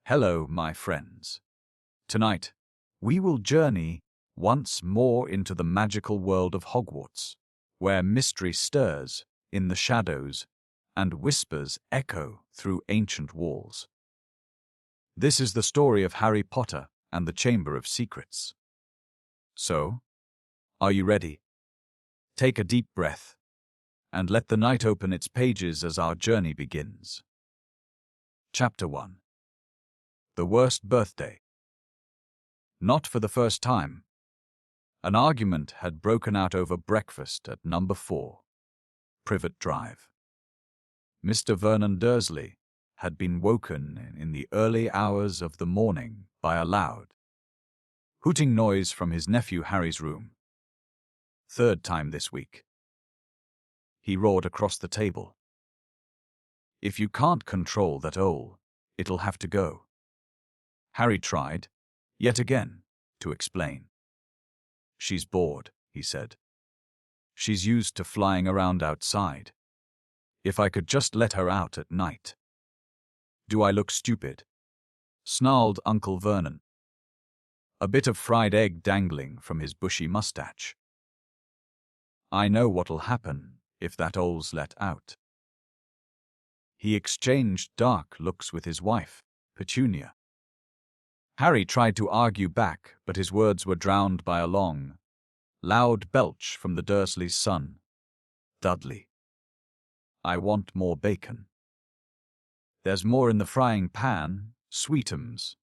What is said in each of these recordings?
Hello, my friends. Tonight, we will journey once more into the magical world of Hogwarts, where mystery stirs in the shadows and whispers echo through ancient walls. This is the story of Harry Potter and the Chamber of Secrets. So, are you ready? Take a deep breath and let the night open its pages as our journey begins. Chapter 1. The Worst Birthday. Not for the first time, an argument had broken out over breakfast at number 4, Privet Drive. Mr. Vernon Dursley had been woken in the early hours of the morning by a loud, hooting noise from his nephew Harry's room. Third time this week. He roared across the table. "If you can't control that owl, it'll have to go." Harry tried, yet again, to explain. "She's bored," he said. "She's used to flying around outside. If I could just let her out at night." "Do I look stupid?" snarled Uncle Vernon, a bit of fried egg dangling from his bushy mustache. "I know what'll happen if that owl's let out." He exchanged dark looks with his wife, Petunia. Harry tried to argue back, but his words were drowned by a long, loud belch from the Dursleys' son, Dudley. "I want more bacon." "There's more in the frying pan, sweetums,"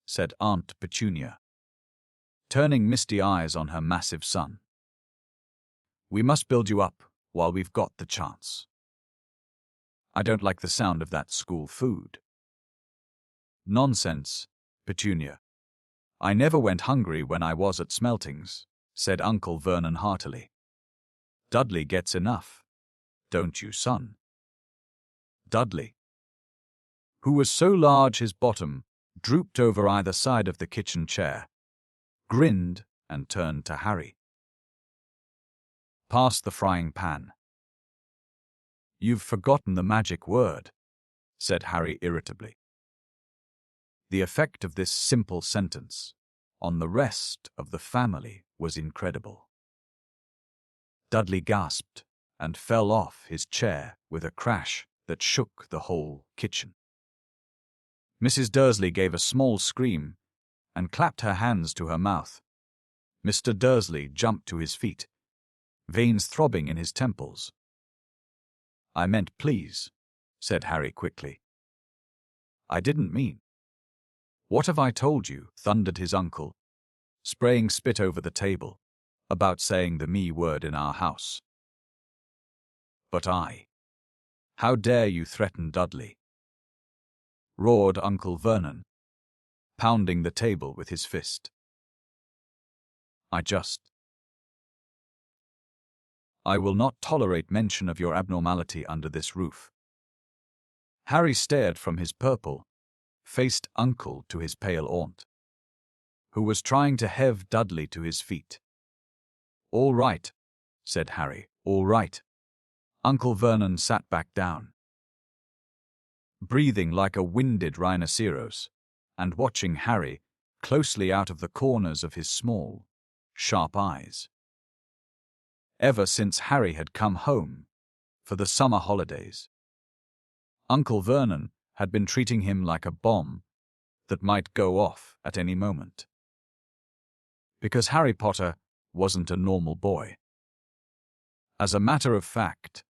said Aunt Petunia, turning misty eyes on her massive son. "We must build you up while we've got the chance." "I don't like the sound of that school food." "Nonsense, Petunia. I never went hungry when I was at Smeltings," said Uncle Vernon heartily. "Dudley gets enough, don't you, son?" Dudley, who was so large his bottom drooped over either side of the kitchen chair, grinned and turned to Harry. "Pass the frying pan." "You've forgotten the magic word," said Harry irritably. The effect of this simple sentence on the rest of the family was incredible. Dudley gasped and fell off his chair with a crash that shook the whole kitchen. Mrs. Dursley gave a small scream and clapped her hands to her mouth. Mr. Dursley jumped to his feet, veins throbbing in his temples. "I meant please," said Harry quickly. "I didn't mean." "What have I told you?" thundered his uncle, spraying spit over the table, "about saying the me word in our house?" "But how dare you threaten Dudley?" roared Uncle Vernon, pounding the table with his fist. I will not tolerate mention of your abnormality under this roof." Harry stared from his purple-faced uncle to his pale aunt, who was trying to heave Dudley to his feet. "All right," said Harry, "all right." Uncle Vernon sat back down, breathing like a winded rhinoceros, and watching Harry closely out of the corners of his small, sharp eyes. Ever since Harry had come home for the summer holidays, Uncle Vernon had been treating him like a bomb that might go off at any moment. Because Harry Potter wasn't a normal boy. As a matter of fact,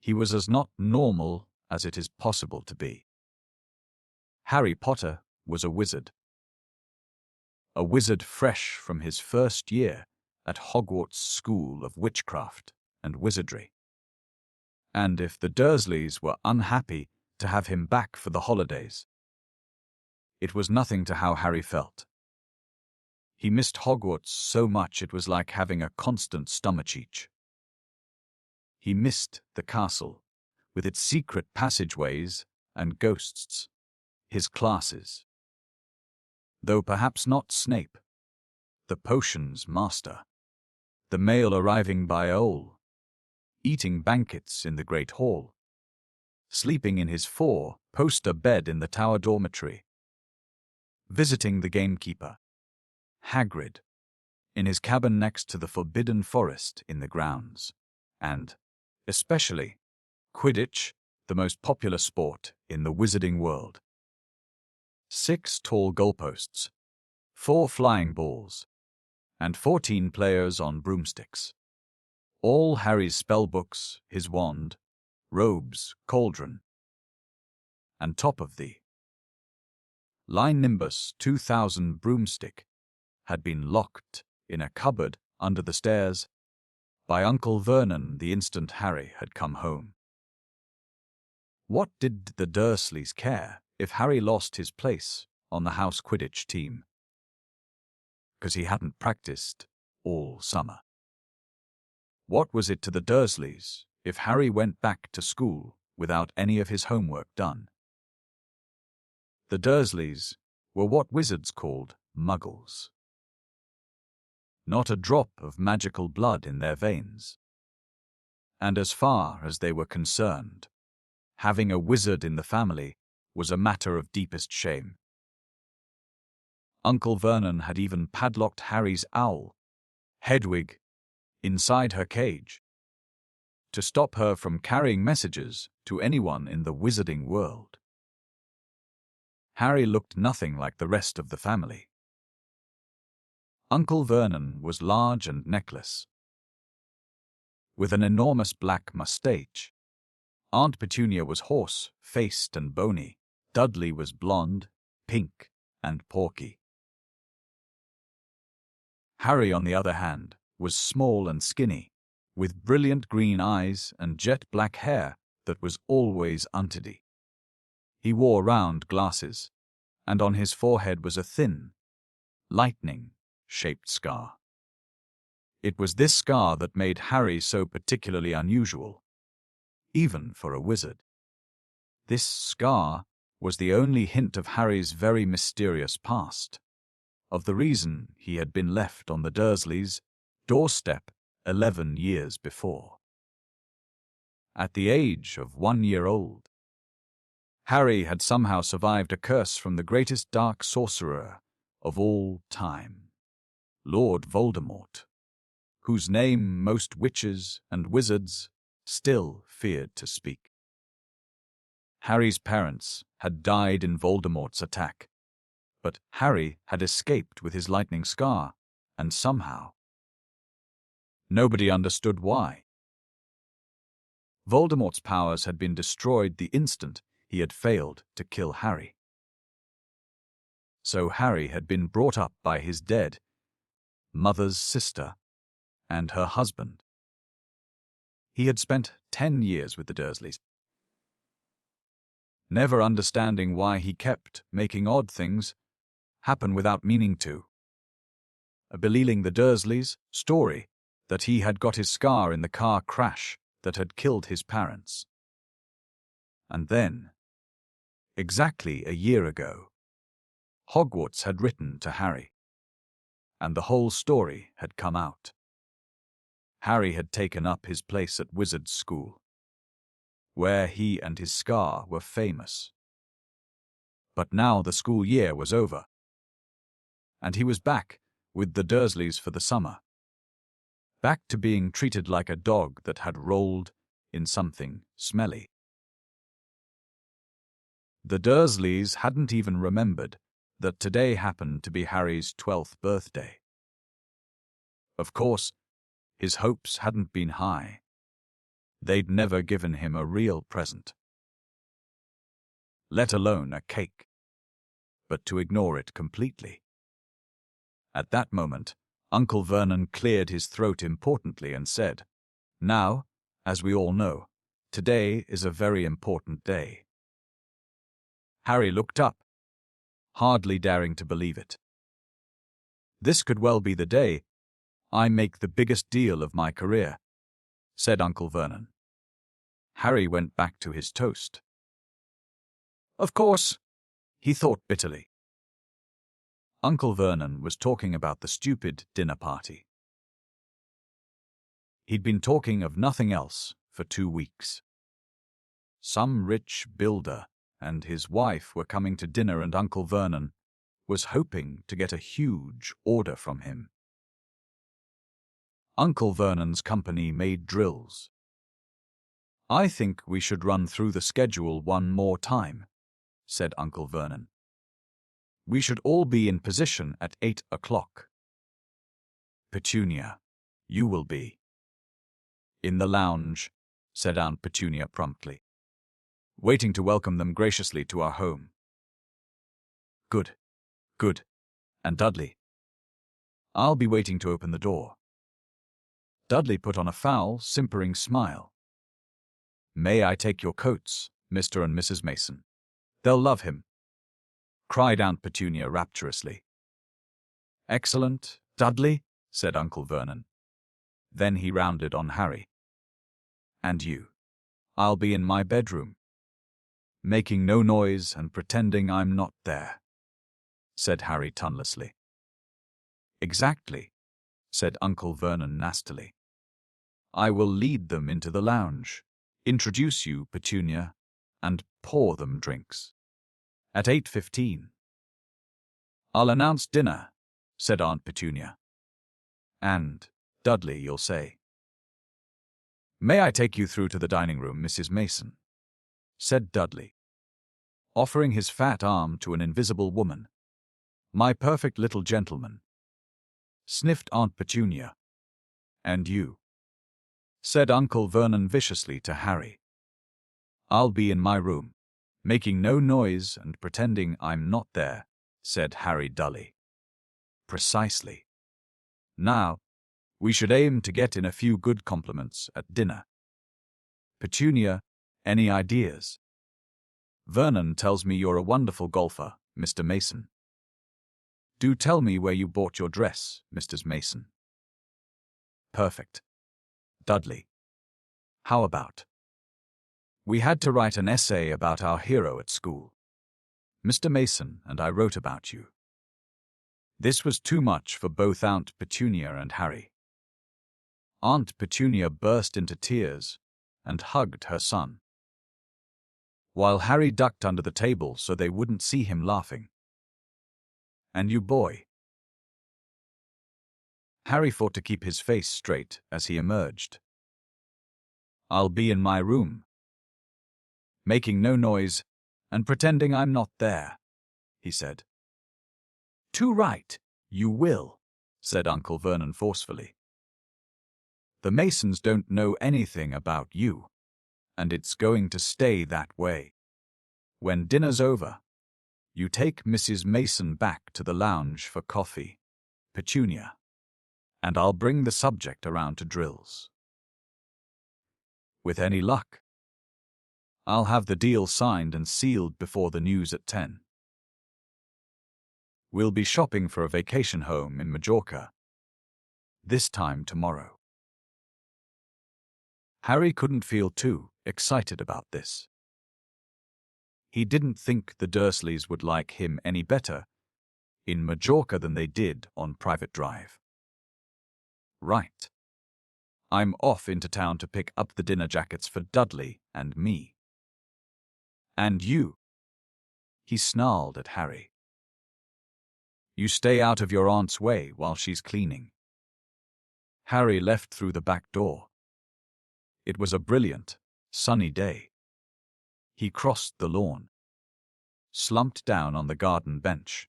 he was as not normal as it is possible to be. Harry Potter was a wizard. A wizard fresh from his first year at Hogwarts School of Witchcraft and Wizardry. And if the Dursleys were unhappy to have him back for the holidays, it was nothing to how Harry felt. He missed Hogwarts so much it was like having a constant stomachache. He missed the castle, with its secret passageways and ghosts, his classes. Though perhaps not Snape, the potions master, the mail arriving by owl, eating banquets in the Great Hall, sleeping in his 4-poster bed in the Tower dormitory, visiting the gamekeeper, Hagrid, in his cabin next to the forbidden forest in the grounds, and, especially, Quidditch, the most popular sport in the wizarding world. 6 tall goalposts, 4 flying balls, and 14 players on broomsticks. All Harry's spellbooks, his wand, robes, cauldron, and top of the line Nimbus 2000 broomstick had been locked in a cupboard under the stairs by Uncle Vernon the instant Harry had come home. What did the Dursleys care if Harry lost his place on the house Quidditch team? 'Cause he hadn't practiced all summer. What was it to the Dursleys if Harry went back to school without any of his homework done? The Dursleys were what wizards called muggles. Not a drop of magical blood in their veins. And as far as they were concerned, having a wizard in the family was a matter of deepest shame. Uncle Vernon had even padlocked Harry's owl, Hedwig, inside her cage, to stop her from carrying messages to anyone in the wizarding world. Harry looked nothing like the rest of the family. Uncle Vernon was large and necklace, with an enormous black moustache. Aunt Petunia was horse-faced and bony. Dudley was blonde, pink, and porky. Harry, on the other hand, was small and skinny, with brilliant green eyes and jet-black hair that was always untiddy. He wore round glasses, and on his forehead was a thin, lightning-shaped scar. It was this scar that made Harry so particularly unusual, even for a wizard. This scar was the only hint of Harry's very mysterious past, of the reason he had been left on the Dursleys' doorstep 11 years before. At the age of 1 year old, Harry had somehow survived a curse from the greatest dark sorcerer of all time, Lord Voldemort, whose name most witches and wizards still feared to speak. Harry's parents had died in Voldemort's attack, but Harry had escaped with his lightning scar, and somehow, nobody understood why. Voldemort's powers had been destroyed the instant he had failed to kill Harry. So Harry had been brought up by his dead mother's sister and her husband. He had spent 10 years with the Dursleys, never understanding why he kept making odd things happen without meaning to. Believing the Dursleys' story that he had got his scar in the car crash that had killed his parents. And then, exactly a year ago, Hogwarts had written to Harry, and the whole story had come out. Harry had taken up his place at Wizard's School, where he and his scar were famous. But now the school year was over, and he was back with the Dursleys for the summer, back to being treated like a dog that had rolled in something smelly. The Dursleys hadn't even remembered that today happened to be Harry's 12th birthday. Of course, his hopes hadn't been high. They'd never given him a real present, let alone a cake, but to ignore it completely. At that moment, Uncle Vernon cleared his throat importantly and said, "Now, as we all know, today is a very important day." Harry looked up, hardly daring to believe it. "This could well be the day I make the biggest deal of my career," said Uncle Vernon. Harry went back to his toast. Of course, he thought bitterly. Uncle Vernon was talking about the stupid dinner party. He'd been talking of nothing else for 2 weeks. Some rich builder and his wife were coming to dinner, and Uncle Vernon was hoping to get a huge order from him. Uncle Vernon's company made drills. "I think we should run through the schedule one more time," said Uncle Vernon. "We should all be in position at 8 o'clock. Petunia, you will be." "In the lounge," said Aunt Petunia promptly, "waiting to welcome them graciously to our home." "Good, good. And Dudley?" "I'll be waiting to open the door." Dudley put on a foul, simpering smile. "May I take your coats, Mr. and Mrs. Mason? They'll love him," cried Aunt Petunia rapturously. "Excellent, Dudley," said Uncle Vernon. Then he rounded on Harry. "And you? I'll be in my bedroom, making no noise and pretending I'm not there," said Harry tonelessly. "Exactly," said Uncle Vernon nastily. "I will lead them into the lounge, introduce you, Petunia, and pour them drinks. At 8:15. "I'll announce dinner," said Aunt Petunia. "And, Dudley, you'll say." "May I take you through to the dining room, Mrs. Mason?" said Dudley, offering his fat arm to an invisible woman. "My perfect little gentleman," sniffed Aunt Petunia. "And you?" said Uncle Vernon viciously to Harry. "I'll be in my room, making no noise and pretending I'm not there," said Harry dully. "Precisely. Now, we should aim to get in a few good compliments at dinner. Petunia, any ideas?" "Vernon tells me you're a wonderful golfer, Mr. Mason. Do tell me where you bought your dress, Mrs. Mason." "Perfect. Dudley, how about? We had to write an essay about our hero at school. Mr. Mason and I wrote about you." This was too much for both Aunt Petunia and Harry. Aunt Petunia burst into tears and hugged her son, while Harry ducked under the table so they wouldn't see him laughing. "And you, boy?" Harry fought to keep his face straight as he emerged. "I'll be in my room, making no noise and pretending I'm not there," he said. "Too right, you will," said Uncle Vernon forcefully. "The Masons don't know anything about you, and it's going to stay that way. When dinner's over, you take Mrs. Mason back to the lounge for coffee, Petunia, and I'll bring the subject around to drills. With any luck, I'll have the deal signed and sealed before the news at 10. We'll be shopping for a vacation home in Majorca this time tomorrow." Harry couldn't feel too excited about this. He didn't think the Dursleys would like him any better in Majorca than they did on Private Drive. "Right. I'm off into town to pick up the dinner jackets for Dudley and me." "And you?" he snarled at Harry. "You stay out of your aunt's way while she's cleaning." Harry left through the back door. It was a brilliant, sunny day. He crossed the lawn, slumped down on the garden bench,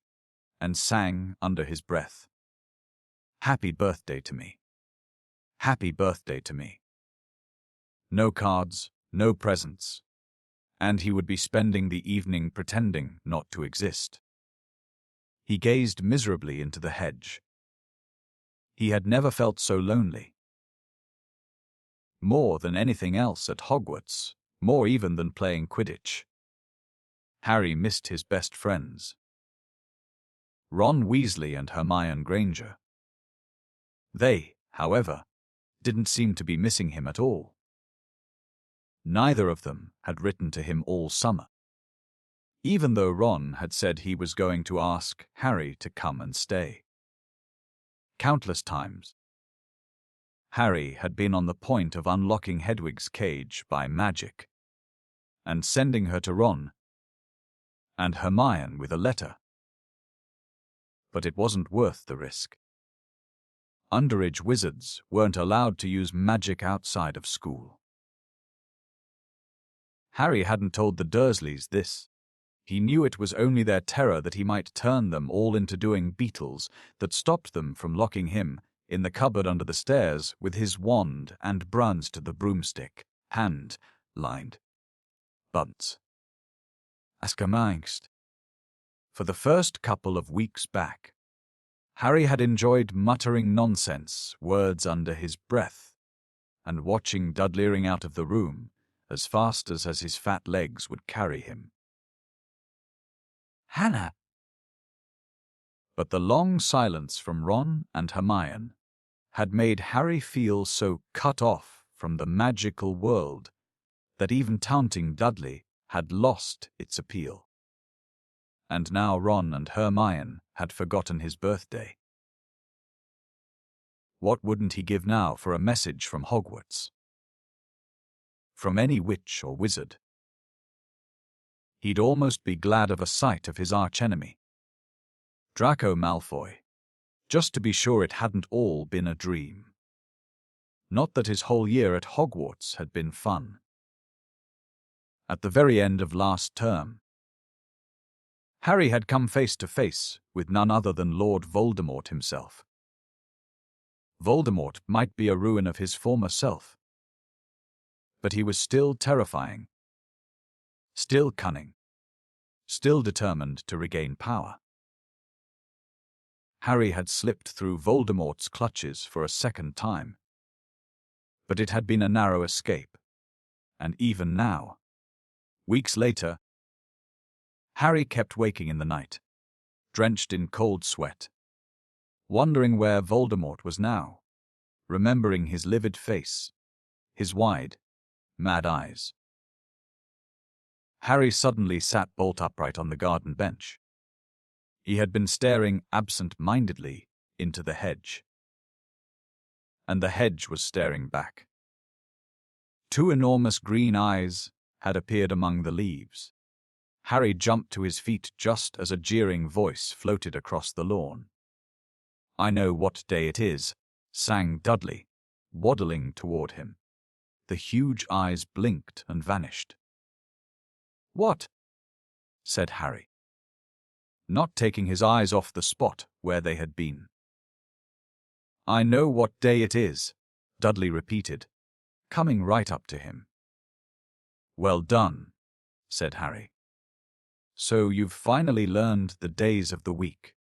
and sang under his breath, "Happy birthday to me. Happy birthday to me." No cards, no presents, and he would be spending the evening pretending not to exist. He gazed miserably into the hedge. He had never felt so lonely. More than anything else at Hogwarts, more even than playing Quidditch, Harry missed his best friends, Ron Weasley and Hermione Granger. They, however, didn't seem to be missing him at all. Neither of them had written to him all summer, even though Ron had said he was going to ask Harry to come and stay. Countless times, Harry had been on the point of unlocking Hedwig's cage by magic and sending her to Ron and Hermione with a letter. but it wasn't worth the risk. Underage wizards weren't allowed to use magic outside of school. Harry hadn't told the Dursleys this. He knew it was only their terror that he might turn them all into doing beetles that stopped them from locking him in the cupboard under the stairs with his wand and bronzed the broomstick, hand-lined. But, askermangst. For the first couple of weeks back, Harry had enjoyed muttering nonsense, words under his breath, and watching Dudley out of the room as fast as his fat legs would carry him. Hannah! But the long silence from Ron and Hermione had made Harry feel so cut off from the magical world that even taunting Dudley had lost its appeal. And now Ron and Hermione had forgotten his birthday. What wouldn't he give now for a message from Hogwarts? From any witch or wizard. He'd almost be glad of a sight of his archenemy, Draco Malfoy, just to be sure it hadn't all been a dream. Not that his whole year at Hogwarts had been fun. At the very end of last term, Harry had come face to face with none other than Lord Voldemort himself. Voldemort might be a ruin of his former self, but he was still terrifying, still cunning, still determined to regain power. Harry had slipped through Voldemort's clutches for a second time, but it had been a narrow escape, and even now, weeks later, Harry kept waking in the night, drenched in cold sweat, wondering where Voldemort was now, remembering his livid face, his wide, mad eyes. Harry suddenly sat bolt upright on the garden bench. He had been staring absent-mindedly into the hedge, and the hedge was staring back. Two enormous green eyes had appeared among the leaves. Harry jumped to his feet just as a jeering voice floated across the lawn. "I know what day it is," sang Dudley, waddling toward him. The huge eyes blinked and vanished. "What?" said Harry, not taking his eyes off the spot where they had been. "I know what day it is," Dudley repeated, coming right up to him. "Well done," said Harry. "So you've finally learned the days of the week."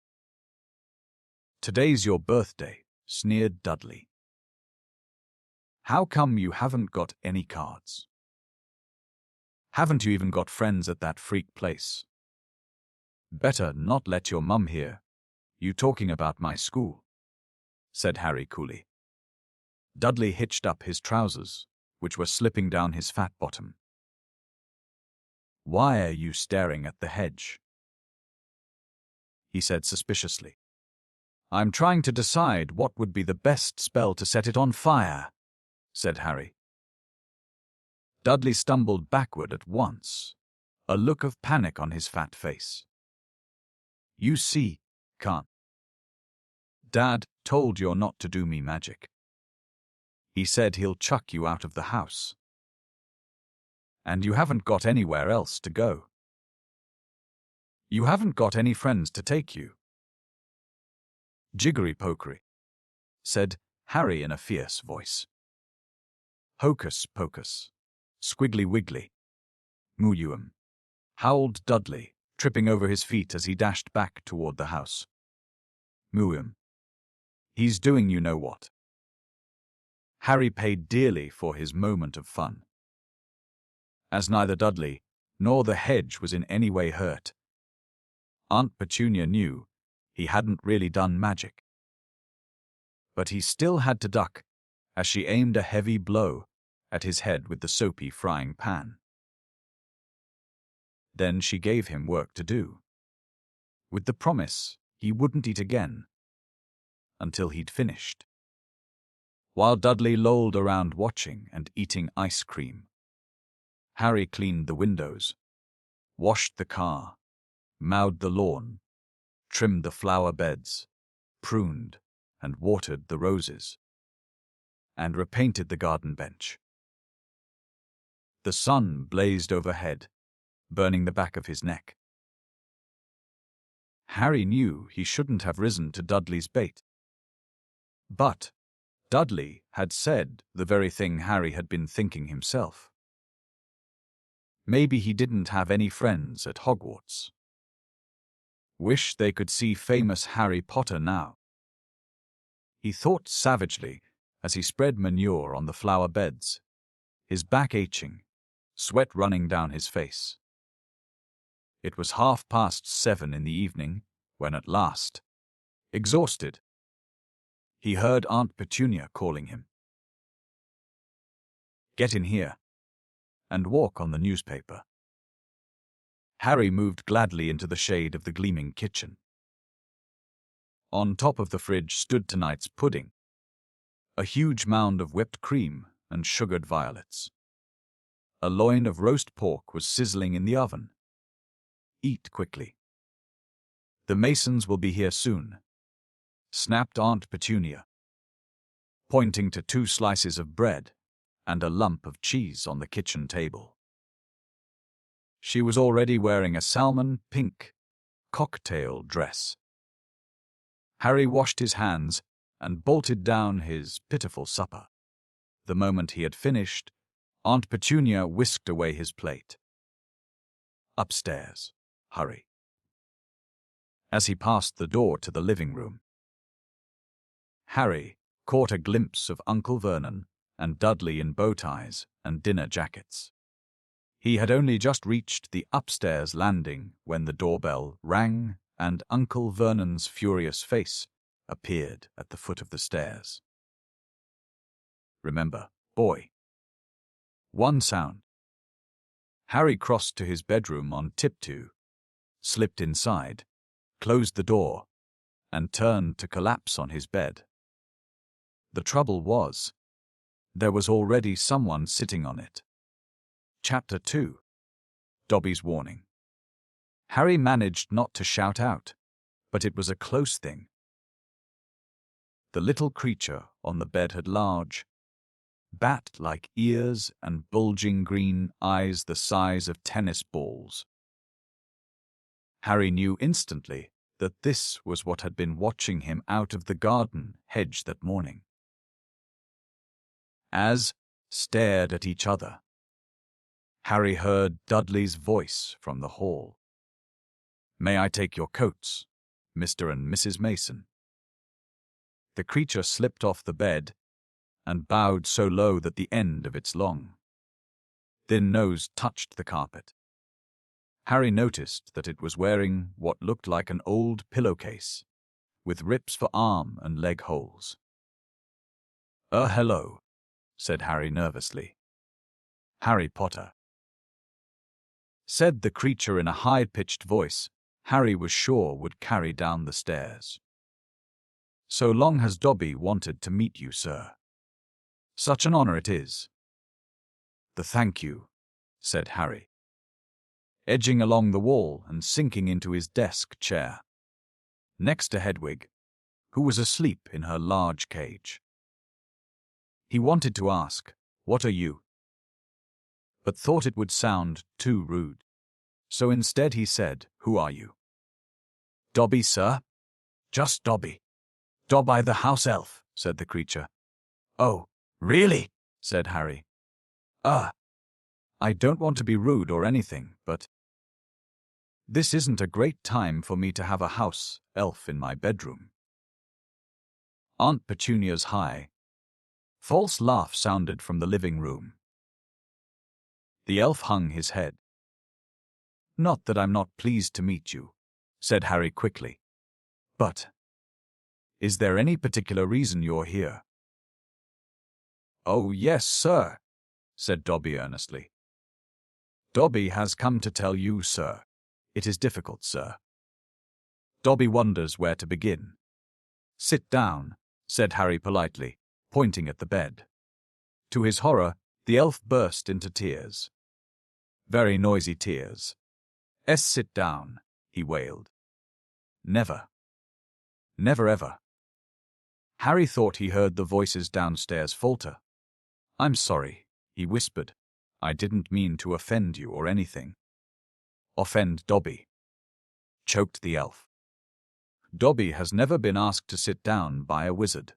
"Today's your birthday," sneered Dudley. "How come you haven't got any cards? Haven't you even got friends at that freak place? Better not let your mum hear you talking about my school," said Harry coolly. Dudley hitched up his trousers, which were slipping down his fat bottom. "Why are you staring at the hedge?" he said suspiciously. "I'm trying to decide what would be the best spell to set it on fire," said Harry. Dudley stumbled backward at once, a look of panic on his fat face. "You see, can't. Dad told you're not to do me magic. He said he'll chuck you out of the house. And you haven't got anywhere else to go. You haven't got any friends to take you." "Jiggery-pokery," said Harry in a fierce voice. "Hocus pocus, squiggly wiggly, mooyum," howled Dudley, tripping over his feet as he dashed back toward the house. "Mooyum. He's doing you know what." Harry paid dearly for his moment of fun. As neither Dudley nor the hedge was in any way hurt, Aunt Petunia knew he hadn't really done magic. But he still had to duck as she aimed a heavy blow at his head with the soapy frying pan. Then she gave him work to do, with the promise he wouldn't eat again until he'd finished. While Dudley lolled around watching and eating ice cream, Harry cleaned the windows, washed the car, mowed the lawn, trimmed the flower beds, pruned and watered the roses, and repainted the garden bench. The sun blazed overhead, burning the back of his neck. Harry knew he shouldn't have risen to Dudley's bait. But Dudley had said the very thing Harry had been thinking himself. Maybe he didn't have any friends at Hogwarts. Wish they could see famous Harry Potter now. He thought savagely as he spread manure on the flower beds, his back aching, sweat running down his face. It was 7:30 in the evening when at last, exhausted, he heard Aunt Petunia calling him. "Get in here and walk on the newspaper." Harry moved gladly into the shade of the gleaming kitchen. On top of the fridge stood tonight's pudding, a huge mound of whipped cream and sugared violets. A loin of roast pork was sizzling in the oven. "Eat quickly. The Masons will be here soon," snapped Aunt Petunia, pointing to 2 slices of bread and a lump of cheese on the kitchen table. She was already wearing a salmon pink cocktail dress. Harry washed his hands and bolted down his pitiful supper. The moment he had finished, Aunt Petunia whisked away his plate. "Upstairs. Hurry." As he passed the door to the living room, Harry caught a glimpse of Uncle Vernon and Dudley in bow ties and dinner jackets. He had only just reached the upstairs landing when the doorbell rang and Uncle Vernon's furious face appeared at the foot of the stairs. "Remember, boy. One sound." Harry crossed to his bedroom on tiptoe, slipped inside, closed the door, and turned to collapse on his bed. The trouble was, there was already someone sitting on it. Chapter 2. Dobby's Warning. Harry managed not to shout out, but it was a close thing. The little creature on the bed had large, bat-like ears and bulging green eyes the size of tennis balls. Harry knew instantly that this was what had been watching him out of the garden hedge that morning. As stared at each other, Harry heard Dudley's voice from the hall. "May I take your coats, Mr. and Mrs. Mason?" The creature slipped off the bed and bowed so low that the end of its long, thin nose touched the carpet. Harry noticed that it was wearing what looked like an old pillowcase, with rips for arm and leg holes. Hello," said Harry nervously. "Harry Potter," said the creature in a high-pitched voice Harry was sure would carry down the stairs. "So long has Dobby wanted to meet you, sir. Such an honor it is." Thank you," said Harry, edging along the wall and sinking into his desk chair, next to Hedwig, who was asleep in her large cage. He wanted to ask, "What are you?" but thought it would sound too rude. So instead he said, "Who are you?" "Dobby, sir. Just Dobby. Dobby the house elf," said the creature. "Oh, really?" said Harry. I don't want to be rude or anything, but this isn't a great time for me to have a house elf in my bedroom." Aunt Petunia's high, false laugh sounded from the living room. The elf hung his head. "Not that I'm not pleased to meet you," said Harry quickly. "But is there any particular reason you're here?" "Oh, yes, sir," said Dobby earnestly. "Dobby has come to tell you, sir. It is difficult, sir." Dobby wonders where to begin. "Sit down," said Harry politely, pointing at the bed. To his horror, the elf burst into tears. Very noisy tears. "Sit down," he wailed. Never. Never ever. Harry thought he heard the voices downstairs falter. I'm sorry, he whispered. I didn't mean to offend you or anything. Offend Dobby, choked the elf. Dobby has never been asked to sit down by a wizard.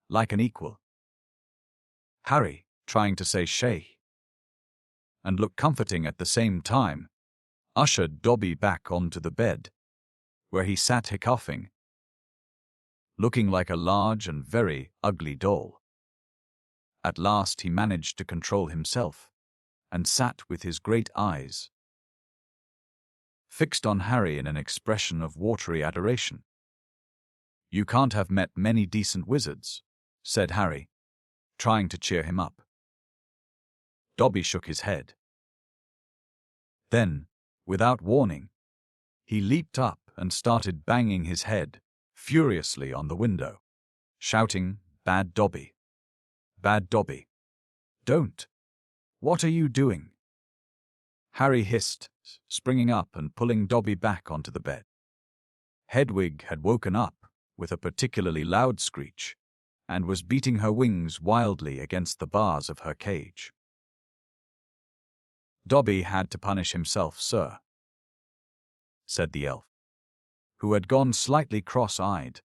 Like an equal. Harry, trying to say shay and look comforting at the same time, ushered Dobby back onto the bed, where he sat hiccoughing, looking like a large and very ugly doll. At last he managed to control himself, and sat with his great eyes fixed on Harry in an expression of watery adoration. You can't have met many decent wizards, said Harry, trying to cheer him up. Dobby shook his head. Then, without warning, he leaped up and started banging his head furiously on the window, shouting, Bad Dobby! Bad Dobby! Don't! What are you doing? Harry hissed, springing up and pulling Dobby back onto the bed. Hedwig had woken up with a particularly loud screech and was beating her wings wildly against the bars of her cage. Dobby had to punish himself, sir, said the elf, who had gone slightly cross-eyed.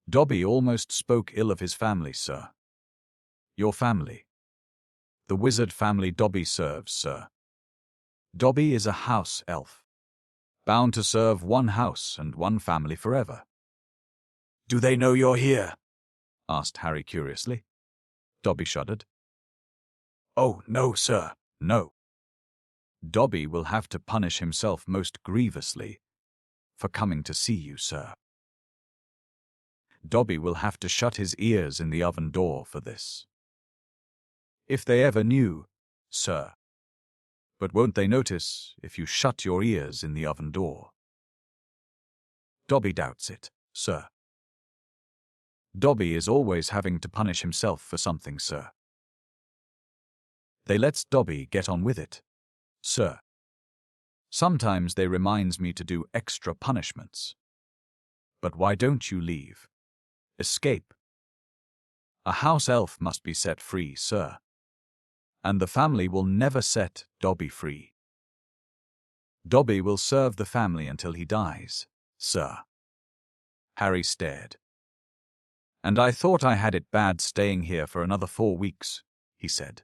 Dobby almost spoke ill of his family, sir. Your family. The wizard family Dobby serves, sir. Dobby is a house elf, bound to serve one house and one family forever. Do they know you're here? Asked Harry curiously. Dobby shuddered. Oh, no, sir, no. Dobby will have to punish himself most grievously for coming to see you, sir. Dobby will have to shut his ears in the oven door for this. If they ever knew, sir. But won't they notice if you shut your ears in the oven door? Dobby doubts it, sir. Dobby is always having to punish himself for something, sir. They lets Dobby get on with it, sir. Sometimes they reminds me to do extra punishments. But why don't you leave? Escape. A house elf must be set free, sir. And the family will never set Dobby free. Dobby will serve the family until he dies, sir. Harry stared. And I thought I had it bad staying here for another 4 weeks, he said.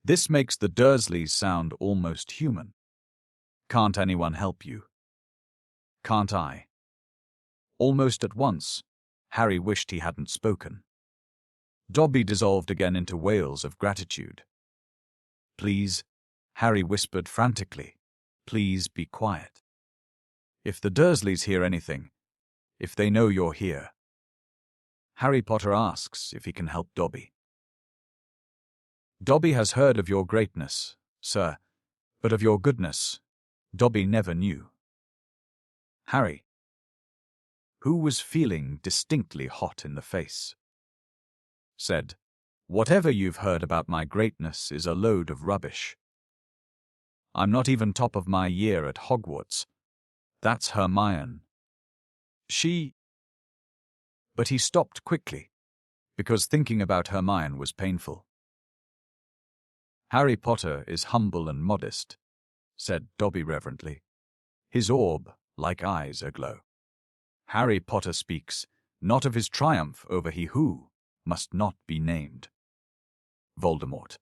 This makes the Dursleys sound almost human. Can't anyone help you? Can't I? Almost at once, Harry wished he hadn't spoken. Dobby dissolved again into wails of gratitude. Please, Harry whispered frantically, please be quiet. If the Dursleys hear anything, if they know you're here. Harry Potter asks if he can help Dobby. Dobby has heard of your greatness, sir, but of your goodness, Dobby never knew. Harry, who was feeling distinctly hot in the face, said, Whatever you've heard about my greatness is a load of rubbish. I'm not even top of my year at Hogwarts. That's Hermione. But he stopped quickly, because thinking about Hermione was painful. Harry Potter is humble and modest, said Dobby reverently, his orb like eyes aglow. Harry Potter speaks not of his triumph over he who must not be named. Voldemort,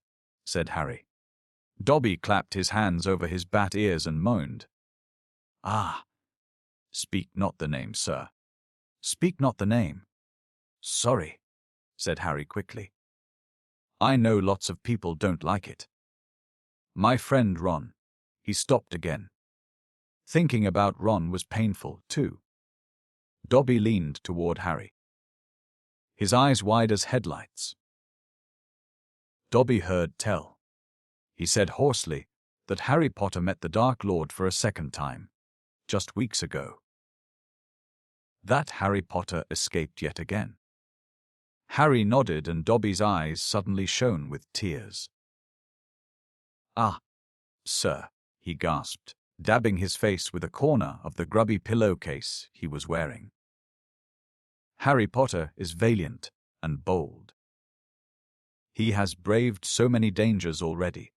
said Harry. Dobby clapped his hands over his bat ears and moaned. Ah, speak not the name, sir. Speak not the name. Sorry, said Harry quickly. I know lots of people don't like it. My friend Ron. He stopped again. Thinking about Ron was painful, too. Dobby leaned toward Harry, his eyes wide as headlights. Dobby heard tell. He said hoarsely that Harry Potter met the Dark Lord for a second time, just weeks ago. That Harry Potter escaped yet again. Harry nodded and Dobby's eyes suddenly shone with tears. Ah, sir, he gasped, dabbing his face with a corner of the grubby pillowcase he was wearing. Harry Potter is valiant and bold. He has braved so many dangers already.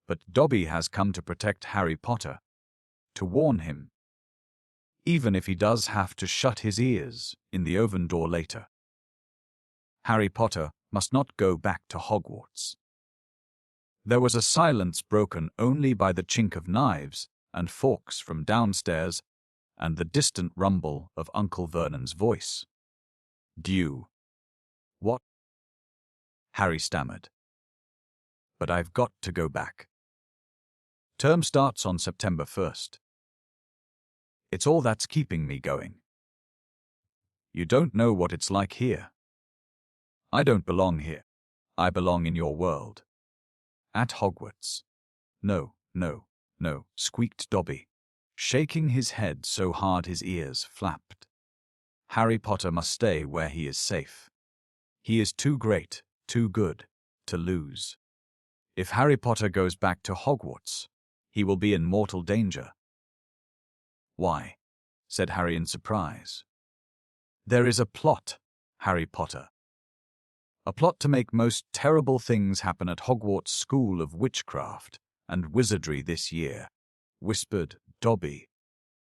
But Dobby has come to protect Harry Potter, to warn him, even if he does have to shut his ears in the oven door later. Harry Potter must not go back to Hogwarts. There was a silence broken only by the chink of knives and forks from downstairs and the distant rumble of Uncle Vernon's voice. "Due." "What?" Harry stammered. "But I've got to go back. Term starts on September 1st. It's all that's keeping me going. You don't know what it's like here. I don't belong here. I belong in your world. At Hogwarts." "No, no, no," squeaked Dobby, shaking his head so hard his ears flapped. "Harry Potter must stay where he is safe. He is too great, too good, to lose. If Harry Potter goes back to Hogwarts, he will be in mortal danger." "Why?" said Harry in surprise. "There is a plot, Harry Potter. A plot to make most terrible things happen at Hogwarts School of Witchcraft and Wizardry this year," whispered Dobby,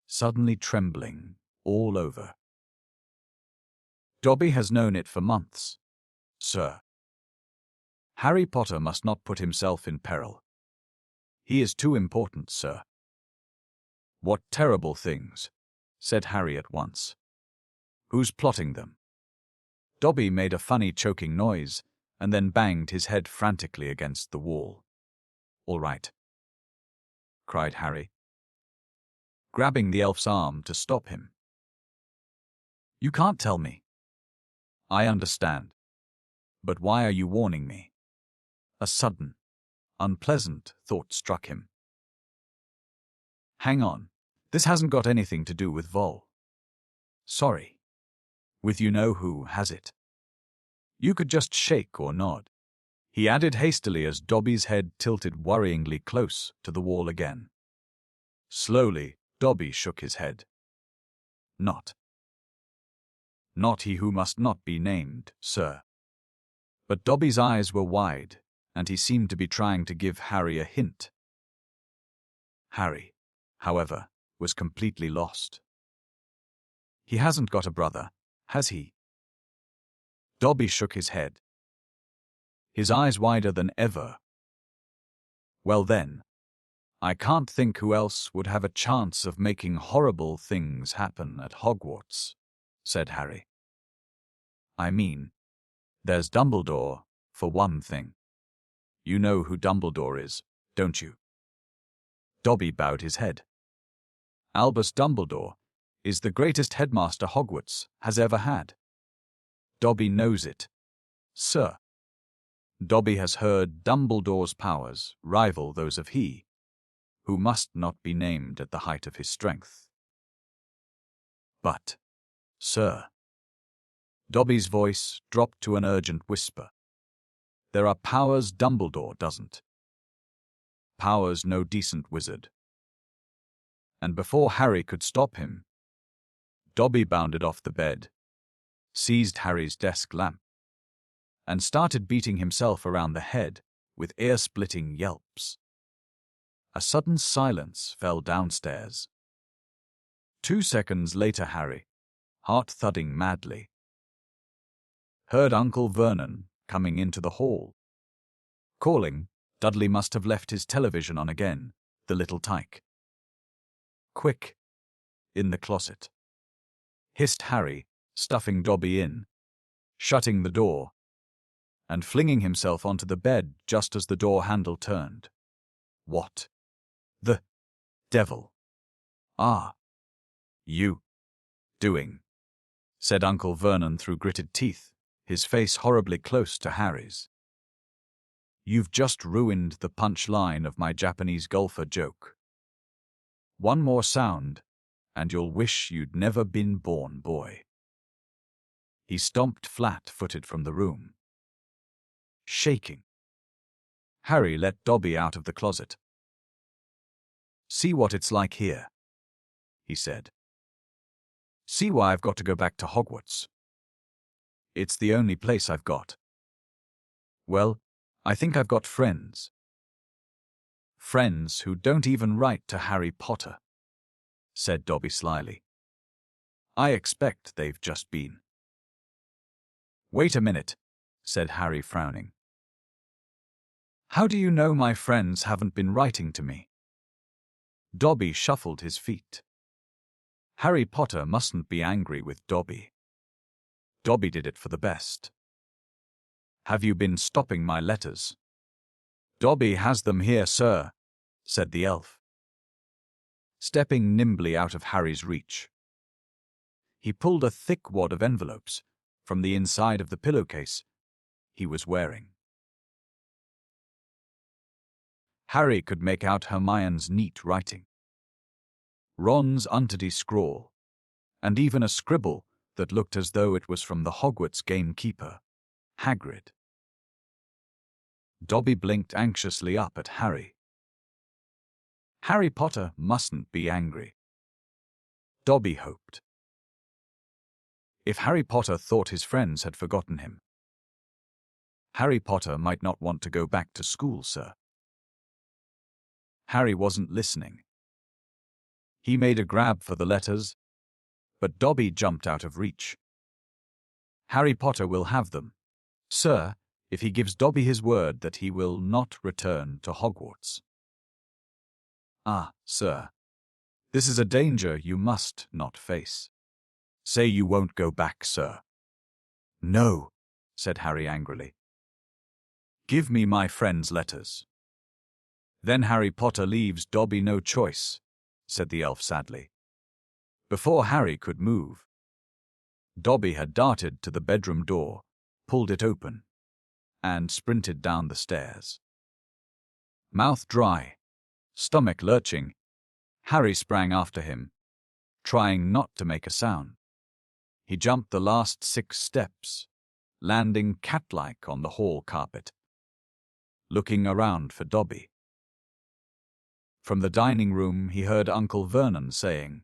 suddenly trembling all over. "Dobby has known it for months, sir. Harry Potter must not put himself in peril. He is too important, sir." "What terrible things?" said Harry at once. "Who's plotting them?" Dobby made a funny choking noise and then banged his head frantically against the wall. "All right," cried Harry, grabbing the elf's arm to stop him. "You can't tell me." "I understand. But why are you warning me?" A sudden, unpleasant thought struck him. "Hang on. This hasn't got anything to do with Vol. Sorry. With you-know-who, has it? You could just shake or nod," he added hastily as Dobby's head tilted worryingly close to the wall again. Slowly, Dobby shook his head. "Not he who must not be named, sir." But Dobby's eyes were wide, and he seemed to be trying to give Harry a hint. Harry, however, was completely lost. "He hasn't got a brother, has he?" Dobby shook his head, his eyes wider than ever. "Well then, I can't think who else would have a chance of making horrible things happen at Hogwarts," said Harry. "I mean, there's Dumbledore, for one thing. You know who Dumbledore is, don't you?" Dobby bowed his head. "Albus Dumbledore is the greatest headmaster Hogwarts has ever had. Dobby knows it, sir. Dobby has heard Dumbledore's powers rival those of he, who must not be named at the height of his strength. But, sir," Dobby's voice dropped to an urgent whisper, "there are powers Dumbledore doesn't. Powers no decent wizard." And before Harry could stop him, Dobby bounded off the bed, seized Harry's desk lamp, and started beating himself around the head with ear-splitting yelps. A sudden silence fell downstairs. 2 seconds later Harry, heart-thudding madly, heard Uncle Vernon coming into the hall. Calling, Dudley must have left his television on again, the little tyke. "Quick! In the closet," hissed Harry, stuffing Dobby in, shutting the door, and flinging himself onto the bed just as the door handle turned. "What the devil are you doing?" said Uncle Vernon through gritted teeth, his face horribly close to Harry's. "You've just ruined the punch-line of my Japanese golfer joke. One more sound, and you'll wish you'd never been born, boy." He stomped flat-footed from the room, shaking. Harry let Dobby out of the closet. See what it's like here, he said. See why I've got to go back to Hogwarts. It's the only place I've got. Well, I think I've got friends. Friends who don't even write to Harry Potter, said Dobby slyly. I expect they've just been. Wait a minute, said Harry, frowning. How do you know my friends haven't been writing to me? Dobby shuffled his feet. Harry Potter mustn't be angry with Dobby. Dobby did it for the best. Have you been stopping my letters? Dobby has them here, sir, said the elf, stepping nimbly out of Harry's reach. He pulled a thick wad of envelopes from the inside of the pillowcase he was wearing. Harry could make out Hermione's neat writing, Ron's untidy scrawl, and even a scribble that looked as though it was from the Hogwarts gamekeeper, Hagrid. Dobby blinked anxiously up at Harry. Harry Potter mustn't be angry, Dobby hoped. If Harry Potter thought his friends had forgotten him, Harry Potter might not want to go back to school, sir. Harry wasn't listening. He made a grab for the letters, but Dobby jumped out of reach. Harry Potter will have them, sir, if he gives Dobby his word that he will not return to Hogwarts. Ah, sir, this is a danger you must not face. Say you won't go back, sir. No, said Harry angrily. Give me my friend's letters. Then Harry Potter leaves Dobby no choice, said the elf sadly. Before Harry could move, Dobby had darted to the bedroom door, pulled it open, and sprinted down the stairs. Mouth dry, stomach lurching, Harry sprang after him, trying not to make a sound. He jumped the last 6 steps, landing cat-like on the hall carpet, looking around for Dobby. From the dining room he heard Uncle Vernon saying,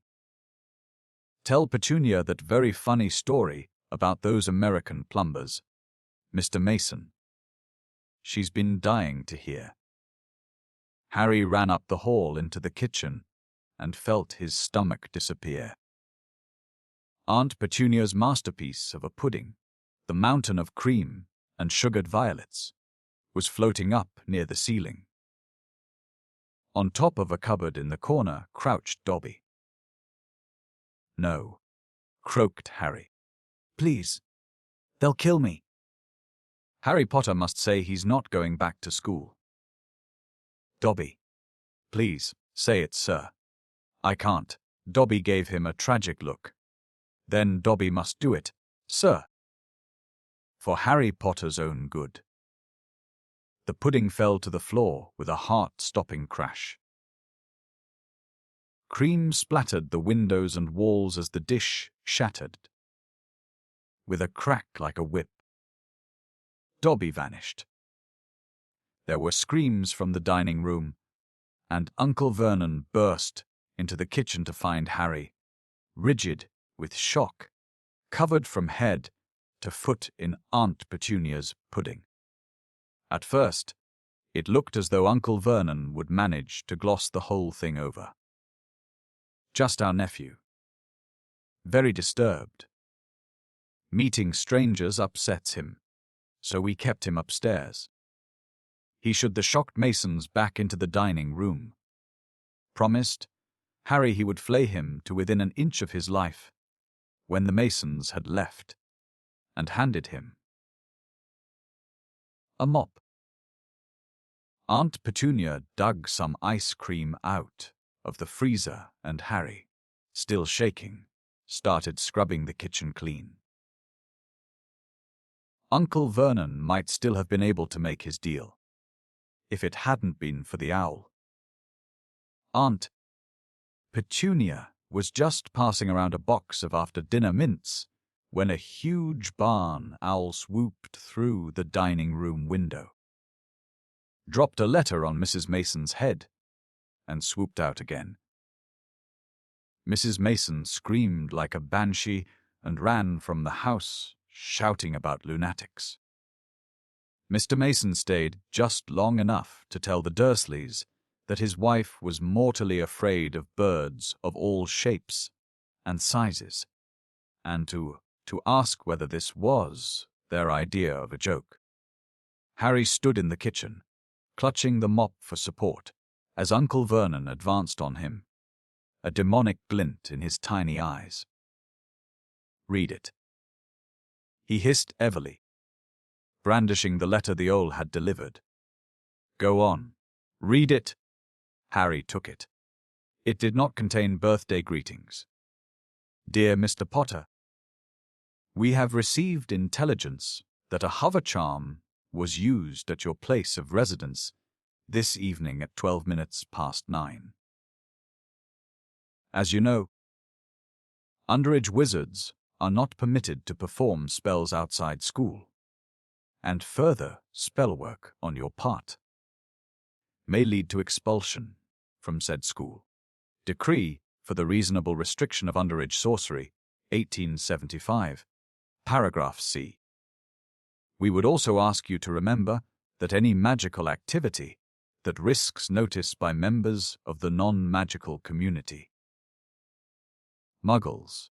"Tell Petunia that very funny story about those American plumbers, Mr. Mason. She's been dying to hear." Harry ran up the hall into the kitchen and felt his stomach disappear. Aunt Petunia's masterpiece of a pudding, the mountain of cream and sugared violets, was floating up near the ceiling. On top of a cupboard in the corner crouched Dobby. "No," croaked Harry. "Please, they'll kill me." Harry Potter must say he's not going back to school. "Dobby, please, say it, sir." "I can't." Dobby gave him a tragic look. "Then Dobby must do it, sir. For Harry Potter's own good." The pudding fell to the floor with a heart-stopping crash. Cream splattered the windows and walls as the dish shattered. With a crack like a whip, Dobby vanished. There were screams from the dining room, and Uncle Vernon burst into the kitchen to find Harry, rigid with shock, covered from head to foot in Aunt Petunia's pudding. At first, it looked as though Uncle Vernon would manage to gloss the whole thing over. Just our nephew. Very disturbed. Meeting strangers upsets him, so we kept him upstairs. He should the shocked Masons back into the dining room. Promised Harry he would flay him to within an inch of his life when the Masons had left, and handed him a mop. Aunt Petunia dug some ice cream out of the freezer, and Harry, still shaking, started scrubbing the kitchen clean. Uncle Vernon might still have been able to make his deal, if it hadn't been for the owl. Aunt Petunia was just passing around a box of after-dinner mints when a huge barn owl swooped through the dining room window, dropped a letter on Mrs. Mason's head, and swooped out again. Mrs. Mason screamed like a banshee and ran from the house, shouting about lunatics. Mr. Mason stayed just long enough to tell the Dursleys that his wife was mortally afraid of birds of all shapes and sizes, and to ask whether this was their idea of a joke. Harry stood in the kitchen, clutching the mop for support, as Uncle Vernon advanced on him, a demonic glint in his tiny eyes. "Read it," he hissed heavily, brandishing the letter the owl had delivered. "Go on, read it." Harry took it. It did not contain birthday greetings. "Dear Mr. Potter, we have received intelligence that a hover charm was used at your place of residence this evening at 12 minutes past 9. As you know, underage wizards are not permitted to perform spells outside school, and further spell work on your part may lead to expulsion from said school. Decree for the Reasonable Restriction of Underage Sorcery, 1875, Paragraph C. We would also ask you to remember that any magical activity that risks notice by members of the non-magical community, Muggles,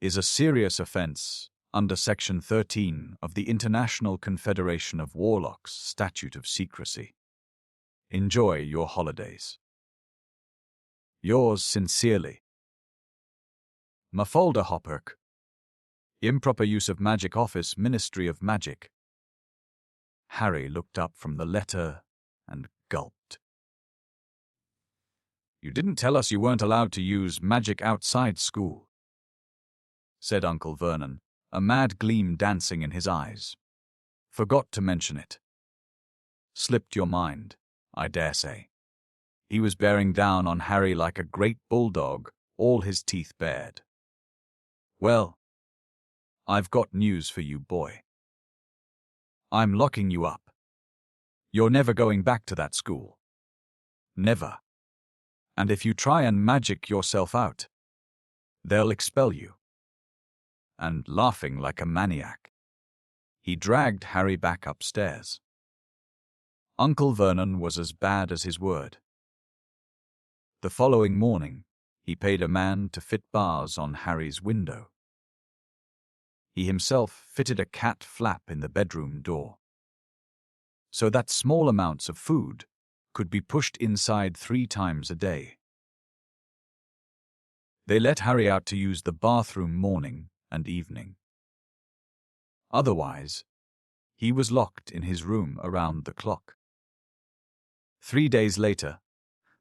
is a serious offense under Section 13 of the International Confederation of Warlocks Statute of Secrecy. Enjoy your holidays. Yours sincerely, Mafalda Hopperk. Improper use of magic office, Ministry of Magic. Harry looked up from the letter and gulped. "You didn't tell us you weren't allowed to use magic outside school," said Uncle Vernon, a mad gleam dancing in his eyes. "Forgot to mention it. Slipped your mind, I dare say." He was bearing down on Harry like a great bulldog, all his teeth bared. "Well, I've got news for you, boy. I'm locking you up. You're never going back to that school. Never. And if you try and magic yourself out, they'll expel you." And laughing like a maniac, he dragged Harry back upstairs. Uncle Vernon was as bad as his word. The following morning, he paid a man to fit bars on Harry's window. He himself fitted a cat flap in the bedroom door, so that small amounts of food could be pushed inside 3 times a day. They let Harry out to use the bathroom morning and evening. Otherwise, he was locked in his room around the clock. 3 days later,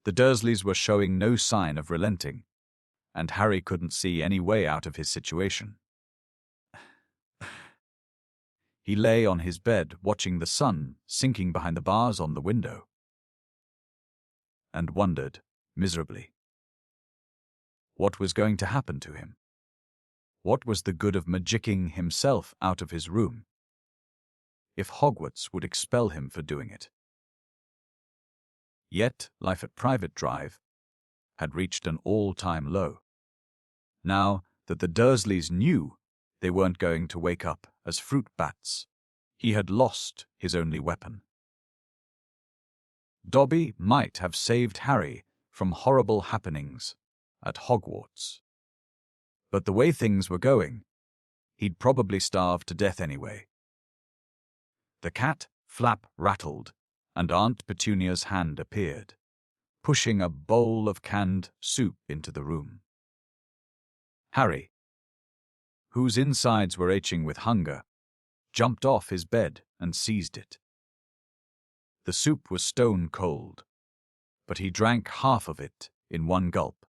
the Dursleys were showing no sign of relenting, and Harry couldn't see any way out of his situation. He lay on his bed watching the sun sinking behind the bars on the window, and wondered, miserably, what was going to happen to him. What was the good of magicking himself out of his room if Hogwarts would expel him for doing it? Yet life at Private Drive had reached an all-time low. Now that the Dursleys knew they weren't going to wake up as fruit bats, he had lost his only weapon. Dobby might have saved Harry from horrible happenings at Hogwarts, but the way things were going, he'd probably starve to death anyway. The cat flap rattled, and Aunt Petunia's hand appeared, pushing a bowl of canned soup into the room. Harry, whose insides were aching with hunger, jumped off his bed and seized it. The soup was stone cold, but he drank half of it in one gulp.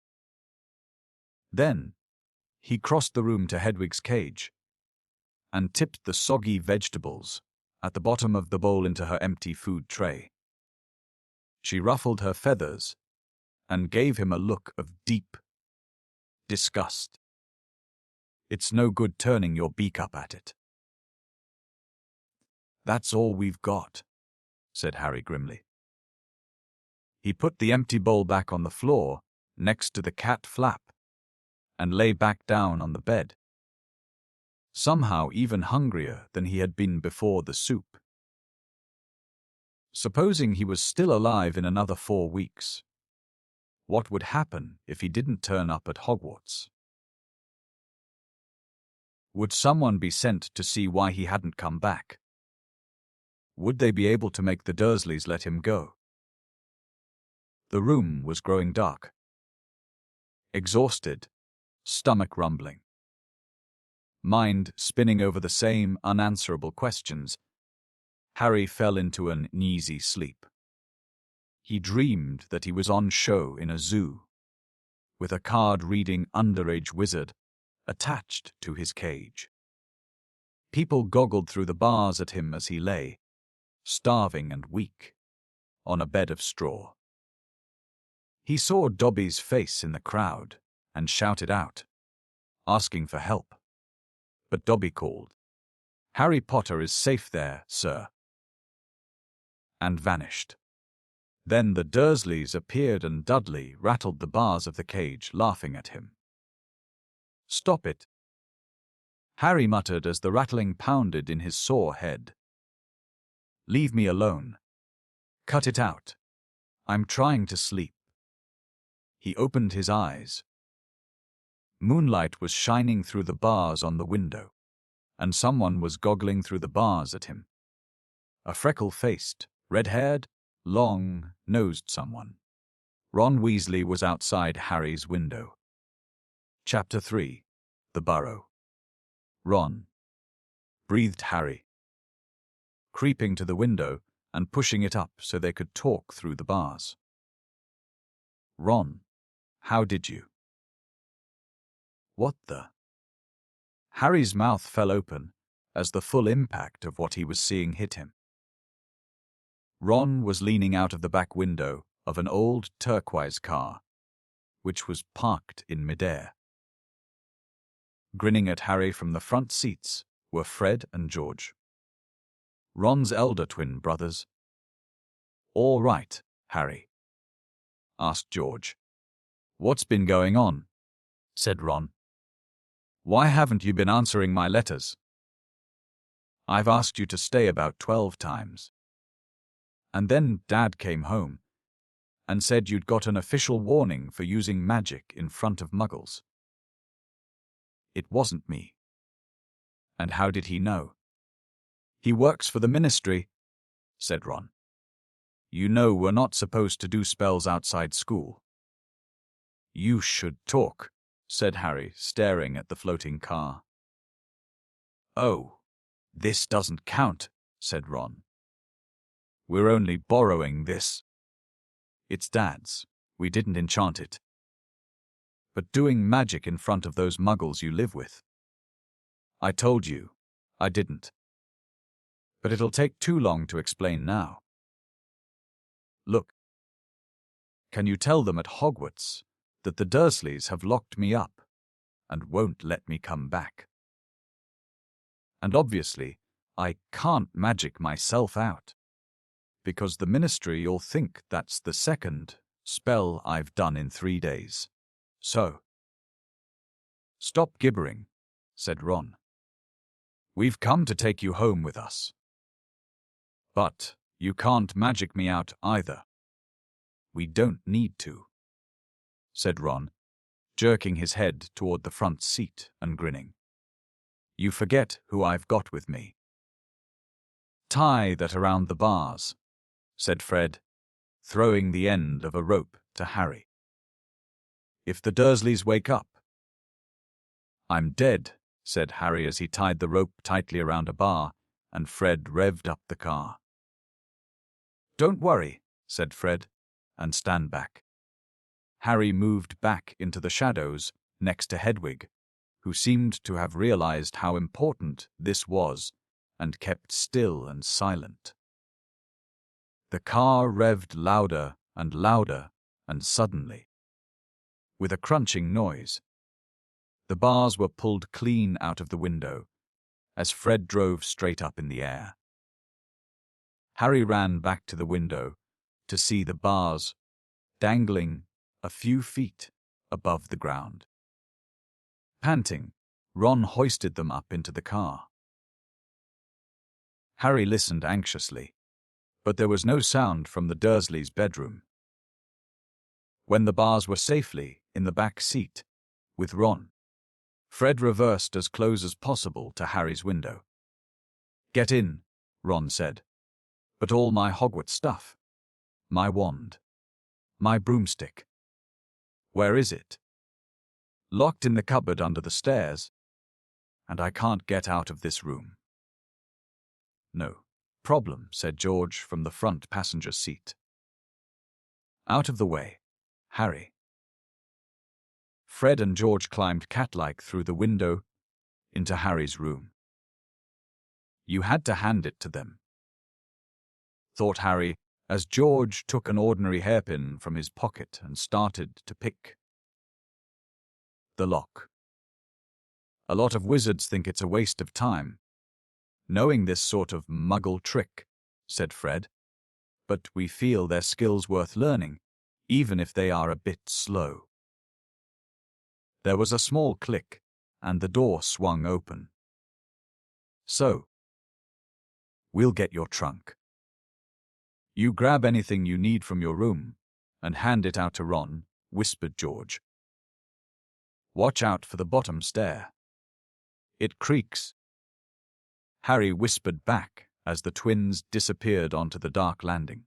Then he crossed the room to Hedwig's cage and tipped the soggy vegetables at the bottom of the bowl into her empty food tray. She ruffled her feathers and gave him a look of deep disgust. "It's no good turning your beak up at it." "That's all we've got," said Harry grimly. He put the empty bowl back on the floor, next to the cat flap, and lay back down on the bed, somehow even hungrier than he had been before the soup. Supposing he was still alive in another 4 weeks, what would happen if he didn't turn up at Hogwarts? Would someone be sent to see why he hadn't come back? Would they be able to make the Dursleys let him go? The room was growing dark. Exhausted, stomach rumbling, mind spinning over the same unanswerable questions, Harry fell into an uneasy sleep. He dreamed that he was on show in a zoo, with a card-reading underage wizard attached to his cage. People goggled through the bars at him as he lay, starving and weak, on a bed of straw. He saw Dobby's face in the crowd and shouted out, asking for help. But Dobby called, "Harry Potter is safe there, sir," and vanished. Then the Dursleys appeared and Dudley rattled the bars of the cage, laughing at him. "Stop it," Harry muttered as the rattling pounded in his sore head. "Leave me alone. Cut it out. I'm trying to sleep." He opened his eyes. Moonlight was shining through the bars on the window, and someone was goggling through the bars at him. A freckle-faced, red-haired, long-nosed someone. Ron Weasley was outside Harry's window. Chapter 3. The Burrow. "Ron," breathed Harry, creeping to the window and pushing it up so they could talk through the bars. "Ron, how did you?" "What the?" Harry's mouth fell open as the full impact of what he was seeing hit him. Ron was leaning out of the back window of an old turquoise car, which was parked in midair. Grinning at Harry from the front seats were Fred and George, Ron's elder twin brothers. "All right, Harry?" asked George. "What's been going on?" said Ron. "Why haven't you been answering my letters? I've asked you to stay about 12 times. And then Dad came home and said you'd got an official warning for using magic in front of Muggles." "It wasn't me." "And how did he know?" "He works for the Ministry," said Ron. "You know we're not supposed to do spells outside school." "You should talk," said Harry, staring at the floating car. "Oh, this doesn't count," said Ron. "We're only borrowing this. It's Dad's. We didn't enchant it. But doing magic in front of those Muggles you live with. I told you, I didn't. But it'll take too long to explain now. Look. Can you tell them at Hogwarts that the Dursleys have locked me up and won't let me come back? And obviously, I can't magic myself out, because the Ministry'll think that's the second spell I've done in 3 days. So..." "Stop gibbering," said Ron. "We've come to take you home with us. But you can't magic me out either." "We don't need to," said Ron, jerking his head toward the front seat and grinning. "You forget who I've got with me." "Tie that around the bars," said Fred, throwing the end of a rope to Harry. "If the Dursleys wake up..." "I'm dead," said Harry as he tied the rope tightly around a bar, and Fred revved up the car. "Don't worry," said Fred, and stand back. Harry moved back into the shadows next to Hedwig, who seemed to have realized how important this was and kept still and silent. The car revved louder and louder, and suddenly, with a crunching noise, the bars were pulled clean out of the window as Fred drove straight up in the air. Harry ran back to the window to see the bars dangling a few feet above the ground. Panting, Ron hoisted them up into the car. Harry listened anxiously, but there was no sound from the Dursleys' bedroom. When the bars were safely in the back seat with Ron, Fred reversed as close as possible to Harry's window. "Get in," Ron said. "But all my Hogwarts stuff. My wand. My broomstick. Where is it?" "Locked in the cupboard under the stairs. And I can't get out of this room." "No problem," said George from the front passenger seat. "Out of the way, Harry." Fred and George climbed cat-like through the window into Harry's room. "You had to hand it to them," thought Harry, as George took an ordinary hairpin from his pocket and started to pick the lock. "A lot of wizards think it's a waste of time knowing this sort of muggle trick," said Fred. "But we feel their skills worth learning, even if they are a bit slow." There was a small click, and the door swung open. "So, we'll get your trunk. You grab anything you need from your room and hand it out to Ron," whispered George. "Watch out for the bottom stair. It creaks." Harry whispered back as the twins disappeared onto the dark landing.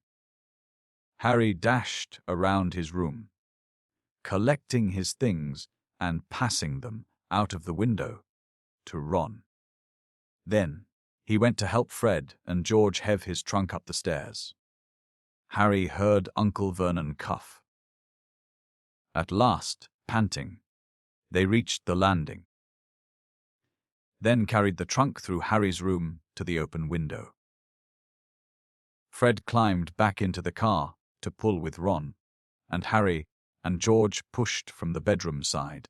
Harry dashed around his room, collecting his things and passing them out of the window to Ron. Then he went to help Fred and George heave his trunk up the stairs. Harry heard Uncle Vernon cough. At last, panting, they reached the landing, then carried the trunk through Harry's room to the open window. Fred climbed back into the car to pull with Ron, and Harry and George pushed from the bedroom side.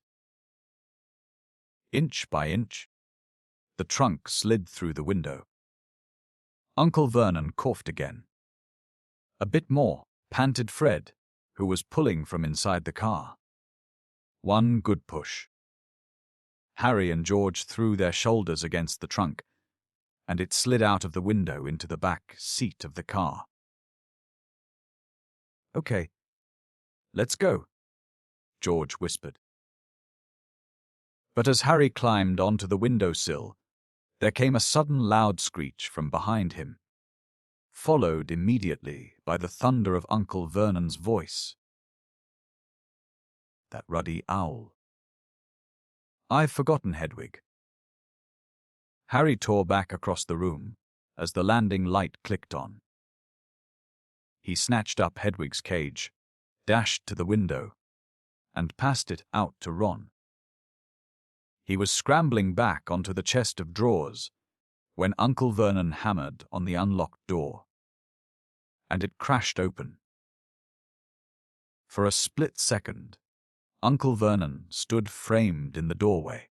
Inch by inch, the trunk slid through the window. Uncle Vernon coughed again. "A bit more," panted Fred, who was pulling from inside the car. "One good push." Harry and George threw their shoulders against the trunk, and it slid out of the window into the back seat of the car. "Okay, let's go," George whispered. But as Harry climbed onto the windowsill, there came a sudden loud screech from behind him, followed immediately by the thunder of Uncle Vernon's voice. "That ruddy owl. I've forgotten Hedwig." Harry tore back across the room as the landing light clicked on. He snatched up Hedwig's cage, dashed to the window, and passed it out to Ron. He was scrambling back onto the chest of drawers when Uncle Vernon hammered on the unlocked door, and it crashed open. For a split second, Uncle Vernon stood framed in the doorway.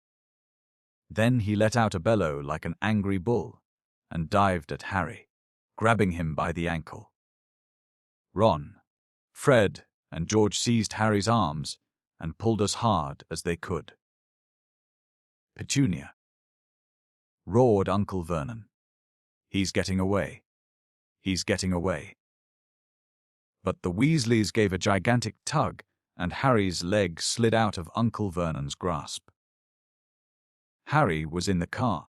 Then he let out a bellow like an angry bull and dived at Harry, grabbing him by the ankle. Ron, Fred, and George seized Harry's arms and pulled as hard as they could. "Petunia!" roared Uncle Vernon. "He's getting away. He's getting away." But the Weasleys gave a gigantic tug, and Harry's leg slid out of Uncle Vernon's grasp. Harry was in the car.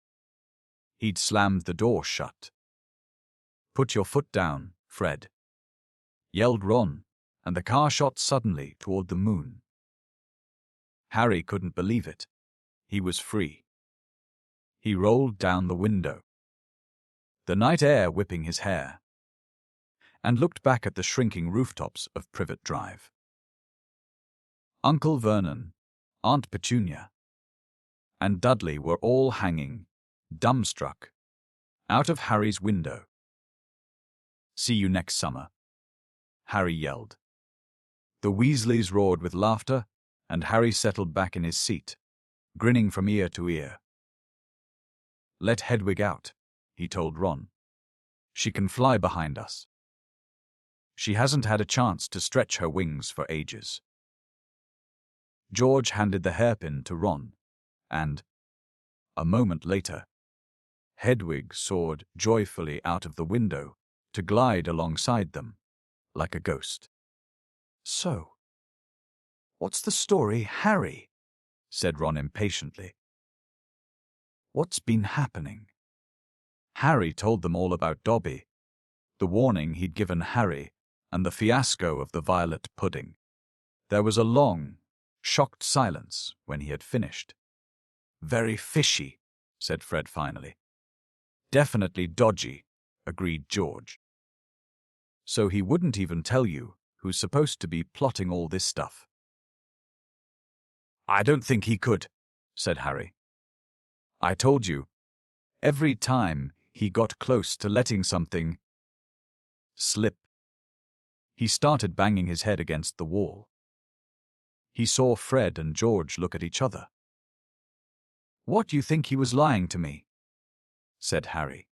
He'd slammed the door shut. "Put your foot down, Fred," yelled Ron, and the car shot suddenly toward the moon. Harry couldn't believe it. He was free. He rolled down the window, the night air whipping his hair, and looked back at the shrinking rooftops of Privet Drive. Uncle Vernon, Aunt Petunia, and Dudley were all hanging, dumbstruck, out of Harry's window. "See you next summer," Harry yelled. The Weasleys roared with laughter, and Harry settled back in his seat, grinning from ear to ear. "Let Hedwig out," he told Ron. "She can fly behind us." She hasn't had a chance to stretch her wings for ages. George handed the hairpin to Ron, and, a moment later, Hedwig soared joyfully out of the window to glide alongside them, like a ghost. "So, what's the story, Harry?" said Ron impatiently. "What's been happening?" Harry told them all about Dobby, the warning he'd given Harry, and the fiasco of the violet pudding. There was a long, shocked silence when he had finished. "Very fishy," said Fred finally. "Definitely dodgy," agreed George. "So he wouldn't even tell you who's supposed to be plotting all this stuff?" "I don't think he could," said Harry. "I told you, every time he got close to letting something slip, he started banging his head against the wall." He saw Fred and George look at each other. "What do you think he was lying to me?" said Harry.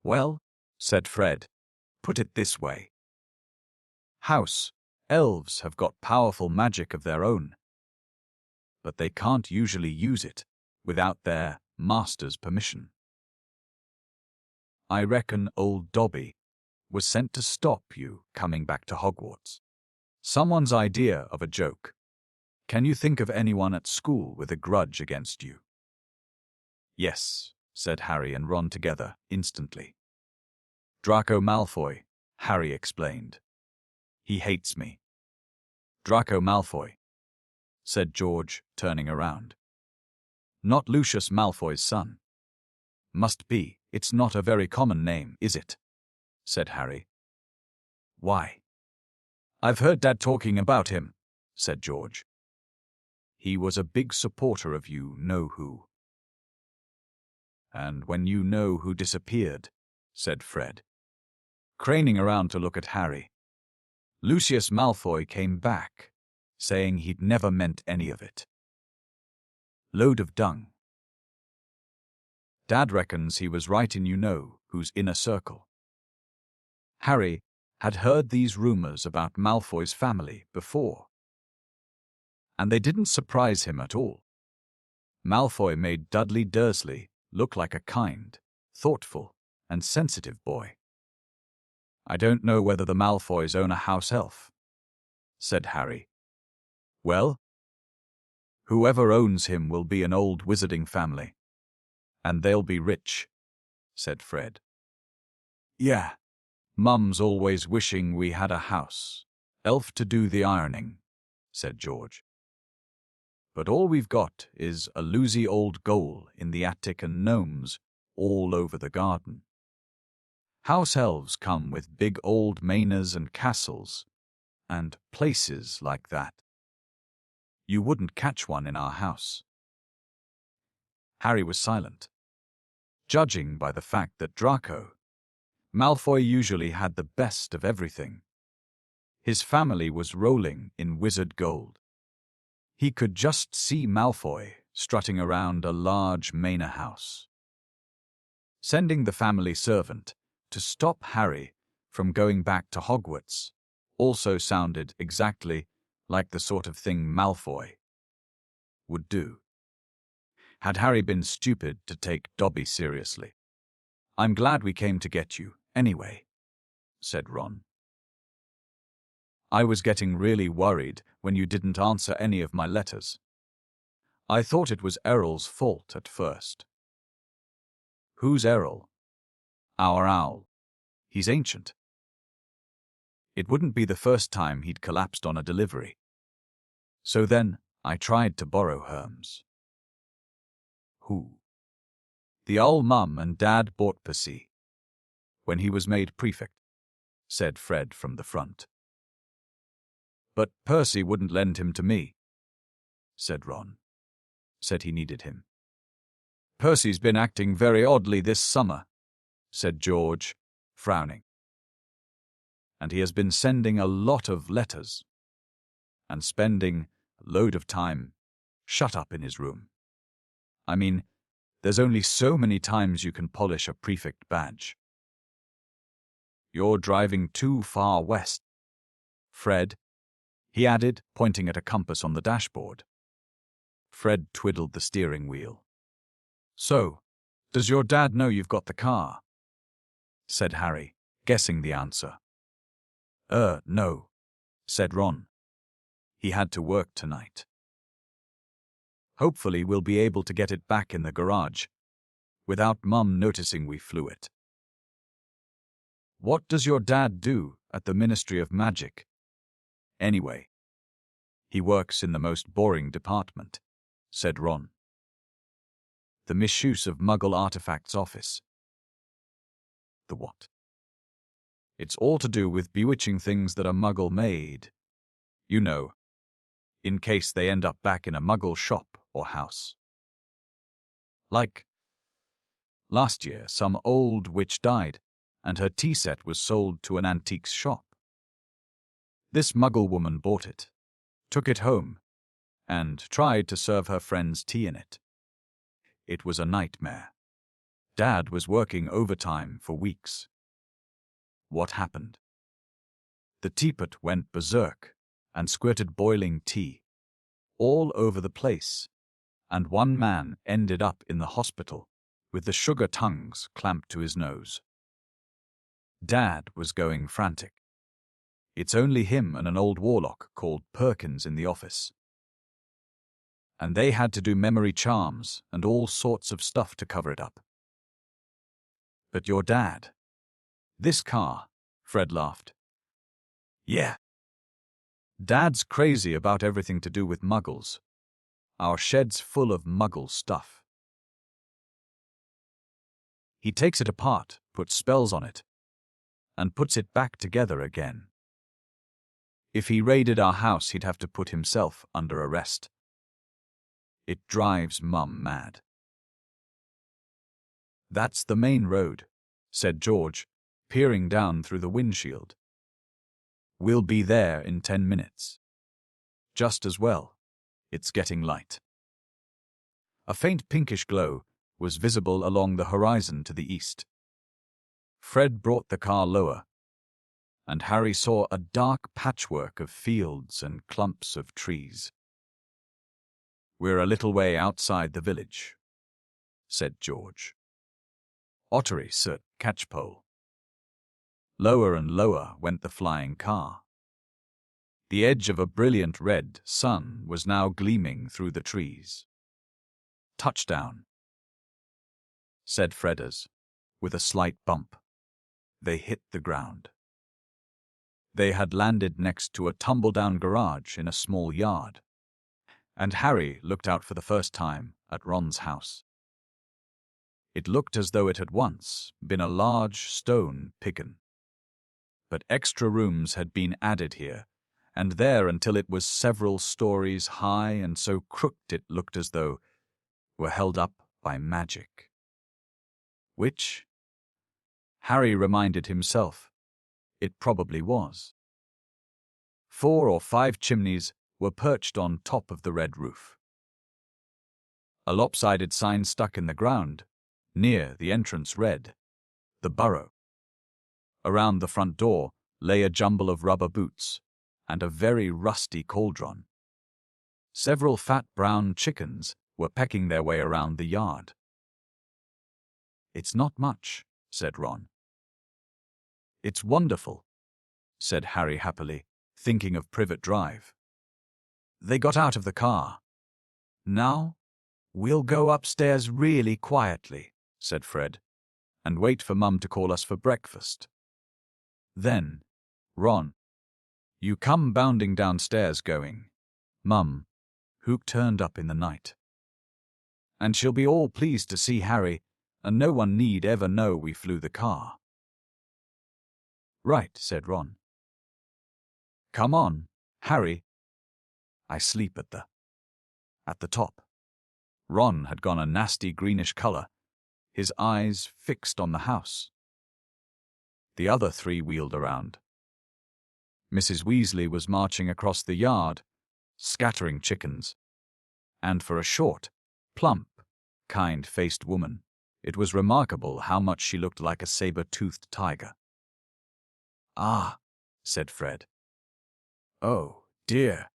"Well," said Fred, "put it this way. House elves have got powerful magic of their own, but they can't usually use it without their master's permission. I reckon old Dobby was sent to stop you coming back to Hogwarts. Someone's idea of a joke. Can you think of anyone at school with a grudge against you?" "Yes," said Harry and Ron together instantly. "Draco Malfoy," Harry explained. "He hates me." "Draco Malfoy," said George, turning around. "Not Lucius Malfoy's son." "Must be. It's not a very common name, is it?" said Harry. "Why?" "I've heard Dad talking about him," said George. "He was a big supporter of you-know-who." "And when you-know-who disappeared," said Fred, craning around to look at Harry, "Lucius Malfoy came back, saying he'd never meant any of it. Load of dung. Dad reckons he was right in you-know-who's inner circle." Harry had heard these rumors about Malfoy's family before, and they didn't surprise him at all. Malfoy made Dudley Dursley look like a kind, thoughtful, and sensitive boy. "I don't know whether the Malfoys own a house elf," said Harry. "Well, whoever owns him will be an old wizarding family, and they'll be rich," said Fred. "Yeah, Mum's always wishing we had a house elf to do the ironing," said George. "But all we've got is a loosey old goal in the attic and gnomes all over the garden. House elves come with big old manors and castles and places like that. You wouldn't catch one in our house." Harry was silent. Judging by the fact that Draco Malfoy usually had the best of everything, his family was rolling in wizard gold. He could just see Malfoy strutting around a large manor house. Sending the family servant to stop Harry from going back to Hogwarts also sounded exactly like the sort of thing Malfoy would do. Had Harry been stupid to take Dobby seriously? "I'm glad we came to get you, anyway," said Ron. "I was getting really worried when you didn't answer any of my letters. I thought it was Errol's fault at first." "Who's Errol?" "Our owl. He's ancient. It wouldn't be the first time he'd collapsed on a delivery. So then I tried to borrow Herm's." "Who?" "The owl Mum and Dad bought Percy when he was made prefect," said Fred from the front. "But Percy wouldn't lend him to me," said Ron. "Said he needed him." "Percy's been acting very oddly this summer," said George, frowning. "And he has been sending a lot of letters and spending a load of time shut up in his room. I mean, there's only so many times you can polish a prefect badge." You're driving too far west. Fred, he added, pointing at a compass on the dashboard. Fred twiddled the steering wheel. So, does your dad know you've got the car? Said Harry, guessing the answer. No, said Ron. He had to work tonight. Hopefully we'll be able to get it back in the garage, without Mum noticing we flew it. What does your dad do at the Ministry of Magic? Anyway. He works in the most boring department, said Ron. The Misuse of Muggle Artifacts Office. The what? It's all to do with bewitching things that are Muggle-made. You know, in case they end up back in a Muggle shop or house. Like, last year some old witch died, and her tea set was sold to an antiques shop. This Muggle woman bought it, took it home, and tried to serve her friends tea in it. It was a nightmare. Dad was working overtime for weeks. What happened? The teapot went berserk and squirted boiling tea all over the place, and one man ended up in the hospital with the sugar tongues clamped to his nose. Dad was going frantic. It's only him and an old warlock called Perkins in the office. And they had to do memory charms and all sorts of stuff to cover it up. But your dad... This car, Fred laughed. Yeah. Dad's crazy about everything to do with Muggles. Our shed's full of Muggle stuff. He takes it apart, puts spells on it, and puts it back together again. If he raided our house, he'd have to put himself under arrest. It drives Mum mad. That's the main road, said George, peering down through the windshield. We'll be there in 10 minutes. Just as well. It's getting light. A faint pinkish glow was visible along the horizon to the east. Fred brought the car lower, and Harry saw a dark patchwork of fields and clumps of trees. We're a little way outside the village, said George. Ottery Sut catchpole. Lower and lower went the flying car. The edge of a brilliant red sun was now gleaming through the trees. Touchdown, said Fredders, with a slight bump. They hit the ground. They had landed next to a tumble-down garage in a small yard, and Harry looked out for the first time at Ron's house. It looked as though it had once been a large stone piggin. But extra rooms had been added here and there until it was several stories high and so crooked it looked as though were held up by magic. Which, Harry reminded himself, it probably was. 4 or 5 chimneys were perched on top of the red roof. A lopsided sign stuck in the ground, near the entrance read, "The Burrow." Around the front door lay a jumble of rubber boots and a very rusty cauldron. Several fat brown chickens were pecking their way around the yard. "It's not much," said Ron. "It's wonderful," said Harry happily, thinking of Privet Drive. They got out of the car. "Now, we'll go upstairs really quietly," said Fred, "and wait for Mum to call us for breakfast. Then, Ron, you come bounding downstairs going, 'Mum, who turned up in the night?' And she'll be all pleased to see Harry, and no one need ever know we flew the car." "Right," said Ron. "Come on, Harry. I sleep at the top." Ron had gone a nasty greenish color, his eyes fixed on the house. The other 3 wheeled around. Mrs. Weasley was marching across the yard, scattering chickens, and for a short, plump, kind-faced woman, it was remarkable how much she looked like a saber-toothed tiger. "Ah," said Fred. "Oh, dear,"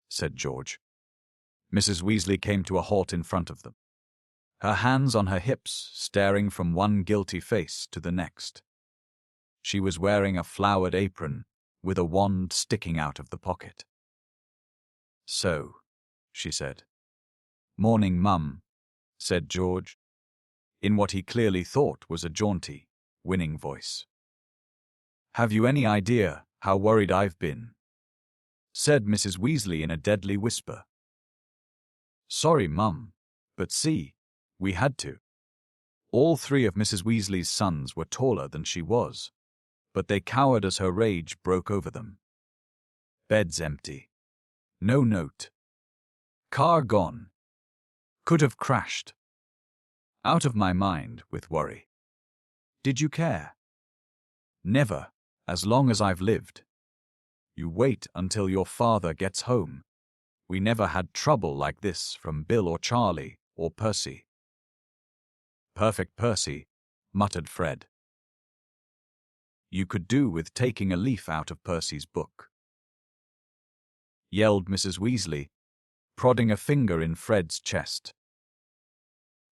said George. Mrs. Weasley came to a halt in front of them, her hands on her hips, staring from one guilty face to the next. She was wearing a flowered apron with a wand sticking out of the pocket. "So," she said. "Morning, Mum," said George, in what he clearly thought was a jaunty, winning voice. "Have you any idea how worried I've been?" said Mrs. Weasley in a deadly whisper. "Sorry, Mum, but see, we had to." All three of Mrs. Weasley's sons were taller than she was, but they cowered as her rage broke over them. Beds empty. No note. Car gone. Could have crashed. Out of my mind with worry. Did you care? Never, as long as I've lived. You wait until your father gets home. We never had trouble like this from Bill or Charlie or Percy. Perfect Percy, muttered Fred. You could do with taking a leaf out of Percy's book, yelled Mrs. Weasley, prodding a finger in Fred's chest.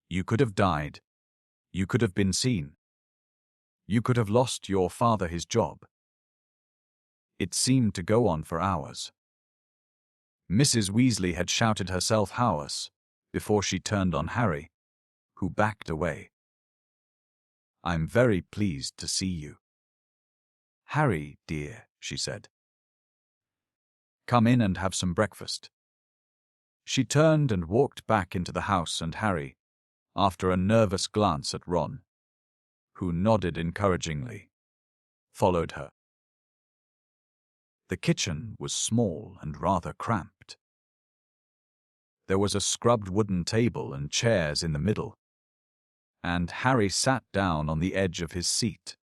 You could have died. You could have been seen. You could have lost your father his job. It seemed to go on for hours. Mrs. Weasley had shouted herself hoarse before she turned on Harry, who backed away. I'm very pleased to see you. Harry, dear, she said. Come in and have some breakfast. She turned and walked back into the house, and Harry, after a nervous glance at Ron, who nodded encouragingly, followed her. The kitchen was small and rather cramped. There was a scrubbed wooden table and chairs in the middle, and Harry sat down on the edge of his seat,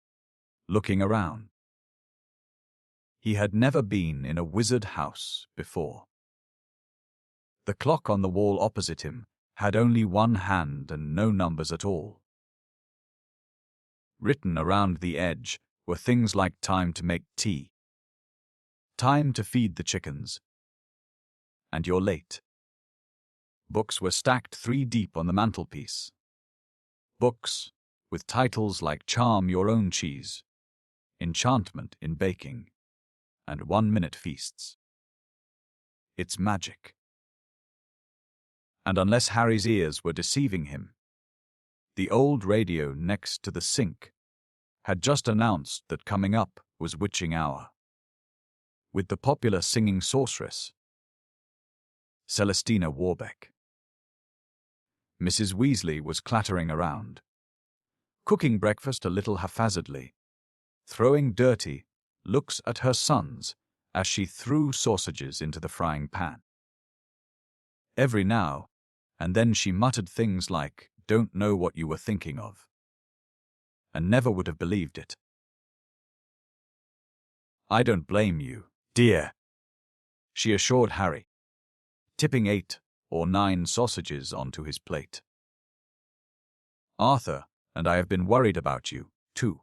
looking around. He had never been in a wizard house before. The clock on the wall opposite him had only one hand and no numbers at all. Written around the edge were things like time to make tea, time to feed the chickens, and you're late. Books were stacked 3 deep on the mantelpiece. Books with titles like Charm Your Own Cheese, Enchantment in Baking, and 1-Minute Feasts. It's magic. And unless Harry's ears were deceiving him, the old radio next to the sink had just announced that coming up was witching hour, with the popular singing sorceress, Celestina Warbeck. Mrs. Weasley was clattering around, cooking breakfast a little haphazardly, throwing dirty looks at her sons as she threw sausages into the frying pan. Every now and then she muttered things like, "Don't know what you were thinking of," and never would have believed it. I don't blame you, dear, she assured Harry, tipping 8 or 9 sausages onto his plate. Arthur and I have been worried about you, too.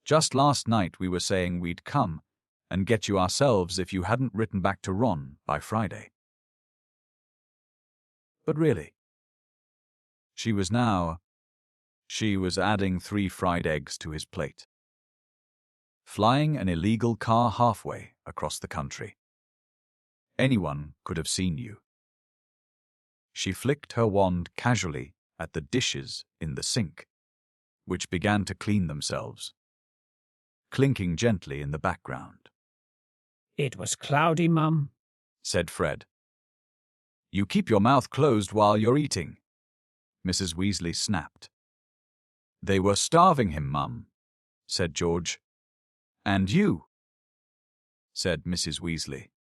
Just last night we were saying we'd come and get you ourselves if you hadn't written back to Ron by Friday. But really, she was adding 3 fried eggs to his plate, flying an illegal car halfway across the country. Anyone could have seen you. She flicked her wand casually at the dishes in the sink, which began to clean themselves, clinking gently in the background. It was cloudy, Mum, said Fred. You keep your mouth closed while you're eating, Mrs. Weasley snapped. They were starving him, Mum, said George. And you, said Mrs. Weasley.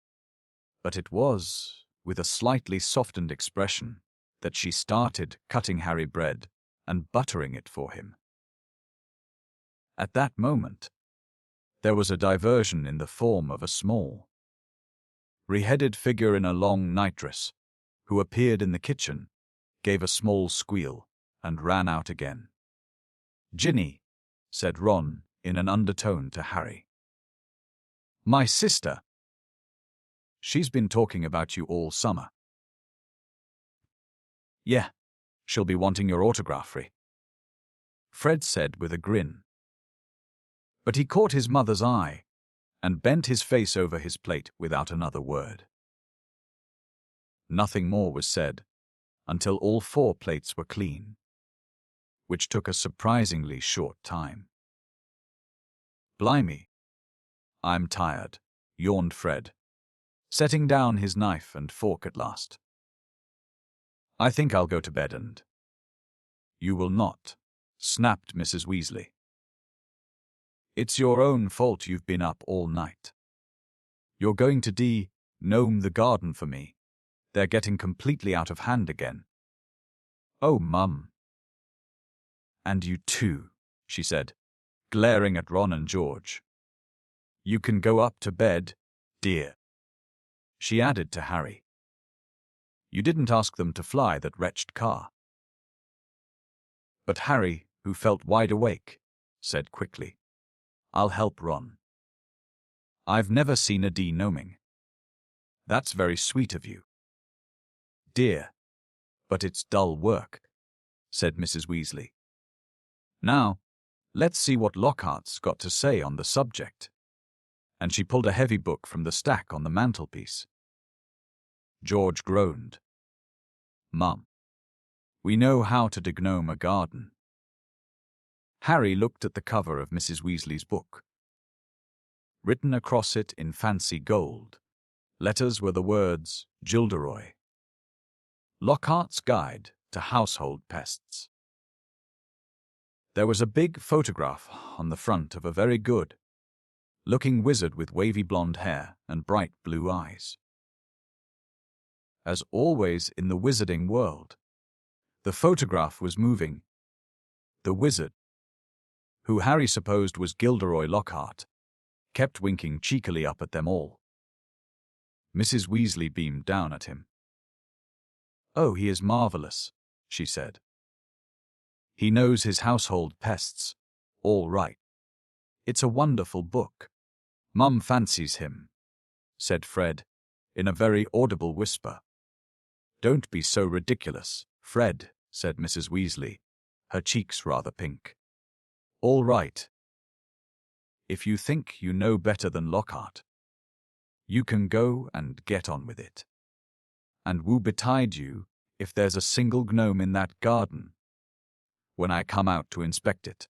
But it was with a slightly softened expression that she started cutting Harry bread and buttering it for him. At that moment, there was a diversion in the form of a small, red-headed figure in a long nightdress, who appeared in the kitchen, gave a small squeal, and ran out again. Ginny, said Ron in an undertone to Harry. My sister. She's been talking about you all summer. Yeah, she'll be wanting your autograph, Fred said with a grin. But he caught his mother's eye and bent his face over his plate without another word. Nothing more was said until all 4 plates were clean, which took a surprisingly short time. Blimey, I'm tired, yawned Fred, setting down his knife and fork at last. I think I'll go to bed and... You will not, snapped Mrs. Weasley. It's your own fault you've been up all night. You're going to gnome the garden for me. They're getting completely out of hand again. Oh, Mum. And you too, she said, glaring at Ron and George. You can go up to bed, dear. She added to Harry. You didn't ask them to fly that wretched car. But Harry, who felt wide awake, said quickly, I'll help Ron. I've never seen a gnoming. That's very sweet of you. Dear, but it's dull work, said Mrs. Weasley. Now, let's see what Lockhart's got to say on the subject. And she pulled a heavy book from the stack on the mantelpiece. George groaned. Mum, we know how to degnome a garden. Harry looked at the cover of Mrs. Weasley's book. Written across it in fancy gold, letters were the words Gilderoy. Lockhart's Guide to Household Pests. There was a big photograph on the front of a very good-looking wizard with wavy blonde hair and bright blue eyes. As always in the wizarding world, the photograph was moving. The wizard, who Harry supposed was Gilderoy Lockhart, kept winking cheekily up at them all. Mrs. Weasley beamed down at him. Oh, he is marvelous, she said. He knows his household pests, all right. It's a wonderful book. Mum fancies him, said Fred, in a very audible whisper. Don't be so ridiculous, Fred, said Mrs. Weasley, her cheeks rather pink. All right. If you think you know better than Lockhart, you can go and get on with it. And woe betide you if there's a single gnome in that garden when I come out to inspect it.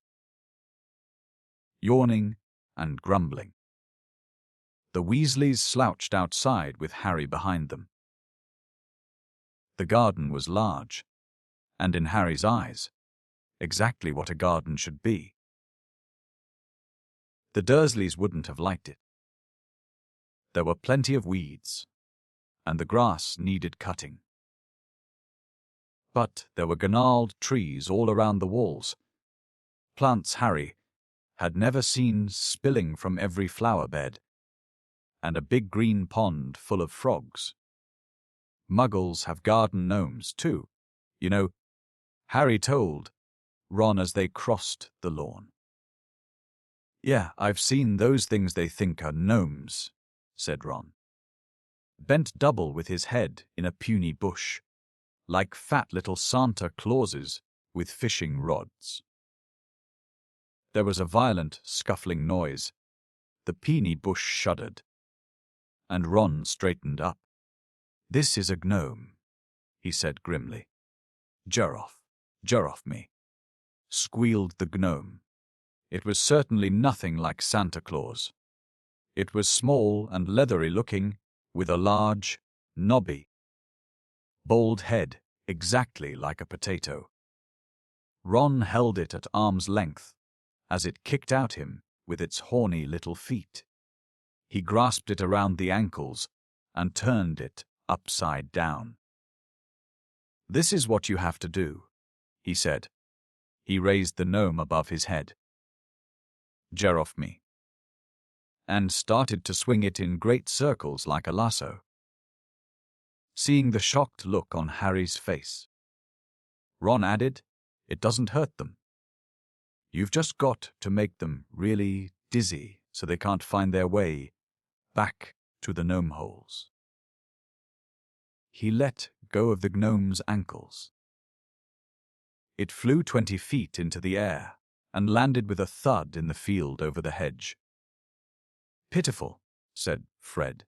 Yawning and grumbling, the Weasleys slouched outside with Harry behind them. The garden was large, and in Harry's eyes, exactly what a garden should be. The Dursleys wouldn't have liked it. There were plenty of weeds, and the grass needed cutting. But there were gnarled trees all around the walls, plants Harry had never seen spilling from every flower bed, and a big green pond full of frogs. Muggles have garden gnomes, too, you know, Harry told Ron as they crossed the lawn. Yeah, I've seen those things they think are gnomes, said Ron. Bent double with his head in a puny bush, like fat little Santa Clauses with fishing rods. There was a violent, scuffling noise. The puny bush shuddered, and Ron straightened up. This is a gnome, he said grimly. Ger off me, squealed the gnome. It was certainly nothing like Santa Claus. It was small and leathery-looking, with a large, knobby, bald head, exactly like a potato. Ron held it at arm's length as it kicked at him with its horny little feet. He grasped it around the ankles and turned it upside down. This is what you have to do, he said. He raised the gnome above his head. Ger off me. And started to swing it in great circles like a lasso. Seeing the shocked look on Harry's face, Ron added, it doesn't hurt them. You've just got to make them really dizzy so they can't find their way back to the gnome holes. He let go of the gnome's ankles. It flew 20 feet into the air and landed with a thud in the field over the hedge. "Pitiful," said Fred.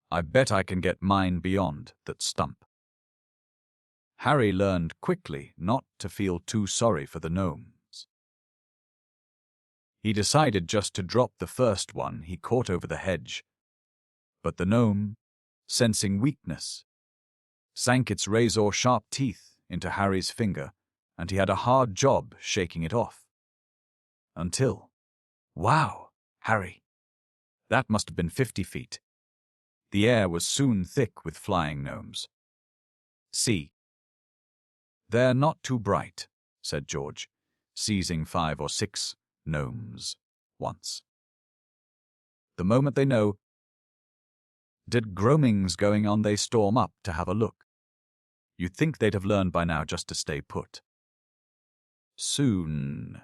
"I bet I can get mine beyond that stump." Harry learned quickly not to feel too sorry for the gnomes. He decided just to drop the first one he caught over the hedge, but the gnome, sensing weakness, sank its razor-sharp teeth into Harry's finger, and he had a hard job shaking it off. Until, wow, Harry, that must have been 50 feet. The air was soon thick with flying gnomes. "See, they're not too bright," said George, seizing 5 or 6 gnomes once. "The moment they know dead groaming's going on, they storm up to have a look. You'd think they'd have learned by now just to stay put." Soon,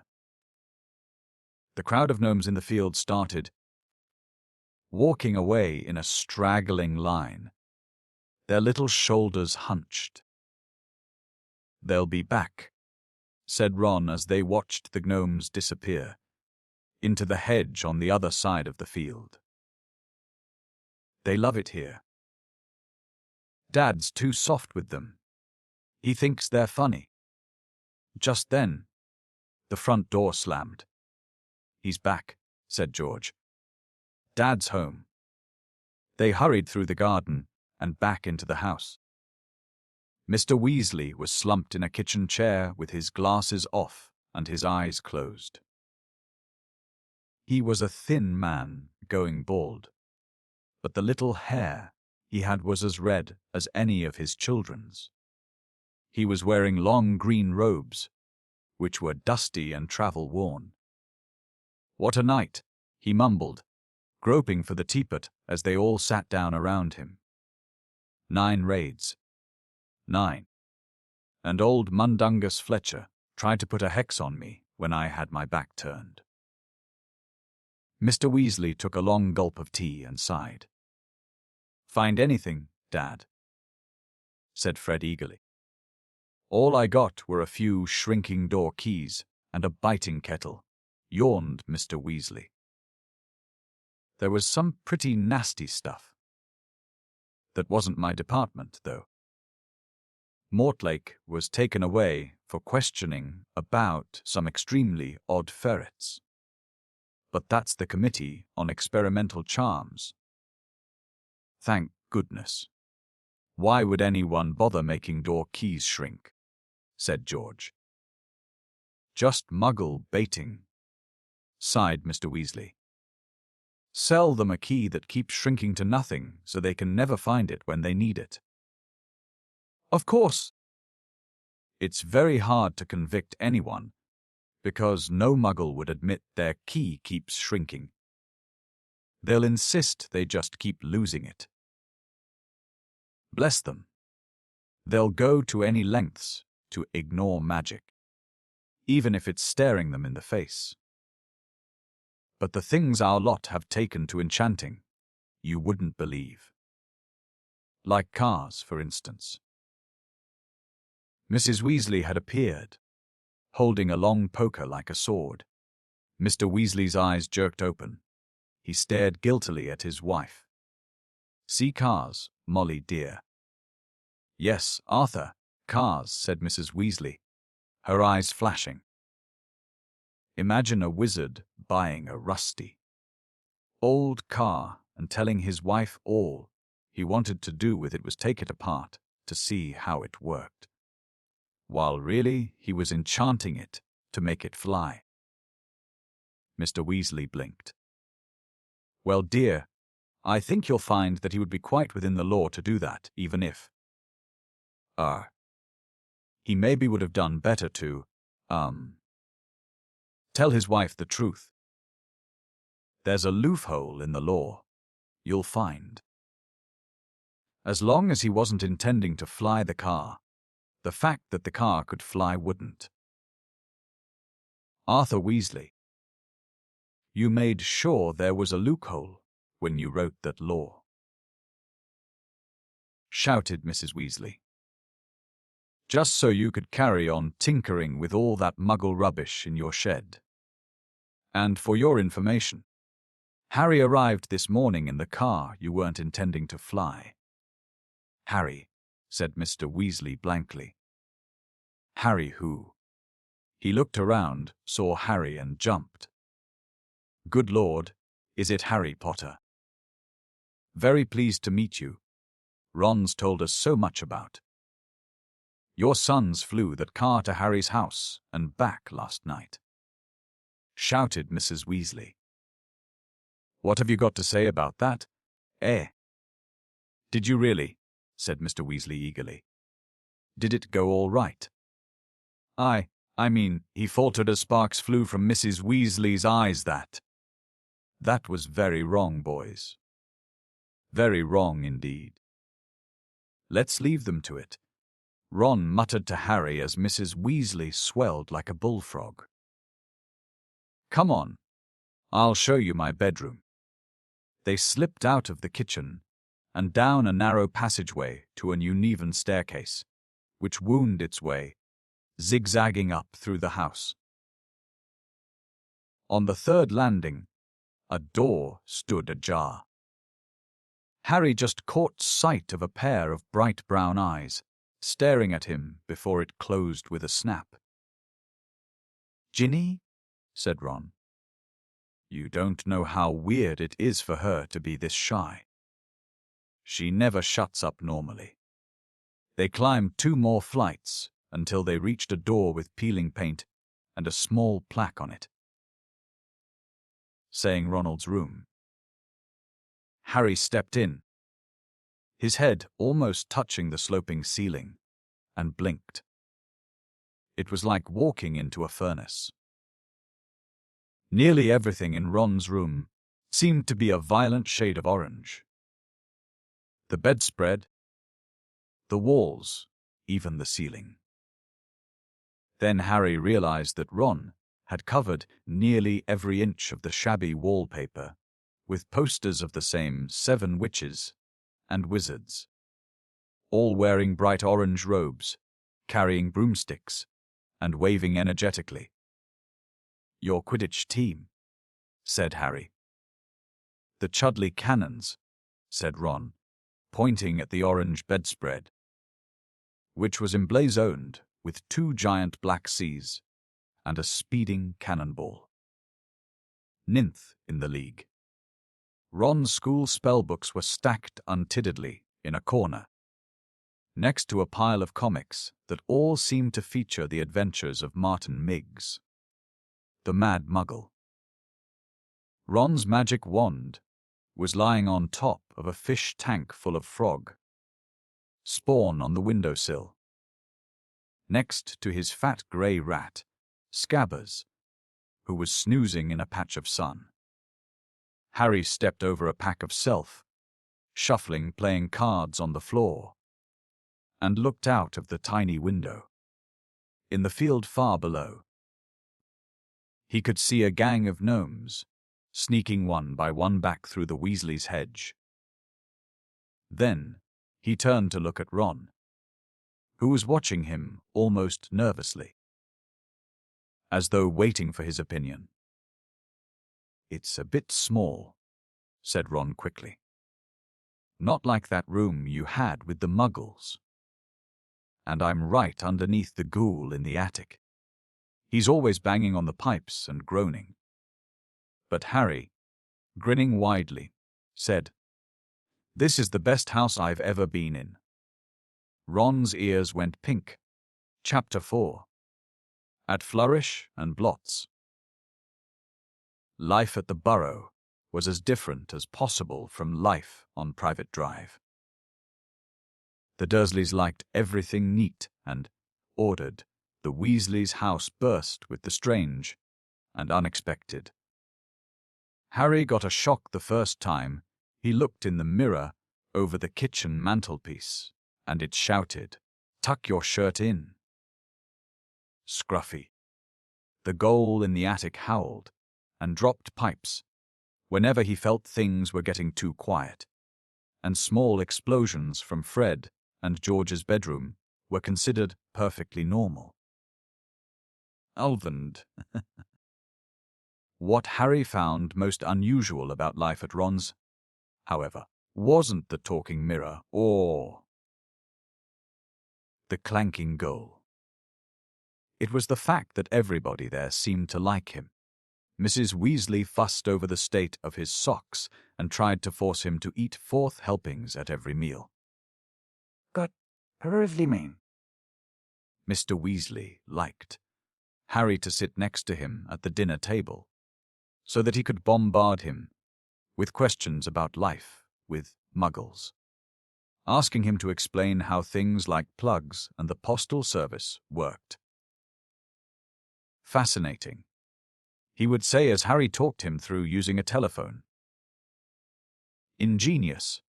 the crowd of gnomes in the field started walking away in a straggling line, their little shoulders hunched. "They'll be back," said Ron as they watched the gnomes disappear into the hedge on the other side of the field. "They love it here. Dad's too soft with them. He thinks they're funny." Just then, the front door slammed. "He's back," said George. "Dad's home." They hurried through the garden and back into the house. Mr. Weasley was slumped in a kitchen chair with his glasses off and his eyes closed. He was a thin man, going bald, but the little hair he had was as red as any of his children's. He was wearing long green robes, which were dusty and travel-worn. "What a night," he mumbled, groping for the teapot as they all sat down around him. 9 raids. 9. And old Mundungus Fletcher tried to put a hex on me when I had my back turned. Mr. Weasley took a long gulp of tea and sighed. "Find anything, Dad?" said Fred eagerly. "All I got were a few shrinking door keys and a biting kettle," yawned Mr. Weasley. "There was some pretty nasty stuff. That wasn't my department, though. Mortlake was taken away for questioning about some extremely odd ferrets. But that's the Committee on Experimental Charms. Thank goodness. Why would anyone bother making door keys shrink?" said George. "Just muggle baiting," sighed Mr. Weasley. "Sell them a key that keeps shrinking to nothing so they can never find it when they need it." "Of course. It's very hard to convict anyone, because no muggle would admit their key keeps shrinking. They'll insist they just keep losing it. Bless them. They'll go to any lengths to ignore magic, even if it's staring them in the face. But the things our lot have taken to enchanting, you wouldn't believe. Like cars, for instance." Mrs. Weasley had appeared, holding a long poker like a sword. Mr. Weasley's eyes jerked open. He stared guiltily at his wife. "See cars, Molly dear." "Yes, Arthur, cars," said Mrs. Weasley, her eyes flashing. Imagine a wizard buying a rusty old car and telling his wife all he wanted to do with it was take it apart to see how it worked, while really he was enchanting it to make it fly. Mr. Weasley blinked. "Well, dear, I think you'll find that he would be quite within the law to do that, even if... he maybe would have done better to, tell his wife the truth. There's a loophole in the law, you'll find. As long as he wasn't intending to fly the car, the fact that the car could fly wouldn't. Arthur Weasley, you made sure there was a loophole when you wrote that law," shouted Mrs. Weasley. "Just so you could carry on tinkering with all that muggle rubbish in your shed. And for your information, Harry arrived this morning in the car you weren't intending to fly." "Harry," said Mr. Weasley blankly. "Harry who?" He looked around, saw Harry and jumped. "Good Lord, is it Harry Potter? Very pleased to meet you. Ron's told us so much about. Your sons flew that car to Harry's house and back last night," shouted Mrs. Weasley. "What have you got to say about that, eh?" "Did you really?" said Mr. Weasley eagerly. "Did it go all right?" I mean, he faltered as sparks flew from Mrs. Weasley's eyes. That was very wrong, boys. Very wrong indeed. Let's leave them to it," Ron muttered to Harry as Mrs. Weasley swelled like a bullfrog. "Come on, I'll show you my bedroom." They slipped out of the kitchen and down a narrow passageway to an uneven staircase, which wound its way, zigzagging up through the house. On the third landing, a door stood ajar. Harry just caught sight of a pair of bright brown eyes staring at him before it closed with a snap. "Ginny?" said Ron. "You don't know how weird it is for her to be this shy. She never shuts up normally." They climbed 2 more flights until they reached a door with peeling paint and a small plaque on it, saying Ronald's room. Harry stepped in, his head almost touching the sloping ceiling, and blinked. It was like walking into a furnace. Nearly everything in Ron's room seemed to be a violent shade of orange. The bedspread, the walls, even the ceiling. Then Harry realized that Ron had covered nearly every inch of the shabby wallpaper with posters of the same 7 witches and wizards, all wearing bright orange robes, carrying broomsticks, and waving energetically. "Your Quidditch team," said Harry. "The Chudley Cannons," said Ron, pointing at the orange bedspread, which was emblazoned with 2 giant black C's and a speeding cannonball. "Ninth in the league." Ron's school spellbooks were stacked untiddedly in a corner, next to a pile of comics that all seemed to feature the adventures of Martin Miggs, the Mad Muggle. Ron's magic wand was lying on top of a fish tank full of frog, spawn on the windowsill, next to his fat grey rat, Scabbers, who was snoozing in a patch of sun. Harry stepped over a pack of Self, shuffling playing cards on the floor, and looked out of the tiny window. In the field far below, he could see a gang of gnomes, sneaking one by one back through the Weasleys' hedge. Then he turned to look at Ron, who was watching him almost nervously, as though waiting for his opinion. "It's a bit small," said Ron quickly. "Not like that room you had with the Muggles. And I'm right underneath the ghoul in the attic. He's always banging on the pipes and groaning." But Harry, grinning widely, said, "This is the best house I've ever been in." Ron's ears went pink. Chapter 4. At Flourish and Blots. Life at the Burrow was as different as possible from life on Private Drive. The Dursleys liked everything neat and ordered. The Weasleys' house burst with the strange and unexpected. Harry got a shock the first time he looked in the mirror over the kitchen mantelpiece, and it shouted, "Tuck your shirt in." Scruffy. The ghoul in the attic howled and dropped pipes, whenever he felt things were getting too quiet, and small explosions from Fred and George's bedroom were considered perfectly normal. Alvand. What Harry found most unusual about life at Ron's, however, wasn't the talking mirror or the clanking goal. It was the fact that everybody there seemed to like him. Mrs. Weasley fussed over the state of his socks and tried to force him to eat 4th helpings at every meal. Got perfectly mean. Mr. Weasley liked Harry to sit next to him at the dinner table, so that he could bombard him with questions about life with muggles, asking him to explain how things like plugs and the postal service worked. Fascinating, he would say as Harry talked him through using a telephone. Ingenious,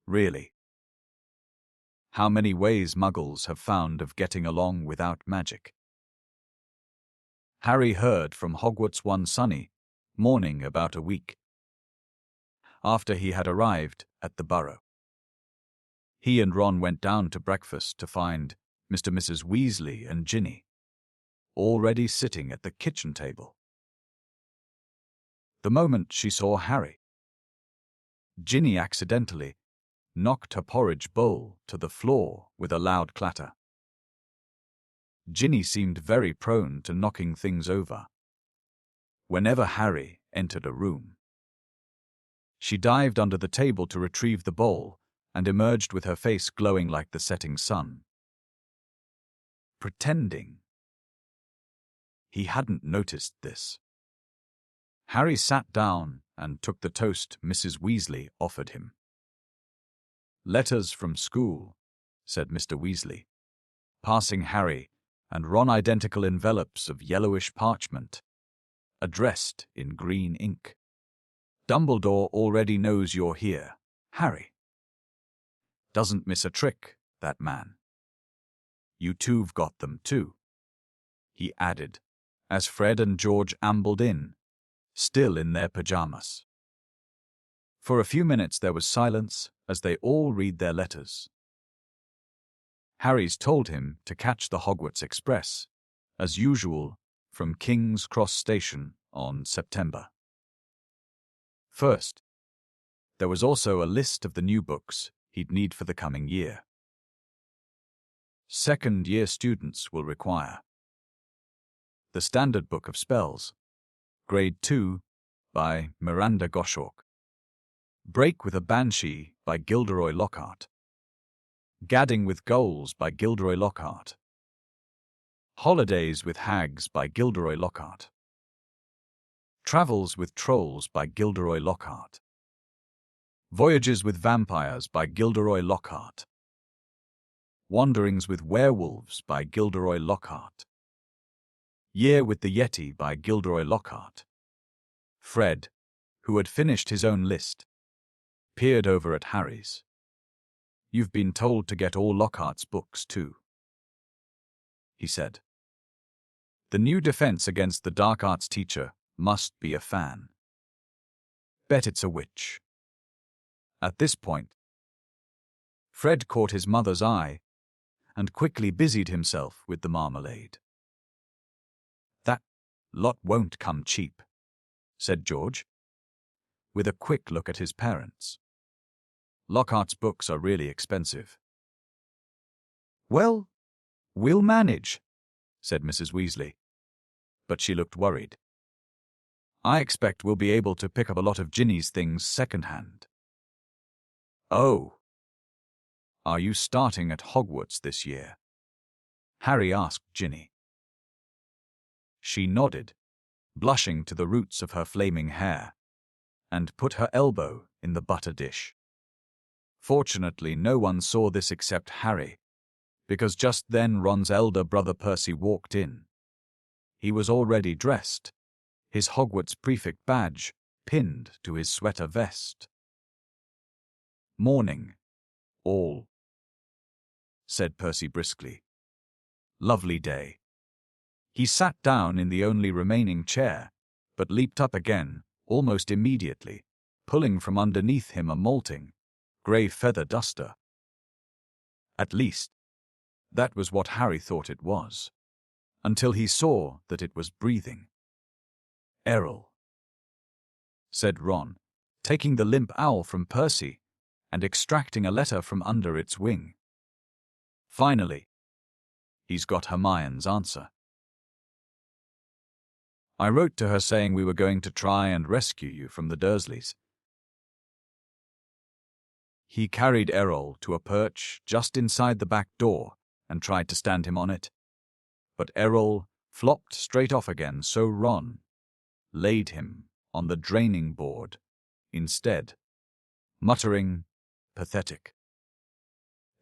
really. How many ways muggles have found of getting along without magic. Harry heard from Hogwarts one sunny morning about a week after he had arrived at the Burrow. He and Ron went down to breakfast to find Mr. and Mrs. Weasley and Ginny already sitting at the kitchen table. The moment she saw Harry, Ginny accidentally knocked her porridge bowl to the floor with a loud clatter. Ginny seemed very prone to knocking things over whenever Harry entered a room. She dived under the table to retrieve the bowl and emerged with her face glowing like the setting sun, pretending he hadn't noticed this. Harry sat down and took the toast Mrs. Weasley offered him. "Letters from school," said Mr. Weasley, passing Harry and Ron identical envelopes of yellowish parchment, addressed in green ink. "Dumbledore already knows you're here, Harry. Doesn't miss a trick, that man. You two've got them too," he added, as Fred and George ambled in, still in their pajamas. For a few minutes there was silence as they all read their letters. Harry's told him to catch the Hogwarts Express, as usual, from King's Cross Station on September 1st. There was also a list of the new books he'd need for the coming year. Second-year students will require the Standard Book of Spells, Grade 2, by Miranda Goshawk, Break with a Banshee by Gilderoy Lockhart, Gadding with Goals by Gilderoy Lockhart, Holidays with Hags by Gilderoy Lockhart, Travels with Trolls by Gilderoy Lockhart, Voyages with Vampires by Gilderoy Lockhart, Wanderings with Werewolves by Gilderoy Lockhart, Year with the Yeti by Gilderoy Lockhart. Fred, who had finished his own list, peered over at Harry's. "You've been told to get all Lockhart's books, too," he said. "The new defense against the dark arts teacher must be a fan. Bet it's a witch." At this point, Fred caught his mother's eye and quickly busied himself with the marmalade. "That lot won't come cheap," said George, with a quick look at his parents. "Lockhart's books are really expensive." "Well, we'll manage," said Mrs. Weasley, but she looked worried. "I expect we'll be able to pick up a lot of Ginny's things secondhand." "Oh. Are you starting at Hogwarts this year?" Harry asked Ginny. She nodded, blushing to the roots of her flaming hair, and put her elbow in the butter dish. Fortunately, no one saw this except Harry, because just then Ron's elder brother Percy walked in. He was already dressed, his Hogwarts prefect badge pinned to his sweater vest. "Morning, all," said Percy briskly. "Lovely day." He sat down in the only remaining chair, but leaped up again almost immediately, pulling from underneath him a molting, grey feather duster. At least, that was what Harry thought it was, until he saw that it was breathing. "Errol," said Ron, taking the limp owl from Percy and extracting a letter from under its wing. Finally, he's got Hermione's answer. "I wrote to her saying we were going to try and rescue you from the Dursleys." He carried Errol to a perch just inside the back door and tried to stand him on it. But Errol flopped straight off again, so Ron laid him on the draining board instead, muttering, "Pathetic."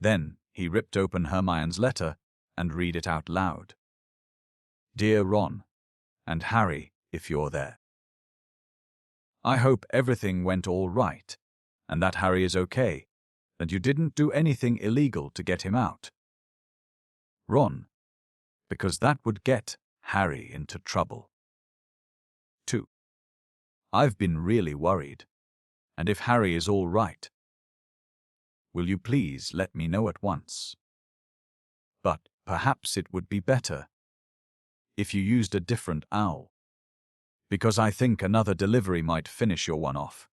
Then he ripped open Hermione's letter and read it out loud. "Dear Ron, and Harry, if you're there. I hope everything went all right, and that Harry is okay, and you didn't do anything illegal to get him out. Ron, because that would get Harry into trouble. 2. I've been really worried, and if Harry is all right, will you please let me know at once? But perhaps it would be better if you used a different owl, because I think another delivery might finish your one off.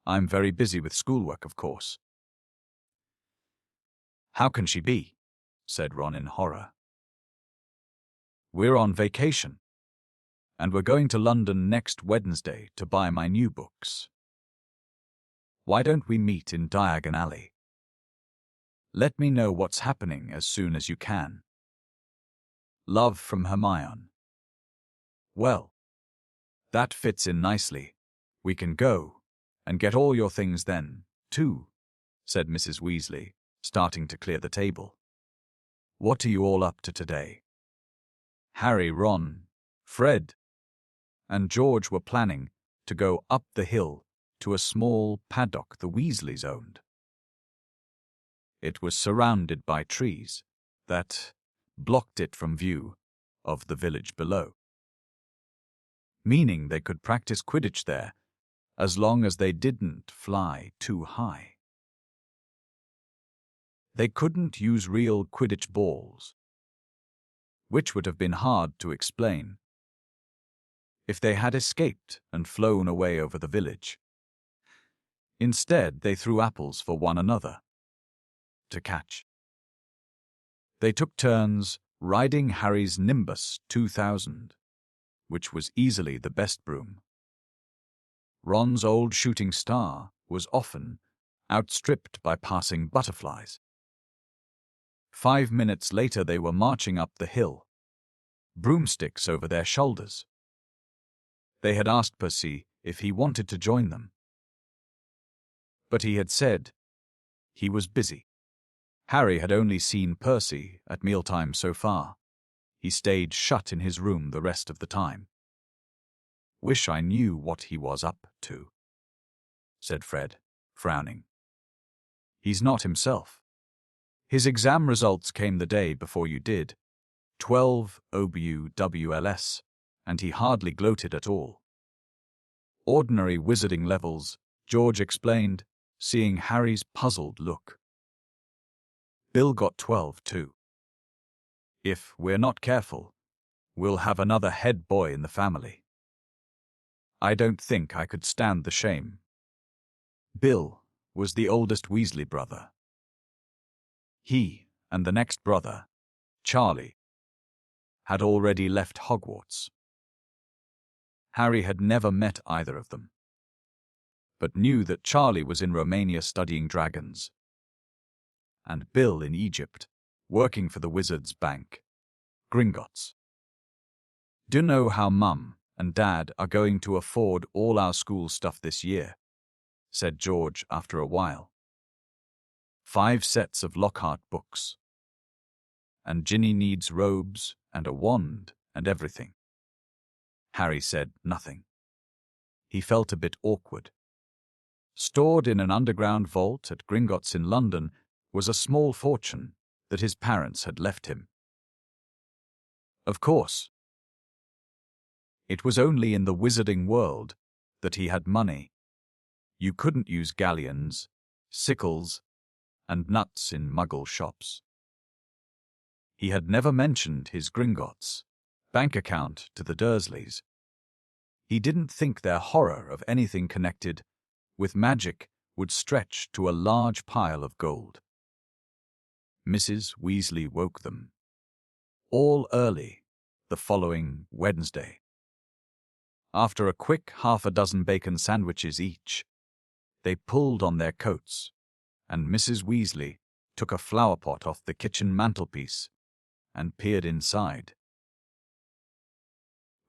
I'm very busy with schoolwork, of course." "How can she be?" said Ron in horror. "We're on vacation, and we're going to London next Wednesday to buy my new books. Why don't we meet in Diagon Alley? Let me know what's happening as soon as you can. Love from Hermione." "Well, that fits in nicely. We can go and get all your things then, too," said Mrs. Weasley, starting to clear the table. "What are you all up to today?" Harry, Ron, Fred, and George were planning to go up the hill to a small paddock the Weasleys owned. It was surrounded by trees that blocked it from view of the village below, meaning they could practice Quidditch there as long as they didn't fly too high. They couldn't use real Quidditch balls, which would have been hard to explain if they had escaped and flown away over the village. Instead, they threw apples for one another to catch. They took turns riding Harry's Nimbus 2000, which was easily the best broom. Ron's old shooting star was often outstripped by passing butterflies. 5 minutes later they were marching up the hill, broomsticks over their shoulders. They had asked Percy if he wanted to join them, but he had said he was busy. Harry had only seen Percy at mealtime so far. He stayed shut in his room the rest of the time. "Wish I knew what he was up to," said Fred, frowning. "He's not himself. His exam results came the day before you did, 12 OBUWLS, and he hardly gloated at all." "Ordinary wizarding levels," George explained, seeing Harry's puzzled look. "Bill got 12 too. If we're not careful, we'll have another head boy in the family. I don't think I could stand the shame." Bill was the oldest Weasley brother. He and the next brother, Charlie, had already left Hogwarts. Harry had never met either of them, but knew that Charlie was in Romania studying dragons, and Bill in Egypt, working for the Wizards' Bank, Gringotts. "Do know how Mum and Dad are going to afford all our school stuff this year?" said George after a while. 5 sets of Lockhart books. And Ginny needs robes and a wand and everything." Harry said nothing. He felt a bit awkward. Stored in an underground vault at Gringotts in London was a small fortune that his parents had left him. Of course, it was only in the wizarding world that he had money. You couldn't use galleons, sickles, and nuts in Muggle shops. He had never mentioned his Gringotts bank account to the Dursleys. He didn't think their horror of anything connected with magic would stretch to a large pile of gold. Mrs. Weasley woke them, all early, the following Wednesday. After a quick 6 bacon sandwiches each, they pulled on their coats, and Mrs. Weasley took a flower pot off the kitchen mantelpiece and peered inside.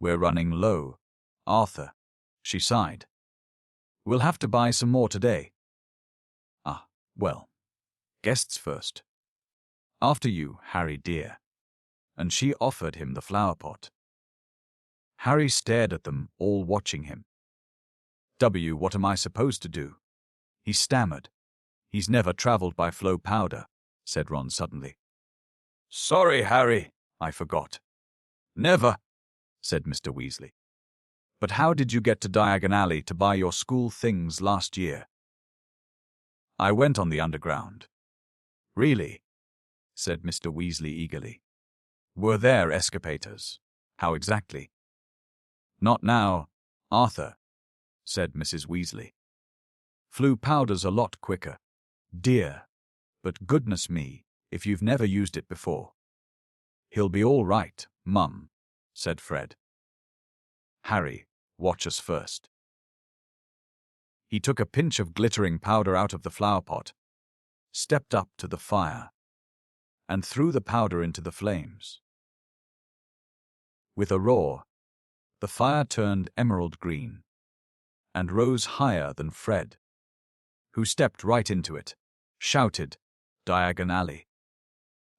"We're running low, Arthur," she sighed. "We'll have to buy some more today." "Ah, well, guests first. After you, Harry dear." And she offered him the flower pot. Harry stared at them, all watching him. What am I supposed to do?" he stammered. "He's never traveled by flow powder," said Ron suddenly. "Sorry, Harry, I forgot." "Never," said Mr. Weasley. "But how did you get to Diagon Alley to buy your school things last year?" "I went on the Underground." "Really?" said Mr. Weasley eagerly. "Were there escapators? How exactly?" "Not now, Arthur," said Mrs. Weasley. "Flu powder's a lot quicker, dear, but goodness me, if you've never used it before." "He'll be all right, Mum," said Fred. "Harry, watch us first." He took a pinch of glittering powder out of the flower pot, stepped up to the fire, and threw the powder into the flames. With a roar, the fire turned emerald green and rose higher than Fred, who stepped right into it, shouted, "Diagon Alley,"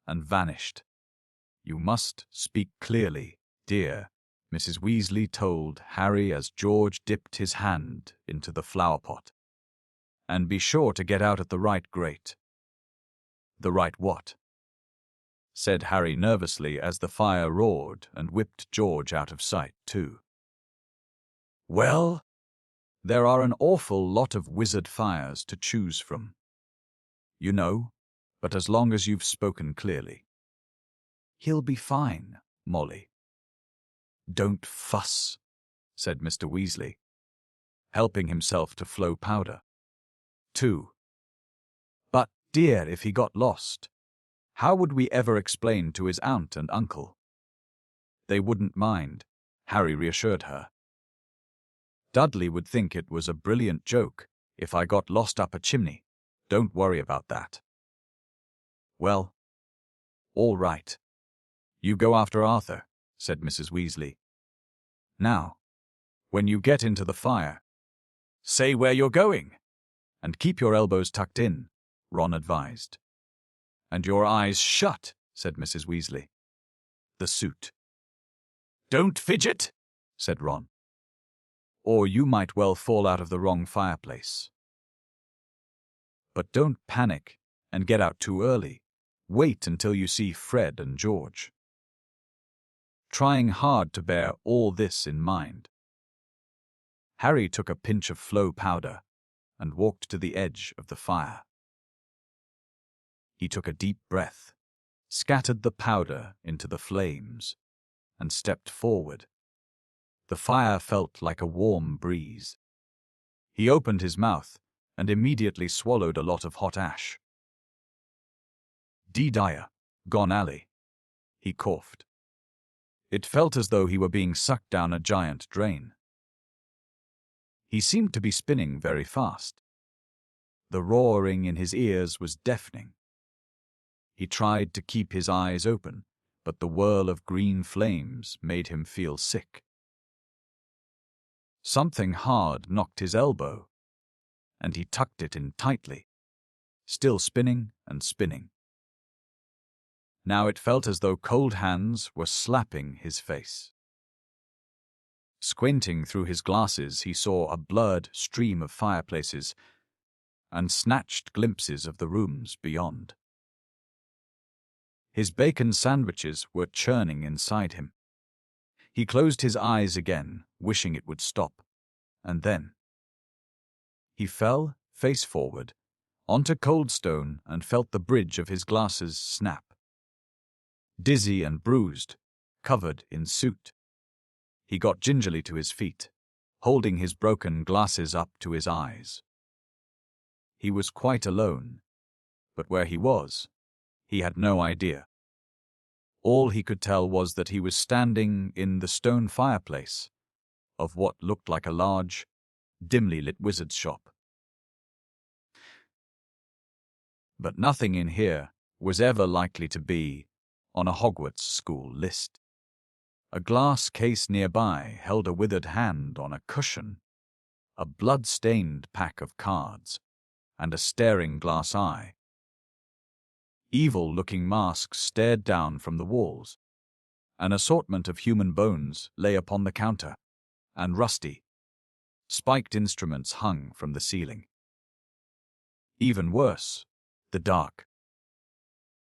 and vanished. "You must speak clearly, dear," Mrs. Weasley told Harry as George dipped his hand into the flower pot. "And be sure to get out at the right grate." "The right what?" said Harry nervously as the fire roared and whipped George out of sight too. "Well, there are an awful lot of wizard fires to choose from. You know, but as long as you've spoken clearly." "He'll be fine, Molly." "Don't fuss," said Mr. Weasley, helping himself to flow powder. 2. "But, dear, if he got lost, how would we ever explain to his aunt and uncle?" "They wouldn't mind," Harry reassured her. "Dudley would think it was a brilliant joke if I got lost up a chimney. Don't worry about that." "Well, all right. You go after Arthur," said Mrs. Weasley. "Now, when you get into the fire, say where you're going, and keep your elbows tucked in," Ron advised. "And your eyes shut," said Mrs. Weasley. "The suit." "Don't fidget," said Ron. "Or you might well fall out of the wrong fireplace. But don't panic and get out too early. Wait until you see Fred and George." Trying hard to bear all this in mind, Harry took a pinch of flow powder and walked to the edge of the fire. He took a deep breath, scattered the powder into the flames, and stepped forward. The fire felt like a warm breeze. He opened his mouth and immediately swallowed a lot of hot ash. "Diagon Alley," he coughed. It felt as though he were being sucked down a giant drain. He seemed to be spinning very fast. The roaring in his ears was deafening. He tried to keep his eyes open, but the whirl of green flames made him feel sick. Something hard knocked his elbow, and he tucked it in tightly, still spinning and spinning. Now it felt as though cold hands were slapping his face. Squinting through his glasses, he saw a blurred stream of fireplaces and snatched glimpses of the rooms beyond. His bacon sandwiches were churning inside him. He closed his eyes again, wishing it would stop, and then he fell, face forward, onto cold stone and felt the bridge of his glasses snap. Dizzy and bruised, covered in soot, he got gingerly to his feet, holding his broken glasses up to his eyes. He was quite alone, but where he was, he had no idea. All he could tell was that he was standing in the stone fireplace of what looked like a large, dimly lit wizard's shop. But nothing in here was ever likely to be on a Hogwarts school list. A glass case nearby held a withered hand on a cushion, a blood-stained pack of cards, and a staring glass eye. Evil-looking masks stared down from the walls. An assortment of human bones lay upon the counter, and rusty, spiked instruments hung from the ceiling. Even worse, the dark,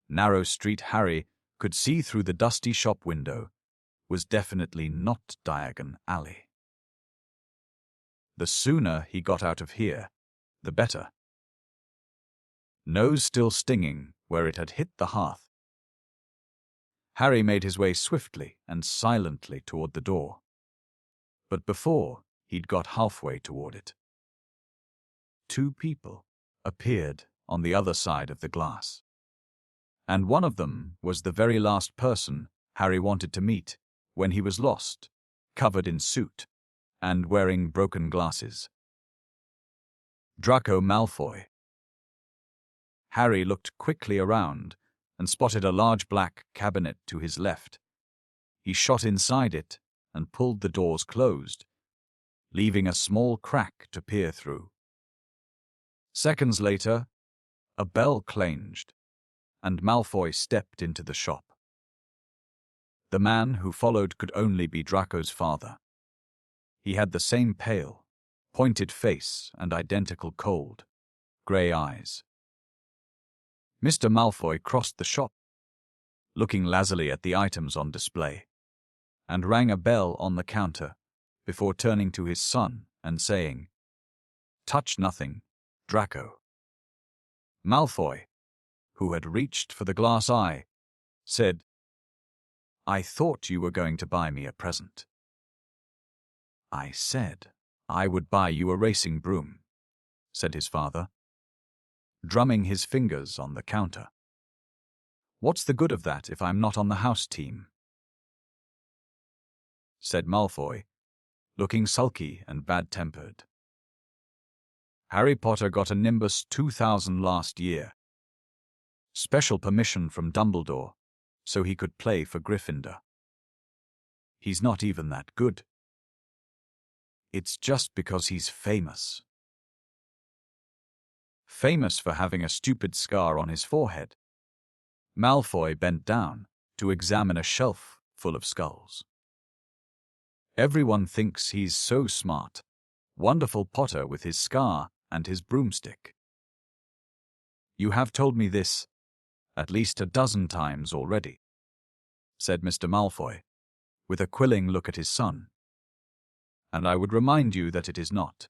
narrow street Harry could see through the dusty shop window was definitely not Diagon Alley. The sooner he got out of here, the better. Nose still stinging where it had hit the hearth, Harry made his way swiftly and silently toward the door. But before he'd got halfway toward it, two people appeared on the other side of the glass. And one of them was the very last person Harry wanted to meet when he was lost, covered in soot, and wearing broken glasses. Draco Malfoy. Harry looked quickly around and spotted a large black cabinet to his left. He shot inside it and pulled the doors closed, leaving a small crack to peer through. Seconds later, a bell clanged, and Malfoy stepped into the shop. The man who followed could only be Draco's father. He had the same pale, pointed face and identical cold, grey eyes. Mr. Malfoy crossed the shop, looking lazily at the items on display, and rang a bell on the counter before turning to his son and saying, "Touch nothing, Draco." Malfoy, who had reached for the glass eye, said, "I thought you were going to buy me a present." "I said I would buy you a racing broom," said his father, drumming his fingers on the counter. "What's the good of that if I'm not on the house team?" said Malfoy, looking sulky and bad-tempered. "Harry Potter got a Nimbus 2000 last year. Special permission from Dumbledore, so he could play for Gryffindor. He's not even that good. It's just because he's famous. Famous for having a stupid scar on his forehead." Malfoy bent down to examine a shelf full of skulls. "Everyone thinks he's so smart. Wonderful Potter with his scar and his broomstick. You have told me this at least a dozen times already," said Mr. Malfoy, with a quilling look at his son. "And I would remind you that it is not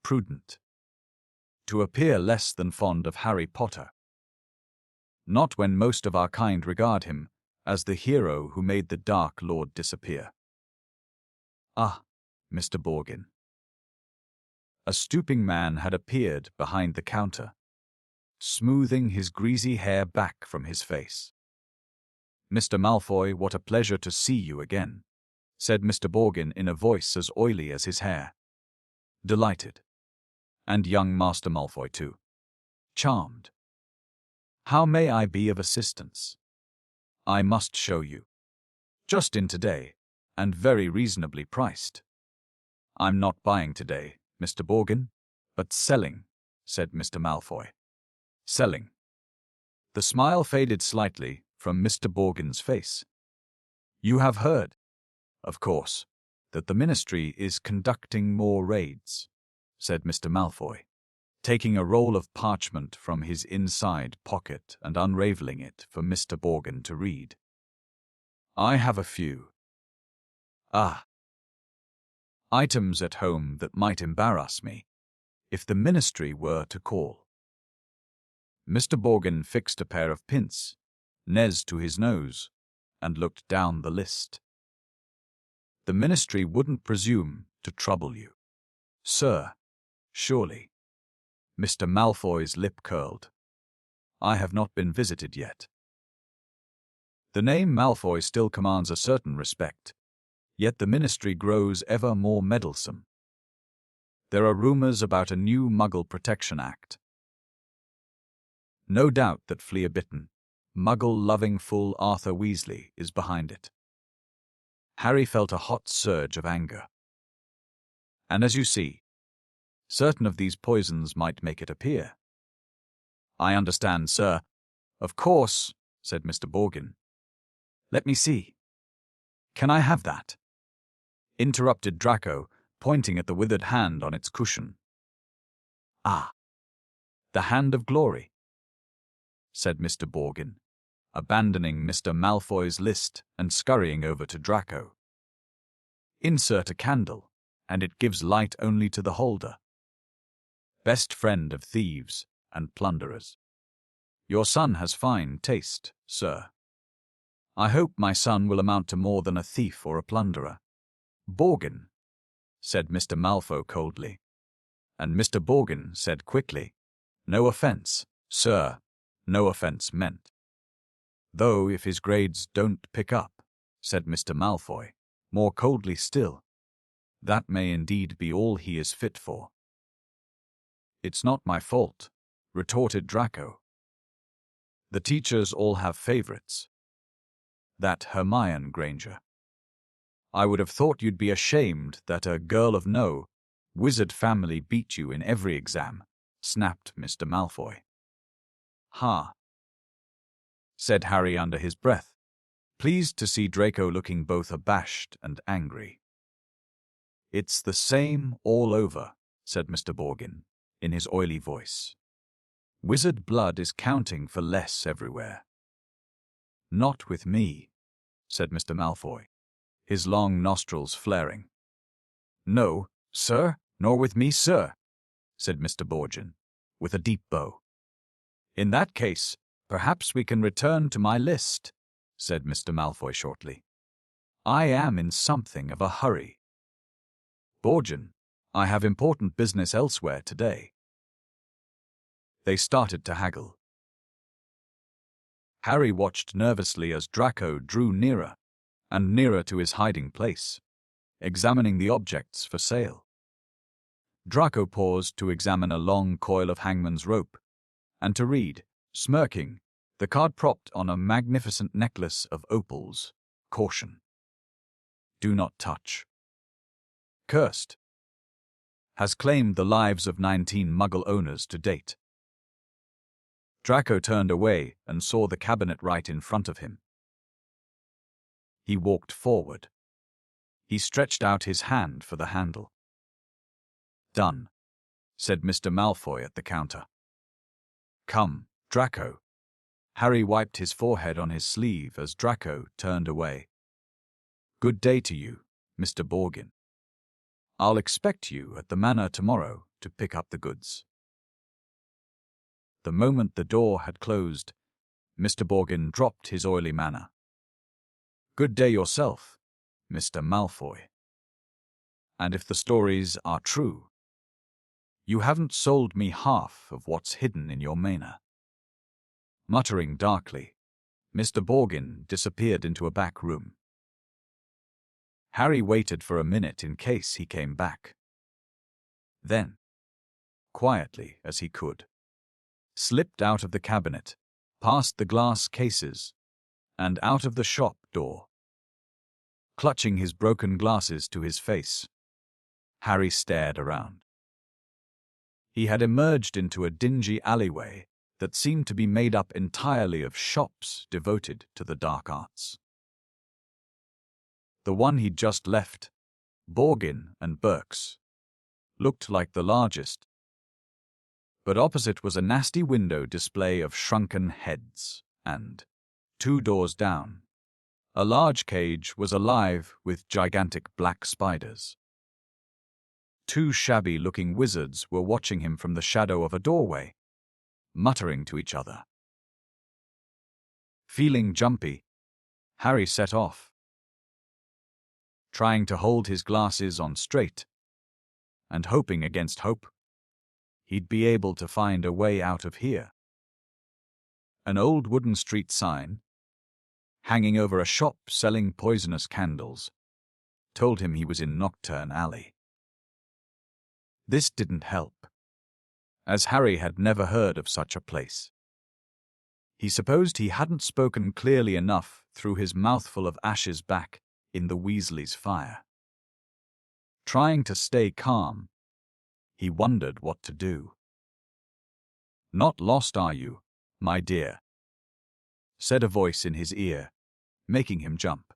prudent to appear less than fond of Harry Potter. Not when most of our kind regard him as the hero who made the Dark Lord disappear." "Ah, Mr. Borgin." A stooping man had appeared behind the counter, smoothing his greasy hair back from his face. "Mr. Malfoy, what a pleasure to see you again," said Mr. Borgin in a voice as oily as his hair. "Delighted. And young Master Malfoy too. Charmed. How may I be of assistance? I must show you. Just in today, and very reasonably priced." "I'm not buying today, Mr. Borgin, but selling," said Mr. Malfoy. "Selling." The smile faded slightly from Mr. Borgin's face. "You have heard, of course, that the Ministry is conducting more raids," said Mr. Malfoy, taking a roll of parchment from his inside pocket and unraveling it for Mr. Borgin to read. "I have a few." "Ah. Items at home that might embarrass me if the ministry were to call. Mr. Borgin fixed a pair of pins, Nez to his nose, and looked down the list. The ministry wouldn't presume to trouble you, sir, surely. Mr. Malfoy's lip curled. I have not been visited yet. The name Malfoy still commands a certain respect, yet the ministry grows ever more meddlesome. There are rumors about a new Muggle Protection Act. No doubt that flea-bitten, Muggle-loving fool Arthur Weasley is behind it. Harry felt a hot surge of anger. And as you see, certain of these poisons might make it appear. I understand, sir. Of course, said Mr. Borgin. Let me see. Can I have that? Interrupted Draco, pointing at the withered hand on its cushion. Ah, the hand of glory, said Mr. Borgin, abandoning Mr. Malfoy's list and scurrying over to Draco. Insert a candle, and it gives light only to the holder. Best friend of thieves and plunderers. Your son has fine taste, sir. I hope my son will amount to more than a thief or a plunderer. Borgin, said Mr. Malfoy coldly. And Mr. Borgin said quickly, no offense, sir, no offense meant. Though if his grades don't pick up, said Mr. Malfoy, more coldly still, that may indeed be all he is fit for. It's not my fault, retorted Draco. The teachers all have favorites. That Hermione Granger. I would have thought you'd be ashamed that a girl of no wizard family beat you in every exam, snapped Mr. Malfoy. Ha, said Harry under his breath, pleased to see Draco looking both abashed and angry. It's the same all over, said Mr. Borgin, in his oily voice. Wizard blood is counting for less everywhere. Not with me, said Mr. Malfoy, his long nostrils flaring. No, sir, nor with me, sir, said Mr. Borgin, with a deep bow. In that case, perhaps we can return to my list, said Mr. Malfoy shortly. I am in something of a hurry. Borgin, I have important business elsewhere today. They started to haggle. Harry watched nervously as Draco drew nearer and nearer to his hiding place, examining the objects for sale. Draco paused to examine a long coil of hangman's rope and to read, smirking, the card propped on a magnificent necklace of opals. Caution. Do not touch. Cursed. Has claimed the lives of 19 Muggle owners to date. Draco turned away and saw the cabinet right in front of him. He walked forward. He stretched out his hand for the handle. Done, said Mr. Malfoy at the counter. Come, Draco. Harry wiped his forehead on his sleeve as Draco turned away. Good day to you, Mr. Borgin. I'll expect you at the manor tomorrow to pick up the goods. The moment the door had closed, Mr. Borgin dropped his oily manner. Good day yourself, Mr. Malfoy. And if the stories are true, you haven't sold me half of what's hidden in your manor. Muttering darkly, Mr. Borgin disappeared into a back room. Harry waited for a minute in case he came back. Then, quietly as he could, slipped out of the cabinet, past the glass cases, and out of the shop door. Clutching his broken glasses to his face, Harry stared around. He had emerged into a dingy alleyway that seemed to be made up entirely of shops devoted to the dark arts. The one he'd just left, Borgin and Burke's, looked like the largest, but opposite was a nasty window display of shrunken heads, and, 2 doors down, a large cage was alive with gigantic black spiders. Two shabby-looking wizards were watching him from the shadow of a doorway, muttering to each other. Feeling jumpy, Harry set off, trying to hold his glasses on straight, and hoping against hope he'd be able to find a way out of here. An old wooden street sign, hanging over a shop selling poisonous candles, told him he was in Nocturne Alley. This didn't help, as Harry had never heard of such a place. He supposed he hadn't spoken clearly enough through his mouthful of ashes back in the Weasleys' fire. Trying to stay calm, he wondered what to do. "Not lost, are you, my dear?" said a voice in his ear, making him jump.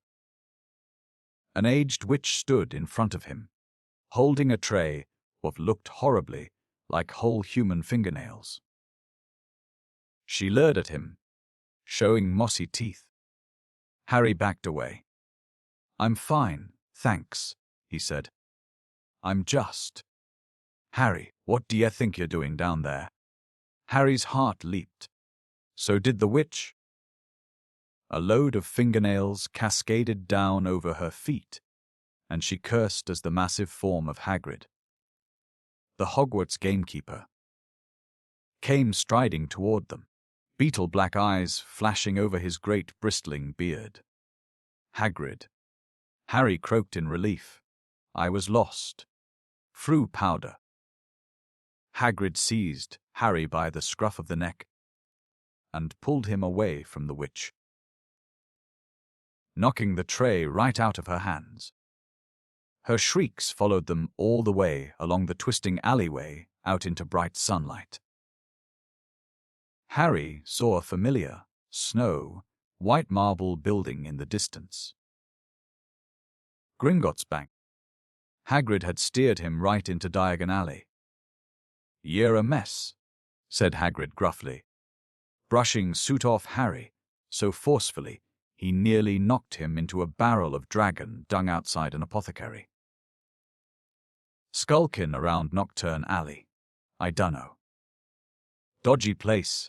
An aged witch stood in front of him, holding a tray of what looked horribly like whole human fingernails. She leered at him, showing mossy teeth. Harry backed away. "I'm fine, thanks," he said. "I'm just—" "Harry, what do you think you're doing down there?" Harry's heart leaped. So did the witch. A load of fingernails cascaded down over her feet, and she cursed as the massive form of Hagrid, the Hogwarts gamekeeper, came striding toward them, beetle-black eyes flashing over his great bristling beard. "Hagrid," Harry croaked in relief. "I was lost. Through powder." Hagrid seized Harry by the scruff of the neck and pulled him away from the witch, knocking the tray right out of her hands. Her shrieks followed them all the way along the twisting alleyway out into bright sunlight. Harry saw a familiar, white marble building in the distance. Gringotts Bank. Hagrid had steered him right into Diagon Alley. "You're a mess," said Hagrid gruffly, brushing soot off Harry so forcefully he nearly knocked him into a barrel of dragon dung outside an apothecary. "Skulkin' around Nocturne Alley. I dunno. Dodgy place,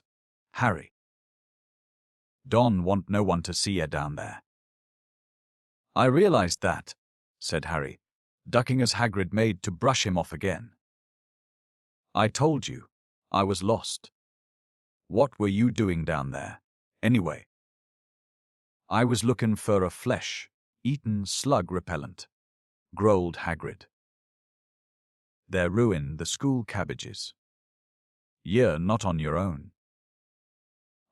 Harry. Don want no one to see ya down there." "I realized that," said Harry, ducking as Hagrid made to brush him off again. "I told you, I was lost. What were you doing down there, anyway?" "I was looking for a flesh-eaten slug repellent," growled Hagrid. "They're ruined the school cabbages. You're not on your own."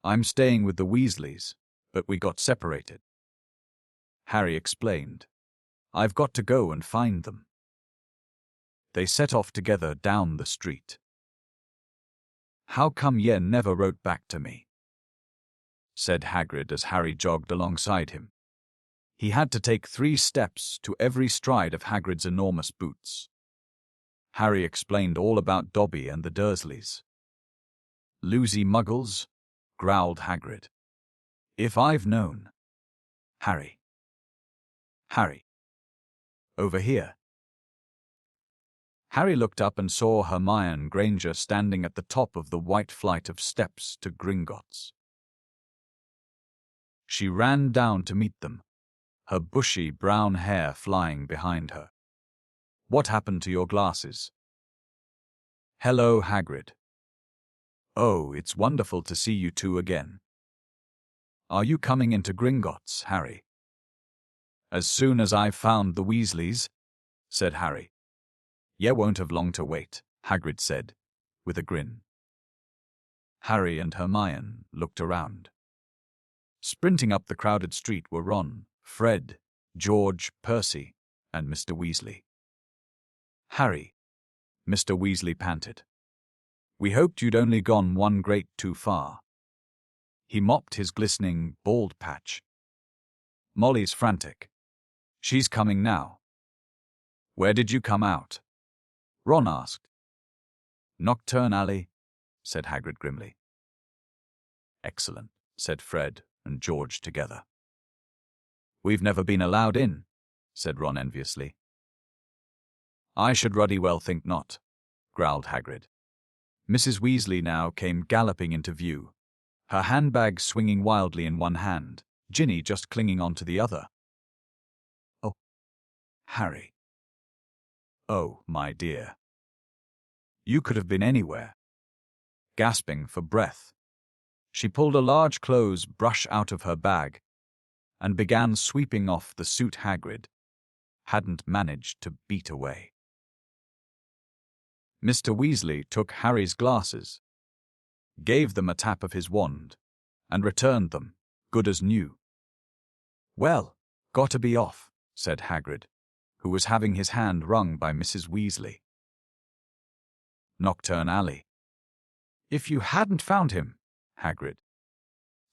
"I'm staying with the Weasleys, but we got separated," Harry explained. "I've got to go and find them." They set off together down the street. "How come ye never wrote back to me?" said Hagrid as Harry jogged alongside him. He had to take 3 steps to every stride of Hagrid's enormous boots. Harry explained all about Dobby and the Dursleys. "Loosey muggles," growled Hagrid. "If I've known—" Harry. Over here." Harry looked up and saw Hermione Granger standing at the top of the white flight of steps to Gringotts. She ran down to meet them, her bushy brown hair flying behind her. "What happened to your glasses?" "Hello, Hagrid." "Oh, it's wonderful to see you two again. Are you coming into Gringotts, Harry?" "As soon as I've found the Weasleys," said Harry. "Ye won't have long to wait," Hagrid said, with a grin. Harry and Hermione looked around. Sprinting up the crowded street were Ron, Fred, George, Percy, and Mr. Weasley. "Harry," Mr. Weasley panted. "We hoped you'd only gone one grade too far." He mopped his glistening, bald patch. "Molly's frantic. She's coming now." "Where did you come out?" Ron asked. "Nocturne Alley," said Hagrid grimly. "Excellent," said Fred and George together. "We've never been allowed in," said Ron enviously. I should ruddy well think not, growled Hagrid. Mrs. Weasley now came galloping into view, her handbag swinging wildly in one hand, Ginny just clinging on to the other. Oh, Harry. Oh, my dear. You could have been anywhere. Gasping for breath, she pulled a large clothes brush out of her bag and began sweeping off the suit Hagrid hadn't managed to beat away. Mr. Weasley took Harry's glasses, gave them a tap of his wand, and returned them, good as new. Well, gotta be off, said Hagrid, who was having his hand wrung by Mrs. Weasley. Knockturn Alley. If you hadn't found him, Hagrid,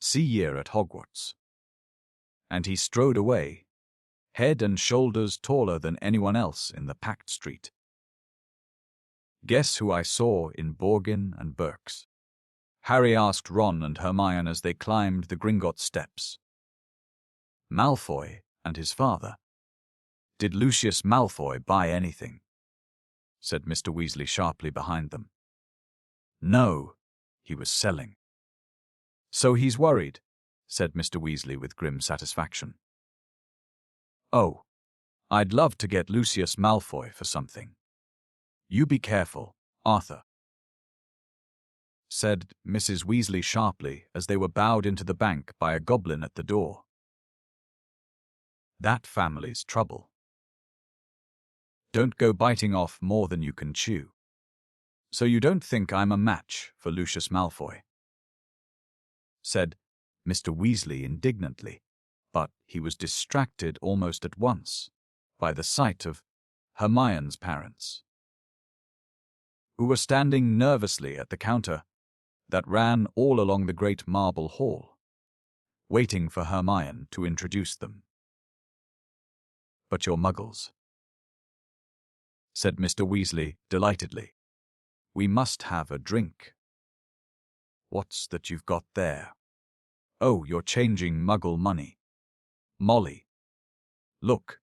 see ye at Hogwarts. And he strode away, head and shoulders taller than anyone else in the packed street. Guess who I saw in Borgin and Berks? Harry asked Ron and Hermione as they climbed the Gringotts steps. Malfoy and his father. Did Lucius Malfoy buy anything? Said Mr. Weasley sharply behind them. No, he was selling. So he's worried, said Mr. Weasley with grim satisfaction. Oh, I'd love to get Lucius Malfoy for something. You be careful, Arthur, said Mrs. Weasley sharply as they were bowed into the bank by a goblin at the door. That family's trouble. Don't go biting off more than you can chew. So you don't think I'm a match for Lucius Malfoy? Said Mr. Weasley indignantly, but he was distracted almost at once by the sight of Hermione's parents, who were standing nervously at the counter that ran all along the great marble hall, waiting for Hermione to introduce them. But you're muggles, said Mr. Weasley delightedly. We must have a drink. What's that you've got there? Oh, you're changing muggle money. Molly. Look.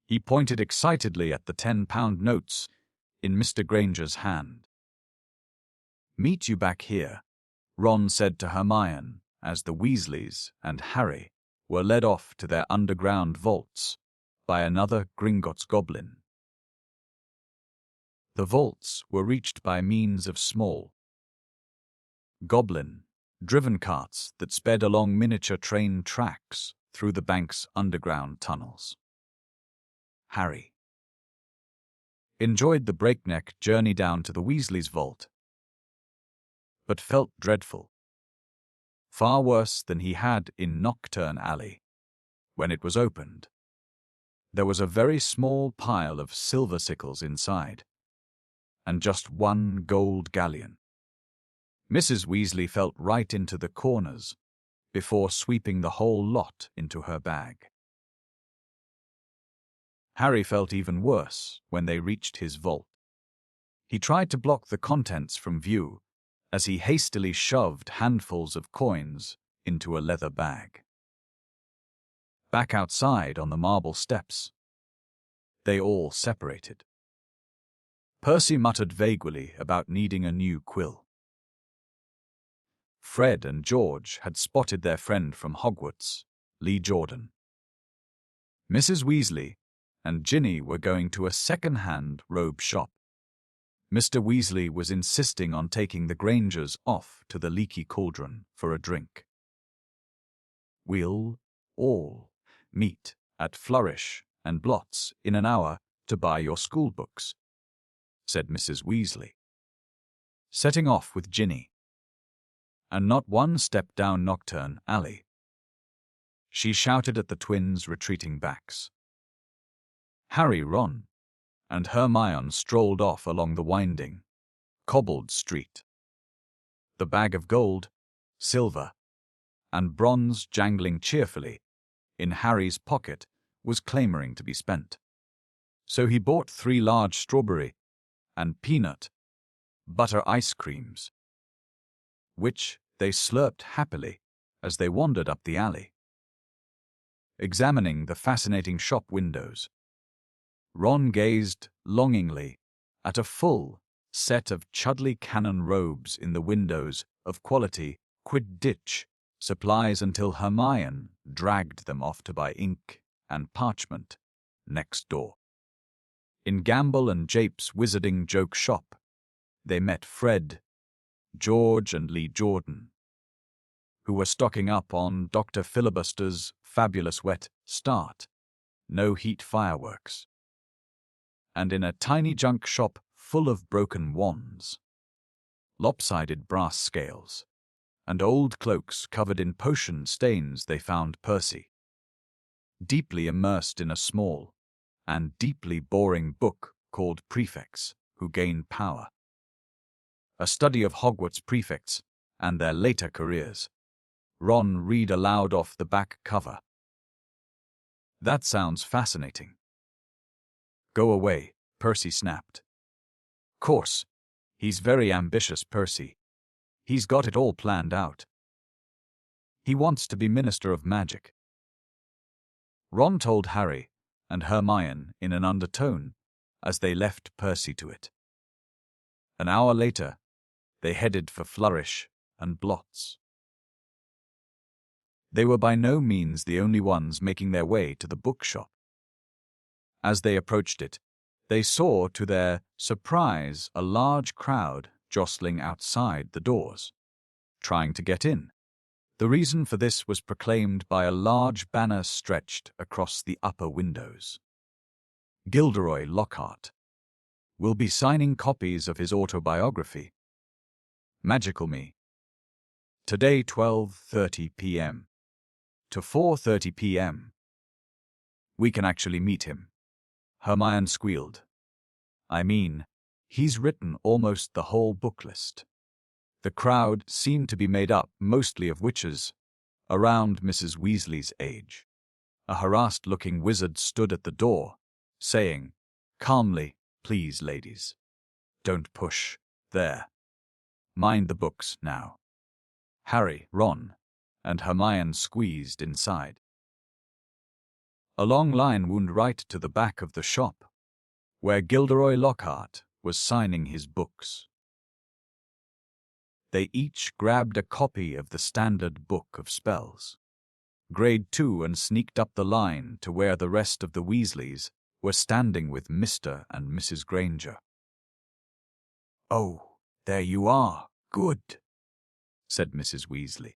He pointed excitedly at the £10 notes in Mr. Granger's hand. Meet you back here, Ron said to Hermione as the Weasleys and Harry were led off to their underground vaults by another Gringotts goblin. The vaults were reached by means of small goblin-driven carts that sped along miniature train tracks through the bank's underground tunnels. Harry enjoyed the breakneck journey down to the Weasleys' vault, but felt dreadful, far worse than he had in Knockturn Alley. When it was opened, there was a very small pile of silver sickles inside, and just one gold galleon. Mrs. Weasley felt right into the corners before sweeping the whole lot into her bag. Harry felt even worse when they reached his vault. He tried to block the contents from view as he hastily shoved handfuls of coins into a leather bag. Back outside on the marble steps, they all separated. Percy muttered vaguely about needing a new quill. Fred and George had spotted their friend from Hogwarts, Lee Jordan. Mrs. Weasley and Ginny were going to a second-hand robe shop. Mr. Weasley was insisting on taking the Grangers off to the Leaky Cauldron for a drink. We'll all meet at Flourish and Blot's in an hour to buy your school books, said Mrs. Weasley, setting off with Ginny. And not one step down Knockturn Alley. She shouted at the twins' retreating backs. Harry, Ron, and Hermione strolled off along the winding, cobbled street. The bag of gold, silver, and bronze jangling cheerfully in Harry's pocket was clamoring to be spent. So he bought 3 large strawberry and peanut butter ice creams, which they slurped happily as they wandered up the alley. Examining the fascinating shop windows, Ron gazed longingly at a full set of Chudley cannon robes in the windows of quality Quidditch supplies until Hermione dragged them off to buy ink and parchment next door. In Gamble and Jape's wizarding joke shop, they met Fred, George, and Lee Jordan, who were stocking up on Dr. Filibuster's fabulous wet start, no heat fireworks, and in a tiny junk shop full of broken wands, lopsided brass scales, and old cloaks covered in potion stains, they found Percy, deeply immersed in a small and deeply boring book called Prefects Who Gain Power, a study of Hogwarts prefects and their later careers. Ron read aloud off the back cover. "That sounds fascinating." "Go away," Percy snapped. "Course, he's very ambitious, Percy. He's got it all planned out. He wants to be Minister of Magic." Ron told Harry and Hermione in an undertone as they left Percy to it. An hour later, they headed for Flourish and Blots. They were by no means the only ones making their way to the bookshop. As they approached it, they saw, to their surprise, a large crowd jostling outside the doors, trying to get in. The reason for this was proclaimed by a large banner stretched across the upper windows. Gilderoy Lockhart will be signing copies of his autobiography, Magical Me, today 12:30 p.m. to 4:30 p.m. "We can actually meet him," Hermione squealed. "I mean, he's written almost the whole book list." The crowd seemed to be made up mostly of witches, around Mrs. Weasley's age. A harassed-looking wizard stood at the door, saying, calmly, "Please, ladies, don't push. There. Mind the books now." Harry, Ron, and Hermione squeezed inside. A long line wound right to the back of the shop, where Gilderoy Lockhart was signing his books. They each grabbed a copy of the Standard Book of Spells, Grade 2, and sneaked up the line to where the rest of the Weasleys were standing with Mr. and Mrs. Granger. "Oh, there you are. Good," said Mrs. Weasley.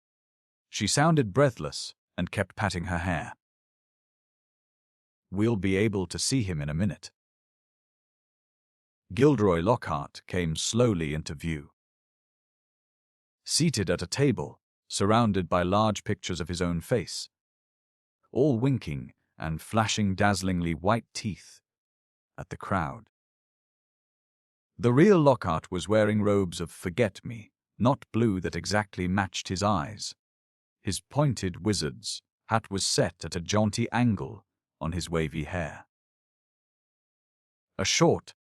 She sounded breathless and kept patting her hair. "We'll be able to see him in a minute." Gilderoy Lockhart came slowly into view. Seated at a table, surrounded by large pictures of his own face, all winking and flashing dazzlingly white teeth at the crowd. The real Lockhart was wearing robes of forget-me, not blue that exactly matched his eyes. His pointed wizard's hat was set at a jaunty angle on his wavy hair. A short,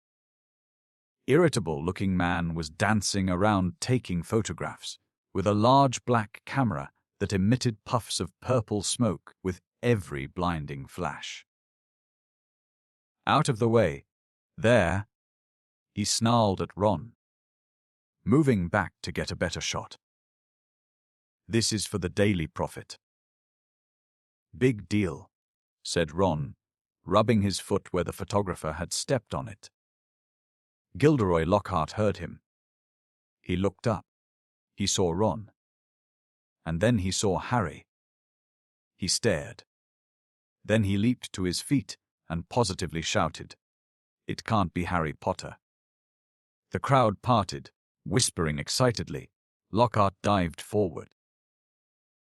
irritable-looking man was dancing around taking photographs with a large black camera that emitted puffs of purple smoke with every blinding flash. "Out of the way, there," he snarled at Ron, moving back to get a better shot. "This is for the Daily Prophet." "Big deal," said Ron, rubbing his foot where the photographer had stepped on it. Gilderoy Lockhart heard him. He looked up. He saw Ron. And then he saw Harry. He stared. Then he leaped to his feet and positively shouted, "It can't be Harry Potter." The crowd parted, whispering excitedly. Lockhart dived forward,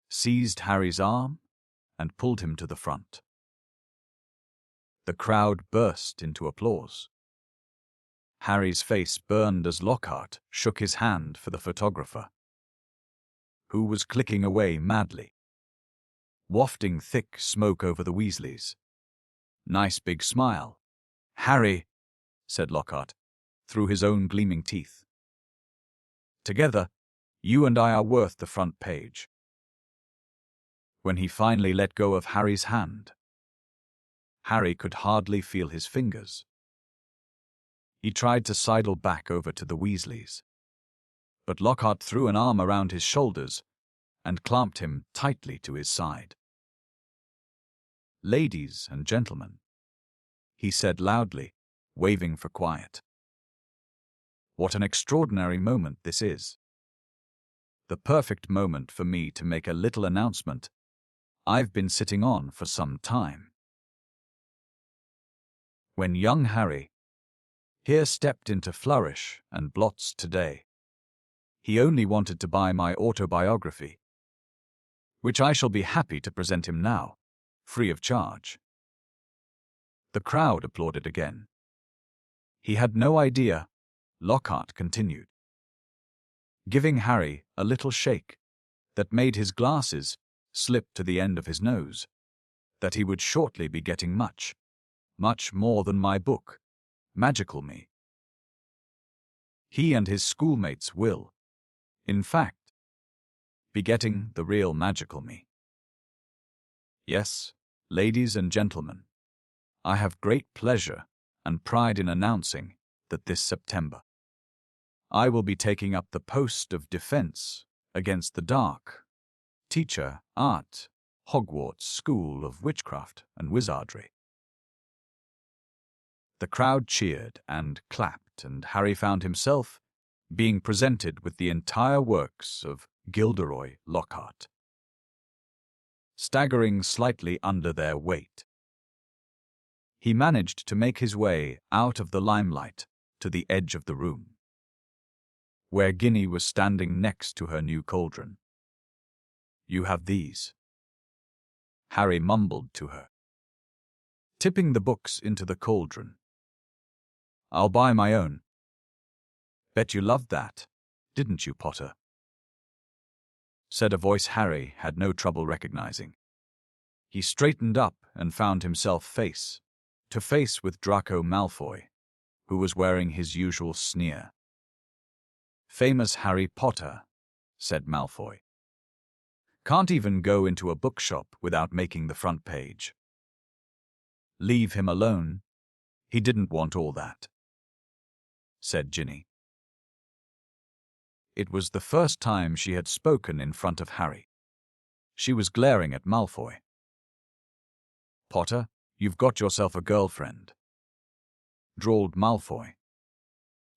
seized Harry's arm, and pulled him to the front. The crowd burst into applause. Harry's face burned as Lockhart shook his hand for the photographer, who was clicking away madly, wafting thick smoke over the Weasleys. "Nice big smile." "Harry," said Lockhart, through his own gleaming teeth. "Together, you and I are worth the front page." When he finally let go of Harry's hand, Harry could hardly feel his fingers. He tried to sidle back over to the Weasleys, but Lockhart threw an arm around his shoulders and clamped him tightly to his side. "Ladies and gentlemen," he said loudly, waving for quiet. "What an extraordinary moment this is. The perfect moment for me to make a little announcement I've been sitting on for some time. When young Harry here stepped into Flourish and Blots today, he only wanted to buy my autobiography, which I shall be happy to present him now, free of charge." The crowd applauded again. "He had no idea," Lockhart continued, giving Harry a little shake that made his glasses slip to the end of his nose, "that he would shortly be getting much, much more than my book, Magical Me. He and his schoolmates will, in fact, be getting the real Magical Me. Yes, ladies and gentlemen, I have great pleasure and pride in announcing that this September I will be taking up the post of defense against the dark teacher at Hogwarts School of Witchcraft and Wizardry." The crowd cheered and clapped, and Harry found himself being presented with the entire works of Gilderoy Lockhart, staggering slightly under their weight. He managed to make his way out of the limelight to the edge of the room, where Ginny was standing next to her new cauldron. "You have these," Harry mumbled to her, tipping the books into the cauldron. "I'll buy my own. Bet you loved that, didn't you, Potter?" said a voice Harry had no trouble recognizing. He straightened up and found himself face to face with Draco Malfoy, who was wearing his usual sneer. "Famous Harry Potter," said Malfoy. "Can't even go into a bookshop without making the front page." "Leave him alone. He didn't want all that," said Ginny. It was the first time she had spoken in front of Harry. She was glaring at Malfoy. "Potter, you've got yourself a girlfriend," drawled Malfoy.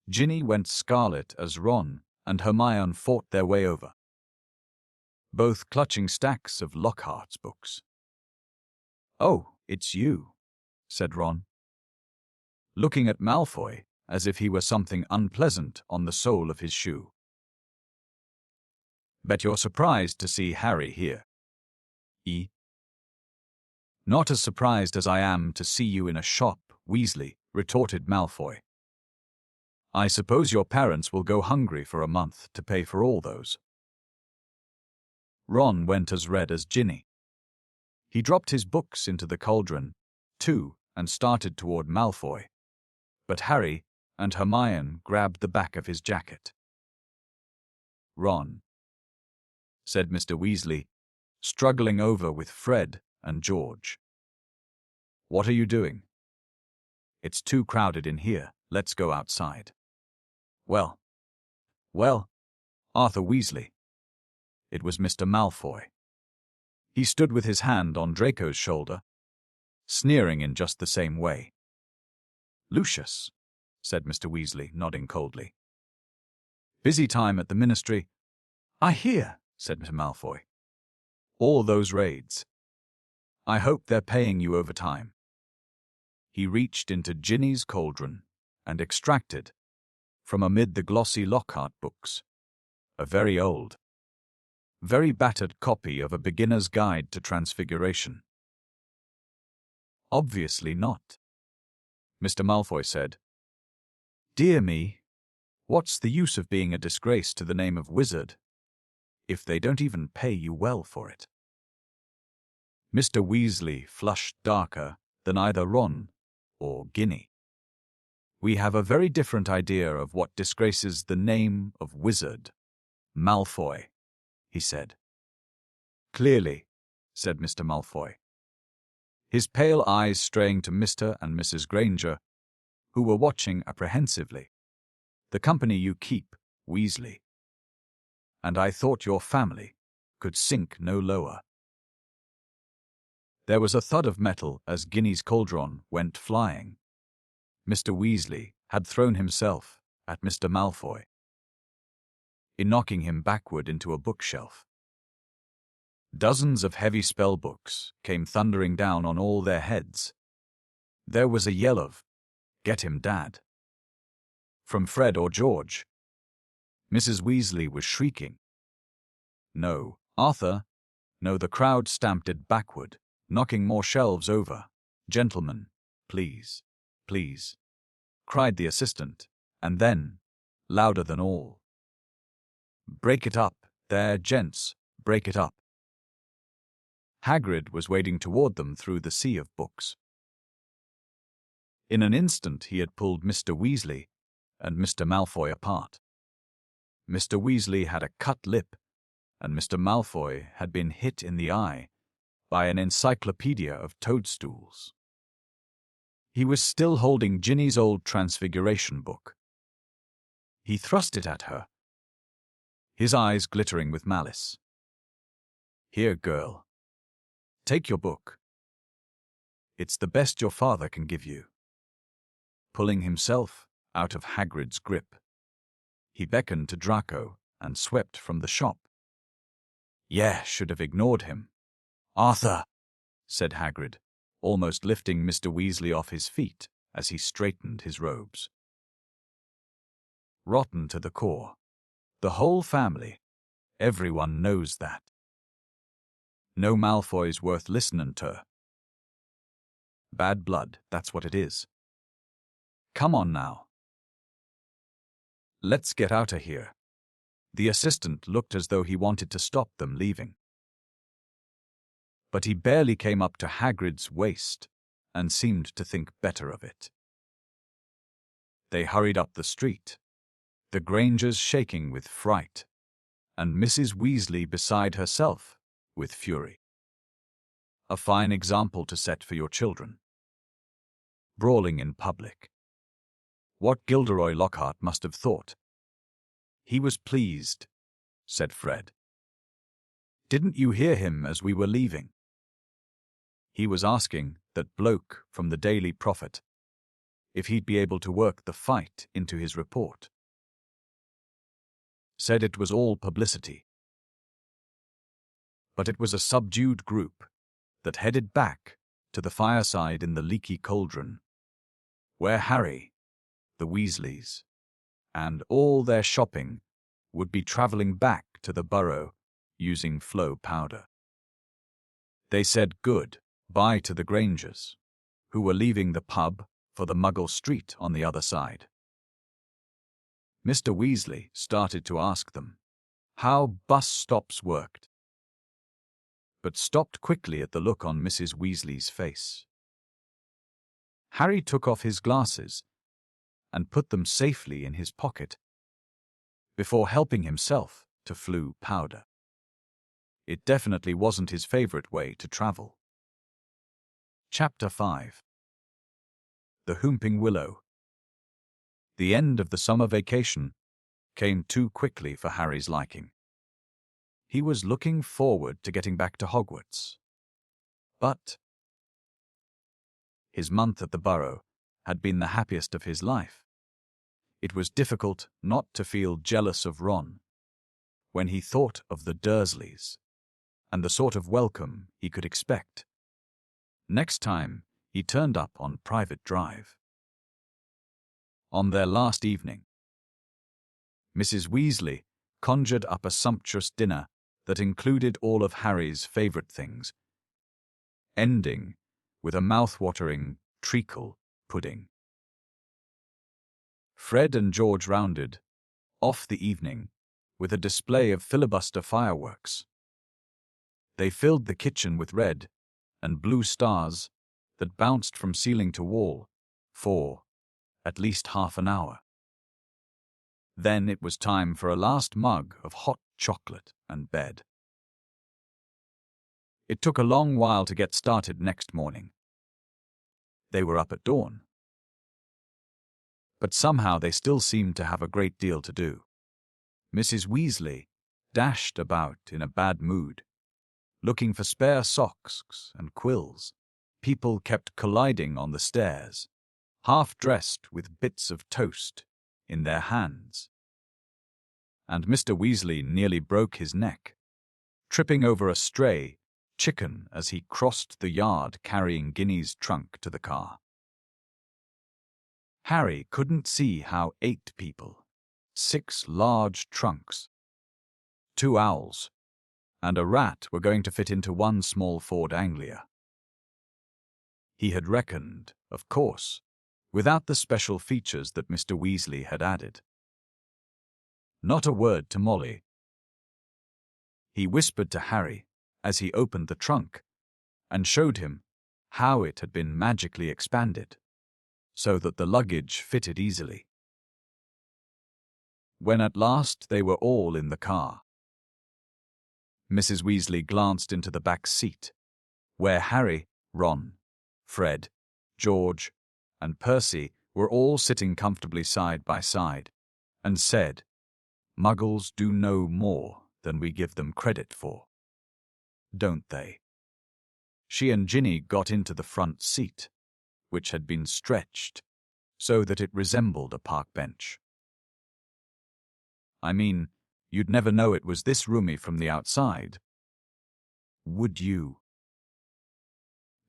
Ginny went scarlet as Ron and Hermione fought their way over, both clutching stacks of Lockhart's books. "Oh, it's you," said Ron, looking at Malfoy as if he were something unpleasant on the sole of his shoe. "Bet you're surprised to see Harry here." "Not as surprised as I am to see you in a shop, Weasley," retorted Malfoy. "I suppose your parents will go hungry for a month to pay for all those." Ron went as red as Ginny. He dropped his books into the cauldron, too, and started toward Malfoy. But Harry and Hermione grabbed the back of his jacket. "Ron," said Mr. Weasley, struggling over with Fred and George. "What are you doing? It's too crowded in here. Let's go outside." Well, Arthur Weasley." It was Mr. Malfoy. He stood with his hand on Draco's shoulder, sneering in just the same way. "Lucius," said Mr. Weasley, nodding coldly. "Busy time at the Ministry." "I hear," said Mr. Malfoy. "All those raids. I hope they're paying you overtime." He reached into Ginny's cauldron and extracted, from amid the glossy Lockhart books, a very old, very battered copy of A Beginner's Guide to Transfiguration. "Obviously not," Mr. Malfoy said. "Dear me, what's the use of being a disgrace to the name of wizard if they don't even pay you well for it?" Mr. Weasley flushed darker than either Ron or Ginny. "We have a very different idea of what disgraces the name of wizard, Malfoy," he said. "Clearly," said Mr. Malfoy, his pale eyes straying to Mr. and Mrs. Granger, who were watching apprehensively. "The company you keep, Weasley. And I thought your family could sink no lower." There was a thud of metal as Ginny's cauldron went flying. Mr. Weasley had thrown himself at Mr. Malfoy, in knocking him backward into a bookshelf. Dozens of heavy spell books came thundering down on all their heads. There was a yell of, "Get him, Dad!" from Fred or George. Mrs. Weasley was shrieking, "No, Arthur!" No, the crowd stamped it backward, knocking more shelves over. "Gentlemen, please, please," cried the assistant, and then, louder than all, "Break it up, there, gents, break it up." Hagrid was wading toward them through the sea of books. In an instant he had pulled Mr. Weasley and Mr. Malfoy apart. Mr. Weasley had a cut lip, and Mr. Malfoy had been hit in the eye by an encyclopedia of toadstools. He was still holding Ginny's old Transfiguration book. He thrust it at her, his eyes glittering with malice. "Here, girl. Take your book. It's the best your father can give you." Pulling himself out of Hagrid's grip, he beckoned to Draco and swept from the shop. "Yeah, should have ignored him." "Arthur," said Hagrid, almost lifting Mr. Weasley off his feet as he straightened his robes. Rotten to the core. The whole family. Everyone knows that. No Malfoy's worth listenin' to. Bad blood, that's what it is. Come on now. Let's get out of here. The assistant looked as though he wanted to stop them leaving. But he barely came up to Hagrid's waist and seemed to think better of it. They hurried up the street, the Grangers shaking with fright, and Mrs. Weasley beside herself with fury. A fine example to set for your children. Brawling in public. What Gilderoy Lockhart must have thought. "He was pleased," said Fred. "Didn't you hear him as we were leaving? He was asking that bloke from the Daily Prophet if he'd be able to work the fight into his report. Said it was all publicity. But it was a subdued group that headed back to the fireside in the leaky cauldron, where Harry, the Weasleys, and all their shopping would be travelling back to the burrow using flow powder. They said good-bye to the Grangers, who were leaving the pub for the Muggle Street on the other side. Mr. Weasley started to ask them how bus stops worked, but stopped quickly at the look on Mrs. Weasley's face. Harry took off his glasses and put them safely in his pocket before helping himself to Floo powder. It definitely wasn't his favorite way to travel. Chapter 5. The Whomping Willow. The end of the summer vacation came too quickly for Harry's liking. He was looking forward to getting back to Hogwarts. But his month at the Burrow had been the happiest of his life. It was difficult not to feel jealous of Ron when he thought of the Dursleys and the sort of welcome he could expect next time he turned up on Private Drive. On their last evening, Mrs. Weasley conjured up a sumptuous dinner that included all of Harry's favorite things, ending with a mouth-watering treacle pudding. Fred and George rounded off the evening with a display of filibuster fireworks. They filled the kitchen with red and blue stars that bounced from ceiling to wall for at least half an hour. Then it was time for a last mug of hot chocolate and bed. It took a long while to get started next morning. They were up at dawn. but somehow they still seemed to have a great deal to do. Mrs. Weasley dashed about in a bad mood, looking for spare socks and quills. People kept colliding on the stairs, half-dressed with bits of toast in their hands. And Mr. Weasley nearly broke his neck, tripping over a stray chicken as he crossed the yard carrying Ginny's trunk to the car. Harry couldn't see how 8 people, 6 large trunks, 2 owls, and a rat were going to fit into one small Ford Anglia. He had reckoned, of course, without the special features that Mr. Weasley had added. Not a word to Molly. He whispered to Harry as he opened the trunk and showed him how it had been magically expanded so that the luggage fitted easily. When at last they were all in the car, Mrs. Weasley glanced into the back seat, where Harry, Ron, Fred, George, and Percy were all sitting comfortably side by side, and said, "Muggles do know more than we give them credit for, don't they?" She and Ginny got into the front seat, which had been stretched so that it resembled a park bench. I mean, you'd never know it was this roomy from the outside, would you?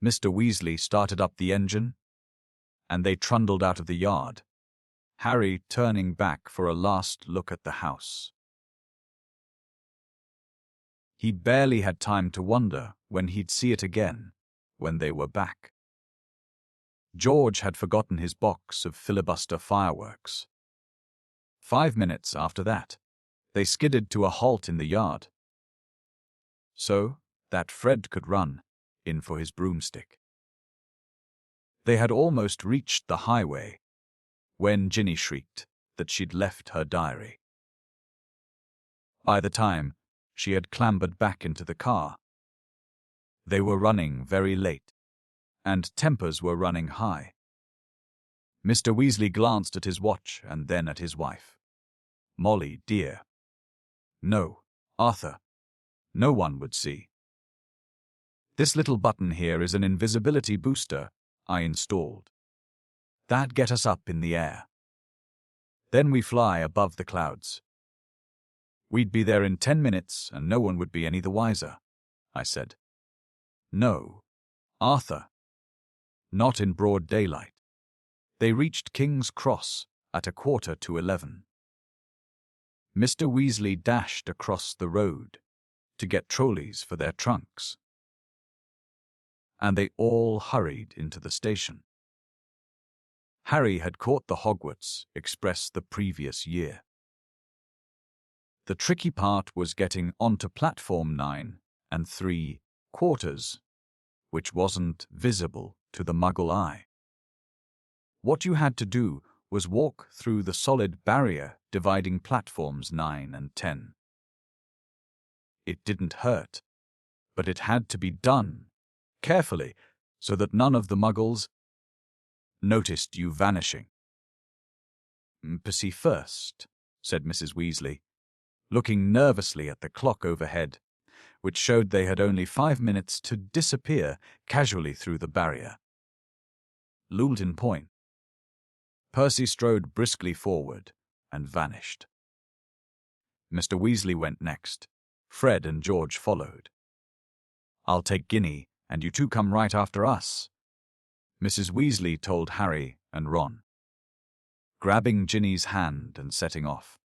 Mr. Weasley started up the engine, and they trundled out of the yard, Harry turning back for a last look at the house. He barely had time to wonder when he'd see it again when they were back. George had forgotten his box of filibuster fireworks. 5 minutes after that, they skidded to a halt in the yard, so that Fred could run in for his broomstick. They had almost reached the highway when Ginny shrieked that she'd left her diary. By the time she had clambered back into the car, they were running very late, and tempers were running high. Mr. Weasley glanced at his watch and then at his wife. "Molly, dear." "No, Arthur. No one would see. This little button here is an invisibility booster I installed. That'd get us up in the air. Then we fly above the clouds. We'd be there in 10 minutes and no one would be any the wiser," I said. "No, Arthur. Not in broad daylight." They reached King's Cross at 11:15. Mr. Weasley dashed across the road to get trolleys for their trunks, and they all hurried into the station. Harry had caught the Hogwarts Express the previous year. The tricky part was getting onto platform 9 and 3/4, which wasn't visible to the Muggle eye. What you had to do was walk through the solid barrier dividing platforms 9 and 10. It didn't hurt, but it had to be done carefully so that none of the Muggles noticed you vanishing. "Percy first," said Mrs. Weasley, looking nervously at the clock overhead, which showed they had only 5 minutes to disappear casually through the barrier. Lulton Point. Percy strode briskly forward and vanished. Mr. Weasley went next. Fred and George followed. "I'll take Ginny, and you two come right after us," Mrs. Weasley told Harry and Ron, grabbing Ginny's hand and setting off.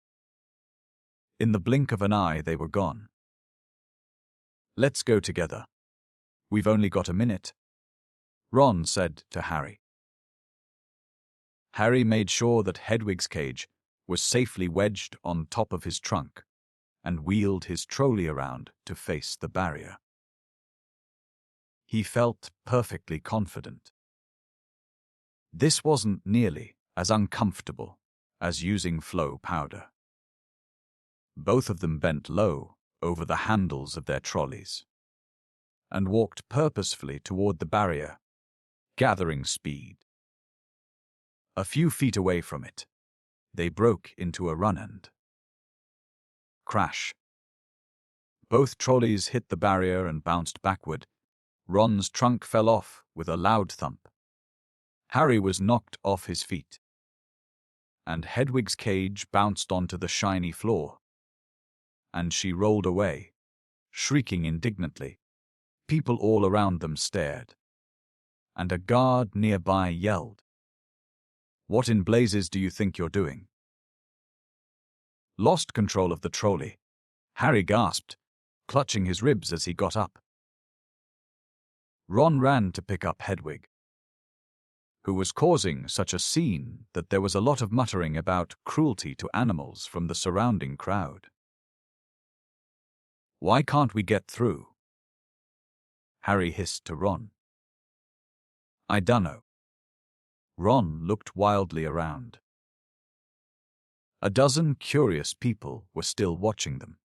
In the blink of an eye, they were gone. "Let's go together. We've only got a minute," Ron said to Harry. Harry made sure that Hedwig's cage was safely wedged on top of his trunk and wheeled his trolley around to face the barrier. He felt perfectly confident. This wasn't nearly as uncomfortable as using flow powder. Both of them bent low over the handles of their trolleys and walked purposefully toward the barrier, gathering speed. A few feet away from it, they broke into a run and crash. Both trolleys hit the barrier and bounced backward. Ron's trunk fell off with a loud thump. Harry was knocked off his feet, and Hedwig's cage bounced onto the shiny floor, and she rolled away, shrieking indignantly. People all around them stared, and a guard nearby yelled, "What in blazes do you think you're doing?" Lost control of the trolley, Harry gasped, clutching his ribs as he got up. Ron ran to pick up Hedwig, who was causing such a scene that there was a lot of muttering about cruelty to animals from the surrounding crowd. "Why can't we get through?" Harry hissed to Ron. "I dunno." Ron looked wildly around. A dozen curious people were still watching them.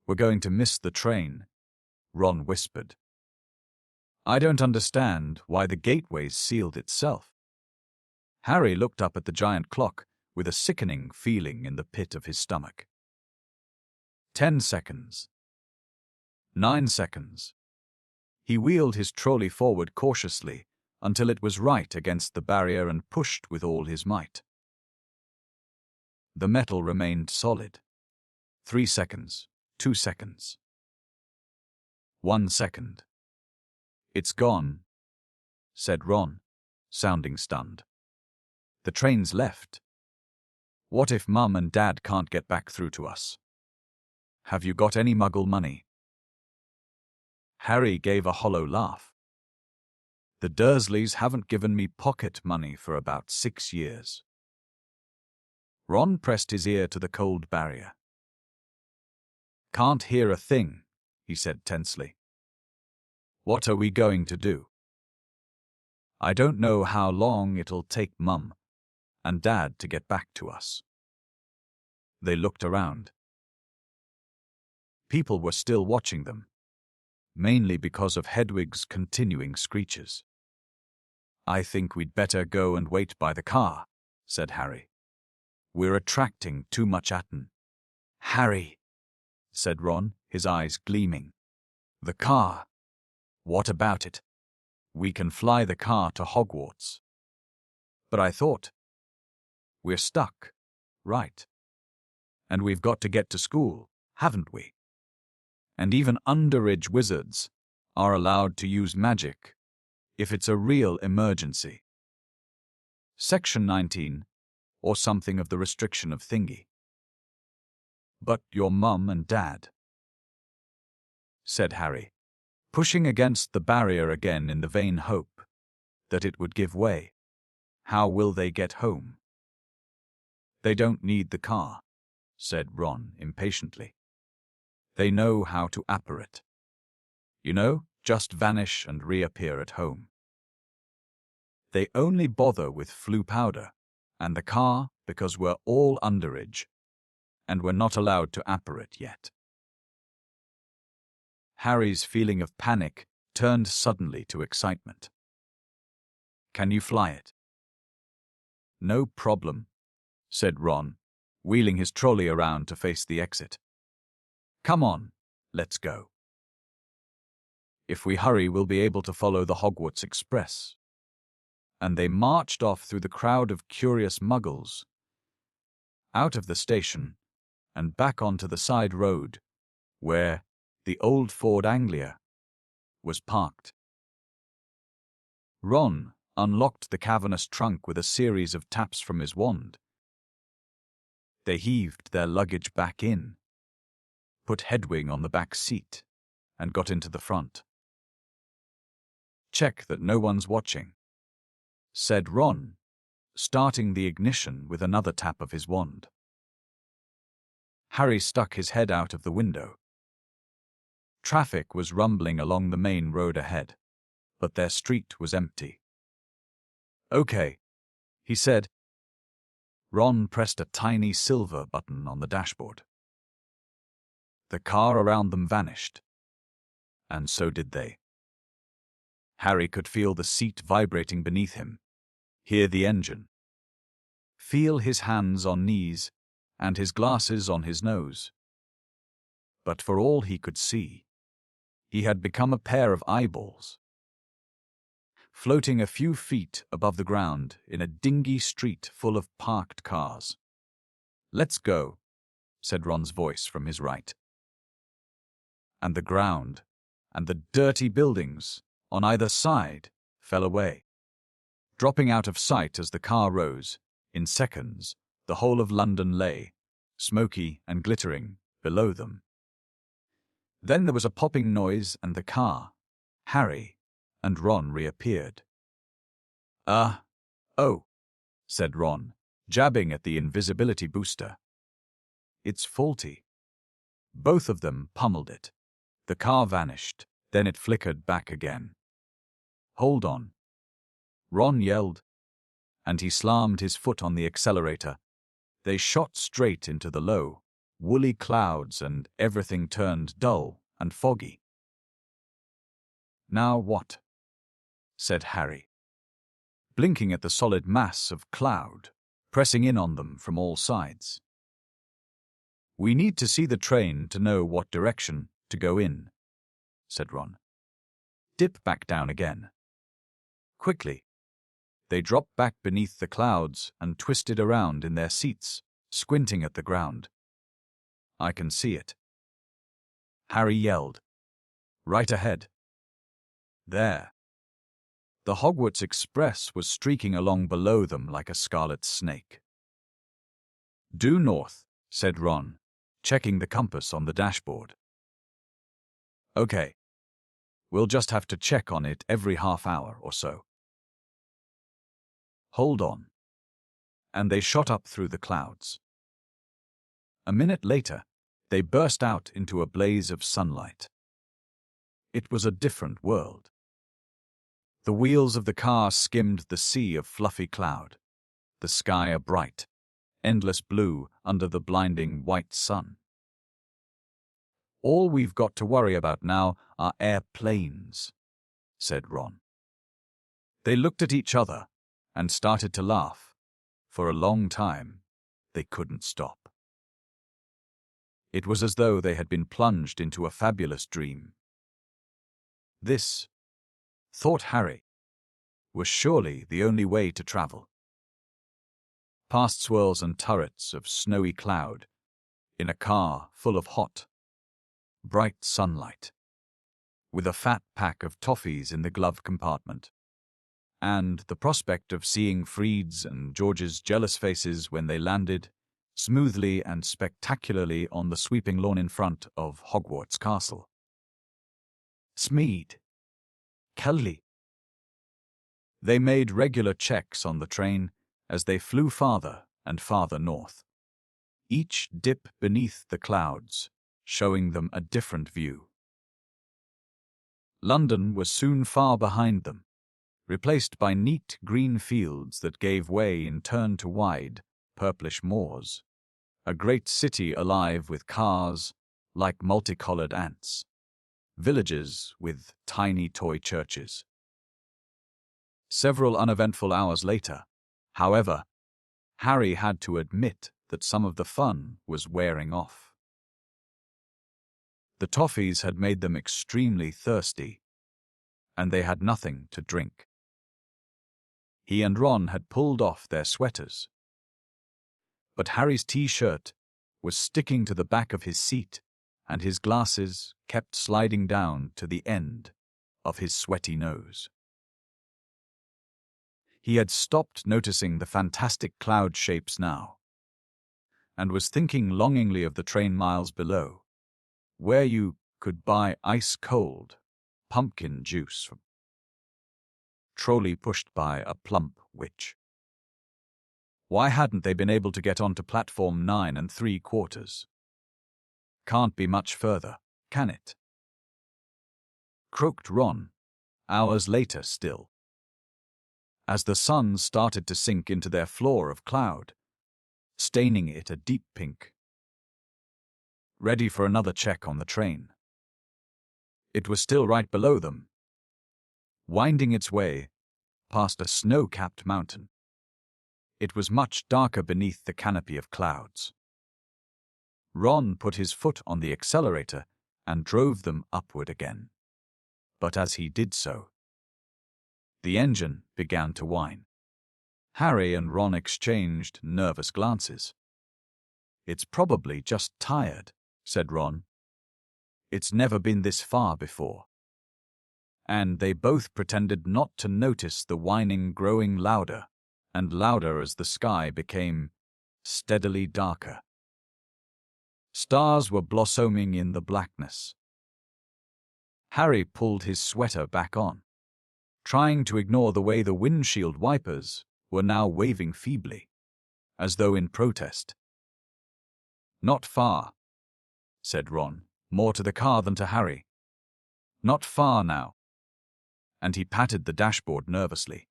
"We're going to miss the train," Ron whispered. "I don't understand why the gateway's sealed itself." Harry looked up at the giant clock with a sickening feeling in the pit of his stomach. 10 seconds. 9 seconds. He wheeled his trolley forward cautiously until it was right against the barrier and pushed with all his might. The metal remained solid. 3 seconds. 2 seconds. 1 second. "It's gone," said Ron, sounding stunned. "The train's left. What if Mum and Dad can't get back through to us? Have you got any Muggle money?" Harry gave a hollow laugh. "The Dursleys haven't given me pocket money for about 6 years." Ron pressed his ear to the cold barrier. "Can't hear a thing," he said tensely. "What are we going to do?" "I don't know how long it'll take Mum and Dad to get back to us." They looked around. People were still watching them, mainly because of Hedwig's continuing screeches. "I think we'd better go and wait by the car," said Harry. "We're attracting too much atten." "Harry," said Ron, his eyes gleaming. "The car. What about it? We can fly the car to Hogwarts." "But I thought..." "We're stuck, right? And we've got to get to school, haven't we? And even underage wizards are allowed to use magic if it's a real emergency. Section 19, or something of the restriction of thingy." "But your Mum and Dad," said Harry, pushing against the barrier again in the vain hope that it would give way. "How will they get home?" "They don't need the car," said Ron impatiently. "They know how to apparate. You know, just vanish and reappear at home. They only bother with flu powder and the car because we're all underage and we're not allowed to apparate yet." Harry's feeling of panic turned suddenly to excitement. "Can you fly it?" "No problem," said Ron, wheeling his trolley around to face the exit. "Come on, let's go. If we hurry, we'll be able to follow the Hogwarts Express." And they marched off through the crowd of curious muggles, out of the station, and back onto the side road, where the old Ford Anglia was parked. Ron unlocked the cavernous trunk with a series of taps from his wand. They heaved their luggage back in, put Hedwig on the back seat, and got into the front. "Check that no one's watching," said Ron, starting the ignition with another tap of his wand. Harry stuck his head out of the window. Traffic was rumbling along the main road ahead, but their street was empty. "Okay," he said. Ron pressed a tiny silver button on the dashboard. The car around them vanished, and so did they. Harry could feel the seat vibrating beneath him, Hear the engine. Feel his hands on knees and his glasses on his nose. But for all he could see, he had become a pair of eyeballs, floating a few feet above the ground in a dingy street full of parked cars. "Let's go," said Ron's voice from his right. And the ground and the dirty buildings on either side fell away, dropping out of sight as the car rose. In seconds, the whole of London lay, smoky and glittering, below them. Then there was a popping noise and the car, Harry, and Ron reappeared. Oh," said Ron, jabbing at the invisibility booster. "It's faulty." Both of them pummeled it. The car vanished, then it flickered back again. "Hold on," Ron yelled, and he slammed his foot on the accelerator. They shot straight into the low, woolly clouds and everything turned dull and foggy. "Now what?" said Harry, blinking at the solid mass of cloud pressing in on them from all sides. "We need to see the train to know what direction to go in," said Ron. "Dip back down again." Quickly, they dropped back beneath the clouds and twisted around in their seats, squinting at the ground. "I can see it," Harry yelled. "Right ahead." There. The Hogwarts Express was streaking along below them like a scarlet snake. "Due north," said Ron, checking the compass on the dashboard. "Okay. We'll just have to check on it every half hour or so." "Hold on." And they shot up through the clouds. A minute later, they burst out into a blaze of sunlight. It was a different world. The wheels of the car skimmed the sea of fluffy cloud, the sky a bright, endless blue under the blinding white sun. "All we've got to worry about now are airplanes," said Ron. They looked at each other and started to laugh. For a long time, they couldn't stop. It was as though they had been plunged into a fabulous dream. This, thought Harry, was surely the only way to travel. Past swirls and turrets of snowy cloud, in a car full of hot, bright sunlight, with a fat pack of toffees in the glove compartment, and the prospect of seeing Freed's and George's jealous faces when they landed, smoothly and spectacularly on the sweeping lawn in front of Hogwarts Castle. Smeed. Kelly. They made regular checks on the train as they flew farther and farther north. Each dip beneath the clouds, showing them a different view. London was soon far behind them, replaced by neat green fields that gave way in turn to wide, purplish moors. A great city alive with cars like multicolored ants. Villages with tiny toy churches. Several uneventful hours later, however, Harry had to admit that some of the fun was wearing off. The toffees had made them extremely thirsty, and they had nothing to drink. He and Ron had pulled off their sweaters, but Harry's t-shirt was sticking to the back of his seat, and his glasses kept sliding down to the end of his sweaty nose. He had stopped noticing the fantastic cloud shapes now, and was thinking longingly of the train miles below, where you could buy ice-cold pumpkin juice from trolley pushed by a plump witch. Why hadn't they been able to get onto platform 9 3/4? Can't be much further, can it? Croaked Ron, hours later still, as the sun started to sink into their floor of cloud, staining it a deep pink. Ready for another check on the train. It was still right below them, winding its way past a snow-capped mountain. it was much darker beneath the canopy of clouds. Ron put his foot on the accelerator and drove them upward again. But as he did so, the engine began to whine. Harry and Ron exchanged nervous glances. "It's probably just tired," said Ron. "It's never been this far before." And they both pretended not to notice the whining growing louder and louder as the sky became steadily darker. Stars were blossoming in the blackness. Harry pulled his sweater back on, trying to ignore the way the windshield wipers were now waving feebly, as though in protest. "Not far," said Ron, more to the car than to Harry. "Not far now." And he patted the dashboard nervously.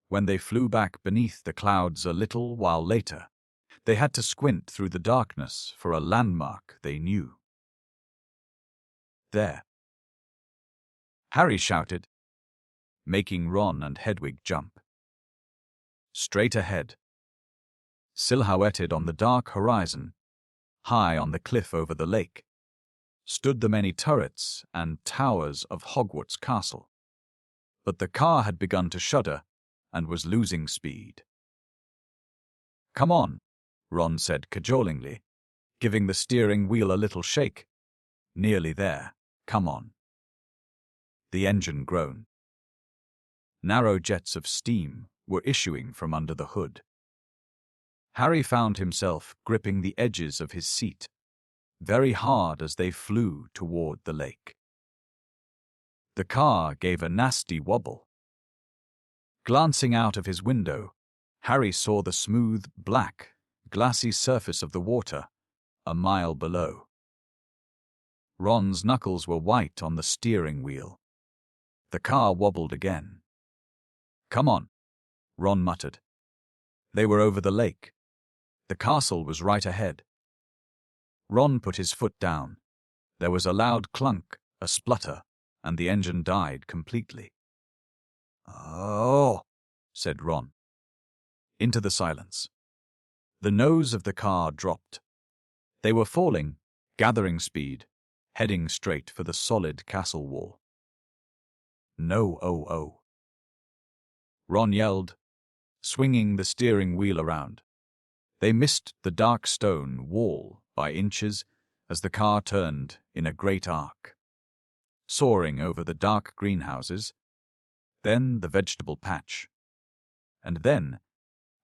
When they flew back beneath the clouds a little while later, they had to squint through the darkness for a landmark they knew. "There!" Harry shouted, making Ron and Hedwig jump. Straight ahead, silhouetted on the dark horizon, high on the cliff over the lake, stood the many turrets and towers of Hogwarts Castle. But the car had begun to shudder and was losing speed. "Come on," Ron said cajolingly, giving the steering wheel a little shake. "Nearly there. Come on." The engine groaned. Narrow jets of steam were issuing from under the hood. Harry found himself gripping the edges of his seat very hard as they flew toward the lake. The car gave a nasty wobble. Glancing out of his window, Harry saw the smooth, black, glassy surface of the water a mile below. Ron's knuckles were white on the steering wheel. The car wobbled again. "Come on," Ron muttered. They were over the lake. The castle was right ahead. Ron put his foot down. There was a loud clunk, a splutter, and the engine died completely. "Oh," said Ron. Into the silence. The nose of the car dropped. They were falling, gathering speed, heading straight for the solid castle wall. "No, oh, oh," Ron yelled, swinging the steering wheel around. They missed the dark stone wall by inches as the car turned in a great arc, soaring over the dark greenhouses, then the vegetable patch, and then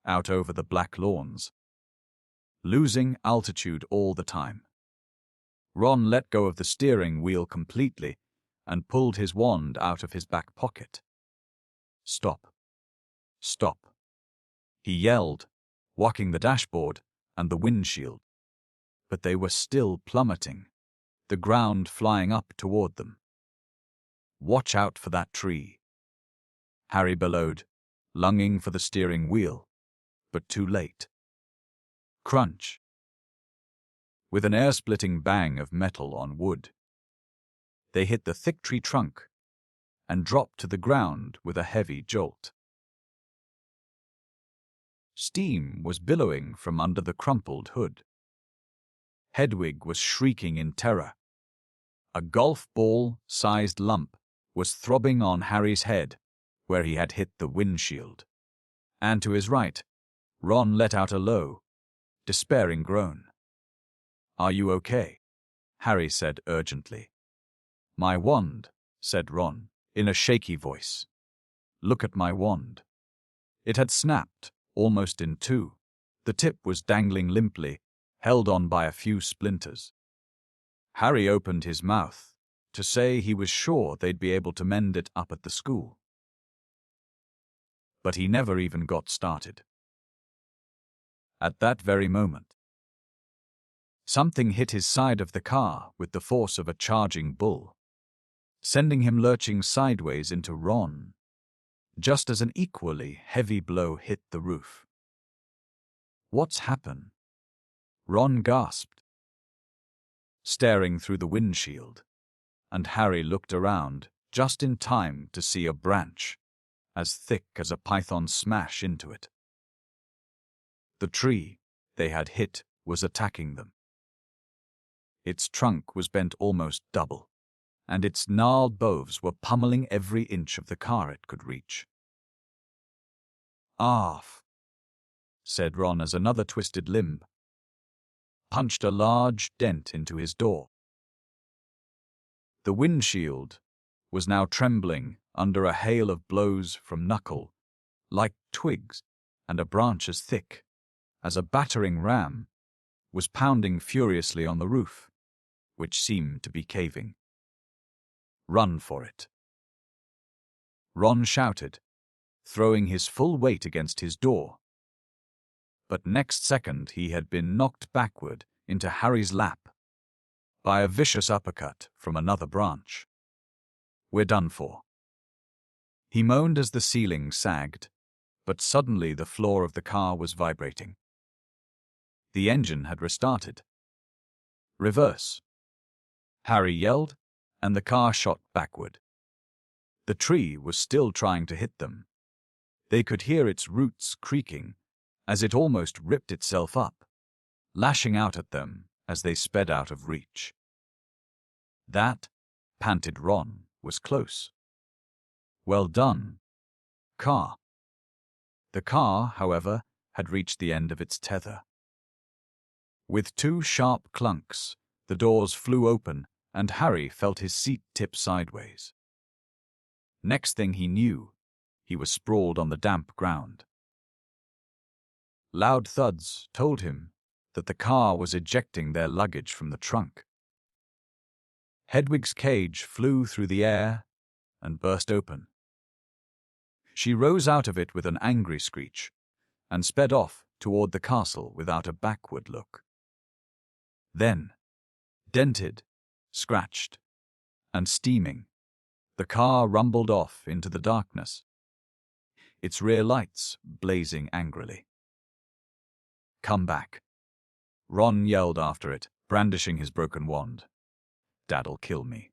out over the black lawns, losing altitude all the time. Ron let go of the steering wheel completely and pulled his wand out of his back pocket. "Stop. Stop," he yelled, whacking the dashboard and the windshield. But they were still plummeting, the ground flying up toward them. "Watch out for that tree," Harry bellowed, lunging for the steering wheel, but too late. Crunch. With an air-splitting bang of metal on wood, they hit the thick tree trunk and dropped to the ground with a heavy jolt. Steam was billowing from under the crumpled hood. Hedwig was shrieking in terror. A golf ball-sized lump was throbbing on Harry's head where he had hit the windshield. And to his right, Ron let out a low, despairing groan. "Are you okay?" Harry said urgently. "My wand," said Ron, in a shaky voice. "Look at my wand." It had snapped, almost in two. The tip was dangling limply, held on by a few splinters. Harry opened his mouth to say he was sure they'd be able to mend it up at the school. But he never even got started. At that very moment, something hit his side of the car with the force of a charging bull, sending him lurching sideways into Ron, just as an equally heavy blow hit the roof. "What's happened?" Ron gasped, staring through the windshield, and Harry looked around just in time to see a branch as thick as a python smash into it. The tree they had hit was attacking them. Its trunk was bent almost double, and its gnarled boughs were pummeling every inch of the car it could reach. "Arf," said Ron as another twisted limb punched a large dent into his door. The windshield was now trembling under a hail of blows from Knuckle, like twigs and a branch as thick as a battering ram was pounding furiously on the roof, which seemed to be caving. "Run for it," Ron shouted, throwing his full weight against his door. But next second he had been knocked backward into Harry's lap by a vicious uppercut from another branch. "We're done for," he moaned as the ceiling sagged, but suddenly the floor of the car was vibrating. The engine had restarted. "Reverse," Harry yelled, and the car shot backward. The tree was still trying to hit them. They could hear its roots creaking as it almost ripped itself up, lashing out at them as they sped out of reach. "That," panted Ron, "was close. Well done, car." The car, however, had reached the end of its tether. With two sharp clunks, the doors flew open and Harry felt his seat tip sideways. Next thing he knew, he was sprawled on the damp ground. Loud thuds told him that the car was ejecting their luggage from the trunk. Hedwig's cage flew through the air and burst open. She rose out of it with an angry screech and sped off toward the castle without a backward look. Then, dented, scratched, and steaming, the car rumbled off into the darkness, its rear lights blazing angrily. "Come back," Ron yelled after it, brandishing his broken wand. "Dad'll kill me."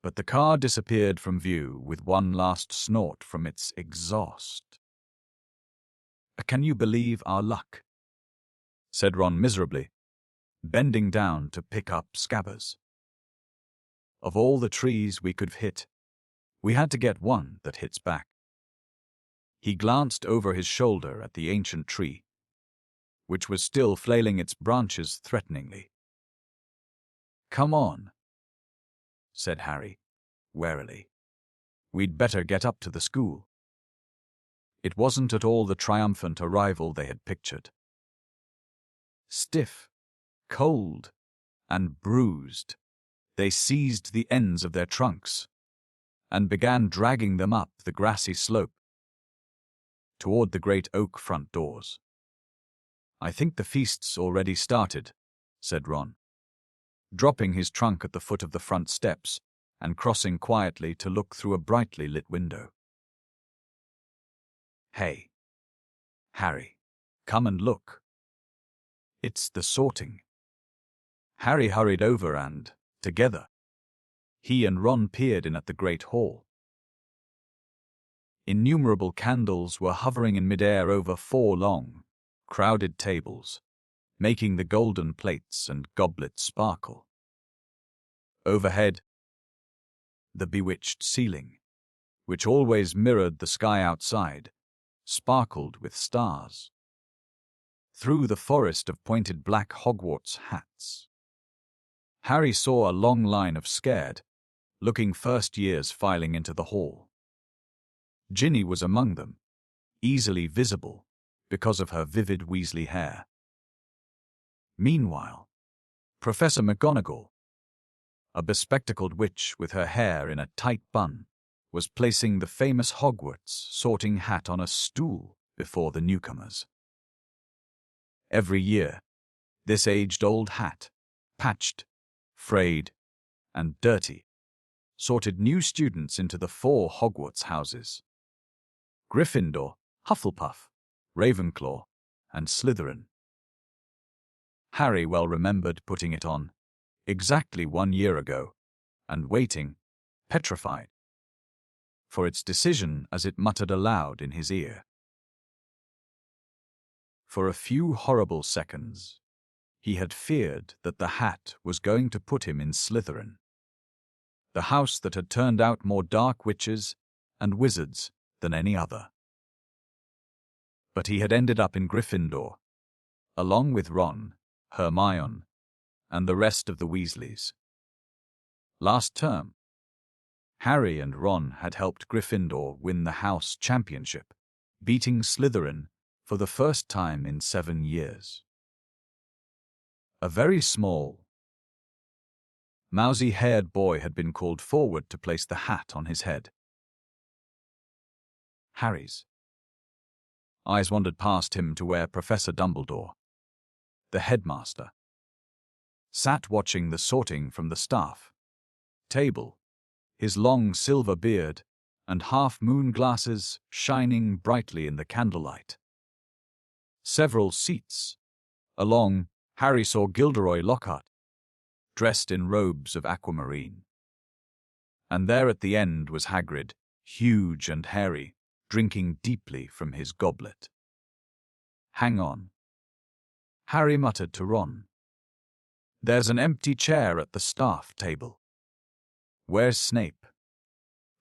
But the car disappeared from view with one last snort from its exhaust. "Can you believe our luck?" said Ron miserably, bending down to pick up Scabbers. "Of all the trees we could have hit, we had to get one that hits back." He glanced over his shoulder at the ancient tree, which was still flailing its branches threateningly. "Come on," said Harry, warily. "We'd better get up to the school." It wasn't at all the triumphant arrival they had pictured. Stiff, cold, and bruised, they seized the ends of their trunks and began dragging them up the grassy slope toward the great oak front doors. "I think the feast's already started," said Ron, dropping his trunk at the foot of the front steps and crossing quietly to look through a brightly lit window. "Hey, Harry, come and look. It's the sorting." Harry hurried over and, together, he and Ron peered in at the great hall. Innumerable candles were hovering in midair over 4 long, crowded tables, making the golden plates and goblets sparkle. Overhead, the bewitched ceiling, which always mirrored the sky outside, sparkled with stars. Through the forest of pointed black Hogwarts hats, Harry saw a long line of scared, looking first years filing into the hall. Ginny was among them, easily visible because of her vivid Weasley hair. Meanwhile, Professor McGonagall, a bespectacled witch with her hair in a tight bun, was placing the famous Hogwarts sorting hat on a stool before the newcomers. Every year, this aged-old hat, patched, frayed, and dirty, sorted new students into the 4 Hogwarts houses: Gryffindor, Hufflepuff, Ravenclaw, and Slytherin. Harry well remembered putting it on, exactly 1 year ago, and waiting, petrified, for its decision as it muttered aloud in his ear. For a few horrible seconds, he had feared that the hat was going to put him in Slytherin, the house that had turned out more dark witches and wizards than any other. But he had ended up in Gryffindor, along with Ron, Hermione, and the rest of the Weasleys. Last term, Harry and Ron had helped Gryffindor win the house championship, beating Slytherin for the first time in 7 years. A very small, mousy-haired boy had been called forward to place the hat on his head. Harry's eyes wandered past him to where Professor Dumbledore, the headmaster, sat watching the sorting from the staff table, his long silver beard and half-moon glasses shining brightly in the candlelight. Several seats along, Harry saw Gilderoy Lockhart, dressed in robes of aquamarine. And there at the end was Hagrid, huge and hairy, drinking deeply from his goblet. "Hang on," Harry muttered to Ron. "There's an empty chair at the staff table. Where's Snape?"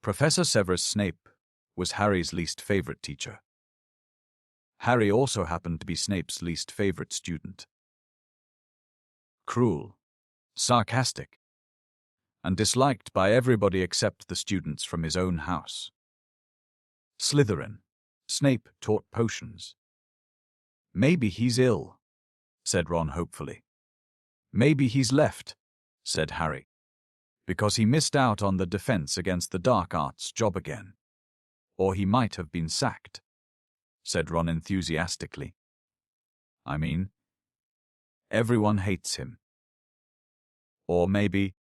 Professor Severus Snape was Harry's least favorite teacher. Harry also happened to be Snape's least favorite student. Cruel, sarcastic, and disliked by everybody except the students from his own house. Slytherin, Snape taught potions. "Maybe he's ill," said Ron hopefully. "Maybe he's left," said Harry, "because he missed out on the defense against the dark arts job again. Or he might have been sacked," said Ron enthusiastically. "I mean, everyone hates him." "Or maybe,"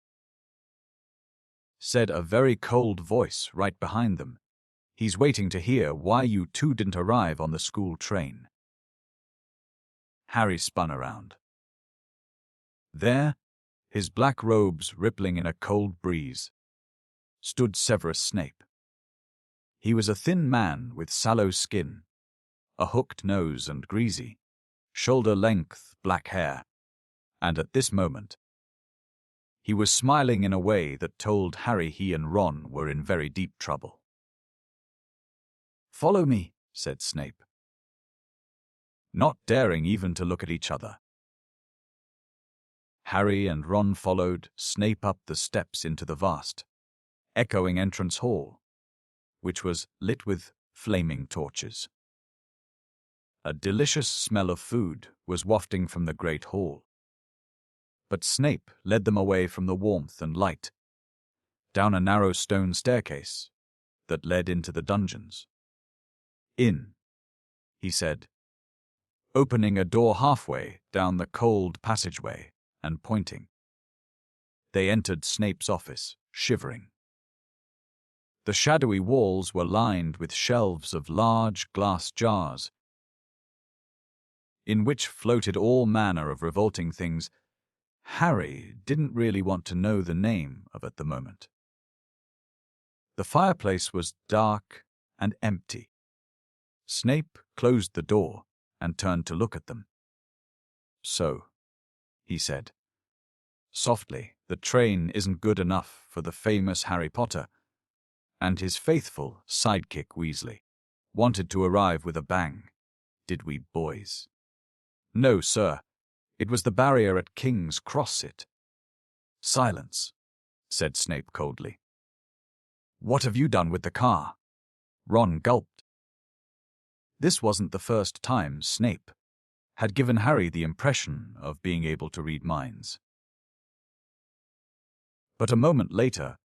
said a very cold voice right behind them, "he's waiting to hear why you two didn't arrive on the school train." Harry spun around. There, his black robes rippling in a cold breeze, stood Severus Snape. He was a thin man with sallow skin, a hooked nose and greasy, shoulder-length black hair, and at this moment, he was smiling in a way that told Harry he and Ron were in very deep trouble. "Follow me," said Snape, not daring even to look at each other. Harry and Ron followed Snape up the steps into the vast, echoing entrance hall, which was lit with flaming torches. A delicious smell of food was wafting from the great hall. But Snape led them away from the warmth and light, down a narrow stone staircase that led into the dungeons. "In," he said, opening a door halfway down the cold passageway and pointing. They entered Snape's office, shivering. The shadowy walls were lined with shelves of large glass jars, in which floated all manner of revolting things Harry didn't really want to know the name of at the moment. The fireplace was dark and empty. Snape closed the door and turned to look at them. "So," he said, softly, "the train isn't good enough for the famous Harry Potter, and his faithful sidekick Weasley wanted to arrive with a bang, did we, boys?" "No, sir. It was the barrier at King's Cross it." "Silence," said Snape coldly. "What have you done with the car?" Ron gulped. This wasn't the first time Snape had given Harry the impression of being able to read minds. But a moment later,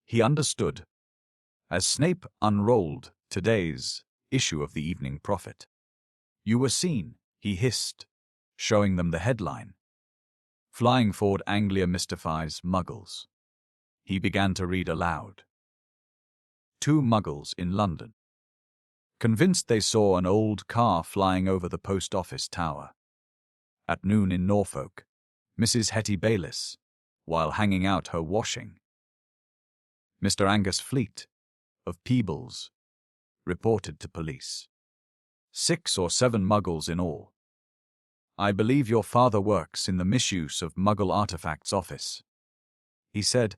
he understood, as Snape unrolled today's issue of the Evening Prophet. "You were seen," he hissed, showing them the headline. "Flying Forward Anglia mystifies Muggles." He began to read aloud. "2 Muggles in London. Convinced they saw an old car flying over the post office tower. At noon in Norfolk, Mrs. Hetty Bayliss, while hanging out her washing. Mr. Angus Fleet, of Peebles, reported to police. 6 or 7 muggles in all. I believe your father works in the misuse of Muggle artifacts office, he said,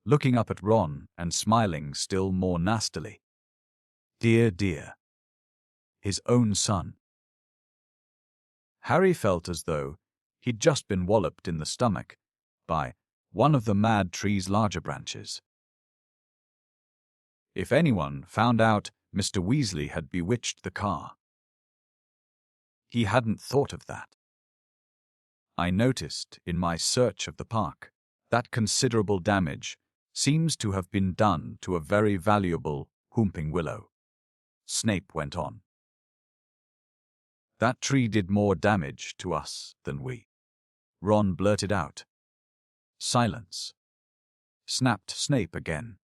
looking up at Ron and smiling still more nastily. Dear, dear. His own son. Harry felt as though he'd just been walloped in the stomach by one of the mad tree's larger branches. If anyone found out Mr. Weasley had bewitched the car. He hadn't thought of that. I noticed in my search of the park that considerable damage seems to have been done to a very valuable whomping willow, Snape went on. That tree did more damage to us than we, Ron blurted out. Silence. Snapped Snape again.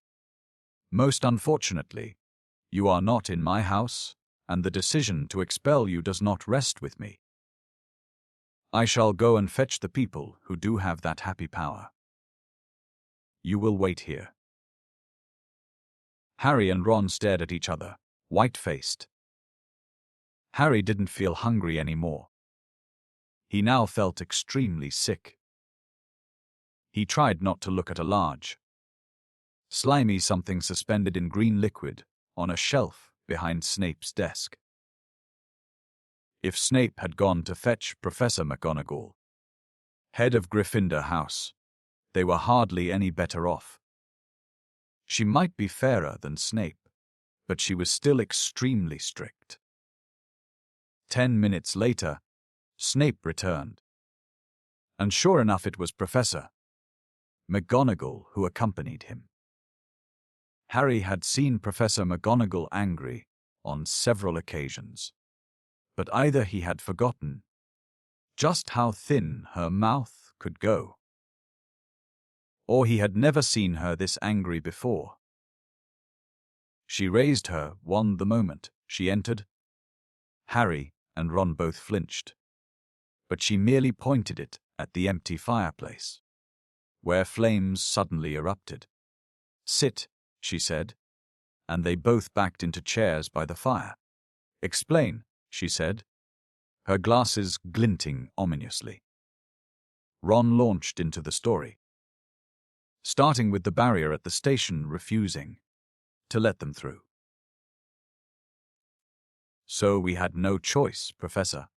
Most unfortunately, you are not in my house, and the decision to expel you does not rest with me. I shall go and fetch the people who do have that happy power. You will wait here. Harry and Ron stared at each other, white-faced. Harry didn't feel hungry anymore. He now felt extremely sick. He tried not to look at a large, slimy something suspended in green liquid on a shelf behind Snape's desk. If Snape had gone to fetch Professor McGonagall, head of Gryffindor House, they were hardly any better off. She might be fairer than Snape, but she was still extremely strict. 10 minutes later, Snape returned. And sure enough it was Professor McGonagall who accompanied him. Harry had seen Professor McGonagall angry on several occasions, but either he had forgotten just how thin her mouth could go, or he had never seen her this angry before. She raised her wand the moment she entered. Harry and Ron both flinched, but she merely pointed it at the empty fireplace, where flames suddenly erupted. Sit, she said, and they both backed into chairs by the fire. Explain, she said, her glasses glinting ominously. Ron launched into the story, starting with the barrier at the station refusing to let them through. So we had no choice, Professor.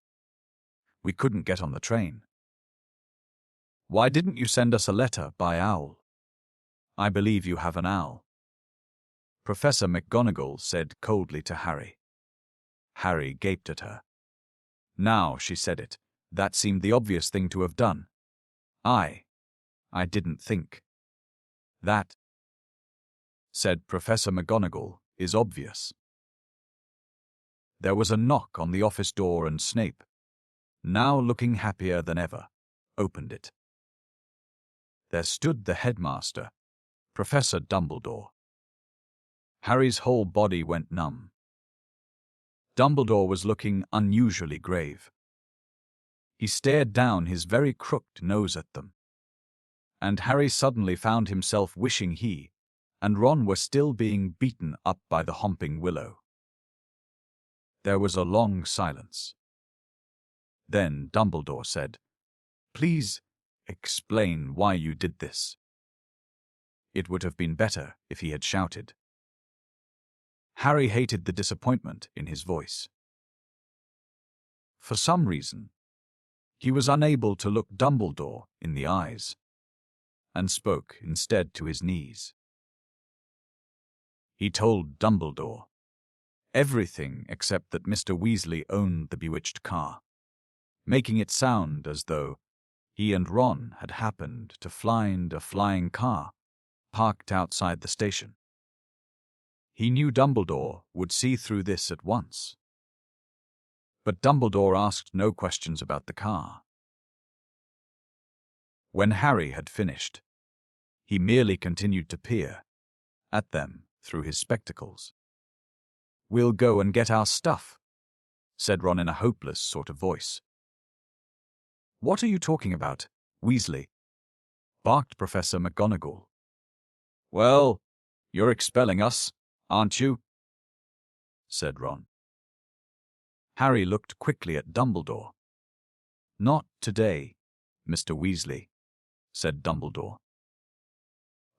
We couldn't get on the train. Why didn't you send us a letter by owl? I believe you have an owl, Professor McGonagall said coldly to Harry. Harry gaped at her. Now she said it, that seemed the obvious thing to have done. I didn't think. That, said Professor McGonagall, is obvious. There was a knock on the office door and Snape, now looking happier than ever, opened it. There stood the headmaster, Professor Dumbledore. Harry's whole body went numb. Dumbledore was looking unusually grave. He stared down his very crooked nose at them. And Harry suddenly found himself wishing he and Ron were still being beaten up by the homping willow. There was a long silence. Then Dumbledore said, "Please explain why you did this." It would have been better if he had shouted. Harry hated the disappointment in his voice. For some reason, he was unable to look Dumbledore in the eyes, and spoke instead to his knees. He told Dumbledore everything except that Mr. Weasley owned the bewitched car, making it sound as though he and Ron had happened to find a flying car parked outside the station. He knew Dumbledore would see through this at once. But Dumbledore asked no questions about the car. When Harry had finished, he merely continued to peer at them through his spectacles. "We'll go and get our stuff," said Ron in a hopeless sort of voice. "What are you talking about, Weasley?" barked Professor McGonagall. "Well, you're expelling us, aren't you?" said Ron. Harry looked quickly at Dumbledore. "Not today, Mr. Weasley," said Dumbledore.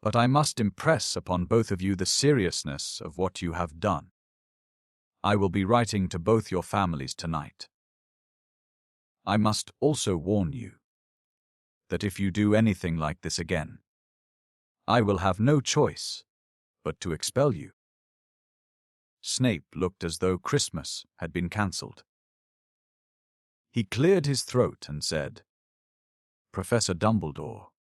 "But I must impress upon both of you the seriousness of what you have done. I will be writing to both your families tonight. I must also warn you that if you do anything like this again, I will have no choice but to expel you." Snape looked as though Christmas had been cancelled. He cleared his throat and said, "Professor Dumbledore,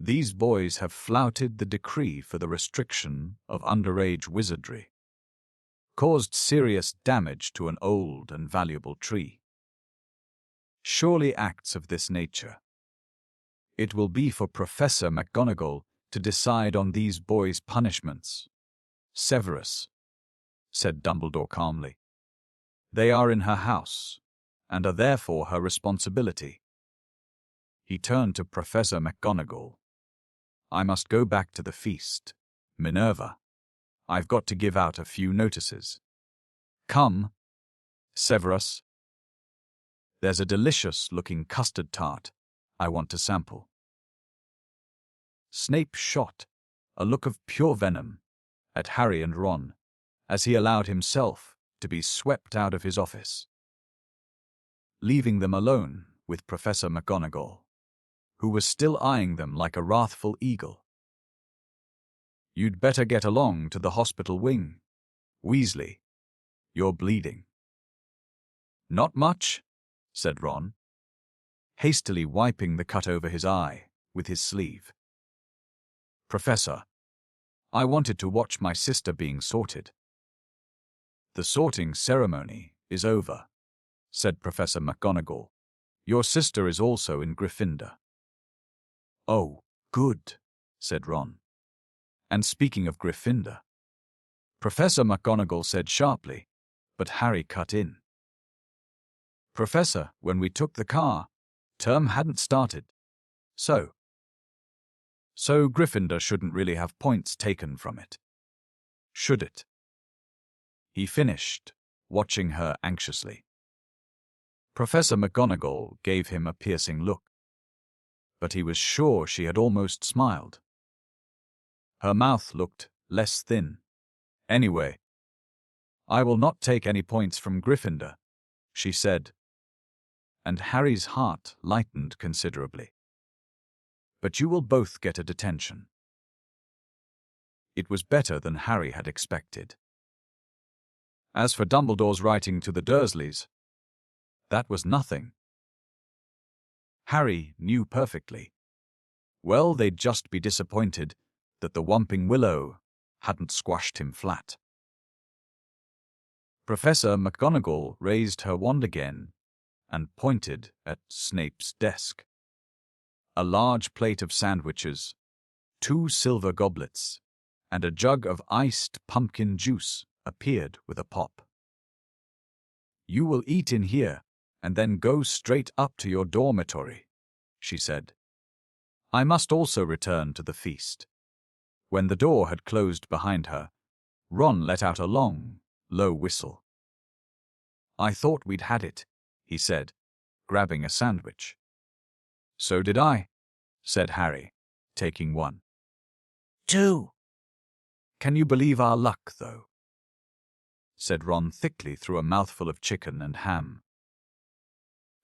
these boys have flouted the decree for the restriction of underage wizardry, caused serious damage to an old and valuable tree. Surely acts of this nature. It will be for Professor McGonagall to decide on these boys' punishments." "Severus," said Dumbledore calmly. "They are in her house, and are therefore her responsibility." He turned to Professor McGonagall. "I must go back to the feast. Minerva, I've got to give out a few notices. Come, Severus. There's a delicious-looking custard tart I want to sample." Snape shot a look of pure venom at Harry and Ron as he allowed himself to be swept out of his office, leaving them alone with Professor McGonagall, who was still eyeing them like a wrathful eagle. "You'd better get along to the hospital wing, Weasley. You're bleeding." "Not much," said Ron, hastily wiping the cut over his eye with his sleeve. "Professor, I wanted to watch my sister being sorted." "The sorting ceremony is over," said Professor McGonagall. "Your sister is also in Gryffindor." "Oh, good," said Ron. "And speaking of Gryffindor," Professor McGonagall said sharply, but Harry cut in. "Professor, when we took the car, term hadn't started. So Gryffindor shouldn't really have points taken from it, should it?" he finished, watching her anxiously. Professor McGonagall gave him a piercing look, but he was sure she had almost smiled. Her mouth looked less thin. "Anyway, I will not take any points from Gryffindor," she said, and Harry's heart lightened considerably. "But you will both get a detention." It was better than Harry had expected. As for Dumbledore's writing to the Dursleys, that was nothing. Harry knew perfectly. Well, they'd just be disappointed that the Whomping Willow hadn't squashed him flat. Professor McGonagall raised her wand again and pointed at Snape's desk. A large plate of sandwiches, 2 silver goblets, and a jug of iced pumpkin juice appeared with a pop. "You will eat in here and then go straight up to your dormitory," she said. "I must also return to the feast." When the door had closed behind her, Ron let out a long, low whistle. "I thought we'd had it," he said, grabbing a sandwich. "So did I," said Harry, taking one. "2." "Can you believe our luck, though?" said Ron thickly through a mouthful of chicken and ham.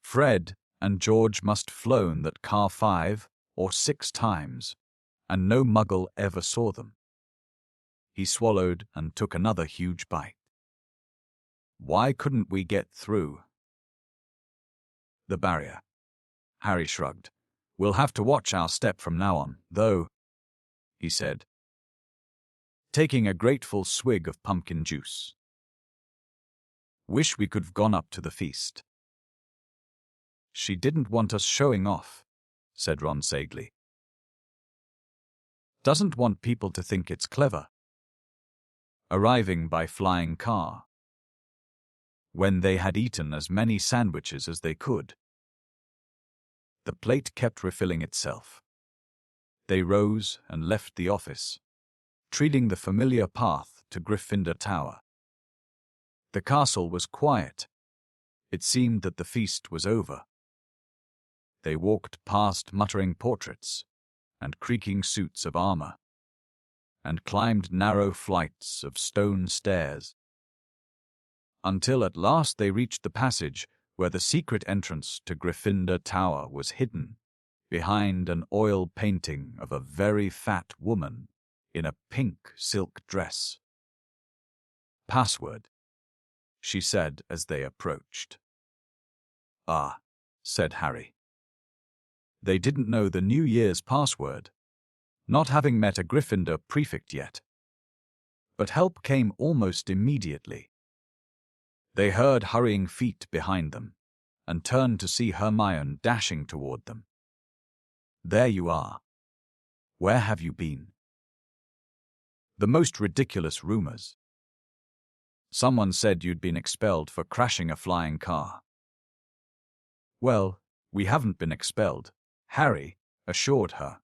"Fred and George must flown that car 5 or 6 times, and no muggle ever saw them." He swallowed and took another huge bite. "Why couldn't we get through?" "The barrier." Harry shrugged. "We'll have to watch our step from now on, though," he said, taking a grateful swig of pumpkin juice. "Wish we could have gone up to the feast." "She didn't want us showing off," said Ron sagely. "Doesn't want people to think it's clever. Arriving by flying car, when they had eaten as many sandwiches as they could." The plate kept refilling itself. They rose and left the office, treading the familiar path to Gryffindor Tower. The castle was quiet. It seemed that the feast was over. They walked past muttering portraits and creaking suits of armor, and climbed narrow flights of stone stairs, until at last they reached the passage where the secret entrance to Gryffindor Tower was hidden behind an oil painting of a very fat woman in a pink silk dress. "Password," she said as they approached. "Ah," said Harry. They didn't know the New Year's password, not having met a Gryffindor prefect yet. But help came almost immediately. They heard hurrying feet behind them, and turned to see Hermione dashing toward them. "There you are. Where have you been?" "The most ridiculous rumors. Someone said you'd been expelled for crashing a flying car." "Well, we haven't been expelled," Harry assured her.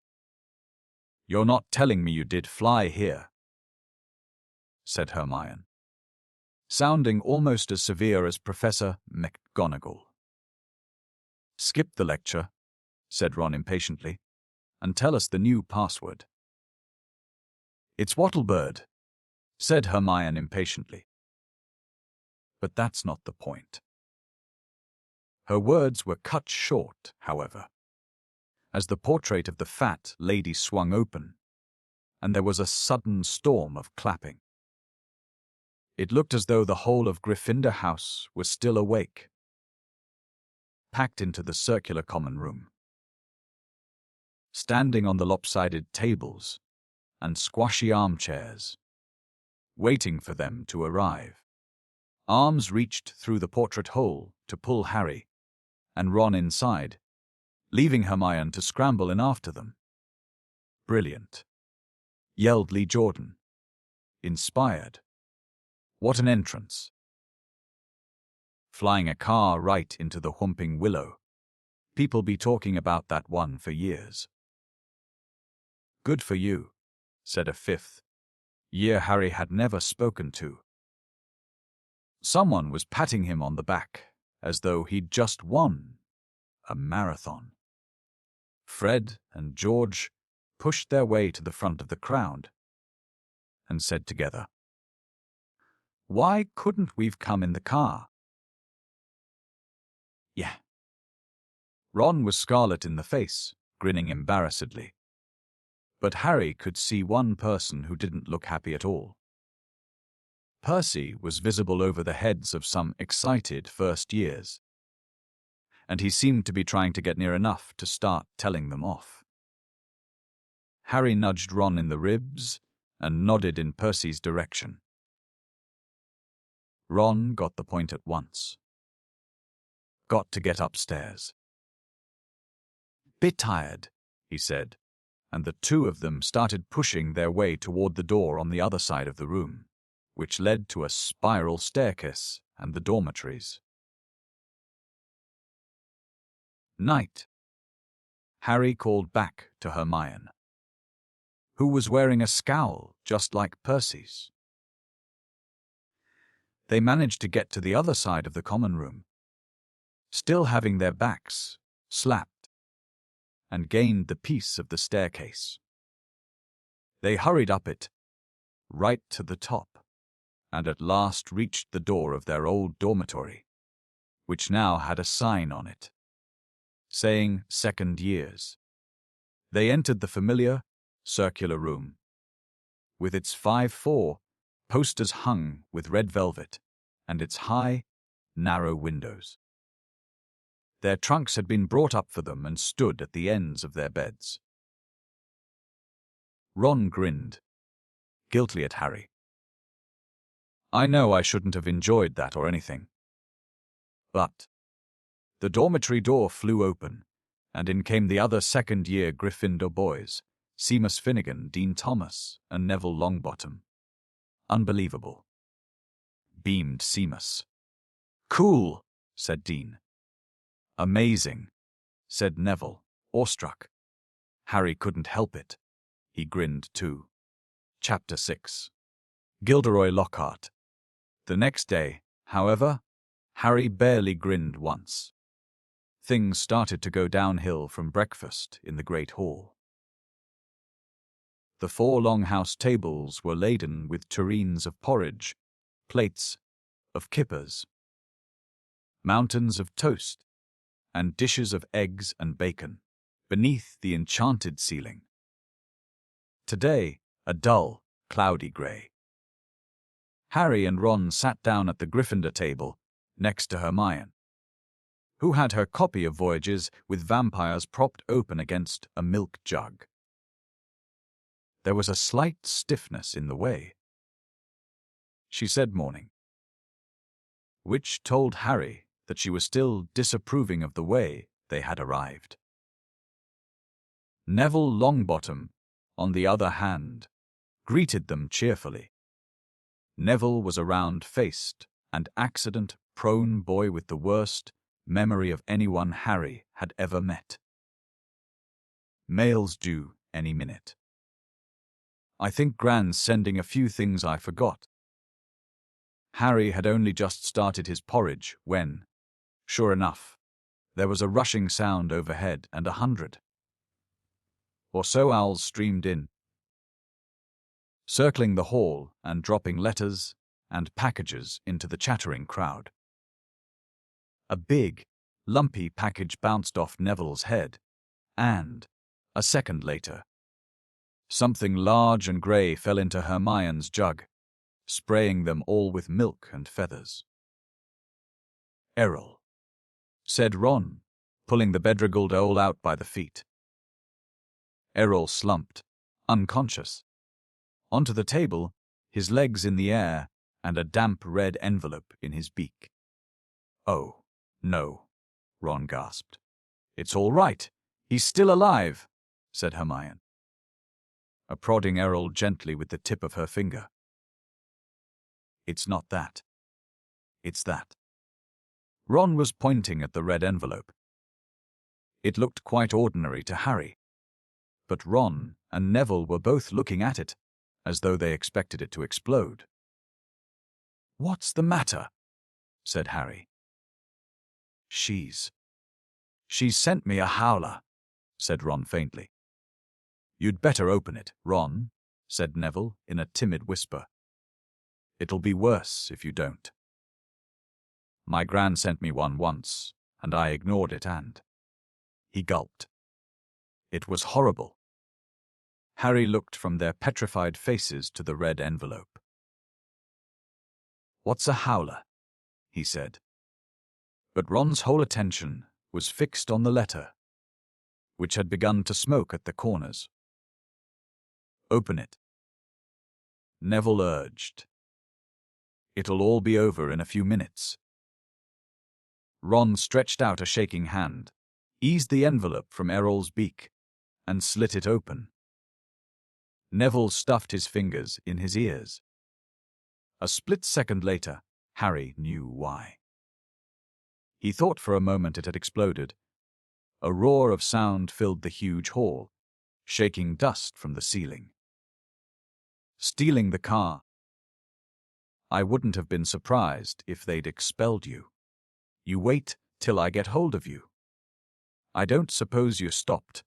"You're not telling me you did fly here?" said Hermione, sounding almost as severe as Professor McGonagall. "Skip the lecture," said Ron impatiently, "and tell us the new password." "It's Wattlebird," said Hermione impatiently. But that's not the point. Her words were cut short, however, as the portrait of the fat lady swung open, and there was a sudden storm of clapping. It looked as though the whole of Gryffindor House was still awake, packed into the circular common room. Standing on the lopsided tables and squashy armchairs, waiting for them to arrive. Arms reached through the portrait hole to pull Harry and Ron inside, leaving Hermione to scramble in after them. "Brilliant," yelled Lee Jordan. "Inspired. What an entrance." Flying a car right into the Whomping Willow. People be talking about that one for years. "Good for you," said a fifth-year Harry had never spoken to. Someone was patting him on the back, as though he'd just won a marathon. Fred and George pushed their way to the front of the crowd and said together, "Why couldn't we've come in the car?" "Yeah." Ron was scarlet in the face, grinning embarrassedly. But Harry could see one person who didn't look happy at all. Percy was visible over the heads of some excited first years, and he seemed to be trying to get near enough to start telling them off. Harry nudged Ron in the ribs and nodded in Percy's direction. Ron got the point at once. "Got to get upstairs." "Bit tired," he said, and the two of them started pushing their way toward the door on the other side of the room, which led to a spiral staircase and the dormitories. "Night," Harry called back to Hermione, who was wearing a scowl just like Percy's. They managed to get to the other side of the common room, still having their backs slapped, and gained the piece of the staircase. They hurried up it, right to the top, and at last reached the door of their old dormitory, which now had a sign on it, saying second years. They entered the familiar, circular room, with its 5'4" posters hung with red velvet, and its high, narrow windows. Their trunks had been brought up for them and stood at the ends of their beds. Ron grinned, guiltily at Harry. "I know I shouldn't have enjoyed that or anything. But..." The dormitory door flew open, and in came the other second-year Gryffindor boys, Seamus Finnegan, Dean Thomas, and Neville Longbottom. "Unbelievable," beamed Seamus. "Cool," said Dean. "Amazing," said Neville, awestruck. Harry couldn't help it. He grinned too. Chapter 6. Gilderoy Lockhart. The next day, however, Harry barely grinned once. Things started to go downhill from breakfast in the Great Hall. The 4 long house tables were laden with tureens of porridge, plates of kippers, mountains of toast, and dishes of eggs and bacon, beneath the enchanted ceiling. Today, a dull, cloudy grey. Harry and Ron sat down at the Gryffindor table, next to Hermione, who had her copy of Voyages with Vampires propped open against a milk jug. There was a slight stiffness in the way. She said morning, which told Harry that she was still disapproving of the way they had arrived. Neville Longbottom, on the other hand, greeted them cheerfully. Neville was a round-faced and accident-prone boy with the worst memory of anyone Harry had ever met. Mail's due any minute. I think Gran's sending a few things I forgot. Harry had only just started his porridge when, sure enough, there was a rushing sound overhead and 100 or so owls streamed in, circling the hall and dropping letters and packages into the chattering crowd. A big, lumpy package bounced off Neville's head, and, a second later, something large and grey fell into Hermione's jug, spraying them all with milk and feathers. "Errol," said Ron, pulling the bedraggled owl out by the feet. Errol slumped, unconscious, onto the table, his legs in the air and a damp red envelope in his beak. "Oh, no," Ron gasped. "It's all right. He's still alive," said Hermione, prodding Errol gently with the tip of her finger. "It's not that. It's that." Ron was pointing at the red envelope. It looked quite ordinary to Harry, but Ron and Neville were both looking at it, as though they expected it to explode. "What's the matter?" said Harry. She's sent me a howler," said Ron faintly. "You'd better open it, Ron," said Neville in a timid whisper. "It'll be worse if you don't. My Gran sent me one once, and I ignored it and—" He gulped. It was horrible. Harry looked from their petrified faces to the red envelope. "What's a howler?" he said. But Ron's whole attention was fixed on the letter, which had begun to smoke at the corners. "Open it," Neville urged. "It'll all be over in a few minutes." Ron stretched out a shaking hand, eased the envelope from Errol's beak, and slit it open. Neville stuffed his fingers in his ears. A split second later, Harry knew why. He thought for a moment it had exploded. A roar of sound filled the huge hall, shaking dust from the ceiling. "Stealing the car. I wouldn't have been surprised if they'd expelled you. You wait till I get hold of you. I don't suppose you stopped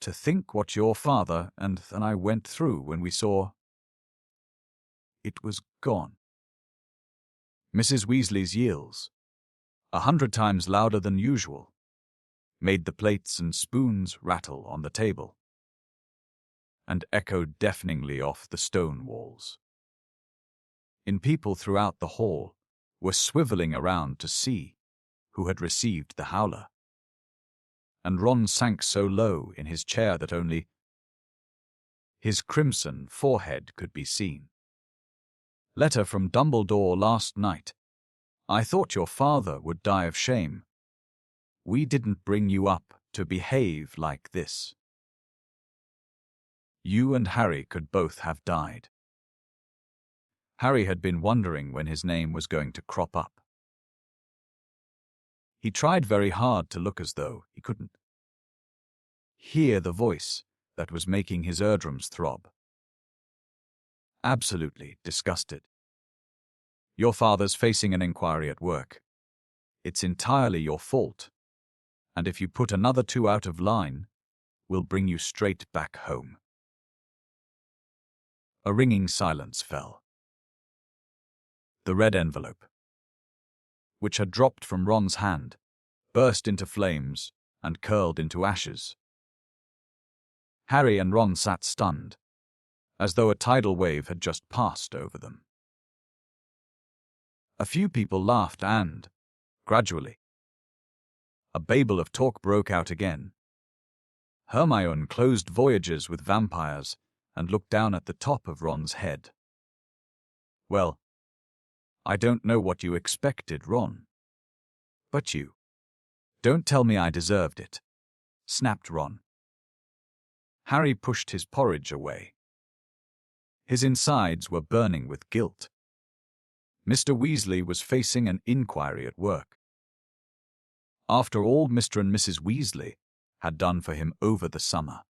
to think what your father and I went through when we saw it was gone." Mrs. Weasley's yells, 100 times louder than usual, made the plates and spoons rattle on the table and echoed deafeningly off the stone walls. People throughout the hall were swiveling around to see who had received the howler, and Ron sank so low in his chair that only his crimson forehead could be seen. "Letter from Dumbledore last night. I thought your father would die of shame. We didn't bring you up to behave like this. You and Harry could both have died." Harry had been wondering when his name was going to crop up. He tried very hard to look as though he couldn't hear the voice that was making his eardrums throb. absolutely disgusted. Your father's facing an inquiry at work. It's entirely your fault, and if you put another 2 out of line, we'll bring you straight back home. A ringing silence fell. The red envelope, which had dropped from Ron's hand, burst into flames and curled into ashes. Harry and Ron sat stunned, as though a tidal wave had just passed over them. A few people laughed and, gradually, a babel of talk broke out again. Hermione closed voyages with vampires and looked down at the top of Ron's head. Well, I don't know what you expected, Ron. But you. Don't tell me I deserved it, snapped Ron. Harry pushed his porridge away. His insides were burning with guilt. Mr. Weasley was facing an inquiry at work. After all Mr. and Mrs. Weasley had done for him over the summer.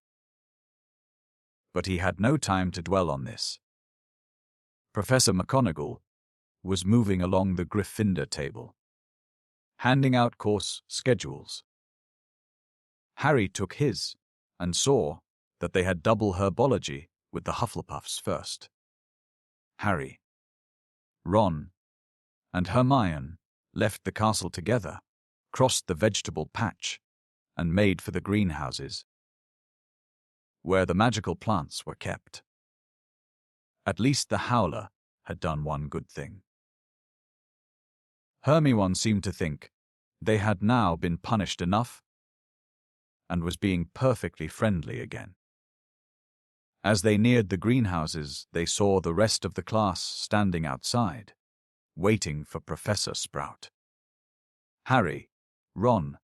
But he had no time to dwell on this. Professor McGonagall was moving along the Gryffindor table, handing out course schedules. Harry took his and saw that they had double herbology with the Hufflepuffs first. Harry, Ron, and Hermione left the castle together, crossed the vegetable patch, and made for the greenhouses, where the magical plants were kept. At least the Howler had done one good thing. Hermione seemed to think they had now been punished enough and was being perfectly friendly again. As they neared the greenhouses, they saw the rest of the class standing outside, waiting for Professor Sprout. Harry, Ron,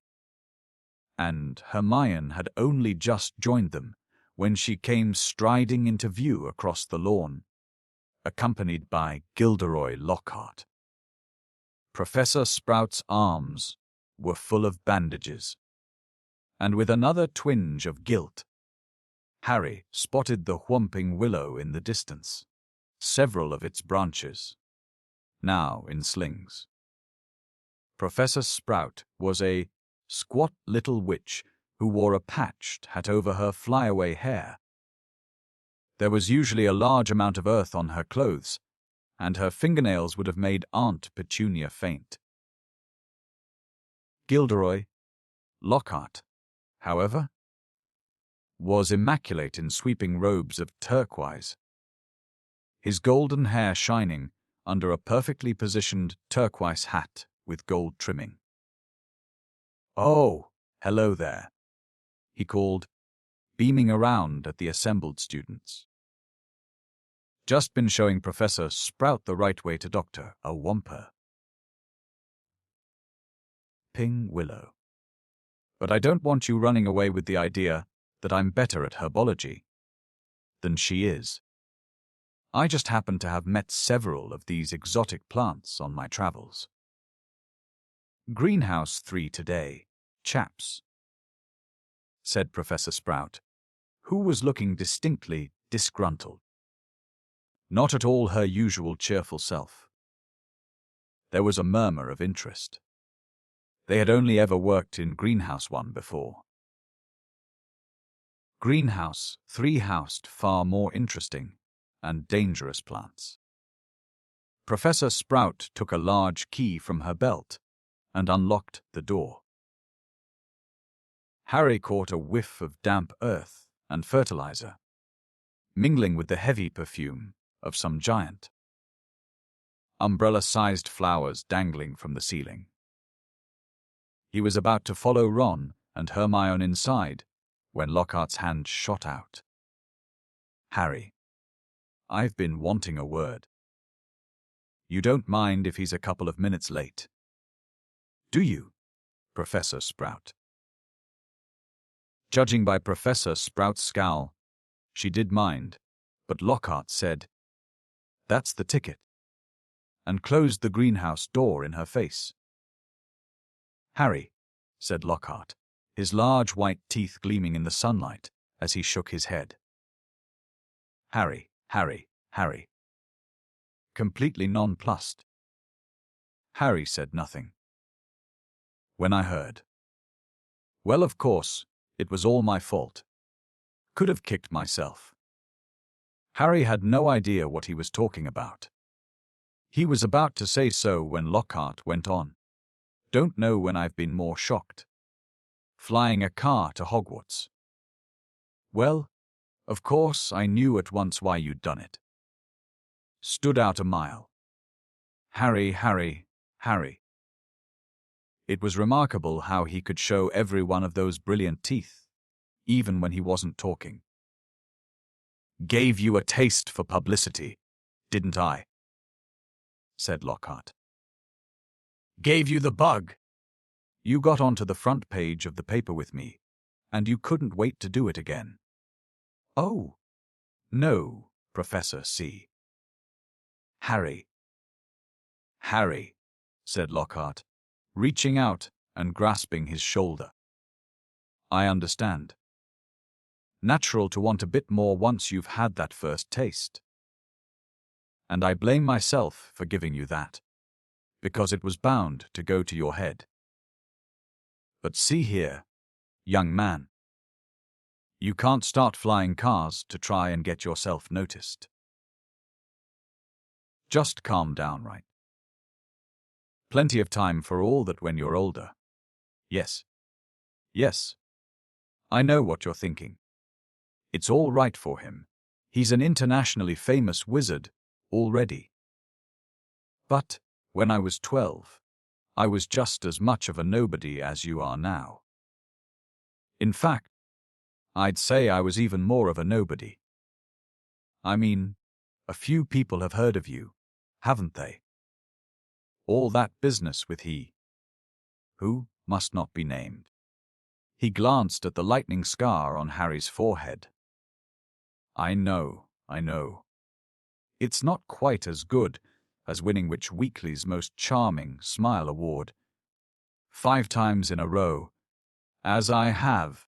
and Hermione had only just joined them when she came striding into view across the lawn, accompanied by Gilderoy Lockhart. Professor Sprout's arms were full of bandages, and with another twinge of guilt, Harry spotted the whomping willow in the distance, several of its branches now in slings. Professor Sprout was a squat little witch who wore a patched hat over her flyaway hair. There was usually a large amount of earth on her clothes, and her fingernails would have made Aunt Petunia faint. Gilderoy Lockhart, however, was immaculate in sweeping robes of turquoise, his golden hair shining under a perfectly positioned turquoise hat with gold trimming. "Oh, hello there," he called, beaming around at the assembled students. "Just been showing Professor Sprout the right way to doctor a Whomper. Ping Willow. But I don't want you running away with the idea that I'm better at herbology than she is. I just happen to have met several of these exotic plants on my travels. Greenhouse 3 today, chaps," said Professor Sprout, who was looking distinctly disgruntled. Not at all her usual cheerful self. There was a murmur of interest. They had only ever worked in Greenhouse 1 before. Greenhouse 3 housed far more interesting and dangerous plants. Professor Sprout took a large key from her belt and unlocked the door. Harry caught a whiff of damp earth and fertilizer, mingling with the heavy perfume of some giant, umbrella-sized flowers dangling from the ceiling. He was about to follow Ron and Hermione inside when Lockhart's hand shot out. "Harry, I've been wanting a word. You don't mind if he's a couple of minutes late, do you, Professor Sprout?" Judging by Professor Sprout's scowl, she did mind, but Lockhart said, "That's the ticket," and closed the greenhouse door in her face. "Harry," said Lockhart, his large white teeth gleaming in the sunlight as he shook his head. "Harry, Harry, Harry, completely nonplussed. Harry said nothing. When I heard, well, of course, it was all my fault. Could have kicked myself. Harry had no idea what he was talking about. He was about to say so when Lockhart went on. Don't know when I've been more shocked. Flying a car to Hogwarts. Well, of course, I knew at once why you'd done it. Stood out a mile. Harry. It was remarkable how he could show every one of those brilliant teeth, even when he wasn't talking. Gave you a taste for publicity, didn't I? Said Lockhart. Gave you the bug. You got onto the front page of the paper with me, and you couldn't wait to do it again. Oh, no, Professor C. Harry, said Lockhart, reaching out and grasping his shoulder. I understand. Natural to want a bit more once you've had that first taste. And I blame myself for giving you that, because it was bound to go to your head. But see here, young man. You can't start flying cars to try and get yourself noticed. Just calm down, right? Plenty of time for all that when you're older. Yes. I know what you're thinking. It's all right for him. He's an internationally famous wizard already. But when I was 12, I was just as much of a nobody as you are now. In fact, I'd say I was even more of a nobody. I mean, a few people have heard of you, haven't they? All that business with he, who must not be named. He glanced at the lightning scar on Harry's forehead. I know. It's not quite as good as winning Witch Weekly's Most Charming Smile Award 5 times in a row, as I have.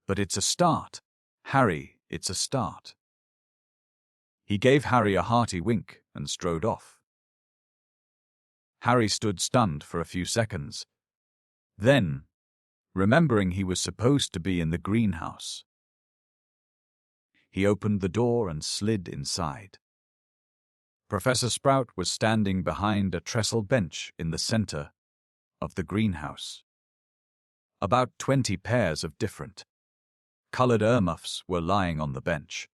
But it's a start, Harry, it's a start. He gave Harry a hearty wink and strode off. Harry stood stunned for a few seconds. Then, remembering he was supposed to be in the greenhouse, he opened the door and slid inside. Professor Sprout was standing behind a trestle bench in the center of the greenhouse. About 20 pairs of different colored earmuffs were lying on the bench.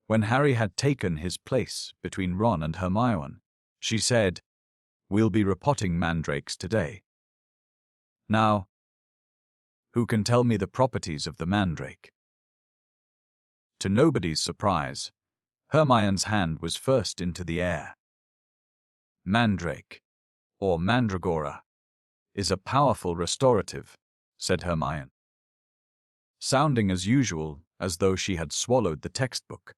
When Harry had taken his place between Ron and Hermione, she said, "We'll be repotting mandrakes today. Now, who can tell me the properties of the mandrake?" To nobody's surprise, Hermione's hand was first into the air. Mandrake, or mandragora, is a powerful restorative, said Hermione, sounding as usual as though she had swallowed the textbook.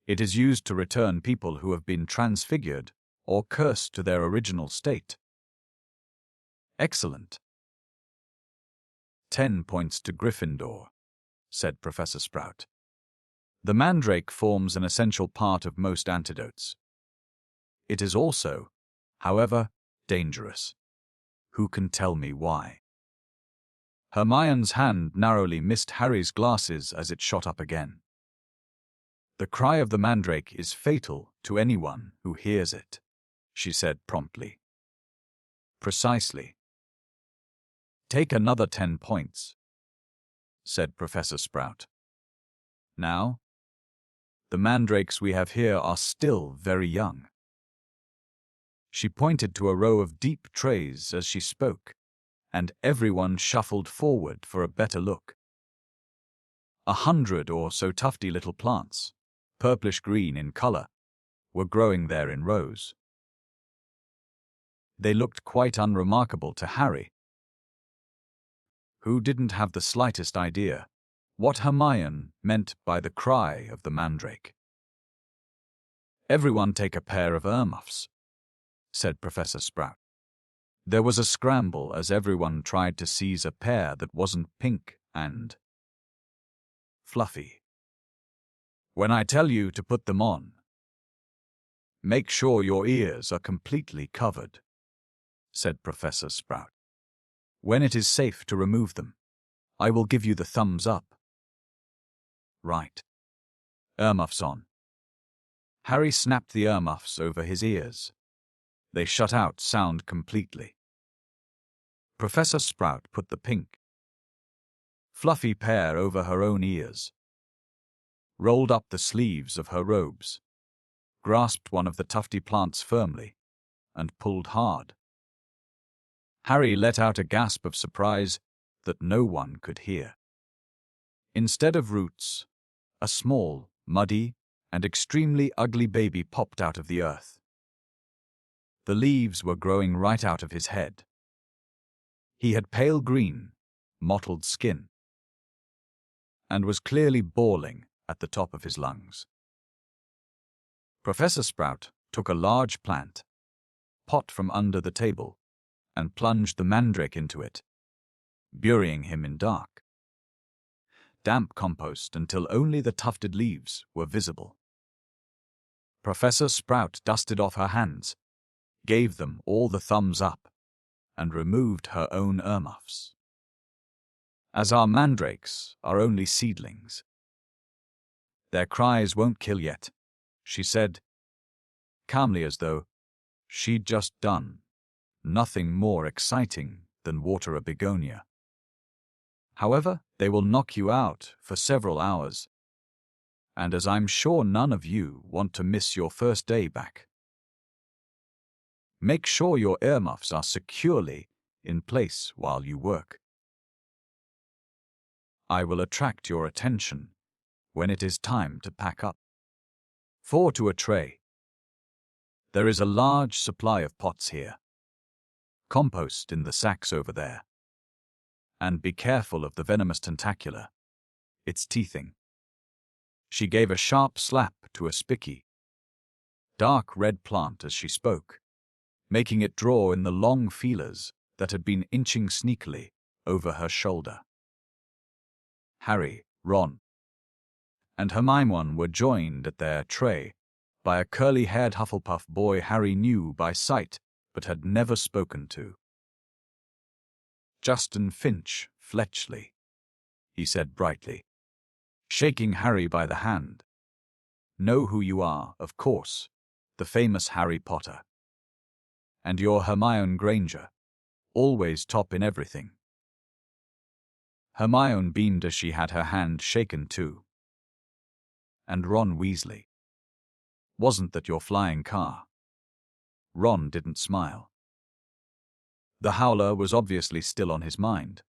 It is used to return people who have been transfigured or cursed to their original state. Excellent. 10 points to Gryffindor, said Professor Sprout. The mandrake forms an essential part of most antidotes. It is also, however, dangerous. Who can tell me why? Hermione's hand narrowly missed Harry's glasses as it shot up again. The cry of the mandrake is fatal to anyone who hears it, she said promptly. Precisely. Take another 10 points, said Professor Sprout. Now, the mandrakes we have here are still very young. She pointed to a row of deep trays as she spoke, and everyone shuffled forward for a better look. 100 or so tufty little plants, purplish-green in color, were growing there in rows. They looked quite unremarkable to Harry, who didn't have the slightest idea what Hermione meant by the cry of the mandrake. Everyone take a pair of earmuffs, said Professor Sprout. There was a scramble as everyone tried to seize a pair that wasn't pink and fluffy. When I tell you to put them on, make sure your ears are completely covered, said Professor Sprout. When it is safe to remove them, I will give you the thumbs up. Right. Earmuffs on. Harry snapped the earmuffs over his ears. They shut out sound completely. Professor Sprout put the pink, fluffy pair over her own ears, rolled up the sleeves of her robes, grasped one of the tufty plants firmly, and pulled hard. Harry let out a gasp of surprise that no one could hear. Instead of roots, a small, muddy, and extremely ugly baby popped out of the earth. The leaves were growing right out of his head. He had pale green, mottled skin, and was clearly bawling at the top of his lungs. Professor Sprout took a large plant, pot from under the table, and plunged the mandrake into it, burying him in dark, damp compost until only the tufted leaves were visible. Professor Sprout dusted off her hands, gave them all the thumbs up, and removed her own earmuffs. As our mandrakes are only seedlings, their cries won't kill yet, she said, calmly as though she'd just done nothing more exciting than water a begonia. However, they will knock you out for several hours, and as I'm sure none of you want to miss your first day back. Make sure your earmuffs are securely in place while you work. I will attract your attention when it is time to pack up. 4 to a tray. There is a large supply of pots here. Compost in the sacks over there. And be careful of the venomous tentacula. It's teething. She gave a sharp slap to a spiky, dark red plant as she spoke, making it draw in the long feelers that had been inching sneakily over her shoulder. Harry, Ron, and Hermione were joined at their tray by a curly-haired Hufflepuff boy Harry knew by sight but had never spoken to. Justin Finch Fletchley, he said brightly, shaking Harry by the hand. Know who you are, of course, the famous Harry Potter. And you're Hermione Granger, always top in everything. Hermione beamed as she had her hand shaken too. And Ron Weasley. Wasn't that your flying car? Ron didn't smile. The Howler was obviously still on his mind.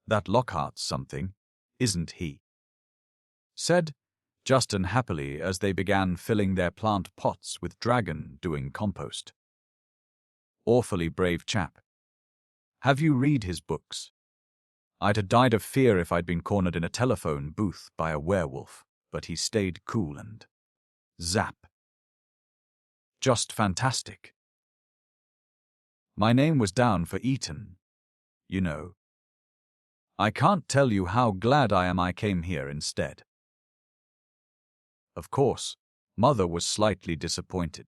That Lockhart's something, isn't he? Said Justin happily as they began filling their plant pots with dragon doing compost. Awfully brave chap. Have you read his books? I'd have died of fear if I'd been cornered in a telephone booth by a werewolf, but he stayed cool and zap. Just fantastic. My name was down for Eton, you know. I can't tell you how glad I am I came here instead. Of course, Mother was slightly disappointed.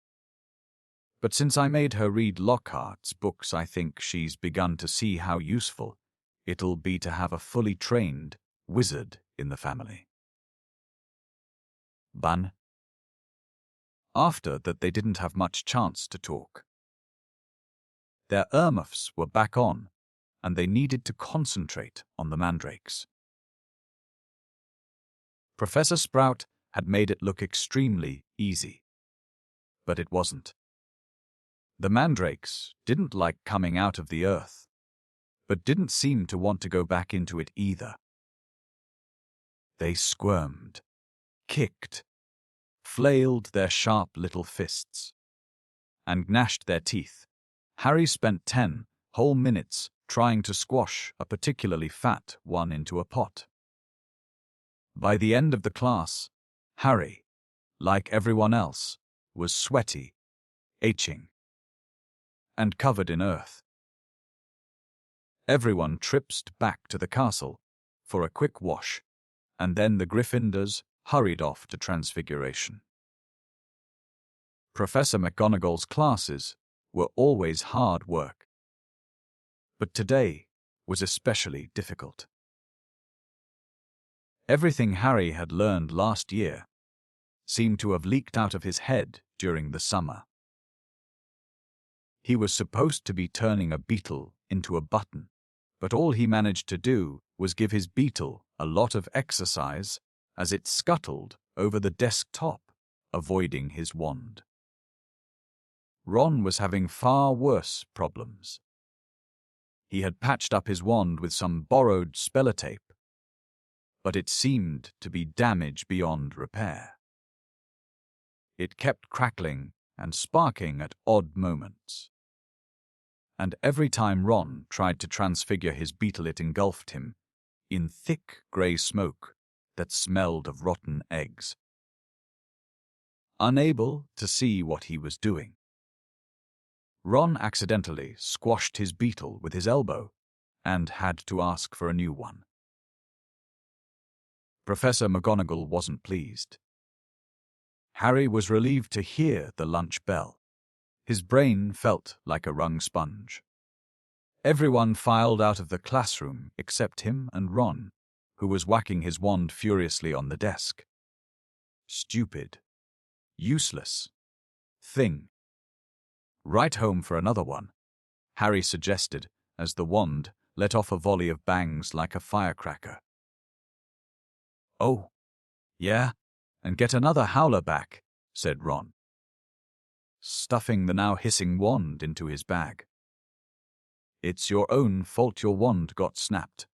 But since I made her read Lockhart's books, I think she's begun to see how useful it'll be to have a fully trained wizard in the family. Bun. After that, they didn't have much chance to talk. Their earmuffs were back on, and they needed to concentrate on the mandrakes. Professor Sprout had made it look extremely easy. But it wasn't. The mandrakes didn't like coming out of the earth, but didn't seem to want to go back into it either. They squirmed, kicked, flailed their sharp little fists, and gnashed their teeth. Harry spent 10 whole minutes trying to squash a particularly fat one into a pot. By the end of the class, Harry, like everyone else, was sweaty, aching, and covered in earth. Everyone tripped back to the castle for a quick wash, and then the Gryffindors, hurried off to Transfiguration. Professor McGonagall's classes were always hard work, but today was especially difficult. Everything Harry had learned last year seemed to have leaked out of his head during the summer. He was supposed to be turning a beetle into a button, but all he managed to do was give his beetle a lot of exercise as it scuttled over the desk top, avoiding his wand. Ron was having far worse problems. He had patched up his wand with some borrowed spellotape, but it seemed to be damage beyond repair. It kept crackling and sparking at odd moments. And every time Ron tried to transfigure his beetle, it engulfed him in thick grey smoke that smelled of rotten eggs. Unable to see what he was doing, Ron accidentally squashed his beetle with his elbow and had to ask for a new one. Professor McGonagall wasn't pleased. Harry was relieved to hear the lunch bell. His brain felt like a wrung sponge. Everyone filed out of the classroom except him and Ron, who was whacking his wand furiously on the desk. Stupid. Useless. Thing. Right home for another one, Harry suggested, as the wand let off a volley of bangs like a firecracker. Oh, yeah, and get another howler back, said Ron, stuffing the now hissing wand into his bag. It's your own fault your wand got snapped.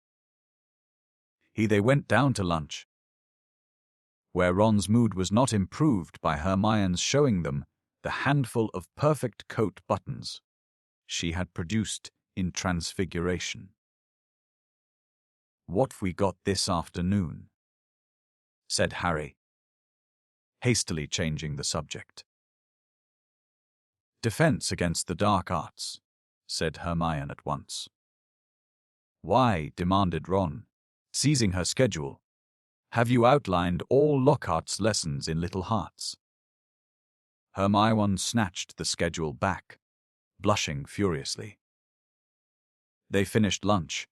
They went down to lunch, where Ron's mood was not improved by Hermione's showing them the handful of perfect coat buttons she had produced in Transfiguration. What we got this afternoon, said Harry, hastily changing the subject. Defense against the dark arts, said Hermione at once. Why, demanded Ron, seizing her schedule, have you outlined all Lockhart's lessons in Little Hearts? Hermione snatched the schedule back, blushing furiously. They finished lunch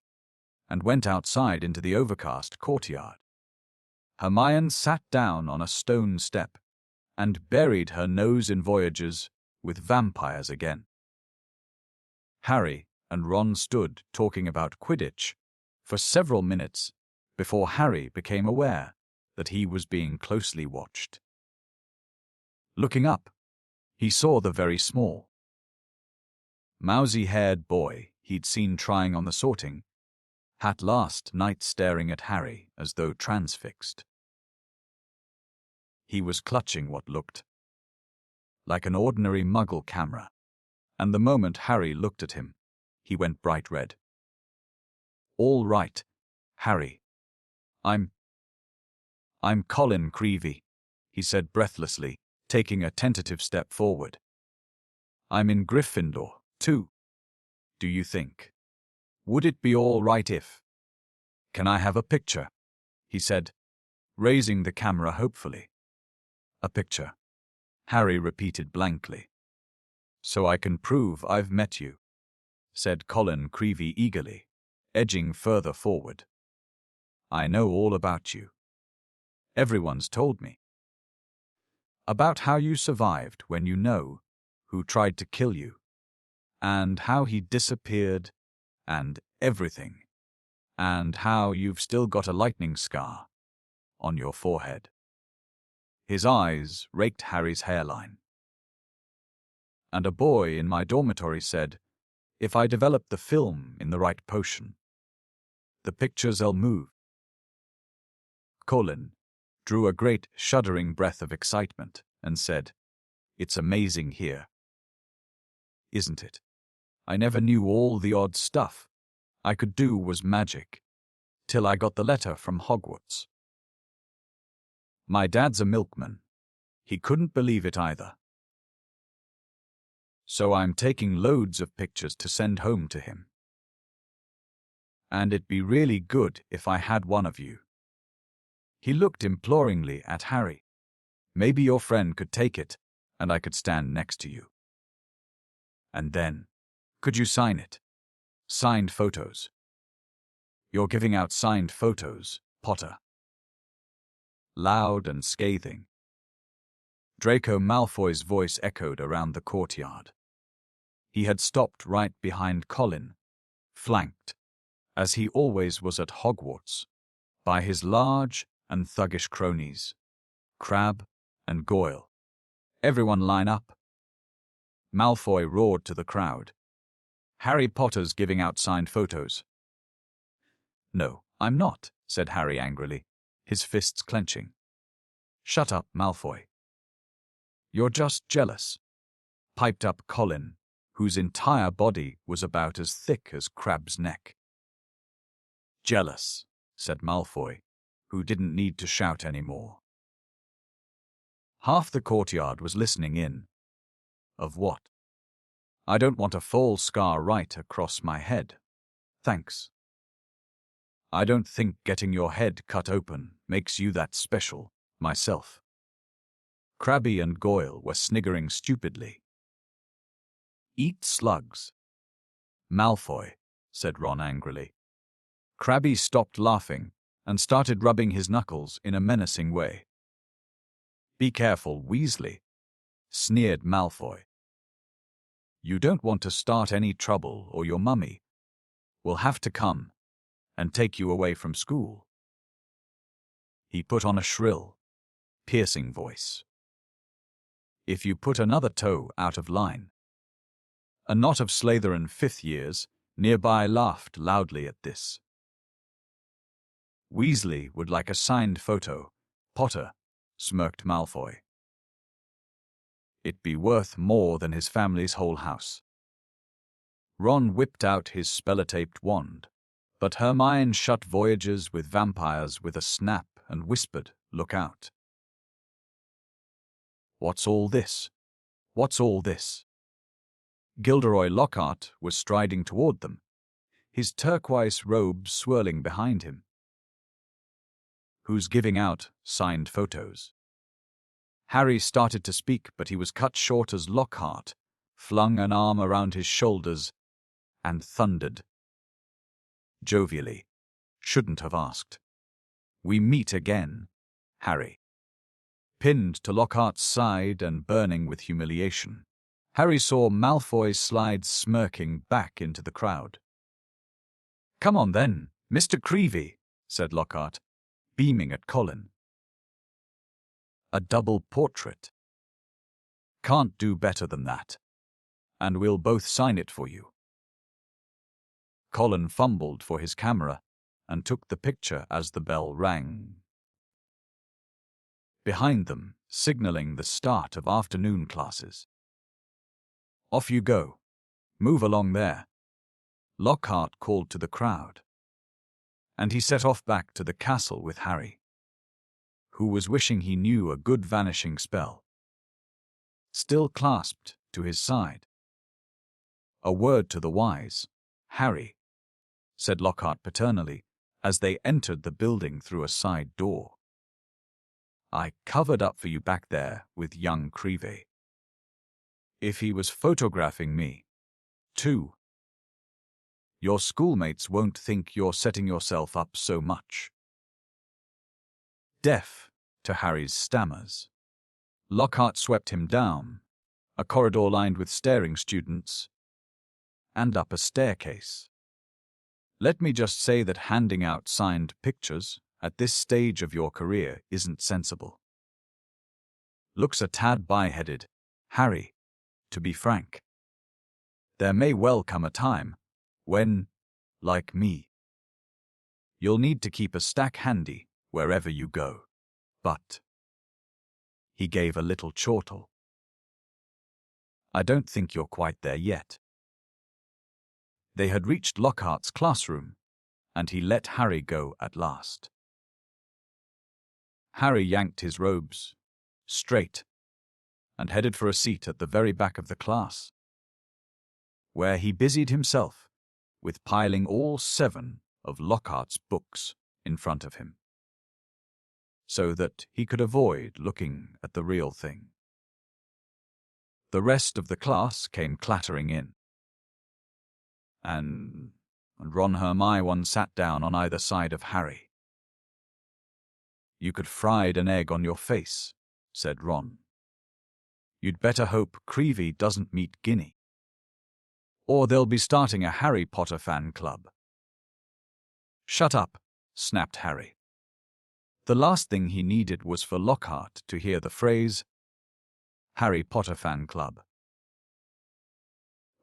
and went outside into the overcast courtyard. Hermione sat down on a stone step and buried her nose in Voyagers with vampires again. Harry and Ron stood talking about Quidditch for several minutes before Harry became aware that he was being closely watched. Looking up, he saw the very small, mousy-haired boy he'd seen trying on the sorting hat last night staring at Harry as though transfixed. He was clutching what looked like an ordinary Muggle camera, and the moment Harry looked at him, he went bright red. All right, Harry. I'm Colin Creevey, he said breathlessly, taking a tentative step forward. I'm in Gryffindor, too. Do you think? Would it be all right if? Can I have a picture? He said, raising the camera hopefully. A picture, Harry repeated blankly. So I can prove I've met you, said Colin Creevey eagerly, edging further forward. I know all about you. Everyone's told me. About how you survived when you know who tried to kill you, and how he disappeared, and everything, and how you've still got a lightning scar on your forehead. His eyes raked Harry's hairline. And a boy in my dormitory said, if I develop the film in the right potion, the pictures'll move. Colin drew a great shuddering breath of excitement and said, it's amazing here. Isn't it? I never knew all the odd stuff I could do was magic, till I got the letter from Hogwarts. My dad's a milkman. He couldn't believe it either. So I'm taking loads of pictures to send home to him. And it'd be really good if I had one of you. He looked imploringly at Harry. Maybe your friend could take it, and I could stand next to you. And then, could you sign it? Signed photos. You're giving out signed photos, Potter. Loud and scathing. Draco Malfoy's voice echoed around the courtyard. He had stopped right behind Colin, flanked, as he always was at Hogwarts, by his large and thuggish cronies, Crabbe and Goyle. Everyone line up. Malfoy roared to the crowd. Harry Potter's giving out signed photos. No, I'm not, said Harry angrily, his fists clenching. Shut up, Malfoy. You're just jealous, piped up Colin, whose entire body was about as thick as Crabbe's neck. Jealous, said Malfoy, who didn't need to shout anymore. Half the courtyard was listening in. Of what? I don't want a fall scar right across my head. Thanks. I don't think getting your head cut open makes you that special, myself. Crabbe and Goyle were sniggering stupidly. Eat slugs. Malfoy, said Ron angrily. Crabbe stopped laughing and started rubbing his knuckles in a menacing way. Be careful, Weasley, sneered Malfoy. You don't want to start any trouble or your mummy will have to come and take you away from school. He put on a shrill, piercing voice. If you put another toe out of line. A knot of Slytherin fifth years nearby laughed loudly at this. Weasley would like a signed photo, Potter, smirked Malfoy. It'd be worth more than his family's whole house. Ron whipped out his spellotaped wand, but Hermione shut voyages with vampires with a snap and whispered, "Look out." What's all this? What's all this? Gilderoy Lockhart was striding toward them, his turquoise robe swirling behind him. Who's giving out signed photos? Harry started to speak, but he was cut short as Lockhart flung an arm around his shoulders and thundered. Jovially, shouldn't have asked. We meet again, Harry. Pinned to Lockhart's side and burning with humiliation, Harry saw Malfoy slide smirking back into the crowd. Come on then, Mr. Creevy, said Lockhart, beaming at Colin. A double portrait. Can't do better than that. And we'll both sign it for you. Colin fumbled for his camera and took the picture as the bell rang. Behind them, signaling the start of afternoon classes. Off you go. Move along there. Lockhart called to the crowd. And he set off back to the castle with Harry, who was wishing he knew a good vanishing spell. Still clasped to his side. A word to the wise, Harry, said Lockhart paternally, as they entered the building through a side door. I covered up for you back there with young Creevy. If he was photographing me, too. Your schoolmates won't think you're setting yourself up so much. Deaf to Harry's stammers, Lockhart swept him down, a corridor lined with staring students, and up a staircase. Let me just say that handing out signed pictures at this stage of your career isn't sensible. Looks a tad big-headed, Harry, to be frank. There may well come a time when, like me, you'll need to keep a stack handy wherever you go. But he gave a little chortle. I don't think you're quite there yet. They had reached Lockhart's classroom, and he let Harry go at last. Harry yanked his robes straight and headed for a seat at the very back of the class, where he busied himself with piling all 7 of Lockhart's books in front of him. so that he could avoid looking at the real thing. The rest of the class came clattering in. And Ron and Hermione sat down on either side of Harry. "You could fried an egg on your face," said Ron. "You'd better hope Creevy doesn't meet Ginny. Or they'll be starting a Harry Potter fan club." "Shut up," snapped Harry. The last thing he needed was for Lockhart to hear the phrase, Harry Potter fan club.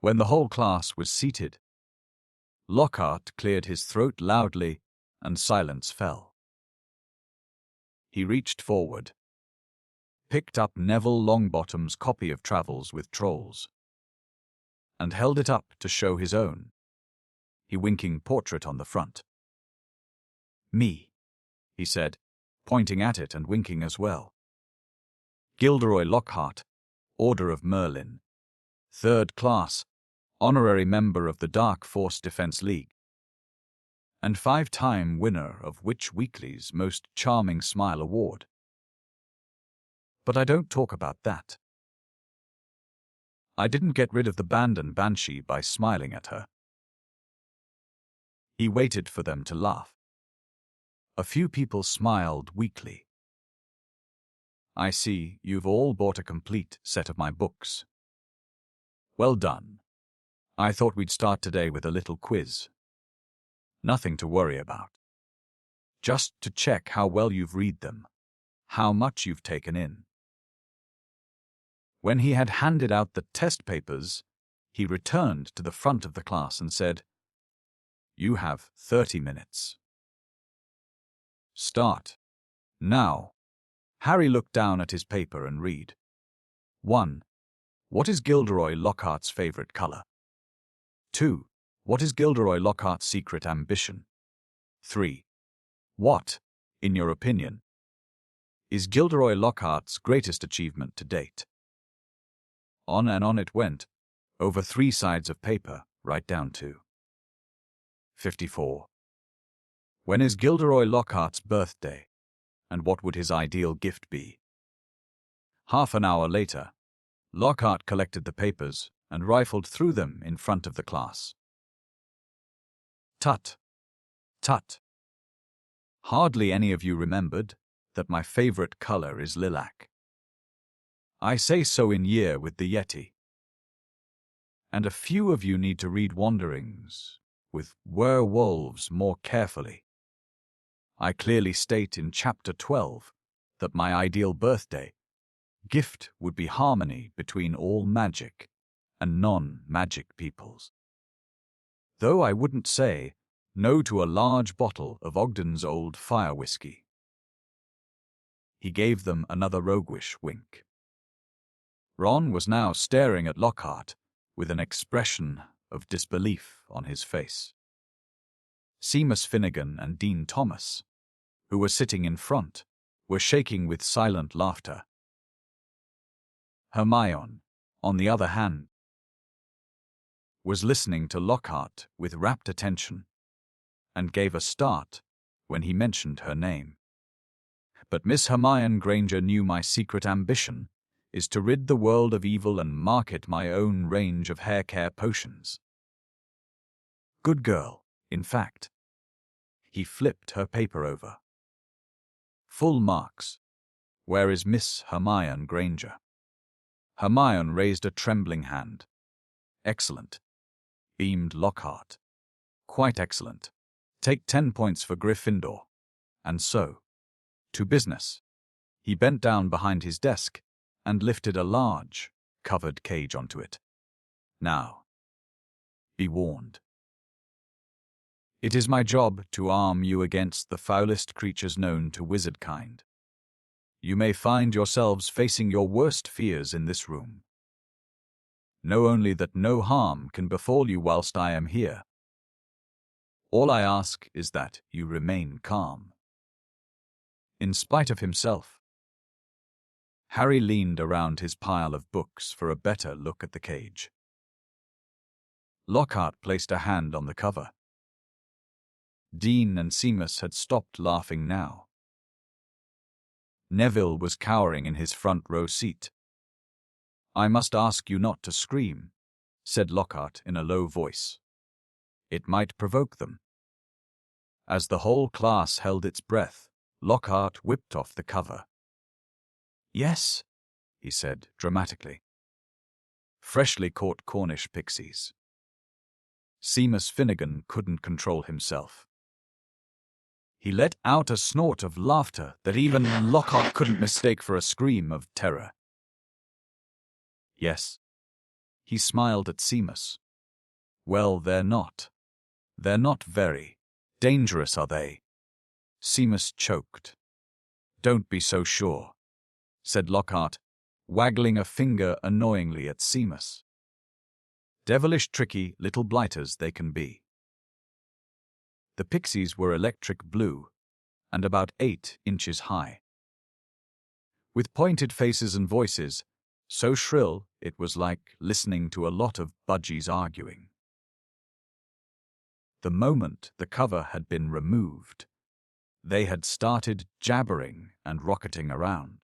When the whole class was seated, Lockhart cleared his throat loudly and silence fell. He reached forward, picked up Neville Longbottom's copy of Travels with Trolls, and held it up to show his own, he winking portrait on the front. "Me," he said, pointing at it and winking as well. "Gilderoy Lockhart, Order of Merlin, 3rd class, honorary member of the Dark Force Defense League, and 5-time winner of Witch Weekly's Most Charming Smile Award. But I don't talk about that. I didn't get rid of the band and Banshee by smiling at her." He waited for them to laugh. A few people smiled weakly. "I see you've all bought a complete set of my books. Well done. I thought we'd start today with a little quiz. Nothing to worry about. Just to check how well you've read them, how much you've taken in." When he had handed out the test papers, he returned to the front of the class and said, "You have 30 minutes. Start. Now." Harry looked down at his paper and read. 1. What is Gilderoy Lockhart's favorite color? 2. What is Gilderoy Lockhart's secret ambition? 3. What, in your opinion, is Gilderoy Lockhart's greatest achievement to date? On and on it went, over 3 sides of paper, right down to 54. When is Gilderoy Lockhart's birthday, and what would his ideal gift be? Half an hour later, Lockhart collected the papers and rifled through them in front of the class. "Tut, tut. Hardly any of you remembered that my favorite color is lilac. I say so in year with the Yeti. And a few of you need to read Wanderings with Werewolves more carefully. I clearly state in Chapter 12 that my ideal birthday gift would be harmony between all magic and non-magic peoples. Though I wouldn't say no to a large bottle of Ogden's Old Fire Whiskey." He gave them another roguish wink. Ron was now staring at Lockhart with an expression of disbelief on his face. Seamus Finnegan and Dean Thomas, who were sitting in front, were shaking with silent laughter. Hermione, on the other hand, was listening to Lockhart with rapt attention, and gave a start when he mentioned her name. "But Miss Hermione Granger knew my secret ambition is to rid the world of evil and market my own range of hair care potions. Good girl, in fact." He flipped her paper over. "Full marks. Where is Miss Hermione Granger?" Hermione raised a trembling hand. "Excellent," beamed Lockhart. "Quite excellent. Take 10 points for Gryffindor." And so, to business. He bent down behind his desk and lifted a large, covered cage onto it. "Now, be warned. It is my job to arm you against the foulest creatures known to wizardkind. You may find yourselves facing your worst fears in this room. Know only that no harm can befall you whilst I am here. All I ask is that you remain calm." In spite of himself, Harry leaned around his pile of books for a better look at the cage. Lockhart placed a hand on the cover. Dean and Seamus had stopped laughing now. Neville was cowering in his front row seat. "I must ask you not to scream," said Lockhart in a low voice. "It might provoke them." As the whole class held its breath, Lockhart whipped off the cover. "Yes," he said dramatically. Freshly caught Cornish pixies. Seamus Finnegan couldn't control himself. He let out a snort of laughter that even Lockhart couldn't mistake for a scream of terror. "Yes." He smiled at Seamus. "Well, they're not. They're not very dangerous, are they?" Seamus choked. "Don't be so sure," said Lockhart, waggling a finger annoyingly at Seamus. "Devilish tricky little blighters they can be." The pixies were electric blue and about 8 inches high, with pointed faces and voices so shrill it was like listening to a lot of budgies arguing. The moment the cover had been removed, they had started jabbering and rocketing around,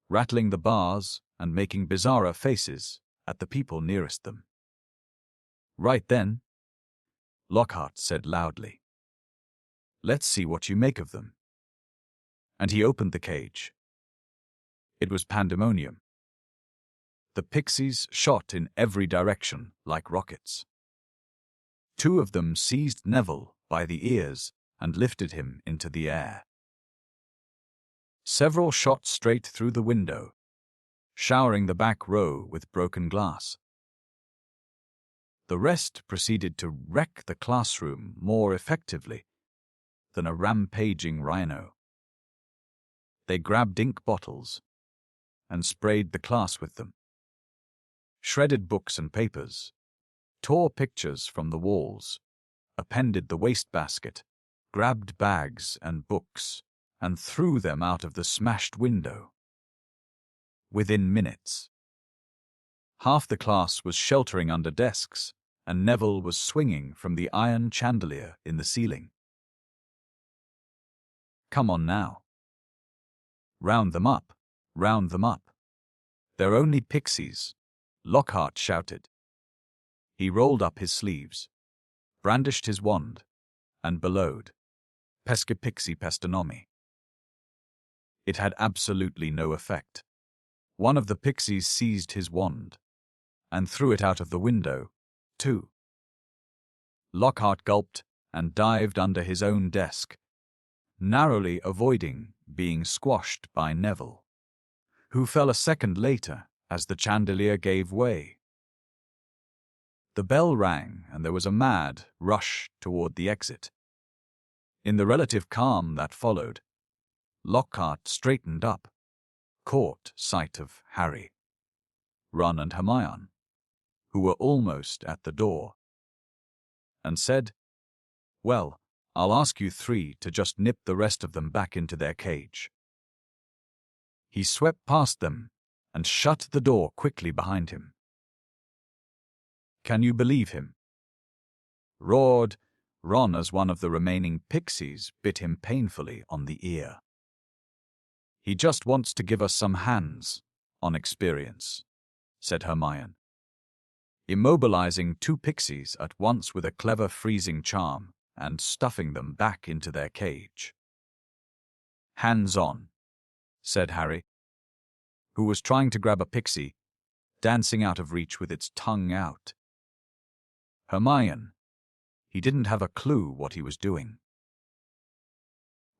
rattling the bars and making bizarre faces at the people nearest them. "Right then," Lockhart said loudly. "Let's see what you make of them." And he opened the cage. It was pandemonium. The pixies shot in every direction like rockets. 2 of them seized Neville by the ears and lifted him into the air. Several shot straight through the window, showering the back row with broken glass. The rest proceeded to wreck the classroom more effectively than a rampaging rhino. They grabbed ink bottles and sprayed the class with them, shredded books and papers, tore pictures from the walls, appended the wastebasket, grabbed bags and books, and threw them out of the smashed window. Within minutes, half the class was sheltering under desks, and Neville was swinging from the iron chandelier in the ceiling. "Come on now. Round them up, round them up. They're only pixies," Lockhart shouted. He rolled up his sleeves, brandished his wand, and bellowed, "Pesca pixie pestanomi." It had absolutely no effect. One of the pixies seized his wand and threw it out of the window, too. Lockhart gulped and dived under his own desk, narrowly avoiding being squashed by Neville, who fell a second later as the chandelier gave way. The bell rang and there was a mad rush toward the exit. In the relative calm that followed, Lockhart straightened up, caught sight of Harry, Ron and Hermione, who were almost at the door, and said, "Well, I'll ask you 3 to just nip the rest of them back into their cage." He swept past them and shut the door quickly behind him. "Can you believe him?" roared Ron as one of the remaining pixies bit him painfully on the ear. "He just wants to give us some hands on experience," said Hermione, immobilizing 2 pixies at once with a clever freezing charm and stuffing them back into their cage. "Hands on," said Harry, who was trying to grab a pixie, dancing out of reach with its tongue out. Hermione, he didn't have a clue what he was doing.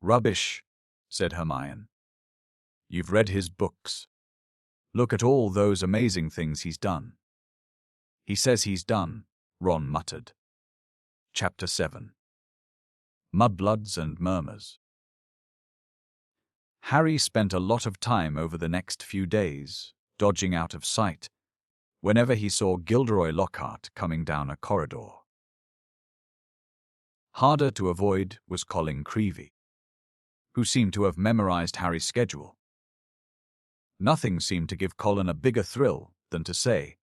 "Rubbish," said Hermione. "You've read his books. Look at all those amazing things he's done." "He says he's done," Ron muttered. Chapter 7. Mudbloods and Murmurs. Harry spent a lot of time over the next few days dodging out of sight whenever he saw Gilderoy Lockhart coming down a corridor. Harder to avoid was Colin Creevey, who seemed to have memorized Harry's schedule. Nothing seemed to give Colin a bigger thrill than to say,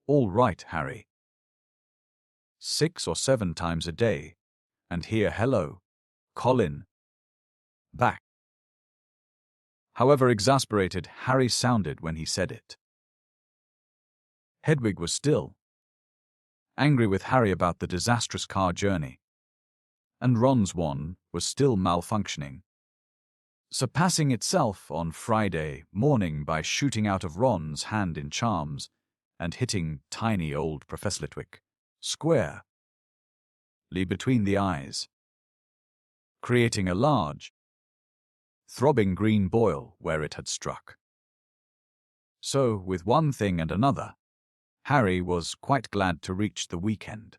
"All right, Harry," 6 or 7 times a day, and hear "Hello, Colin" back. however exasperated Harry sounded when he said it. Hedwig was still angry with Harry about the disastrous car journey, and Ron's wand was still malfunctioning, surpassing itself on Friday morning by shooting out of Ron's hand in charms and hitting tiny old Professor Flitwick squarely between the eyes, creating a large, throbbing green boil where it had struck. So, with one thing and another, Harry was quite glad to reach the weekend.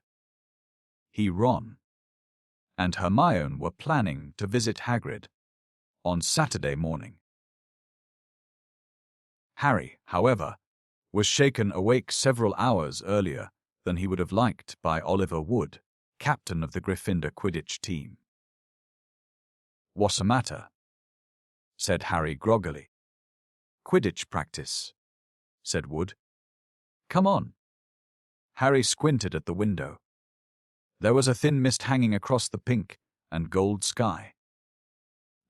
Ron and Hermione were planning to visit Hagrid on Saturday morning. Harry, however, was shaken awake several hours earlier than he would have liked by Oliver Wood, captain of the Gryffindor Quidditch team. "What's the matter?" said Harry groggily. "Quidditch practice," said Wood. "Come on." Harry squinted at the window. There was a thin mist hanging across the pink and gold sky.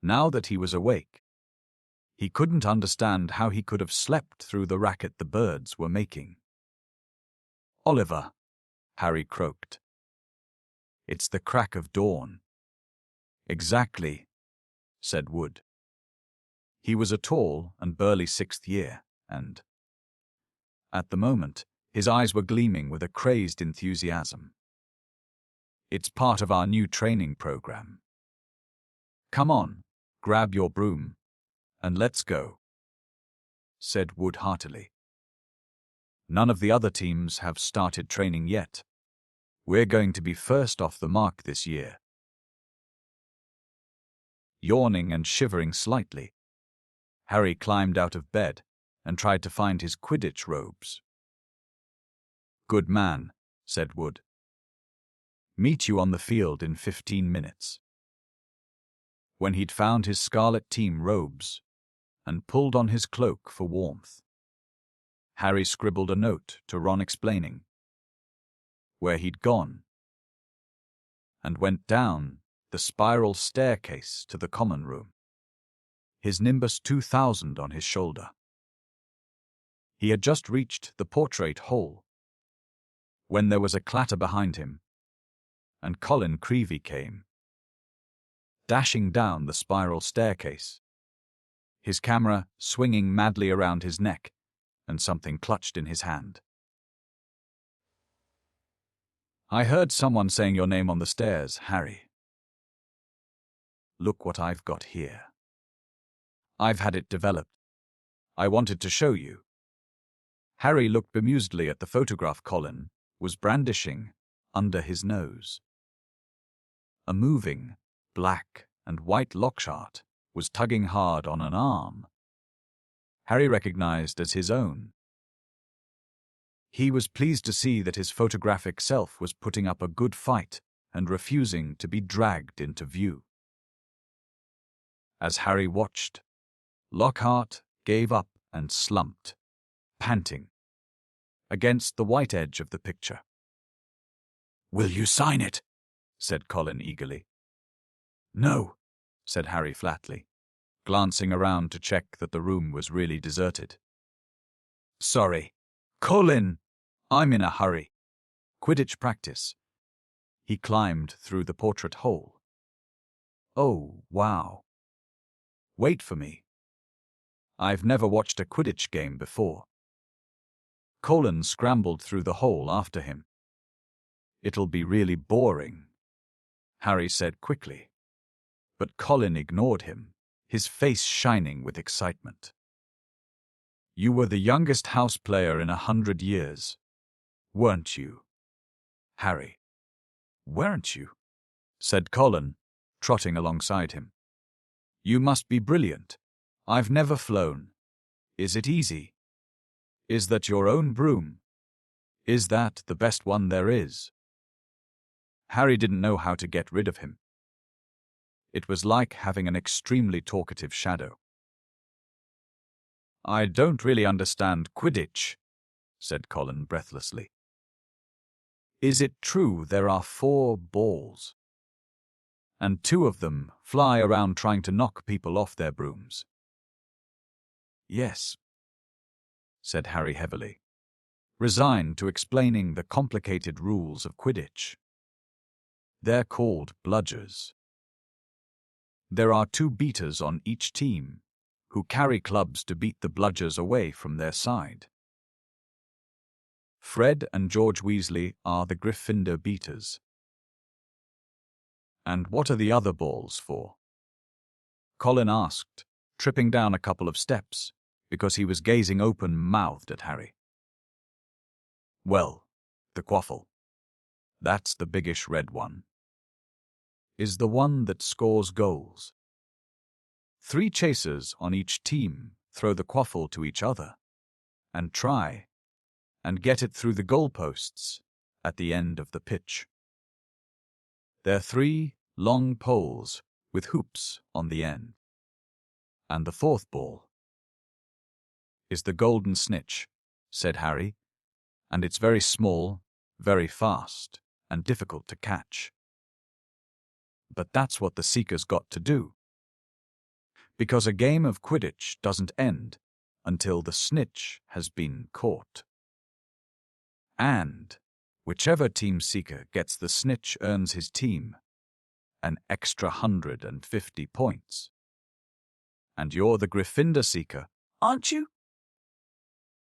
Now that he was awake, he couldn't understand how he could have slept through the racket the birds were making. "Oliver," Harry croaked. "It's the crack of dawn." "Exactly," said Wood. He was a tall and burly 6th year, and, at the moment, his eyes were gleaming with a crazed enthusiasm. "It's part of our new training program. Come on, grab your broom, and let's go," said Wood heartily. "None of the other teams have started training yet. We're going to be first off the mark this year." Yawning and shivering slightly, Harry climbed out of bed and tried to find his Quidditch robes. "Good man," said Wood. "Meet you on the field in 15 minutes. When he'd found his Scarlet team robes and pulled on his cloak for warmth, Harry scribbled a note to Ron explaining where he'd gone and went down the spiral staircase to the common room, his Nimbus 2000 on his shoulder. He had just reached the portrait hole when there was a clatter behind him, and Colin Creevey came dashing down the spiral staircase, his camera swinging madly around his neck and something clutched in his hand. "I heard someone saying your name on the stairs, Harry. Look what I've got here. I've had it developed. I wanted to show you." Harry looked bemusedly at the photograph Colin was brandishing under his nose. A moving, black and white lockshart was tugging hard on an arm Harry recognized as his own. He was pleased to see that his photographic self was putting up a good fight and refusing to be dragged into view. As Harry watched, Lockhart gave up and slumped, panting, against the white edge of the picture. "Will you sign it?" said Colin eagerly. "No," said Harry flatly, glancing around to check that the room was really deserted. "Sorry, Colin, I'm in a hurry. Quidditch practice." He climbed through the portrait hole. "Oh, wow. Wait for me. I've never watched a Quidditch game before." Colin scrambled through the hole after him. "It'll be really boring," Harry said quickly. But Colin ignored him, his face shining with excitement. "You were the youngest house player in 100 years, weren't you, Harry?" "Weren't you?" said Colin, trotting alongside him. "You must be brilliant. I've never flown. Is it easy? Is that your own broom? Is that the best one there is?" Harry didn't know how to get rid of him. It was like having an extremely talkative shadow. "I don't really understand Quidditch," said Colin breathlessly. "Is it true there are 4 balls? And 2 of them fly around trying to knock people off their brooms?" Yes, said Harry heavily, resigned to explaining the complicated rules of Quidditch. They're called bludgers. There are 2 beaters on each team, who carry clubs to beat the bludgers away from their side. Fred and George Weasley are the Gryffindor beaters. And what are the other balls for? Colin asked, tripping down a couple of steps, because he was gazing open-mouthed at Harry. Well, the quaffle. That's the biggish red one. Is the one that scores goals. 3 chasers on each team throw the quaffle to each other, and try and get it through the goalposts at the end of the pitch. They're 3 long poles with hoops on the end. And the 4th ball is the golden snitch, said Harry, and it's very small, very fast, and difficult to catch. But that's what the Seekers got to do. Because a game of Quidditch doesn't end until the snitch has been caught. And whichever team Seeker gets the snitch earns his team an extra 150 points. And you're the Gryffindor Seeker, aren't you?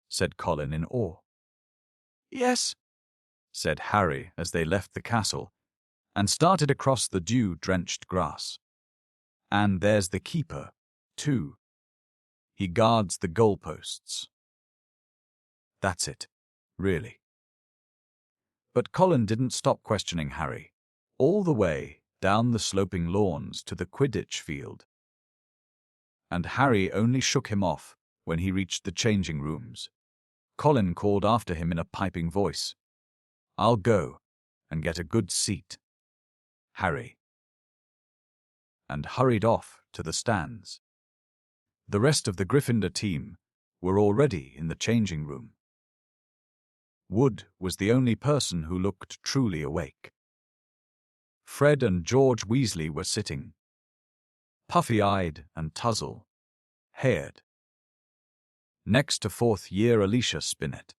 Said Colin in awe. Yes, said Harry as they left the castle and started across the dew-drenched grass. And there's the keeper, too. He guards the goalposts. That's it, really. But Colin didn't stop questioning Harry, all the way down the sloping lawns to the Quidditch field. And Harry only shook him off when he reached the changing rooms. Colin called after him in a piping voice, I'll go and get a good seat, Harry, and hurried off to the stands. The rest of the Gryffindor team were already in the changing room. Wood was the only person who looked truly awake. Fred and George Weasley were sitting, puffy-eyed and touzle-haired, next to 4th-year Alicia Spinnet,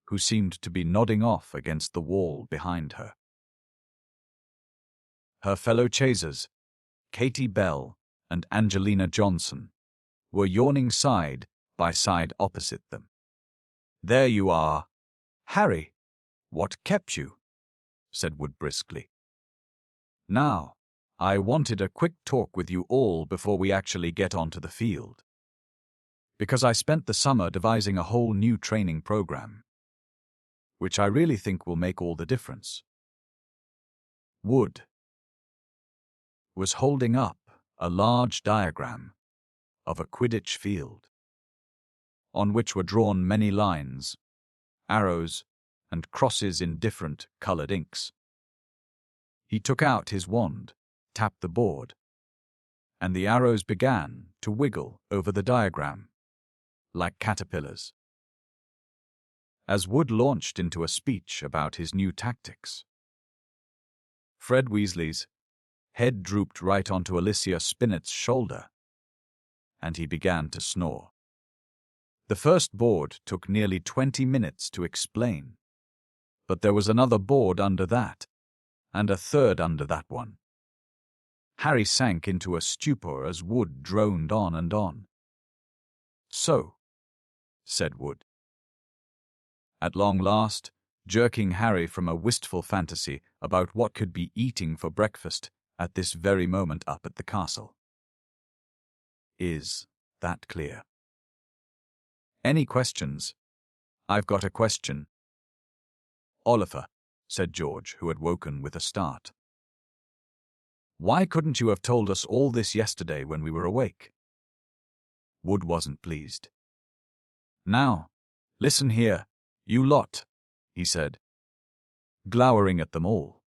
who seemed to be nodding off against the wall behind her. Her fellow chasers, Katie Bell and Angelina Johnson, were yawning side by side opposite them. There you are, Harry. What kept you? Said Wood briskly. Now, I wanted a quick talk with you all before we actually get onto the field. Because I spent the summer devising a whole new training program, which I really think will make all the difference. Wood was holding up a large diagram of a Quidditch field, on which were drawn many lines, arrows, and crosses in different colored inks. He took out his wand, tapped the board, and the arrows began to wiggle over the diagram, like caterpillars. As Wood launched into a speech about his new tactics, Fred Weasley's head drooped right onto Alicia Spinnet's shoulder, and he began to snore. The first board took nearly 20 minutes to explain, but there was another board under that, and a third under that one. Harry sank into a stupor as Wood droned on and on. So, said Wood, at long last, jerking Harry from a wistful fantasy about what could be eating for breakfast at this very moment up at the castle. Is that clear? Any questions? I've got a question. Oliver, said George, who had woken with a start. Why couldn't you have told us all this yesterday when we were awake? Wood wasn't pleased. Now, listen here, you lot, he said, glowering at them all.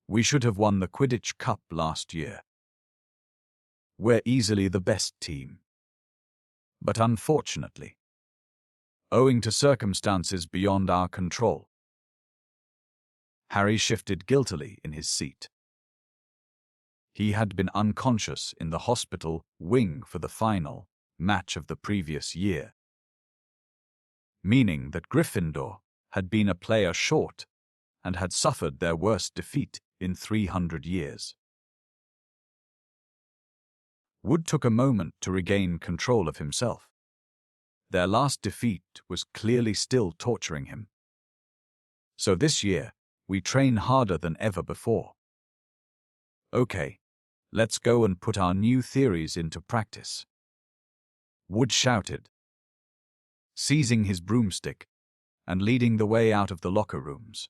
We should have won the Quidditch Cup last year. We're easily the best team. But unfortunately, owing to circumstances beyond our control, Harry shifted guiltily in his seat. He had been unconscious in the hospital wing for the final match of the previous year, meaning that Gryffindor had been a player short and had suffered their worst defeat in 300 years. Wood took a moment to regain control of himself. Their last defeat was clearly still torturing him. So this year, we train harder than ever before. Okay, let's go and put our new theories into practice. Wood shouted, seizing his broomstick and leading the way out of the locker rooms.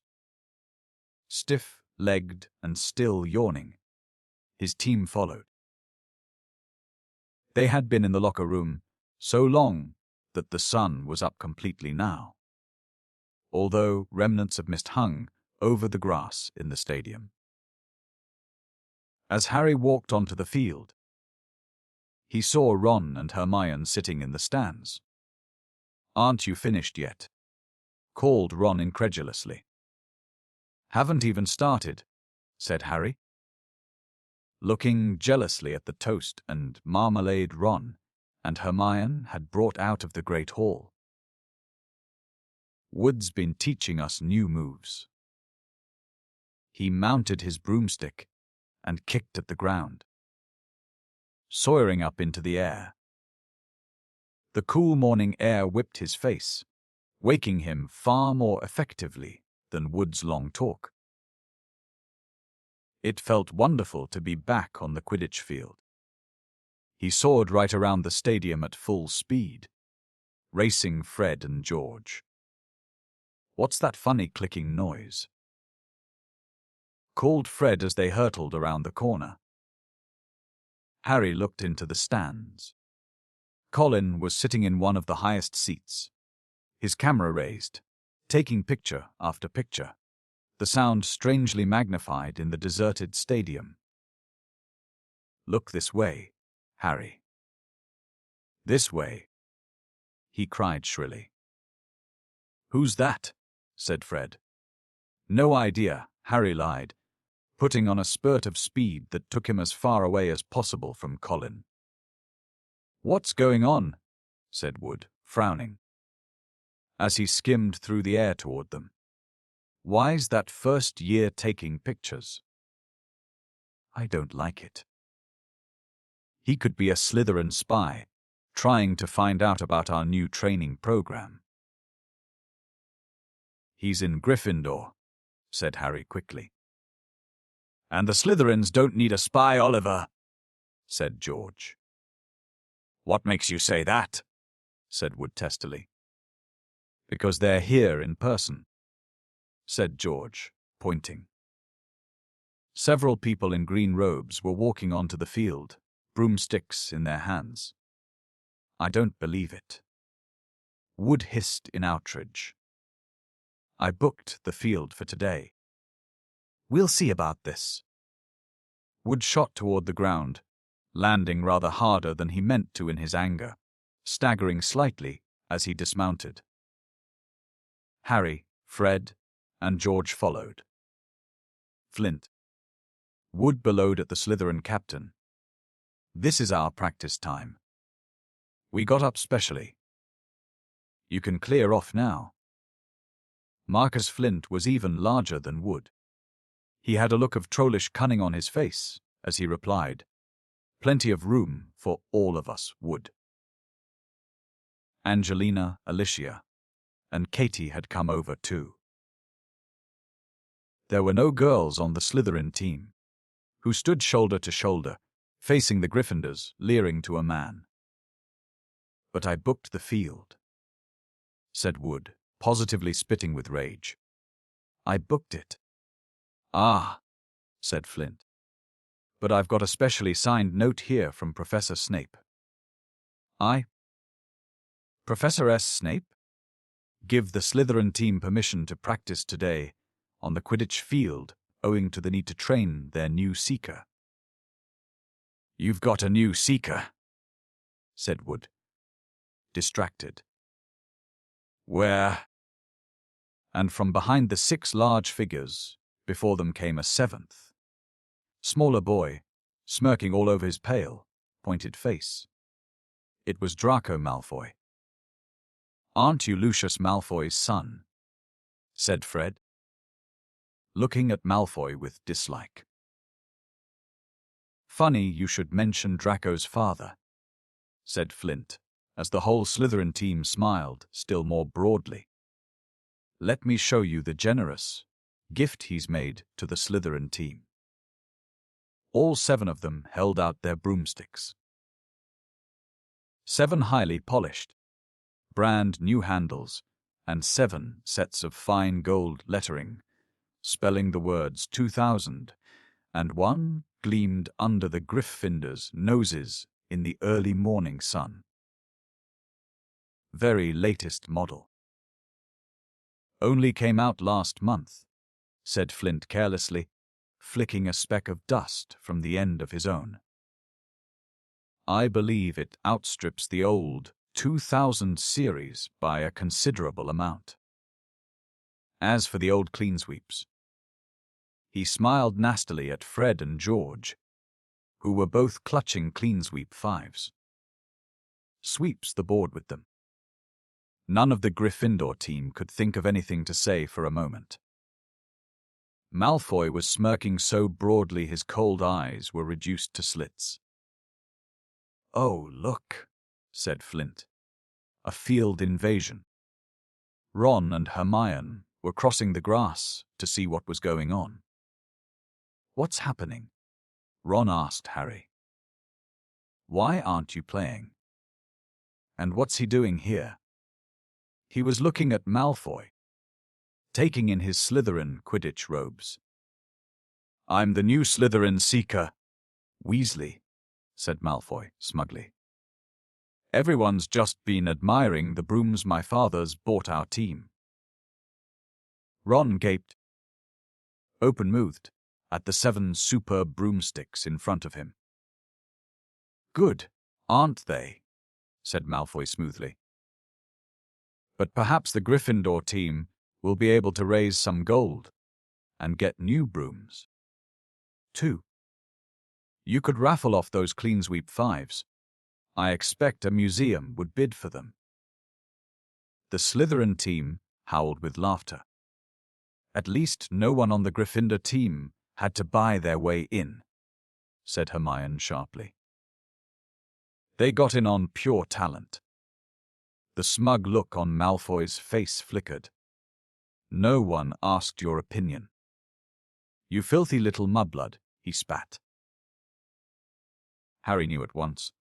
Stiff-legged and still yawning, his team followed. They had been in the locker room so long that the sun was up completely now, although remnants of mist hung over the grass in the stadium. As Harry walked onto the field, he saw Ron and Hermione sitting in the stands. "Aren't you finished yet?" called Ron incredulously. "Haven't even started," said Harry, looking jealously at the toast and marmalade Ron and Hermione had brought out of the Great Hall. "Wood's been teaching us new moves." He mounted his broomstick and kicked at the ground, soaring up into the air. The cool morning air whipped his face, waking him far more effectively than Wood's long talk. It felt wonderful to be back on the Quidditch field. He soared right around the stadium at full speed, racing Fred and George. "What's that funny clicking noise?" called Fred as they hurtled around the corner. Harry looked into the stands. Colin was sitting in one of the highest seats, his camera raised, taking picture after picture, the sound strangely magnified in the deserted stadium. "Look this way, Harry." "This way," he cried shrilly. "Who's that?" said Fred. "No idea," Harry lied, putting on a spurt of speed that took him as far away as possible from Colin. "What's going on?" said Wood, frowning, as he skimmed through the air toward them. "Why's that first year taking pictures? I don't like it." He could be a Slytherin spy, trying to find out about our new training program. "He's in Gryffindor," said Harry quickly. "And the Slytherins don't need a spy, Oliver," said George. "What makes you say that?" said Wood testily. "Because they're here in person," said George, pointing. Several people in green robes were walking onto the field, broomsticks in their hands. "I don't believe it." Wood hissed in outrage. "I booked the field for today." "We'll see about this." Wood shot toward the ground, landing rather harder than he meant to in his anger, staggering slightly as he dismounted. Harry, Fred, and George followed. Flint. Wood bellowed at the Slytherin captain. "This is our practice time. We got up specially. You can clear off now." Marcus Flint was even larger than Wood. He had a look of trollish cunning on his face as he replied, "Plenty of room for all of us, Wood." Angelina, Alicia, and Katie had come over too. There were no girls on the Slytherin team, who stood shoulder to shoulder, facing the Gryffindors, leering to a man. "But I booked the field," said Wood, positively spitting with rage. "I booked it." "Ah," said Flint. "But I've got a specially signed note here from Professor Snape." Professor S. Snape? Give the Slytherin team permission to practice today on the Quidditch field owing to the need to train their new seeker." "You've got a new seeker," said Wood, distracted. "Where?" And from behind the 6 large figures, before them came a 7th, smaller boy, smirking all over his pale, pointed face. It was Draco Malfoy. "Aren't you Lucius Malfoy's son?" said Fred, looking at Malfoy with dislike. "Funny you should mention Draco's father," said Flint, as the whole Slytherin team smiled still more broadly. "Let me show you the generous gift he's made to the Slytherin team." All 7 of them held out their broomsticks. 7 highly polished, brand new handles, and 7 sets of fine gold lettering, spelling the words 2000, and one gleamed under the Gryffindors' noses in the early morning sun. Very latest model. "Only came out last month," said Flint carelessly, flicking a speck of dust from the end of his own. "I believe it outstrips the old 2000 series by a considerable amount. As for the old cleansweeps," he smiled nastily at Fred and George, who were both clutching cleansweep 5s. "Sweeps the board with them." None of the Gryffindor team could think of anything to say for a moment. Malfoy was smirking so broadly his cold eyes were reduced to slits. "Oh, look," said Flint. "A field invasion." Ron and Hermione were crossing the grass to see what was going on. "What's happening?" Ron asked Harry. "Why aren't you playing? And what's he doing here?" He was looking at Malfoy, taking in his Slytherin Quidditch robes. "I'm the new Slytherin Seeker, Weasley," said Malfoy smugly. "Everyone's just been admiring the brooms my father's bought our team." Ron gaped, open-mouthed, at the 7 superb broomsticks in front of him. "Good, aren't they?" said Malfoy smoothly. "But perhaps the Gryffindor team will be able to raise some gold and get new brooms, too. You could raffle off those cleansweep 5s. I expect a museum would bid for them." The Slytherin team howled with laughter. "At least no one on the Gryffindor team had to buy their way in," said Hermione sharply. "They got in on pure talent." The smug look on Malfoy's face flickered. "No one asked your opinion." "You filthy little mudblood," he spat. Harry knew at once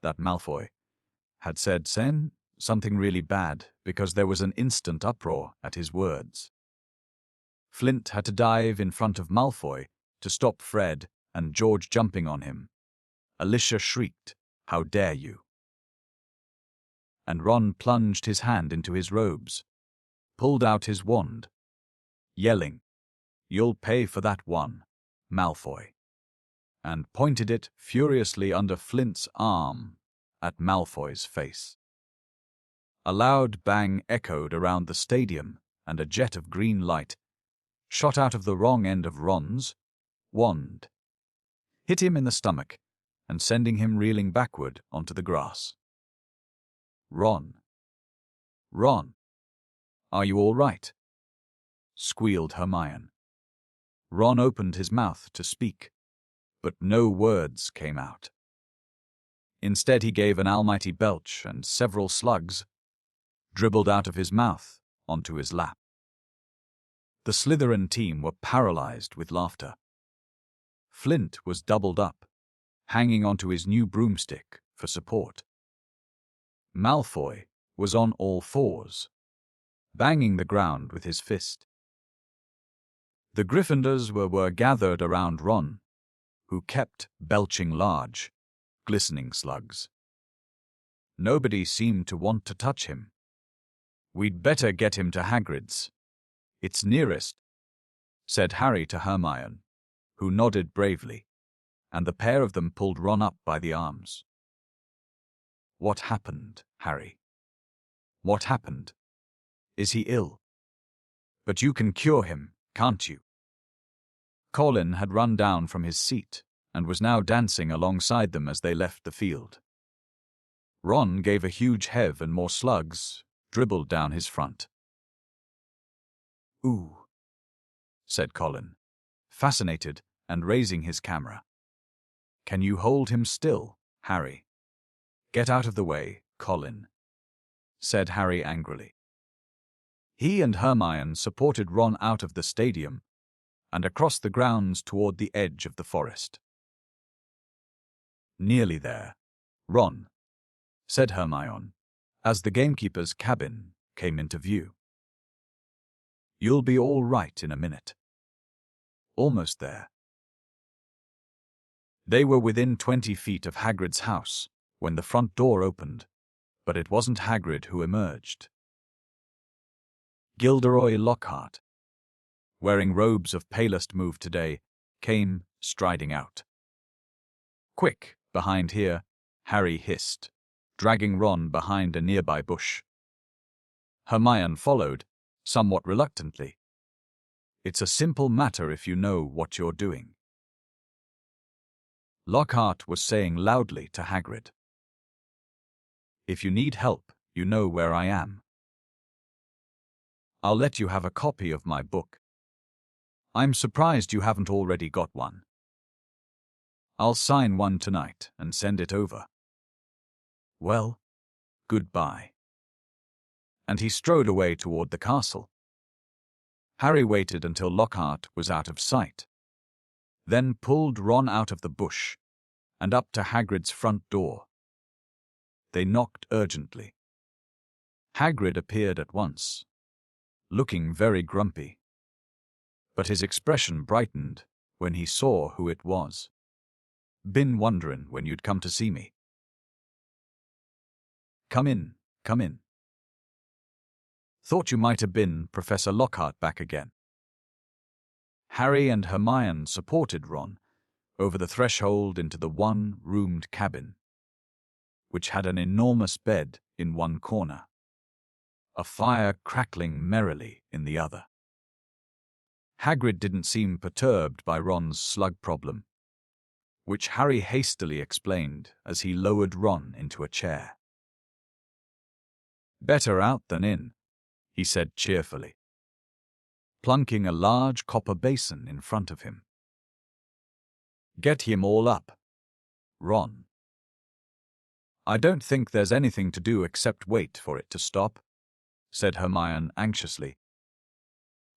that Malfoy had said something really bad because there was an instant uproar at his words. Flint had to dive in front of Malfoy to stop Fred and George jumping on him. Alicia shrieked, "How dare you!" And Ron plunged his hand into his robes, pulled out his wand, yelling, "You'll pay for that one, Malfoy," and pointed it furiously under Flint's arm at Malfoy's face. A loud bang echoed around the stadium, and a jet of green light shot out of the wrong end of Ron's wand, hit him in the stomach, and sending him reeling backward onto the grass. "Ron! Ron! Are you all right?" squealed Hermione. Ron opened his mouth to speak, but no words came out. Instead he gave an almighty belch, and several slugs dribbled out of his mouth onto his lap. The Slytherin team were paralyzed with laughter. Flint was doubled up, hanging onto his new broomstick for support. Malfoy was on all fours, banging the ground with his fist. The Gryffindors were gathered around Ron, who kept belching large, glistening slugs. Nobody seemed to want to touch him. "We'd better get him to Hagrid's. It's nearest," said Harry to Hermione, who nodded bravely, and the pair of them pulled Ron up by the arms. "What happened, Harry? What happened? Is he ill? But you can cure him, can't you?" Colin had run down from his seat and was now dancing alongside them as they left the field. Ron gave a huge heave and more slugs dribbled down his front. "Ooh," said Colin, fascinated and raising his camera. "Can you hold him still, Harry?" "Get out of the way, Colin," said Harry angrily. He and Hermione supported Ron out of the stadium and across the grounds toward the edge of the forest. "Nearly there, Ron," said Hermione, as the gamekeeper's cabin came into view. "You'll be all right in a minute." "Almost there." They were within 20 feet of Hagrid's house when the front door opened, but it wasn't Hagrid who emerged. Gilderoy Lockhart, wearing robes of palest mauve today, came striding out. "Quick, behind here," Harry hissed, dragging Ron behind a nearby bush. Hermione followed, somewhat reluctantly. "It's a simple matter if you know what you're doing," Lockhart was saying loudly to Hagrid. "If you need help, you know where I am. I'll let you have a copy of my book. I'm surprised you haven't already got one. I'll sign one tonight and send it over. Well, goodbye." And he strode away toward the castle. Harry waited until Lockhart was out of sight, then pulled Ron out of the bush and up to Hagrid's front door. They knocked urgently. Hagrid appeared at once, looking very grumpy. But his expression brightened when he saw who it was. "Been wondering when you'd come to see me." Come in, come in." "Thought you might have been Professor Lockhart back again." Harry and Hermione supported Ron over the threshold into the one-roomed cabin, which had an enormous bed in one corner, a fire crackling merrily in the other. Hagrid didn't seem perturbed by Ron's slug problem, which Harry hastily explained as he lowered Ron into a chair. "Better out than in," he said cheerfully, plunking a large copper basin in front of him. "Get him all up, Ron." "I don't think there's anything to do except wait for it to stop," said Hermione anxiously,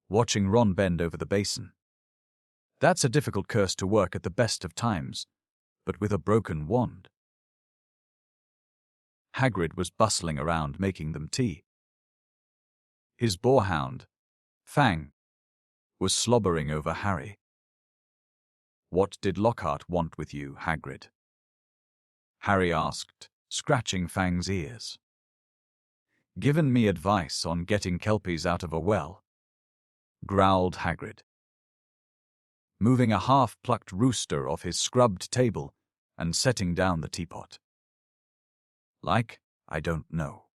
watching Ron bend over the basin. "That's a difficult curse to work at the best of times, but with a broken wand." Hagrid was bustling around making them tea. His boarhound, Fang, was slobbering over Harry. "What did Lockhart want with you, Hagrid?" Harry asked, scratching Fang's ears. "Given me advice on getting kelpies out of a well," growled Hagrid, moving a half-plucked rooster off his scrubbed table and setting down the teapot. "Like, I don't know."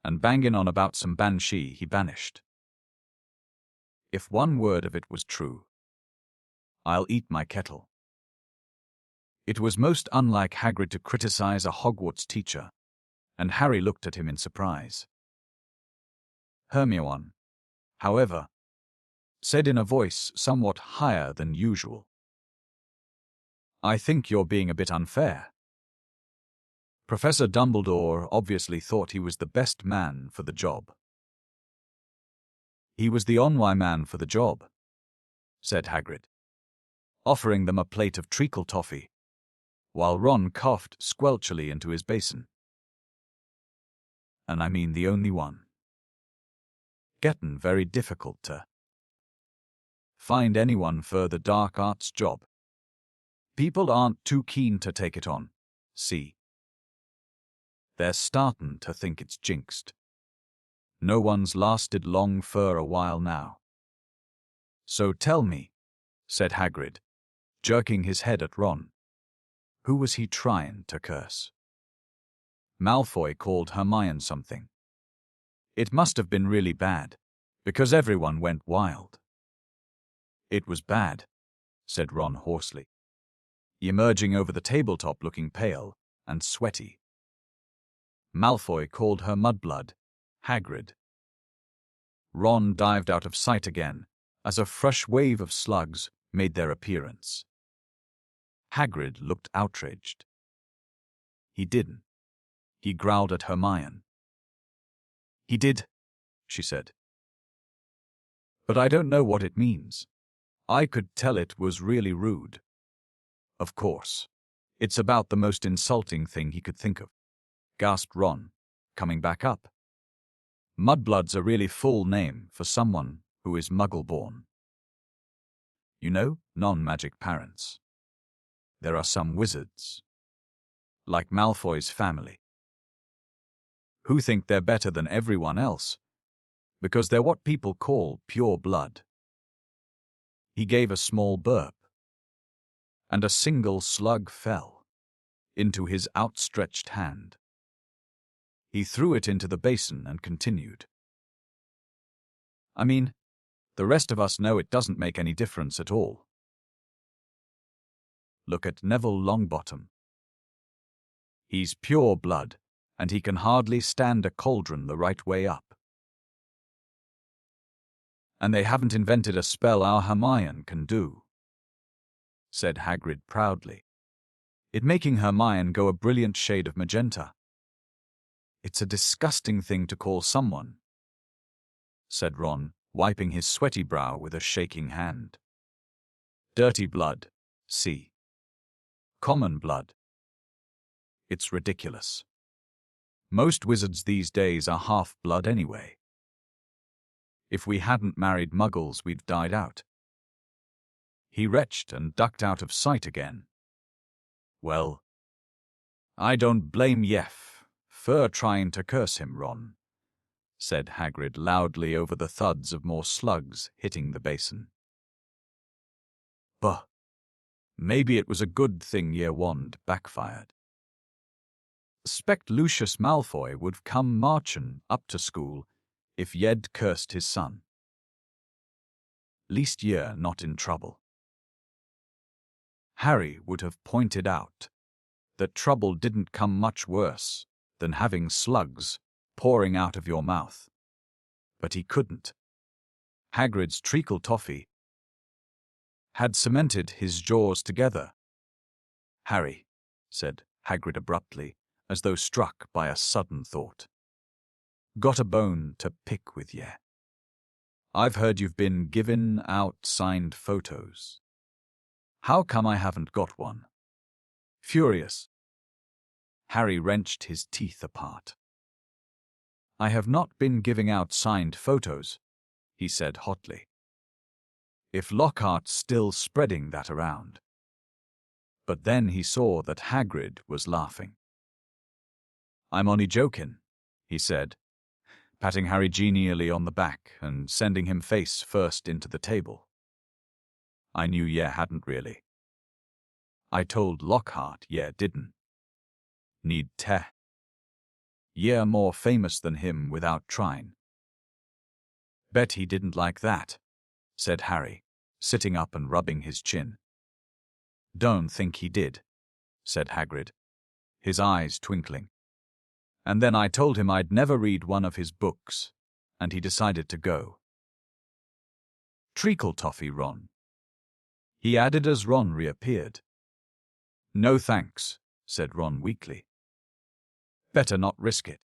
And banging on about some banshee he banished. If one word of it was true, I'll eat my kettle. It was most unlike Hagrid to criticize a Hogwarts teacher, and Harry looked at him in surprise. Hermione, however, said in a voice somewhat higher than usual, "I think you're being a bit unfair. Professor Dumbledore obviously thought he was the best man for the job." "He was the only man for the job," said Hagrid, offering them a plate of treacle toffee, while Ron coughed squelchily into his basin. "And I mean the only one. Getting very difficult to find anyone for the dark arts job. People aren't too keen to take it on, see. They're startin' to think it's jinxed. No one's lasted long for a while now." "So tell me," said Hagrid, jerking his head at Ron, "who was he trying to curse?" Malfoy called Hermione something. It must have been really bad, because everyone went wild. "It was bad," said Ron hoarsely, emerging over the tabletop looking pale and sweaty. Malfoy called her mudblood, Hagrid. Ron dived out of sight again as a fresh wave of slugs made their appearance. Hagrid looked outraged. He didn't. He growled at Hermione. He did, she said. But I don't know what it means. I could tell it was really rude. Of course. It's about the most insulting thing he could think of, gasped Ron, coming back up. Mudblood's a really full name for someone who is Muggle-born. You know, non-magic parents. There are some wizards, like Malfoy's family, who think they're better than everyone else because they're what people call pure blood. He gave a small burp, and a single slug fell into his outstretched hand. He threw it into the basin and continued. I mean, the rest of us know it doesn't make any difference at all. Look at Neville Longbottom. He's pure blood, and he can hardly stand a cauldron the right way up. And they haven't invented a spell our Hermione can do, said Hagrid proudly, it making Hermione go a brilliant shade of magenta. It's a disgusting thing to call someone, said Ron, wiping his sweaty brow with a shaking hand. Dirty blood, see. Common blood. It's ridiculous. Most wizards these days are half-blood anyway. If we hadn't married Muggles, we'd died out. He retched and ducked out of sight again. Well, I don't blame Yef for trying to curse him, Ron, said Hagrid loudly over the thuds of more slugs hitting the basin. But maybe it was a good thing your wand backfired. Spect Lucius Malfoy would come marching up to school if Yed cursed his son. Least year not in trouble. Harry would have pointed out that trouble didn't come much worse than having slugs pouring out of your mouth. But he couldn't. Hagrid's treacle toffee had cemented his jaws together. Harry, said Hagrid abruptly, as though struck by a sudden thought. Got a bone to pick with ye. I've heard you've been giving out signed photos. How come I haven't got one? Furious. Harry wrenched his teeth apart. I have not been giving out signed photos, he said hotly. If Lockhart's still spreading that around. But then he saw that Hagrid was laughing. I'm only joking, he said, patting Harry genially on the back and sending him face first into the table. I knew ye hadn't really. I told Lockhart ye didn't. Need te. Ye're more famous than him without trying. Bet he didn't like that, said Harry, sitting up and rubbing his chin. Don't think he did, said Hagrid, his eyes twinkling. And then I told him I'd never read one of his books, and he decided to go. Treacle toffee, Ron, he added as Ron reappeared. No thanks, said Ron weakly. Better not risk it.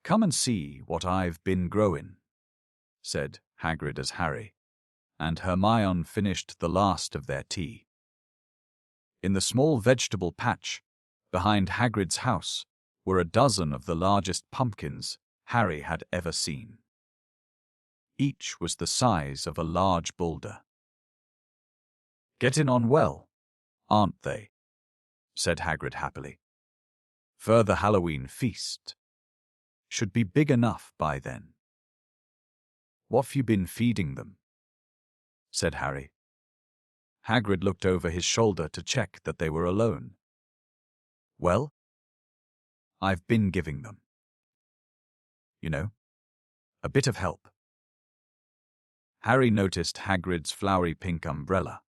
Come and see what I've been growing, said Hagrid as Harry and Hermione finished the last of their tea. In the small vegetable patch behind Hagrid's house were a dozen of the largest pumpkins Harry had ever seen. Each was the size of a large boulder. Getting on well, aren't they? Said Hagrid happily. For the Halloween feast. Should be big enough by then. What've you been feeding them? Said Harry. Hagrid looked over his shoulder to check that they were alone. Well, I've been giving them. You know, a bit of help. Harry noticed Hagrid's flowery pink umbrella,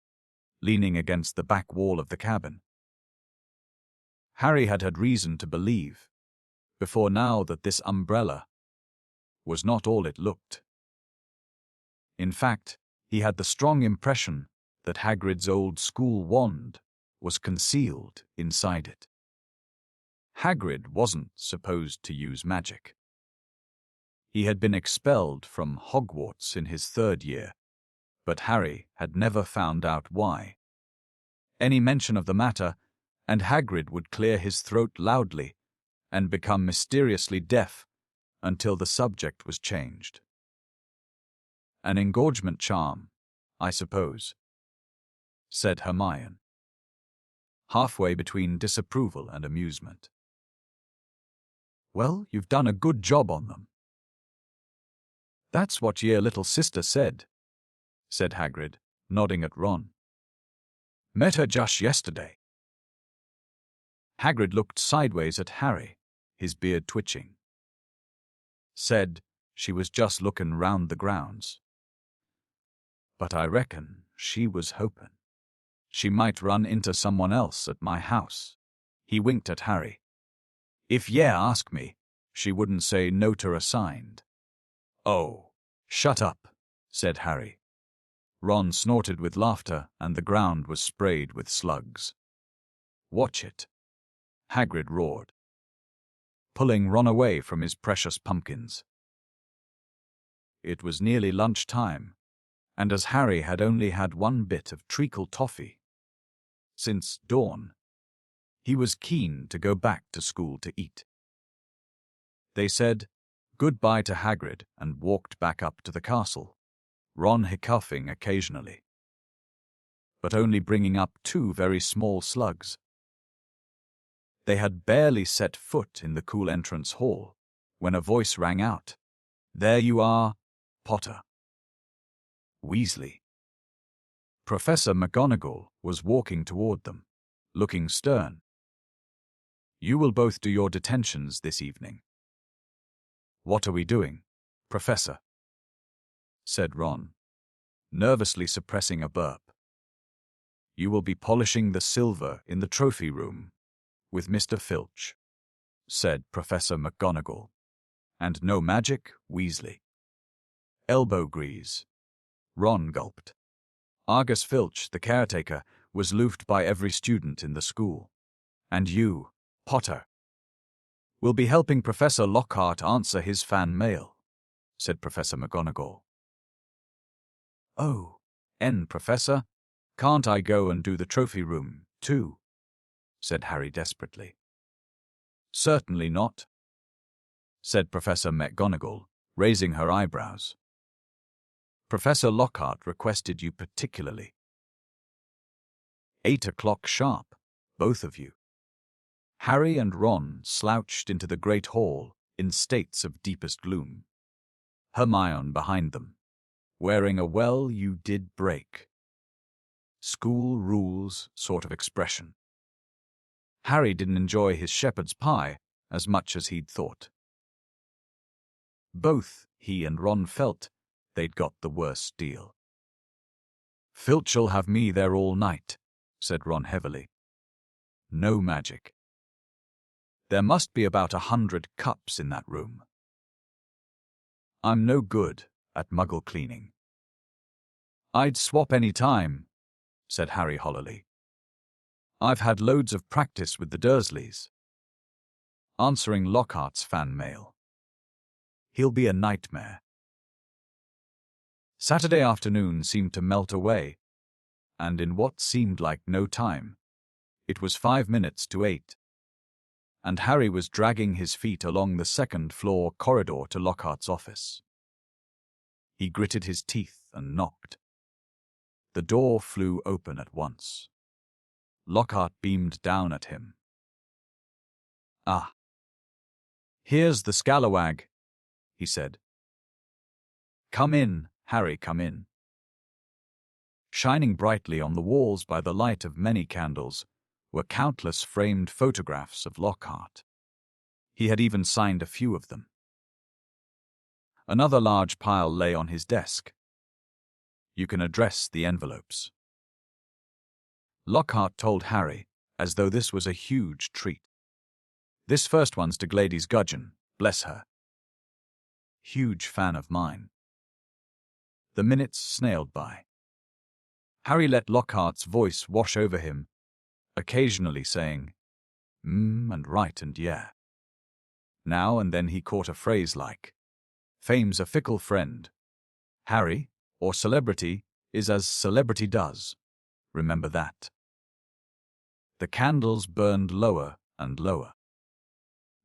leaning against the back wall of the cabin. Harry had reason to believe before now that this umbrella was not all it looked. In fact, he had the strong impression that Hagrid's old school wand was concealed inside it. Hagrid wasn't supposed to use magic. He had been expelled from Hogwarts in his 3rd year, but Harry had never found out why. Any mention of the matter, and Hagrid would clear his throat loudly and become mysteriously deaf until the subject was changed. An engorgement charm, I suppose, said Hermione, halfway between disapproval and amusement. Well, you've done a good job on them. That's what your little sister said, said Hagrid, nodding at Ron. Met her just yesterday. Hagrid looked sideways at Harry, his beard twitching. Said she was just looking round the grounds. But I reckon she was hoping she might run into someone else at my house. He winked at Harry. If ye ask me, she wouldn't say no to a signed. Oh, shut up, said Harry. Ron snorted with laughter and the ground was sprayed with slugs. Watch it, Hagrid roared, pulling Ron away from his precious pumpkins. It was nearly lunchtime, and as Harry had only had one bit of treacle toffee since dawn, he was keen to go back to school to eat. They said goodbye to Hagrid and walked back up to the castle, Ron hiccoughing occasionally, but only bringing up 2 very small slugs. They had barely set foot in the cool entrance hall when a voice rang out. There you are, Potter. Weasley. Professor McGonagall was walking toward them, looking stern. You will both do your detentions this evening. What are we doing, Professor? Said Ron, nervously suppressing a burp. You will be polishing the silver in the trophy room with Mr. Filch, said Professor McGonagall. And no magic, Weasley. Elbow grease. Ron gulped. Argus Filch, the caretaker, was loofed by every student in the school. And you, Potter, will be helping Professor Lockhart answer his fan mail, said Professor McGonagall. Oh, Professor, can't I go and do the trophy room, too? Said Harry desperately. Certainly not, said Professor McGonagall, raising her eyebrows. Professor Lockhart requested you particularly. 8 o'clock sharp, both of you. Harry and Ron slouched into the great hall in states of deepest gloom, Hermione behind them, wearing a well you did break school rules sort of expression. Harry didn't enjoy his shepherd's pie as much as he'd thought. Both he and Ron felt they'd got the worst deal. Filch'll have me there all night, said Ron heavily. No magic. There must be about 100 cups in that room. I'm no good at muggle cleaning. I'd swap any time, said Harry hollowly. I've had loads of practice with the Dursleys. Answering Lockhart's fan mail. He'll be a nightmare. Saturday afternoon seemed to melt away, and in what seemed like no time, it was 5 minutes to 8, and Harry was dragging his feet along the 2nd-floor corridor to Lockhart's office. He gritted his teeth and knocked. The door flew open at once. Lockhart beamed down at him. Ah. Here's the scalawag, he said. Come in, Harry, come in. Shining brightly on the walls by the light of many candles were countless framed photographs of Lockhart. He had even signed a few of them. Another large pile lay on his desk. You can address the envelopes. Lockhart told Harry, as though this was a huge treat. This first one's to Gladys Gudgeon, bless her. Huge fan of mine. The minutes snailed by. Harry let Lockhart's voice wash over him, occasionally saying, and right and yeah. Now and then he caught a phrase like, fame's a fickle friend. Harry, or celebrity, is as celebrity does. Remember that. The candles burned lower and lower,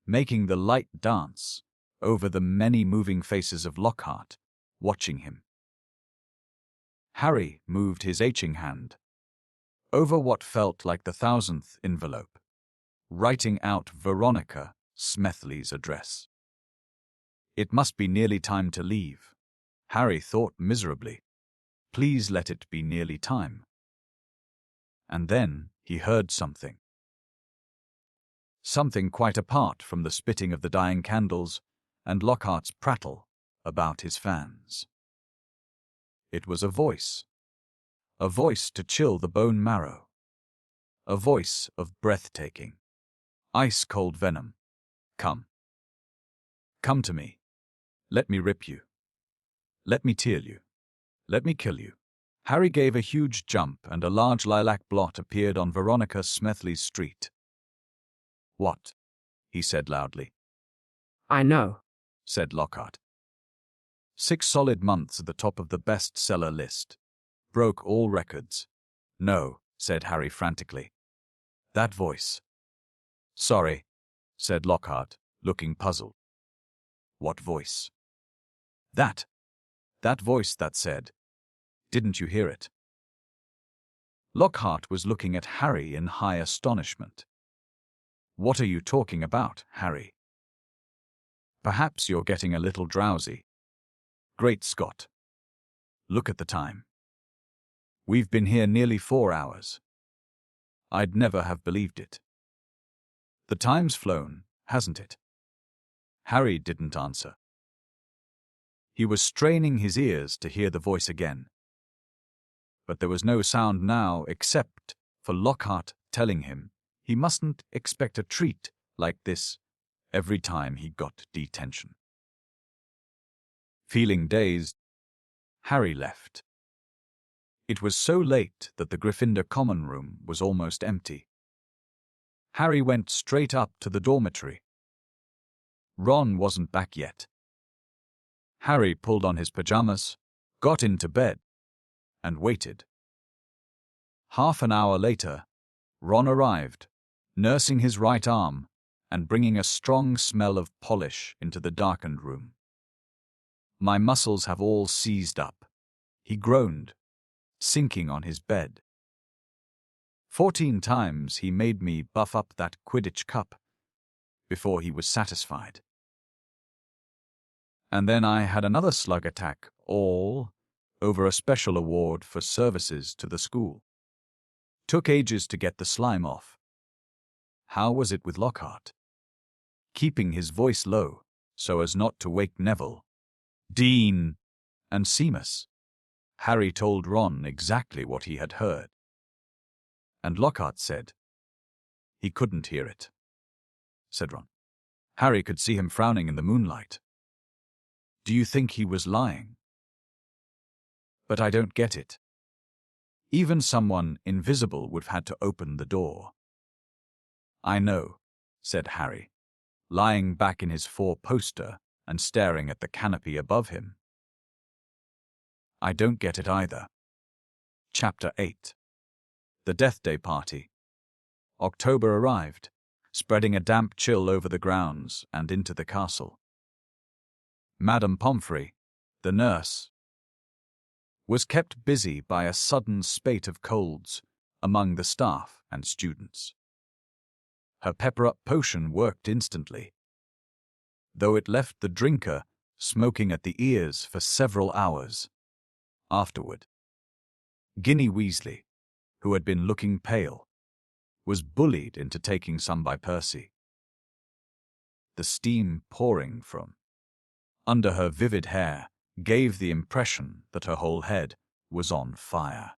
making the light dance over the many moving faces of Lockhart, watching him. Harry moved his etching hand over what felt like the 1000th envelope, writing out Veronica Smethly's address. It must be nearly time to leave, Harry thought miserably. Please let it be nearly time. And then he heard something. Something quite apart from the spitting of the dying candles and Lockhart's prattle about his fans. It was a voice to chill the bone marrow, a voice of breathtaking, ice-cold venom. Come to me. Let me rip you. Let me tear you. Let me kill you. Harry gave a huge jump and a large lilac blot appeared on Veronica Smethly's street. What? He said loudly. I know, said Lockhart. 6 solid months at the top of the bestseller list. Broke all records. No, said Harry frantically. That voice. Sorry, said Lockhart, looking puzzled. What voice? That voice that said, didn't you hear it? Lockhart was looking at Harry in high astonishment. What are you talking about, Harry? Perhaps you're getting a little drowsy. Great Scott. Look at the time. We've been here nearly 4 hours. I'd never have believed it. The time's flown, hasn't it? Harry didn't answer. He was straining his ears to hear the voice again. But there was no sound now except for Lockhart telling him he mustn't expect a treat like this every time he got detention. Feeling dazed, Harry left. It was so late that the Gryffindor common room was almost empty. Harry went straight up to the dormitory. Ron wasn't back yet. Harry pulled on his pajamas, got into bed, and waited. Half an hour later, Ron arrived, nursing his right arm and bringing a strong smell of polish into the darkened room. My muscles have all seized up, he groaned, sinking on his bed. 14 times he made me buff up that Quidditch cup before he was satisfied. And then I had another slug attack, all over a special award for services to the school. Took ages to get the slime off. How was it with Lockhart? Keeping his voice low so as not to wake Neville, Dean, and Seamus. Harry told Ron exactly what he had heard. And Lockhart said he couldn't hear it, said Ron. Harry could see him frowning in the moonlight. Do you think he was lying? But I don't get it. Even someone invisible would have had to open the door. I know, said Harry, lying back in his 4-poster and staring at the canopy above him. I don't get it either. Chapter 8. The Death Day Party. October arrived, spreading a damp chill over the grounds and into the castle. Madame Pomfrey, the nurse, was kept busy by a sudden spate of colds among the staff and students. Her pepper-up potion worked instantly, though it left the drinker smoking at the ears for several hours afterward. Ginny Weasley, who had been looking pale, was bullied into taking some by Percy. The steam pouring from under her vivid hair gave the impression that her whole head was on fire.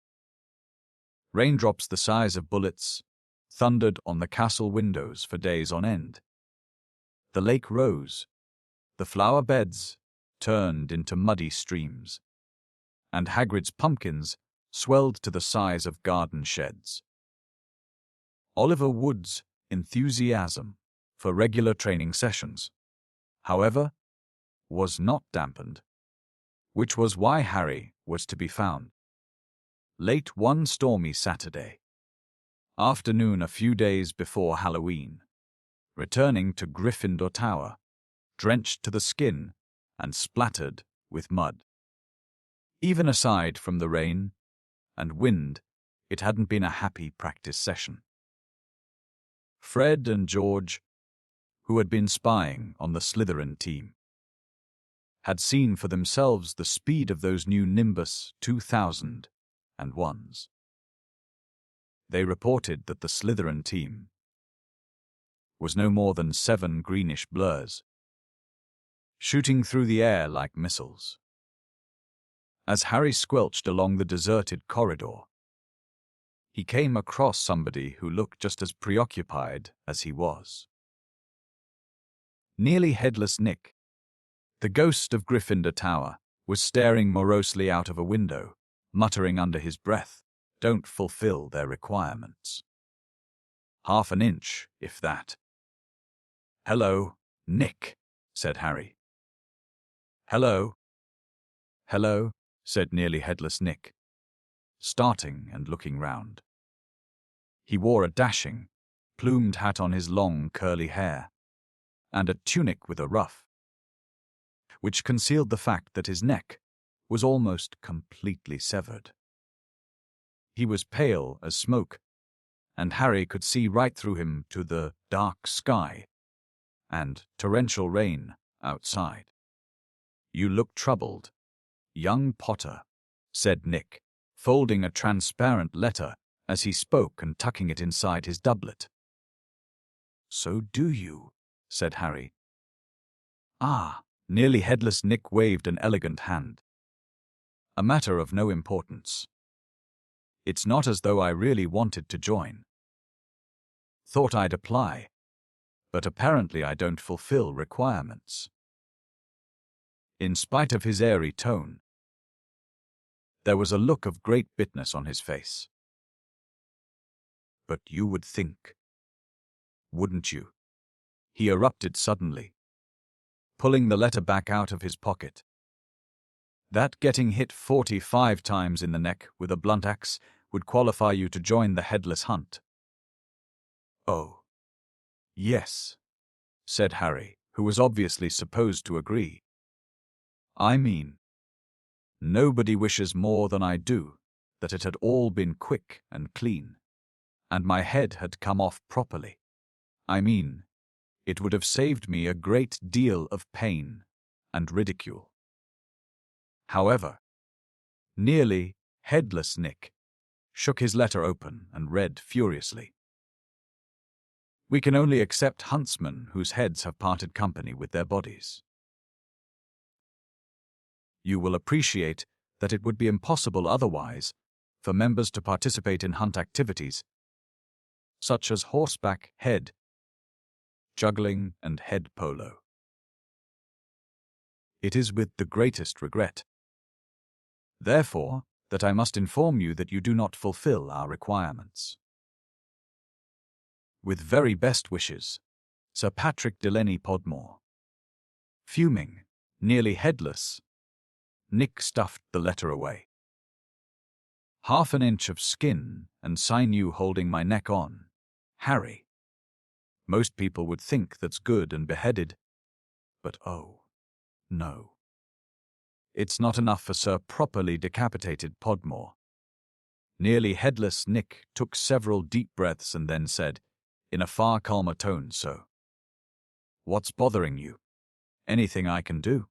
Raindrops the size of bullets thundered on the castle windows for days on end, The lake rose, the flower beds turned into muddy streams, and Hagrid's pumpkins swelled to the size of garden sheds. Oliver Wood's enthusiasm for regular training sessions, however, was not dampened, which was why Harry was to be found late one stormy Saturday afternoon a few days before Halloween, returning to Gryffindor Tower, drenched to the skin and splattered with mud. Even aside from the rain and wind, it hadn't been a happy practice session. Fred and George, who had been spying on the Slytherin team, had seen for themselves the speed of those new Nimbus 2001s. They reported that the Slytherin team was no more than 7 greenish blurs, shooting through the air like missiles. As Harry squelched along the deserted corridor, he came across somebody who looked just as preoccupied as he was. Nearly headless Nick, the ghost of Gryffindor Tower, was staring morosely out of a window, muttering under his breath, "Don't fulfill their requirements. Half an inch, if that." "Hello, Nick," said Harry. "Hello." "Hello," said nearly headless Nick, starting and looking round. He wore a dashing, plumed hat on his long, curly hair, and a tunic with a ruff, which concealed the fact that his neck was almost completely severed. He was pale as smoke, and Harry could see right through him to the dark sky and torrential rain outside. "You look troubled, young Potter," said Nick, folding a transparent letter as he spoke and tucking it inside his doublet. "So do you," said Harry. "Ah," nearly headless Nick waved an elegant hand. "A matter of no importance. It's not as though I really wanted to join. Thought I'd apply, but apparently I don't fulfill requirements." In spite of his airy tone, there was a look of great bitterness on his face. "But you would think, wouldn't you?" he erupted suddenly, pulling the letter back out of his pocket, "that getting hit 45 times in the neck with a blunt axe would qualify you to join the Headless Hunt." "Oh, yes," said Harry, who was obviously supposed to agree. "I mean, nobody wishes more than I do that it had all been quick and clean, and my head had come off properly. I mean, it would have saved me a great deal of pain and ridicule." However, nearly headless Nick shook his letter open and read furiously. "We can only accept huntsmen whose heads have parted company with their bodies. You will appreciate that it would be impossible otherwise for members to participate in hunt activities such as horseback head, juggling, and head polo. It is with the greatest regret, therefore, that I must inform you that you do not fulfill our requirements. With very best wishes, Sir Patrick Delaney Podmore." Fuming, nearly headless, Nick stuffed the letter away. "Half an inch of skin and sinew holding my neck on, Harry. Most people would think that's good and beheaded, but oh, no. It's not enough for Sir Properly Decapitated Podmore." Nearly headless Nick took several deep breaths and then said, in a far calmer tone, "So, what's bothering you? Anything I can do?"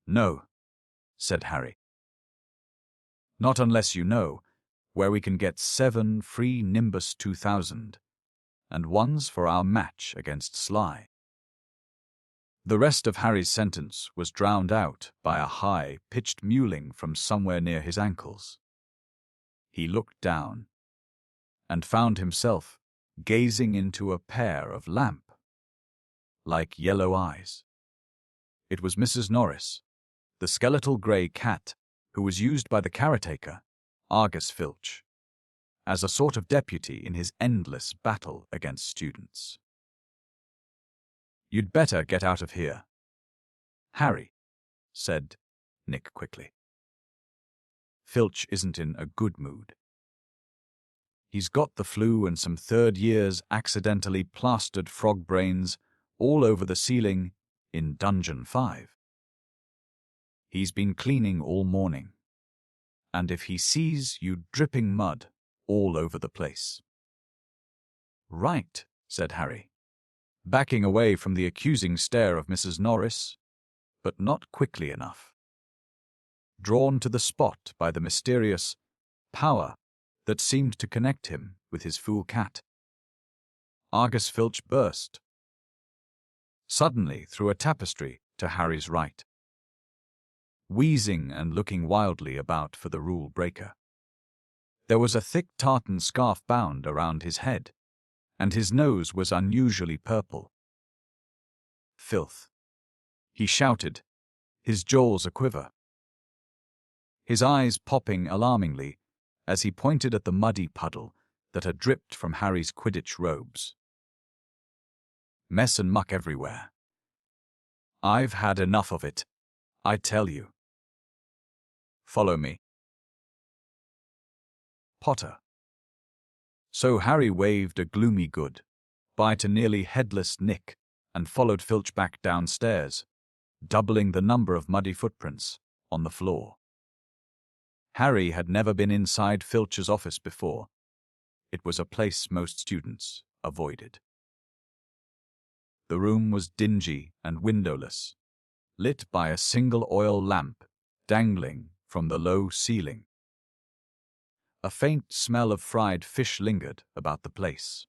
"No," said Harry. "Not unless you know where we can get 7 free Nimbus 2000 and ones for our match against Sly." The rest of Harry's sentence was drowned out by a high-pitched mewling from somewhere near his ankles. He looked down and found himself gazing into a pair of lamp like yellow eyes. It was Mrs. Norris, the skeletal grey cat who was used by the caretaker, Argus Filch, as a sort of deputy in his endless battle against students. "You'd better get out of here, Harry," said Nick quickly. "Filch isn't in a good mood. He's got the flu and some third years accidentally plastered frog brains all over the ceiling in Dungeon 5. He's been cleaning all morning, and if he sees you dripping mud all over the place—" "Right," said Harry, backing away from the accusing stare of Mrs. Norris, but not quickly enough. Drawn to the spot by the mysterious power that seemed to connect him with his fool cat, Argus Filch burst suddenly through a tapestry to Harry's right, wheezing and looking wildly about for the rule breaker. There was a thick tartan scarf bound around his head, and his nose was unusually purple. "Filth!" he shouted, his jaws a-quiver, his eyes popping alarmingly as he pointed at the muddy puddle that had dripped from Harry's Quidditch robes. "Mess and muck everywhere. I've had enough of it, I tell you. Follow me, Potter." So Harry waved a gloomy goodbye to nearly headless Nick and followed Filch back downstairs, doubling the number of muddy footprints on the floor. Harry had never been inside Filch's office before. It was a place most students avoided. The room was dingy and windowless, lit by a single oil lamp dangling from the low ceiling. A faint smell of fried fish lingered about the place.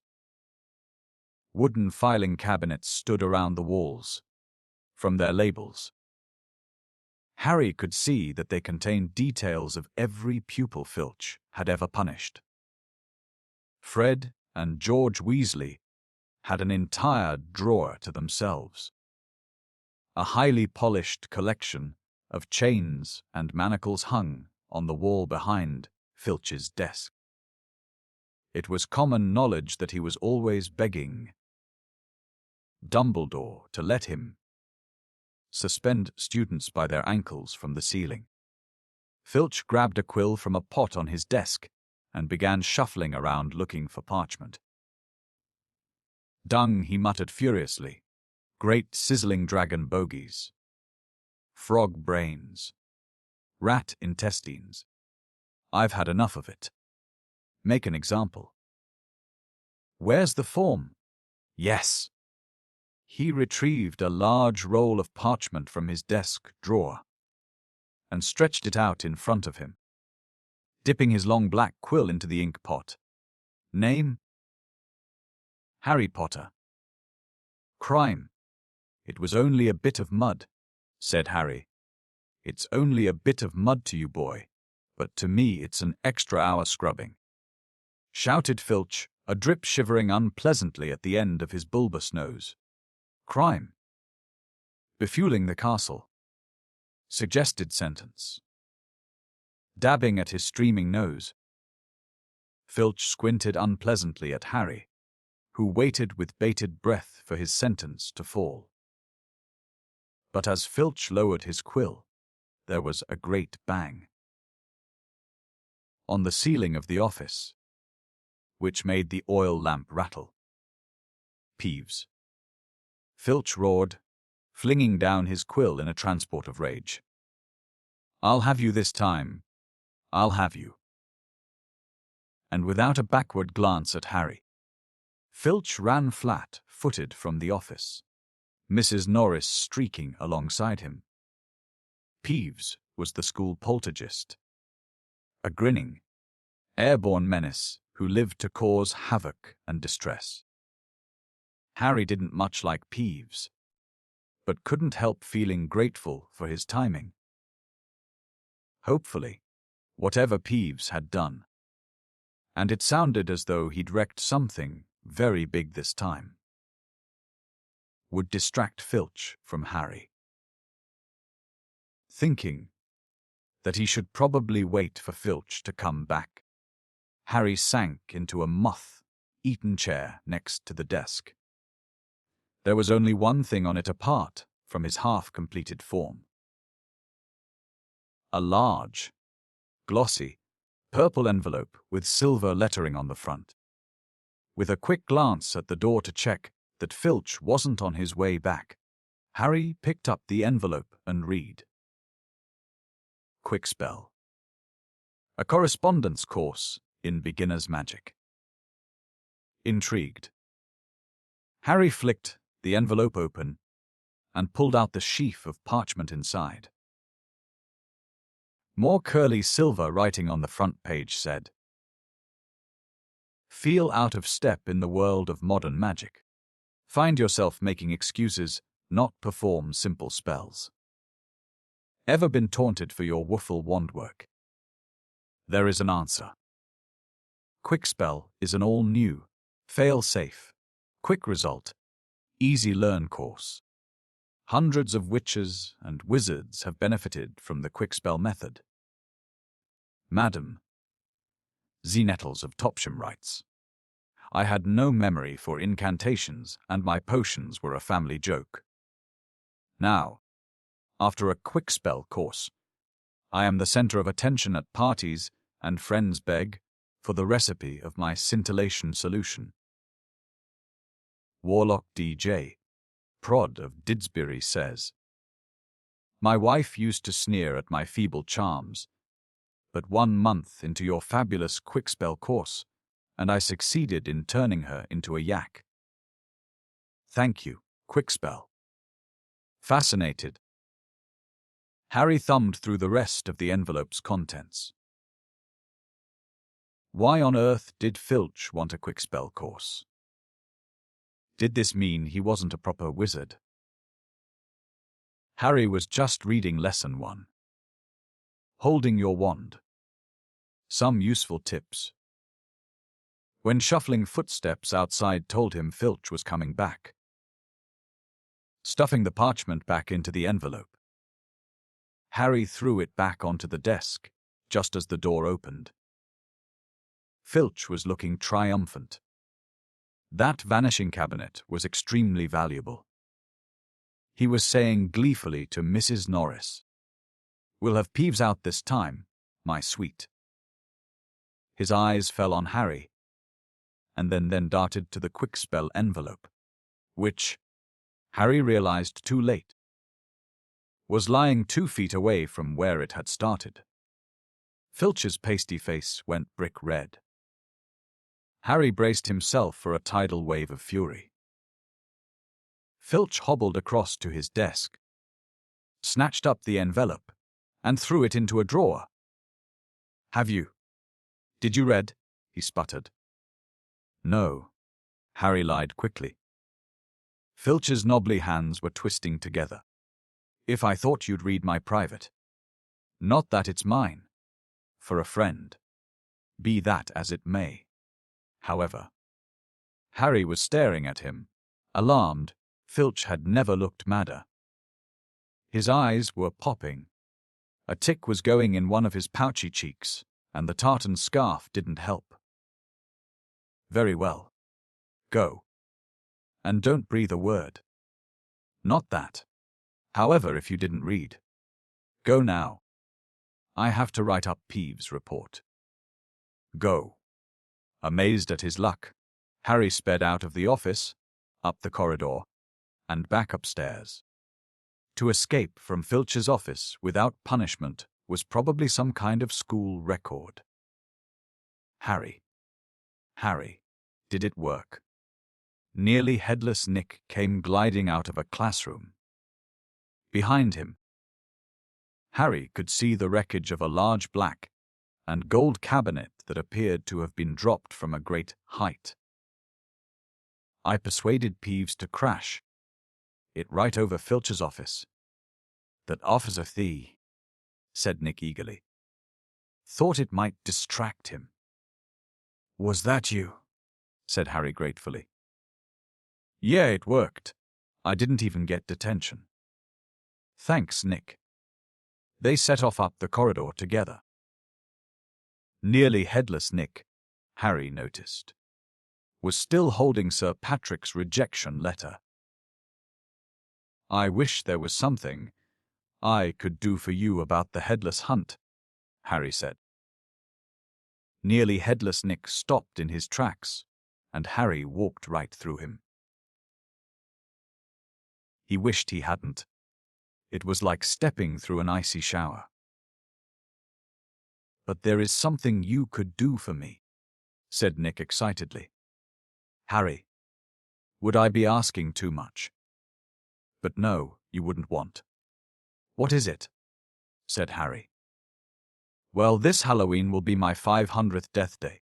Wooden filing cabinets stood around the walls. From their labels, Harry could see that they contained details of every pupil Filch had ever punished. Fred and George Weasley had an entire drawer to themselves. A highly polished collection of chains and manacles hung on the wall behind Filch's desk. It was common knowledge that he was always begging Dumbledore to let him suspend students by their ankles from the ceiling. Filch grabbed a quill from a pot on his desk and began shuffling around looking for parchment. "Dung," he muttered furiously. "Great sizzling dragon bogies. Frog brains. Rat intestines. I've had enough of it. Make an example. Where's the form? Yes." He retrieved a large roll of parchment from his desk drawer and stretched it out in front of him, dipping his long black quill into the ink pot. "Name? Harry Potter. Crime? It was only a bit of mud," said Harry. "It's only a bit of mud to you, boy, but to me it's an extra hour scrubbing," shouted Filch, a drip shivering unpleasantly at the end of his bulbous nose. "Crime? Befueling the castle. Suggested sentence." Dabbing at his streaming nose, Filch squinted unpleasantly at Harry, who waited with bated breath for his sentence to fall. But as Filch lowered his quill, there was a great bang on the ceiling of the office, which made the oil lamp rattle. "Peeves!" Filch roared, flinging down his quill in a transport of rage. "I'll have you this time. I'll have you." And without a backward glance at Harry, Filch ran flat-footed from the office, Mrs. Norris streaking alongside him. Peeves was the school poltergeist, a grinning, airborne menace who lived to cause havoc and distress. Harry didn't much like Peeves, but couldn't help feeling grateful for his timing. Hopefully, whatever Peeves had done, and it sounded as though he'd wrecked something very big this time, would distract Filch from Harry. Thinking that he should probably wait for Filch to come back, Harry sank into a moth-eaten chair next to the desk. There was only one thing on it apart from his half-completed form. A large, glossy, purple envelope with silver lettering on the front. With a quick glance at the door to check that Filch wasn't on his way back, Harry picked up the envelope and read. Quick spell. A correspondence course in beginner's magic. Intrigued, Harry flicked the envelope open and pulled out the sheaf of parchment inside. More curly silver writing on the front page said, "Feel out of step in the world of modern magic. Find yourself making excuses, not perform simple spells. Ever been taunted for your woofle wand work? There is an answer. Quick Spell is an all-new, fail-safe, quick result, easy learn course. Hundreds of witches and wizards have benefited from the Quick Spell method. Madam Z. Nettles of Topsham writes, I had no memory for incantations and my potions were a family joke. Now, after a Quick Spell course, I am the center of attention at parties and friends beg for the recipe of my scintillation solution. Warlock DJ, Prod of Didsbury says, my wife used to sneer at my feeble charms, but 1 month into your fabulous Quick Spell course, and I succeeded in turning her into a yak. Thank you, Quick Spell. Fascinated, Harry thumbed through the rest of the envelope's contents. Why on earth did Filch want a Quick Spell course? Did this mean he wasn't a proper wizard? Harry was just reading Lesson 1. Holding your wand. Some useful tips. When shuffling footsteps outside told him Filch was coming back. Stuffing the parchment back into the envelope. Harry threw it back onto the desk, just as the door opened. Filch was looking triumphant. That vanishing cabinet was extremely valuable. He was saying gleefully to Mrs. Norris, We'll have Peeves out this time, my sweet. His eyes fell on Harry, and then darted to the Quick Spell envelope, which, Harry realized too late, was lying 2 feet away from where it had started. Filch's pasty face went brick red. Harry braced himself for a tidal wave of fury. Filch hobbled across to his desk, snatched up the envelope, and threw it into a drawer. Did you read? He sputtered. No, Harry lied quickly. Filch's knobbly hands were twisting together. If I thought you'd read my private. Not that it's mine. For a friend. Be that as it may. However, Harry was staring at him, alarmed. Filch had never looked madder. His eyes were popping. A tick was going in one of his pouchy cheeks, and the tartan scarf didn't help. Very well. Go. And don't breathe a word. Not that. However, if you didn't read. Go now. I have to write up Peeves' report. Go. Amazed at his luck, Harry sped out of the office, up the corridor, and back upstairs. To escape from Filch's office without punishment was probably some kind of school record. Harry, did it work? Nearly headless Nick came gliding out of a classroom. Behind him, Harry could see the wreckage of a large black and gold cabinet that appeared to have been dropped from a great height. I persuaded Peeves to crash it right over Filch's office. That officer said Nick eagerly. Thought it might distract him. Was that you? Said Harry gratefully. Yeah, it worked. I didn't even get detention. Thanks, Nick. They set off up the corridor together. Nearly headless Nick, Harry noticed, was still holding Sir Patrick's rejection letter. I wish there was something I could do for you about the headless hunt, Harry said. Nearly headless Nick stopped in his tracks, and Harry walked right through him. He wished he hadn't. It was like stepping through an icy shower. But there is something you could do for me, said Nick excitedly. Harry, would I be asking too much? But no, you wouldn't want. What is it? Said Harry. Well, this Halloween will be my 500th death day,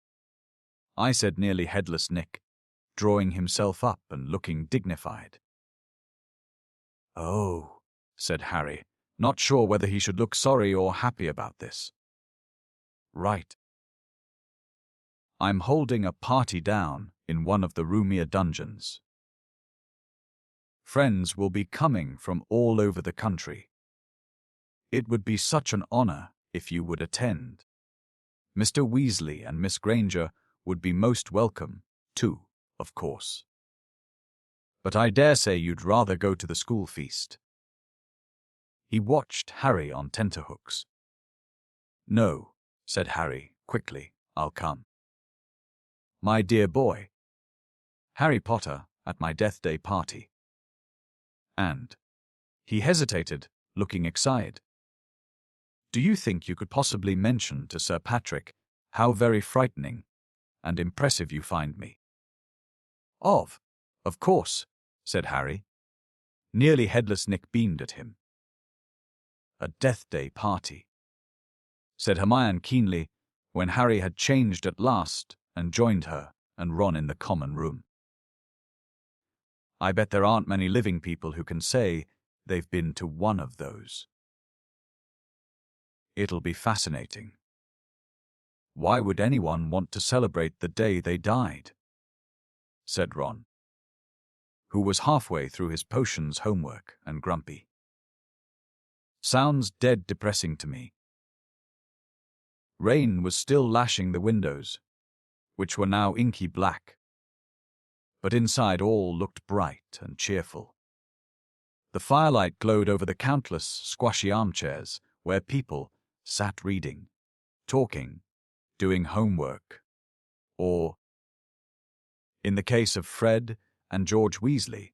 I said, nearly headless Nick, drawing himself up and looking dignified. Oh, said Harry, not sure whether he should look sorry or happy about this. Right. I'm holding a party down in one of the roomier dungeons. Friends will be coming from all over the country. It would be such an honor if you would attend. Mr. Weasley and Miss Granger would be most welcome, too, of course. But I dare say you'd rather go to the school feast. He watched Harry on tenterhooks. No, said Harry, quickly, I'll come. My dear boy. Harry Potter at my death day party. And he hesitated, looking excited. Do you think you could possibly mention to Sir Patrick how very frightening and impressive you find me? Of course, said Harry. Nearly headless Nick beamed at him. A death day party, said Hermione keenly, when Harry had changed at last and joined her and Ron in the common room. I bet there aren't many living people who can say they've been to one of those. It'll be fascinating. Why would anyone want to celebrate the day they died? Said Ron, who was halfway through his potions homework and grumpy. Sounds dead depressing to me. Rain was still lashing the windows, which were now inky black, but inside all looked bright and cheerful. The firelight glowed over the countless squashy armchairs where people sat reading, talking, doing homework, or, in the case of Fred and George Weasley,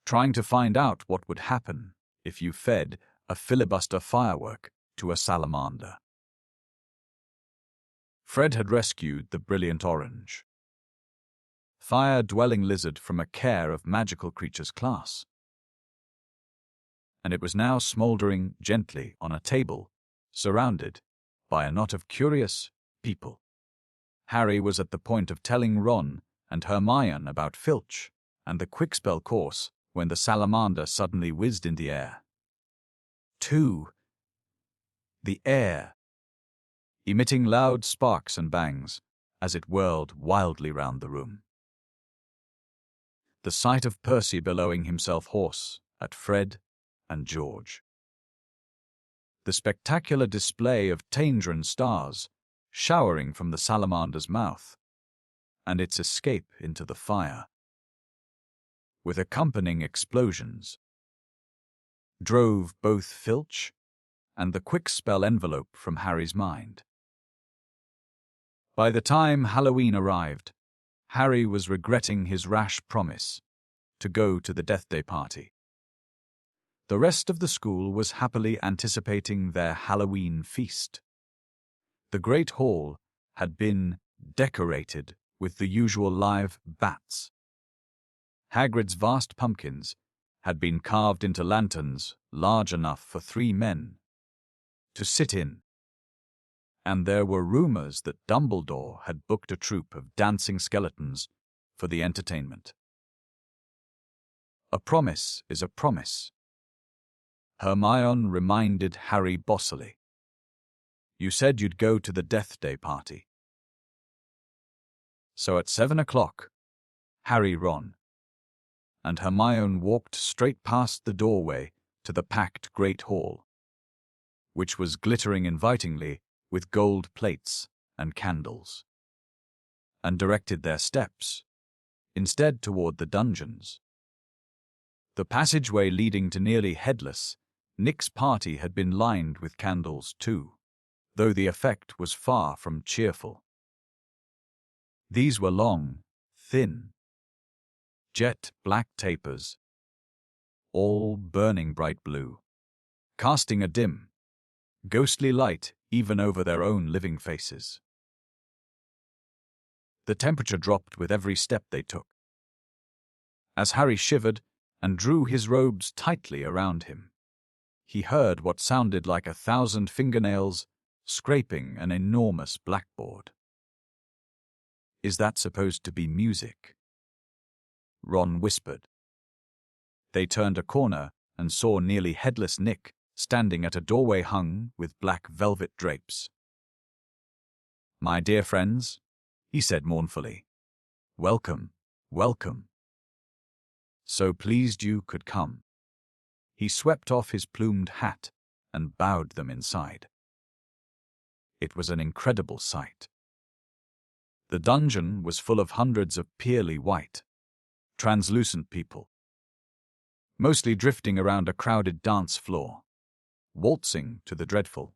trying to find out what would happen if you fed a filibuster firework to a salamander. Fred had rescued the brilliant orange, fire-dwelling lizard from a care of magical creatures class, and it was now smoldering gently on a table, surrounded by a knot of curious people. Harry was at the point of telling Ron and Hermione about Filch and the quickspell course when the salamander suddenly whizzed in the air. The air, emitting loud sparks and bangs as it whirled wildly round the room. The sight of Percy bellowing himself hoarse at Fred and George. The spectacular display of Tangren stars showering from the salamander's mouth, and its escape into the fire, with accompanying explosions, drove both Filch and the quick-spell envelope from Harry's mind. By the time Halloween arrived, Harry was regretting his rash promise to go to the Death Day party. The rest of the school was happily anticipating their Halloween feast. The Great Hall had been decorated with the usual live bats. Hagrid's vast pumpkins had been carved into lanterns large enough for 3 men to sit in, and there were rumors that Dumbledore had booked a troupe of dancing skeletons for the entertainment. A promise is a promise, Hermione reminded Harry bossily. You said you'd go to the Death Day party. So at 7 o'clock, Harry, Ron, and Hermione walked straight past the doorway to the packed great hall, which was glittering invitingly with gold plates and candles, and directed their steps instead toward the dungeons. The passageway leading to nearly Headless Nick's party had been lined with candles too, though the effect was far from cheerful. These were long, thin, jet-black tapers, all burning bright blue, casting a dim, ghostly light even over their own living faces. The temperature dropped with every step they took, as Harry shivered and drew his robes tightly around him. He heard what sounded like 1,000 fingernails scraping an enormous blackboard. "Is that supposed to be music?" Ron whispered. They turned a corner and saw nearly Headless Nick standing at a doorway hung with black velvet drapes. "My dear friends," he said mournfully, "welcome, welcome. So pleased you could come." He swept off his plumed hat and bowed them inside. It was an incredible sight. The dungeon was full of hundreds of pearly white, translucent people, mostly drifting around a crowded dance floor, waltzing to the dreadful,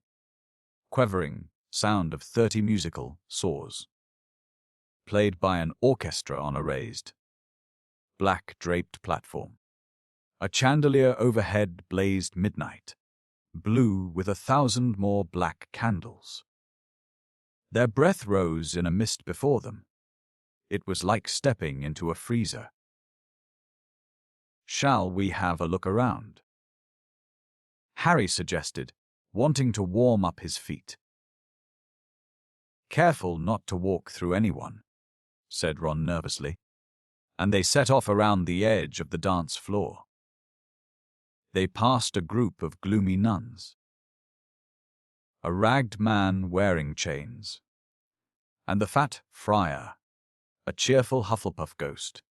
quavering sound of 30 musical saws, played by an orchestra on a raised, black-draped platform. A chandelier overhead blazed midnight, blue with 1,000 more black candles. Their breath rose in a mist before them. It was like stepping into a freezer. "Shall we have a look around?" Harry suggested, wanting to warm up his feet. "Careful not to walk through anyone," said Ron nervously, and they set off around the edge of the dance floor. They passed a group of gloomy nuns, a ragged man wearing chains, and the fat friar, a cheerful Hufflepuff ghost,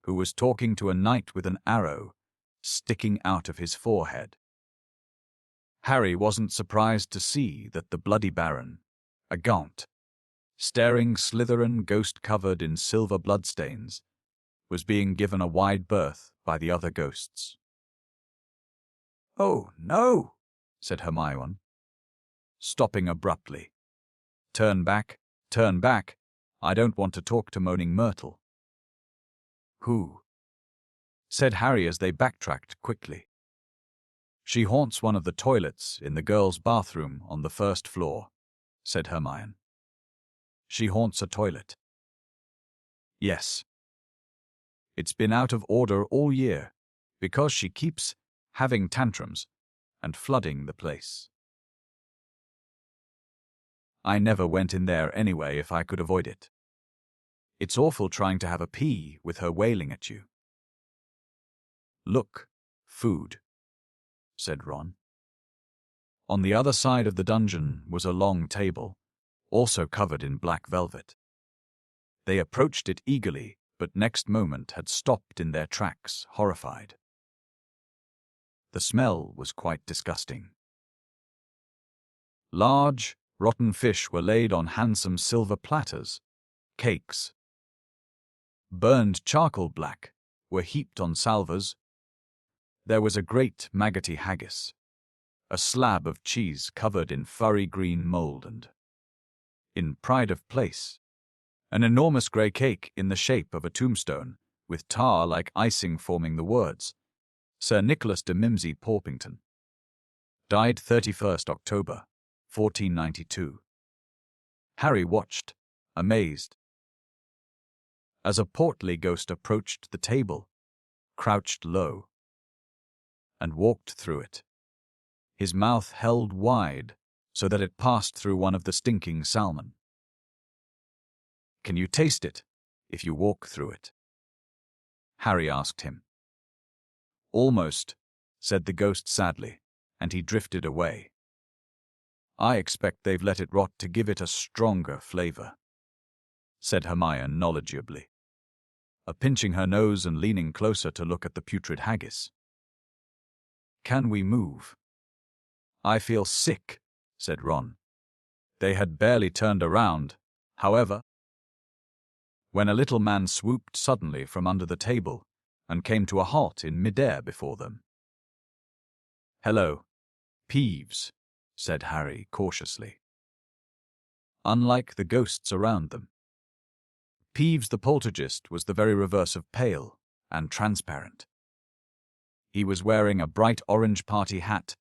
who was talking to a knight with an arrow sticking out of his forehead. Harry wasn't surprised to see that the Bloody Baron, a gaunt, staring Slytherin ghost covered in silver bloodstains, was being given a wide berth by the other ghosts. "Oh, no," said Hermione, stopping abruptly. Turn back, I don't want to talk to Moaning Myrtle." "Who?" said Harry as they backtracked quickly. "She haunts one of the toilets in the girls' bathroom on the first floor," said Hermione. "She haunts a toilet." "Yes. It's been out of order all year because she keeps having tantrums and flooding the place. I never went in there anyway if I could avoid it. It's awful trying to have a pee with her wailing at you." "Look, food," said Ron. On the other side of the dungeon was a long table, also covered in black velvet. They approached it eagerly, but next moment had stopped in their tracks, horrified. The smell was quite disgusting. Large, rotten fish were laid on handsome silver platters. Cakes, burned charcoal black, were heaped on salvers. There was a great maggoty haggis, a slab of cheese covered in furry green mold, and, in pride of place, an enormous grey cake in the shape of a tombstone, with tar like icing forming the words, "Sir Nicholas de Mimsy Porpington. Died 31st October, 1492. Harry watched, amazed, as a portly ghost approached the table, crouched low, and walked through it, his mouth held wide so that it passed through one of the stinking salmon. "Can you taste it if you walk through it?" Harry asked him. "Almost," said the ghost sadly, and he drifted away. "I expect they've let it rot to give it a stronger flavor," said Hermione knowledgeably. pinching her nose and leaning closer to look at the putrid haggis. "Can we move?" "I feel sick," said Ron. They had barely turned around, however, when a little man swooped suddenly from under the table and came to a halt in midair before them. "Hello, Peeves," said Harry cautiously. Unlike the ghosts around them, Peeves the poltergeist was the very reverse of pale and transparent. He was wearing a bright orange party hat,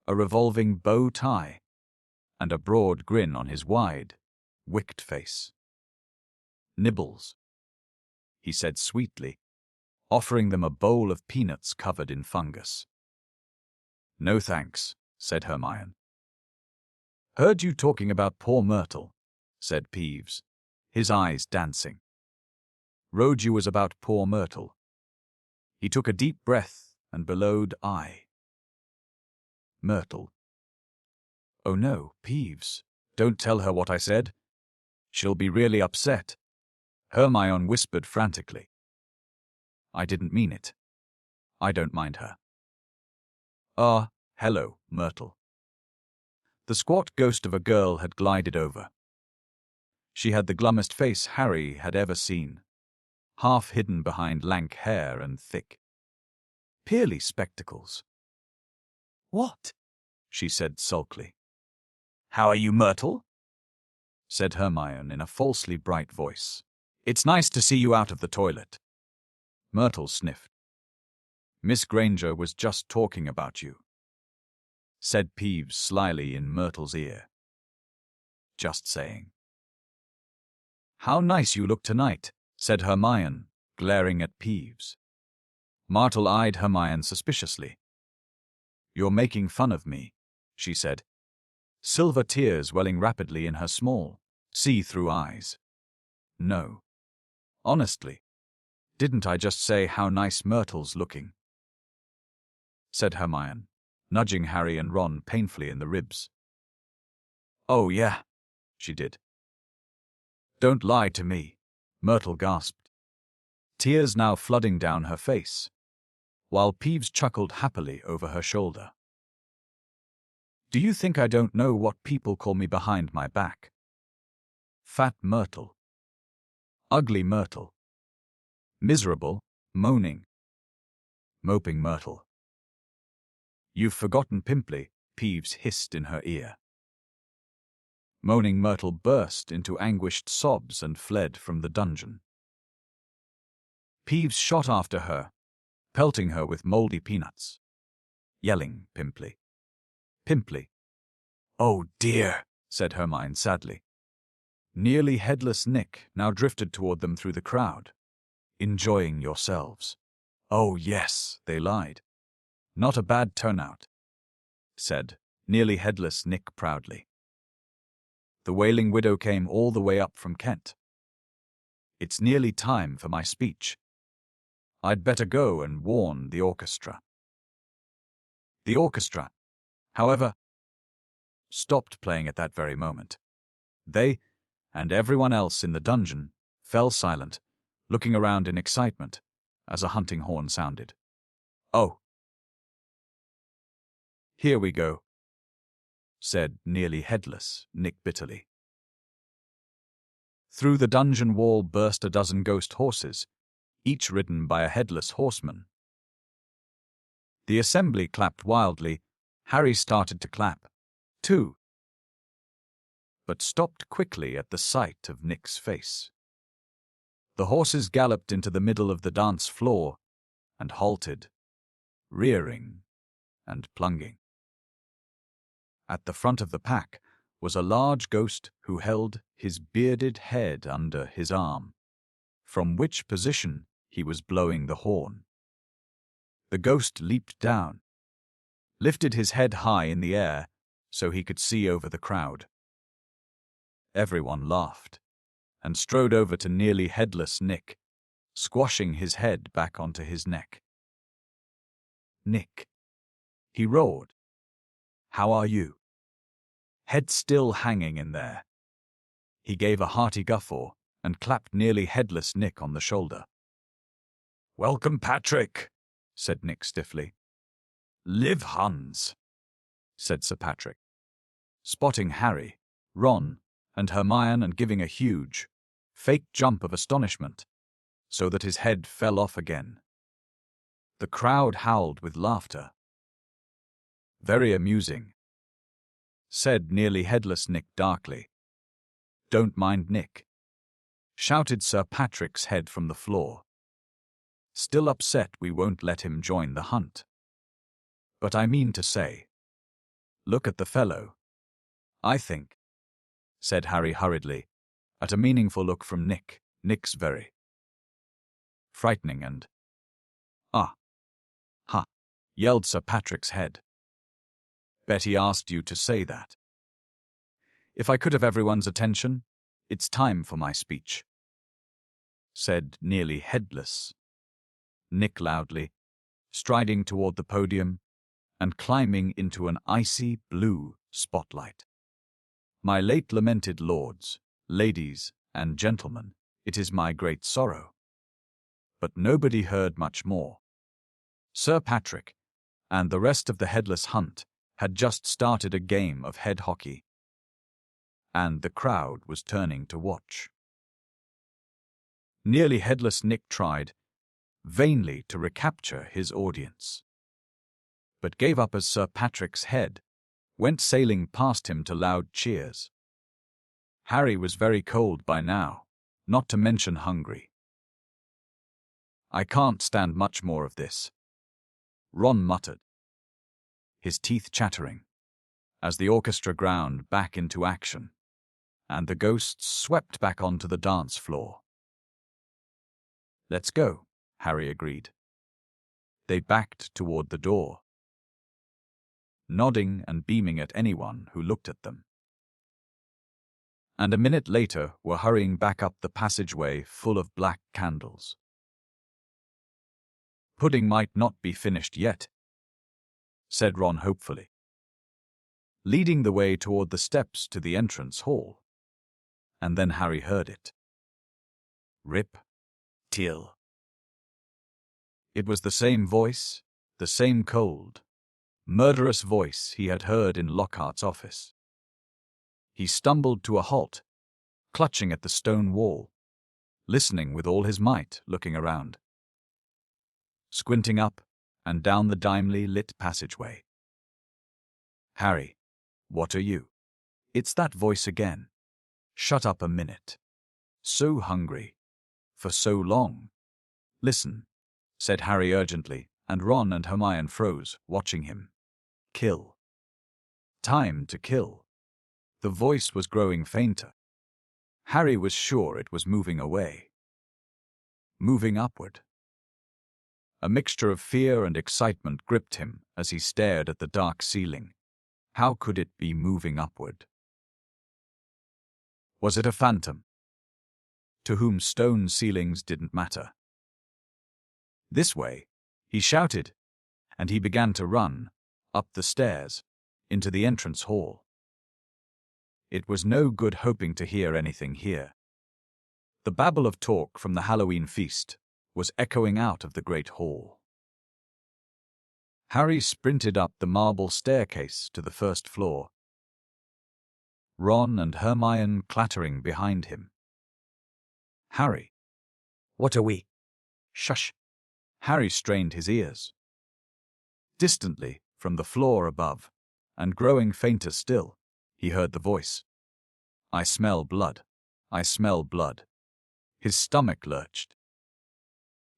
a revolving bow tie, and a broad grin on his wide, wicked face. "Nibbles," he said sweetly, offering them a bowl of peanuts covered in fungus. "No thanks," said Hermione. "Heard you talking about poor Myrtle," said Peeves, his eyes dancing. "Wrote you was about poor Myrtle." He took a deep breath and bellowed aye. "Myrtle. Oh no, Peeves, don't tell her what I said. She'll be really upset," Hermione whispered frantically. "I didn't mean it. I don't mind her." Hello, Myrtle." The squat ghost of a girl had glided over. She had the glummest face Harry had ever seen, half hidden behind lank hair and thick, pearly spectacles. "What?" she said sulkily. "How are you, Myrtle?" said Hermione in a falsely bright voice. "It's nice to see you out of the toilet." Myrtle sniffed. "Miss Granger was just talking about you," said Peeves slyly in Myrtle's ear. "Just saying." "How nice you look tonight," said Hermione, glaring at Peeves. Myrtle eyed Hermione suspiciously. "You're making fun of me," she said, silver tears welling rapidly in her small, see-through eyes. "No. Honestly, didn't I just say how nice Myrtle's looking?" said Hermione, nudging Harry and Ron painfully in the ribs. "Oh yeah, she did." "Don't lie to me," Myrtle gasped, tears now flooding down her face, while Peeves chuckled happily over her shoulder. "Do you think I don't know what people call me behind my back? Fat Myrtle. Ugly Myrtle. Miserable, moaning, moping Myrtle." "You've forgotten Pimply," Peeves hissed in her ear. Moaning Myrtle burst into anguished sobs and fled from the dungeon. Peeves shot after her, pelting her with moldy peanuts, yelling Pimply. "Pimply." "Oh dear," said Hermione sadly. Nearly headless Nick now drifted toward them through the crowd. "Enjoying yourselves." "Oh yes," they lied. "Not a bad turnout," said nearly headless Nick proudly. The Wailing Widow came all the way up from Kent. "It's nearly time for my speech. I'd better go and warn the orchestra." The orchestra, however, stopped playing at that very moment. They, and everyone else in the dungeon, fell silent, looking around in excitement as a hunting horn sounded. "Oh. Here we go," said nearly headless Nick bitterly. Through the dungeon wall burst a dozen ghost horses, each ridden by a headless horseman. The assembly clapped wildly. Harry started to clap, too, but stopped quickly at the sight of Nick's face. The horses galloped into the middle of the dance floor and halted, rearing and plunging. At the front of the pack was a large ghost who held his bearded head under his arm, from which position he was blowing the horn. The ghost leaped down, lifted his head high in the air so he could see over the crowd. Everyone laughed and strode over to nearly headless Nick, squashing his head back onto his neck. "Nick," he roared. "How are you?" Head still hanging in there. He gave a hearty guffaw and clapped nearly headless Nick on the shoulder. "Welcome, Patrick," said Nick stiffly. "Live, Hans," said Sir Patrick, spotting Harry, Ron, and Hermione and giving a huge, fake jump of astonishment, so that his head fell off again. The crowd howled with laughter. "Very amusing," said nearly headless Nick darkly. "Don't mind Nick," shouted Sir Patrick's head from the floor. "Still upset we won't let him join the hunt. But I mean to say, look at the fellow. I think," said Harry hurriedly, at a meaningful look from Nick. "Nick's very frightening and—" "Ah! Ha!" yelled Sir Patrick's head. "Betty asked you to say that. If I could have everyone's attention, it's time for my speech," said nearly headless Nick loudly, striding toward the podium and climbing into an icy blue spotlight. "My late lamented lords, ladies, and gentlemen, it is my great sorrow." But nobody heard much more. Sir Patrick and the rest of the headless hunt had just started a game of head hockey, and the crowd was turning to watch. Nearly headless Nick tried, vainly, to recapture his audience, but gave up as Sir Patrick's head went sailing past him to loud cheers. Harry was very cold by now, not to mention hungry. "I can't stand much more of this," Ron muttered, his teeth chattering, as the orchestra ground back into action, and the ghosts swept back onto the dance floor. "Let's go," Harry agreed. They backed toward the door, nodding and beaming at anyone who looked at them, and a minute later were hurrying back up the passageway full of black candles. "Pudding might not be finished yet," said Ron hopefully, leading the way toward the steps to the entrance hall. And then Harry heard it. "Rip till." It was the same voice, the same cold, murderous voice he had heard in Lockhart's office. He stumbled to a halt, clutching at the stone wall, listening with all his might, looking around, squinting up and down the dimly lit passageway. "Harry, what are you?" "It's that voice again." "Shut up a minute. So hungry. For so long." "Listen," said Harry urgently, and Ron and Hermione froze, watching him. "Kill. Time to kill." The voice was growing fainter. Harry was sure it was moving away. Moving upward. A mixture of fear and excitement gripped him as he stared at the dark ceiling. How could it be moving upward? Was it a phantom, to whom stone ceilings didn't matter? "This way," he shouted, and he began to run, up the stairs, into the entrance hall. It was no good hoping to hear anything here. The babble of talk from the Halloween feast was echoing out of the great hall. Harry sprinted up the marble staircase to the first floor, Ron and Hermione clattering behind him. "Harry, What are we? Shush. Harry strained his ears. Distantly, from the floor above, and growing fainter still, he heard the voice. "I smell blood. I smell blood." His stomach lurched.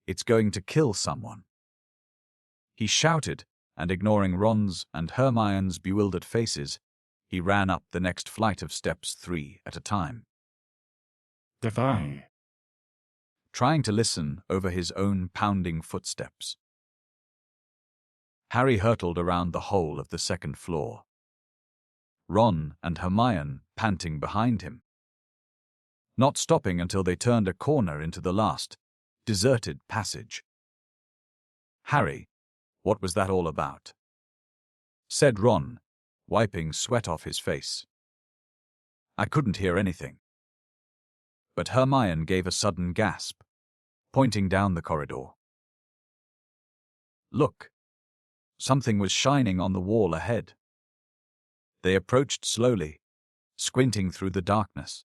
"It's going to kill someone." He shouted, and ignoring Ron's and Hermione's bewildered faces, he ran up the next flight of steps 3 at a time, Defy. trying to listen over his own pounding footsteps. Harry hurtled around the whole of the second floor, Ron and Hermione panting behind him, not stopping until they turned a corner into the last, deserted passage. "Harry, what was that all about?" said Ron, wiping sweat off his face. "I couldn't hear anything." But Hermione gave a sudden gasp, pointing down the corridor. Look! Something was shining on the wall ahead. They approached slowly, squinting through the darkness.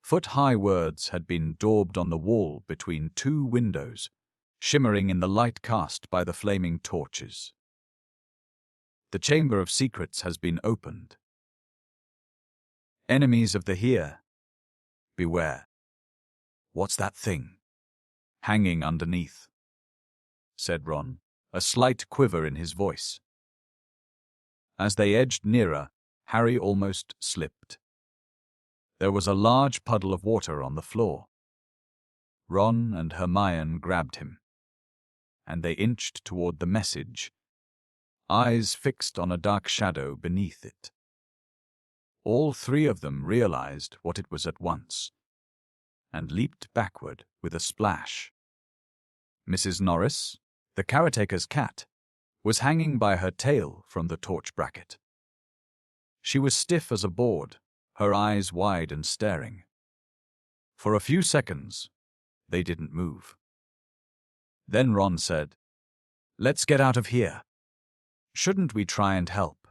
Foot-high words had been daubed on the wall between two windows, shimmering in the light cast by the flaming torches. The Chamber of Secrets has been opened. Enemies of the here, beware. What's that thing hanging underneath? Said Ron, a slight quiver in his voice. As they edged nearer, Harry almost slipped. There was a large puddle of water on the floor. Ron and Hermione grabbed him, and they inched toward the message, eyes fixed on a dark shadow beneath it. All three of them realized what it was at once, and leaped backward with a splash. Mrs. Norris, the caretaker's cat, was hanging by her tail from the torch bracket. She was stiff as a board, her eyes wide and staring. For a few seconds, they didn't move. Then Ron said, "Let's get out of here. Shouldn't we try and help?"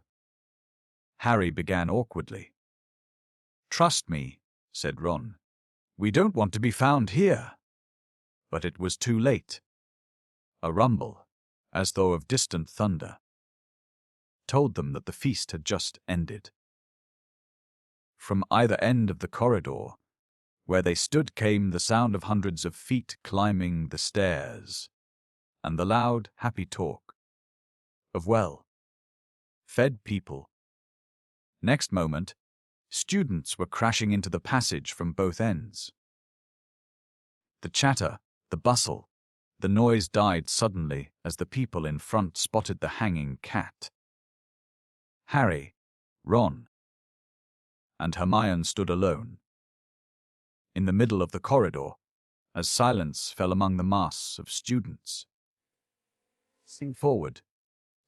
Harry began awkwardly. "Trust me," said Ron. "We don't want to be found here." But it was too late. A rumble, as though of distant thunder, told them that the feast had just ended. From either end of the corridor, where they stood, came the sound of hundreds of feet climbing the stairs, and the loud, happy talk of well-fed people. Next moment, students were crashing into the passage from both ends. The chatter, the bustle, the noise died suddenly as the people in front spotted the hanging cat. Harry, Ron, and Hermione stood alone, in the middle of the corridor, as silence fell among the mass of students. Leaning forward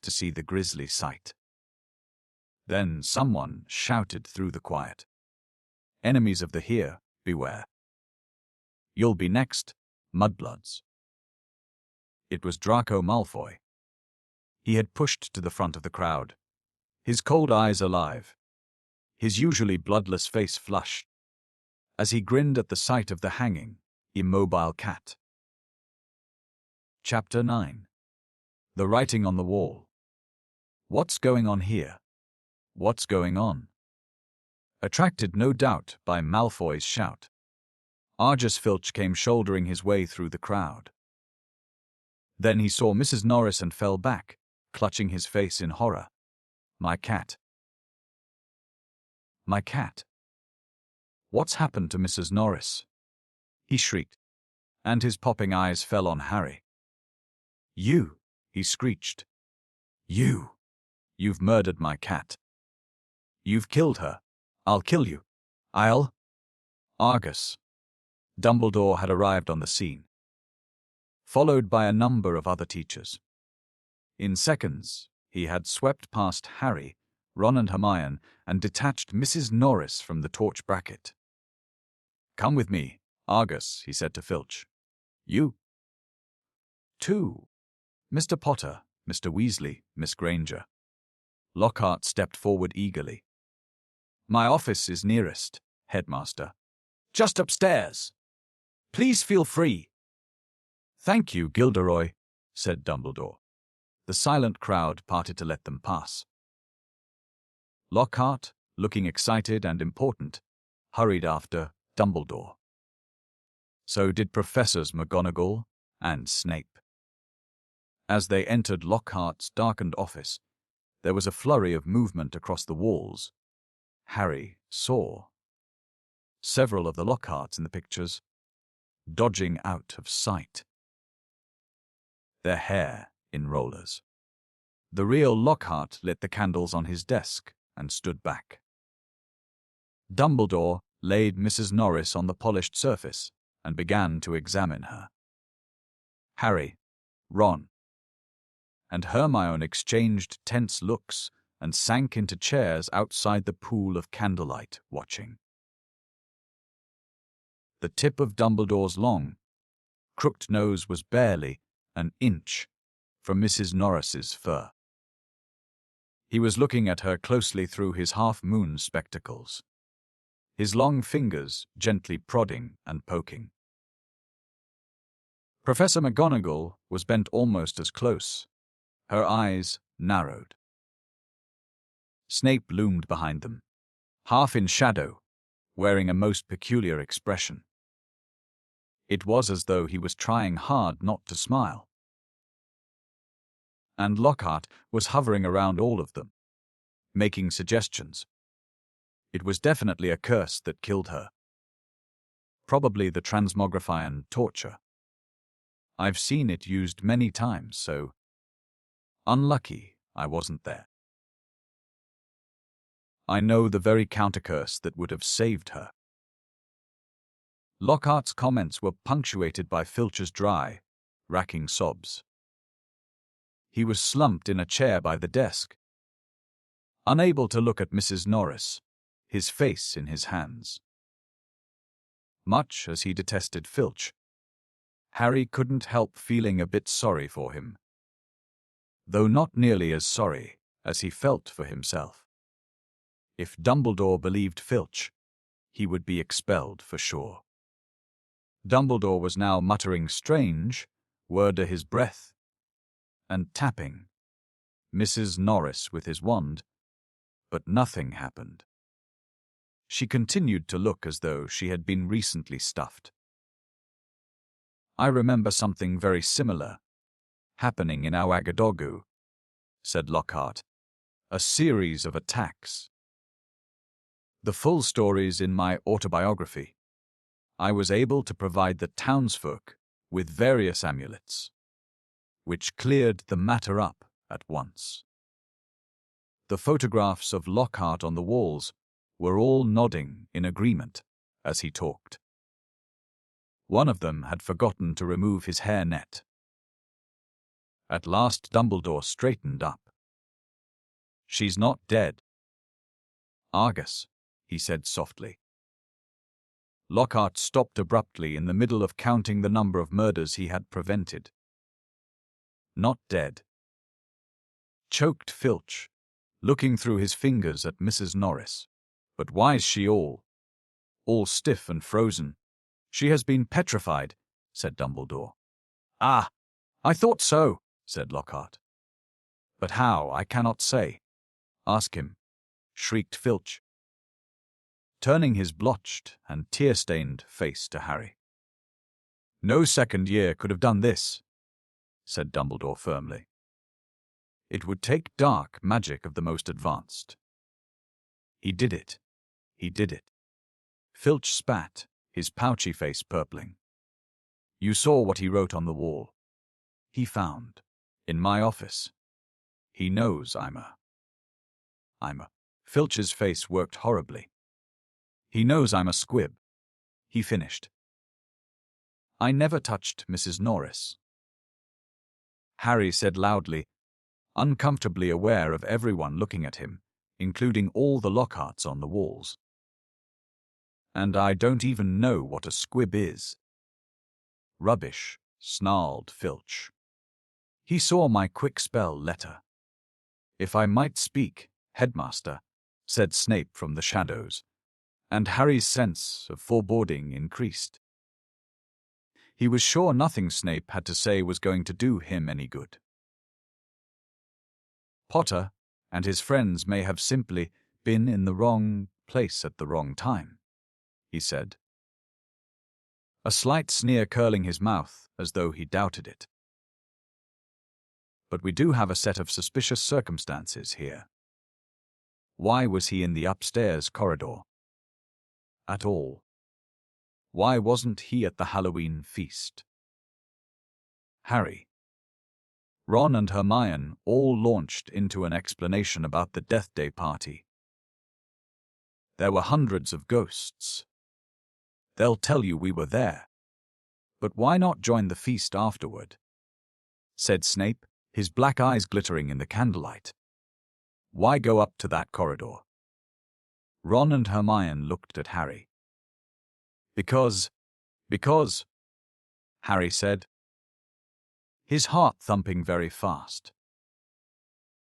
to see the grisly sight. Then someone shouted through the quiet, "Enemies of the here, beware. You'll be next, mudbloods." It was Draco Malfoy. He had pushed to the front of the crowd, his cold eyes alive, his usually bloodless face flushed, as he grinned at the sight of the hanging, immobile cat. Chapter 9. The Writing on the Wall. What's going on here? What's going on? Attracted no doubt by Malfoy's shout, Argus Filch came shouldering his way through the crowd. Then he saw Mrs. Norris and fell back, clutching his face in horror. "My cat. My cat. What's happened to Mrs. Norris?" he shrieked, and his popping eyes fell on Harry. "You," he screeched. You've murdered my cat. You've killed her. I'll kill you. Argus. Dumbledore had arrived on the scene, followed by a number of other teachers. In seconds, he had swept past Harry, Ron and Hermione, and detached Mrs. Norris from the torch bracket. "Come with me, Argus," he said to Filch. "You, too, Mr. Potter, Mr. Weasley, Miss Granger." Lockhart stepped forward eagerly. "My office is nearest, Headmaster. Just upstairs. Please feel free." "Thank you, Gilderoy," said Dumbledore. The silent crowd parted to let them pass. Lockhart, looking excited and important, hurried after Dumbledore. So did Professors McGonagall and Snape. As they entered Lockhart's darkened office, there was a flurry of movement across the walls. Harry saw several of the Lockharts in the pictures dodging out of sight, their hair in rollers. The real Lockhart lit the candles on his desk and stood back. Dumbledore laid Mrs. Norris on the polished surface and began to examine her. Harry, Ron, and Hermione exchanged tense looks and sank into chairs outside the pool of candlelight, watching. The tip of Dumbledore's long, crooked nose was barely an inch from Mrs. Norris's fur. He was looking at her closely through his half-moon spectacles, his long fingers gently prodding and poking. Professor McGonagall was bent almost as close, her eyes narrowed. Snape loomed behind them, half in shadow, wearing a most peculiar expression. It was as though he was trying hard not to smile. And Lockhart was hovering around all of them, making suggestions. It was definitely a curse that killed her. Probably the transmogrifian torture. I've seen it used many times, so unlucky I wasn't there. I know the very countercurse that would have saved her. Lockhart's comments were punctuated by Filch's dry, racking sobs. He was slumped in a chair by the desk, unable to look at Mrs. Norris, his face in his hands. Much as he detested Filch, Harry couldn't help feeling a bit sorry for him, though not nearly as sorry as he felt for himself. If Dumbledore believed Filch, he would be expelled for sure. Dumbledore was now muttering strange, word to his breath, and tapping Mrs. Norris with his wand, but nothing happened. She continued to look as though she had been recently stuffed. I remember something very similar happening in Ouagadougou, said Lockhart. A series of attacks. The full story's in my autobiography. I was able to provide the townsfolk with various amulets, which cleared the matter up at once. The photographs of Lockhart on the walls were all nodding in agreement as he talked. One of them had forgotten to remove his hairnet. At last Dumbledore straightened up. She's not dead. Argus, he said softly. Lockhart stopped abruptly in the middle of counting the number of murders he had prevented. Not dead. Choked Filch, looking through his fingers at Mrs. Norris. But why's she all stiff and frozen? She has been petrified, said Dumbledore. Ah, I thought so, said Lockhart. But how, I cannot say. Ask him, shrieked Filch, turning his blotched and tear-stained face to Harry. No second year could have done this, said Dumbledore firmly. It would take dark magic of the most advanced. He did it. He did it. Filch spat, his pouchy face purpling. You saw what he wrote on the wall. He found, in my office. He knows I'm a... Filch's face worked horribly. He knows I'm a squib. He finished. I never touched Mrs. Norris. Harry said loudly, uncomfortably aware of everyone looking at him, including all the Lockharts on the walls. And I don't even know what a squib is. Rubbish, snarled Filch. He saw my quick spell letter. If I might speak, Headmaster, said Snape from the shadows, and Harry's sense of foreboding increased. He was sure nothing Snape had to say was going to do him any good. Potter and his friends may have simply been in the wrong place at the wrong time, he said, a slight sneer curling his mouth as though he doubted it. But we do have a set of suspicious circumstances here. Why was he in the upstairs corridor? At all. Why wasn't he at the Halloween feast? Harry, Ron and Hermione all launched into an explanation about the Death Day party. There were hundreds of ghosts. They'll tell you we were there. But why not join the feast afterward? Said Snape, his black eyes glittering in the candlelight. Why go up to that corridor? Ron and Hermione looked at Harry. Because, Harry said. his heart thumping very fast.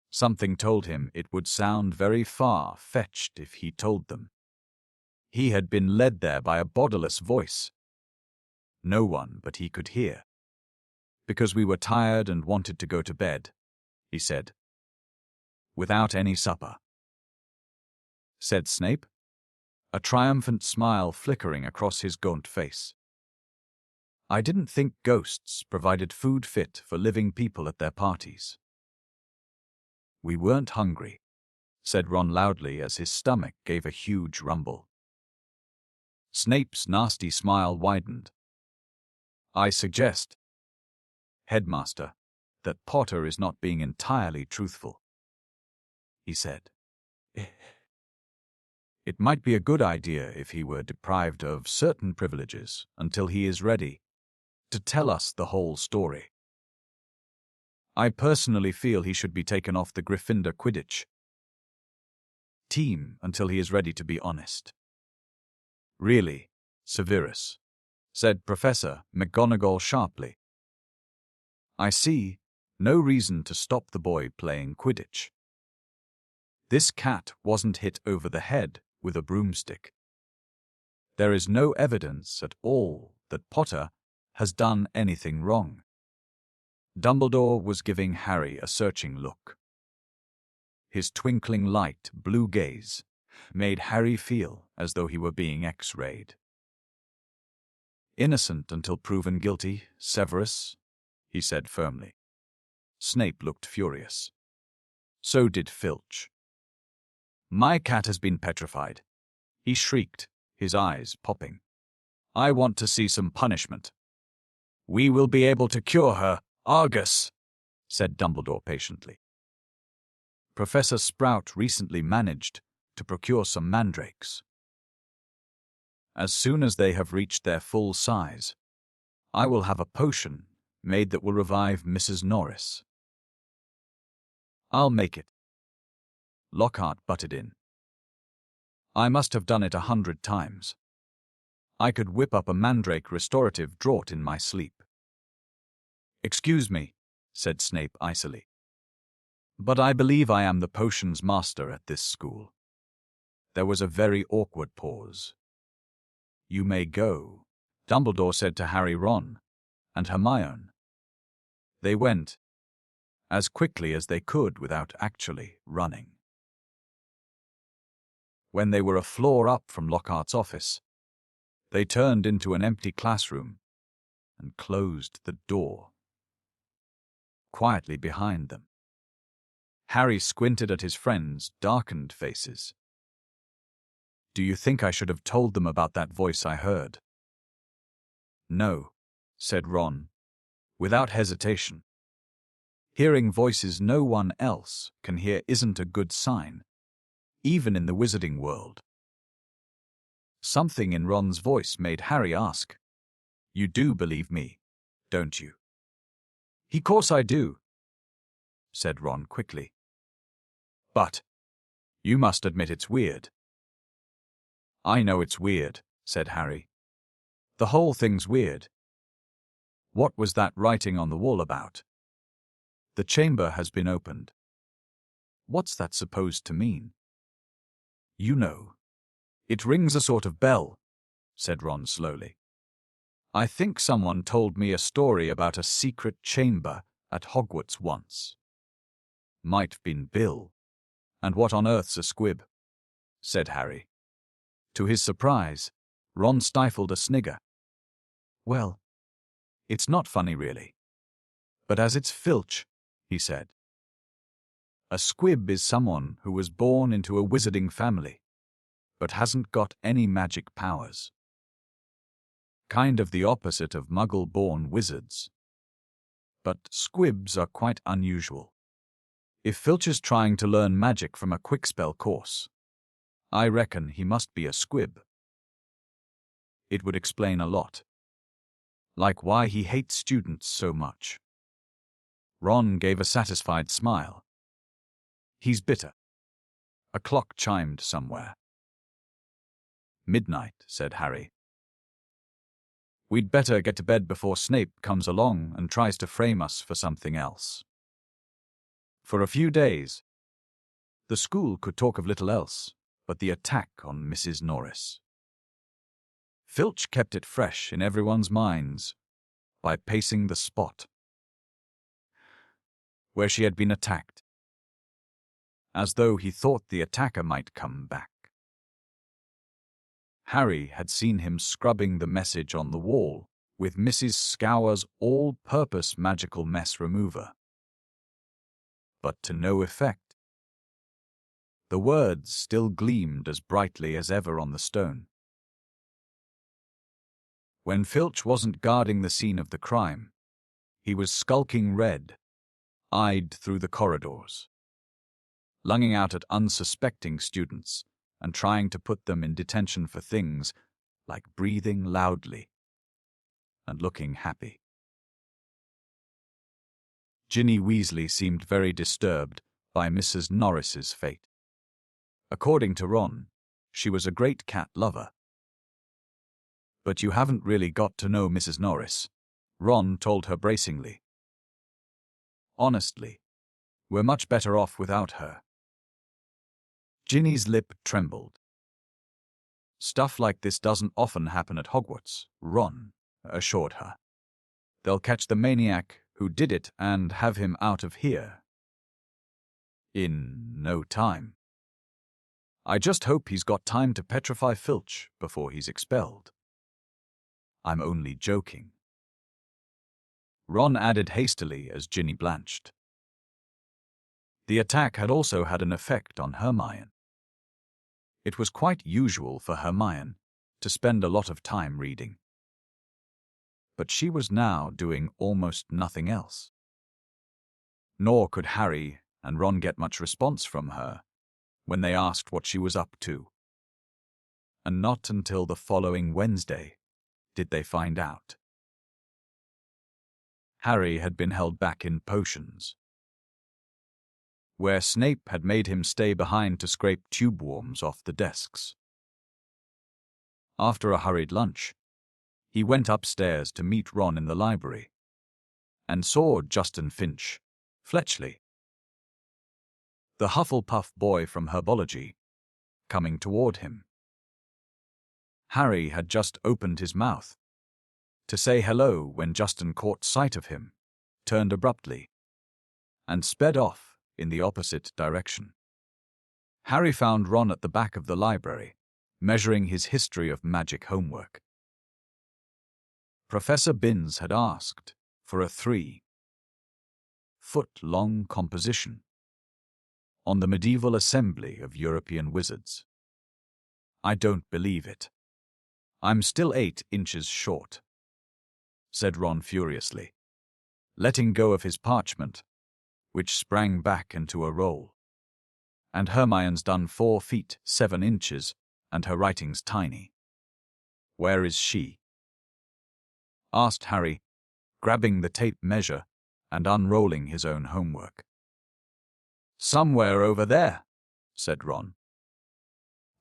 Something told him it would sound very far-fetched if he told them. He had been led there by a bodiless voice. No one but he could hear. Because we were tired and wanted to go to bed, he said. Without any supper. Said Snape, a triumphant smile flickering across his gaunt face. I didn't think ghosts provided food fit for living people at their parties. We weren't hungry, said Ron loudly as his stomach gave a huge rumble. Snape's nasty smile widened. I suggest, Headmaster, that Potter is not being entirely truthful, he said. It might be a good idea if he were deprived of certain privileges until he is ready to tell us the whole story. I personally feel he should be taken off the Gryffindor Quidditch team until he is ready to be honest. Really, Severus, said Professor McGonagall sharply. I see no reason to stop the boy playing Quidditch. This cat wasn't hit over the head with a broomstick. There is no evidence at all that Potter has done anything wrong. Dumbledore was giving Harry a searching look. His twinkling light blue gaze made Harry feel as though he were being X-rayed. Innocent until proven guilty, Severus, he said firmly. Snape looked furious. So did Filch. My cat has been petrified, he shrieked, his eyes popping. I want to see some punishment. We will be able to cure her, Argus, said Dumbledore patiently. Professor Sprout recently managed to procure some mandrakes. As soon as they have reached their full size, I will have a potion made that will revive Mrs. Norris. I'll make it. Lockhart butted in. I must have done it 100 times. I could whip up a mandrake restorative draught in my sleep. Excuse me, said Snape icily. But I believe I am the potions master at this school. There was a very awkward pause. You may go, Dumbledore said to Harry, Ron, and Hermione. They went, as quickly as they could without actually running. When they were a floor up from Lockhart's office, they turned into an empty classroom and closed the door quietly behind them. Harry squinted at his friends' darkened faces. Do you think I should have told them about that voice I heard? No, said Ron, without hesitation. Hearing voices no one else can hear isn't a good sign, even in the wizarding world. Something in Ron's voice made Harry ask, You do believe me, don't you? Of course I do, said Ron quickly. But you must admit it's weird. I know it's weird, said Harry. The whole thing's weird. What was that writing on the wall about? The chamber has been opened. What's that supposed to mean? You know. It rings a sort of bell, said Ron slowly. I think someone told me a story about a secret chamber at Hogwarts once. Might have been Bill. And what on earth's a squib? Said Harry. To his surprise, Ron stifled a snigger. Well, it's not funny really. But as it's Filch, he said. A squib is someone who was born into a wizarding family, but hasn't got any magic powers. Kind of the opposite of muggle-born wizards. But squibs are quite unusual. If Filch is trying to learn magic from a quick-spell course, I reckon he must be a squib. It would explain a lot. Like why he hates students so much. Ron gave a satisfied smile. He's bitter. A clock chimed somewhere. Midnight, said Harry. We'd better get to bed before Snape comes along and tries to frame us for something else. For a few days, the school could talk of little else but the attack on Mrs. Norris. Filch kept it fresh in everyone's minds by pacing the spot where she had been attacked, as though he thought the attacker might come back. Harry had seen him scrubbing the message on the wall with Mrs. Scour's all-purpose magical mess remover. But to no effect. The words still gleamed as brightly as ever on the stone. When Filch wasn't guarding the scene of the crime, he was skulking red-eyed through the corridors, lunging out at unsuspecting students and trying to put them in detention for things like breathing loudly and looking happy. Ginny Weasley seemed very disturbed by Mrs. Norris's fate. According to Ron, she was a great cat lover. But you haven't really got to know Mrs. Norris, Ron told her bracingly. Honestly, we're much better off without her. Ginny's lip trembled. Stuff like this doesn't often happen at Hogwarts, Ron assured her. They'll catch the maniac who did it and have him out of here in no time. I just hope he's got time to petrify Filch before he's expelled. I'm only joking. Ron added hastily as Ginny blanched. The attack had also had an effect on Hermione. It was quite usual for Hermione to spend a lot of time reading. But she was now doing almost nothing else. Nor could Harry and Ron get much response from her when they asked what she was up to. And not until the following Wednesday did they find out. Harry had been held back in potions, where Snape had made him stay behind to scrape tube worms off the desks. After a hurried lunch, he went upstairs to meet Ron in the library and saw Justin Finch, Fletchley, the Hufflepuff boy from herbology, coming toward him. Harry had just opened his mouth to say hello when Justin caught sight of him, turned abruptly, and sped off in the opposite direction. Harry found Ron at the back of the library, measuring his history of magic homework. Professor Binns had asked for a 3-foot-long composition on the medieval assembly of European wizards. I don't believe it. I'm still 8 inches short, said Ron furiously, letting go of his parchment, which sprang back into a roll. And Hermione's done 4 feet 7 inches, and her writing's tiny. Where is she? Asked Harry, grabbing the tape measure and unrolling his own homework. Somewhere over there, said Ron,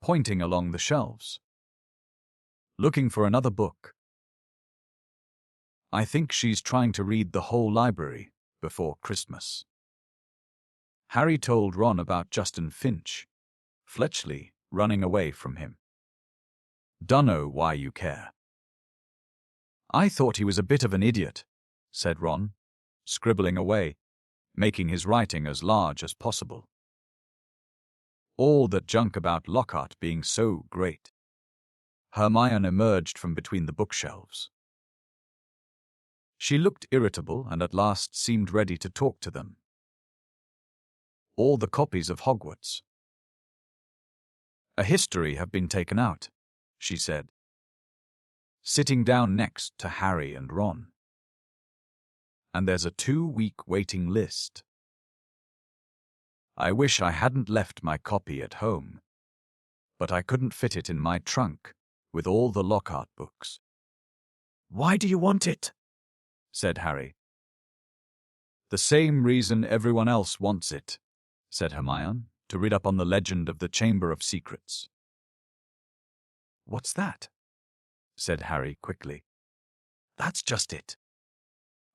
pointing along the shelves. Looking for another book. I think she's trying to read the whole library before Christmas. Harry told Ron about Justin Finch, Fletchley, running away from him. Dunno why you care. I thought he was a bit of an idiot, said Ron, scribbling away, making his writing as large as possible. All that junk about Lockhart being so great. Hermione emerged from between the bookshelves. She looked irritable and at last seemed ready to talk to them. All the copies of Hogwarts. A history have been taken out, she said, sitting down next to Harry and Ron. And there's a 2-week waiting list. I wish I hadn't left my copy at home, but I couldn't fit it in my trunk with all the Lockhart books. Why do you want it? Said Harry. The same reason everyone else wants it, said Hermione, to read up on the legend of the Chamber of Secrets. What's that? Said Harry quickly. That's just it.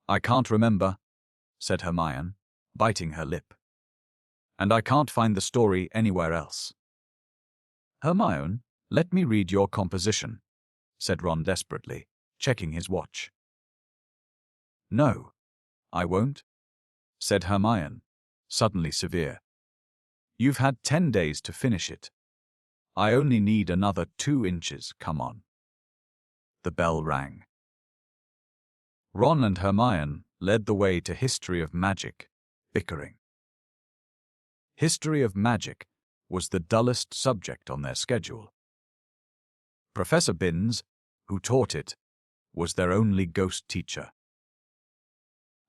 I can't remember, said Hermione, biting her lip. And I can't find the story anywhere else. Hermione, let me read your composition, said Ron desperately, checking his watch. No, I won't, said Hermione, suddenly severe. You've had 10 days to finish it. I only need another 2 inches, come on. The bell rang. Ron and Hermione led the way to History of Magic, bickering. History of Magic was the dullest subject on their schedule. Professor Binns, who taught it, was their only ghost teacher.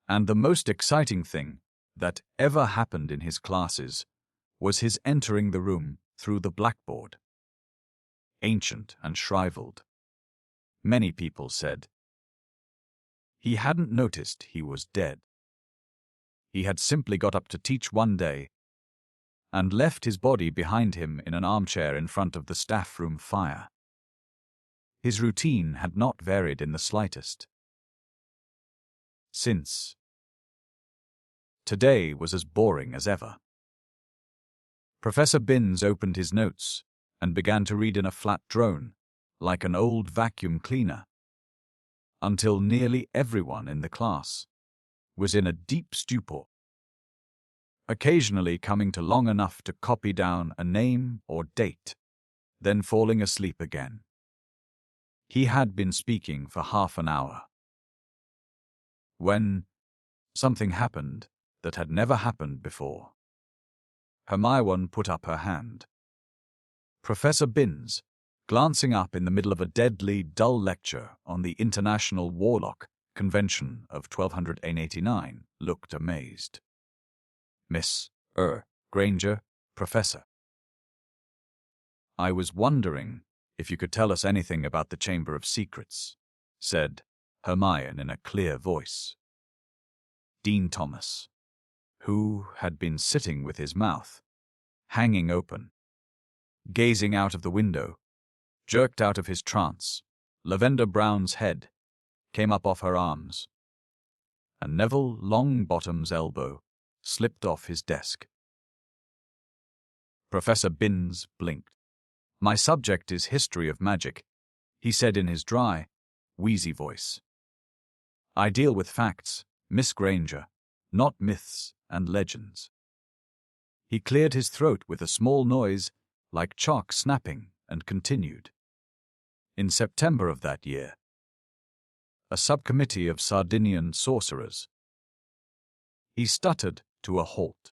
And the most exciting thing that ever happened in his classes was his entering the room through the blackboard. Ancient and shriveled, many people said. He hadn't noticed he was dead. He had simply got up to teach one day and left his body behind him in an armchair in front of the staff room fire. His routine had not varied in the slightest. Since today was as boring as ever. Professor Binns opened his notes and began to read in a flat drone, like an old vacuum cleaner, until nearly everyone in the class was in a deep stupor, occasionally coming to long enough to copy down a name or date, then falling asleep again. He had been speaking for half an hour, when something happened that had never happened before. Hermione put up her hand. Professor Binns, glancing up in the middle of a deadly, dull lecture on the International Warlock Convention of 1289, looked amazed. Miss Granger, Professor. I was wondering if you could tell us anything about the Chamber of Secrets, said Hermione in a clear voice. Dean Thomas, who had been sitting with his mouth hanging open, gazing out of the window, jerked out of his trance. Lavender Brown's head came up off her arms, and Neville Longbottom's elbow slipped off his desk. Professor Binns blinked. My subject is history of magic, he said in his dry, wheezy voice. I deal with facts, Miss Granger, not myths and legends. He cleared his throat with a small noise, like chalk snapping, and continued. In September of that year, a subcommittee of Sardinian sorcerers. He stuttered to a halt.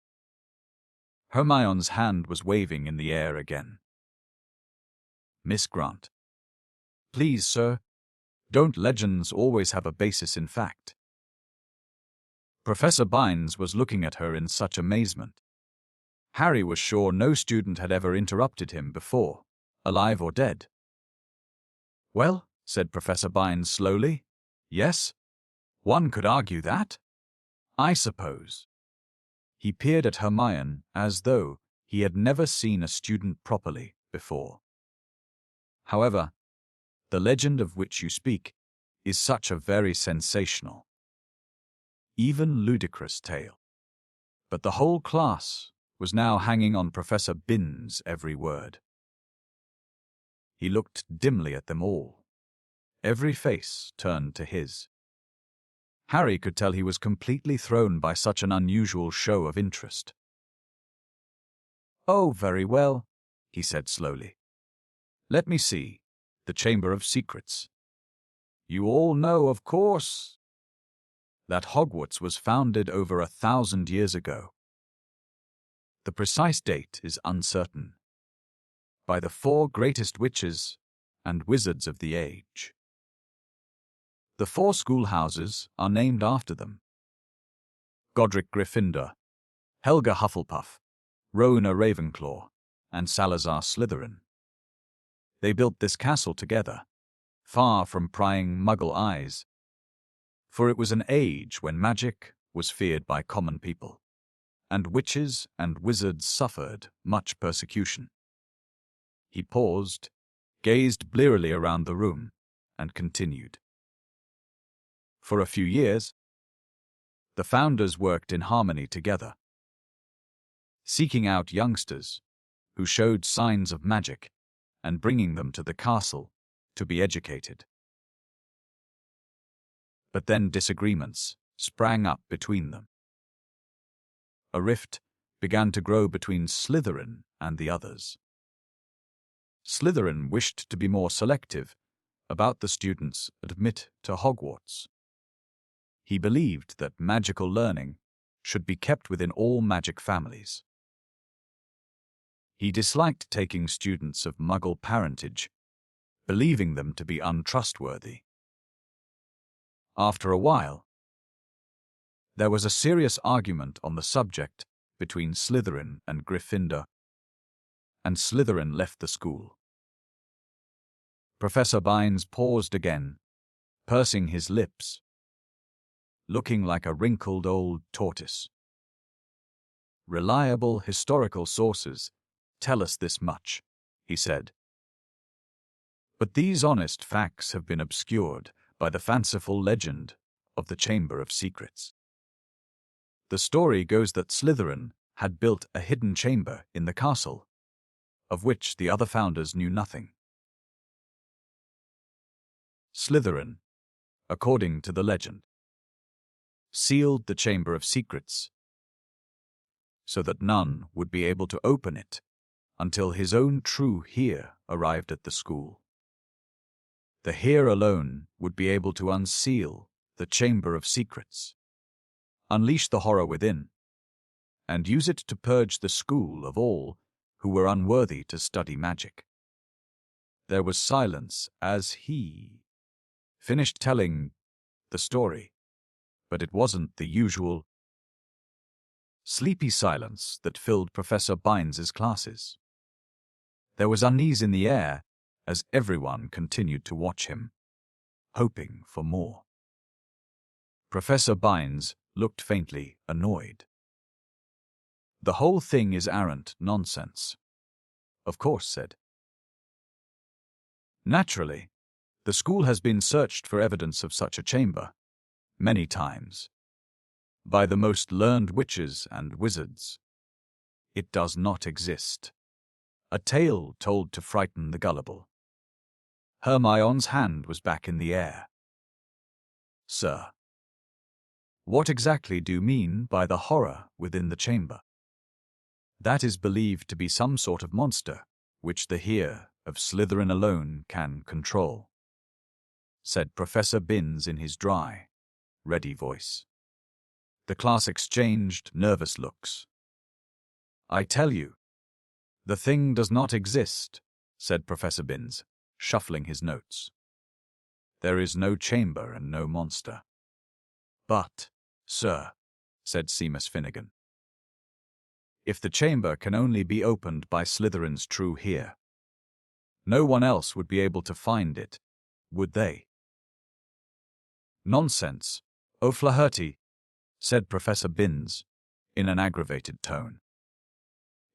Hermione's hand was waving in the air again. Miss Grant. Please, sir, don't legends always have a basis in fact? Professor Bynes was looking at her in such amazement. Harry was sure no student had ever interrupted him before, alive or dead. Well, said Professor Bynes slowly, yes, one could argue that, I suppose. He peered at Hermione as though he had never seen a student properly before. However, the legend of which you speak is such a very sensational, even ludicrous tale. But the whole class was now hanging on Professor Binns' every word. He looked dimly at them all. Every face turned to his. Harry could tell he was completely thrown by such an unusual show of interest. Oh, very well, he said slowly. Let me see. The Chamber of Secrets. You all know, of course, that Hogwarts was founded over 1,000 years ago. The precise date is uncertain. By the 4 greatest witches and wizards of the age. The 4 schoolhouses are named after them. Godric Gryffindor, Helga Hufflepuff, Rowena Ravenclaw, and Salazar Slytherin. They built this castle together, far from prying Muggle eyes, for it was an age when magic was feared by common people, and witches and wizards suffered much persecution. He paused, gazed blearily around the room, and continued. For a few years, the founders worked in harmony together, seeking out youngsters who showed signs of magic and bringing them to the castle to be educated. But then disagreements sprang up between them. A rift began to grow between Slytherin and the others. Slytherin wished to be more selective about the students admit to Hogwarts. He believed that magical learning should be kept within all magic families. He disliked taking students of Muggle parentage, believing them to be untrustworthy. After a while, there was a serious argument on the subject between Slytherin and Gryffindor, and Slytherin left the school. Professor Bynes paused again, pursing his lips, looking like a wrinkled old tortoise. Reliable historical sources tell us this much, he said. But these honest facts have been obscured by the fanciful legend of the Chamber of Secrets. The story goes that Slytherin had built a hidden chamber in the castle, of which the other founders knew nothing. Slytherin, according to the legend, sealed the Chamber of Secrets so that none would be able to open it until his own true heir arrived at the school. The heir alone would be able to unseal the Chamber of Secrets, unleash the horror within, and use it to purge the school of all who were unworthy to study magic. There was silence as he finished telling the story, but it wasn't the usual sleepy silence that filled Professor Bynes's classes. There was unease in the air as everyone continued to watch him, hoping for more. Professor Bynes looked faintly annoyed. The whole thing is arrant nonsense, of course said. Naturally, the school has been searched for evidence of such a chamber, many times, by the most learned witches and wizards. It does not exist. A tale told to frighten the gullible. Hermione's hand was back in the air. Sir, what exactly do you mean by the horror within the chamber? That is believed to be some sort of monster, which the heir of Slytherin alone can control, said Professor Binns in his dry, ready voice. The class exchanged nervous looks. I tell you, the thing does not exist, said Professor Binns, shuffling his notes. There is no chamber and no monster. But, sir, said Seamus Finnegan, if the chamber can only be opened by Slytherin's true heir, no one else would be able to find it, would they? Nonsense, O'Flaherty, said Professor Binns, in an aggravated tone.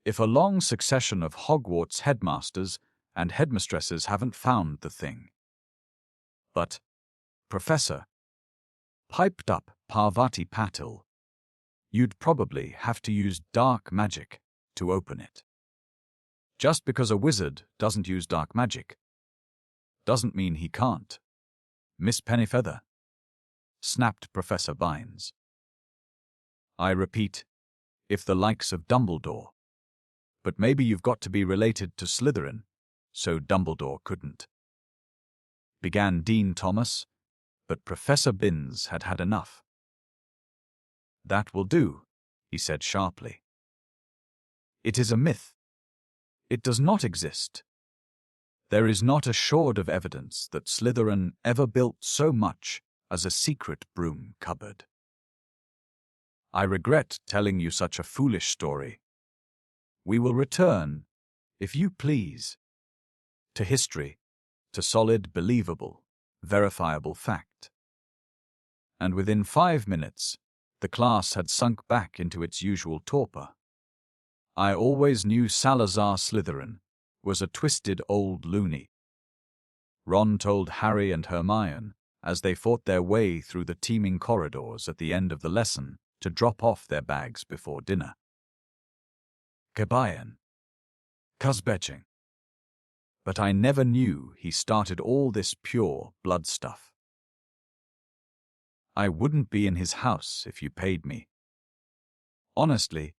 If a long succession of Hogwarts headmasters and headmistresses haven't found the thing. But, Professor, piped up Parvati Patil, you'd probably have to use dark magic to open it. Just because a wizard doesn't use dark magic doesn't mean he can't. Miss Pennyfeather, snapped Professor Bynes. I repeat, if the likes of Dumbledore. But maybe you've got to be related to Slytherin, so Dumbledore couldn't. Began Dean Thomas, but Professor Binns had had enough. That will do, he said sharply. It is a myth. It does not exist. There is not a shred of evidence that Slytherin ever built so much as a secret broom cupboard. I regret telling you such a foolish story. We will return, if you please, to history, to solid, believable, verifiable fact. And within 5 minutes, the class had sunk back into its usual torpor. I always knew Salazar Slytherin was a twisted old loony. Ron told Harry and Hermione as they fought their way through the teeming corridors at the end of the lesson to drop off their bags before dinner. Kabayan. Kuzbeching. But I never knew he started all this pure blood stuff. I wouldn't be in his house if you paid me. Honestly,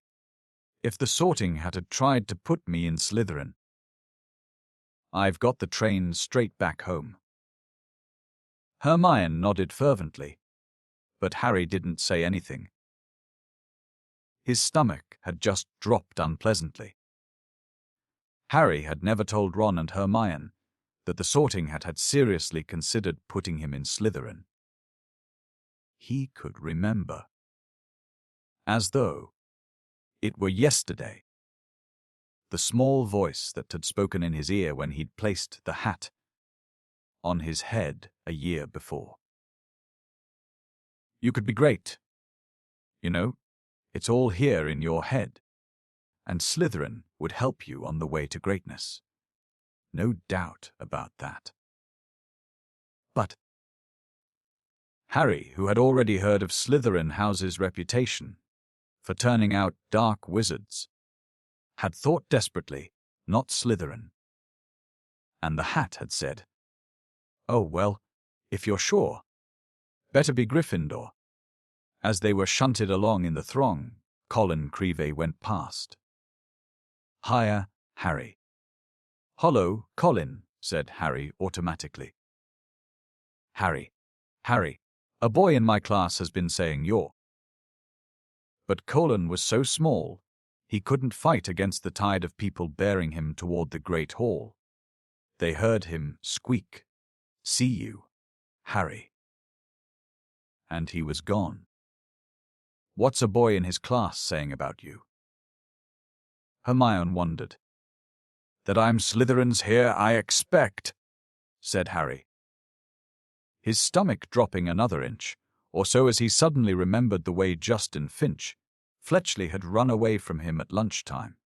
if the sorting hat had tried to put me in Slytherin, I've got the train straight back home. Hermione nodded fervently, but Harry didn't say anything. His stomach had just dropped unpleasantly. Harry had never told Ron and Hermione that the sorting hat had seriously considered putting him in Slytherin. He could remember. As though it were yesterday. The small voice that had spoken in his ear when he'd placed the hat on his head a year before. You could be great. You know, it's all here in your head. And Slytherin would help you on the way to greatness. No doubt about that. But Harry, who had already heard of Slytherin House's reputation for turning out dark wizards, had thought desperately, not Slytherin. And the hat had said, "Oh, well, if you're sure, better be Gryffindor." As they were shunted along in the throng, Colin Creevey went past. "Hiya, Harry." "Hello, Colin," said Harry automatically. Harry, a boy in my class has been saying you're." But Colin was so small, he couldn't fight against the tide of people bearing him toward the Great Hall. They heard him squeak, "See you, Harry." And he was gone. What's a boy in his class saying about you? Hermione wondered. "That I'm Slytherin's heir, I expect," said Harry, his stomach dropping another inch or so as he suddenly remembered the way Justin Finch, Fletchley, had run away from him at lunchtime.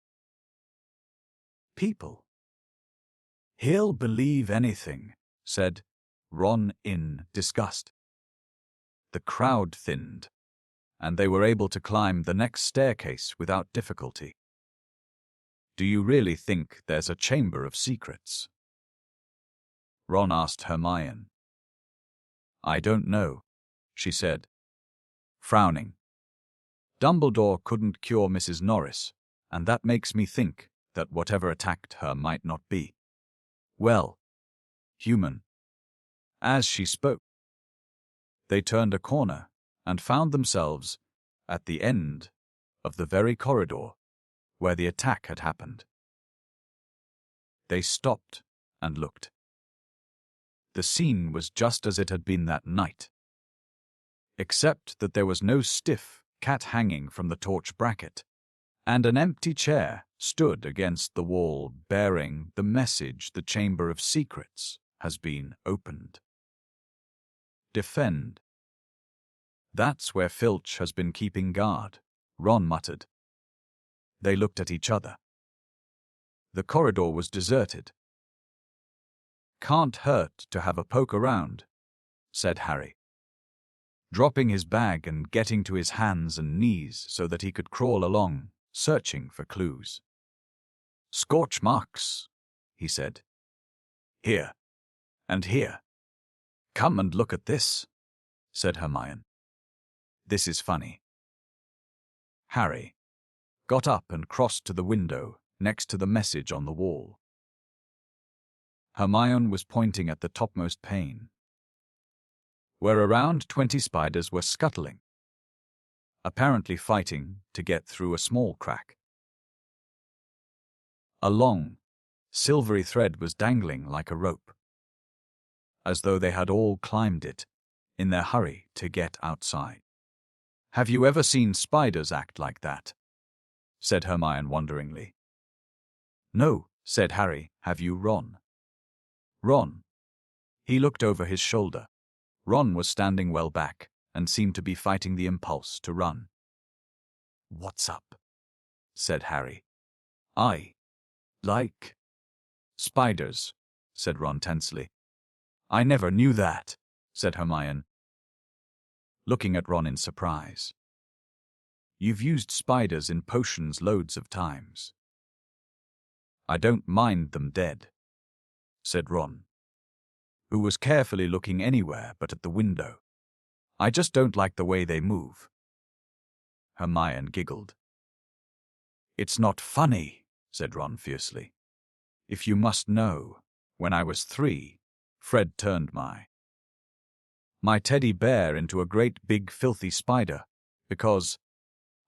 People. "He'll believe anything," said Ron in disgust. The crowd thinned, and they were able to climb the next staircase without difficulty. "Do you really think there's a chamber of secrets?" Ron asked Hermione. "I don't know," she said, frowning. "Dumbledore couldn't cure Mrs. Norris, and that makes me think that whatever attacked her might not be, well, human." As she spoke, they turned a corner and found themselves at the end of the very corridor where the attack had happened. They stopped and looked. The scene was just as it had been that night, except that there was no stiff cat hanging from the torch bracket, and an empty chair stood against the wall bearing the message, "The Chamber of Secrets has been opened. Defend." "That's where Filch has been keeping guard," Ron muttered. They looked at each other. The corridor was deserted. "Can't hurt to have a poke around," said Harry, dropping his bag and getting to his hands and knees so that he could crawl along, searching for clues. "Scorch marks," he said. "Here. And here." "Come and look at this," said Hermione. "This is funny." Harry got up and crossed to the window next to the message on the wall. Hermione was pointing at the topmost pane, where around 20 spiders were scuttling, apparently fighting to get through a small crack. A long, silvery thread was dangling like a rope, as though they had all climbed it in their hurry to get outside. "Have you ever seen spiders act like that?" said Hermione wonderingly. "No," said Harry. "Have you, Ron?" "Ron." He looked over his shoulder. Ron was standing well back and seemed to be fighting the impulse to run. "What's up?" said Harry. "I like spiders," said Ron tensely. "I never knew that." said Hermione, looking at Ron in surprise. You've used spiders in potions loads of times. I don't mind them dead, said Ron, who was carefully looking anywhere but at the window. I just don't like the way they move. Hermione giggled. It's not funny, said Ron fiercely. If you must know, when I was 3, Fred turned my teddy bear into a great big filthy spider because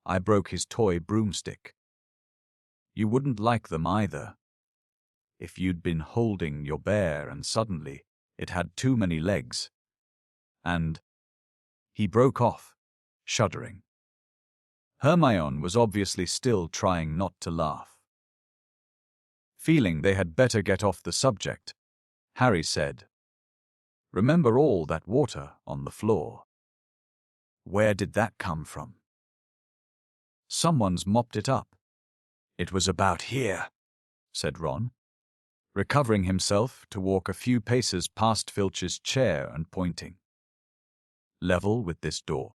I broke his toy broomstick. You wouldn't like them either. If you'd been holding your bear and suddenly it had too many legs. And he broke off, shuddering. Hermione was obviously still trying not to laugh. Feeling they had better get off the subject, Harry said, Remember all that water on the floor? Where did that come from? Someone's mopped it up. It was about here, said Ron, recovering himself to walk a few paces past Filch's chair and pointing. Level with this door.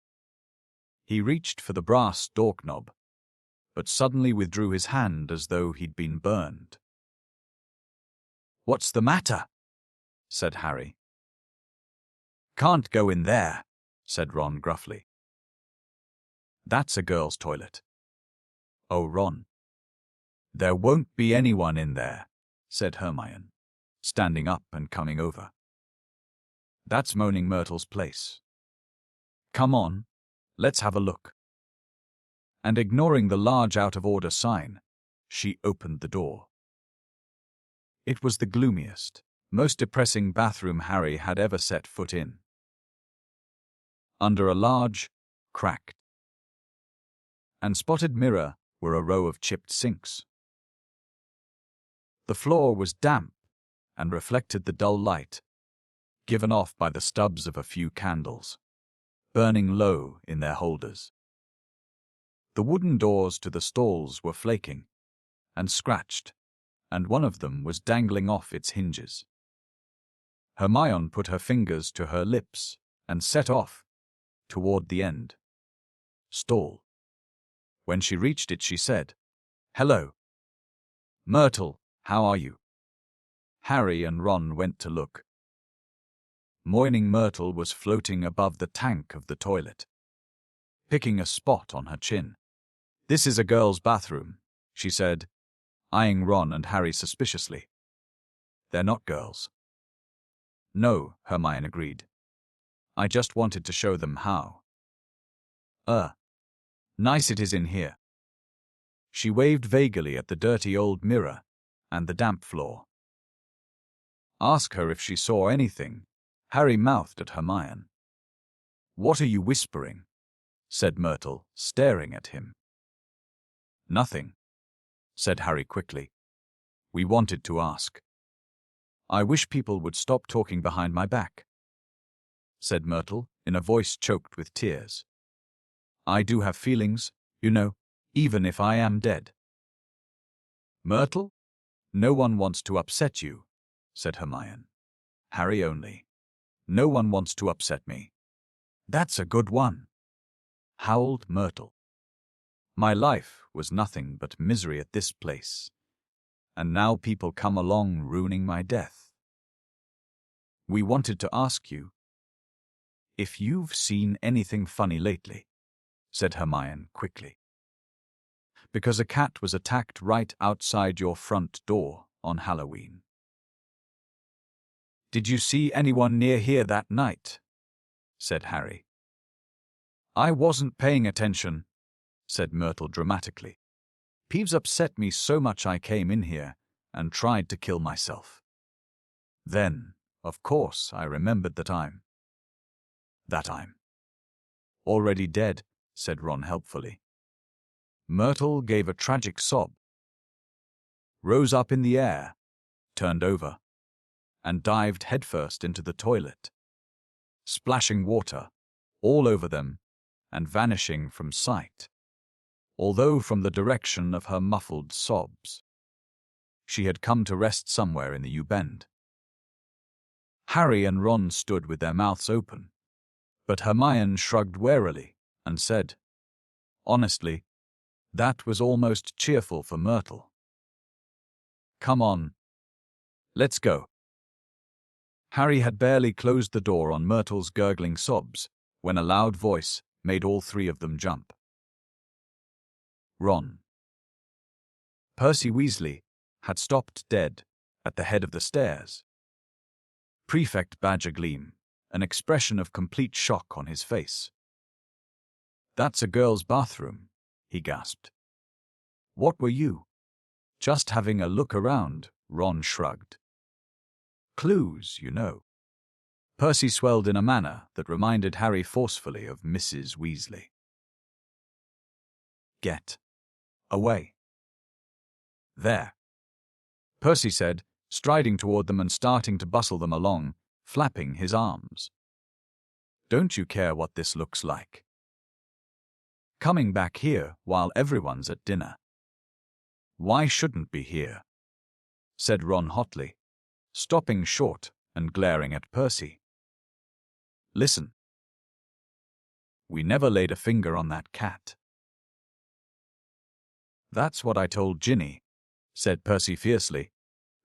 He reached for the brass door knob, but suddenly withdrew his hand as though he'd been burned. What's the matter? Said Harry. Can't go in there, said Ron gruffly. That's a girl's toilet. Oh, Ron. There won't be anyone in there, said Hermione, standing up and coming over. That's Moaning Myrtle's place. Come on, let's have a look. And ignoring the large out-of-order sign, she opened the door. It was the gloomiest, most depressing bathroom Harry had ever set foot in. Under a large, cracked, and spotted mirror were a row of chipped sinks. The floor was damp and reflected the dull light, given off by the stubs of a few candles, burning low in their holders. The wooden doors to the stalls were flaking and scratched, and one of them was dangling off its hinges. Hermione put her fingers to her lips and set off toward the end stall. When she reached it, she said, Hello. Myrtle, how are you? Harry and Ron went to look. Moaning Myrtle was floating above the tank of the toilet, picking a spot on her chin. This is a girl's bathroom, she said, eyeing Ron and Harry suspiciously. They're not girls. No, Hermione agreed. I just wanted to show them how. Nice it is in here. She waved vaguely at the dirty old mirror and the damp floor. Ask her if she saw anything, Harry mouthed at Hermione. What are you whispering? Said Myrtle, staring at him. Nothing, said Harry quickly. We wanted to ask. I wish people would stop talking behind my back, said Myrtle in a voice choked with tears. I do have feelings, you know, even if I am dead. Myrtle? No one wants to upset you, said Hermione. Harry only. No one wants to upset me. That's a good one, howled Myrtle. My life was nothing but misery at this place, and now people come along ruining my death. We wanted to ask you if you've seen anything funny lately, said Hermione quickly. Because a cat was attacked right outside your front door on Halloween. Did you see anyone near here that night? Said Harry. I wasn't paying attention, said Myrtle dramatically. Peeves upset me so much I came in here and tried to kill myself. Then, of course, I remembered that I'm already dead, said Ron helpfully. Myrtle gave a tragic sob, rose up in the air, turned over, and dived headfirst into the toilet, splashing water all over them and vanishing from sight, although from the direction of her muffled sobs. She had come to rest somewhere in the U-bend. Harry and Ron stood with their mouths open, but Hermione shrugged warily and said, "Honestly, that was almost cheerful for Myrtle. Come on, let's go." Harry had barely closed the door on Myrtle's gurgling sobs when a loud voice made all three of them jump. Ron. Percy Weasley had stopped dead at the head of the stairs. Prefect Badger Gleam, an expression of complete shock on his face. "That's a girl's bathroom," he gasped. "What were you?" "Just having a look around," Ron shrugged. "Clues, you know." Percy swelled in a manner that reminded Harry forcefully of Mrs. Weasley. "Get away." "There," Percy said, striding toward them and starting to bustle them along, flapping his arms. "Don't you care what this looks like? Coming back here while everyone's at dinner." "Why shouldn't be here?" said Ron hotly, stopping short and glaring at Percy. "Listen. We never laid a finger on that cat." "That's what I told Ginny," said Percy fiercely,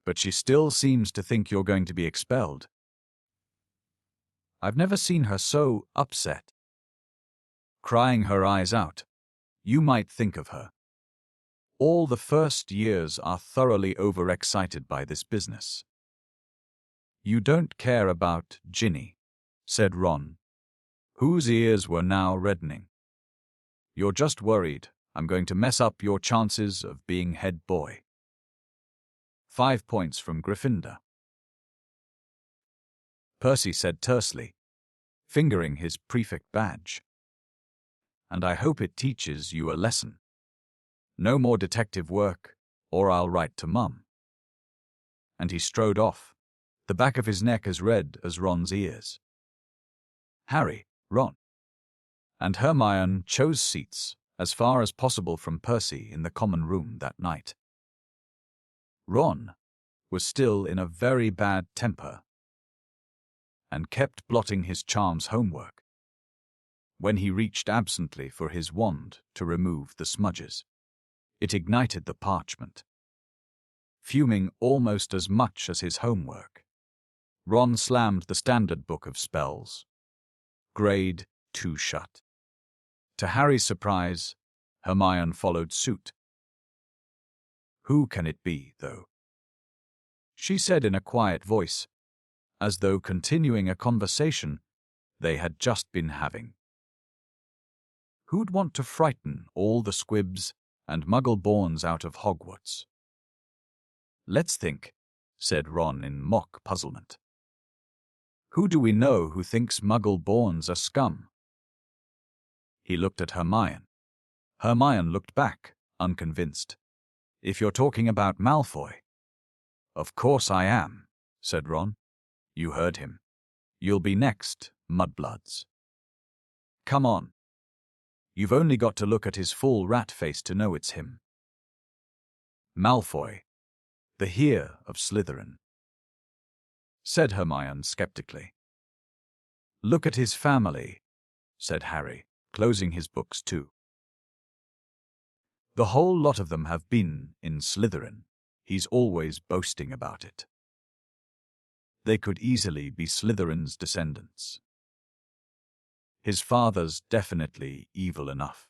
"but she still seems to think you're going to be expelled. I've never seen her so upset. Crying her eyes out. You might think of her. All the first years are thoroughly overexcited by this business." "You don't care about Ginny," said Ron, whose ears were now reddening. "You're just worried I'm going to mess up your chances of being head boy." 5 points from Gryffindor, Percy said tersely, fingering his prefect badge. "And I hope it teaches you a lesson. No more detective work, or I'll write to Mum." And he strode off, the back of his neck as red as Ron's ears. Harry, Ron, and Hermione chose seats as far as possible from Percy in the common room that night. Ron was still in a very bad temper and kept blotting his charms homework. When he reached absently for his wand to remove the smudges, it ignited the parchment. Fuming almost as much as his homework, Ron slammed the standard book of spells. Grade 2 shut. To Harry's surprise, Hermione followed suit. "Who can it be, though?" she said in a quiet voice, as though continuing a conversation they had just been having. "Who'd want to frighten all the squibs and muggle-borns out of Hogwarts?" "Let's think," said Ron in mock puzzlement. "Who do we know who thinks muggle-borns are scum?" He looked at Hermione. Hermione looked back, unconvinced. "If you're talking about Malfoy." "Of course I am," said Ron. "You heard him. You'll be next, mudbloods. Come on. You've only got to look at his full rat face to know it's him. Malfoy, the heir of Slytherin," said Hermione skeptically. "Look at his family," said Harry, closing his books too. "The whole lot of them have been in Slytherin. He's always boasting about it. They could easily be Slytherin's descendants. His father's definitely evil enough.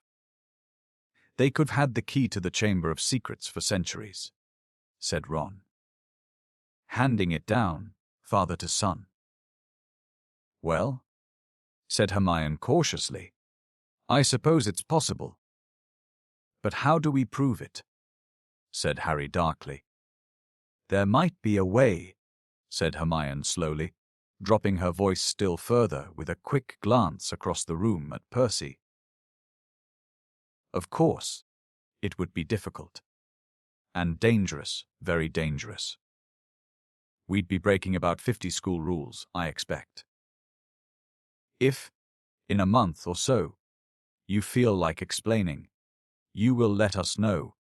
They could have had the key to the Chamber of Secrets for centuries," said Ron, handing it down, father to son. "Well," said Hermione cautiously, "I suppose it's possible. But how do we prove it?" said Harry darkly. "There might be a way," said Hermione slowly, dropping her voice still further with a quick glance across the room at Percy. "Of course, it would be difficult. And dangerous, very dangerous. We'd be breaking about 50 school rules, I expect. If, in a month or so, you feel like explaining, you will let us know,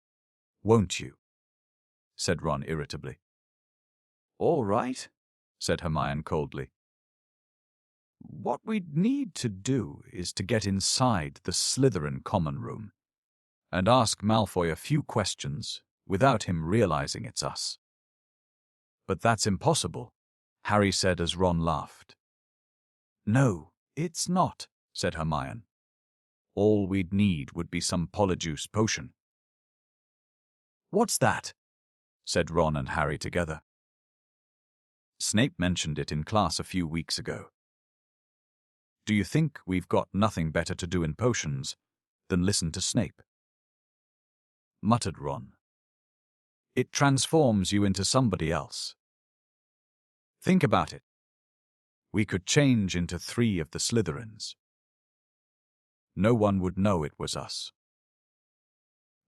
won't you?" said Ron irritably. "All right," said Hermione coldly. What we'd need to do is to get inside the Slytherin common room and ask Malfoy a few questions without him realizing it's us. But that's impossible, Harry said as Ron laughed. No, it's not, said Hermione. All we'd need would be some polyjuice potion. What's that? Said Ron and Harry together. Snape mentioned it in class a few weeks ago. Do you think we've got nothing better to do in potions than listen to Snape? Muttered Ron. It transforms you into somebody else. Think about it. We could change into 3 of the Slytherins. No one would know it was us.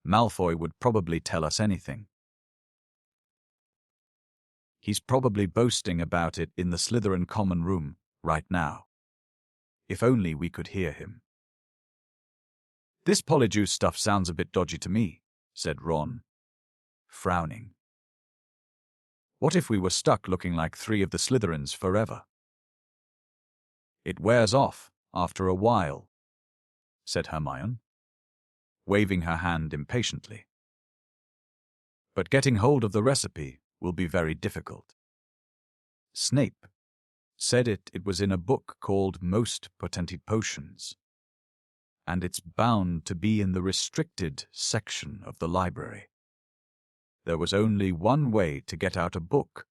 Malfoy would probably tell us anything. He's probably boasting about it in the Slytherin common room right now. If only we could hear him. This polyjuice stuff sounds a bit dodgy to me, said Ron, frowning. What if we were stuck looking like 3 of the Slytherins forever? It wears off after a while, said Hermione, waving her hand impatiently. But getting hold of the recipe will be very difficult. Snape said it was in a book called Most Potent Potions, and it's bound to be in the restricted section of the library. There was only one way to get out a book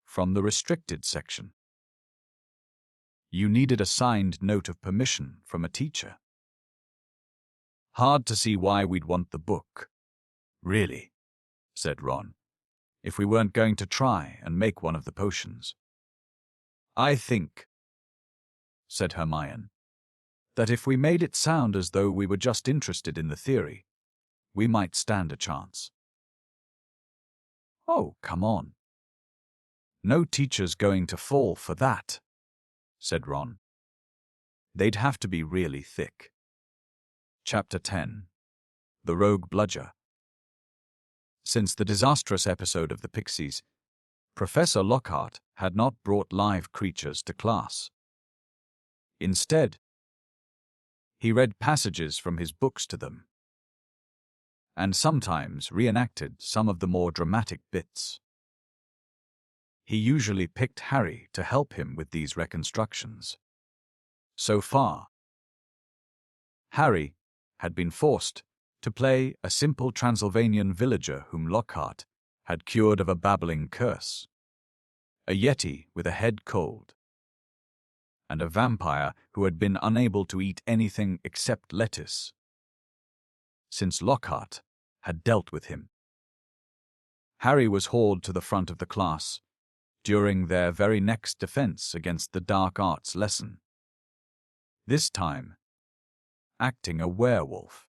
from the restricted section. You needed a signed note of permission from a teacher. Hard to see why we'd want the book. Really, said Ron, if we weren't going to try and make one of the potions. I think, said Hermione, that if we made it sound as though we were just interested in the theory, we might stand a chance. Oh, come on. No teacher's going to fall for that, said Ron. They'd have to be really thick. Chapter 10. The Rogue Bludger. Since the disastrous episode of the Pixies, Professor Lockhart had not brought live creatures to class. Instead, he read passages from his books to them, and sometimes reenacted some of the more dramatic bits. He usually picked Harry to help him with these reconstructions. So far, Harry had been forced to play a simple Transylvanian villager whom Lockhart had cured of a babbling curse, a yeti with a head cold, and a vampire who had been unable to eat anything except lettuce, since Lockhart had dealt with him. Harry was hauled to the front of the class during their very next defense against the dark arts lesson, this time acting a werewolf.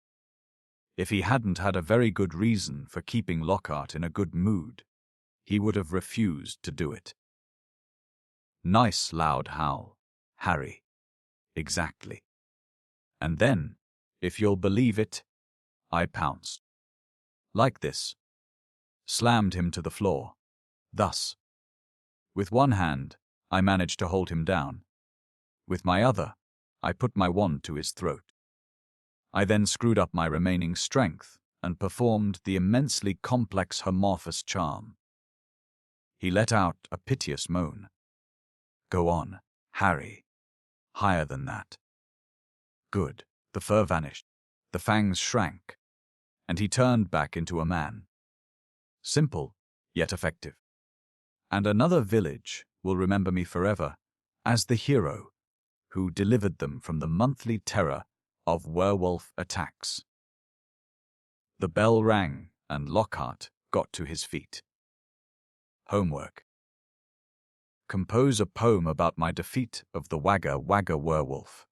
If he hadn't had a very good reason for keeping Lockhart in a good mood, he would have refused to do it. Nice loud howl, Harry. Exactly. And then, if you'll believe it, I pounced. Like this. Slammed him to the floor. Thus. With one hand, I managed to hold him down. With my other, I put my wand to his throat. I then screwed up my remaining strength and performed the immensely complex Hermophis charm. He let out a piteous moan. Go on, Harry. Higher than that. Good. The fur vanished. The fangs shrank. And he turned back into a man. Simple, yet effective. And another village will remember me forever as the hero who delivered them from the monthly terror of werewolf attacks. The bell rang and Lockhart got to his feet. Homework. Compose a poem about my defeat of the Wagga Wagga werewolf.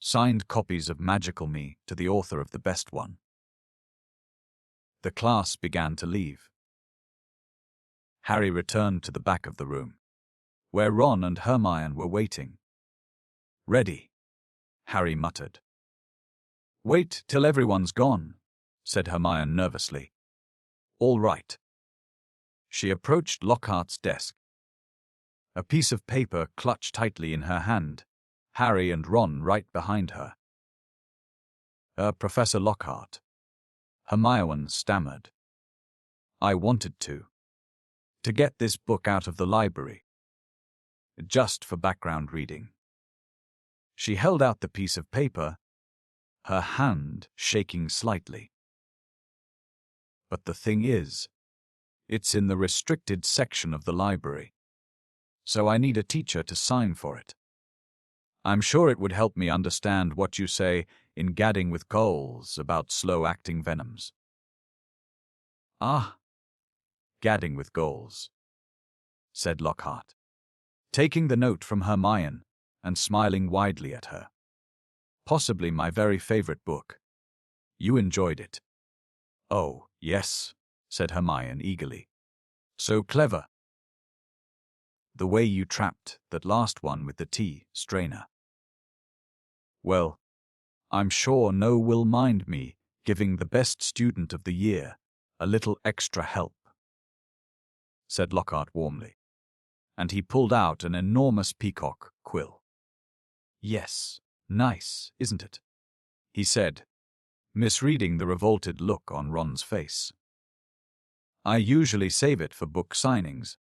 Signed copies of Magical Me to the author of the best one. The class began to leave. Harry returned to the back of the room, where Ron and Hermione were waiting. Ready, Harry muttered. Wait till everyone's gone, said Hermione nervously. All right. She approached Lockhart's desk. A piece of paper clutched tightly in her hand, Harry and Ron right behind her. Professor Lockhart. Hermione stammered. I wanted to get this book out of the library. Just for background reading. She held out the piece of paper, her hand shaking slightly. But the thing is, it's in the restricted section of the library, so I need a teacher to sign for it. I'm sure it would help me understand what you say in Gadding with Goals about slow-acting venoms. Ah, Gadding with Goals, said Lockhart, taking the note from Hermione and smiling widely at her. Possibly my very favorite book. You enjoyed it. Oh, yes, said Hermione eagerly. So clever. The way you trapped that last one with the tea strainer. Well, I'm sure no will mind me giving the best student of the year a little extra help, said Lockhart warmly, and he pulled out an enormous peacock quill. Yes, nice, isn't it? He said, misreading the revolted look on Ron's face. I usually save it for book signings.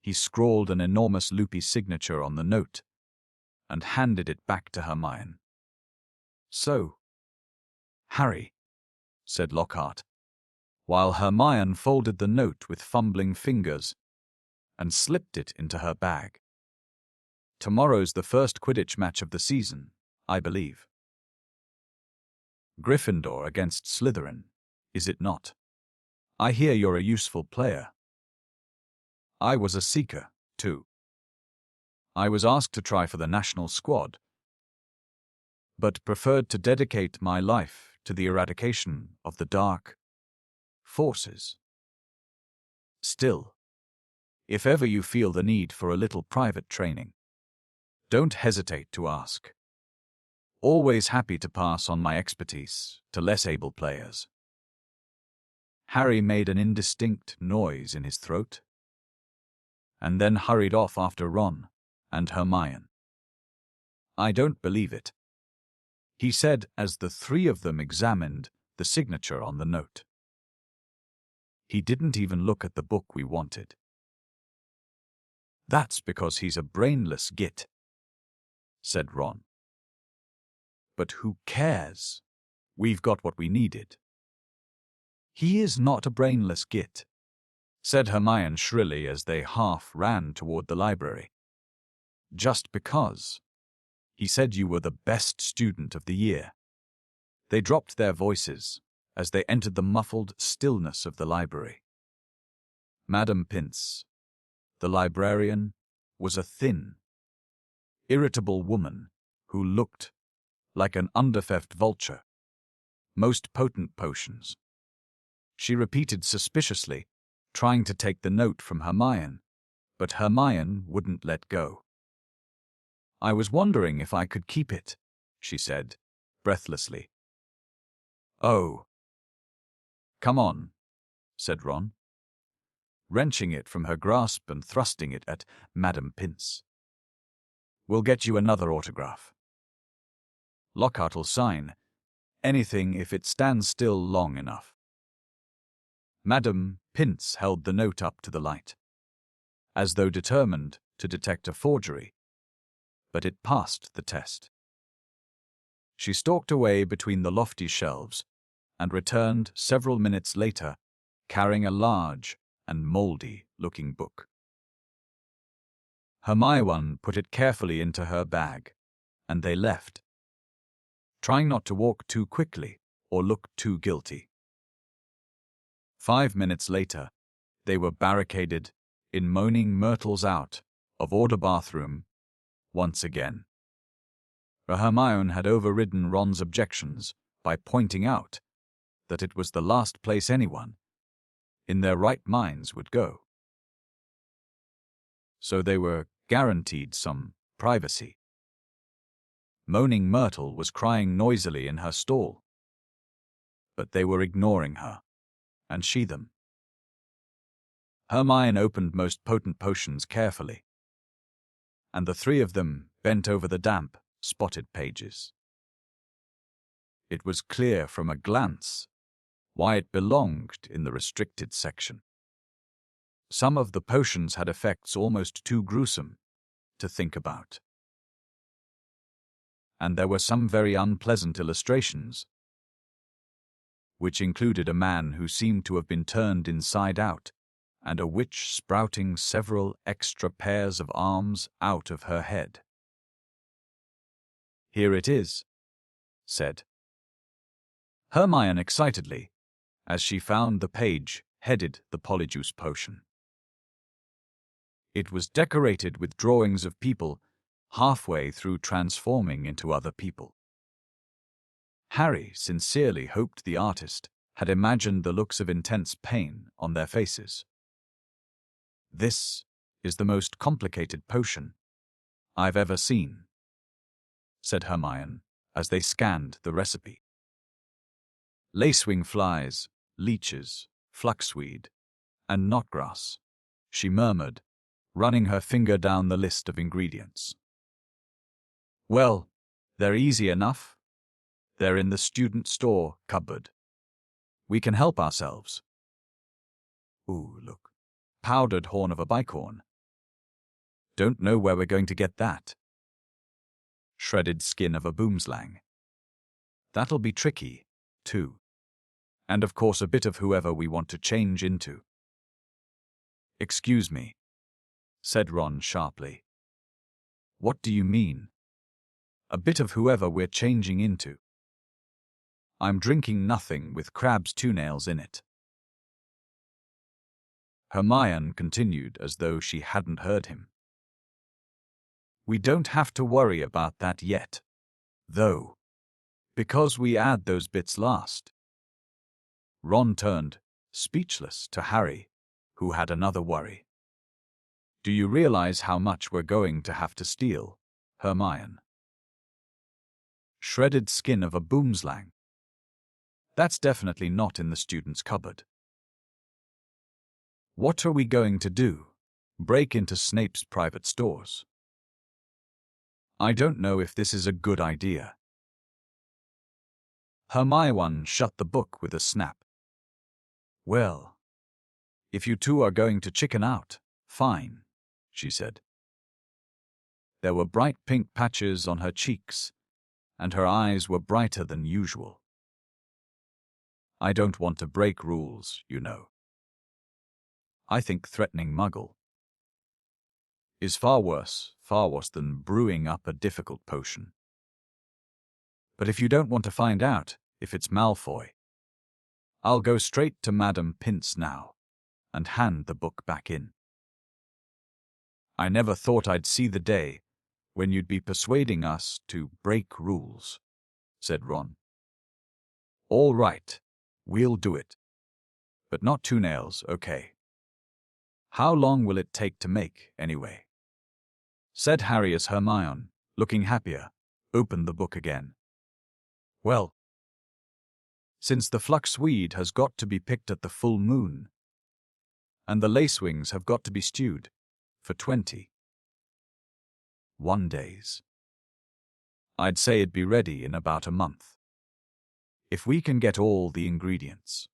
He scrawled an enormous loopy signature on the note and handed it back to Hermione. So, Harry, said Lockhart, while Hermione folded the note with fumbling fingers and slipped it into her bag. Tomorrow's the first Quidditch match of the season, I believe. Gryffindor against Slytherin, is it not? I hear you're a useful player. I was a seeker, too. I was asked to try for the national squad, but preferred to dedicate my life to the eradication of the dark forces. Still, if ever you feel the need for a little private training, don't hesitate to ask. Always happy to pass on my expertise to less able players. Harry made an indistinct noise in his throat, and then hurried off after Ron and Hermione. I don't believe it, he said as the three of them examined the signature on the note. He didn't even look at the book we wanted. That's because he's a brainless git, said Ron. But who cares? We've got what we needed. He is not a brainless git, said Hermione shrilly as they half ran toward the library. Just because. He said you were the best student of the year. They dropped their voices as they entered the muffled stillness of the library. Madame Pince, the librarian, was a thin, irritable woman who looked like an underfed vulture. Most potent potions. She repeated suspiciously, trying to take the note from Hermione, but Hermione wouldn't let go. I was wondering if I could keep it, she said, breathlessly. Oh. Come on, said Ron, wrenching it from her grasp and thrusting it at Madame Pince. We'll get you another autograph. Lockhart'll sign anything if it stands still long enough. Madame Pince held the note up to the light, as though determined to detect a forgery, but it passed the test. She stalked away between the lofty shelves and returned several minutes later, carrying a large and mouldy-looking book. Hermione put it carefully into her bag, and they left, trying not to walk too quickly or look too guilty. 5 minutes later, they were barricaded in Moaning Myrtle's out of order bathroom once again. Hermione had overridden Ron's objections by pointing out that it was the last place anyone in their right minds would go. So they were guaranteed some privacy. Moaning Myrtle was crying noisily in her stall, but they were ignoring her, and she them. Hermione opened most potent potions carefully, and the three of them bent over the damp, spotted pages. It was clear from a glance why it belonged in the restricted section. Some of the potions had effects almost too gruesome to think about. And there were some very unpleasant illustrations, which included a man who seemed to have been turned inside out, and a witch sprouting several extra pairs of arms out of her head. "Here it is," said Hermione excitedly, as she found the page headed the Polyjuice Potion. It was decorated with drawings of people halfway through transforming into other people. Harry sincerely hoped the artist had imagined the looks of intense pain on their faces. "This is the most complicated potion I've ever seen," said Hermione as they scanned the recipe. "Lacewing flies, leeches, fluxweed, and knotgrass," she murmured, running her finger down the list of ingredients. "Well, they're easy enough. They're in the student store cupboard. We can help ourselves." "Ooh, look. Powdered horn of a bicorn. Don't know where we're going to get that. Shredded skin of a boomslang. That'll be tricky, too. And of course a bit of whoever we want to change into." "Excuse me," said Ron sharply. "What do you mean? A bit of whoever we're changing into? I'm drinking nothing with crab's toenails in it." Hermione continued as though she hadn't heard him. "We don't have to worry about that yet, though, because we add those bits last." Ron turned, speechless, to Harry, who had another worry. "Do you realize how much we're going to have to steal, Hermione?" "Shredded skin of a boomslang. That's definitely not in the student's cupboard." "What are we going to do? Break into Snape's private stores?" "I don't know if this is a good idea." Hermione shut the book with a snap. "Well, if you two are going to chicken out, fine," she said. There were bright pink patches on her cheeks, and her eyes were brighter than usual. "I don't want to break rules, you know. I think threatening Muggle is far worse than brewing up a difficult potion. But if you don't want to find out if it's Malfoy, I'll go straight to Madame Pince now and hand the book back in." "I never thought I'd see the day when you'd be persuading us to break rules," said Ron. "All right, we'll do it. But not toenails, okay? How long will it take to make, anyway?" said Harry as Hermione, looking happier, opened the book again. "Well, since the fluxweed has got to be picked at the full moon, and the lacewings have got to be stewed for 21 days, I'd say it'd be ready in about a month. If we can get all the ingredients."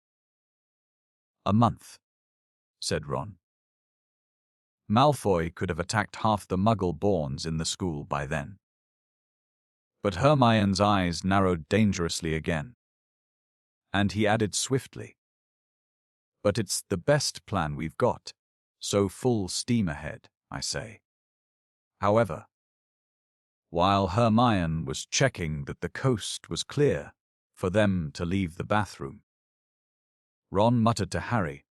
"A month," said Ron. "Malfoy could have attacked half the Muggle-borns in the school by then." But Hermione's eyes narrowed dangerously again, and he added swiftly, "But it's the best plan we've got, so full steam ahead, I say." However, while Hermione was checking that the coast was clear for them to leave the bathroom, Ron muttered to Harry,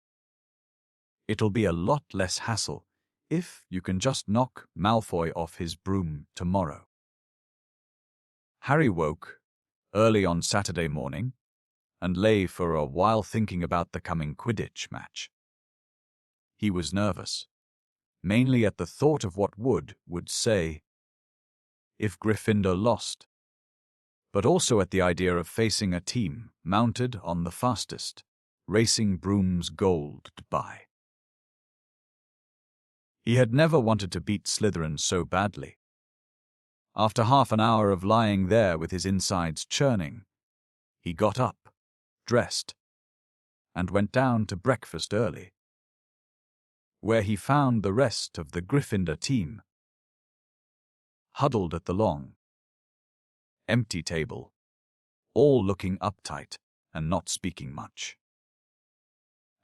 "It'll be a lot less hassle if you can just knock Malfoy off his broom tomorrow." Harry woke early on Saturday morning and lay for a while thinking about the coming Quidditch match. He was nervous, mainly at the thought of what Wood would say if Gryffindor lost, but also at the idea of facing a team mounted on the fastest racing brooms gold by. He had never wanted to beat Slytherin so badly. After half an hour of lying there with his insides churning, he got up, dressed, and went down to breakfast early, where he found the rest of the Gryffindor team huddled at the long, empty table, all looking uptight and not speaking much.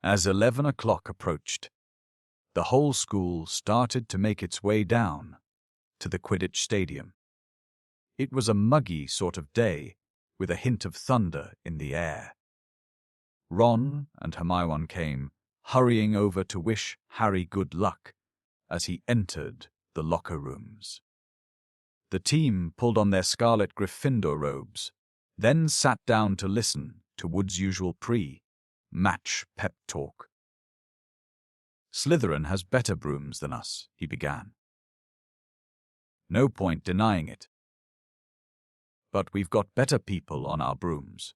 As 11 o'clock approached, the whole school started to make its way down to the Quidditch Stadium. It was a muggy sort of day, with a hint of thunder in the air. Ron and Hermione came hurrying over to wish Harry good luck as he entered the locker rooms. The team pulled on their scarlet Gryffindor robes, then sat down to listen to Wood's usual pre-match pep talk. "Slytherin has better brooms than us," he began. "No point denying it. But we've got better people on our brooms.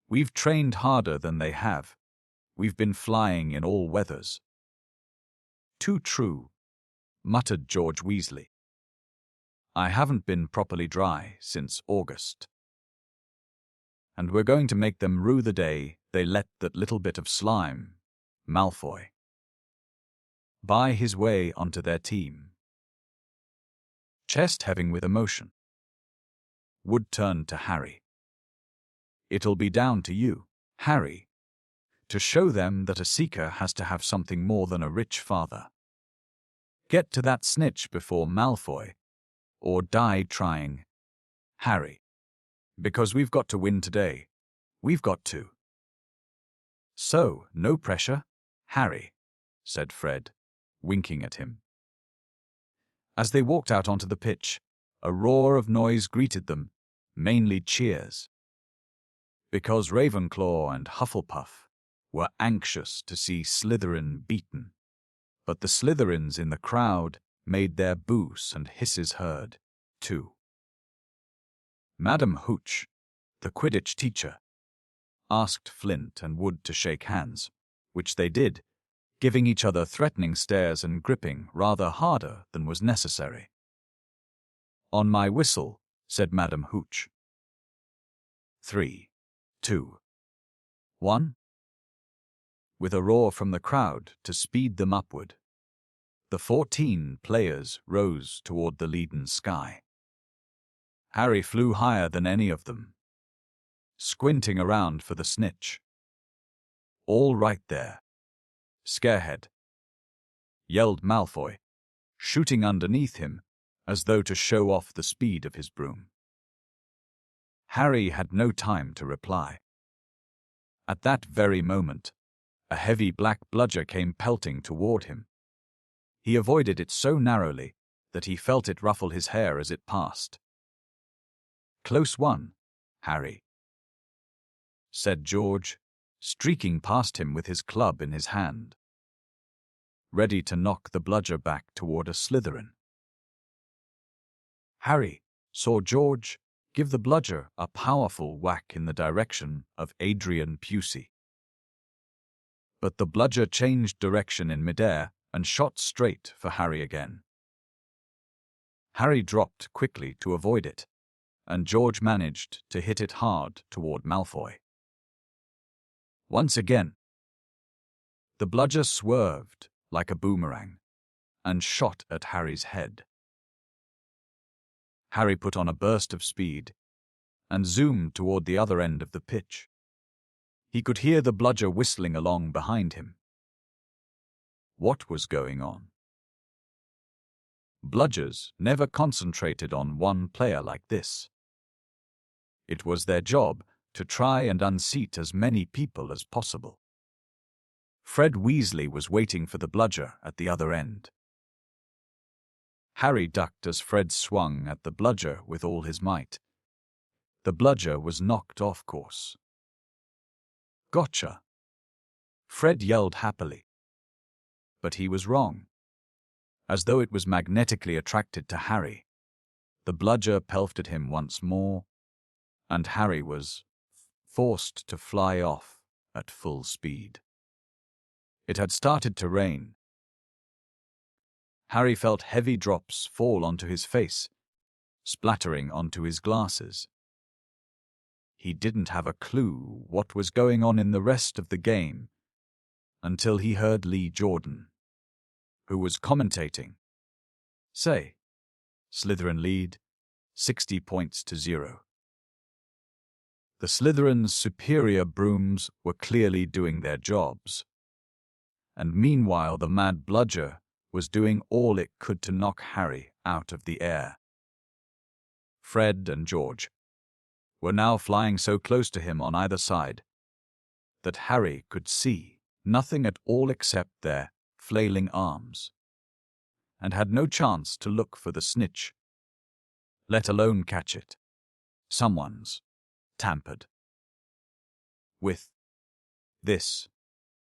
We've trained harder than they have. We've been flying in all weathers." "Too true," muttered George Weasley. "I haven't been properly dry since August. And we're going to make them rue the day they let that little bit of slime, Malfoy, buy his way onto their team." Chest-heaving with emotion, Wood turned to Harry. "It'll be down to you, Harry, to show them that a seeker has to have something more than a rich father. Get to that snitch before Malfoy, or die trying, Harry. Because we've got to win today. We've got to." "So, no pressure, Harry," said Fred, winking at him. As they walked out onto the pitch, a roar of noise greeted them, mainly cheers. Because Ravenclaw and Hufflepuff were anxious to see Slytherin beaten. But the Slytherins in the crowd made their boos and hisses heard, too. Madam Hooch, the Quidditch teacher, asked Flint and Wood to shake hands, which they did, giving each other threatening stares and gripping rather harder than was necessary. "On my whistle," said Madam Hooch. 3, 2, 1. With a roar from the crowd to speed them upward, the 14 players rose toward the leaden sky. Harry flew higher than any of them, squinting around for the snitch. "All right there, scarehead," yelled Malfoy, shooting underneath him as though to show off the speed of his broom. Harry had no time to reply. At that very moment, a heavy black bludger came pelting toward him. He avoided it so narrowly that he felt it ruffle his hair as it passed. "Close one, Harry," said George, streaking past him with his club in his hand, ready to knock the bludger back toward a Slytherin. Harry saw George give the bludger a powerful whack in the direction of Adrian Pusey. But the bludger changed direction in midair and shot straight for Harry again. Harry dropped quickly to avoid it, and George managed to hit it hard toward Malfoy. Once again, the bludger swerved like a boomerang and shot at Harry's head. Harry put on a burst of speed and zoomed toward the other end of the pitch. He could hear the bludger whistling along behind him. What was going on? Bludgers never concentrated on one player like this. It was their job to try and unseat as many people as possible. Fred Weasley was waiting for the bludger at the other end. Harry ducked as Fred swung at the bludger with all his might. The bludger was knocked off course. "Gotcha!" Fred yelled happily. But he was wrong. As though it was magnetically attracted to Harry, the bludger pelted him once more, and Harry was forced to fly off at full speed. It had started to rain, Harry felt heavy drops fall onto his face, splattering onto his glasses. He didn't have a clue what was going on in the rest of the game until he heard Lee Jordan, who was commentating, say, "Slytherin lead, 60 points to 0. The Slytherin's superior brooms were clearly doing their jobs, and meanwhile the Mad Bludger was doing all it could to knock Harry out of the air. Fred and George were now flying so close to him on either side that Harry could see nothing at all except their flailing arms, and had no chance to look for the snitch, let alone catch it. Someone's tampered with this,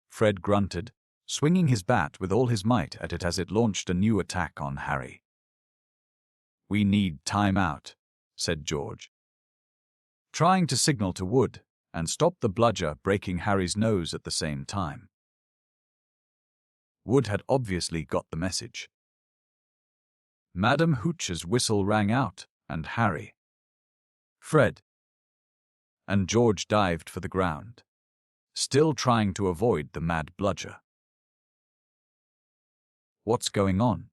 Fred grunted, swinging his bat with all his might at it as it launched a new attack on Harry. "We need time out," said George, trying to signal to Wood and stop the bludger breaking Harry's nose at the same time. Wood had obviously got the message. Madam Hooch's whistle rang out, and Harry, Fred, and George dived for the ground, still trying to avoid the Mad Bludger. "What's going on?"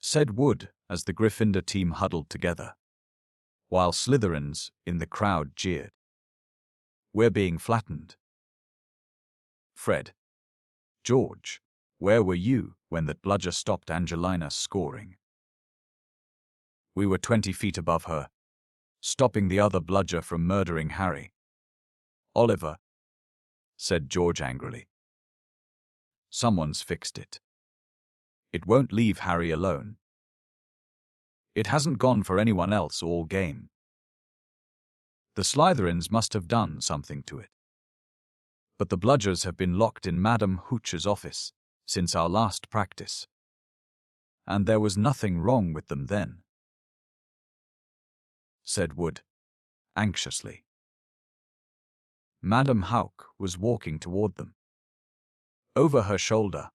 said Wood as the Gryffindor team huddled together, while Slytherins in the crowd jeered. "We're being flattened." "Fred, George, where were you when that bludger stopped Angelina scoring?" "We were 20 feet above her, stopping the other bludger from murdering Harry." "Oliver," said George angrily. "Someone's fixed it. It won't leave Harry alone. It hasn't gone for anyone else all game. The Slytherins must have done something to it. But the bludgers have been locked in Madam Hooch's office since our last practice. And there was nothing wrong with them then," said Wood, anxiously. Madam Houck was walking toward them. Over her shoulder,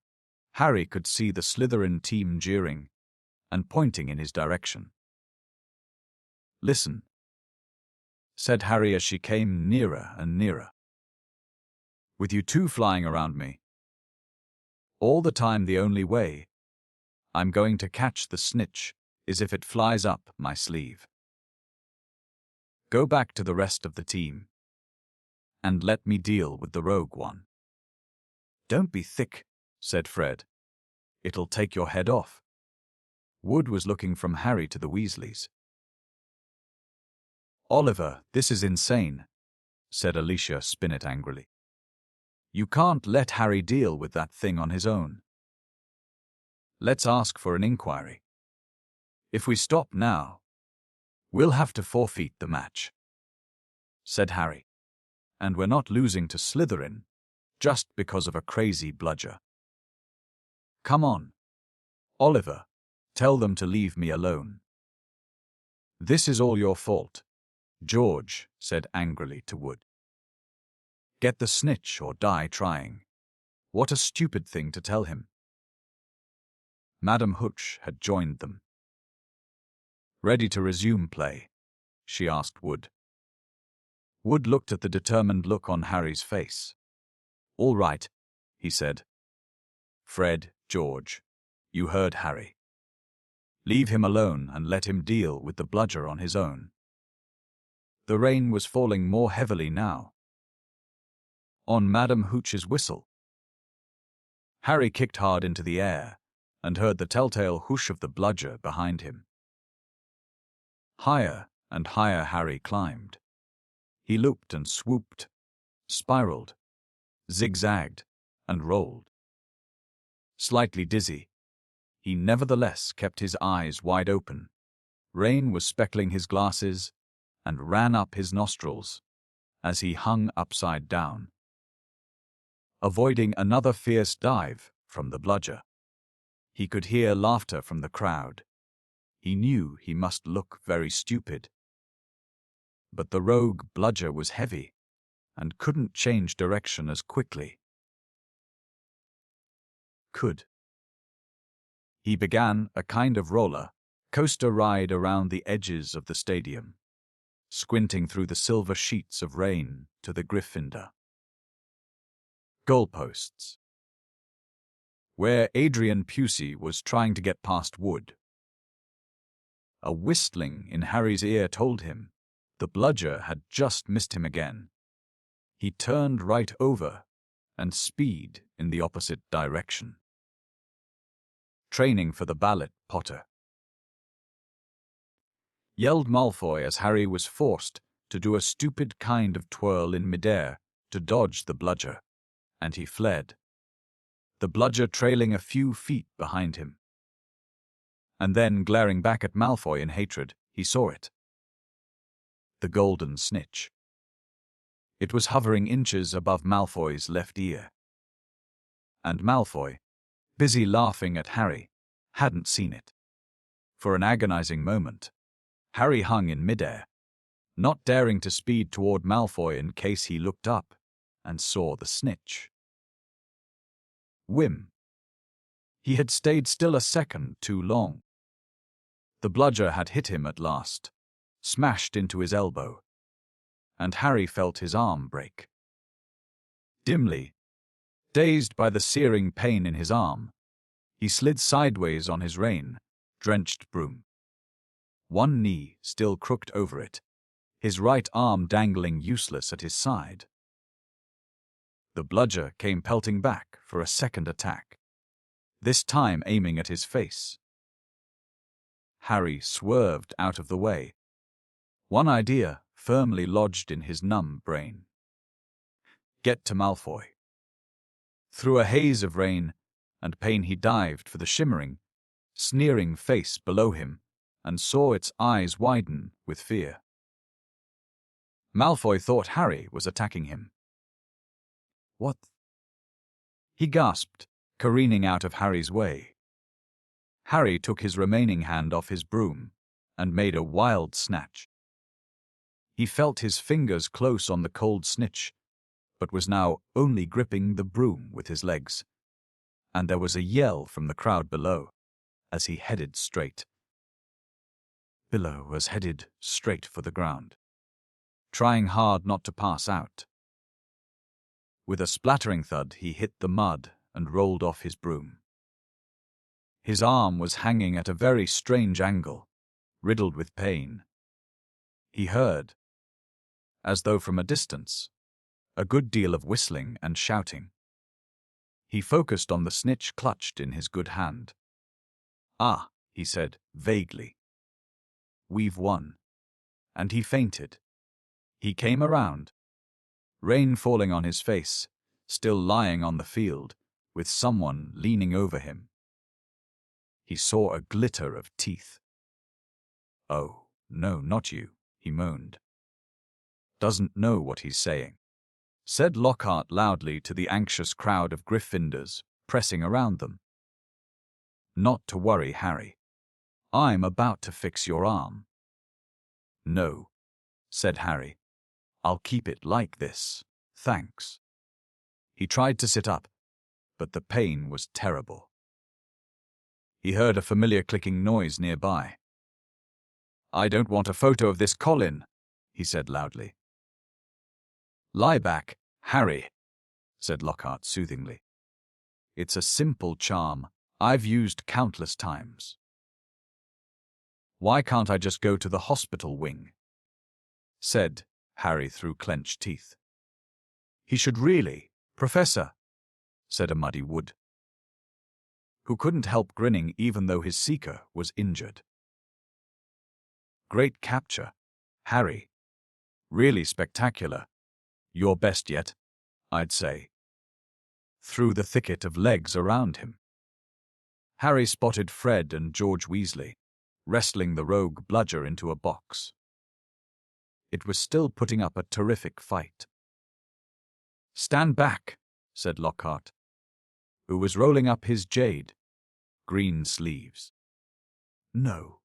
Harry could see the Slytherin team jeering and pointing in his direction. "Listen," said Harry as she came nearer and nearer. "With you two flying around me all the time, the only way I'm going to catch the snitch is if it flies up my sleeve. Go back to the rest of the team and let me deal with the rogue one." "Don't be thick," said Fred. "It'll take your head off." Wood was looking from Harry to the Weasleys. "Oliver, this is insane," said Alicia Spinnet angrily. "You can't let Harry deal with that thing on his own. Let's ask for an inquiry. If we stop now, we'll have to forfeit the match," said Harry. "And we're not losing to Slytherin just because of a crazy bludger. Come on, Oliver, tell them to leave me alone." "This is all your fault," George said angrily to Wood. "Get the snitch or die trying. What a stupid thing to tell him." Madam Hooch had joined them. "Ready to resume play?" she asked Wood. Wood looked at the determined look on Harry's face. "All right," he said. "Fred, George, you heard Harry. Leave him alone and let him deal with the bludger on his own." The rain was falling more heavily now. On Madam Hooch's whistle, Harry kicked hard into the air and heard the telltale whoosh of the bludger behind him. Higher and higher Harry climbed. He looped and swooped, spiraled, zigzagged, and rolled. Slightly dizzy, he nevertheless kept his eyes wide open. Rain was speckling his glasses and ran up his nostrils as he hung upside down, avoiding another fierce dive from the bludger. He could hear laughter from the crowd. He knew he must look very stupid. But the rogue bludger was heavy and couldn't change direction as quickly. Could He began a kind of roller coaster ride around the edges of the stadium, squinting through the silver sheets of rain to the Gryffindor goalposts, where Adrian Pusey was trying to get past Wood. A whistling in Harry's ear told him the bludger had just missed him again. He turned right over and speed in the opposite direction. Training for the ballot, Potter, yelled Malfoy as Harry was forced to do a stupid kind of twirl in midair to dodge the bludger, and he fled, the bludger trailing a few feet behind him. And then, glaring back at Malfoy in hatred, he saw it. The golden snitch. It was hovering inches above Malfoy's left ear. And Malfoy, busy laughing at Harry, hadn't seen it. For an agonizing moment, Harry hung in midair, not daring to speed toward Malfoy in case he looked up and saw the snitch. Whim. He had stayed still a second too long. The bludger had hit him at last, smashed into his elbow, and Harry felt his arm break. Dimly, dazed by the searing pain in his arm, he slid sideways on his rain-drenched broom, one knee still crooked over it, his right arm dangling useless at his side. The bludger came pelting back for a second attack, this time aiming at his face. Harry swerved out of the way, one idea firmly lodged in his numb brain. Get to Malfoy. Through a haze of rain and pain he dived for the shimmering, sneering face below him and saw its eyes widen with fear. Malfoy thought Harry was attacking him. What? He gasped, careening out of Harry's way. Harry took his remaining hand off his broom and made a wild snatch. He felt his fingers close on the cold snitch, but was now only gripping the broom with his legs, and there was a yell from the crowd below as he headed straight. Below was headed straight for the ground, trying hard not to pass out. With a splattering thud, he hit the mud and rolled off his broom. His arm was hanging at a very strange angle, riddled with pain. He heard, as though from a distance, a good deal of whistling and shouting. He focused on the snitch clutched in his good hand. Ah, he said, vaguely. We've won. And he fainted. He came around, rain falling on his face, still lying on the field, with someone leaning over him. He saw a glitter of teeth. Oh, no, not you, he moaned. Doesn't know what he's saying, said Lockhart loudly to the anxious crowd of Gryffindors pressing around them. Not to worry, Harry. I'm about to fix your arm. No, said Harry. I'll keep it like this, thanks. He tried to sit up, but the pain was terrible. He heard a familiar clicking noise nearby. I don't want a photo of this Colin, he said loudly. Lie back, Harry, said Lockhart soothingly. It's a simple charm I've used countless times. Why can't I just go to the hospital wing? Said Harry through clenched teeth. He should really, Professor, said a muddy Wood, who couldn't help grinning even though his seeker was injured. Great capture, Harry. Really spectacular. Your best yet, I'd say. Through the thicket of legs around him, Harry spotted Fred and George Weasley, wrestling the rogue bludger into a box. It was still putting up a terrific fight. Stand back, said Lockhart, who was rolling up his jade, green sleeves. No,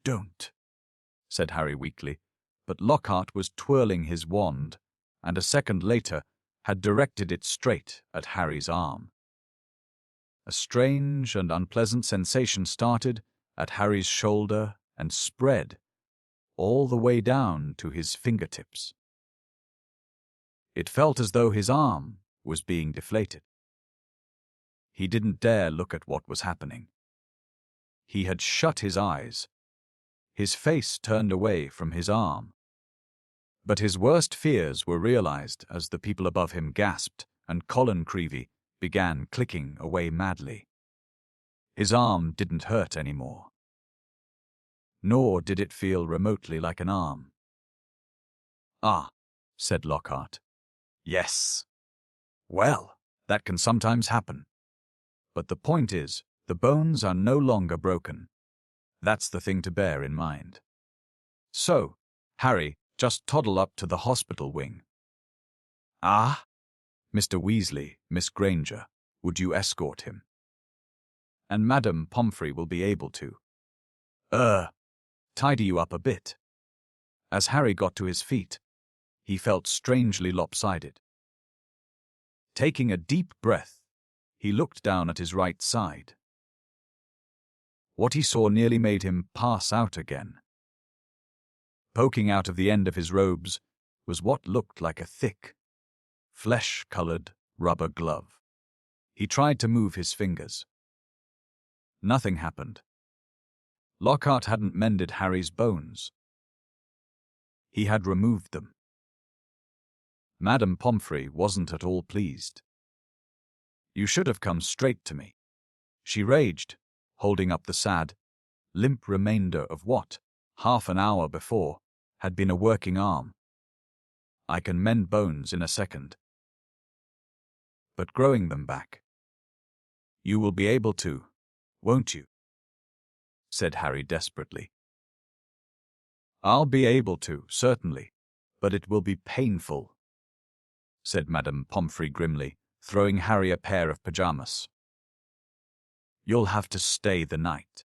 don't, said Harry weakly, but Lockhart was twirling his wand, and a second later had directed it straight at Harry's arm. A strange and unpleasant sensation started at Harry's shoulder and spread all the way down to his fingertips. It felt as though his arm was being deflated. He didn't dare look at what was happening. He had shut his eyes, his face turned away from his arm. But his worst fears were realized as the people above him gasped and Colin Creevey began clicking away madly. His arm didn't hurt anymore. Nor did it feel remotely like an arm. "Ah," said Lockhart. "Yes. Well, that can sometimes happen. But the point is, the bones are no longer broken. That's the thing to bear in mind. So, Harry, just toddle up to the hospital wing." "Ah?" "Mr. Weasley, Miss Granger, would you escort him? And Madame Pomfrey will be able to tidy you up a bit." As Harry got to his feet, he felt strangely lopsided. Taking a deep breath, he looked down at his right side. What he saw nearly made him pass out again. Poking out of the end of his robes was what looked like a thick, flesh-colored rubber glove. He tried to move his fingers. Nothing happened. Lockhart hadn't mended Harry's bones. He had removed them. Madame Pomfrey wasn't at all pleased. "You should have come straight to me," she raged, holding up the sad, limp remainder of what, half an hour before, had been a working arm. "I can mend bones in a second. But growing them back, you will be able to, won't you?" said Harry desperately. "I'll be able to, certainly, but it will be painful," said Madame Pomfrey grimly, throwing Harry a pair of pajamas. "You'll have to stay the night."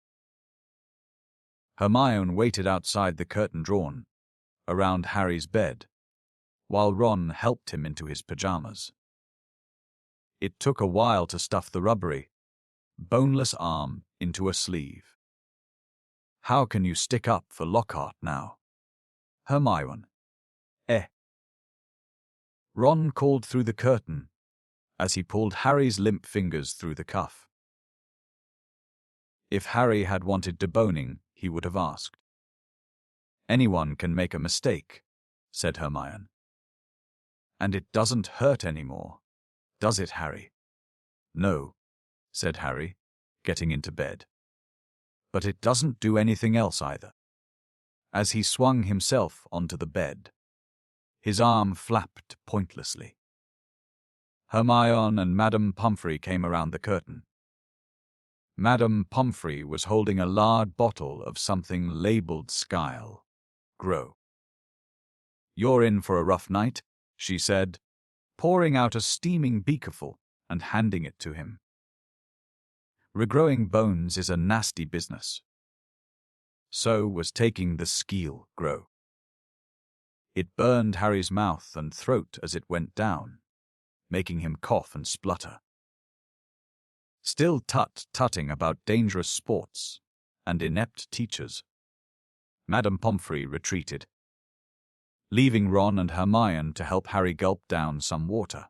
Hermione waited outside the curtain drawn around Harry's bed, while Ron helped him into his pajamas. It took a while to stuff the rubbery, boneless arm into a sleeve. "How can you stick up for Lockhart now, Hermione?" Ron called through the curtain as he pulled Harry's limp fingers through the cuff. If Harry had wanted deboning, he would have asked. "Anyone can make a mistake," said Hermione. "And it doesn't hurt anymore, does it, Harry?" "No," said Harry, getting into bed. "But it doesn't do anything else either." As he swung himself onto the bed, his arm flapped pointlessly. Hermione and Madame Pomfrey came around the curtain. Madame Pomfrey was holding a large bottle of something labeled Skyle. "Grow. You're in for a rough night," she said, pouring out a steaming beakerful and handing it to him. "Regrowing bones is a nasty business." So was taking the Skyle grow. It burned Harry's mouth and throat as it went down, making him cough and splutter. Still tut-tutting about dangerous sports and inept teachers, Madame Pomfrey retreated, leaving Ron and Hermione to help Harry gulp down some water.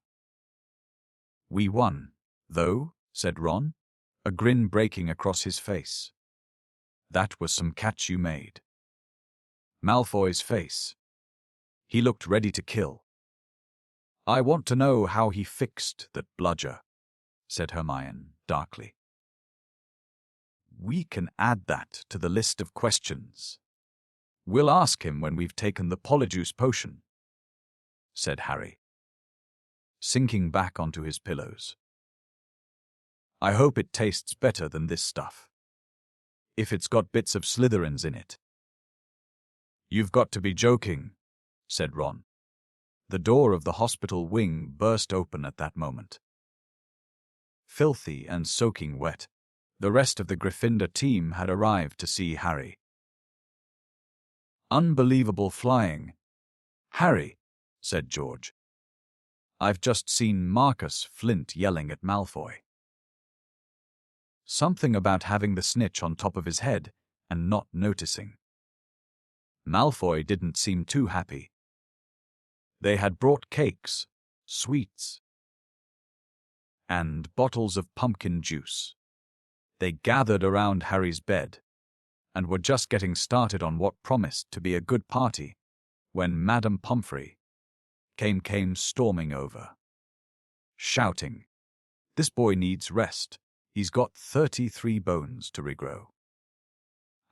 "We won, though," said Ron, a grin breaking across his face. "That was some catch you made." Malfoy's face. He looked ready to kill. "I want to know how he fixed that bludger," said Hermione darkly. "We can add that to the list of questions. We'll ask him when we've taken the Polyjuice potion," said Harry, sinking back onto his pillows. "I hope it tastes better than this stuff. If it's got bits of Slytherins in it." "You've got to be joking," said Ron. The door of the hospital wing burst open at that moment. Filthy and soaking wet, the rest of the Gryffindor team had arrived to see Harry. "Unbelievable flying." "Harry," said George. "I've just seen Marcus Flint yelling at Malfoy." Something about having the snitch on top of his head and not noticing. Malfoy didn't seem too happy. They had brought cakes, sweets, and bottles of pumpkin juice. They gathered around Harry's bed and were just getting started on what promised to be a good party when Madame Pomfrey came storming over, shouting, "This boy needs rest. He's got 33 bones to regrow.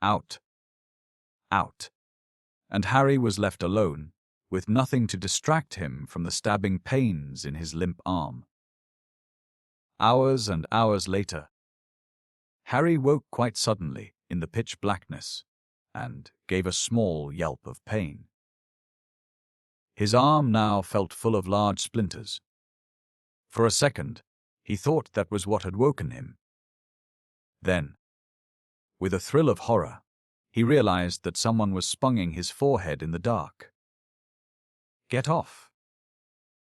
Out. Out." And Harry was left alone, with nothing to distract him from the stabbing pains in his limp arm. Hours and hours later, Harry woke quite suddenly in the pitch blackness and gave a small yelp of pain. His arm now felt full of large splinters. For a second, he thought that was what had woken him. Then, with a thrill of horror, he realized that someone was sponging his forehead in the dark. "Get off,"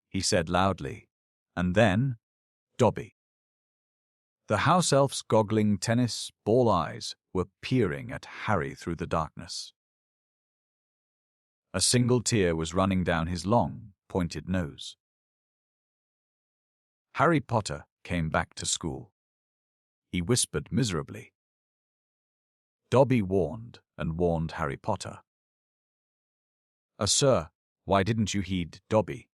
he said loudly, and then, Dobby. The house elf's goggling tennis ball eyes were peering at Harry through the darkness. A single tear was running down his long, pointed nose. Harry Potter came back to school. He whispered miserably. Dobby warned and warned Harry Potter. Sir, why didn't you heed Dobby?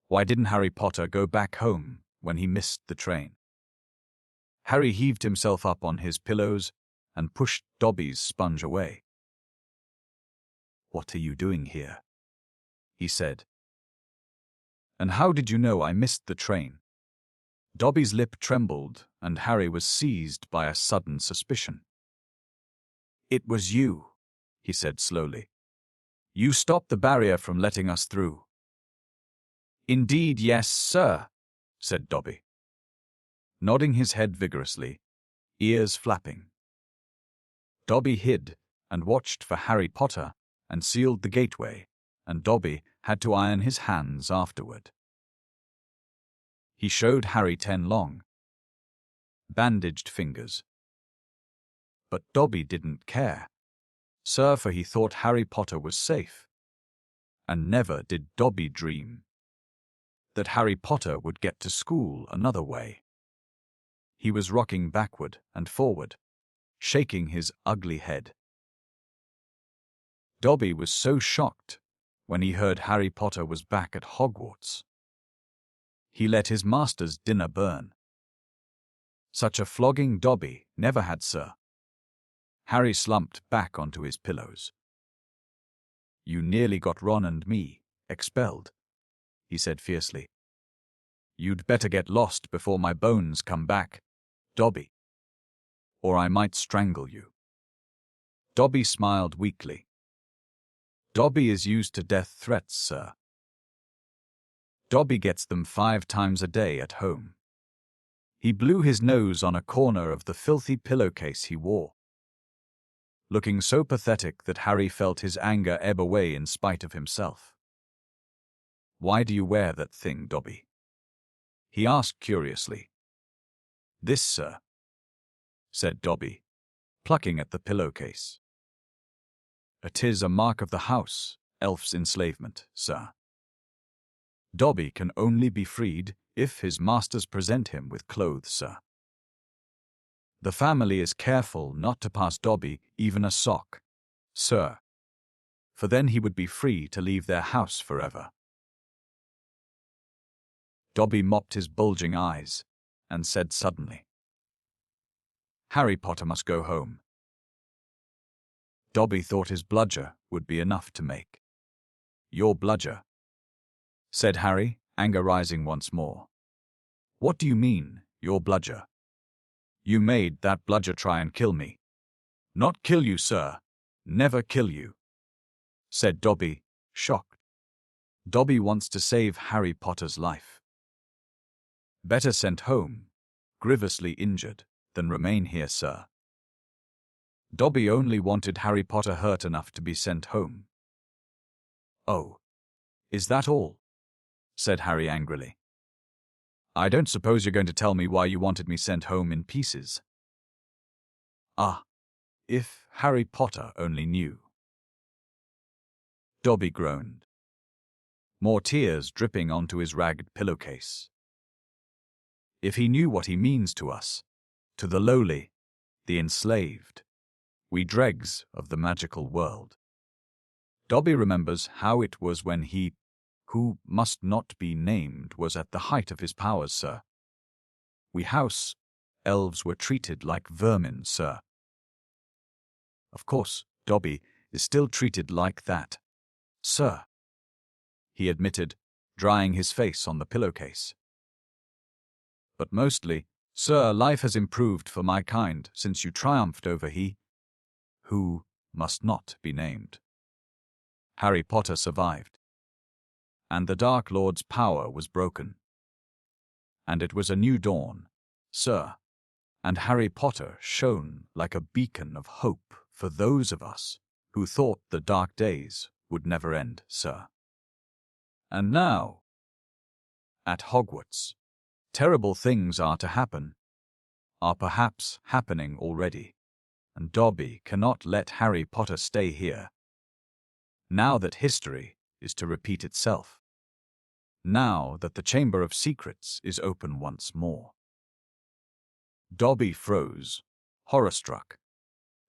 Why didn't Harry Potter go back home when he missed the train?" Harry heaved himself up on his pillows and pushed Dobby's sponge away. "What are you doing here?" he said. "And how did you know I missed the train?" Dobby's lip trembled, and Harry was seized by a sudden suspicion. "It was you," he said slowly. "You stopped the barrier from letting us through." "Indeed, yes, sir," said Dobby, nodding his head vigorously, ears flapping. Dobby hid and watched for Harry Potter and sealed the gateway, and Dobby had to iron his hands afterward. He showed Harry 10 long, bandaged fingers. But Dobby didn't care, sir, for he thought Harry Potter was safe. And never did Dobby dream that Harry Potter would get to school another way. He was rocking backward and forward, shaking his ugly head. Dobby was so shocked when he heard Harry Potter was back at Hogwarts. He let his master's dinner burn. Such a flogging Dobby never had, sir. Harry slumped back onto his pillows. "You nearly got Ron and me expelled," he said fiercely. "You'd better get lost before my bones come back, Dobby, or I might strangle you." Dobby smiled weakly. "Dobby is used to death threats, sir. Dobby gets them 5 times a day at home." He blew his nose on a corner of the filthy pillowcase he wore, looking so pathetic that Harry felt his anger ebb away in spite of himself. "Why do you wear that thing, Dobby?" he asked curiously. "This, sir," said Dobby, plucking at the pillowcase. "It is a mark of the house, elf's enslavement, sir. Dobby can only be freed if his masters present him with clothes, sir. The family is careful not to pass Dobby even a sock, sir, for then he would be free to leave their house forever." Dobby mopped his bulging eyes and said suddenly, "Harry Potter must go home." Dobby thought his bludger would be enough to make. "Your bludger," said Harry, anger rising once more. "What do you mean, your bludger? You made that bludger try and kill me." "Not kill you, sir. Never kill you," said Dobby, shocked. Dobby wants to save Harry Potter's life. Better sent home, grievously injured, than remain here, sir. Dobby only wanted Harry Potter hurt enough to be sent home. "Oh, is that all?" said Harry angrily. I don't suppose you're going to tell me why you wanted me sent home in pieces. Ah, if Harry Potter only knew. Dobby groaned, more tears dripping onto his ragged pillowcase. If he knew what he means to us, to the lowly, the enslaved, we dregs of the magical world. Dobby remembers how it was when he, who must not be named, was at the height of his powers, sir. We house elves were treated like vermin, sir. Of course, Dobby is still treated like that, sir, he admitted, drying his face on the pillowcase. But mostly, sir, life has improved for my kind since you triumphed over he, who must not be named. Harry Potter survived, and the Dark Lord's power was broken. And it was a new dawn, sir, and Harry Potter shone like a beacon of hope for those of us who thought the dark days would never end, sir. And now, at Hogwarts, terrible things are to happen, are perhaps happening already, and Dobby cannot let Harry Potter stay here. Now that history is to repeat itself. Now that the Chamber of Secrets is open once more. Dobby froze, horror-struck,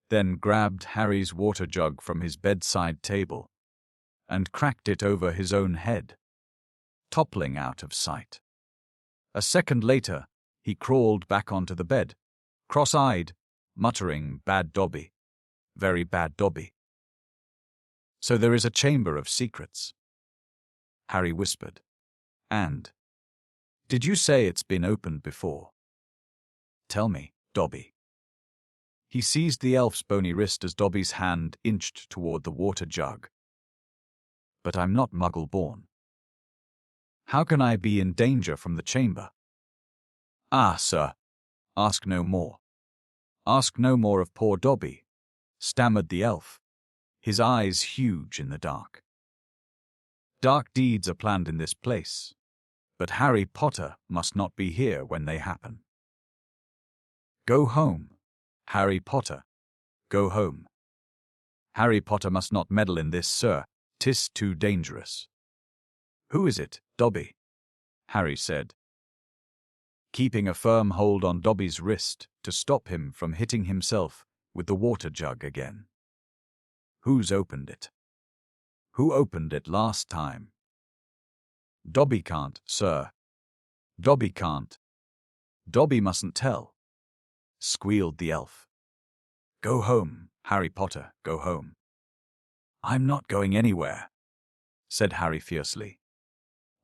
then grabbed Harry's water jug from his bedside table and cracked it over his own head, toppling out of sight. A second later, he crawled back onto the bed, cross-eyed, muttering, "Bad Dobby. Very bad Dobby." "So there is a Chamber of Secrets," Harry whispered. "And did you say it's been opened before? Tell me, Dobby." He seized the elf's bony wrist as Dobby's hand inched toward the water jug. "But I'm not Muggle-born. How can I be in danger from the chamber?" "Ah, sir, ask no more. Ask no more of poor Dobby," stammered the elf, his eyes huge in the dark. "Dark deeds are planned in this place, but Harry Potter must not be here when they happen. Go home, Harry Potter, go home. Harry Potter must not meddle in this, sir, 'tis too dangerous." "Who is it, Dobby?" Harry said, keeping a firm hold on Dobby's wrist to stop him from hitting himself with the water jug again. "Who's opened it? Who opened it last time?" "Dobby can't, sir. Dobby can't. Dobby mustn't tell," squealed the elf. "Go home, Harry Potter, go home." "I'm not going anywhere," said Harry fiercely.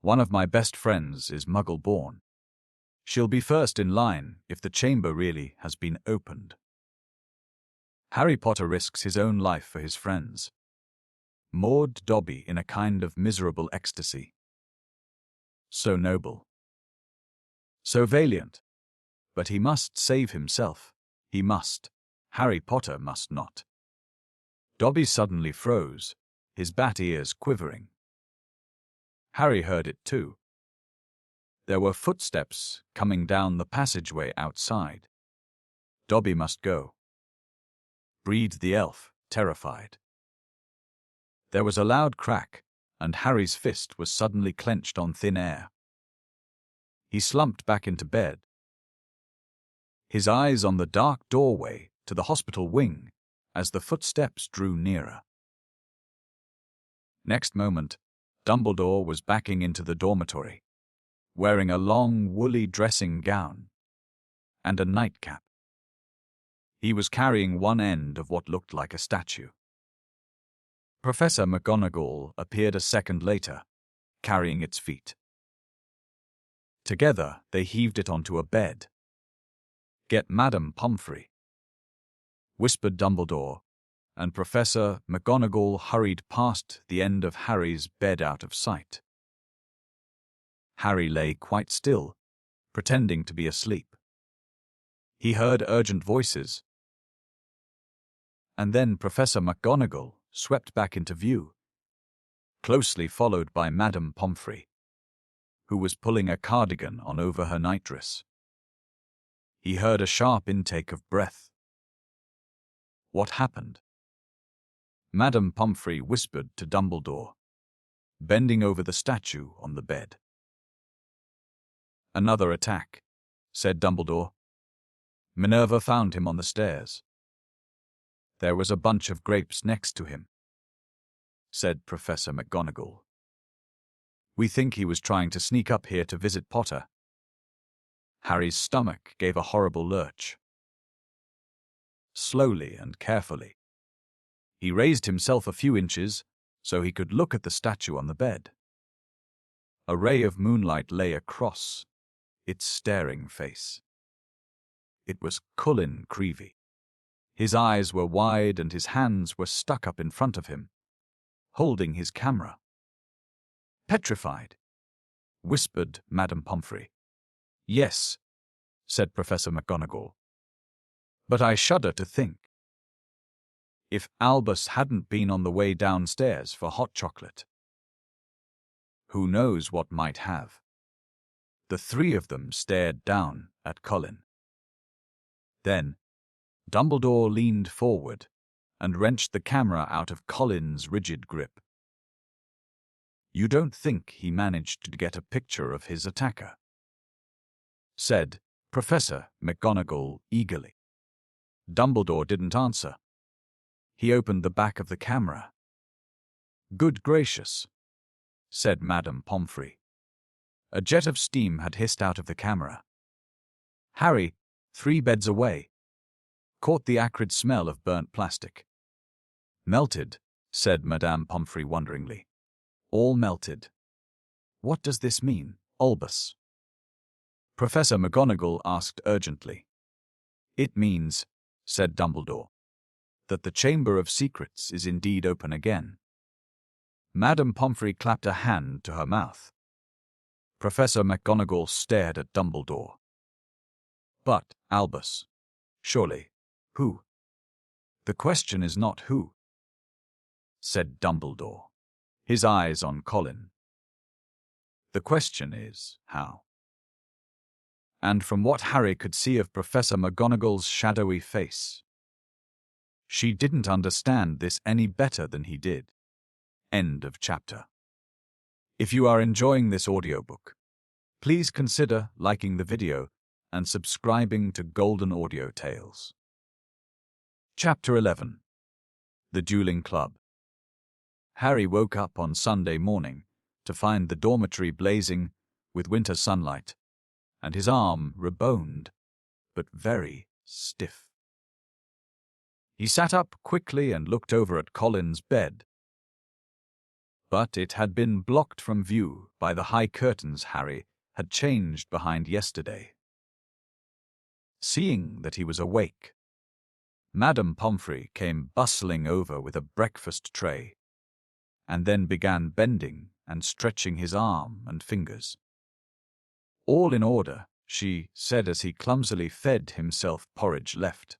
"One of my best friends is Muggle-born. She'll be first in line if the chamber really has been opened." Harry Potter risks his own life for his friends, moored Dobby in a kind of miserable ecstasy. So noble. So valiant. But he must save himself. He must. Harry Potter must not. Dobby suddenly froze, his bat ears quivering. Harry heard it too. There were footsteps coming down the passageway outside. Dobby must go, breathed the elf, terrified. There was a loud crack, and Harry's fist was suddenly clenched on thin air. He slumped back into bed, his eyes on the dark doorway to the hospital wing as the footsteps drew nearer. Next moment, Dumbledore was backing into the dormitory, wearing a long, woolly dressing gown and a nightcap. He was carrying one end of what looked like a statue. Professor McGonagall appeared a second later, carrying its feet. Together, they heaved it onto a bed. "Get Madame Pomfrey," whispered Dumbledore, and Professor McGonagall hurried past the end of Harry's bed out of sight. Harry lay quite still, pretending to be asleep. He heard urgent voices, and then Professor McGonagall swept back into view, closely followed by Madame Pomfrey. who was pulling a cardigan on over her nightdress. He heard a sharp intake of breath. What happened? Madame Pomfrey whispered to Dumbledore, bending over the statue on the bed. Another attack, said Dumbledore. Minerva found him on the stairs. There was a bunch of grapes next to him, said Professor McGonagall. We think he was trying to sneak up here to visit Potter. Harry's stomach gave a horrible lurch. Slowly and carefully, he raised himself a few inches so he could look at the statue on the bed. A ray of moonlight lay across its staring face. It was Cullen Creevey. His eyes were wide and his hands were stuck up in front of him, holding his camera. Petrified, whispered Madame Pomfrey. Yes, said Professor McGonagall. But I shudder to think. If Albus hadn't been on the way downstairs for hot chocolate, who knows what might have? The three of them stared down at Colin. Then, Dumbledore leaned forward and wrenched the camera out of Colin's rigid grip. You don't think he managed to get a picture of his attacker? Said Professor McGonagall eagerly. Dumbledore didn't answer. He opened the back of the camera. Good gracious, said Madame Pomfrey. A jet of steam had hissed out of the camera. Harry, 3 beds away, caught the acrid smell of burnt plastic. Melted, said Madame Pomfrey wonderingly. All melted. What does this mean, Albus? Professor McGonagall asked urgently. It means, said Dumbledore, that the Chamber of Secrets is indeed open again. Madame Pomfrey clapped a hand to her mouth. Professor McGonagall stared at Dumbledore. But, Albus, surely, who? The question is not who, said Dumbledore, his eyes on Colin. The question is how. And from what Harry could see of Professor McGonagall's shadowy face, she didn't understand this any better than he did. End of chapter. If you are enjoying this audiobook, please consider liking the video and subscribing to Golden Audio Tales. Chapter 11. The Dueling Club. Harry woke up on Sunday morning to find the dormitory blazing with winter sunlight, and his arm reboned, but very stiff. He sat up quickly and looked over at Colin's bed. But it had been blocked from view by the high curtains Harry had changed behind yesterday. Seeing that he was awake, Madame Pomfrey came bustling over with a breakfast tray, and then began bending and stretching his arm and fingers. All in order, she said as he clumsily fed himself porridge left-handed.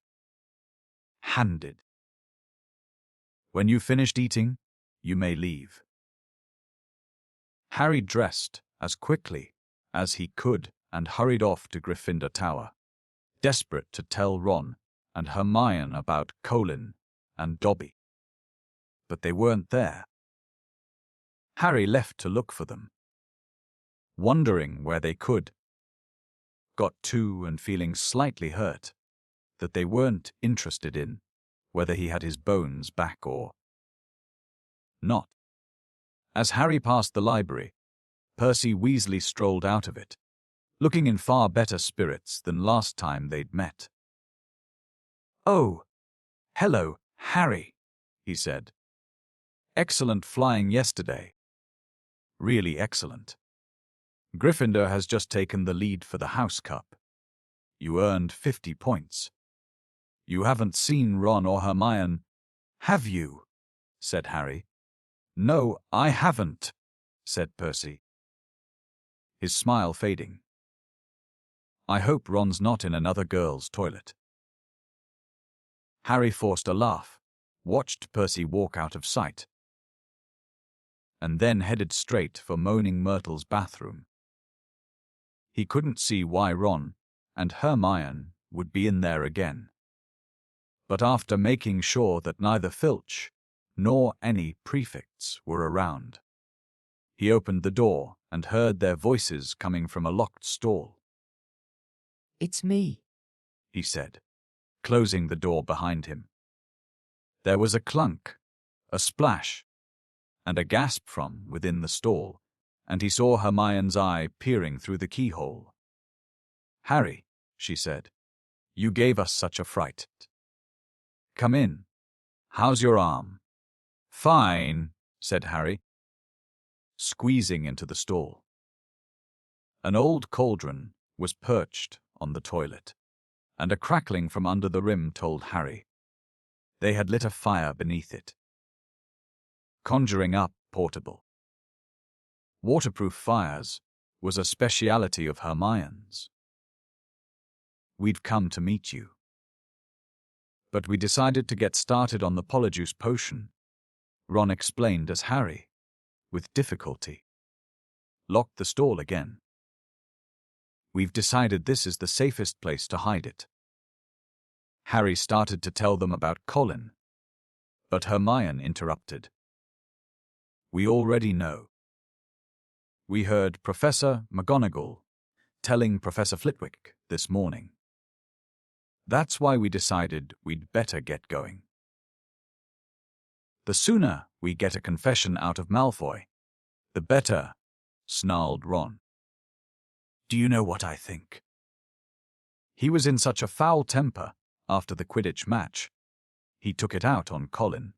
When you've finished eating, you may leave. Harry dressed as quickly as he could and hurried off to Gryffindor Tower, desperate to tell Ron and Hermione about Colin and Dobby. But they weren't there. Harry left to look for them, wondering where they could. Got to and feeling slightly hurt that they weren't interested in whether he had his bones back or not. As Harry passed the library, Percy Weasley strolled out of it, looking in far better spirits than last time they'd met. "Oh, hello, Harry," he said. "Excellent flying yesterday. Really excellent. Gryffindor has just taken the lead for the House Cup. You earned 50 points. You haven't seen Ron or Hermione, have you?" said Harry. "No, I haven't," said Percy, his smile fading. "I hope Ron's not in another girl's toilet." Harry forced a laugh, watched Percy walk out of sight, and then headed straight for Moaning Myrtle's bathroom. He couldn't see why Ron and Hermione would be in there again. But after making sure that neither Filch nor any prefects were around, he opened the door and heard their voices coming from a locked stall. It's me. He said, closing the door behind him. There was a clunk, a splash, and a gasp from within the stall, and he saw Hermione's eye peering through the keyhole. "Harry," she said, "you gave us such a fright. Come in. How's your arm?" "Fine," said Harry, squeezing into the stall. An old cauldron was perched on the toilet, and a crackling from under the rim told Harry they had lit a fire beneath it. Conjuring up portable, waterproof fires was a speciality of Hermione's. "We'd come to meet you, but we decided to get started on the polyjuice potion," Ron explained as Harry, with difficulty, locked the stall again. "We've decided this is the safest place to hide it." Harry started to tell them about Colin, but Hermione interrupted. "We already know. We heard Professor McGonagall telling Professor Flitwick this morning. That's why we decided we'd better get going. The sooner we get a confession out of Malfoy, the better," snarled Ron. "Do you know what I think? He was in such a foul temper after the Quidditch match. He took it out on Colin."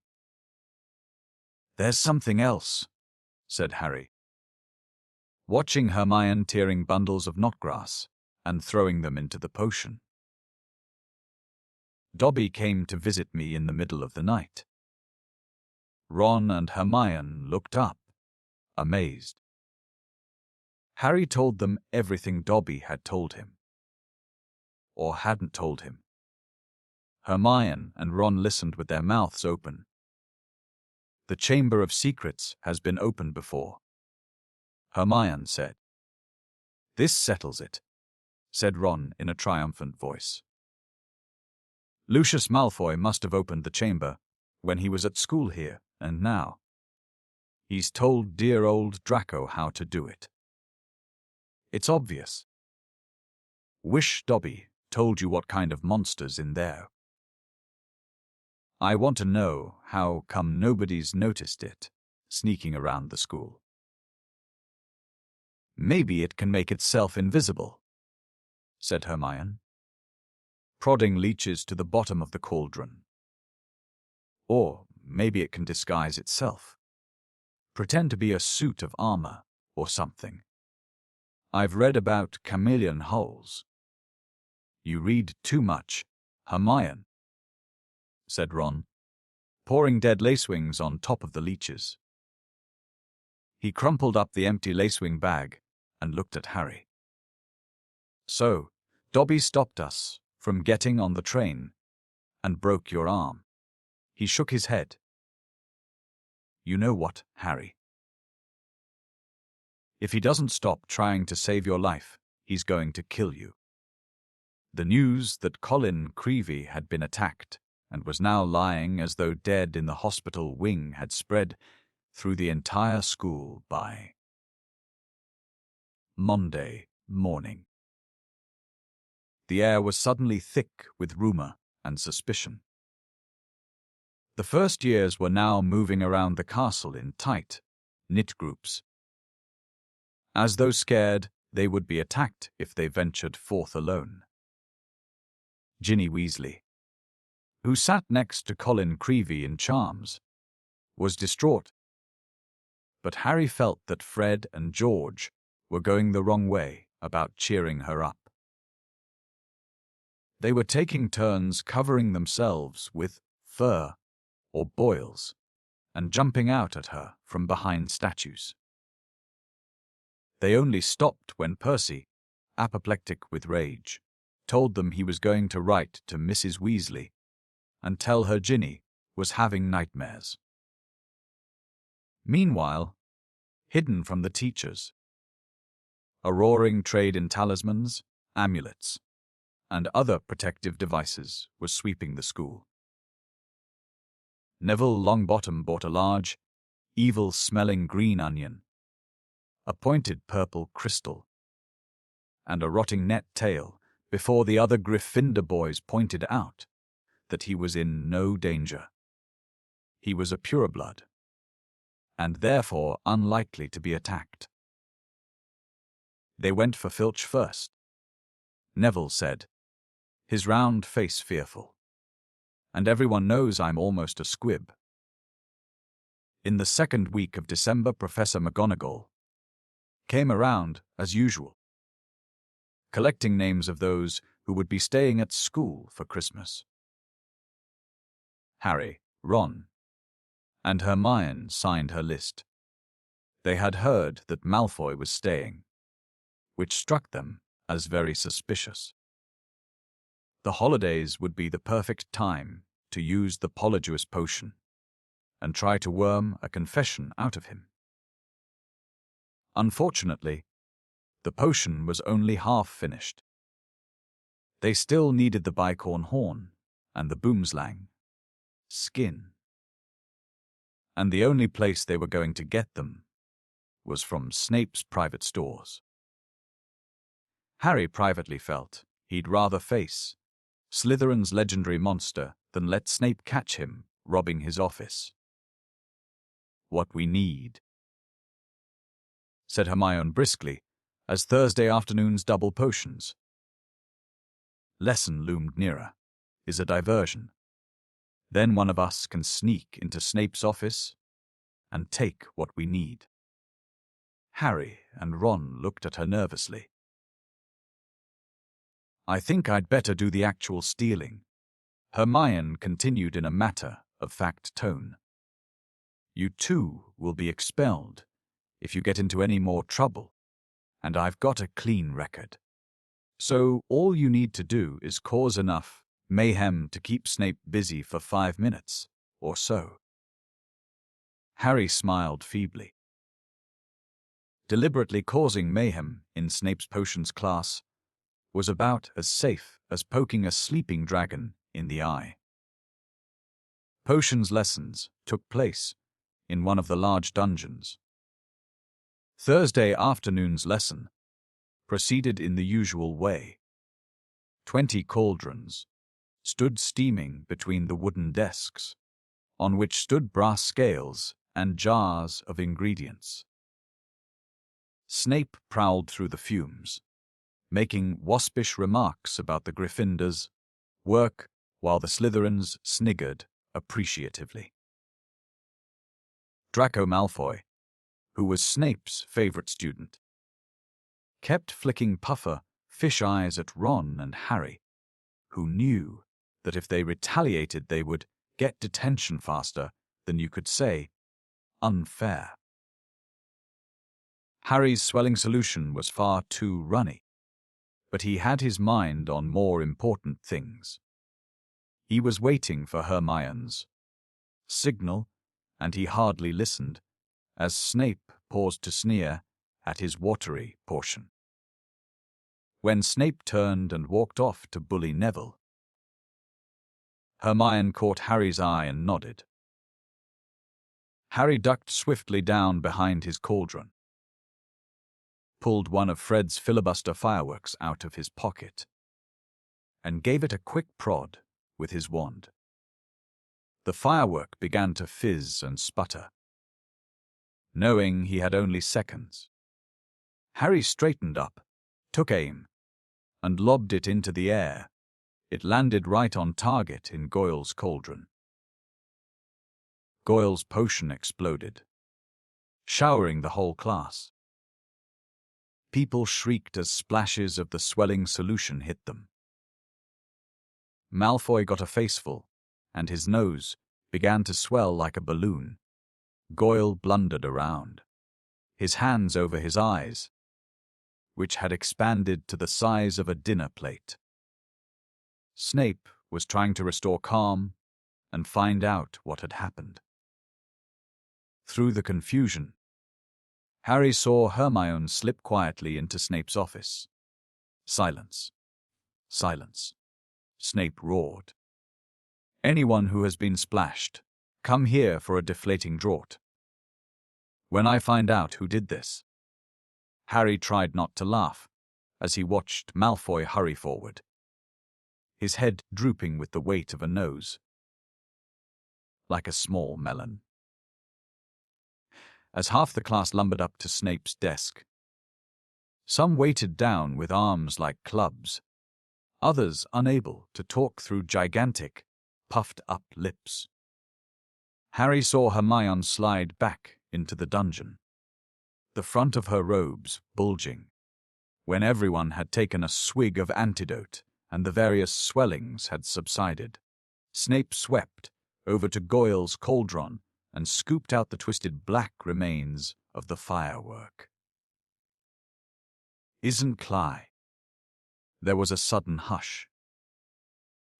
"There's something else," said Harry, watching Hermione tearing bundles of knotgrass and throwing them into the potion. "Dobby came to visit me in the middle of the night." Ron and Hermione looked up, amazed. Harry told them everything Dobby had told him, or hadn't told him. Hermione and Ron listened with their mouths open. "The Chamber of Secrets has been opened before," Hermione said. "This settles it," said Ron in a triumphant voice. "Lucius Malfoy must have opened the chamber when he was at school here, and now he's told dear old Draco how to do it. It's obvious. Wish Dobby told you what kind of monster's in there. I want to know how come nobody's noticed it, sneaking around the school. Maybe it can make itself invisible," said Hermione, prodding leeches to the bottom of the cauldron. "Or maybe it can disguise itself. Pretend to be a suit of armor or something. I've read about chameleon hulls." "You read too much, Hermione," said Ron, pouring dead lacewings on top of the leeches. He crumpled up the empty lacewing bag and looked at Harry. "So, Dobby stopped us from getting on the train and broke your arm." He shook his head. "You know what, Harry? If he doesn't stop trying to save your life, he's going to kill you." The news that Colin Creevey had been attacked and was now lying as though dead in the hospital wing had spread through the entire school by Monday morning. The air was suddenly thick with rumor and suspicion. The first years were now moving around the castle in tight, knit groups, as though scared they would be attacked if they ventured forth alone. Ginny Weasley, who sat next to Colin Creevey in Charms, was distraught. But Harry felt that Fred and George were going the wrong way about cheering her up. They were taking turns covering themselves with fur or boils and jumping out at her from behind statues. They only stopped when Percy, apoplectic with rage, told them he was going to write to Mrs. Weasley and tell her Ginny was having nightmares. Meanwhile, hidden from the teachers, A roaring trade in talismans, amulets, and other protective devices was sweeping the school. Neville Longbottom bought a large, evil-smelling green onion, a pointed purple crystal, and a rotting net tail before the other Gryffindor boys pointed out that he was in no danger. He was a pureblood, and therefore unlikely to be attacked. They went for Filch first, Neville said, his round face fearful. And everyone knows I'm almost a squib. In the second week of December, Professor McGonagall came around as usual, collecting names of those who would be staying at school for Christmas. Harry, Ron, and Hermione signed her list. They had heard that Malfoy was staying, which struck them as very suspicious. The holidays would be the perfect time to use the Polyjuice potion and try to worm a confession out of him. Unfortunately, the potion was only half finished. They still needed the bicorn horn and the boomslang skin, and the only place they were going to get them was from Snape's private stores. Harry privately felt he'd rather face Slytherin's legendary monster than let Snape catch him robbing his office. "What we need," said Hermione briskly, as Thursday afternoon's double potions lesson loomed nearer, "is a diversion. Then one of us can sneak into Snape's office and take what we need." Harry and Ron looked at her nervously. "I think I'd better do the actual stealing," Hermione continued in a matter-of-fact tone. "You two will be expelled if you get into any more trouble, and I've got a clean record. So all you need to do is cause enough mayhem to keep Snape busy for 5 minutes or so." Harry smiled feebly. Deliberately causing mayhem in Snape's potions class was about as safe as poking a sleeping dragon in the eye. Potions lessons took place in one of the large dungeons. Thursday afternoon's lesson proceeded in the usual way. 20 cauldrons stood steaming between the wooden desks, on which stood brass scales and jars of ingredients. Snape prowled through the fumes, making waspish remarks about the Gryffindors' work while the Slytherins sniggered appreciatively. Draco Malfoy, who was Snape's favorite student, kept flicking puffer fish eyes at Ron and Harry, who knew that if they retaliated they would get detention faster than you could say unfair. Harry's swelling solution was far too runny, but he had his mind on more important things. He was waiting for Hermione's signal, and he hardly listened as Snape paused to sneer at his watery portion. When Snape turned and walked off to bully Neville, Hermione caught Harry's eye and nodded. Harry ducked swiftly down behind his cauldron, pulled one of Fred's filibuster fireworks out of his pocket, and gave it a quick prod with his wand. The firework began to fizz and sputter. Knowing he had only seconds, Harry straightened up, took aim, and lobbed it into the air. It landed right on target in Goyle's cauldron. Goyle's potion exploded, showering the whole class. People shrieked as splashes of the swelling solution hit them. Malfoy got a faceful, and his nose began to swell like a balloon. Goyle blundered around, his hands over his eyes, which had expanded to the size of a dinner plate. Snape was trying to restore calm and find out what had happened. Through the confusion, Harry saw Hermione slip quietly into Snape's office. Silence. Silence. Snape roared. Anyone who has been splashed, come here for a deflating draught. When I find out who did this. Harry tried not to laugh as he watched Malfoy hurry forward, his head drooping with the weight of a nose, like a small melon. As half the class lumbered up to Snape's desk, some weighted down with arms like clubs, others unable to talk through gigantic, puffed-up lips. Harry saw Hermione slide back into the dungeon, the front of her robes bulging, when everyone had taken a swig of antidote and the various swellings had subsided. Snape swept over to Goyle's cauldron and scooped out the twisted black remains of the firework. Isn't Cly? There was a sudden hush.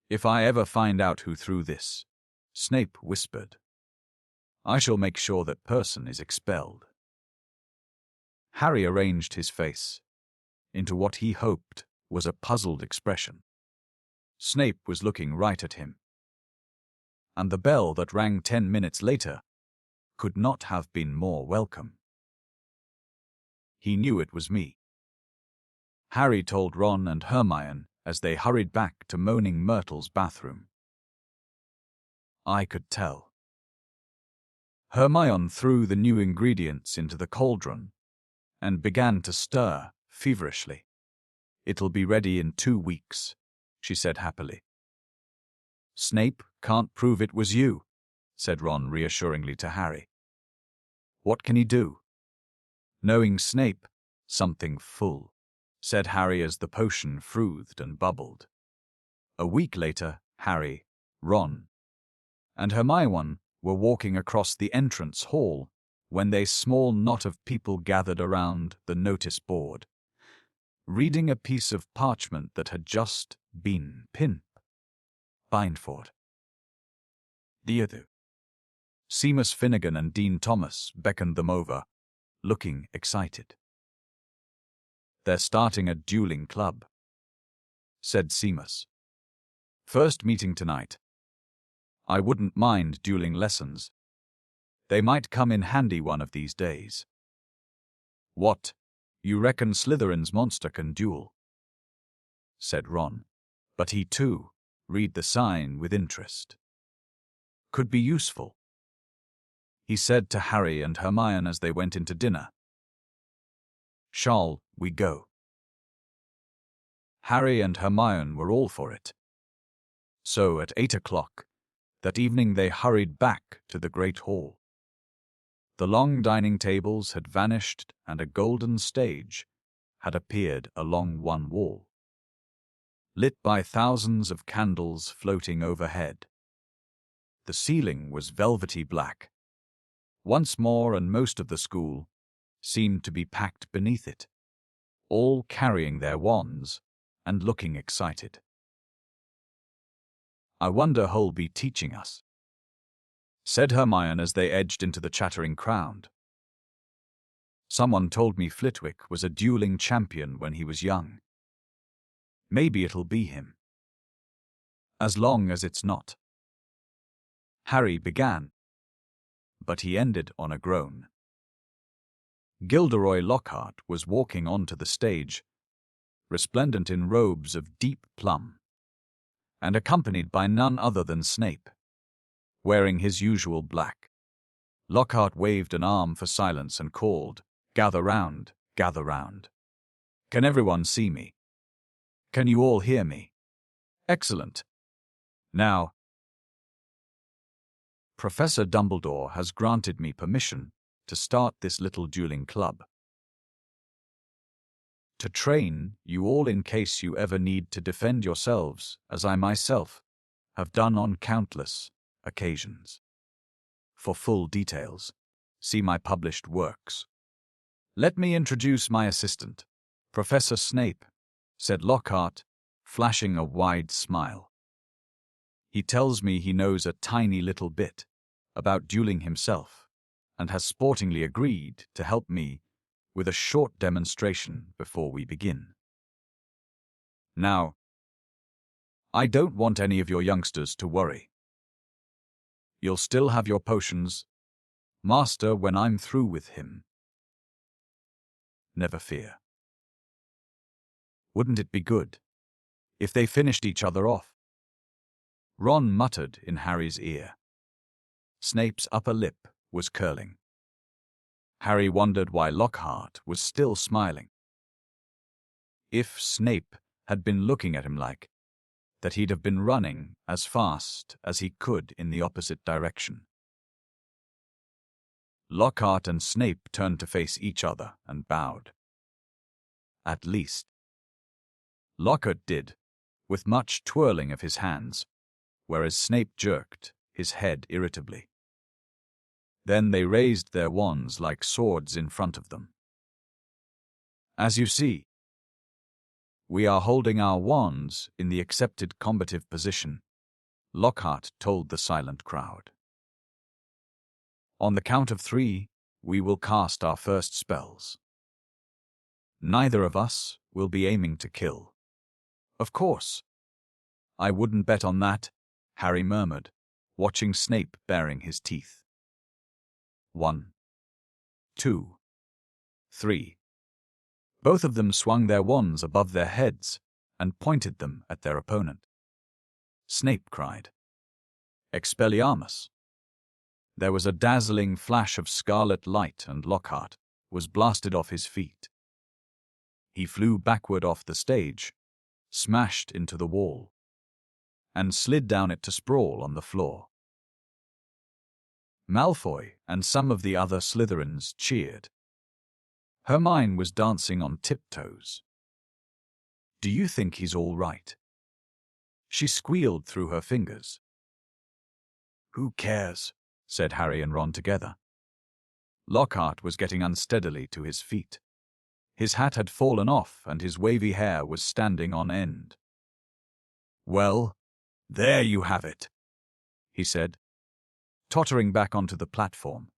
If I ever find out who threw this, Snape whispered, I shall make sure that person is expelled. Harry arranged his face into what he hoped was a puzzled expression. Snape was looking right at him, and the bell that rang 10 minutes later could not have been more welcome. He knew it was me. Harry told Ron and Hermione as they hurried back to Moaning Myrtle's bathroom. I could tell. Hermione threw the new ingredients into the cauldron and began to stir feverishly. It'll be ready in 2 weeks, she said happily. Snape can't prove it was you, said Ron reassuringly to Harry. What can he do? Knowing Snape, something full, said Harry as the potion frothed and bubbled. A week later, Harry, Ron, and Hermione were walking across the entrance hall when a small knot of people gathered around the notice board, reading a piece of parchment that had just been pinned. Bindford. The other. Seamus Finnegan and Dean Thomas beckoned them over, looking excited. They're starting a dueling club, said Seamus. First meeting tonight. I wouldn't mind dueling lessons. They might come in handy one of these days. What, you reckon Slytherin's monster can duel? Said Ron, but he too read the sign with interest. Could be useful, he said to Harry and Hermione as they went into dinner. Shall we go? Harry and Hermione were all for it. So at 8 o'clock that evening they hurried back to the great hall. The long dining tables had vanished and a golden stage had appeared along one wall, lit by thousands of candles floating overhead. The ceiling was velvety black, once more, and most of the school seemed to be packed beneath it, all carrying their wands and looking excited. I wonder who'll be teaching us, said Hermione as they edged into the chattering crowd. Someone told me Flitwick was a dueling champion when he was young. Maybe it'll be him. As long as it's not. Harry began, but he ended on a groan. Gilderoy Lockhart was walking onto the stage, resplendent in robes of deep plum, and accompanied by none other than Snape, wearing his usual black. Lockhart waved an arm for silence and called, "Gather round, gather round. Can everyone see me? Can you all hear me? Excellent. Now, Professor Dumbledore has granted me permission to start this little dueling club. To train you all in case you ever need to defend yourselves, as I myself have done on countless occasions. For full details, see my published works. Let me introduce my assistant, Professor Snape, said Lockhart, flashing a wide smile. He tells me he knows a tiny little bit about dueling himself, and has sportingly agreed to help me with a short demonstration before we begin. Now, I don't want any of your youngsters to worry. You'll still have your potions, Master, when I'm through with him. Never fear. Wouldn't it be good if they finished each other off? Ron muttered in Harry's ear. Snape's upper lip was curling. Harry wondered why Lockhart was still smiling. If Snape had been looking at him like that, he'd have been running as fast as he could in the opposite direction. Lockhart and Snape turned to face each other and bowed. At least, Lockhart did, with much twirling of his hands, whereas Snape jerked his head irritably. Then they raised their wands like swords in front of them. As you see, we are holding our wands in the accepted combative position, Lockhart told the silent crowd. On the count of 3, we will cast our first spells. Neither of us will be aiming to kill. Of course. I wouldn't bet on that, Harry murmured, watching Snape baring his teeth. 1, 2, 3. Both of them swung their wands above their heads and pointed them at their opponent. Snape cried, Expelliarmus! There was a dazzling flash of scarlet light and Lockhart was blasted off his feet. He flew backward off the stage, smashed into the wall, and slid down it to sprawl on the floor. Malfoy and some of the other Slytherins cheered. Hermione was dancing on tiptoes. Do you think he's all right? She squealed through her fingers. Who cares? Said Harry and Ron together. Lockhart was getting unsteadily to his feet. His hat had fallen off and his wavy hair was standing on end. Well, there you have it, he said, tottering back onto the platform.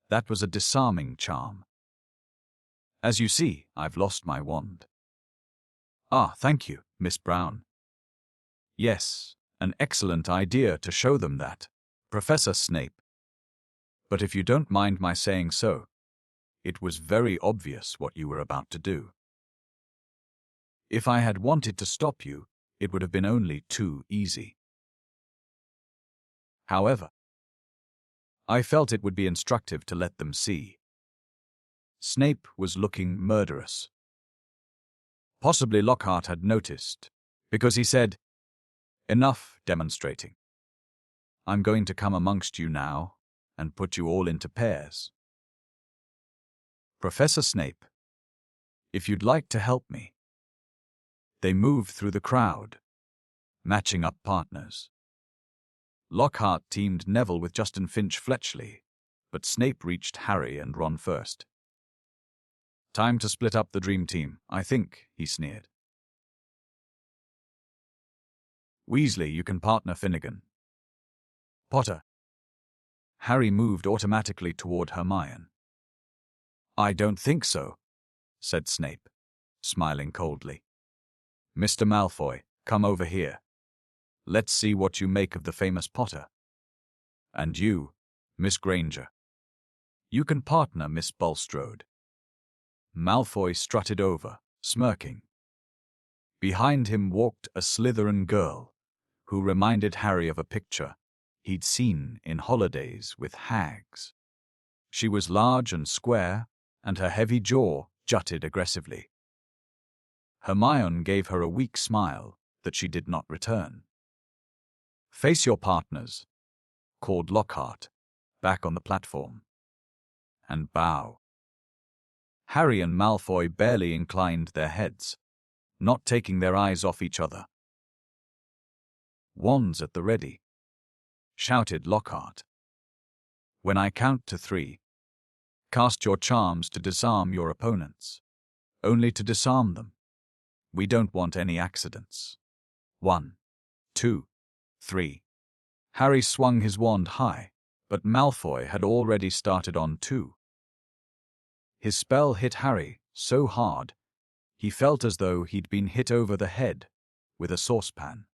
That was a disarming charm. As you see, I've lost my wand. Ah, thank you, Miss Brown. Yes, an excellent idea to show them that, Professor Snape. But if you don't mind my saying so, it was very obvious what you were about to do. If I had wanted to stop you, it would have been only too easy. However, I felt it would be instructive to let them see. Snape was looking murderous. Possibly Lockhart had noticed, because he said, Enough demonstrating. I'm going to come amongst you now and put you all into pairs. Professor Snape, if you'd like to help me. They moved through the crowd, matching up partners. Lockhart teamed Neville with Justin Finch Fletchley, but Snape reached Harry and Ron first. Time to split up the dream team, I think, he sneered. Weasley, you can partner Finnegan. Potter. Harry moved automatically toward Hermione. I don't think so, said Snape, smiling coldly. Mr. Malfoy, come over here. Let's see what you make of the famous Potter. And you, Miss Granger. You can partner Miss Bulstrode. Malfoy strutted over, smirking. Behind him walked a Slytherin girl, who reminded Harry of a picture he'd seen in Holidays with Hags. She was large and square, and her heavy jaw jutted aggressively. Hermione gave her a weak smile that she did not return. Face your partners, called Lockhart, back on the platform. And bow. Harry and Malfoy barely inclined their heads, not taking their eyes off each other. Wands at the ready, shouted Lockhart. When I count to 3, cast your charms to disarm your opponents. Only to disarm them. We don't want any accidents. 1, 2, 3. Harry swung his wand high, but Malfoy had already started on 2. His spell hit Harry so hard, he felt as though he'd been hit over the head with a saucepan.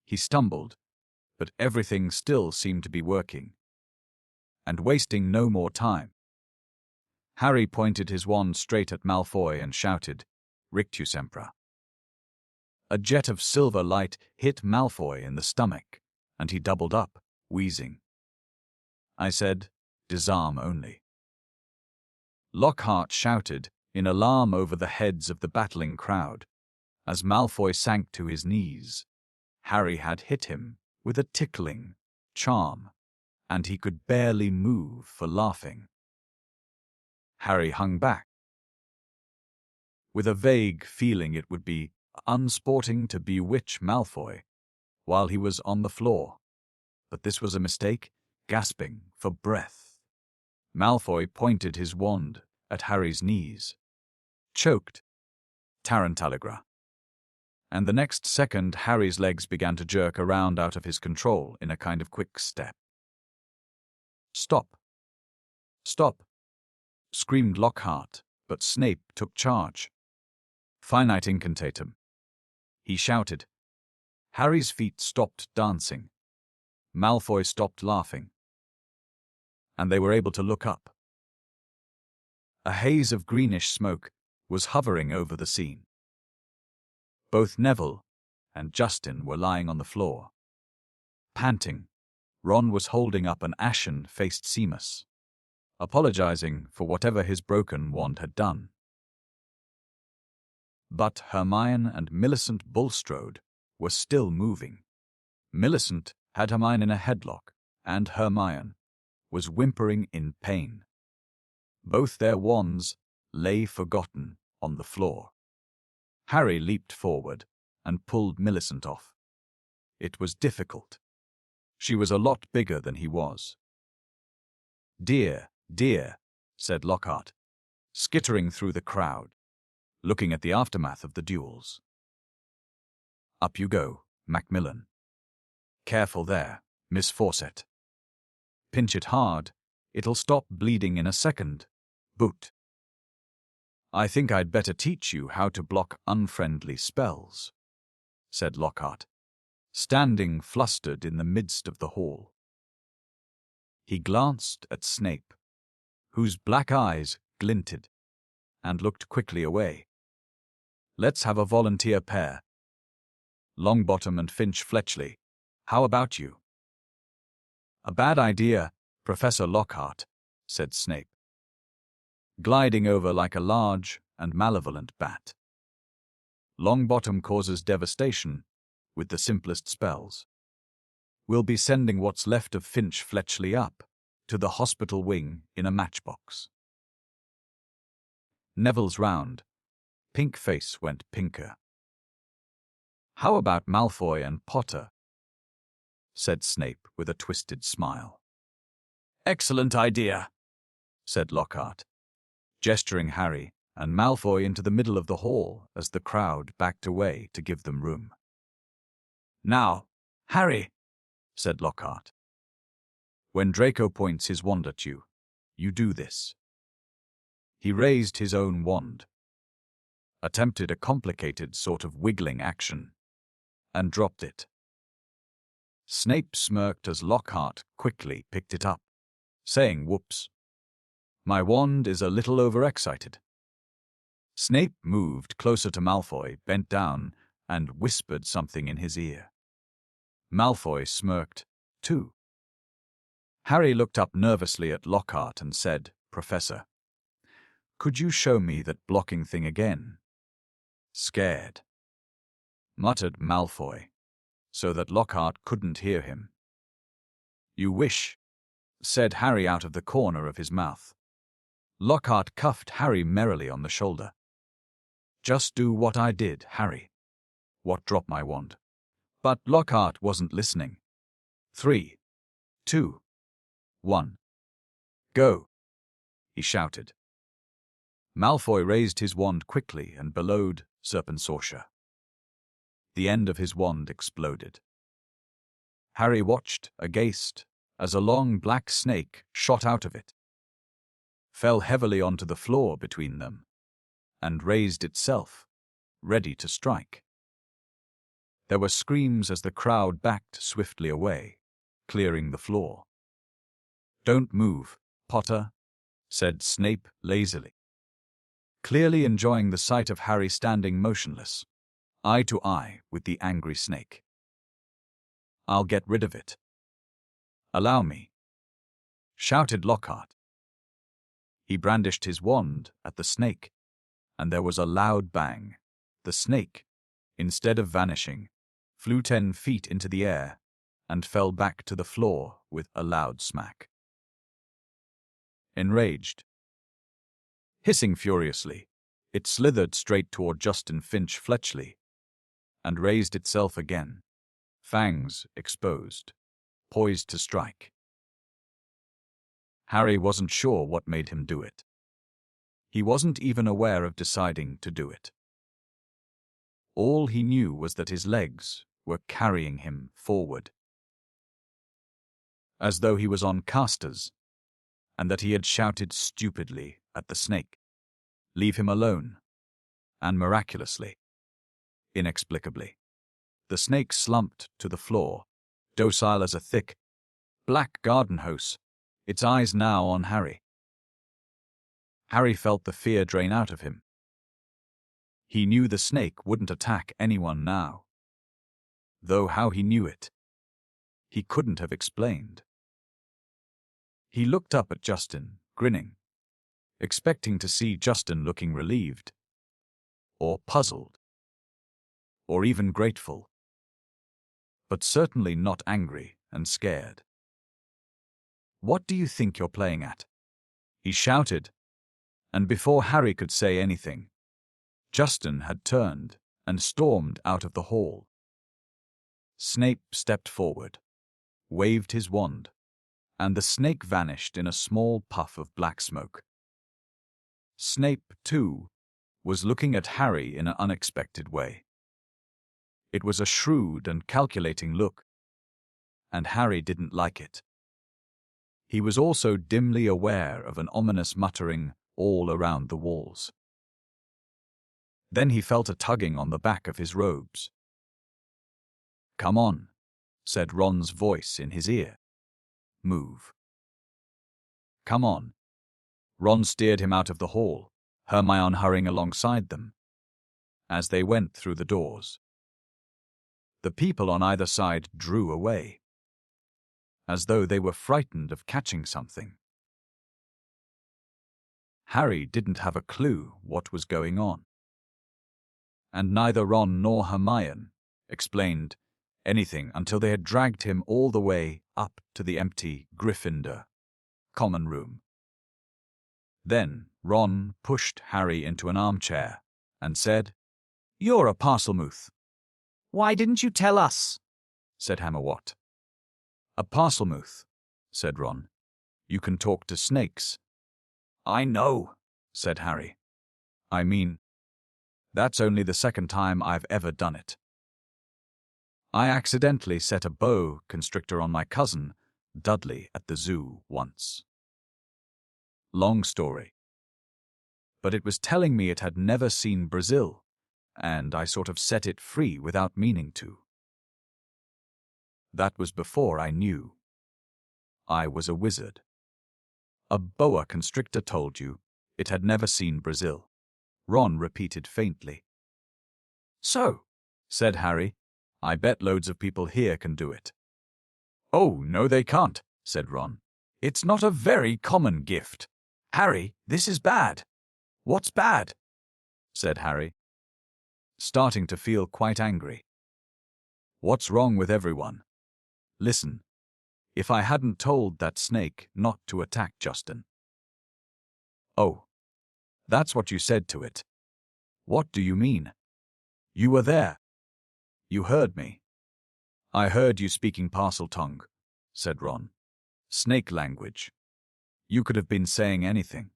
He stumbled, but everything still seemed to be working. And wasting no more time, Harry pointed his wand straight at Malfoy and shouted, "Rictus Empra." A jet of silver light hit Malfoy in the stomach, and he doubled up, wheezing. I said, "Disarm only." Lockhart shouted in alarm over the heads of the battling crowd. As Malfoy sank to his knees, Harry had hit him with a tickling charm, and he could barely move for laughing. Harry hung back, with a vague feeling it would be unsporting to bewitch Malfoy while he was on the floor. But this was a mistake, gasping for breath. Malfoy pointed his wand at Harry's knees, choked, Tarantalagra. And the next second Harry's legs began to jerk around out of his control in a kind of quick step. "Stop! Stop!" screamed Lockhart, but Snape took charge. "Finite incantatum," he shouted. Harry's feet stopped dancing. Malfoy stopped laughing. And they were able to look up. A haze of greenish smoke was hovering over the scene. Both Neville and Justin were lying on the floor. Panting, Ron was holding up an ashen-faced Seamus, apologizing for whatever his broken wand had done. But Hermione and Millicent Bulstrode were still moving. Millicent had Hermione in a headlock, and Hermione was whimpering in pain. Both their wands lay forgotten on the floor. Harry leaped forward and pulled Millicent off. It was difficult. She was a lot bigger than he was. "Dear, dear," said Lockhart, skittering through the crowd, looking at the aftermath of the duels. "Up you go, Macmillan. Careful there, Miss Fawcett. Pinch it hard, it'll stop bleeding in a second. Boot. I think I'd better teach you how to block unfriendly spells," said Lockhart, standing flustered in the midst of the hall. He glanced at Snape, whose black eyes glinted, and looked quickly away. "Let's have a volunteer pair. Longbottom and Finch Fletchley, how about you?" "A bad idea, Professor Lockhart," said Snape, gliding over like a large and malevolent bat. "Longbottom causes devastation with the simplest spells. We'll be sending what's left of Finch Fletchley up to the hospital wing in a matchbox." Neville's round, pink face went pinker. "How about Malfoy and Potter?" said Snape with a twisted smile. "Excellent idea," said Lockhart, gesturing Harry and Malfoy into the middle of the hall as the crowd backed away to give them room. "Now, Harry," said Lockhart. "When Draco points his wand at you, you do this." He raised his own wand, attempted a complicated sort of wiggling action, and dropped it. Snape smirked as Lockhart quickly picked it up, saying, "Whoops. My wand is a little overexcited." Snape moved closer to Malfoy, bent down, and whispered something in his ear. Malfoy smirked, too. Harry looked up nervously at Lockhart and said, "Professor, could you show me that blocking thing again?" "Scared," muttered Malfoy, so that Lockhart couldn't hear him. "You wish," said Harry out of the corner of his mouth. Lockhart cuffed Harry merrily on the shoulder. "Just do what I did, Harry." "What, drop my wand?" But Lockhart wasn't listening. 3, 2, 1. "Go," he shouted. Malfoy raised his wand quickly and bellowed Serpensortia. The end of his wand exploded. Harry watched, aghast, as a long black snake shot out of it. fell heavily onto the floor between them, and raised itself, ready to strike. There were screams as the crowd backed swiftly away, clearing the floor. "Don't move, Potter," said Snape lazily, clearly enjoying the sight of Harry standing motionless, eye to eye with the angry snake. "I'll get rid of it." "Allow me," shouted Lockhart. He brandished his wand at the snake, and there was a loud bang. The snake, instead of vanishing, flew 10 feet into the air and fell back to the floor with a loud smack. Enraged, hissing furiously, it slithered straight toward Justin Finch Fletchley and raised itself again, fangs exposed, poised to strike. Harry wasn't sure what made him do it. He wasn't even aware of deciding to do it. All he knew was that his legs were carrying him forward, as though he was on casters, and that he had shouted stupidly at the snake, "Leave him alone," and miraculously, inexplicably, the snake slumped to the floor, docile as a thick, black garden hose, its eyes now on Harry. Harry felt the fear drain out of him. He knew the snake wouldn't attack anyone now, though how he knew it, he couldn't have explained. He looked up at Justin, grinning, expecting to see Justin looking relieved, or puzzled, or even grateful, but certainly not angry and scared. "What do you think you're playing at?" he shouted, and before Harry could say anything, Justin had turned and stormed out of the hall. Snape stepped forward, waved his wand, and the snake vanished in a small puff of black smoke. Snape, too, was looking at Harry in an unexpected way. It was a shrewd and calculating look, and Harry didn't like it. He was also dimly aware of an ominous muttering all around the walls. Then he felt a tugging on the back of his robes. "Come on," said Ron's voice in his ear. "Move." "Come on." Ron steered him out of the hall, Hermione hurrying alongside them, as they went through the doors. The people on either side drew away, as though they were frightened of catching something. Harry didn't have a clue what was going on, and neither Ron nor Hermione explained anything until they had dragged him all the way up to the empty Gryffindor common room. Then Ron pushed Harry into an armchair and said, "You're a Parselmouth." Why didn't you tell us? said Hammerwat. "A Parselmouth," said Ron. "You can talk to snakes." "I know," said Harry. "I mean, that's only the second time I've ever done it. I accidentally set a boa constrictor on my cousin, Dudley, at the zoo once. Long story. But it was telling me it had never seen Brazil, and I sort of set it free without meaning to. That was before I knew I was a wizard. A boa constrictor told you it had never seen Brazil," Ron repeated faintly. "So," said Harry, "I bet loads of people here can do it." "Oh, no they can't," said Ron. "It's not a very common gift. Harry, this is bad." "What's bad?" said Harry, starting to feel quite angry. "What's wrong with everyone? Listen, if I hadn't told that snake not to attack Justin." "Oh, that's what you said to it. What do you mean?" "You were there. You heard me." "I heard you speaking parcel tongue," said Ron. "Snake language. You could have been saying anything."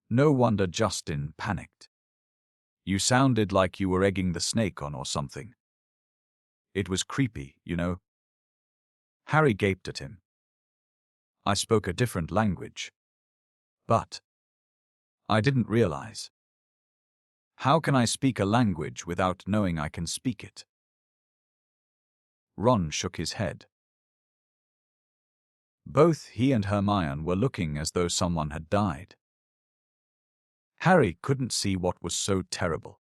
No wonder Justin panicked. "You sounded like you were egging the snake on or something. It was creepy, you know." Harry gaped at him. "I spoke a different language." But I didn't realize. How can I speak a language without knowing I can speak it? Ron shook his head. Both he and Hermione were looking as though someone had died. Harry couldn't see what was so terrible.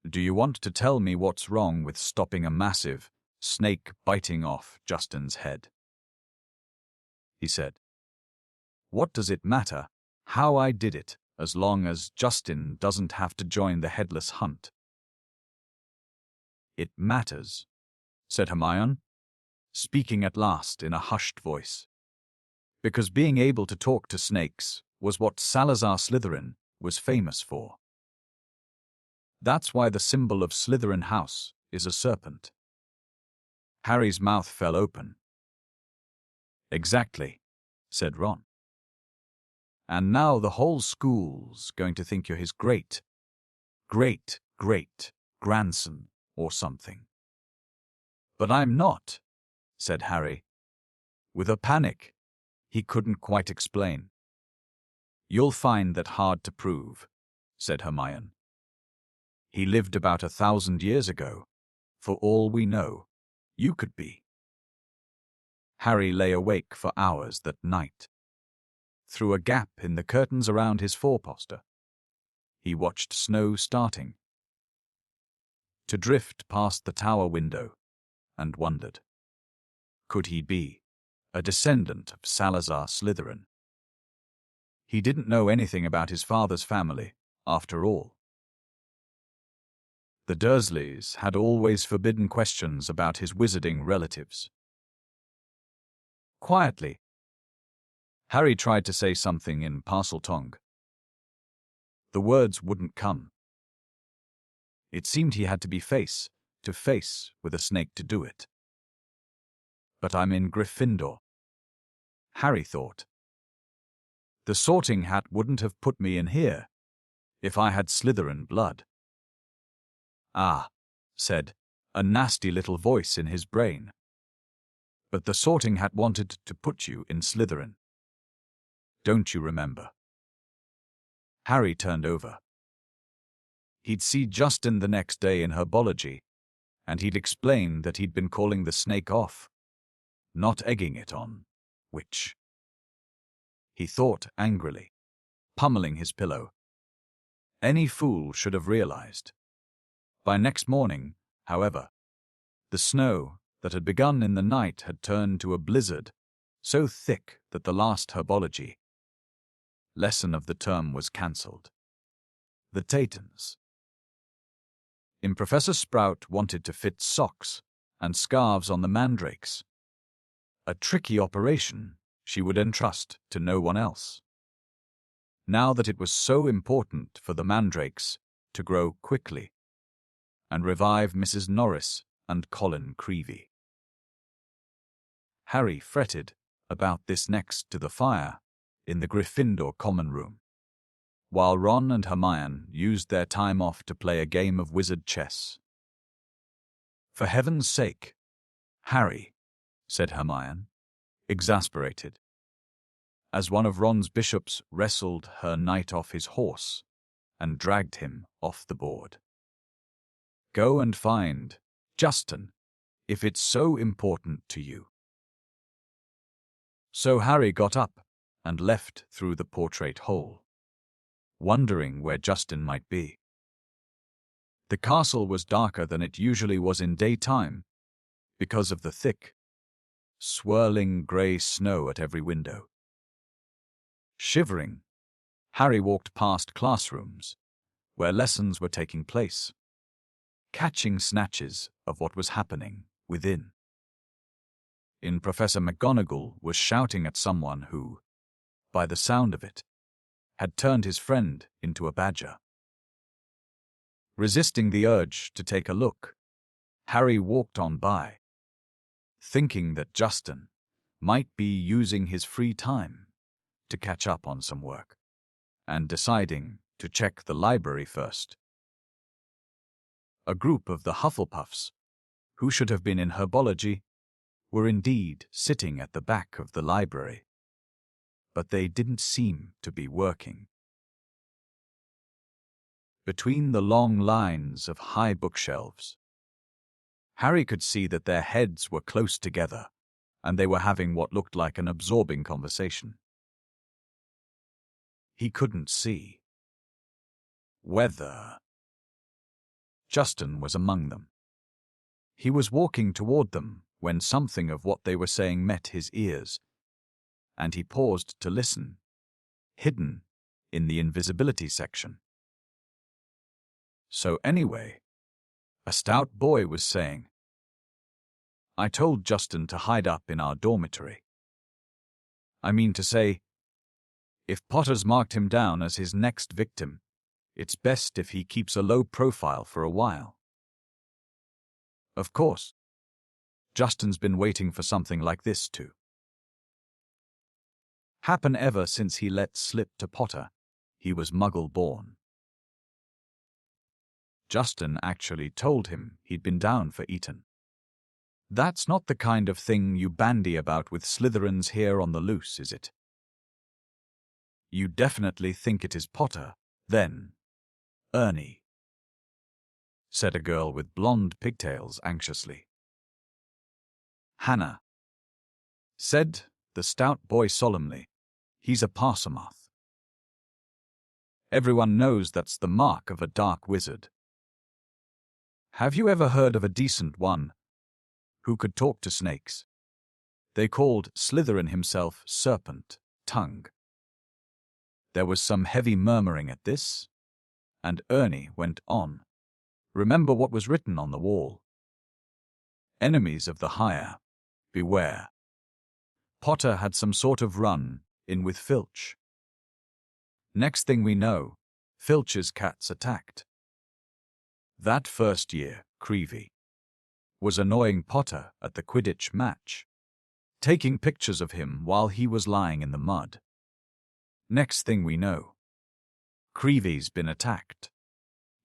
Do you want to tell me what's wrong with stopping a massive snake biting off Justin's head? He said. What does it matter how I did it, as long as Justin doesn't have to join the headless hunt? It matters, said Hermione, speaking at last in a hushed voice. Because being able to talk to snakes was what Salazar Slytherin was famous for. That's why the symbol of Slytherin House is a serpent. Harry's mouth fell open. Exactly, said Ron. And now the whole school's going to think you're his great-great-grandson or something. But I'm not, said Harry, with a panic he couldn't quite explain. You'll find that hard to prove, said Hermione. He lived about 1,000 years ago. For all we know, you could be. Harry lay awake for hours that night. Through a gap in the curtains around his four-poster, he watched snow starting to drift past the tower window and wondered, could he be a descendant of Salazar Slytherin? He didn't know anything about his father's family, after all. The Dursleys had always forbidden questions about his wizarding relatives. Quietly, Harry tried to say something in Parseltongue. The words wouldn't come. It seemed he had to be face to face with a snake to do it. But I'm in Gryffindor, Harry thought. The Sorting Hat wouldn't have put me in here if I had Slytherin blood. Ah, said a nasty little voice in his brain. But the Sorting Hat wanted to put you in Slytherin. Don't you remember? Harry turned over. He'd see Justin the next day in herbology, and he'd explain that he'd been calling the snake off, not egging it on, which, he thought angrily, pummeling his pillow, any fool should have realized. By next morning, however, the snow that had begun in the night had turned to a blizzard so thick that the last herbology lesson of the term was cancelled. The Tatons. Professor Sprout wanted to fit socks and scarves on the mandrakes, a tricky operation she would entrust to no one else. Now that it was so important for the mandrakes to grow quickly and revive Mrs. Norris and Colin Creevey. Harry fretted about this next to the fire in the Gryffindor common room, while Ron and Hermione used their time off to play a game of wizard chess. For heaven's sake, Harry, said Hermione, exasperated, as one of Ron's bishops wrestled her knight off his horse and dragged him off the board. Go and find Justin, if it's so important to you. So Harry got up and left through the portrait hole, wondering where Justin might be. The castle was darker than it usually was in daytime because of the thick, swirling grey snow at every window. Shivering, Harry walked past classrooms where lessons were taking place, catching snatches of what was happening within. Professor McGonagall was shouting at someone who, by the sound of it, had turned his friend into a badger. Resisting the urge to take a look, Harry walked on by, thinking that Justin might be using his free time to catch up on some work, and deciding to check the library first. A group of the Hufflepuffs, who should have been in herbology, were indeed sitting at the back of the library. but they didn't seem to be working. Between the long lines of high bookshelves, Harry could see that their heads were close together, and they were having what looked like an absorbing conversation. He couldn't see whether Justin was among them. He was walking toward them when something of what they were saying met his ears, and he paused to listen, hidden in the invisibility section. So anyway, a stout boy was saying, "I told Justin to hide up in our dormitory. I mean to say, if Potter's marked him down as his next victim, it's best if he keeps a low profile for a while. Of course, Justin's been waiting for something like this to happen ever since he let slip to Potter he was Muggle-born. Justin actually told him he'd been down for Eton. That's not the kind of thing you bandy about with Slytherins here on the loose, is it? You definitely think it is Potter, then, Ernie," said a girl with blonde pigtails anxiously. "Hannah," said the stout boy solemnly, "he's a Parselmoth. Everyone knows that's the mark of a dark wizard. Have you ever heard of a decent one who could talk to snakes? They called Slytherin himself Serpent Tongue." There was some heavy murmuring at this, and Ernie went on. "Remember what was written on the wall. Enemies of the higher, beware. Potter had some sort of run-in with Filch. Next thing we know, Filch's cats attacked. That first year, Creevy was annoying Potter at the Quidditch match, taking pictures of him while he was lying in the mud. Next thing we know, Creevy's been attacked.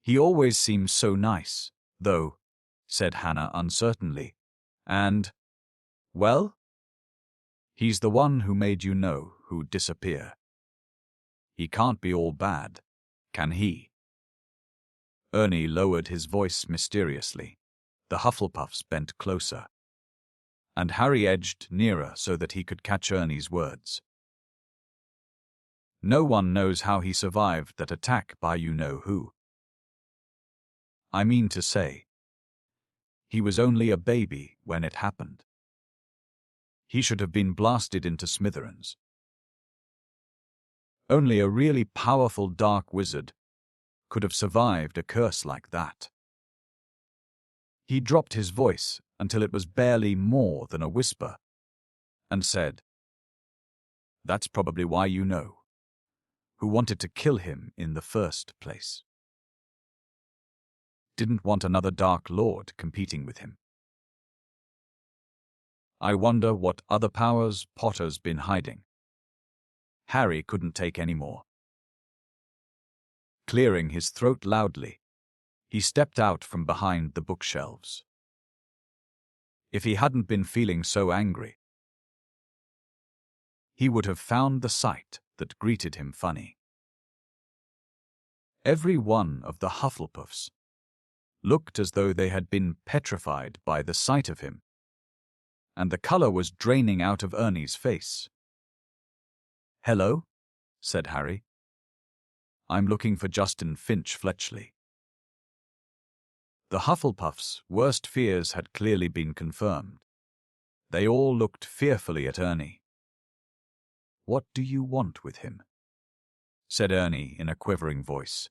He always seems so nice, though," said Hannah uncertainly. "And, well, he's the one who made you know who'd disappear. He can't be all bad, can he?" Ernie lowered his voice mysteriously. The Hufflepuffs bent closer, and Harry edged nearer so that he could catch Ernie's words. "No one knows how he survived that attack by you-know-who. I mean to say, he was only a baby when it happened. He should have been blasted into smithereens. Only a really powerful dark wizard could have survived a curse like that." He dropped his voice until it was barely more than a whisper, and said, "That's probably why you know who wanted to kill him in the first place. Didn't want another Dark Lord competing with him. I wonder what other powers Potter's been hiding." Harry couldn't take any more. Clearing his throat loudly, he stepped out from behind the bookshelves. If he hadn't been feeling so angry, he would have found the sight that greeted him funny. Every one of the Hufflepuffs looked as though they had been petrified by the sight of him, and the color was draining out of Ernie's face. "Hello," said Harry. "I'm looking for Justin Finch-Fletchley." The Hufflepuffs' worst fears had clearly been confirmed. They all looked fearfully at Ernie. "What do you want with him?" said Ernie in a quivering voice.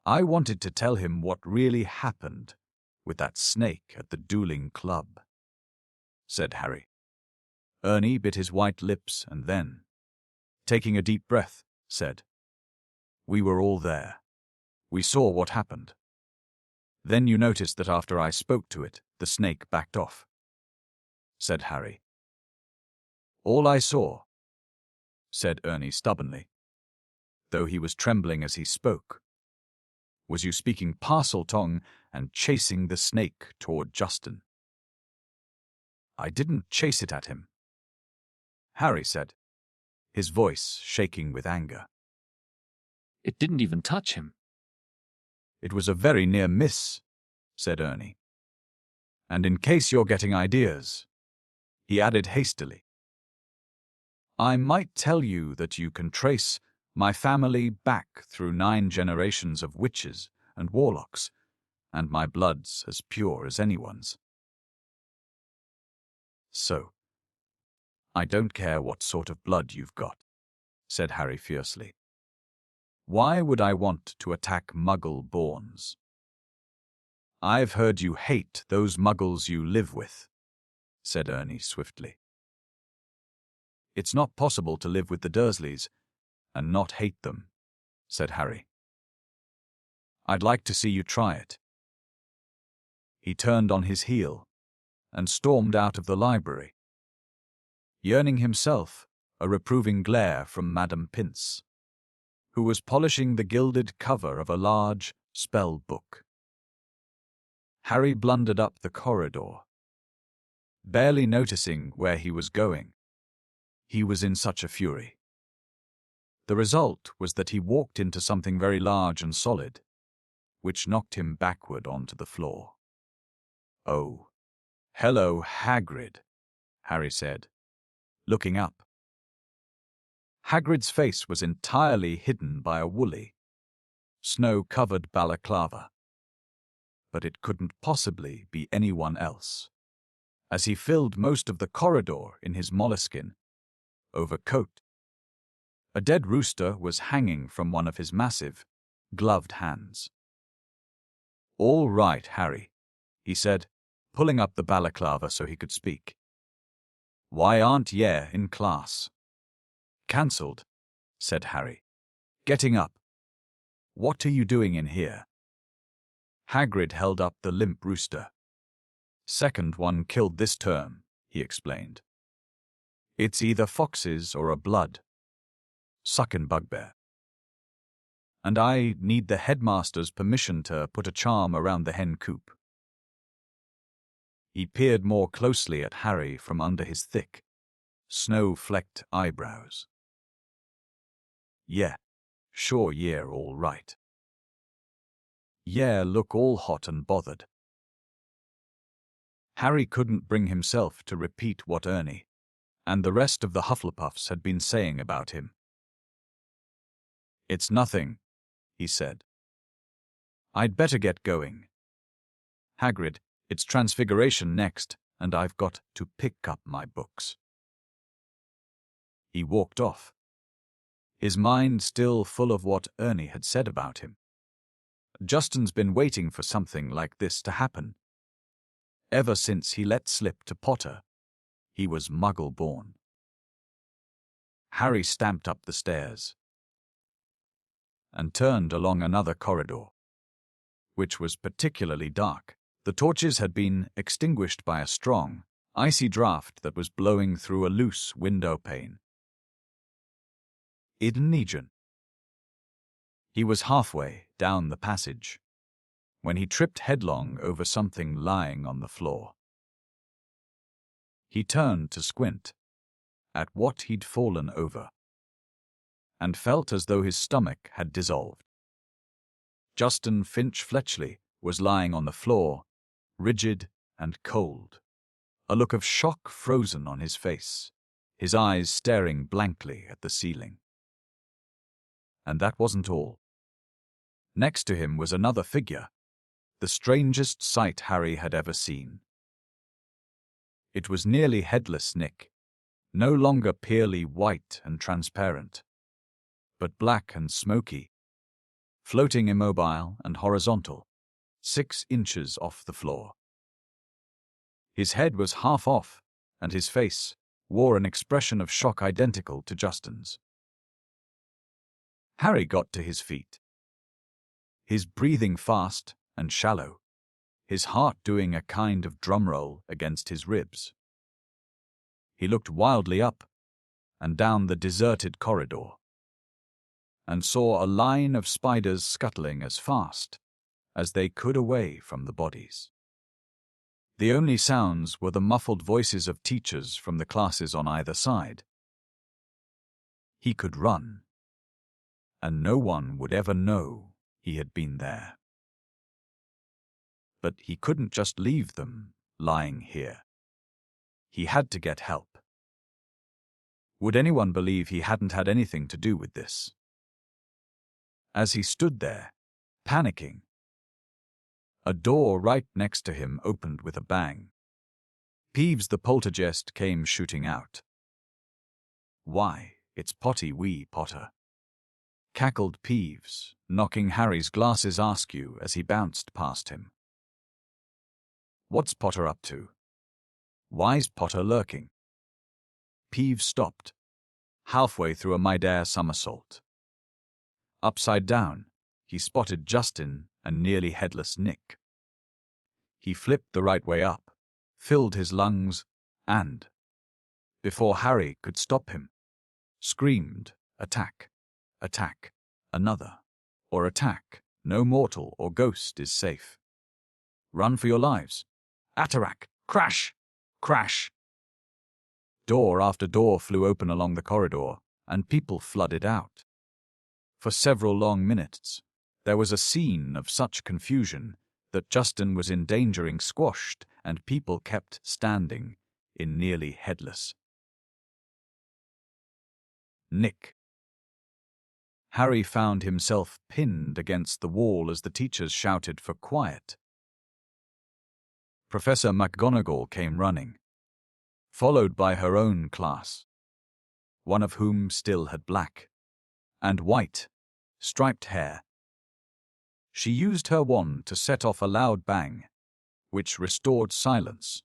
"I wanted to tell him what really happened with that snake at the dueling club," said Harry. Ernie bit his white lips and then, taking a deep breath, said, "We were all there. We saw what happened. Then you noticed that after I spoke to it, the snake backed off," said Harry. "All I saw," said Ernie stubbornly, though he was trembling as he spoke, "was you speaking Parseltongue and chasing the snake toward Justin." "I didn't chase it at him," Harry said. his voice shaking with anger. It didn't even touch him. It was a very near miss, said Ernie. And in case you're getting ideas, he added hastily, I might tell you that you can trace my family back through 9 generations of witches and warlocks, and my blood's as pure as anyone's. So, I don't care what sort of blood you've got, said Harry fiercely. Why would I want to attack Muggle-borns? I've heard you hate those Muggles you live with, said Ernie swiftly. It's not possible to live with the Dursleys and not hate them, said Harry. I'd like to see you try it. He turned on his heel and stormed out of the library, yearning himself a reproving glare from Madame Pince, who was polishing the gilded cover of a large spell book. Harry blundered up the corridor, barely noticing where he was going. He was in such a fury. The result was that he walked into something very large and solid, which knocked him backward onto the floor. Oh, hello, Hagrid, Harry said, looking up. Hagrid's face was entirely hidden by a woolly, snow-covered balaclava. But it couldn't possibly be anyone else, as he filled most of the corridor in his moleskin overcoat. A dead rooster was hanging from one of his massive, gloved hands. All right, Harry, he said, pulling up the balaclava so he could speak. Why aren't you in class? Cancelled, said Harry, getting up. What are you doing in here? Hagrid held up the limp rooster. Second one killed this term, he explained. It's either foxes or a blood. Suckin' bugbear. And I need the headmaster's permission to put a charm around the hen coop. He peered more closely at Harry from under his thick, snow-flecked eyebrows. Yeah, sure, yeah, all right. Yeah, look all hot and bothered. Harry couldn't bring himself to repeat what Ernie and the rest of the Hufflepuffs had been saying about him. It's nothing, he said. I'd better get going. Hagrid, it's Transfiguration next, and I've got to pick up my books. He walked off, his mind still full of what Ernie had said about him. Justin's been waiting for something like this to happen. Ever since he let slip to Potter, he was Muggle-born. Harry stamped up the stairs and turned along another corridor, which was particularly dark. The torches had been extinguished by a strong, icy draft that was blowing through a loose window pane. Idnigen. He was halfway down the passage when he tripped headlong over something lying on the floor. He turned to squint at what he'd fallen over and felt as though his stomach had dissolved. Justin Finch-Fletchley was lying on the floor, rigid and cold, a look of shock frozen on his face, his eyes staring blankly at the ceiling. And that wasn't all. Next to him was another figure, the strangest sight Harry had ever seen. It was nearly headless Nick, no longer purely white and transparent, but black and smoky, floating immobile and horizontal, 6 inches off the floor. His head was half off, and his face wore an expression of shock identical to Justin's. Harry got to his feet, his breathing fast and shallow, his heart doing a kind of drum roll against his ribs. He looked wildly up and down the deserted corridor, and saw a line of spiders scuttling as fast as they could away from the bodies. The only sounds were the muffled voices of teachers from the classes on either side. He could run, and no one would ever know he had been there. But he couldn't just leave them lying here. He had to get help. Would anyone believe he hadn't had anything to do with this? As he stood there, panicking, a door right next to him opened with a bang. Peeves the poltergeist came shooting out. "Why, it's Potty wee Potter," cackled Peeves, knocking Harry's glasses askew as he bounced past him. "What's Potter up to? Why's Potter lurking?" Peeves stopped, halfway through a midair somersault. Upside down, he spotted Justin and nearly headless Nick. He flipped the right way up, filled his lungs, and, before Harry could stop him, screamed, "Attack! Attack! Another! Or attack! No mortal or ghost is safe. Run for your lives! Atarak! Crash! Crash!" Door after door flew open along the corridor, and people flooded out. For several long minutes, there was a scene of such confusion that Justin was endangering squashed and people kept standing in nearly headless. Nick. Harry found himself pinned against the wall as the teachers shouted for quiet. Professor McGonagall came running, followed by her own class, one of whom still had black and white, striped hair. She used her wand to set off a loud bang, which restored silence,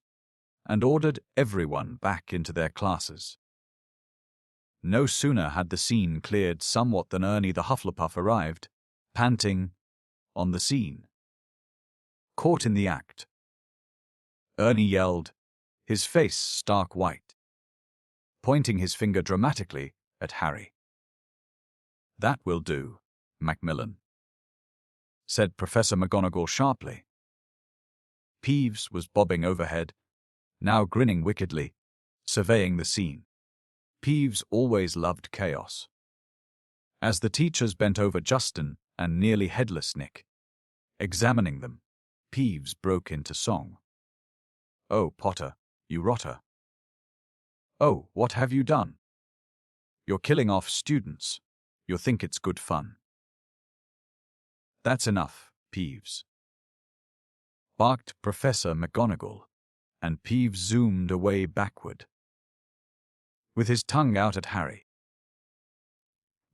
and ordered everyone back into their classes. No sooner had the scene cleared somewhat than Ernie the Hufflepuff arrived, panting, on the scene. Caught in the act, Ernie yelled, his face stark white, pointing his finger dramatically at Harry. "That will do, Macmillan," said Professor McGonagall sharply. Peeves was bobbing overhead, now grinning wickedly, surveying the scene. Peeves always loved chaos. As the teachers bent over Justin and nearly headless Nick, examining them, Peeves broke into song. "Oh, Potter, you rotter. Oh, what have you done? You're killing off students. You think it's good fun." "That's enough, Peeves," barked Professor McGonagall, and Peeves zoomed away backward, with his tongue out at Harry.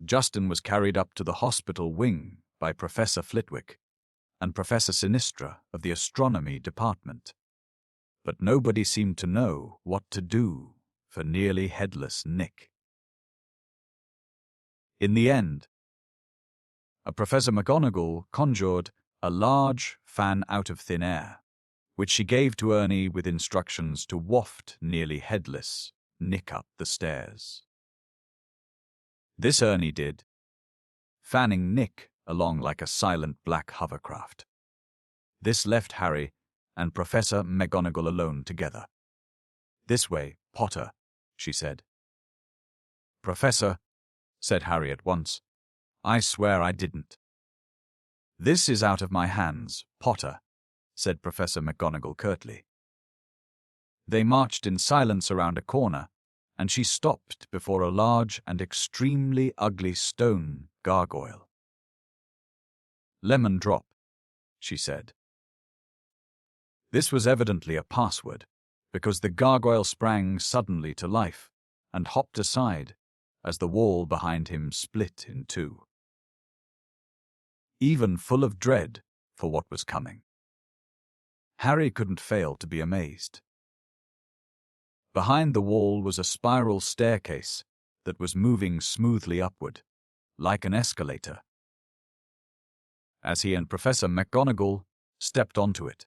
Justin was carried up to the hospital wing by Professor Flitwick and Professor Sinistra of the astronomy department, but nobody seemed to know what to do for nearly headless Nick. In the end, Professor McGonagall conjured a large fan out of thin air, which she gave to Ernie with instructions to waft nearly headless Nick up the stairs. This Ernie did, fanning Nick along like a silent black hovercraft. This left Harry and Professor McGonagall alone together. "This way, Potter," she said. "Professor," said Harry at once, "I swear I didn't." "This is out of my hands, Potter," said Professor McGonagall curtly. They marched in silence around a corner, and she stopped before a large and extremely ugly stone gargoyle. "Lemon drop," she said. This was evidently a password, because the gargoyle sprang suddenly to life and hopped aside as the wall behind him split in two. Even full of dread for what was coming, Harry couldn't fail to be amazed. Behind the wall was a spiral staircase that was moving smoothly upward, like an escalator. As he and Professor McGonagall stepped onto it,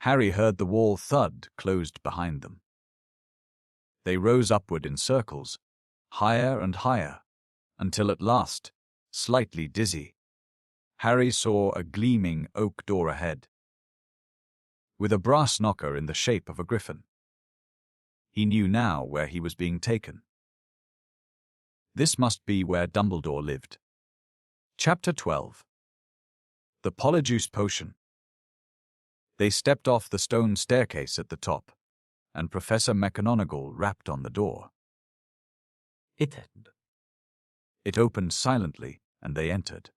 Harry heard the wall thud closed behind them. They rose upward in circles, higher and higher, until at last, slightly dizzy, Harry saw a gleaming oak door ahead, with a brass knocker in the shape of a griffin. He knew now where he was being taken. This must be where Dumbledore lived. Chapter 12. The Polyjuice Potion. They stepped off the stone staircase at the top, and Professor McGonagall rapped on the door. It It opened silently, and they entered.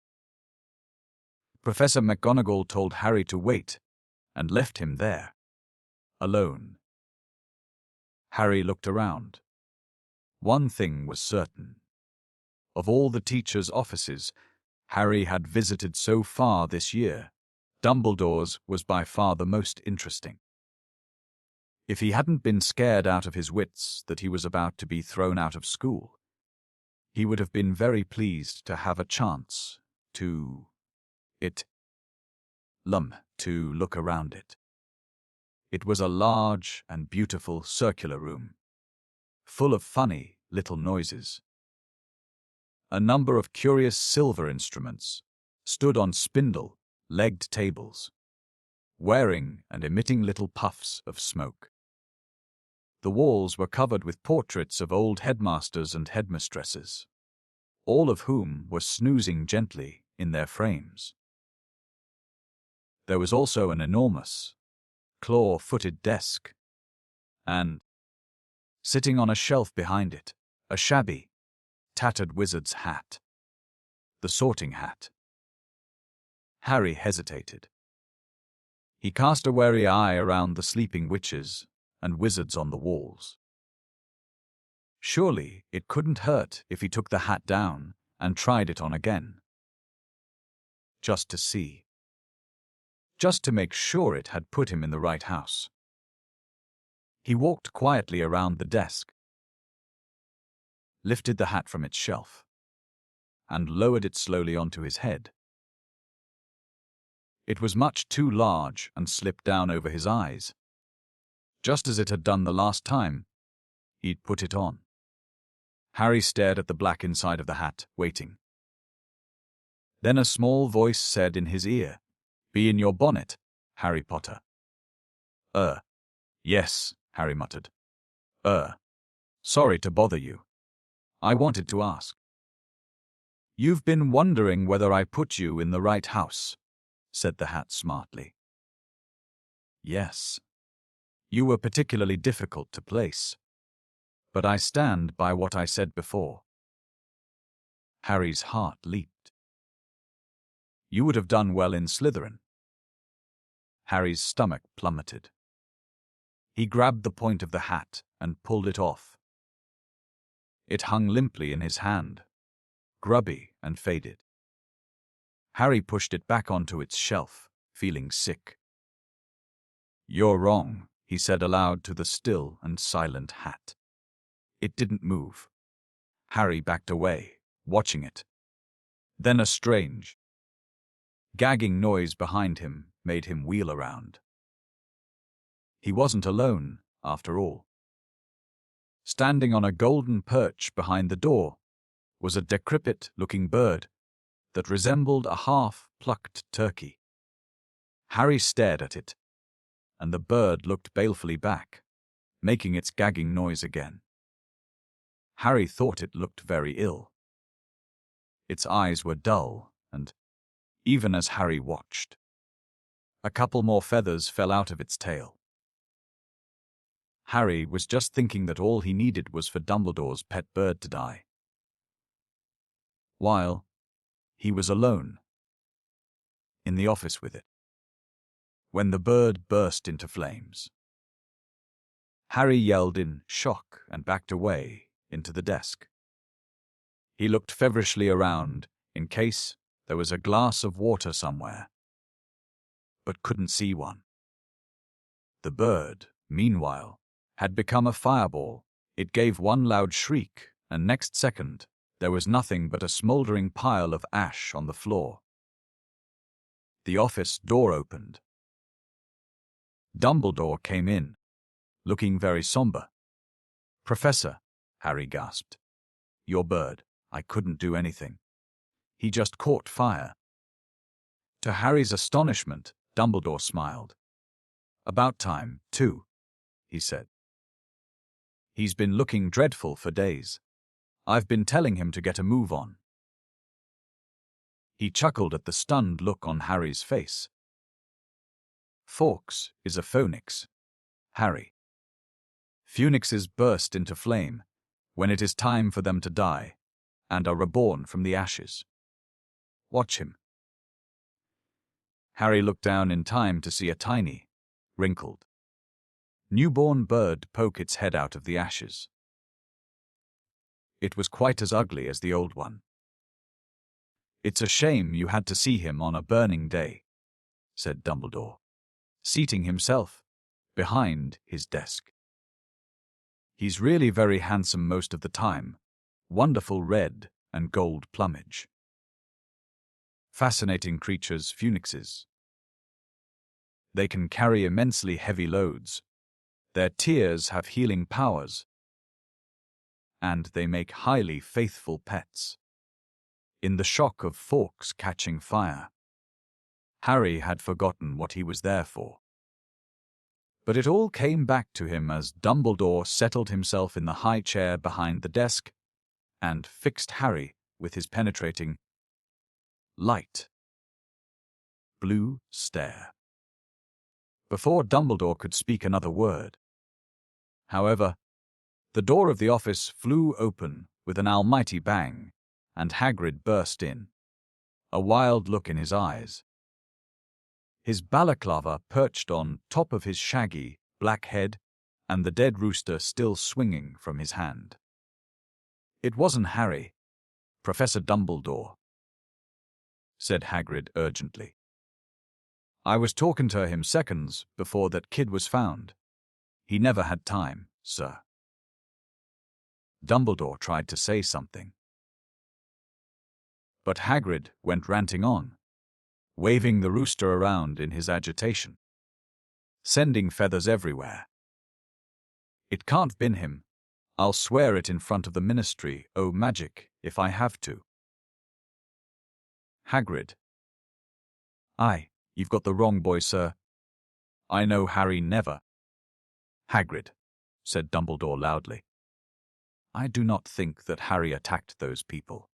Professor McGonagall told Harry to wait, and left him there, alone. Harry looked around. One thing was certain. Of all the teachers' offices Harry had visited so far this year, Dumbledore's was by far the most interesting. If he hadn't been scared out of his wits that he was about to be thrown out of school, he would have been very pleased to have a chance to look around it. It was a large and beautiful circular room, full of funny little noises. A number of curious silver instruments stood on spindle-legged tables, wearing and emitting little puffs of smoke. The walls were covered with portraits of old headmasters and headmistresses, all of whom were snoozing gently in their frames. There was also an enormous, claw-footed desk, and, sitting on a shelf behind it, a shabby, tattered wizard's hat. The sorting hat. Harry hesitated. He cast a wary eye around the sleeping witches and wizards on the walls. Surely it couldn't hurt if he took the hat down and tried it on again. Just to see. Just to make sure it had put him in the right house. He walked quietly around the desk, lifted the hat from its shelf, and lowered it slowly onto his head. It was much too large and slipped down over his eyes, just as it had done the last time he'd put it on. Harry stared at the black inside of the hat, waiting. Then a small voice said in his ear, "Be in your bonnet, Harry Potter." Yes," Harry muttered. Sorry to bother you. I wanted to ask. You've been wondering whether I put you in the right house, said the hat smartly. Yes. You were particularly difficult to place. But I stand by what I said before. Harry's heart leaped. You would have done well in Slytherin. Harry's stomach plummeted. He grabbed the point of the hat and pulled it off. It hung limply in his hand, grubby and faded. Harry pushed it back onto its shelf, feeling sick. You're wrong, he said aloud to the still and silent hat. It didn't move. Harry backed away, watching it. Then a strange, gagging noise behind him made him wheel around. He wasn't alone, after all. Standing on a golden perch behind the door was a decrepit-looking bird that resembled a half-plucked turkey. Harry stared at it, and the bird looked balefully back, making its gagging noise again. Harry thought it looked very ill. Its eyes were dull, and, even as Harry watched, a couple more feathers fell out of its tail. Harry was just thinking that all he needed was for Dumbledore's pet bird to die. While he was alone, in the office with it, when the bird burst into flames. Harry yelled in shock and backed away into the desk. He looked feverishly around in case there was a glass of water somewhere, but couldn't see one. The bird, meanwhile, had become a fireball. It gave one loud shriek, and next second, there was nothing but a smoldering pile of ash on the floor. The office door opened. Dumbledore came in, looking very somber. "Professor," Harry gasped. "Your bird, I couldn't do anything. He just caught fire." To Harry's astonishment, Dumbledore smiled. "About time, too," he said. "He's been looking dreadful for days. I've been telling him to get a move on." He chuckled at the stunned look on Harry's face. "Fawkes is a phoenix, Harry. Phoenixes burst into flame when it is time for them to die, and are reborn from the ashes. Watch him." Harry looked down in time to see a tiny, wrinkled, newborn bird poke its head out of the ashes. It was quite as ugly as the old one. "It's a shame you had to see him on a burning day," said Dumbledore, seating himself behind his desk. "He's really very handsome most of the time, wonderful red and gold plumage. Fascinating creatures, phoenixes. They can carry immensely heavy loads. Their tears have healing powers. And they make highly faithful pets." In the shock of Fawkes catching fire, Harry had forgotten what he was there for. But it all came back to him as Dumbledore settled himself in the high chair behind the desk and fixed Harry with his penetrating, light blue stare. Before Dumbledore could speak another word, however, the door of the office flew open with an almighty bang, and Hagrid burst in, a wild look in his eyes. His balaclava perched on top of his shaggy, black head, and the dead rooster still swinging from his hand. "It wasn't Harry, Professor Dumbledore," said Hagrid urgently. "I was talking to him seconds before that kid was found. He never had time, sir." Dumbledore tried to say something, but Hagrid went ranting on, waving the rooster around in his agitation, sending feathers everywhere. "It can't been him. I'll swear it in front of the Ministry o' Magic if I have to." Hagrid. "Aye, you've got the wrong boy, sir. I know Harry never." "Hagrid," said Dumbledore loudly, "I do not think that Harry attacked those people."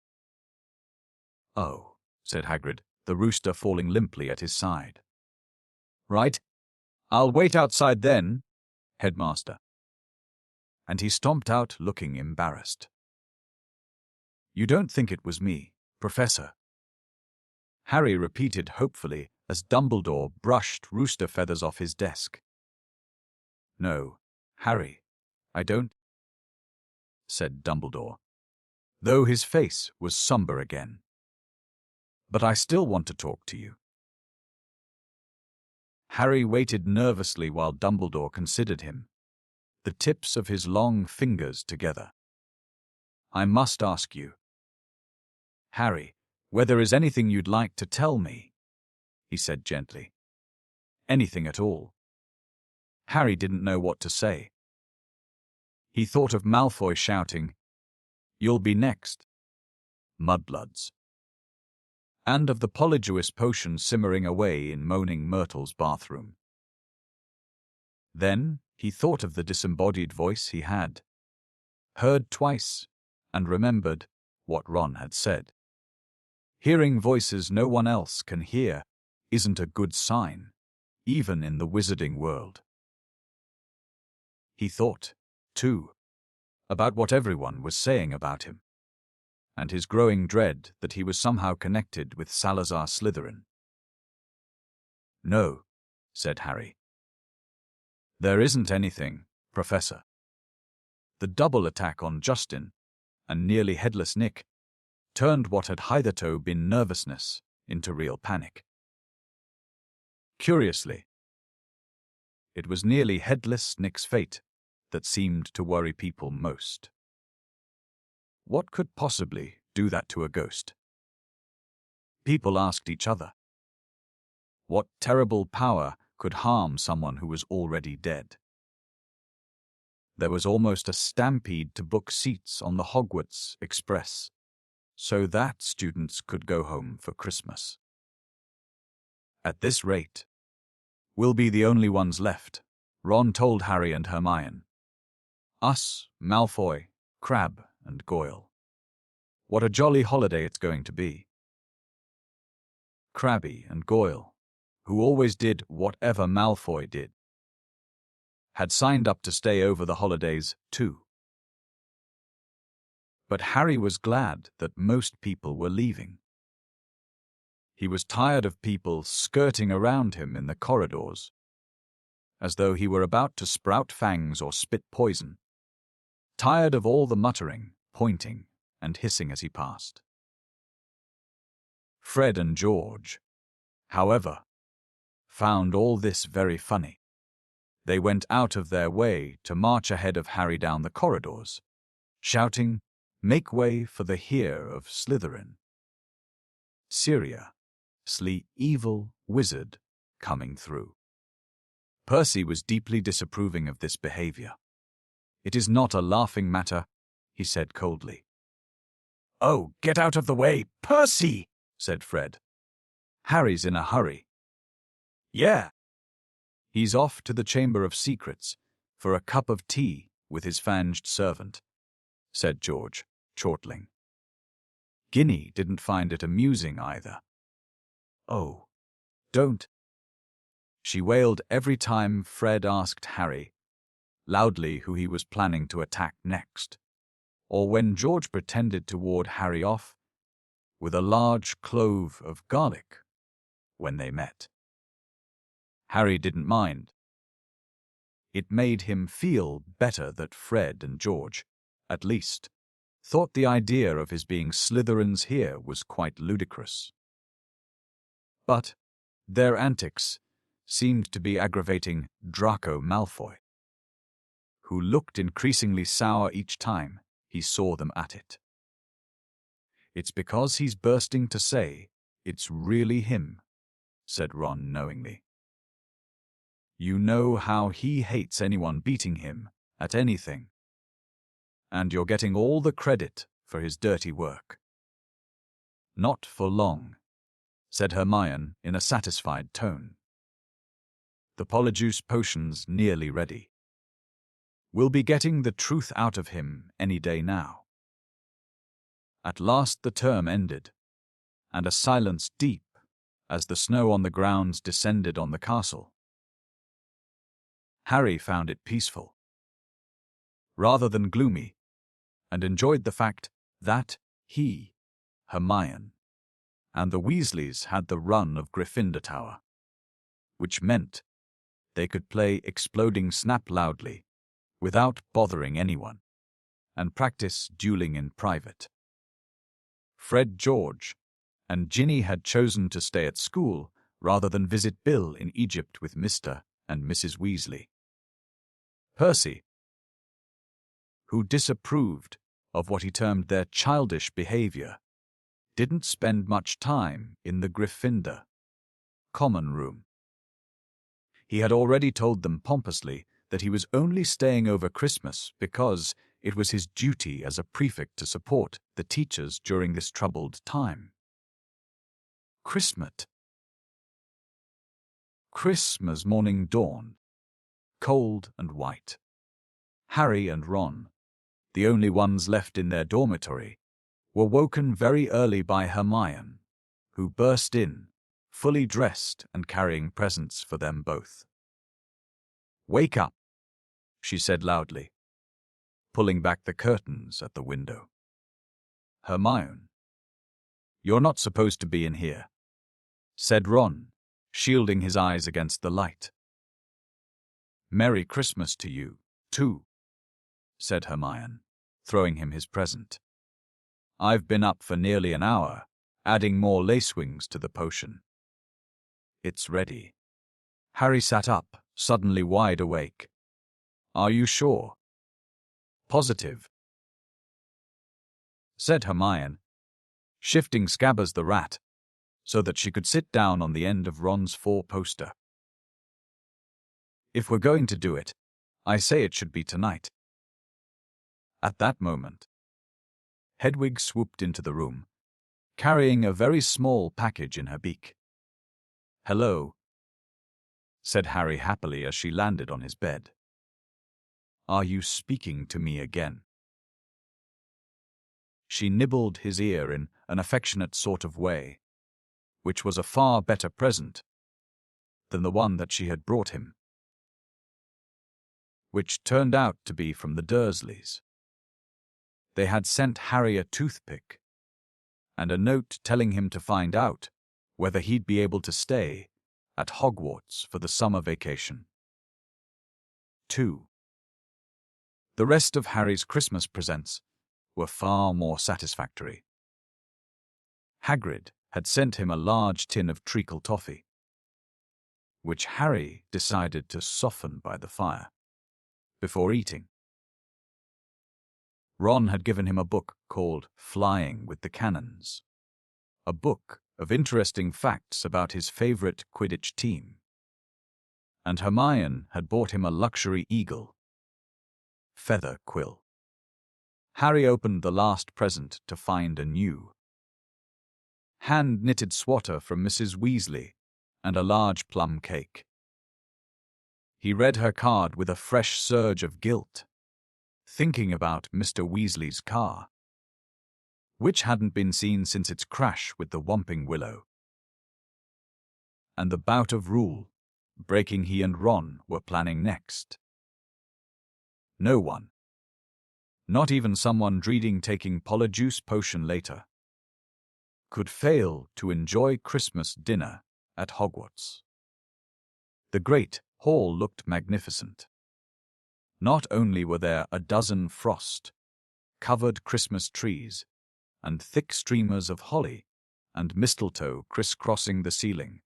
"Oh," said Hagrid, the rooster falling limply at his side. "Right. I'll wait outside then, Headmaster." And he stomped out looking embarrassed. "You don't think it was me, Professor?" Harry repeated hopefully as Dumbledore brushed rooster feathers off his desk. "No, Harry, I don't," said Dumbledore, though his face was somber again. "But I still want to talk to you." Harry waited nervously while Dumbledore considered him, the tips of his long fingers together. "I must ask you, Harry, whether there is anything you'd like to tell me," he said gently. "Anything at all." Harry didn't know what to say. He thought of Malfoy shouting, "You'll be next, mudbloods," and of the polyjuice potion simmering away in Moaning Myrtle's bathroom. Then he thought of the disembodied voice he had heard twice and remembered what Ron had said. Hearing voices no one else can hear isn't a good sign, even in the wizarding world. He thought, too, about what everyone was saying about him, and his growing dread that he was somehow connected with Salazar Slytherin. "No," said Harry. "There isn't anything, Professor." The double attack on Justin and nearly headless Nick turned what had hitherto been nervousness into real panic. Curiously, it was nearly headless Nick's fate that seemed to worry people most. What could possibly do that to a ghost? People asked each other. What terrible power could harm someone who was already dead? There was almost a stampede to book seats on the Hogwarts Express, so that students could go home for Christmas. "At this rate, we'll be the only ones left," Ron told Harry and Hermione. "Us, Malfoy, Crabbe, and Goyle." What a jolly holiday it's going to be. Crabbe and Goyle, who always did whatever Malfoy did, had signed up to stay over the holidays too. But Harry was glad that most people were leaving. He was tired of people skirting around him in the corridors, as though he were about to sprout fangs or spit poison, tired of all the muttering, pointing, and hissing as he passed. Fred and George, however, found all this very funny. They went out of their way to march ahead of Harry down the corridors, shouting, "Make way for the heir of Slytherin. Syria, sly evil wizard coming through." Percy was deeply disapproving of this behavior. "It is not a laughing matter," he said coldly. "Oh, get out of the way, Percy!" said Fred. "Harry's in a hurry." "Yeah." "He's off to the Chamber of Secrets for a cup of tea with his fanged servant," said George, chortling. Ginny didn't find it amusing either. "Oh, don't," she wailed every time Fred asked Harry loudly who he was planning to attack next, or when George pretended to ward Harry off with a large clove of garlic when they met. Harry didn't mind. It made him feel better that Fred and George, at least, thought the idea of his being Slytherins here was quite ludicrous. But their antics seemed to be aggravating Draco Malfoy, who looked increasingly sour each time he saw them at it. "It's because he's bursting to say it's really him," said Ron knowingly. "You know how he hates anyone beating him at anything. And you're getting all the credit for his dirty work." "Not for long," said Hermione in a satisfied tone. "The Polyjuice potion's nearly ready. We'll be getting the truth out of him any day now." At last the term ended, and a silence deep as the snow on the grounds descended on the castle. Harry found it peaceful, rather than gloomy, and enjoyed the fact that he, Hermione, and the Weasleys had the run of Gryffindor Tower, which meant they could play Exploding Snap loudly, without bothering anyone, and practice dueling in private. Fred, George, and Ginny had chosen to stay at school rather than visit Bill in Egypt with Mr. and Mrs. Weasley. Percy, who disapproved of what he termed their childish behavior, didn't spend much time in the Gryffindor common room. He had already told them pompously that he was only staying over Christmas because it was his duty as a prefect to support the teachers during this troubled time. Christmas morning dawned, cold and white. Harry and Ron, the only ones left in their dormitory, were woken very early by Hermione, who burst in, fully dressed and carrying presents for them both. "Wake up," she said loudly, pulling back the curtains at the window. "Hermione, you're not supposed to be in here," said Ron, shielding his eyes against the light. "Merry Christmas to you, too," said Hermione, throwing him his present. "I've been up for nearly an hour, adding more lacewings to the potion." "It's ready." Harry sat up, suddenly wide awake. "Are you sure?" "Positive," said Hermione, shifting Scabbers the rat so that she could sit down on the end of Ron's four-poster. "If we're going to do it, I say it should be tonight." At that moment, Hedwig swooped into the room, carrying a very small package in her beak. "Hello," said Harry happily as she landed on his bed. "Are you speaking to me again?" She nibbled his ear in an affectionate sort of way, which was a far better present than the one that she had brought him, which turned out to be from the Dursleys. They had sent Harry a toothpick and a note telling him to find out whether he'd be able to stay at Hogwarts for the summer vacation. 2. The rest of Harry's Christmas presents were far more satisfactory. Hagrid had sent him a large tin of treacle toffee, which Harry decided to soften by the fire before eating. Ron had given him a book called Flying with the Cannons, a book of interesting facts about his favorite Quidditch team. And Hermione had bought him a luxury eagle feather quill. Harry opened the last present to find a new hand-knitted sweater from Mrs. Weasley and a large plum cake. He read her card with a fresh surge of guilt, thinking about Mr. Weasley's car, which hadn't been seen since its crash with the Whomping Willow, and the bout of rule breaking he and Ron were planning next. No one, not even someone dreading taking Polyjuice potion later, could fail to enjoy Christmas dinner at Hogwarts. The Great Hall looked magnificent. Not only were there a dozen frost-covered Christmas trees and thick streamers of holly and mistletoe crisscrossing the ceiling,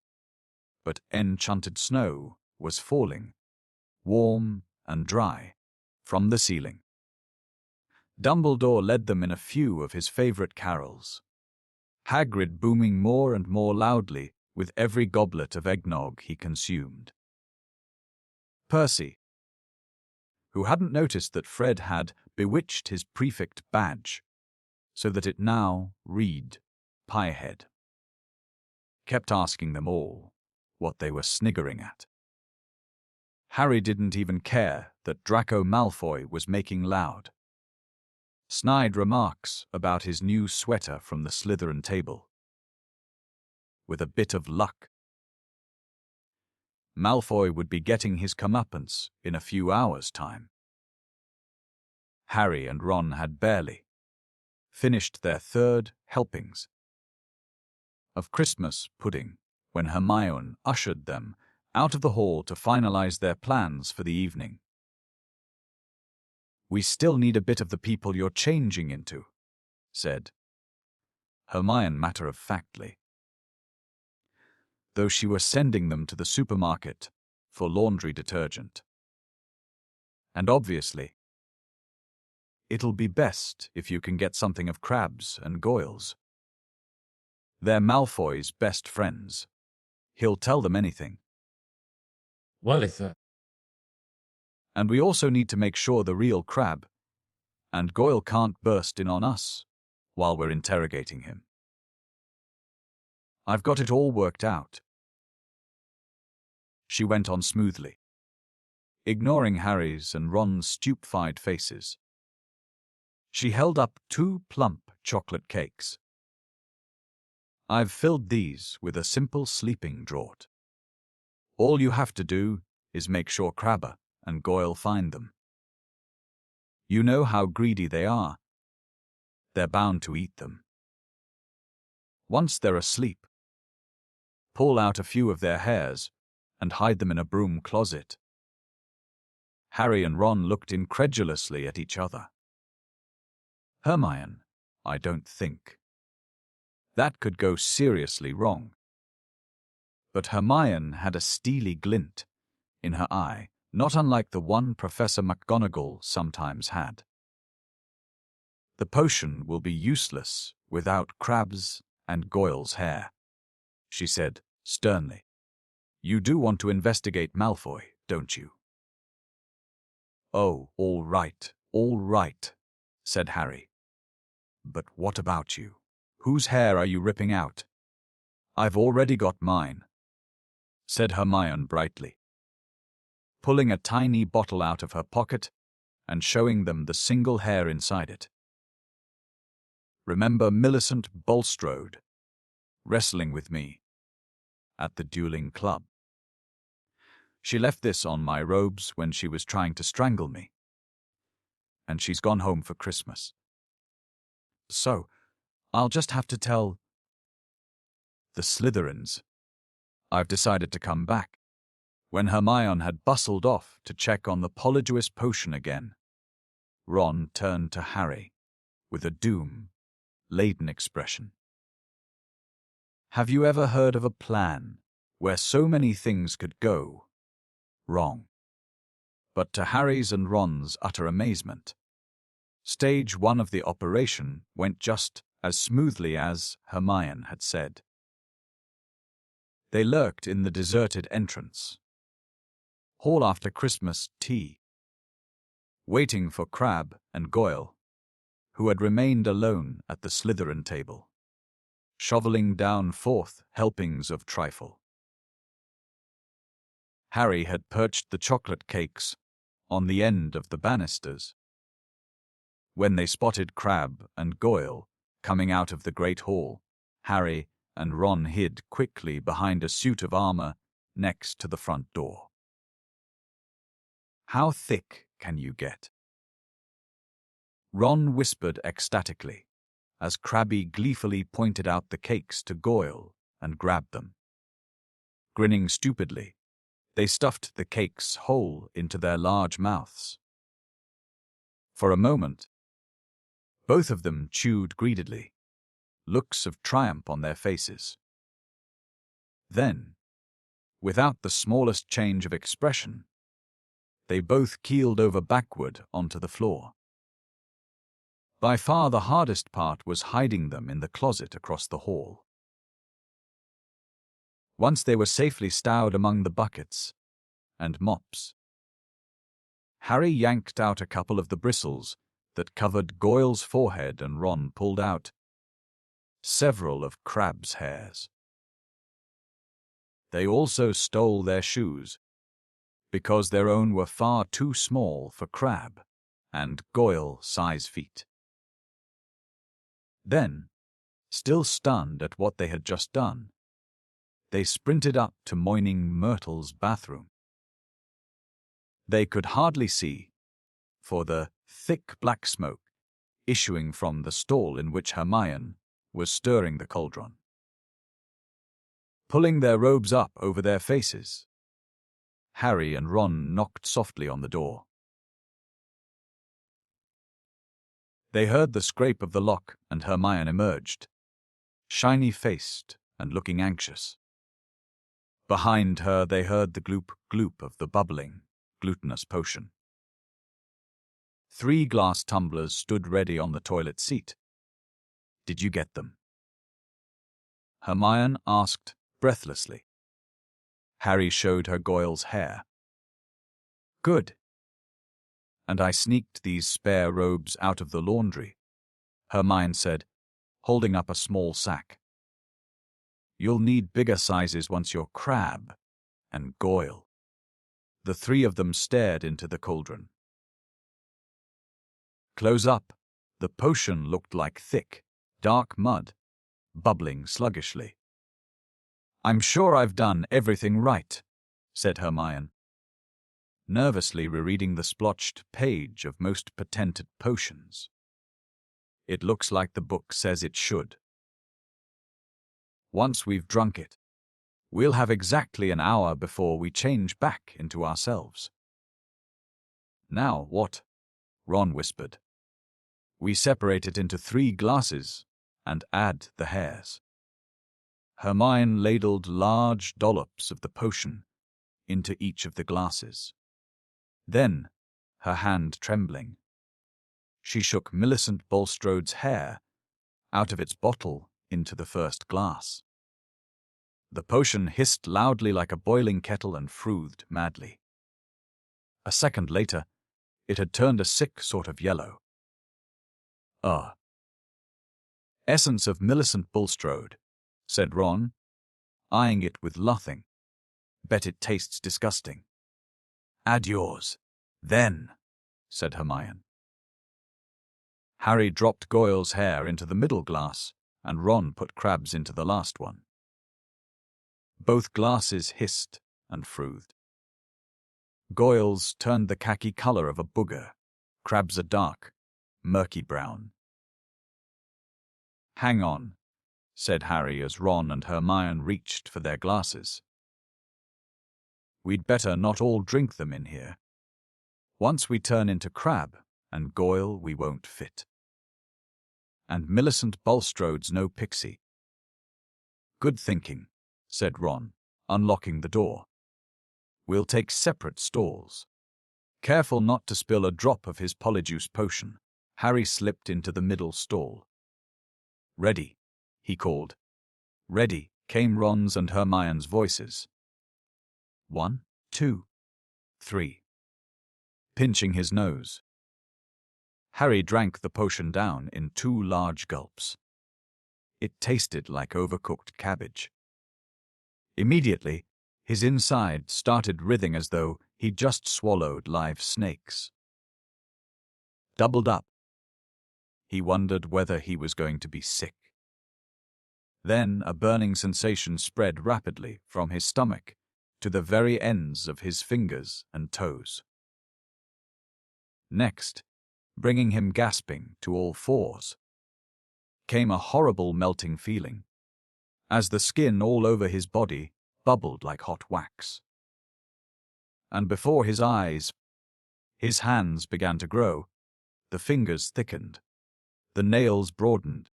but enchanted snow was falling, warm and dry, from the ceiling. Dumbledore led them in a few of his favorite carols, Hagrid booming more and more loudly with every goblet of eggnog he consumed. Percy, who hadn't noticed that Fred had bewitched his prefect badge so that it now read Piehead, kept asking them all what they were sniggering at. Harry didn't even care that Draco Malfoy was making loud, snide remarks about his new sweater from the Slytherin table. With a bit of luck, Malfoy would be getting his comeuppance in a few hours' time. Harry and Ron had barely finished their third helpings of Christmas pudding when Hermione ushered them out of the hall to finalize their plans for the evening. "We still need a bit of the people you're changing into," said Hermione matter-of-factly, though she was sending them to the supermarket for laundry detergent. "And obviously, it'll be best if you can get something of Crabbe's and Goyle's. They're Malfoy's best friends. He'll tell them anything. What is that? And we also need to make sure the real Crabbe and Goyle can't burst in on us while we're interrogating him. I've got it all worked out." She went on smoothly, ignoring Harry's and Ron's stupefied faces. She held up 2 plump chocolate cakes. "I've filled these with a simple sleeping draught. All you have to do is make sure Crabbe and Goyle find them. You know how greedy they are. They're bound to eat them. Once they're asleep, pull out a few of their hairs and hide them in a broom closet." Harry and Ron looked incredulously at each other. "Hermione, I don't think. That could go seriously wrong." But Hermione had a steely glint in her eye, not unlike the one Professor McGonagall sometimes had. "The potion will be useless without Crabbe's and Goyle's hair," she said sternly. "You do want to investigate Malfoy, don't you?" "Oh, all right," said Harry. "But what about you? Whose hair are you ripping out?" "I've already got mine," said Hermione brightly, pulling a tiny bottle out of her pocket and showing them the single hair inside it. Remember Millicent Bulstrode wrestling with me at the dueling club. She left this on my robes when she was trying to strangle me. And she's gone home for Christmas. So, I'll just have to tell the Slytherins I've decided to come back. When Hermione had bustled off to check on the Polyjuice potion again, Ron turned to Harry with a doom-laden expression. Have you ever heard of a plan where so many things could go wrong? But to Harry's and Ron's utter amazement, stage 1 of the operation went just as smoothly as Hermione had said. They lurked in the deserted entrance hall after Christmas tea, waiting for Crabbe and Goyle, who had remained alone at the Slytherin table, shoveling down 4th helpings of trifle. Harry had perched the chocolate cakes on the end of the banisters. When they spotted Crabbe and Goyle coming out of the great hall, Harry and Ron hid quickly behind a suit of armor next to the front door. How thick can you get? Ron whispered ecstatically, as Crabbe gleefully pointed out the cakes to Goyle and grabbed them. Grinning stupidly, they stuffed the cakes whole into their large mouths. For a moment, both of them chewed greedily, looks of triumph on their faces. Then, without the smallest change of expression, they both keeled over backward onto the floor. By far the hardest part was hiding them in the closet across the hall. Once they were safely stowed among the buckets and mops, Harry yanked out a couple of the bristles that covered Goyle's forehead, and Ron pulled out several of Crabbe's hairs. They also stole their shoes, because their own were far too small for Crabbe and Goyle-size feet. Then, still stunned at what they had just done, they sprinted up to Moaning Myrtle's bathroom. They could hardly see, for the thick black smoke issuing from the stall in which Hermione was stirring the cauldron. Pulling their robes up over their faces, Harry and Ron knocked softly on the door. They heard the scrape of the lock, and Hermione emerged, shiny-faced and looking anxious. Behind her they heard the gloop-gloop of the bubbling, glutinous potion. 3 glass tumblers stood ready on the toilet seat. Did you get them? Hermione asked breathlessly. Harry showed her Goyle's hair. Good. And I sneaked these spare robes out of the laundry, Hermione said, holding up a small sack. You'll need bigger sizes once you're Crabbe and Goyle. The 3 of them stared into the cauldron. Close up, the potion looked like thick, dark mud, bubbling sluggishly. I'm sure I've done everything right, said Hermione, nervously rereading the splotched page of most patented potions. It looks like the book says it should. Once we've drunk it, we'll have exactly an hour before we change back into ourselves. Now what? Ron whispered. We separate it into 3 glasses and add the hairs. Hermione ladled large dollops of the potion into each of the glasses. Then, her hand trembling, she shook Millicent Bulstrode's hair out of its bottle into the first glass. The potion hissed loudly like a boiling kettle and frothed madly. A second later, it had turned a sick sort of yellow. Essence of Millicent Bulstrode, said Ron, eyeing it with loathing. Bet it tastes disgusting. Add yours, then, said Hermione. Harry dropped Goyle's hair into the middle glass, and Ron put Crabbe's into the last one. Both glasses hissed and frothed. Goyle's turned the khaki color of a booger, Crabbe's a dark, murky brown. "Hang on," said Harry as Ron and Hermione reached for their glasses. "We'd better not all drink them in here. Once we turn into Crabbe and Goyle, we won't fit. And Millicent Bulstrode's no pixie." "Good thinking," said Ron, unlocking the door. "We'll take separate stalls." Careful not to spill a drop of his polyjuice potion, Harry slipped into the middle stall. "Ready," he called. "Ready," came Ron's and Hermione's voices. 1, 2, 3. Pinching his nose, Harry drank the potion down in 2 large gulps. It tasted like overcooked cabbage. Immediately, his inside started writhing as though he'd just swallowed live snakes. Doubled up. He wondered whether he was going to be sick. Then a burning sensation spread rapidly from his stomach to the very ends of his fingers and toes. Next, bringing him gasping to all fours, came a horrible melting feeling, as the skin all over his body bubbled like hot wax. And before his eyes, his hands began to grow, the fingers thickened, the nails broadened,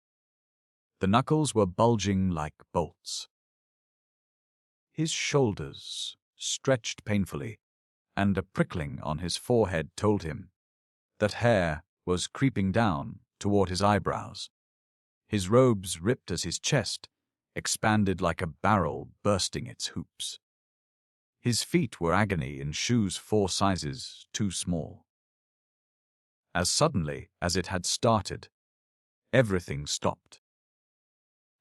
the knuckles were bulging like bolts. His shoulders stretched painfully, and a prickling on his forehead told him that hair was creeping down toward his eyebrows. His robes ripped as his chest expanded like a barrel bursting its hoops. His feet were agony in shoes 4 sizes too small. As suddenly as it had started, everything stopped.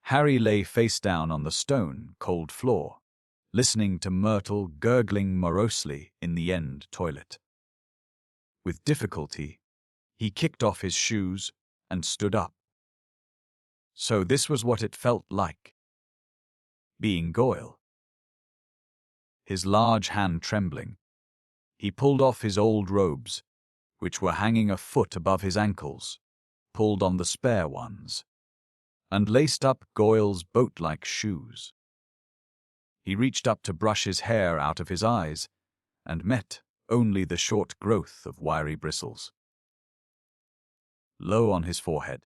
Harry lay face down on the stone, cold floor, listening to Myrtle gurgling morosely in the end toilet. With difficulty, he kicked off his shoes and stood up. So this was what it felt like, being Goyle. His large hand trembling, he pulled off his old robes, which were hanging a foot above his ankles, pulled on the spare ones, and laced up Goyle's boat-like shoes. He reached up to brush his hair out of his eyes, and met only the short growth of wiry bristles. Low on his forehead.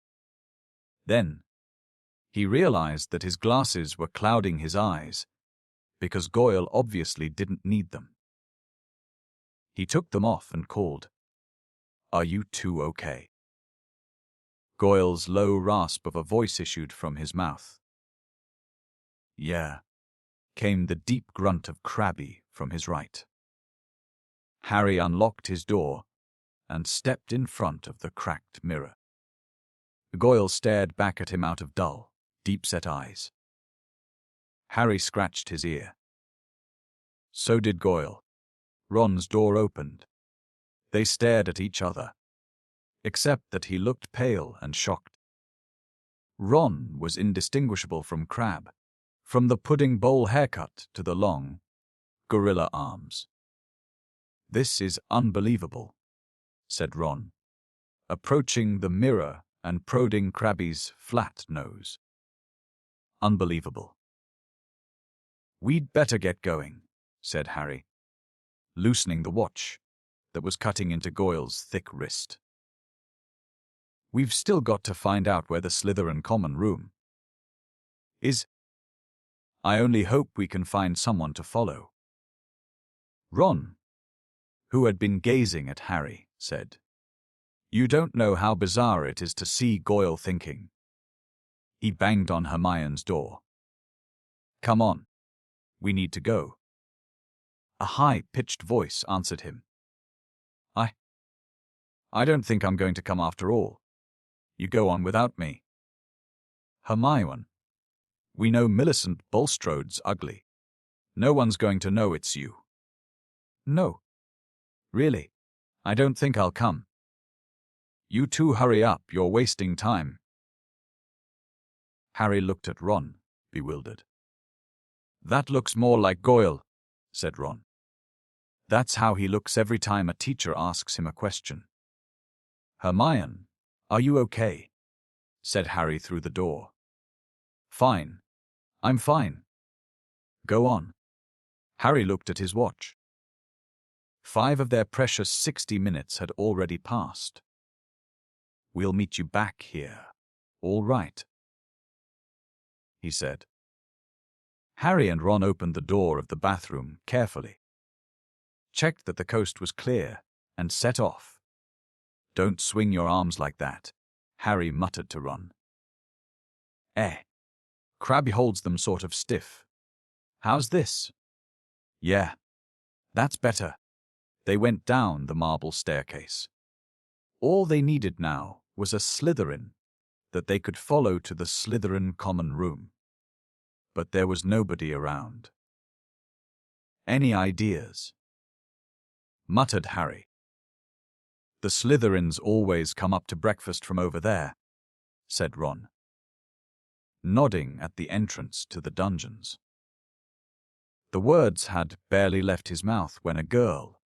Then, he realized that his glasses were clouding his eyes, because Goyle obviously didn't need them. He took them off and called, "Are you two okay?" Goyle's low rasp of a voice issued from his mouth. "Yeah," came the deep grunt of Crabbe from his right. Harry unlocked his door and stepped in front of the cracked mirror. Goyle stared back at him out of dull, deep-set eyes. Harry scratched his ear. So did Goyle. Ron's door opened. They stared at each other, except that he looked pale and shocked. Ron was indistinguishable from Crabbe, from the pudding bowl haircut to the long, gorilla arms. "This is unbelievable," said Ron, approaching the mirror and prodding Crabbe's flat nose. "Unbelievable." "We'd better get going," said Harry, loosening the watch that was cutting into Goyle's thick wrist. "We've still got to find out where the Slytherin common room is. I only hope we can find someone to follow." Ron, who had been gazing at Harry, said, "You don't know how bizarre it is to see Goyle thinking." He banged on Hermione's door. "Come on. We need to go." A high-pitched voice answered him. I don't think I'm going to come after all. You go on without me." "Hermione, we know Millicent Bulstrode's ugly. No one's going to know it's you." "No. Really, I don't think I'll come." You two hurry up, you're wasting time. Harry looked at Ron, bewildered. That looks more like Goyle, said Ron. That's how he looks every time a teacher asks him a question. Hermione, are you okay? Said Harry through the door. Fine. I'm fine. Go on. Harry looked at his watch. 5 of their precious 60 minutes had already passed. We'll meet you back here. All right, he said. Harry and Ron opened the door of the bathroom carefully, checked that the coast was clear, and set off. Don't swing your arms like that, Harry muttered to Ron. Crabbe holds them sort of stiff. How's this? Yeah, that's better. They went down the marble staircase. All they needed now was a Slytherin that they could follow to the Slytherin common room. But there was nobody around. Any ideas? Muttered Harry. The Slytherins always come up to breakfast from over there, said Ron, nodding at the entrance to the dungeons. The words had barely left his mouth when a girl,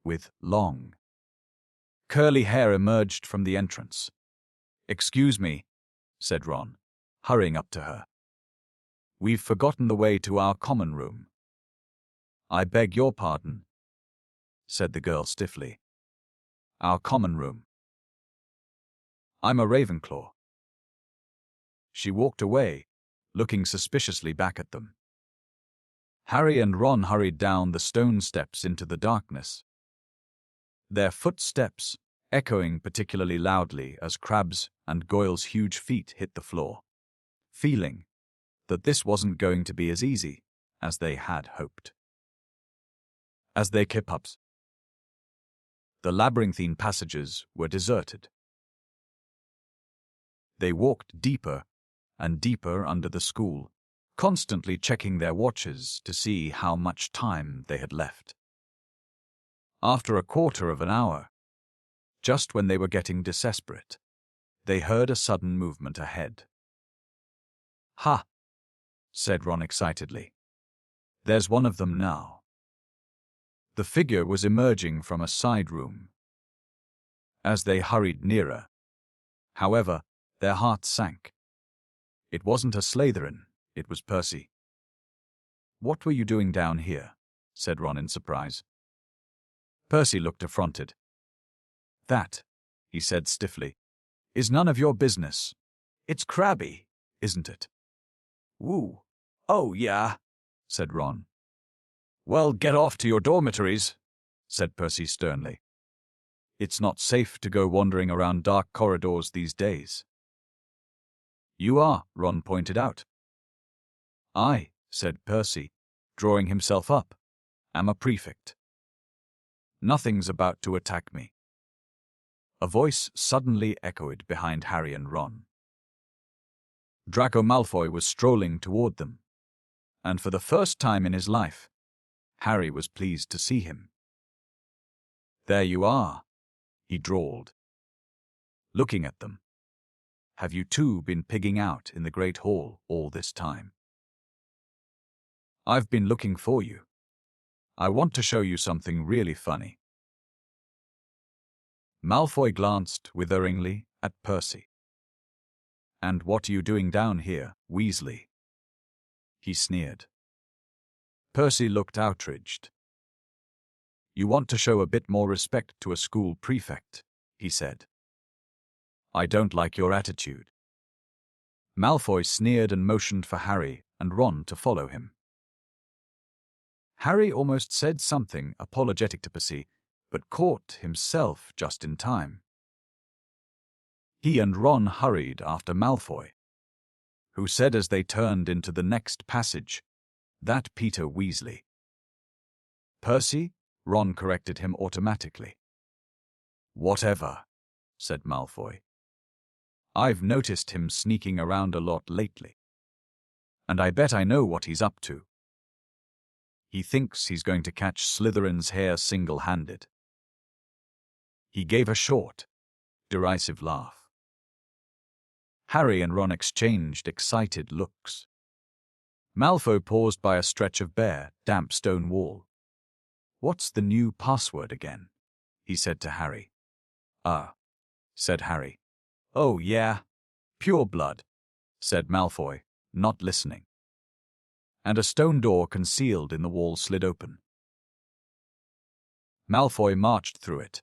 with long, curly hair, emerged from the entrance. Excuse me, said Ron, hurrying up to her. We've forgotten the way to our common room. I beg your pardon, said the girl stiffly. Our common room. I'm a Ravenclaw. She walked away, looking suspiciously back at them. Harry and Ron hurried down the stone steps into the darkness, their footsteps echoing particularly loudly as Crabbe's and Goyle's huge feet hit the floor, feeling that this wasn't going to be as easy as they had hoped. As they kept up, the labyrinthine passages were deserted. They walked deeper and deeper under the school, constantly checking their watches to see how much time they had left. After a quarter of an hour, just when they were getting desperate, they heard a sudden movement ahead. Ha! Said Ron excitedly. There's one of them now. The figure was emerging from a side room. As they hurried nearer, however, their hearts sank. It wasn't a Slytherin, it was Percy. What were you doing down here? Said Ron in surprise. Percy looked affronted. That, he said stiffly, is none of your business. It's Crabbe, isn't it? Woo. Oh, yeah, said Ron. Well, get off to your dormitories, said Percy sternly. It's not safe to go wandering around dark corridors these days. You are, Ron pointed out. I, said Percy, drawing himself up, am a prefect. Nothing's about to attack me. A voice suddenly echoed behind Harry and Ron. Draco Malfoy was strolling toward them, and for the first time in his life, Harry was pleased to see him. There you are, he drawled, looking at them. Have you two been pigging out in the Great Hall all this time? I've been looking for you. I want to show you something really funny. Malfoy glanced witheringly at Percy. And what are you doing down here, Weasley? He sneered. Percy looked outraged. You want to show a bit more respect to a school prefect, he said. I don't like your attitude. Malfoy sneered and motioned for Harry and Ron to follow him. Harry almost said something apologetic to Percy, but caught himself just in time. He and Ron hurried after Malfoy, who said as they turned into the next passage, "That Peter Weasley." Percy, Ron corrected him automatically. Whatever, said Malfoy. I've noticed him sneaking around a lot lately. And I bet I know what he's up to. He thinks he's going to catch Slytherin's hair single-handed. He gave a short, derisive laugh. Harry and Ron exchanged excited looks. Malfoy paused by a stretch of bare, damp stone wall. "What's the new password again?" he said to Harry. Said Harry. "Oh, yeah. Pure blood," said Malfoy, not listening. And a stone door concealed in the wall slid open. Malfoy marched through it,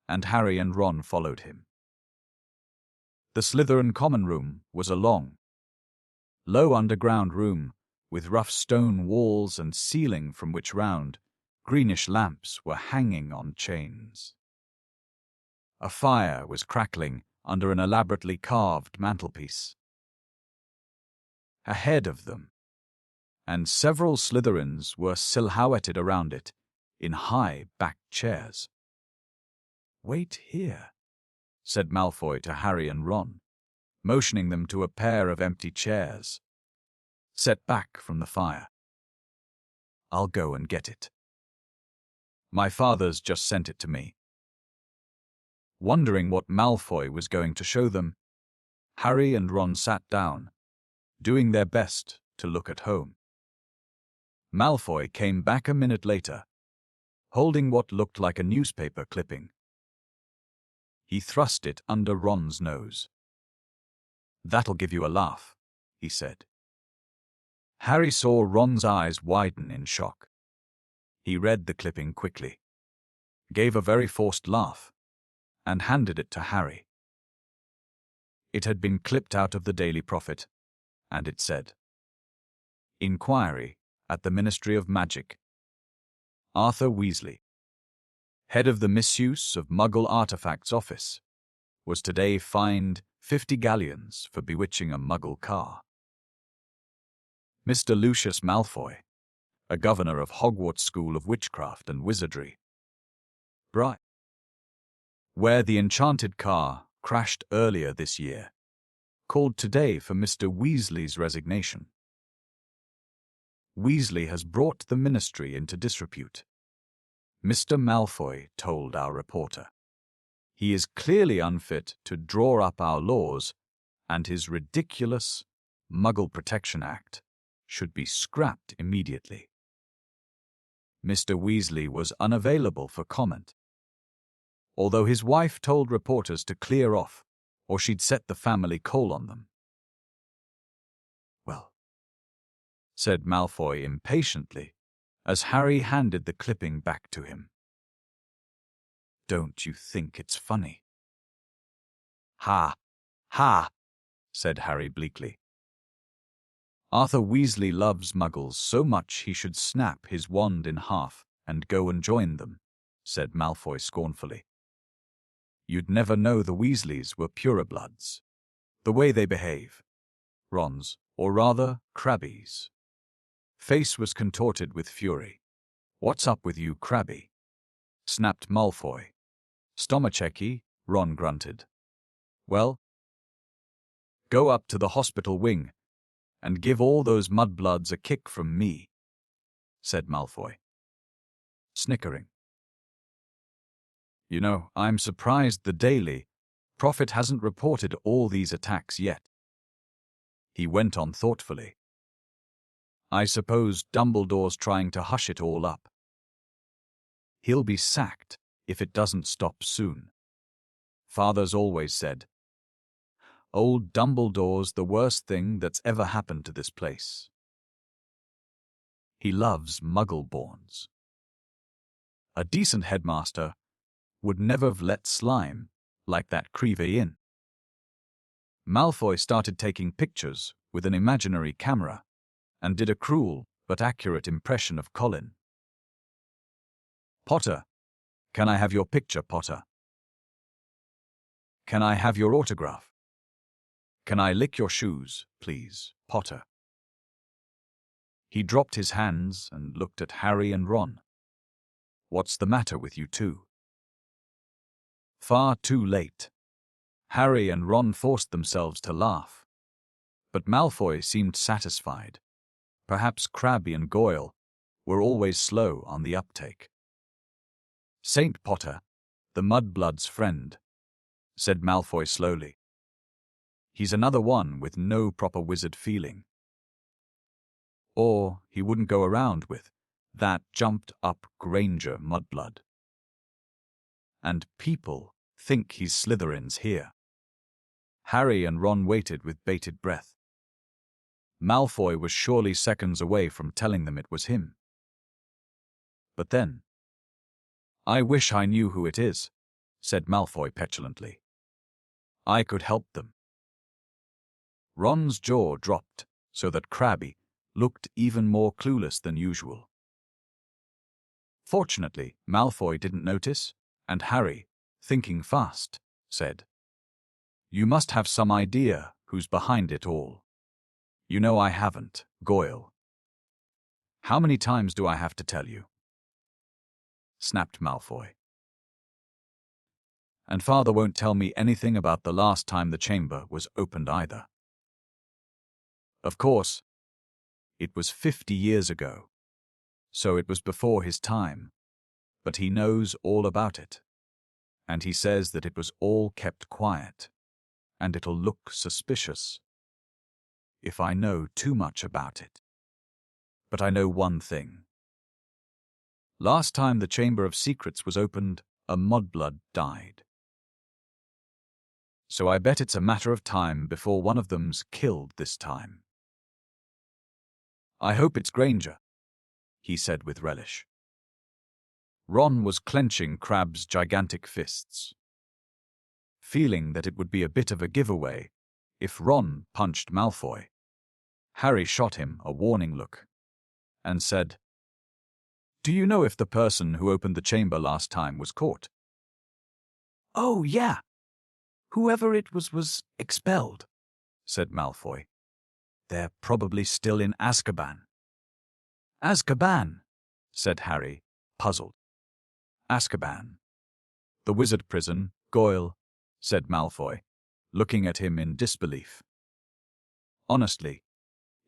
and Harry and Ron followed him. The Slytherin common room was a long, low underground room with rough stone walls and ceiling from which round, greenish lamps were hanging on chains. A fire was crackling under an elaborately carved mantelpiece. Ahead of them, and several Slytherins were silhouetted around it in high-backed chairs. "Wait here," said Malfoy to Harry and Ron, motioning them to a pair of empty chairs, set back from the fire. "I'll go and get it. My father's just sent it to me." Wondering what Malfoy was going to show them, Harry and Ron sat down, doing their best to look at home. Malfoy came back a minute later, holding what looked like a newspaper clipping. He thrust it under Ron's nose. "That'll give you a laugh," he said. Harry saw Ron's eyes widen in shock. He read the clipping quickly, gave a very forced laugh, and handed it to Harry. It had been clipped out of the Daily Prophet, and it said, "Inquiry at the Ministry of Magic. Arthur Weasley, head of the Misuse of Muggle Artifacts Office, was today fined 50 galleons for bewitching a Muggle car. Mr. Lucius Malfoy, a governor of Hogwarts School of Witchcraft and Wizardry, Bright, where the enchanted car crashed earlier this year, called today for Mr. Weasley's resignation. Weasley has brought the ministry into disrepute," Mr. Malfoy told our reporter. "He is clearly unfit to draw up our laws, and his ridiculous Muggle Protection Act should be scrapped immediately." Mr. Weasley was unavailable for comment, although his wife told reporters to clear off, or she'd set the family coal on them. "Well," said Malfoy impatiently, as Harry handed the clipping back to him. "Don't you think it's funny?" "Ha! Ha!" said Harry bleakly. "Arthur Weasley loves Muggles so much he should snap his wand in half and go and join them," said Malfoy scornfully. "You'd never know the Weasleys were purebloods. The way they behave. Ron's, or rather, Crabby's face was contorted with fury. "What's up with you, Crabby?" snapped Malfoy. "Stomachecki," Ron grunted. "Well, go up to the hospital wing and give all those mudbloods a kick from me," said Malfoy, snickering. "You know, I'm surprised the Daily Prophet hasn't reported all these attacks yet." He went on thoughtfully. "I suppose Dumbledore's trying to hush it all up. He'll be sacked if it doesn't stop soon. Father's always said, old Dumbledore's the worst thing that's ever happened to this place. He loves Muggle-borns. A decent headmaster would never have let slime like that creeve in." Malfoy started taking pictures with an imaginary camera and did a cruel but accurate impression of Colin. "Potter, can I have your picture, Potter? Can I have your autograph? Can I lick your shoes, please, Potter?" He dropped his hands and looked at Harry and Ron. "What's the matter with you two?" Far too late. Harry and Ron forced themselves to laugh, but Malfoy seemed satisfied. Perhaps Crabbe and Goyle were always slow on the uptake. "Saint Potter, the Mudblood's friend," said Malfoy slowly. He's another one with no proper wizard feeling. Or he wouldn't go around with that jumped-up Granger mudblood. And people think he's Slytherin's here. Harry and Ron waited with bated breath. Malfoy was surely seconds away from telling them it was him. But then, "I wish I knew who it is," said Malfoy petulantly. "I could help them." Ron's jaw dropped so that Crabbe looked even more clueless than usual. Fortunately, Malfoy didn't notice, and Harry, thinking fast, said, "You must have some idea who's behind it all." "You know I haven't, Goyle." "How many times do I have to tell you?" snapped Malfoy. "And Father won't tell me anything about the last time the chamber was opened either. Of course, it was 50 years ago, so it was before his time, but he knows all about it. And he says that it was all kept quiet, and it'll look suspicious if I know too much about it. But I know one thing. Last time the Chamber of Secrets was opened, a mudblood died. So I bet it's a matter of time before one of them's killed this time." "I hope it's Granger," he said with relish. Ron was clenching Crabbe's gigantic fists, feeling that it would be a bit of a giveaway if Ron punched Malfoy. Harry shot him a warning look and said, "Do you know if the person who opened the chamber last time was caught?" Oh, yeah. Whoever it was expelled," said Malfoy. "They're probably still in Azkaban." "Azkaban," said Harry, puzzled. "Azkaban. The wizard prison, Goyle," said Malfoy, looking at him in disbelief. "Honestly,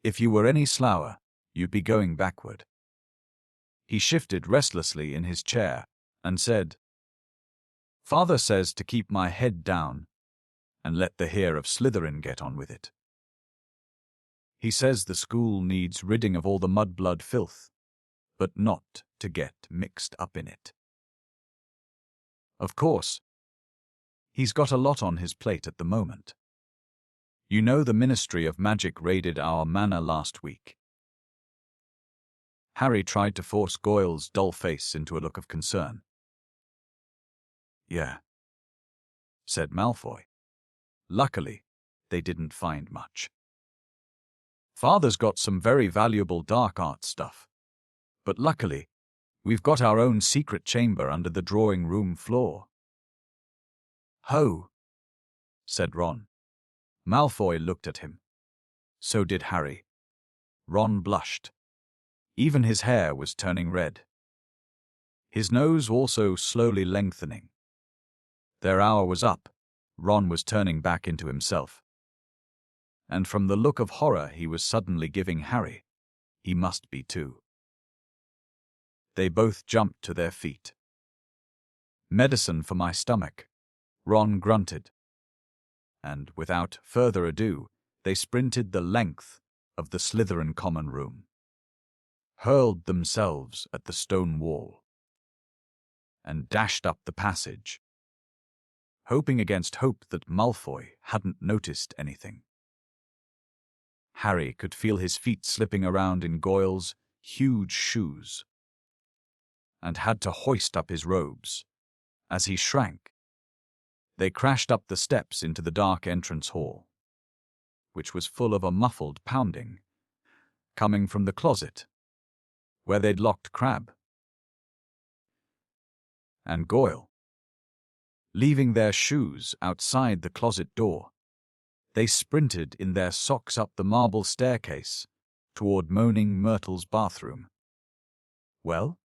if you were any slower, you'd be going backward." He shifted restlessly in his chair and said, "Father says to keep my head down and let the heir of Slytherin get on with it. He says the school needs ridding of all the mudblood filth, but not to get mixed up in it. Of course, he's got a lot on his plate at the moment. You know the Ministry of Magic raided our manor last week." Harry tried to force Goyle's dull face into a look of concern. "Yeah," said Malfoy. "Luckily, they didn't find much. Father's got some very valuable dark art stuff, but luckily, we've got our own secret chamber under the drawing room floor." "Ho," said Ron. Malfoy looked at him. So did Harry. Ron blushed. Even his hair was turning red. His nose also slowly lengthening. Their hour was up. Ron was turning back into himself. And from the look of horror he was suddenly giving Harry, he must be too. They both jumped to their feet. "Medicine for my stomach," Ron grunted. And without further ado, they sprinted the length of the Slytherin common room, hurled themselves at the stone wall, and dashed up the passage, hoping against hope that Malfoy hadn't noticed anything. Harry could feel his feet slipping around in Goyle's huge shoes, and had to hoist up his robes. As he shrank, they crashed up the steps into the dark entrance hall, which was full of a muffled pounding, coming from the closet, where they'd locked Crabbe and Goyle. Leaving their shoes outside the closet door, they sprinted in their socks up the marble staircase toward Moaning Myrtle's bathroom. Well,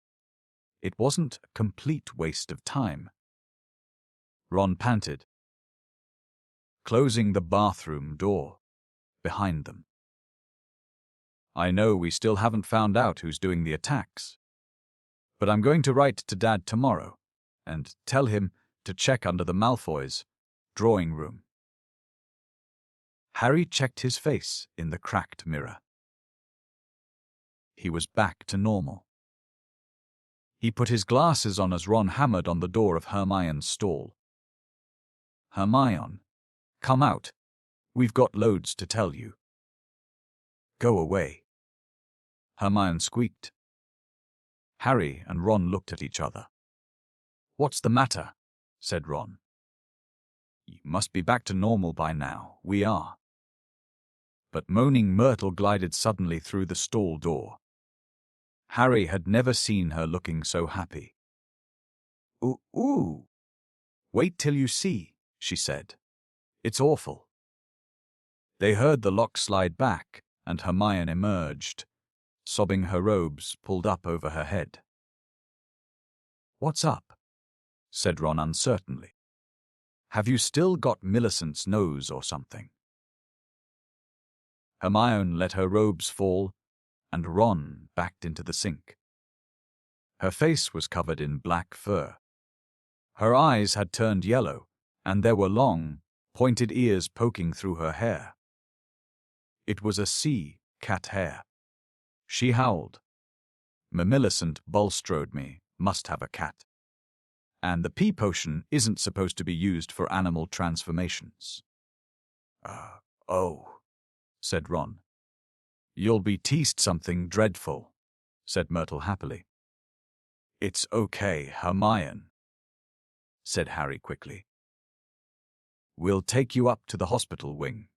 it wasn't a complete waste of time. Ron panted, closing the bathroom door behind them. "I know we still haven't found out who's doing the attacks, but I'm going to write to Dad tomorrow and tell him to check under the Malfoys Drawing room. Harry checked his face in the cracked mirror. He was back to normal. He put his glasses on as Ron hammered on the door of Hermione's stall. "Hermione, come out. We've got loads to tell you." "Go away," Hermione squeaked. Harry and Ron looked at each other. "What's the matter?" said Ron. "You must be back to normal by now. We are." But moaning Myrtle glided suddenly through the stall door. Harry had never seen her looking so happy. Ooh. Wait till you see," she said. "It's awful." They heard the lock slide back, and Hermione emerged, sobbing, her robes pulled up over her head. "What's up?" said Ron uncertainly. "Have you still got Millicent's nose or something?" Hermione let her robes fall, and Ron backed into the sink. Her face was covered in black fur. Her eyes had turned yellow, and there were long, pointed ears poking through her hair. It was a cat hair. She howled. "Millicent Bulstrode me must have a cat. And the pea potion isn't supposed to be used for animal transformations." Oh, said Ron. "You'll be teased something dreadful," said Myrtle happily. "It's okay, Hermione," said Harry quickly. "We'll take you up to the hospital wing."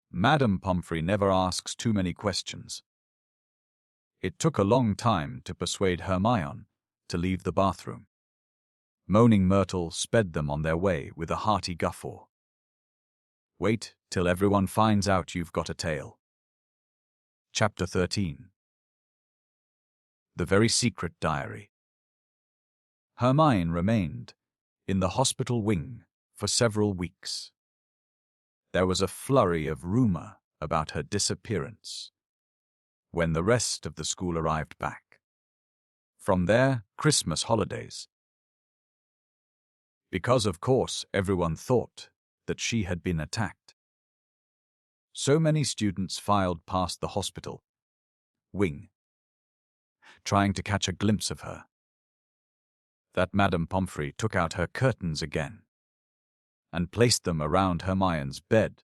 Madame Pomfrey never asks too many questions. It took a long time to persuade Hermione to leave the bathroom. Moaning Myrtle sped them on their way with a hearty guffaw. Wait till everyone finds out you've got a tail. Chapter 13. The Very Secret Diary. Hermione remained in the hospital wing for several weeks. There was a flurry of rumor about her disappearance when the rest of the school arrived back from their Christmas holidays. Because, of course, everyone thought that she had been attacked. So many students filed past the hospital wing, trying to catch a glimpse of her, that Madame Pomfrey took out her curtains again and placed them around Hermione's bed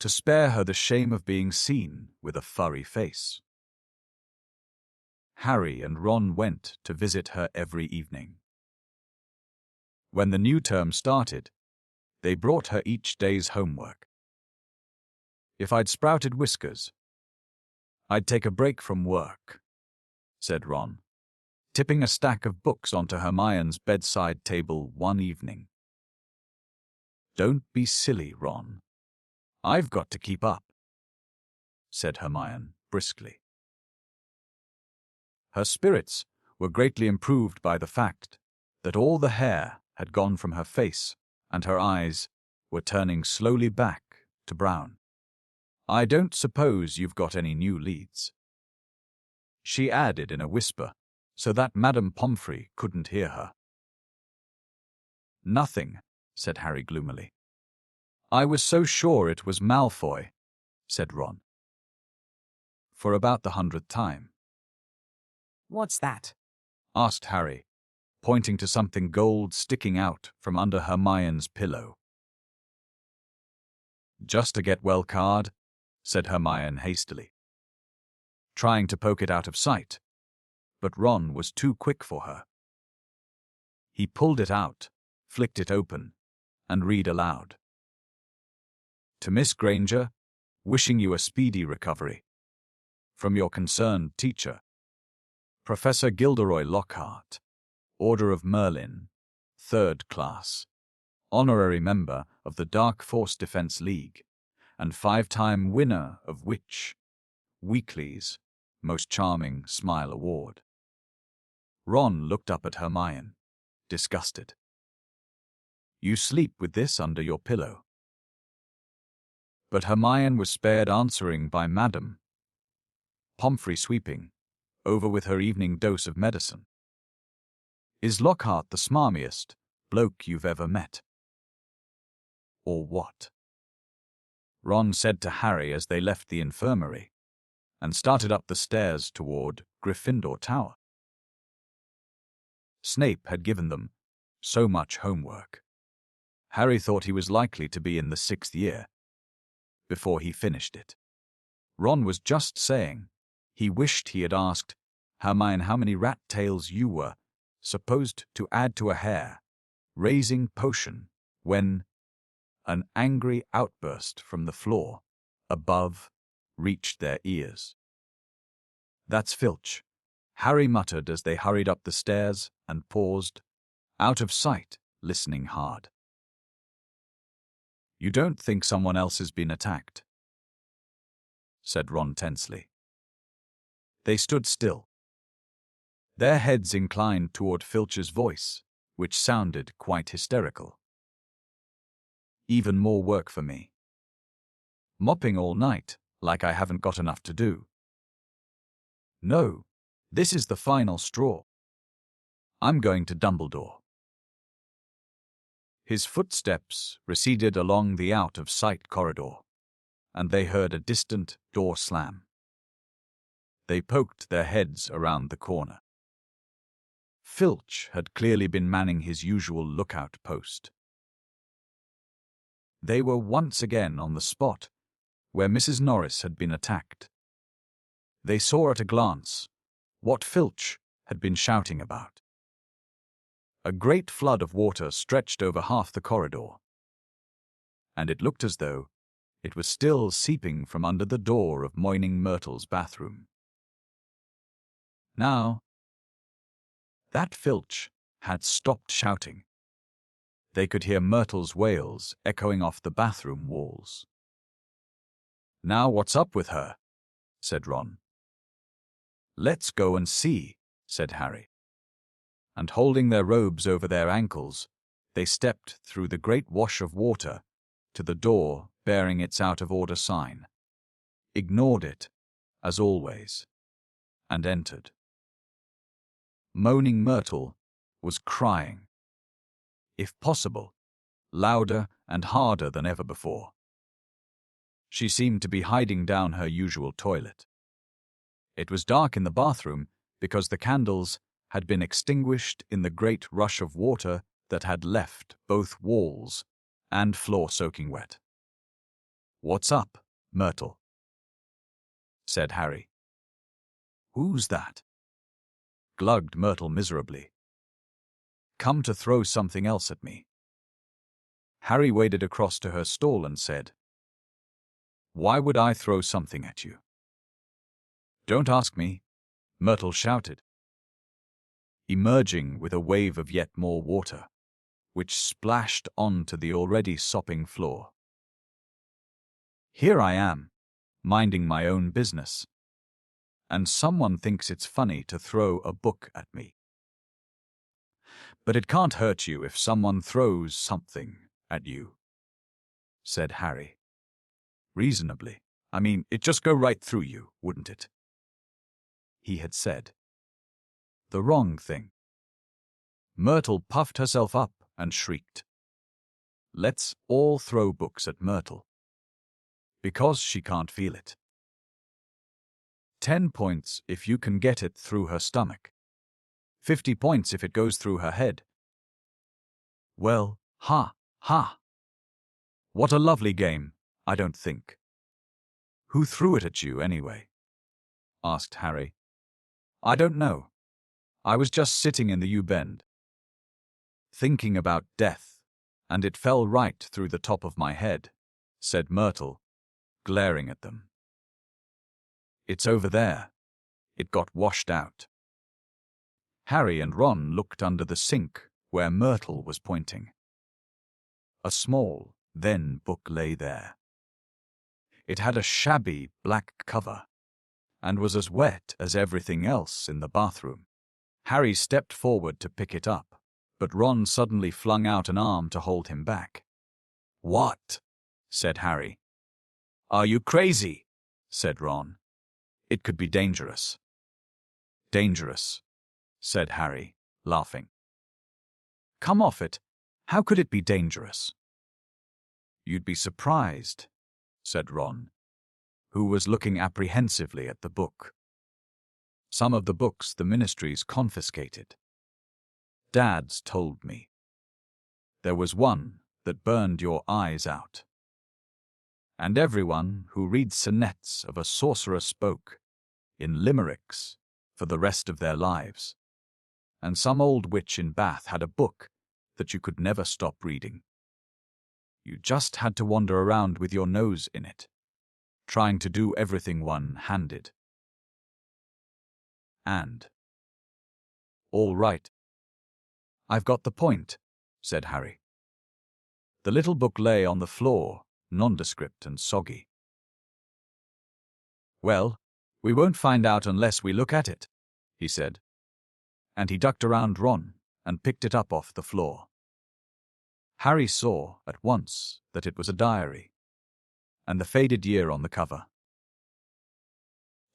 to spare her the shame of being seen with a furry face. Harry and Ron went to visit her every evening. When the new term started, they brought her each day's homework. "If I'd sprouted whiskers, I'd take a break from work," said Ron, tipping a stack of books onto Hermione's bedside table one evening. "Don't be silly, Ron. I've got to keep up," said Hermione briskly. Her spirits were greatly improved by the fact that all the hair had gone from her face and her eyes were turning slowly back to brown. "I don't suppose you've got any new leads," she added in a whisper so that Madame Pomfrey couldn't hear her. "Nothing," said Harry gloomily. "I was so sure it was Malfoy," said Ron. For about the 100th time. "What's that?" asked Harry, pointing to something gold sticking out from under Hermione's pillow. "Just a get-well card," said Hermione hastily, trying to poke it out of sight, but Ron was too quick for her. He pulled it out, flicked it open, and read aloud. "To Miss Granger, wishing you a speedy recovery. From your concerned teacher, Professor Gilderoy Lockhart, Order of Merlin, 3rd class, honorary member of the Dark Force Defense League, and 5-time winner of Witch Weekly's Most Charming Smile Award." Ron looked up at Hermione, disgusted. "You sleep with this under your pillow." But Hermione was spared answering by Madame Pomfrey sweeping over with her evening dose of medicine. "Is Lockhart the smarmiest, bloke you've ever met. Or what? Ron said to Harry as they left the infirmary and started up the stairs toward Gryffindor Tower. Snape had given them so much homework. Harry thought he was likely to be in the 6th year before he finished it. Ron was just saying he wished he had asked Hermione how many rat tails you were supposed to add to a hair-raising potion when an angry outburst from the floor above reached their ears. "That's Filch," Harry muttered as they hurried up the stairs and paused, out of sight, listening hard. "You don't think someone else has been attacked?" said Ron tensely. They stood still, their heads inclined toward Filch's voice, which sounded quite hysterical. "Even more work for me. Mopping all night, like I haven't got enough to do. No, this is the final straw. I'm going to Dumbledore." His footsteps receded along the out-of-sight corridor, and they heard a distant door slam. They poked their heads around the corner. Filch had clearly been manning his usual lookout post. They were once again on the spot where Mrs. Norris had been attacked. They saw at a glance what Filch had been shouting about. A great flood of water stretched over half the corridor, and it looked as though it was still seeping from under the door of Moaning Myrtle's bathroom. Now, that Filch had stopped shouting. They could hear Myrtle's wails echoing off the bathroom walls. "Now what's up with her?" said Ron. "Let's go and see," said Harry. And holding their robes over their ankles, they stepped through the great wash of water to the door bearing its out-of-order sign, ignored it, as always, and entered. Moaning Myrtle was crying, if possible, louder and harder than ever before. She seemed to be hiding down her usual toilet. It was dark in the bathroom because the candles had been extinguished in the great rush of water that had left both walls and floor soaking wet. "What's up, Myrtle?" said Harry. "Who's that?" glugged Myrtle miserably. "Come to throw something else at me." Harry waded across to her stall and said, "Why would I throw something at you?" "Don't ask me," Myrtle shouted, emerging with a wave of yet more water, which splashed onto the already sopping floor. "Here I am, minding my own business, and someone thinks it's funny to throw a book at me. But it can't hurt you if someone throws something at you," said Harry. "Reasonably. I mean, it'd just go right through you, wouldn't it?" He had said the wrong thing. Myrtle puffed herself up and shrieked. Let's all throw books at Myrtle, because she can't feel it. 10 points if you can get it through her stomach. 50 points if it goes through her head. Well, ha, ha. What a lovely game, I don't think. Who threw it at you, anyway? Asked Harry. I don't know. I was just sitting in the U-bend, thinking about death, and it fell right through the top of my head, said Myrtle, glaring at them. It's over there. It got washed out. Harry and Ron looked under the sink where Myrtle was pointing. A small, thin book lay there. It had a shabby black cover and was as wet as everything else in the bathroom. Harry stepped forward to pick it up, but Ron suddenly flung out an arm to hold him back. What? Said Harry. Are you crazy? Said Ron. It could be dangerous. Dangerous, said Harry, laughing. Come off it, How could it be dangerous? You'd be surprised, said Ron, who was looking apprehensively at the book. Some of the books the ministries confiscated. Dad's told me. There was one that burned your eyes out. And everyone who reads sonnets of a sorcerer spoke in limericks for the rest of their lives. And some old witch in Bath had a book that you could never stop reading. You just had to wander around with your nose in it, trying to do everything one-handed. And, all right. I've got the point, said Harry. The little book lay on the floor, nondescript and soggy. Well, we won't find out unless we look at it, he said. And he ducked around Ron and picked it up off the floor. Harry saw at once that it was a diary, and the faded year on the cover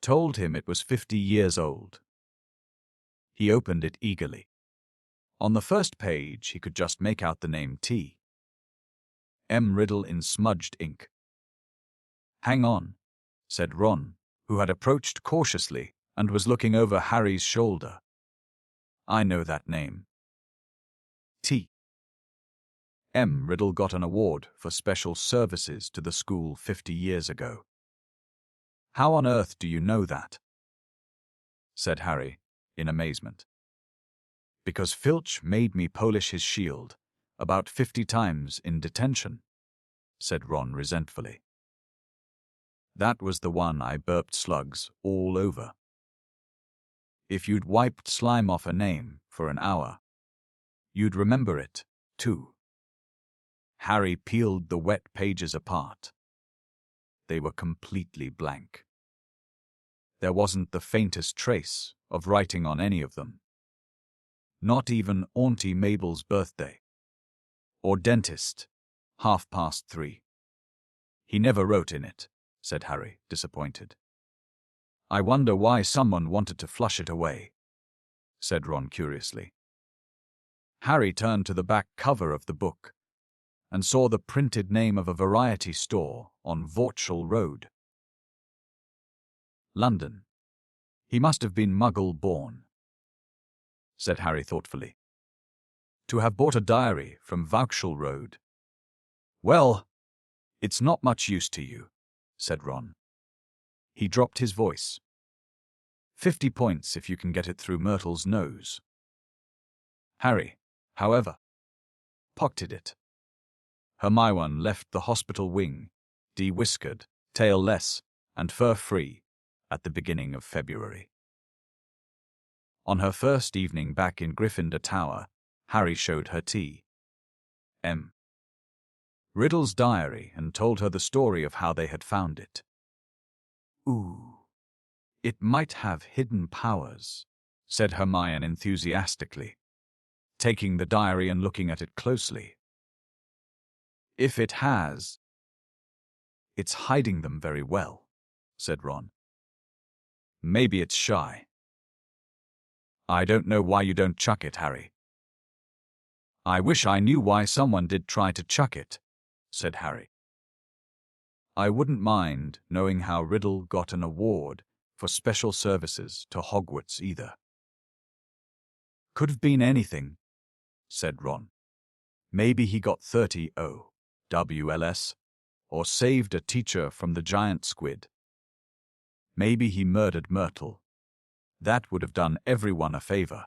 told him it was 50 years old. He opened it eagerly. On the first page he could just make out the name T. M. Riddle in smudged ink. Hang on, said Ron, who had approached cautiously and was looking over Harry's shoulder. I know that name. T. M. Riddle got an award for special services to the school 50 years ago. How on earth do you know that? Said Harry, in amazement. Because Filch made me polish his shield about 50 times in detention, said Ron resentfully. That was the one I burped slugs all over. If you'd wiped slime off a name for an hour, you'd remember it, too. Harry peeled the wet pages apart. They were completely blank. There wasn't the faintest trace of writing on any of them. Not even Auntie Mabel's birthday. Or dentist, 3:30. He never wrote in it, said Harry, disappointed. I wonder why someone wanted to flush it away, said Ron curiously. Harry turned to the back cover of the book and saw the printed name of a variety store on Vauxhall Road. London. He must have been Muggle-born, said Harry thoughtfully. To have bought a diary from Vauxhall Road. Well, it's not much use to you, said Ron. He dropped his voice. 50 points if you can get it through Myrtle's nose. Harry, however, pocketed it. Hermione left the hospital wing, de-whiskered, tail-less, and fur-free, at the beginning of February. On her first evening back in Gryffindor Tower, Harry showed her T. M. Riddle's diary and told her the story of how they had found it. Ooh, it might have hidden powers, said Hermione enthusiastically, taking the diary and looking at it closely. If it has, it's hiding them very well, said Ron. Maybe it's shy. I don't know why you don't chuck it, Harry. I wish I knew why someone did try to chuck it, said Harry. I wouldn't mind knowing how Riddle got an award for special services to Hogwarts either. Could have been anything, said Ron. Maybe he got 30 WLS, or saved a teacher from the giant squid. Maybe he murdered Myrtle. That would have done everyone a favor.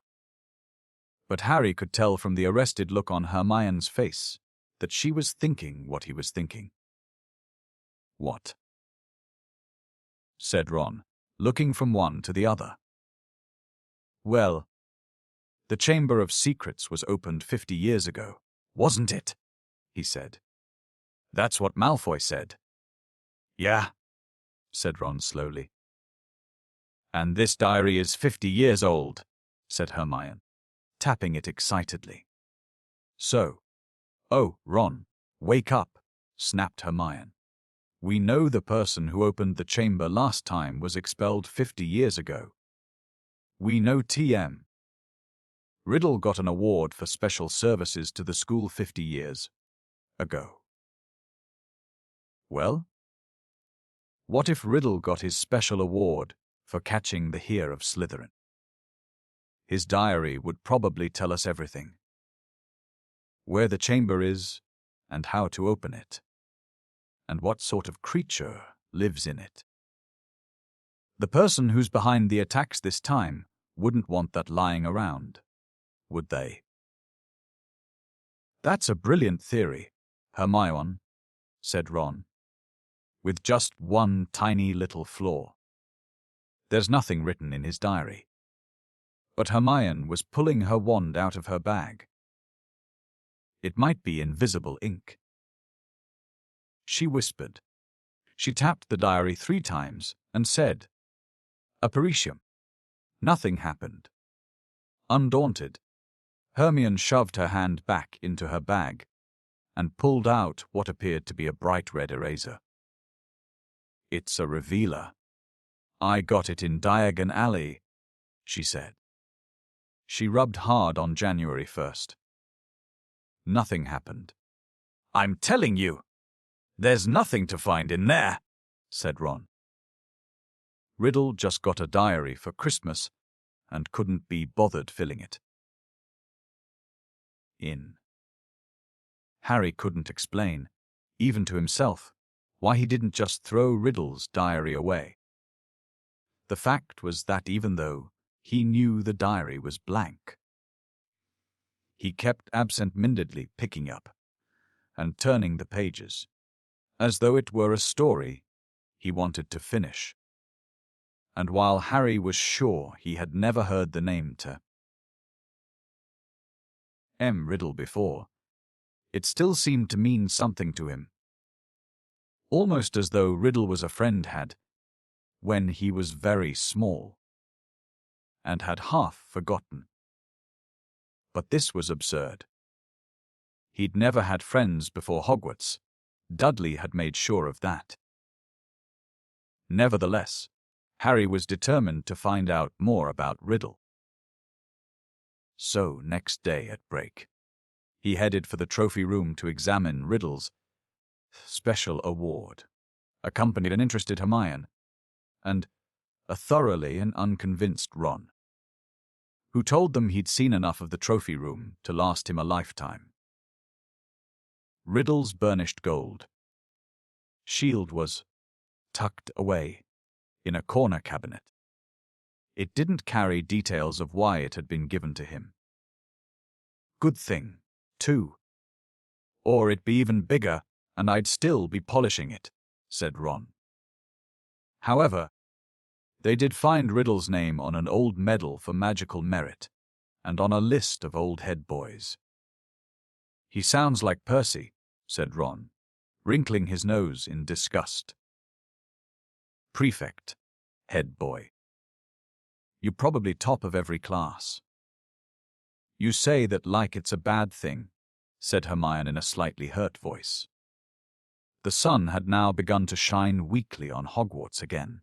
But Harry could tell from the arrested look on Hermione's face that she was thinking what he was thinking. What? Said Ron, looking from one to the other. Well, the Chamber of Secrets was opened 50 years ago, wasn't it? He said. That's what Malfoy said. Yeah, said Ron slowly. And this diary is 50 years old, said Hermione, tapping it excitedly. So, oh, Ron, wake up, snapped Hermione. We know the person who opened the chamber last time was expelled 50 years ago. We know TM. Riddle got an award for special services to the school 50 years ago. Well, what if Riddle got his special award for catching the heir of Slytherin? His diary would probably tell us everything. Where the chamber is, and how to open it, and what sort of creature lives in it. The person who's behind the attacks this time wouldn't want that lying around, would they? That's a brilliant theory, Hermione, said Ron, with just one tiny little flaw. There's nothing written in his diary. But Hermione was pulling her wand out of her bag. It might be invisible ink. She whispered. She tapped the diary 3 times and said, "Apparitium." Nothing happened. Undaunted, Hermione shoved her hand back into her bag and pulled out what appeared to be a bright red eraser. "It's a revealer. I got it in Diagon Alley," she said. She rubbed hard on January 1st. Nothing happened. "I'm telling you, there's nothing to find in there," said Ron. Riddle just got a diary for Christmas and couldn't be bothered filling it. Harry couldn't explain, even to himself, why he didn't just throw Riddle's diary away. The fact was that even though he knew the diary was blank, he kept absent-mindedly picking up and turning the pages, as though it were a story he wanted to finish. And while Harry was sure he had never heard the name to Riddle before, it still seemed to mean something to him. Almost as though Riddle was a friend had, when he was very small, and had half forgotten. But this was absurd. He'd never had friends before Hogwarts. Dudley had made sure of that. Nevertheless, Harry was determined to find out more about Riddle. So, next day at break, he headed for the trophy room to examine Riddle's special award, accompanied an interested Hermione, and a thoroughly and unconvinced Ron, who told them he'd seen enough of the trophy room to last him a lifetime. Riddle's burnished gold shield was tucked away in a corner cabinet. It didn't carry details of why it had been given to him. Good thing, too. Or it'd be even bigger, and I'd still be polishing it, said Ron. However, they did find Riddle's name on an old medal for magical merit, and on a list of old head boys. "He sounds like Percy," said Ron, wrinkling his nose in disgust. "Prefect, head boy. You're probably top of every class." "You say that like it's a bad thing," said Hermione in a slightly hurt voice. The sun had now begun to shine weakly on Hogwarts again.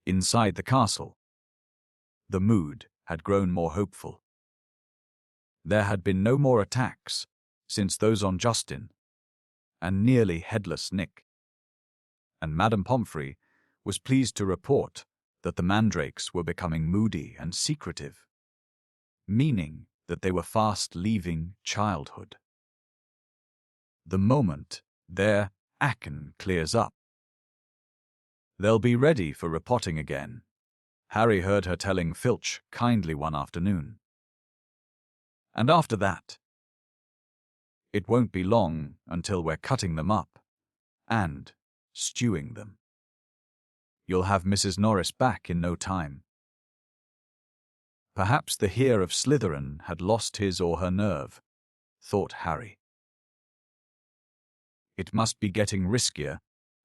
Inside the castle, the mood had grown more hopeful. There had been no more attacks since those on Justin and nearly headless Nick, and Madame Pomfrey was pleased to report that the mandrakes were becoming moody and secretive, meaning that they were fast leaving childhood. The moment their awaken clears up, they'll be ready for repotting again, Harry heard her telling Filch kindly one afternoon. And after that, it won't be long until we're cutting them up and stewing them. You'll have Mrs. Norris back in no time. Perhaps the heir of Slytherin had lost his or her nerve, thought Harry. It must be getting riskier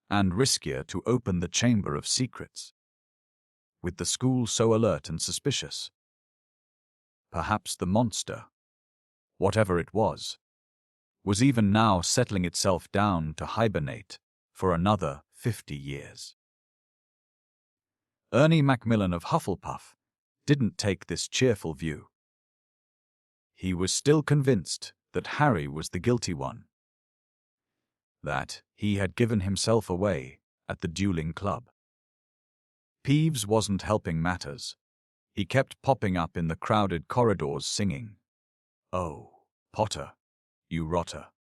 and riskier to open the Chamber of Secrets, with the school so alert and suspicious. Perhaps the monster, whatever it was even now settling itself down to hibernate for another 50 years. Ernie Macmillan of Hufflepuff didn't take this cheerful view. He was still convinced that Harry was the guilty one, that he had given himself away at the dueling club. Peeves wasn't helping matters. He kept popping up in the crowded corridors singing, "Oh, Potter, you rotter,"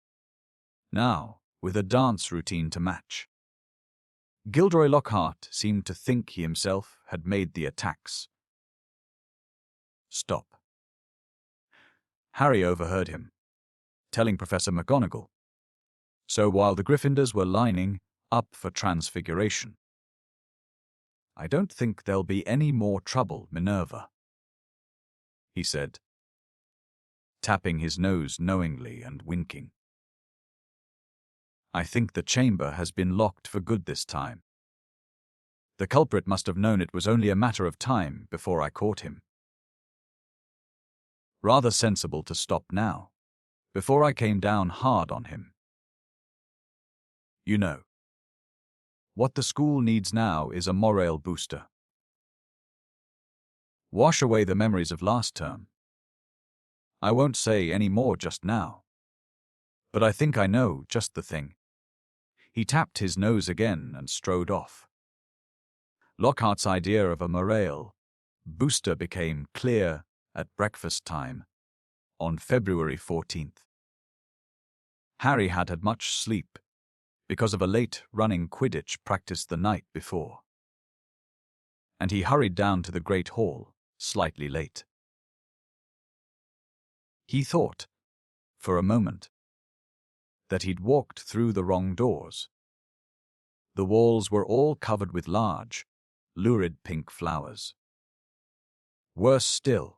now with a dance routine to match. Gilderoy Lockhart seemed to think he himself had made the attacks. Stop. Harry overheard him, telling Professor McGonagall. So while the Gryffindors were lining up for transfiguration, "I don't think there'll be any more trouble, Minerva," he said, tapping his nose knowingly and winking. "I think the chamber has been locked for good this time. The culprit must have known it was only a matter of time before I caught him. Rather sensible to stop now, before I came down hard on him. You know, what the school needs now is a morale booster. Wash away the memories of last term. I won't say any more just now, but I think I know just the thing." He tapped his nose again and strode off. Lockhart's idea of a morale booster became clear at breakfast time on February 14th. Harry had had much sleep because of a late-running Quidditch practice the night before, and he hurried down to the Great Hall, slightly late. He thought, for a moment, that he'd walked through the wrong doors. The walls were all covered with large, lurid pink flowers. Worse still,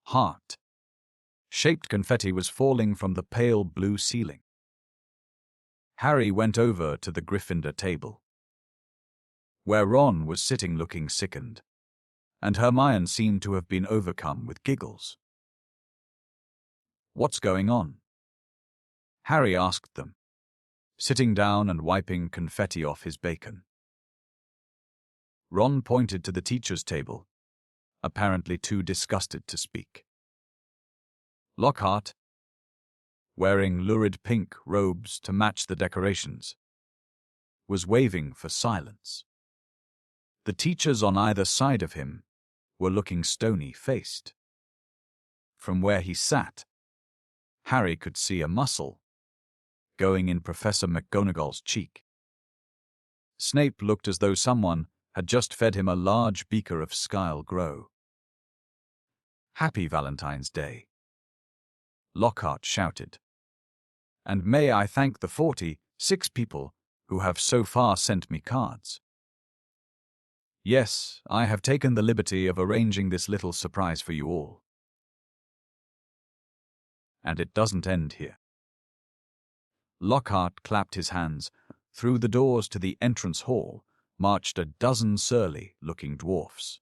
heart-shaped confetti was falling from the pale blue ceiling. Harry went over to the Gryffindor table, where Ron was sitting looking sickened, and Hermione seemed to have been overcome with giggles. "What's going on?" Harry asked them, sitting down and wiping confetti off his bacon. Ron pointed to the teacher's table, apparently too disgusted to speak. Lockhart, wearing lurid pink robes to match the decorations, was waving for silence. The teachers on either side of him were looking stony-faced. From where he sat, Harry could see a muscle going in Professor McGonagall's cheek. Snape looked as though someone had just fed him a large beaker of Skyle Grow. "Happy Valentine's Day," Lockhart shouted. "And may I thank the 46 people who have so far sent me cards. Yes, I have taken the liberty of arranging this little surprise for you all. And it doesn't end here." Lockhart clapped his hands. Through the doors to the entrance hall marched a dozen surly-looking dwarfs.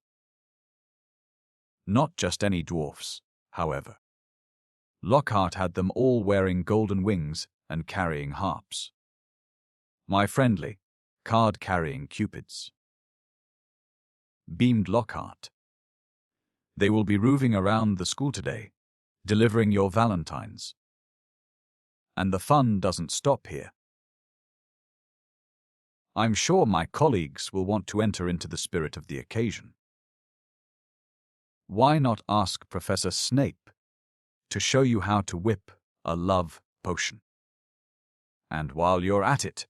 Not just any dwarfs, however. Lockhart had them all wearing golden wings and carrying harps. My friendly, card-carrying cupids, beamed Lockhart. They will be roving around the school today, delivering your valentines. And the fun doesn't stop here. I'm sure my colleagues will want to enter into the spirit of the occasion. Why not ask Professor Snape to show you how to whip a love potion? And while you're at it,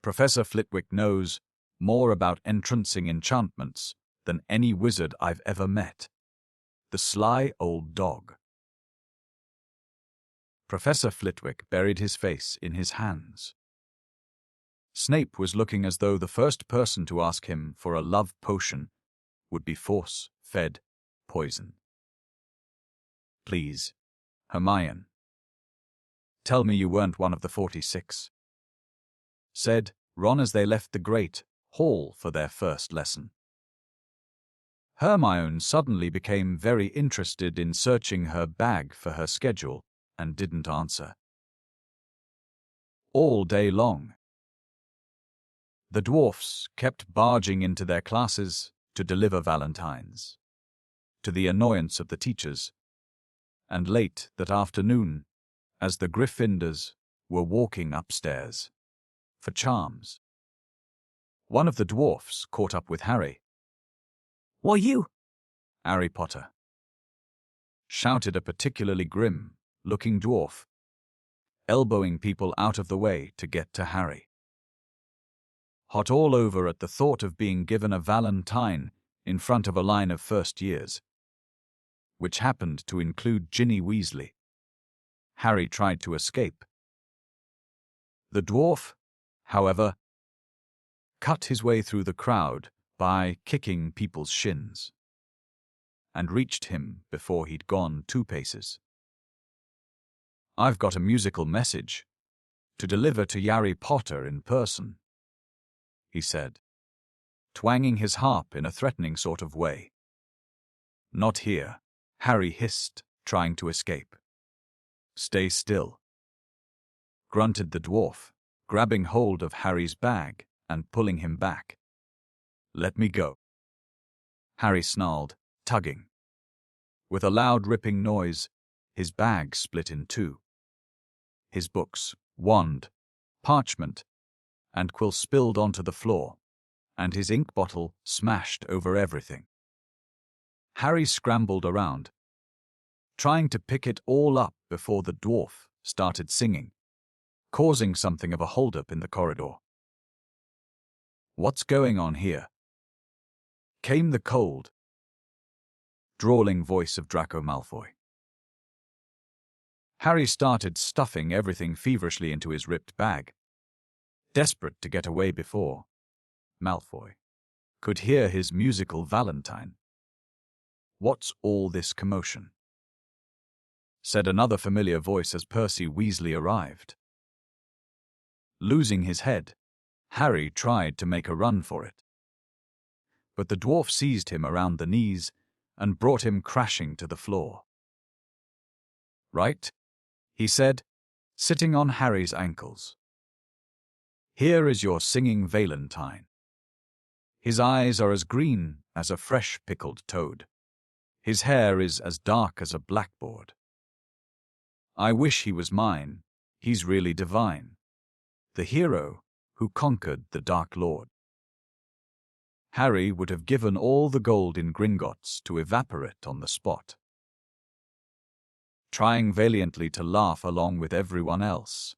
Professor Flitwick knows more about entrancing enchantments than any wizard I've ever met. The sly old dog. Professor Flitwick buried his face in his hands. Snape was looking as though the first person to ask him for a love potion would be force-fed poison. Please, Hermione, tell me you weren't one of the 46, said Ron as they left the great hall for their first lesson. Hermione suddenly became very interested in searching her bag for her schedule and didn't answer. All day long, the dwarfs kept barging into their classes to deliver valentines. to the annoyance of the teachers. And late that afternoon, as the Gryffindors were walking upstairs for charms, one of the dwarfs caught up with Harry. "Why you?" Harry Potter, shouted a particularly grim-looking dwarf, elbowing people out of the way to get to Harry. Hot all over at the thought of being given a valentine in front of a line of first years, which happened to include Ginny Weasley, Harry tried to escape. The dwarf, however, cut his way through the crowd by kicking people's shins, and reached him before he'd gone 2 paces. "I've got a musical message to deliver to Harry Potter in person," he said, twanging his harp in a threatening sort of way. "Not here," Harry hissed, trying to escape. "Stay still," grunted the dwarf, grabbing hold of Harry's bag and pulling him back. "Let me go." Harry snarled, tugging. With a loud ripping noise, his bag split in 2. His books, wand, parchment, and quill spilled onto the floor, and his ink bottle smashed over everything. Harry scrambled around, trying to pick it all up before the dwarf started singing, causing something of a holdup in the corridor. "What's going on here?" came the cold, drawling voice of Draco Malfoy. Harry started stuffing everything feverishly into his ripped bag, desperate to get away before Malfoy could hear his musical valentine. "What's all this commotion?" said another familiar voice as Percy Weasley arrived. Losing his head, Harry tried to make a run for it, but the dwarf seized him around the knees and brought him crashing to the floor. "Right," he said, sitting on Harry's ankles. "Here is your singing valentine." His eyes are as green as a fresh pickled toad. His hair is as dark as a blackboard. I wish he was mine. He's really divine. The hero who conquered the Dark Lord. Harry would have given all the gold in Gringotts to evaporate on the spot. Trying valiantly to laugh along with everyone else,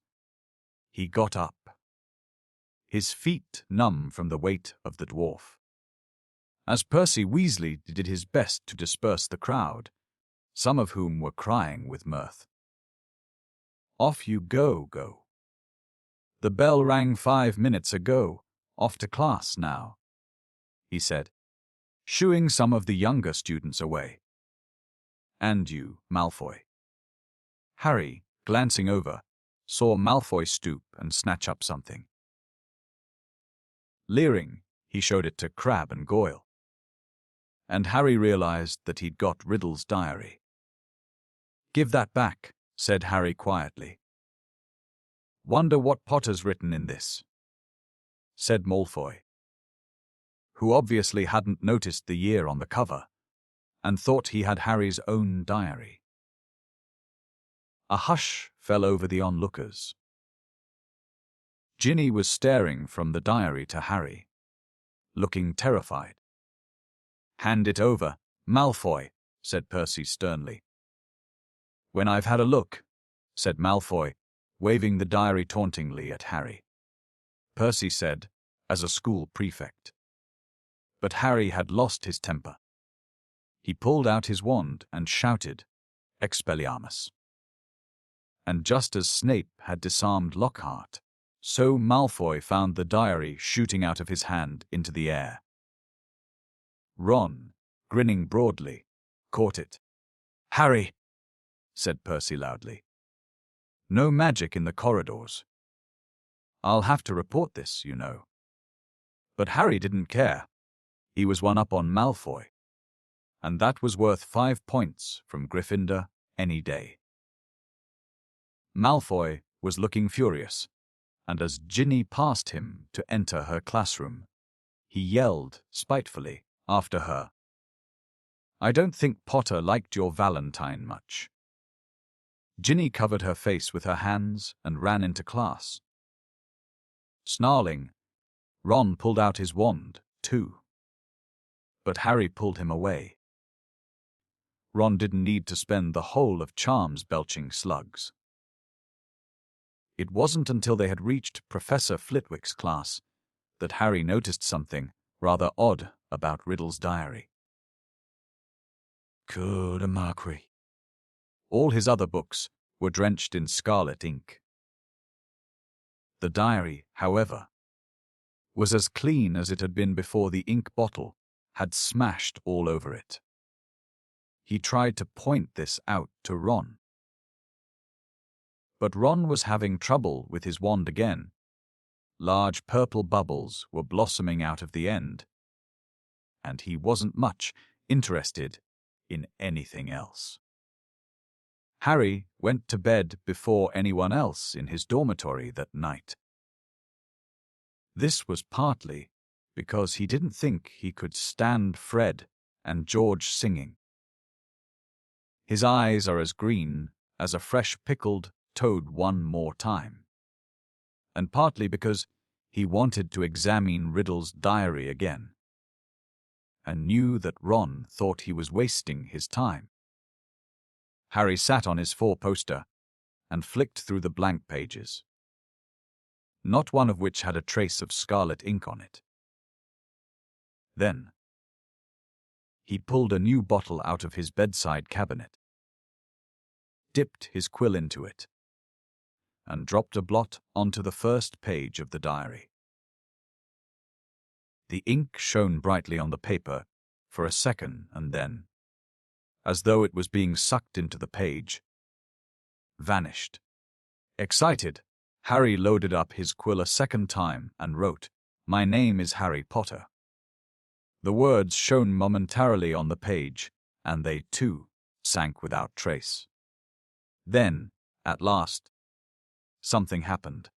he got up, his feet numb from the weight of the dwarf. As Percy Weasley did his best to disperse the crowd, some of whom were crying with mirth. "Off you go. The bell rang 5 minutes ago. Off to class now," he said, shooing some of the younger students away. "And you, Malfoy." Harry, glancing over, saw Malfoy stoop and snatch up something. Leering, he showed it to Crabbe and Goyle. And Harry realized that he'd got Riddle's diary. "Give that back," said Harry quietly. "Wonder what Potter's written in this," said Malfoy, who obviously hadn't noticed the year on the cover and thought he had Harry's own diary. A hush fell over the onlookers. Ginny was staring from the diary to Harry, looking terrified. "Hand it over, Malfoy," said Percy sternly. "When I've had a look," said Malfoy, waving the diary tauntingly at Harry. Percy said, as a school prefect. But Harry had lost his temper. He pulled out his wand and shouted, "Expelliarmus!" And just as Snape had disarmed Lockhart, so Malfoy found the diary shooting out of his hand into the air. Ron, grinning broadly, caught it. "Harry," said Percy loudly. "No magic in the corridors. I'll have to report this, you know." But Harry didn't care. He was one up on Malfoy, and that was worth 5 points from Gryffindor any day. Malfoy was looking furious, and as Ginny passed him to enter her classroom, he yelled spitefully after her, I don't think Potter liked your Valentine much. Ginny covered her face with her hands and ran into class. Snarling, Ron pulled out his wand, too. But Harry pulled him away. Ron didn't need to spend the whole of Charms belching slugs. It wasn't until they had reached Professor Flitwick's class that Harry noticed something rather odd about Riddle's diary. Good macri. All his other books were drenched in scarlet ink. The diary, however, was as clean as it had been before the ink bottle had smashed all over it. He tried to point this out to Ron. But Ron was having trouble with his wand again. Large purple bubbles were blossoming out of the end, and he wasn't much interested in anything else. Harry went to bed before anyone else in his dormitory that night. This was partly because he didn't think he could stand Fred and George singing. His eyes are as green as a fresh pickled toad one more time. And partly because he wanted to examine Riddle's diary again, and knew that Ron thought he was wasting his time. Harry sat on his four-poster and flicked through the blank pages, not one of which had a trace of scarlet ink on it. Then he pulled a new bottle out of his bedside cabinet, dipped his quill into it, and dropped a blot onto the first page of the diary. The ink shone brightly on the paper for a second and then, as though it was being sucked into the page, vanished. Excited, Harry loaded up his quill a second time and wrote, "My name is Harry Potter." The words shone momentarily on the page, and they, too, sank without trace. Then, at last, something happened.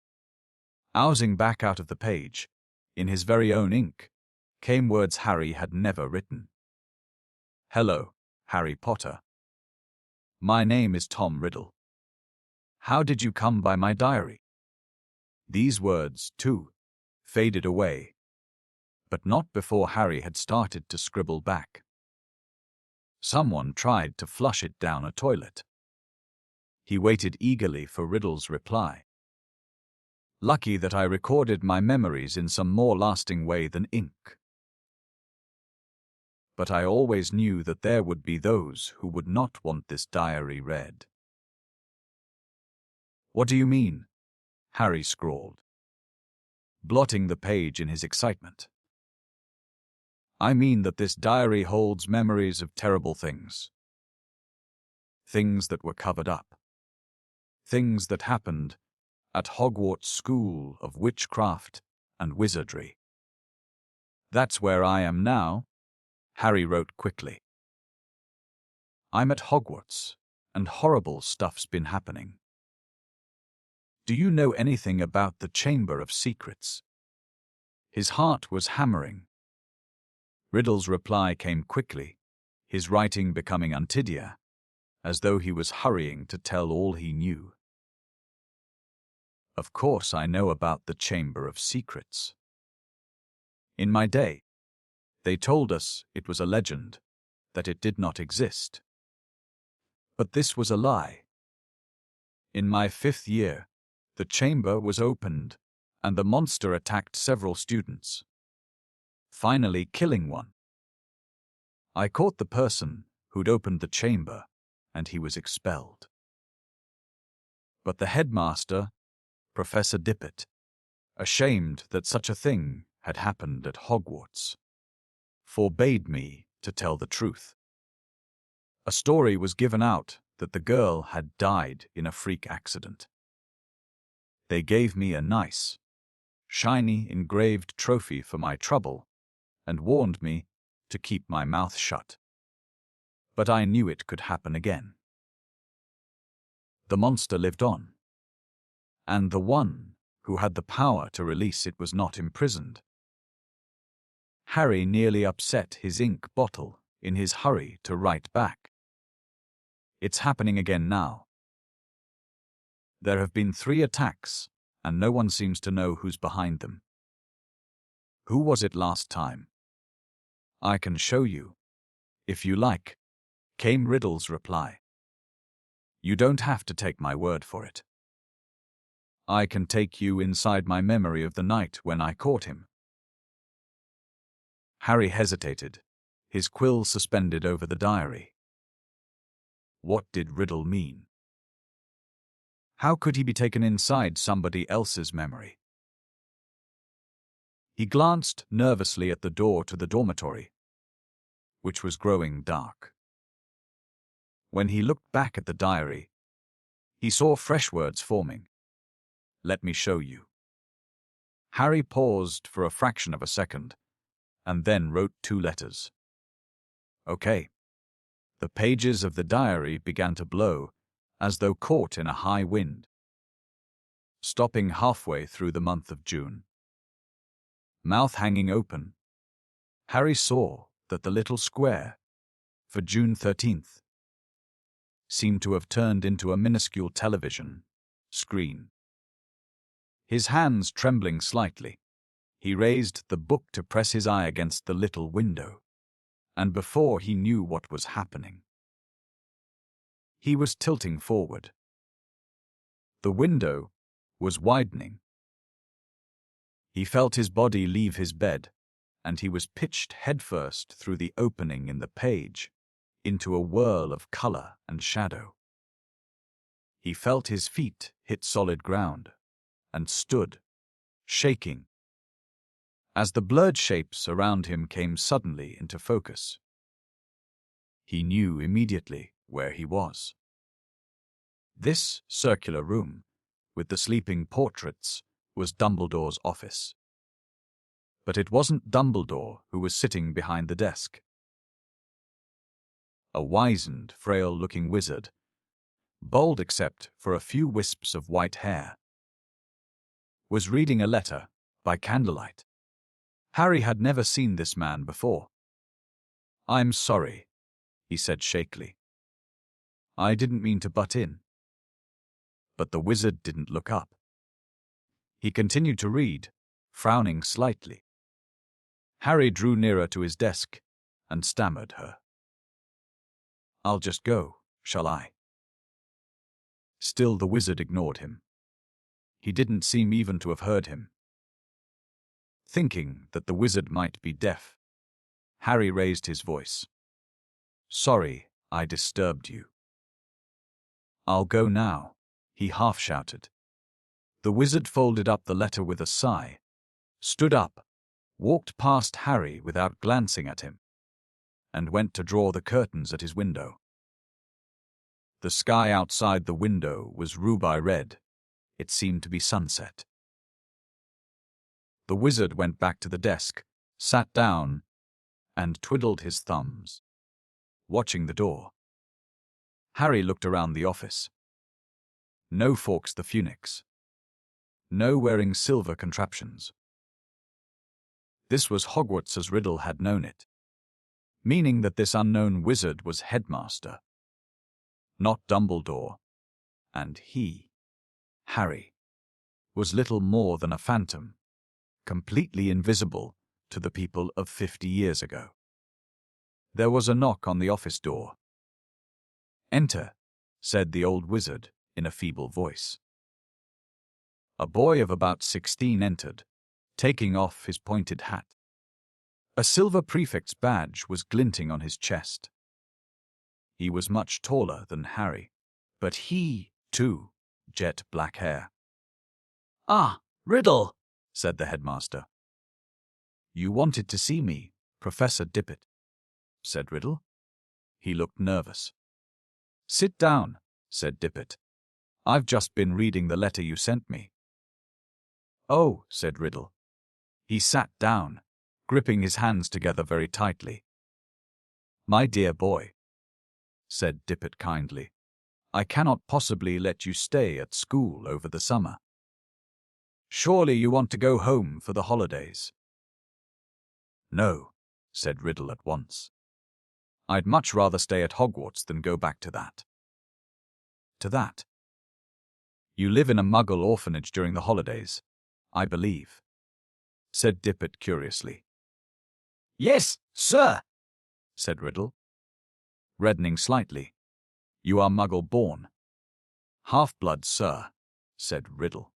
Oozing back out of the page, in his very own ink, came words Harry had never written. "Hello, Harry Potter. My name is Tom Riddle. How did you come by my diary?" These words, too, faded away, but not before Harry had started to scribble back. Someone tried to flush it down a toilet. He waited eagerly for Riddle's reply. Lucky that I recorded my memories in some more lasting way than ink. But I always knew that there would be those who would not want this diary read. "What do you mean?" Harry scrawled, blotting the page in his excitement. "I mean that this diary holds memories of terrible things. Things that were covered up. Things that happened at Hogwarts School of Witchcraft and Wizardry. That's where I am now," Harry wrote quickly. "I'm at Hogwarts, and horrible stuff's been happening. Do you know anything about the Chamber of Secrets?" His heart was hammering. Riddle's reply came quickly, his writing becoming untidy, as though he was hurrying to tell all he knew. "Of course I know about the Chamber of Secrets. In my day, they told us it was a legend, that it did not exist. But this was a lie. In my 5th year, the chamber was opened, and the monster attacked several students, finally killing one. I caught the person who'd opened the chamber, and he was expelled. But the headmaster, Professor Dippet, ashamed that such a thing had happened at Hogwarts, forbade me to tell the truth. A story was given out that the girl had died in a freak accident. They gave me a nice, shiny engraved trophy for my trouble and warned me to keep my mouth shut. But I knew it could happen again. The monster lived on, and the one who had the power to release it was not imprisoned. Harry nearly upset his ink bottle in his hurry to write back. It's happening again now. There have been 3 attacks, and no one seems to know who's behind them. Who was it last time? I can show you, if you like, came Riddle's reply. You don't have to take my word for it. I can take you inside my memory of the night when I caught him. Harry hesitated, his quill suspended over the diary. What did Riddle mean? How could he be taken inside somebody else's memory? He glanced nervously at the door to the dormitory, which was growing dark. When he looked back at the diary, he saw fresh words forming. Let me show you. Harry paused for a fraction of a second, and then wrote 2 letters. Okay. The pages of the diary began to blow, as though caught in a high wind, stopping halfway through the month of June. Mouth hanging open, Harry saw that the little square, for June 13th, seemed to have turned into a minuscule television screen. His hands trembling slightly, he raised the book to press his eye against the little window, and before he knew what was happening, he was tilting forward. The window was widening. He felt his body leave his bed, and he was pitched headfirst through the opening in the page into a whirl of color and shadow. He felt his feet hit solid ground and stood, shaking, as the blurred shapes around him came suddenly into focus. He knew immediately where he was. This circular room, with the sleeping portraits, was Dumbledore's office. But it wasn't Dumbledore who was sitting behind the desk. A wizened, frail-looking wizard, bald except for a few wisps of white hair, was reading a letter by candlelight. Harry had never seen this man before. I'm sorry, he said shakily. I didn't mean to butt in. But the wizard didn't look up. He continued to read, frowning slightly. Harry drew nearer to his desk and stammered her. I'll just go, shall I? Still the wizard ignored him. He didn't seem even to have heard him. Thinking that the wizard might be deaf, Harry raised his voice. Sorry, I disturbed you. I'll go now, he half-shouted. The wizard folded up the letter with a sigh, stood up, walked past Harry without glancing at him, and went to draw the curtains at his window. The sky outside the window was ruby red. It seemed to be sunset. The wizard went back to the desk, sat down, and twiddled his thumbs, watching the door. Harry looked around the office. No Fawkes the Phoenix. No wearing silver contraptions. This was Hogwarts as Riddle had known it, meaning that this unknown wizard was headmaster, not Dumbledore, and he, Harry, was little more than a phantom, completely invisible to the people of 50 years ago. There was a knock on the office door. Enter, said the old wizard in a feeble voice. A boy of about 16 entered, taking off his pointed hat. A silver prefect's badge was glinting on his chest. He was much taller than Harry, but he, too, jet black hair. Ah, Riddle, said the headmaster. You wanted to see me, Professor Dippet, said Riddle. He looked nervous. Sit down, said Dippet. I've just been reading the letter you sent me. Oh, said Riddle. He sat down, gripping his hands together very tightly. My dear boy, said Dippet kindly, I cannot possibly let you stay at school over the summer. Surely you want to go home for the holidays. No, said Riddle at once. I'd much rather stay at Hogwarts than go back to that. To that? You live in a Muggle orphanage during the holidays, I believe, said Dippet curiously. Yes, sir, said Riddle, reddening slightly. You are Muggle-born. Half-blood, sir, said Riddle.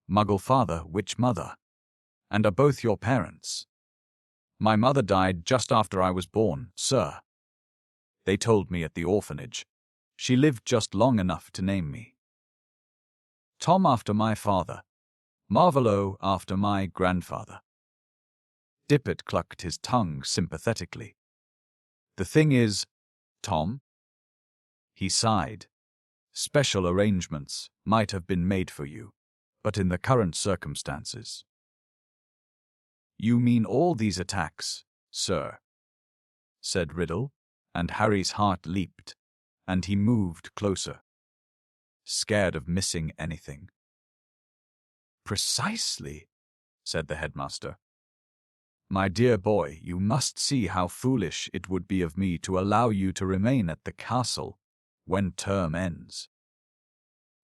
Muggle father, witch mother. And are both your parents? My mother died just after I was born, sir. They told me at the orphanage. She lived just long enough to name me. Tom after my father, Marvolo after my grandfather. Dippet clucked his tongue sympathetically. The thing is, Tom, he sighed, special arrangements might have been made for you, but in the current circumstances. You mean all these attacks, sir? Said Riddle, and Harry's heart leaped, and he moved closer, scared of missing anything. Precisely, said the headmaster. My dear boy, you must see how foolish it would be of me to allow you to remain at the castle when term ends,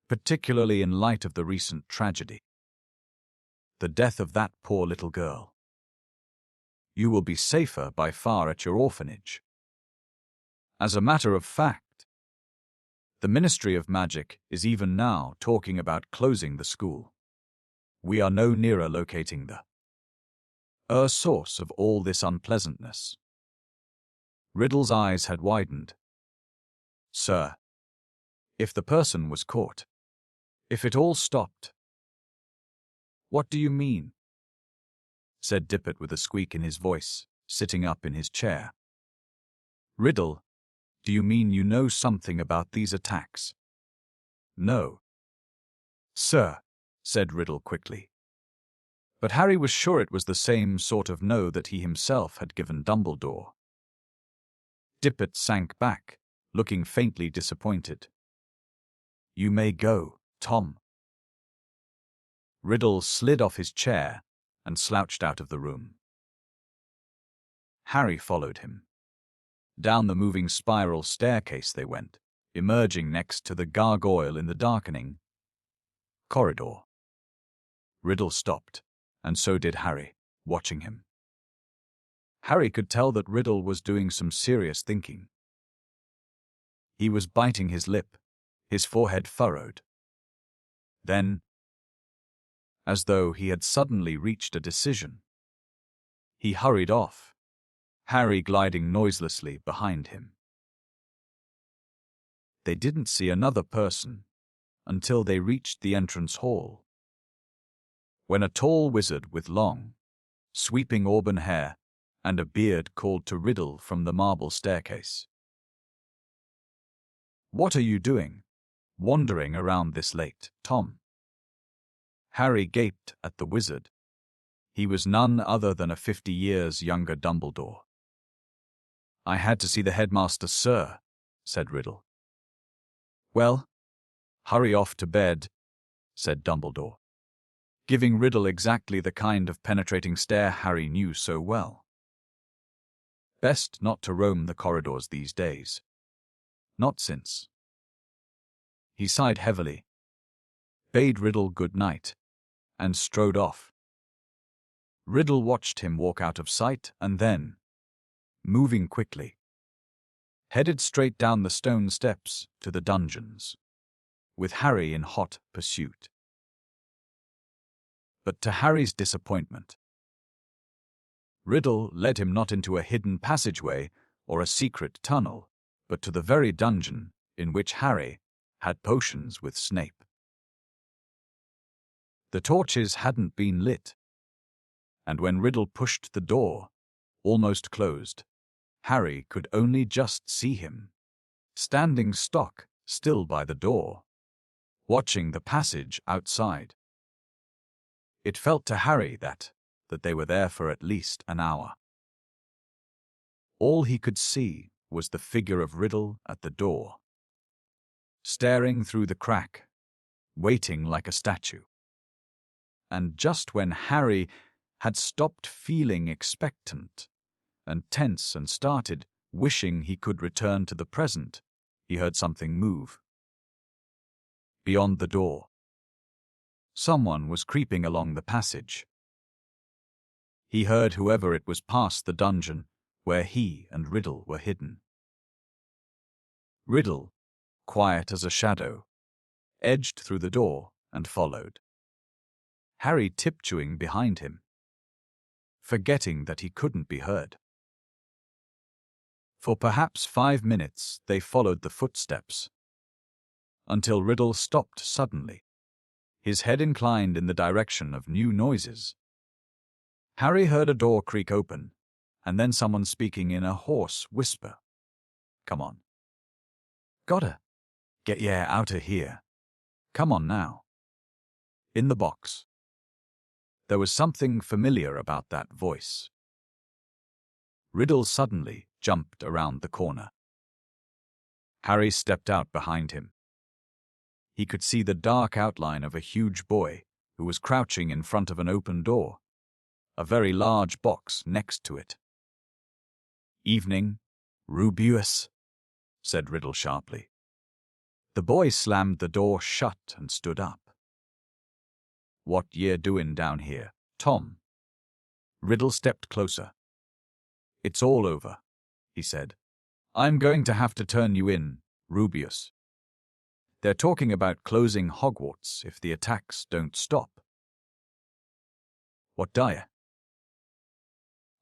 particularly in light of the recent tragedy, the death of that poor little girl. You will be safer by far at your orphanage. As a matter of fact, the Ministry of Magic is even now talking about closing the school. We are no nearer locating the source of all this unpleasantness. Riddle's eyes had widened. Sir, if the person was caught, if it all stopped. What do you mean? Said Dippet with a squeak in his voice, sitting up in his chair. Riddle, do you mean you know something about these attacks? No. Sir, said Riddle quickly. But Harry was sure it was the same sort of no that he himself had given Dumbledore. Dippet sank back, looking faintly disappointed. You may go, Tom. Riddle slid off his chair and slouched out of the room. Harry followed him. Down the moving spiral staircase they went, emerging next to the gargoyle in the darkening corridor. Riddle stopped, and so did Harry, watching him. Harry could tell that Riddle was doing some serious thinking. He was biting his lip, his forehead furrowed. Then, as though he had suddenly reached a decision, he hurried off, Harry gliding noiselessly behind him. They didn't see another person until they reached the entrance hall, when a tall wizard with long, sweeping auburn hair and a beard called to Riddle from the marble staircase. What are you doing, wandering around this late, Tom? Harry gaped at the wizard. He was none other than a 50 years younger Dumbledore. I had to see the headmaster, sir, said Riddle. Well, hurry off to bed, said Dumbledore, giving Riddle exactly the kind of penetrating stare Harry knew so well. Best not to roam the corridors these days. Not since. He sighed heavily, bade Riddle good night, and strode off. Riddle watched him walk out of sight and then, moving quickly, headed straight down the stone steps to the dungeons, with Harry in hot pursuit. But to Harry's disappointment, Riddle led him not into a hidden passageway or a secret tunnel, but to the very dungeon in which Harry had potions with Snape. The torches hadn't been lit, and when Riddle pushed the door, almost closed, Harry could only just see him, standing stock still by the door, watching the passage outside. It felt to Harry that they were there for at least an hour. All he could see was the figure of Riddle at the door, staring through the crack, waiting like a statue. And just when Harry had stopped feeling expectant and tense and started Wishing he could return to the present, he heard something move. Beyond the door, someone was creeping along the passage. He heard whoever it was pass the dungeon where he and Riddle were hidden. Riddle, quiet as a shadow, edged through the door and followed, Harry tiptoeing behind him, forgetting that he couldn't be heard. For perhaps 5 minutes they followed the footsteps, until Riddle stopped suddenly, his head inclined in the direction of new noises. Harry heard a door creak open, and then someone speaking in a hoarse whisper. "Come on. Gotta get ya outta here. Come on now." In the box. There was something familiar about that voice. Riddle suddenly jumped around the corner. Harry stepped out behind him. He could see the dark outline of a huge boy who was crouching in front of an open door, a very large box next to it. "Evening, Rubeus," said Riddle sharply. The boy slammed the door shut and stood up. "What ye doin' down here, Tom?" Riddle stepped closer. "It's all over," he said. "I'm going to have to turn you in, Rubeus. They're talking about closing Hogwarts if the attacks don't stop." "What dire?"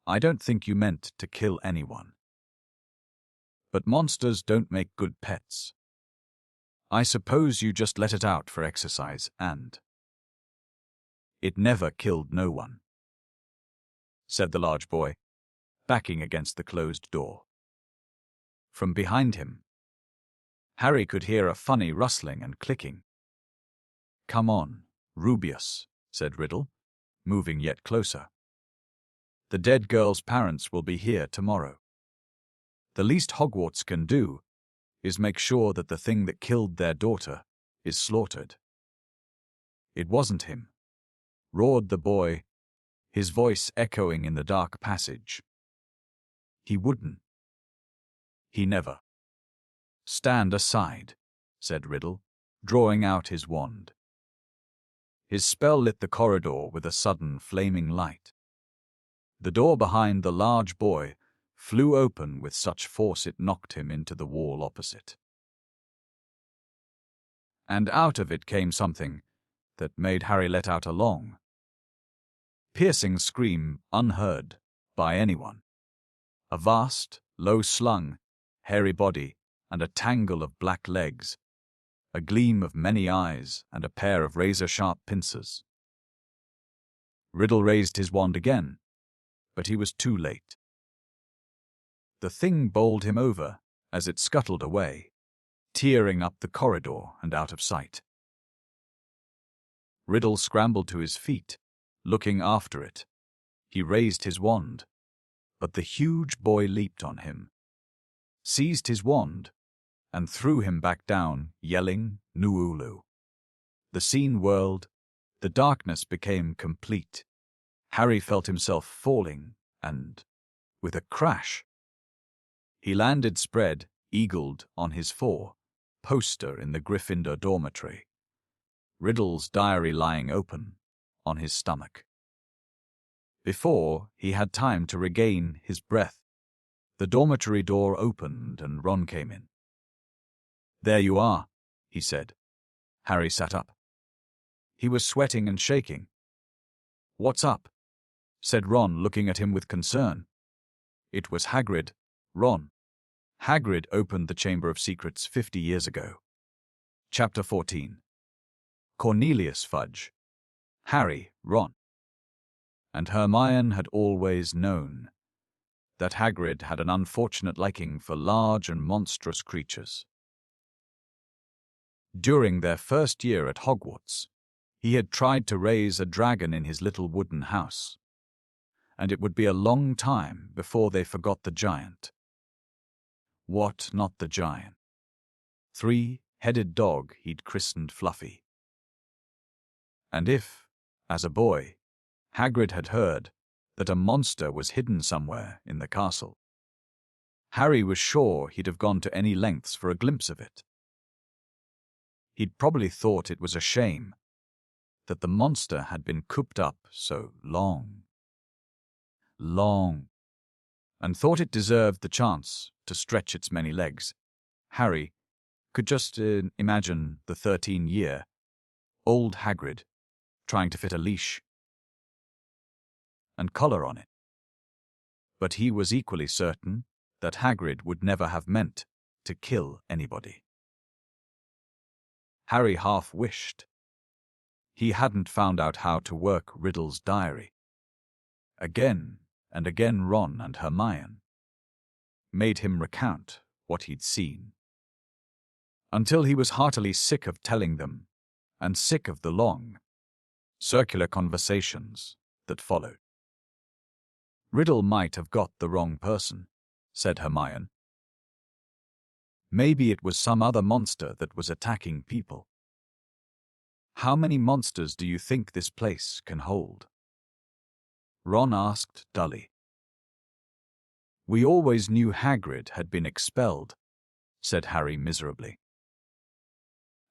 "I don't think you meant to kill anyone. But monsters don't make good pets. I suppose you just let it out for exercise and it never killed no one," said the large boy, backing against the closed door. From behind him, Harry could hear a funny rustling and clicking. "Come on, Rubeus," said Riddle, moving yet closer. "The dead girl's parents will be here tomorrow. The least Hogwarts can do is make sure that the thing that killed their daughter is slaughtered." "It wasn't him," roared the boy, his voice echoing in the dark passage. "He wouldn't. He never." "Stand aside," said Riddle, drawing out his wand. His spell lit the corridor with a sudden flaming light. The door behind the large boy flew open with such force it knocked him into the wall opposite. And out of it came something that made Harry let out a long, piercing scream unheard by anyone. A vast, low-slung, hairy body and a tangle of black legs, a gleam of many eyes and a pair of razor-sharp pincers. Riddle raised his wand again, but he was too late. The thing bowled him over as it scuttled away, tearing up the corridor and out of sight. Riddle scrambled to his feet, looking after it. He raised his wand, but the huge boy leaped on him, seized his wand, and threw him back down, yelling, "Nuulu." The scene whirled, the darkness became complete. Harry felt himself falling, and, with a crash, he landed spread, eagled on his four-poster in the Gryffindor dormitory, Riddle's diary lying open on his stomach. Before he had time to regain his breath, the dormitory door opened and Ron came in. "There you are," he said. Harry sat up. He was sweating and shaking. "What's up?" said Ron, looking at him with concern. It was Hagrid, Ron. Hagrid opened the Chamber of Secrets 50 years ago. Chapter 14. Cornelius Fudge. Harry, Ron, and Hermione had always known that Hagrid had an unfortunate liking for large and monstrous creatures. During their first year at Hogwarts, he had tried to raise a dragon in his little wooden house, and it would be a long time before they forgot the giant. What, not the giant? 3-headed dog he'd christened Fluffy. And if, as a boy, Hagrid had heard that a monster was hidden somewhere in the castle, Harry was sure he'd have gone to any lengths for a glimpse of it. He'd probably thought it was a shame that the monster had been cooped up so long, and thought it deserved the chance to stretch its many legs. Harry could just imagine the 13-year-old Hagrid trying to fit a leash and collar on it. But he was equally certain that Hagrid would never have meant to kill anybody. Harry half wished he hadn't found out how to work Riddle's diary. Again and again Ron and Hermione made him recount what he'd seen, until he was heartily sick of telling them and sick of the long, circular conversations that followed. Riddle might have got the wrong person, said Hermione. Maybe it was some other monster that was attacking people. How many monsters do you think this place can hold? Ron asked dully. We always knew Hagrid had been expelled, said Harry miserably.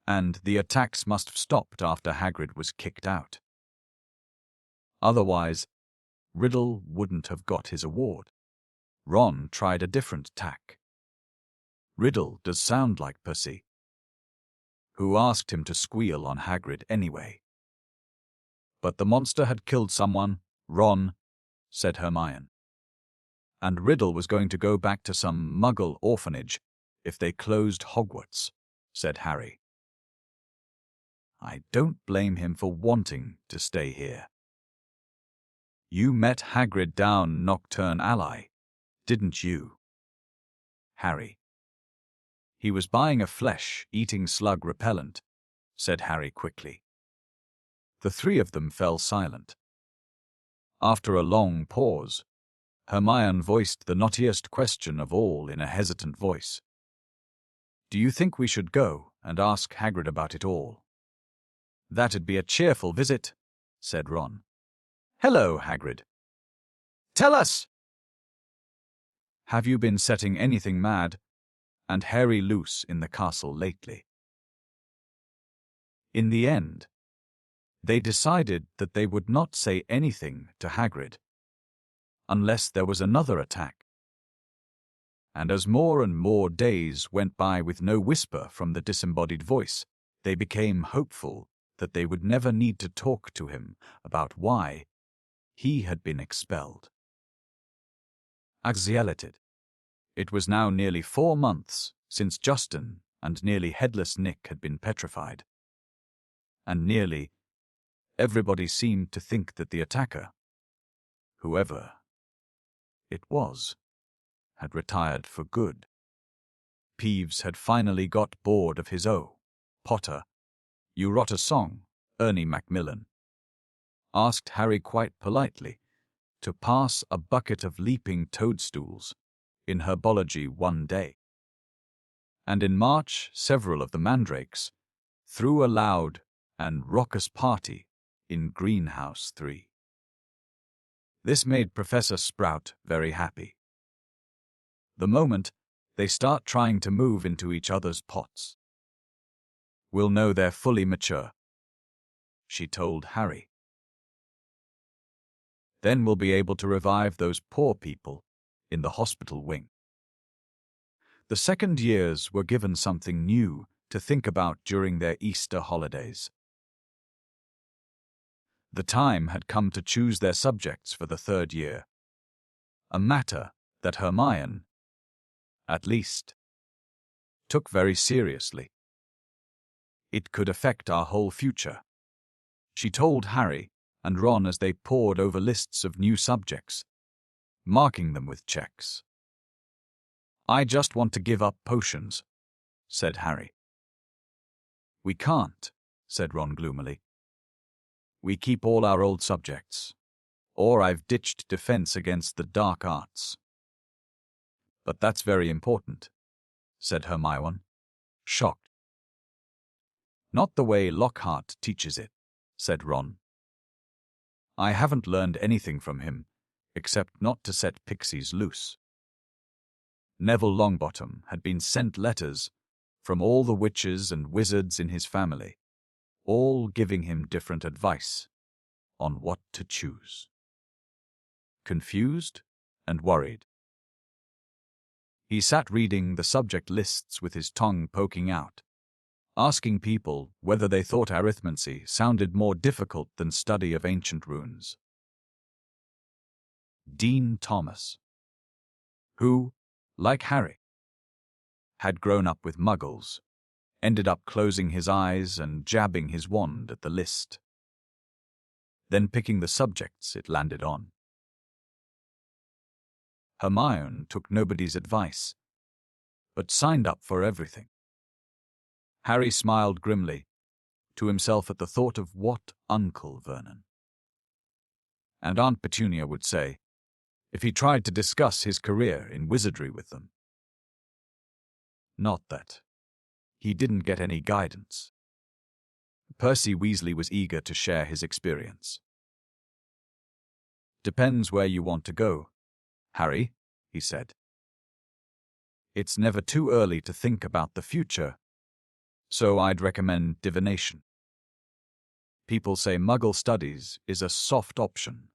And the attacks must have stopped after Hagrid was kicked out. Otherwise, Riddle wouldn't have got his award. Ron tried a different tack. Riddle does sound like Percy. Who asked him to squeal on Hagrid anyway? But the monster had killed someone, Ron, said Hermione. And Riddle was going to go back to some Muggle orphanage if they closed Hogwarts, said Harry. I don't blame him for wanting to stay here. You met Hagrid down Nocturne Alley, didn't you? Harry. He was buying a flesh-eating slug repellent, said Harry quickly. The three of them fell silent. After a long pause, Hermione voiced the knottiest question of all in a hesitant voice. Do you think we should go and ask Hagrid about it all? That'd be a cheerful visit, said Ron. Hello, Hagrid. Tell us! Have you been setting anything mad and hairy loose in the castle lately? In the end, they decided that they would not say anything to Hagrid unless there was another attack. And as more and more days went by with no whisper from the disembodied voice, they became hopeful that they would never need to talk to him about why he had been expelled. Exhausted. It was now nearly 4 months since Justin and nearly headless Nick had been petrified. And nearly everybody seemed to think that the attacker, whoever it was, had retired for good. Peeves had finally got bored of his Potter, you wrote a song, Ernie Macmillan asked Harry quite politely to pass a bucket of leaping toadstools in herbology one day. And in March, several of the mandrakes threw a loud and raucous party in Greenhouse 3. This made Professor Sprout very happy. The moment they start trying to move into each other's pots, we'll know they're fully mature, she told Harry. Then we'll be able to revive those poor people in the hospital wing. The second years were given something new to think about during their Easter holidays. The time had come to choose their subjects for the third year, a matter that Hermione, at least, took very seriously. It could affect our whole future, she told Harry and Ron as they pored over lists of new subjects, marking them with checks. I just want to give up potions, said Harry. We can't, said Ron gloomily. We keep all our old subjects, or I've ditched defense against the dark arts. But that's very important, said Hermione, shocked. Not the way Lockhart teaches it, said Ron. I haven't learned anything from him, except not to set pixies loose. Neville Longbottom had been sent letters from all the witches and wizards in his family, all giving him different advice on what to choose. Confused and worried, he sat reading the subject lists with his tongue poking out, asking people whether they thought arithmancy sounded more difficult than study of ancient runes. Dean Thomas, who, like Harry, had grown up with muggles, ended up closing his eyes and jabbing his wand at the list, then picking the subjects it landed on. Hermione took nobody's advice, but signed up for everything. Harry smiled grimly to himself at the thought of what Uncle Vernon and Aunt Petunia would say if he tried to discuss his career in wizardry with them. Not that he didn't get any guidance. Percy Weasley was eager to share his experience. "Depends where you want to go, Harry," he said. "It's never too early to think about the future, so I'd recommend divination. People say Muggle studies is a soft option,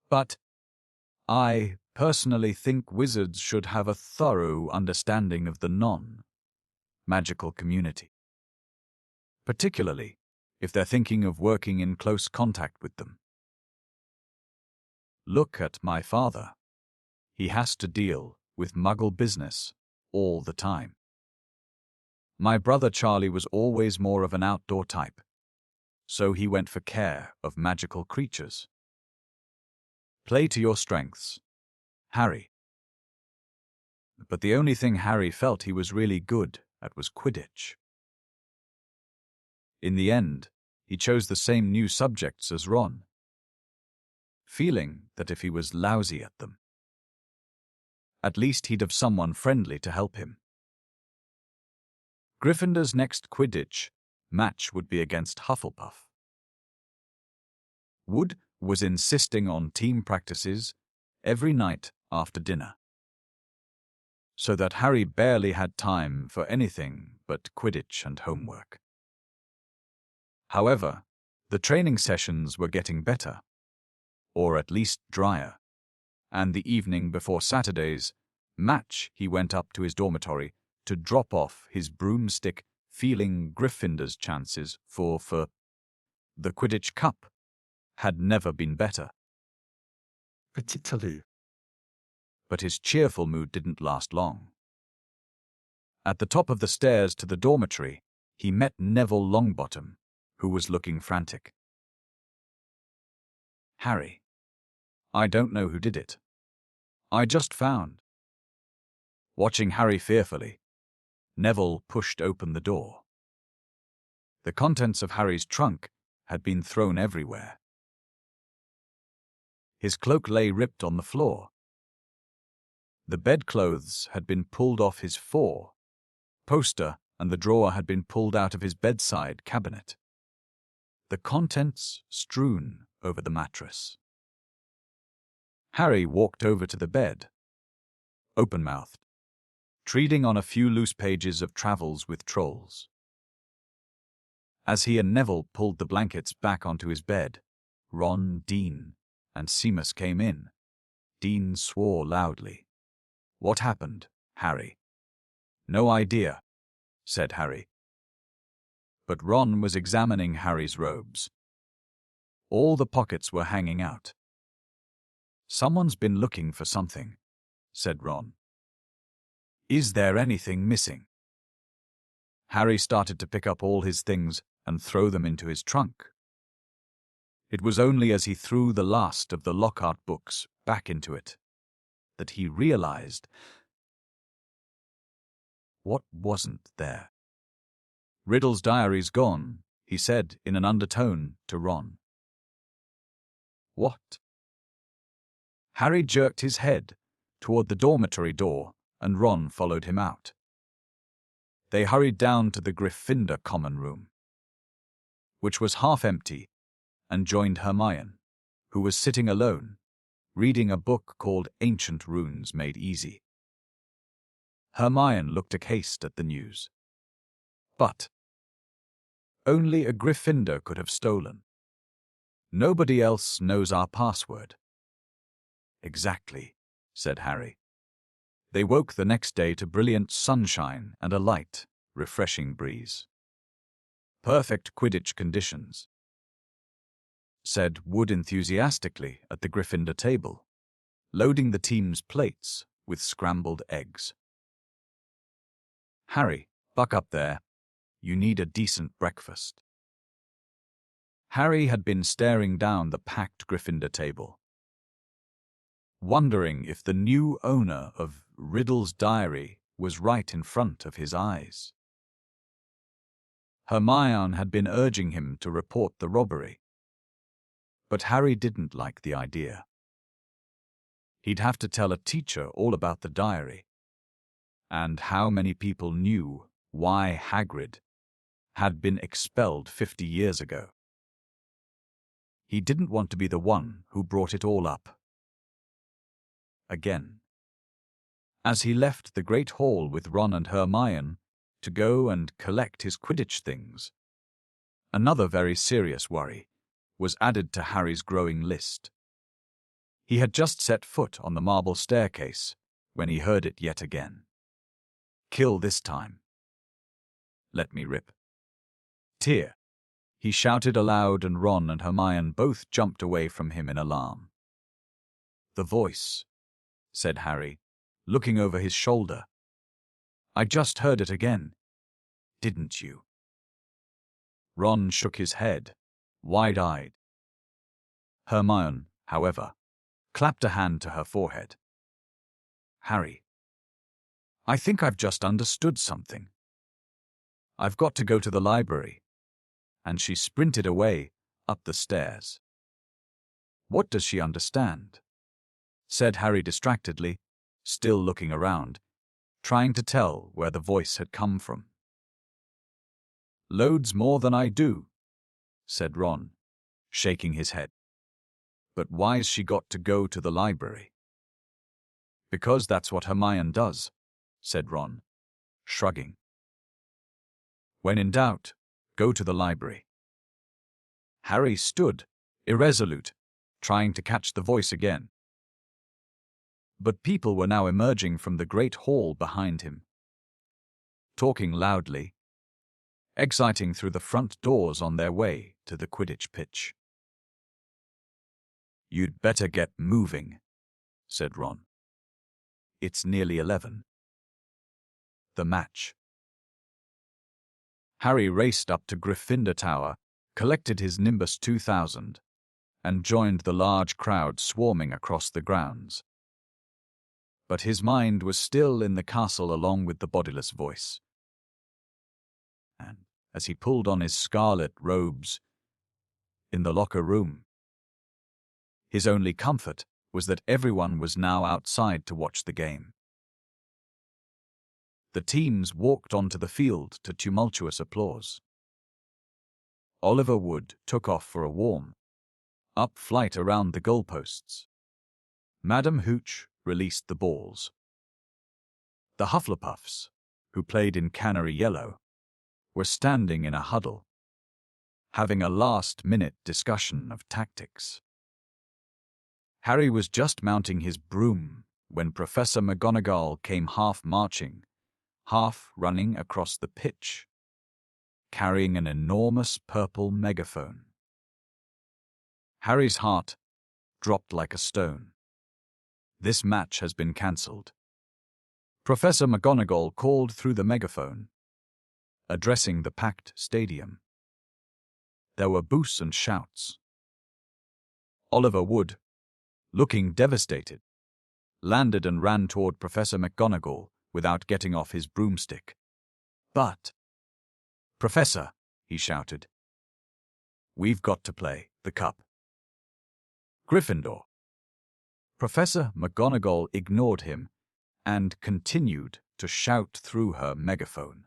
but I personally think wizards should have a thorough understanding of the non-magical community, particularly if they're thinking of working in close contact with them. Look at my father. He has to deal with Muggle business all the time. My brother Charlie was always more of an outdoor type, so he went for care of magical creatures. Play to your strengths, Harry." But the only thing Harry felt he was really good at was Quidditch. In the end, he chose the same new subjects as Ron, feeling that if he was lousy at them, at least he'd have someone friendly to help him. Gryffindor's next Quidditch match would be against Hufflepuff. Wood was insisting on team practices every night after dinner, so that Harry barely had time for anything but Quidditch and homework. However, the training sessions were getting better, or at least drier, and the evening before Saturday's match he went up to his dormitory to drop off his broomstick, feeling Gryffindor's chances for the Quidditch Cup had never been better. Particularly. But his cheerful mood didn't last long. At the top of the stairs to the dormitory, he met Neville Longbottom, who was looking frantic. "Harry, I don't know who did it. I just found." Watching Harry fearfully, Neville pushed open the door. The contents of Harry's trunk had been thrown everywhere. His cloak lay ripped on the floor. The bedclothes had been pulled off his four-poster, and the drawer had been pulled out of his bedside cabinet, the contents strewn over the mattress. Harry walked over to the bed, open-mouthed, treading on a few loose pages of Travels with Trolls. As he and Neville pulled the blankets back onto his bed, Ron, Dean, and Seamus came in. Dean swore loudly. "What happened, Harry?" "No idea," said Harry. But Ron was examining Harry's robes. All the pockets were hanging out. "Someone's been looking for something," said Ron. "Is there anything missing?" Harry started to pick up all his things and throw them into his trunk. It was only as he threw the last of the Lockhart books back into it that he realized what wasn't there. "Riddle's diary's gone," he said in an undertone to Ron. "What?" Harry jerked his head toward the dormitory door, and Ron followed him out. They hurried down to the Gryffindor common room, which was half empty, and joined Hermione, who was sitting alone, reading a book called Ancient Runes Made Easy. Hermione looked aghast at the news. But only a Gryffindor could have stolen. Nobody else knows our password. Exactly, said Harry. They woke the next day to brilliant sunshine and a light, refreshing breeze. Perfect Quidditch conditions, said Wood enthusiastically at the Gryffindor table, loading the team's plates with scrambled eggs. Harry, buck up there. You need a decent breakfast. Harry had been staring down the packed Gryffindor table, wondering if the new owner of Riddle's diary was right in front of his eyes. Hermione had been urging him to report the robbery, but Harry didn't like the idea. He'd have to tell a teacher all about the diary, and how many people knew why Hagrid had been expelled 50 years ago. He didn't want to be the one who brought it all up again. As he left the Great Hall with Ron and Hermione to go and collect his Quidditch things, another very serious worry was added to Harry's growing list. He had just set foot on the marble staircase when he heard it yet again. Kill this time. Let me rip. Tear. He shouted aloud, and Ron and Hermione both jumped away from him in alarm. The voice, said Harry, looking over his shoulder. I just heard it again. Didn't you? Ron shook his head, wide-eyed. Hermione, however, clapped a hand to her forehead. Harry, I think I've just understood something. I've got to go to the library. And she sprinted away up the stairs. What does she understand? Said Harry distractedly, still looking around, trying to tell where the voice had come from. Loads more than I do, said Ron, shaking his head. But why's she got to go to the library? Because that's what Hermione does, said Ron, shrugging. When in doubt, go to the library. Harry stood, irresolute, trying to catch the voice again. But people were now emerging from the great hall behind him, talking loudly, exiting through the front doors on their way to the Quidditch pitch. You'd better get moving, said Ron. It's nearly 11. The match. Harry raced up to Gryffindor Tower, collected his Nimbus 2000, and joined the large crowd swarming across the grounds. But his mind was still in the castle along with the bodiless voice. And as he pulled on his scarlet robes in the locker room, his only comfort was that everyone was now outside to watch the game. The teams walked onto the field to tumultuous applause. Oliver Wood took off for a warm-up flight around the goalposts. Madam Hooch released the balls. The Hufflepuffs, who played in canary yellow, were standing in a huddle, having a last-minute discussion of tactics. Harry was just mounting his broom when Professor McGonagall came half-marching, half-running across the pitch, carrying an enormous purple megaphone. Harry's heart dropped like a stone. This match has been cancelled. Professor McGonagall called through the megaphone, addressing the packed stadium. There were boos and shouts. Oliver Wood, looking devastated, landed and ran toward Professor McGonagall without getting off his broomstick. But, Professor, he shouted, we've got to play the cup. Gryffindor. Professor McGonagall ignored him and continued to shout through her megaphone.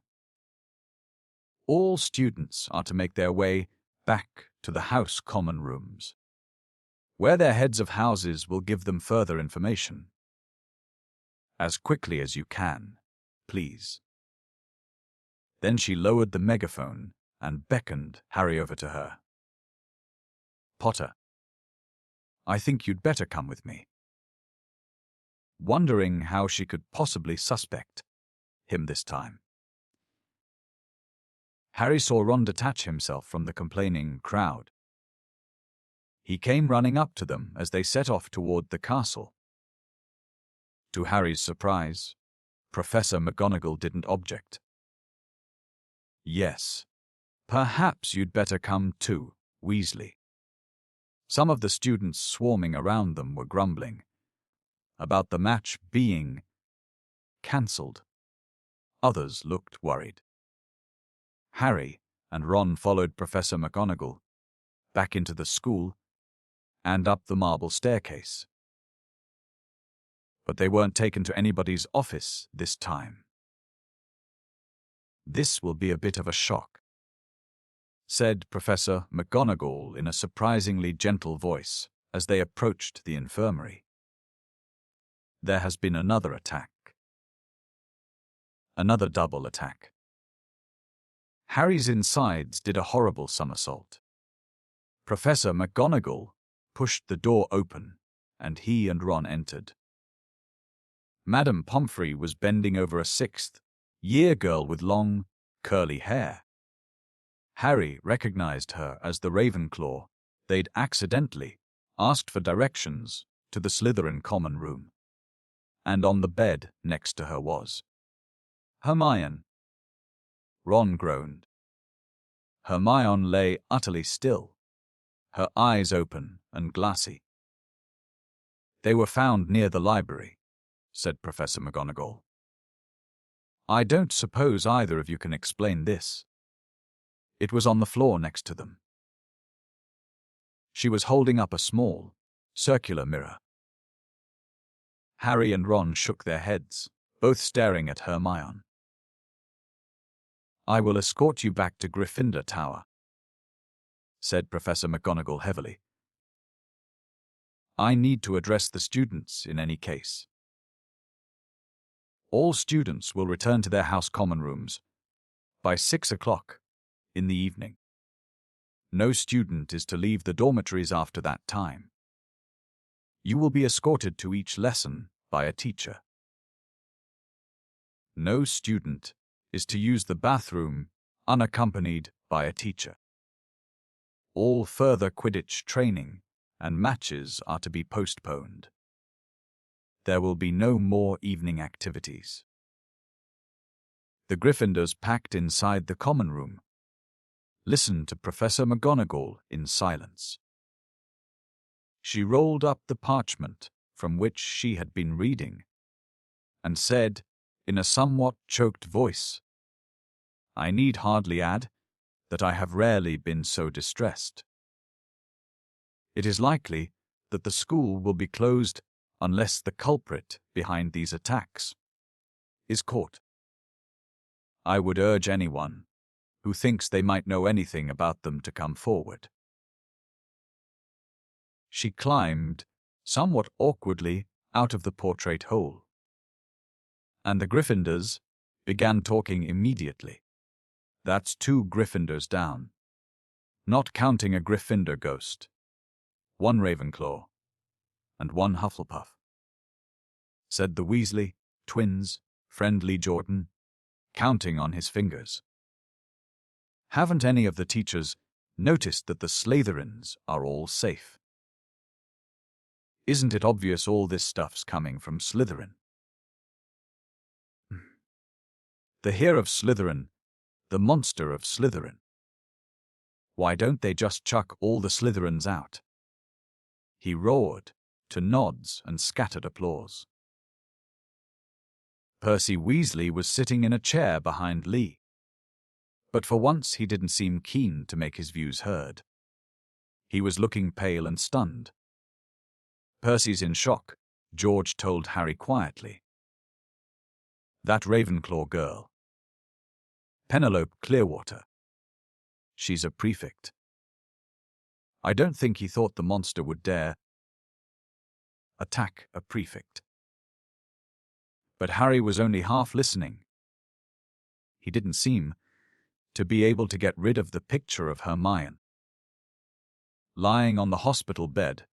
All students are to make their way back to the house common rooms, where their heads of houses will give them further information. As quickly as you can, please." Then she lowered the megaphone and beckoned Harry over to her. "Potter, I think you'd better come with me." Wondering how she could possibly suspect him this time, Harry saw Ron detach himself from the complaining crowd. He came running up to them as they set off toward the castle. To Harry's surprise, Professor McGonagall didn't object. "Yes, perhaps you'd better come too, Weasley." Some of the students swarming around them were grumbling about the match being cancelled. Others looked worried. Harry and Ron followed Professor McGonagall back into the school and up the marble staircase. But they weren't taken to anybody's office this time. "This will be a bit of a shock," said Professor McGonagall in a surprisingly gentle voice as they approached the infirmary. "There has been another attack. Another double attack." Harry's insides did a horrible somersault. Professor McGonagall pushed the door open, and he and Ron entered. Madame Pomfrey was bending over a sixth-year girl with long, curly hair. Harry recognized her as the Ravenclaw they'd accidentally asked for directions to the Slytherin common room. And on the bed next to her was Hermione. Ron groaned. Hermione lay utterly still, her eyes open and glassy. "They were found near the library," said Professor McGonagall. "I don't suppose either of you can explain this." It was on the floor next to them. She was holding up a small, circular mirror. Harry and Ron shook their heads, both staring at Hermione. "I will escort you back to Gryffindor Tower," said Professor McGonagall heavily. "I need to address the students in any case. All students will return to their house common rooms by 6 o'clock in the evening. No student is to leave the dormitories after that time. You will be escorted to each lesson by a teacher. No student is to use the bathroom unaccompanied by a teacher. All further Quidditch training and matches are to be postponed. There will be no more evening activities." The Gryffindors packed inside the common room listened to Professor McGonagall in silence. She rolled up the parchment from which she had been reading and said, in a somewhat choked voice, "I need hardly add that I have rarely been so distressed. It is likely that the school will be closed unless the culprit behind these attacks is caught. I would urge anyone who thinks they might know anything about them to come forward." She climbed, somewhat awkwardly, out of the portrait hole, and the Gryffindors began talking immediately. "That's 2 Gryffindors down, not counting a Gryffindor ghost, 1 Ravenclaw, and 1 Hufflepuff," said the Weasley twins, friendly Jordan, counting on his fingers. "Haven't any of the teachers noticed that the Slytherins are all safe? Isn't it obvious all this stuff's coming from Slytherin? The Heir of Slytherin, the monster of Slytherin. Why don't they just chuck all the Slytherins out?" He roared, to nods and scattered applause. Percy Weasley was sitting in a chair behind Lee. But for once he didn't seem keen to make his views heard. He was looking pale and stunned. "Percy's in shock," George told Harry quietly. "That Ravenclaw girl, Penelope Clearwater. She's a prefect. I don't think he thought the monster would dare attack a prefect." But Harry was only half listening he didn't seem to be able to get rid of the picture of Hermione, lying on the hospital bed,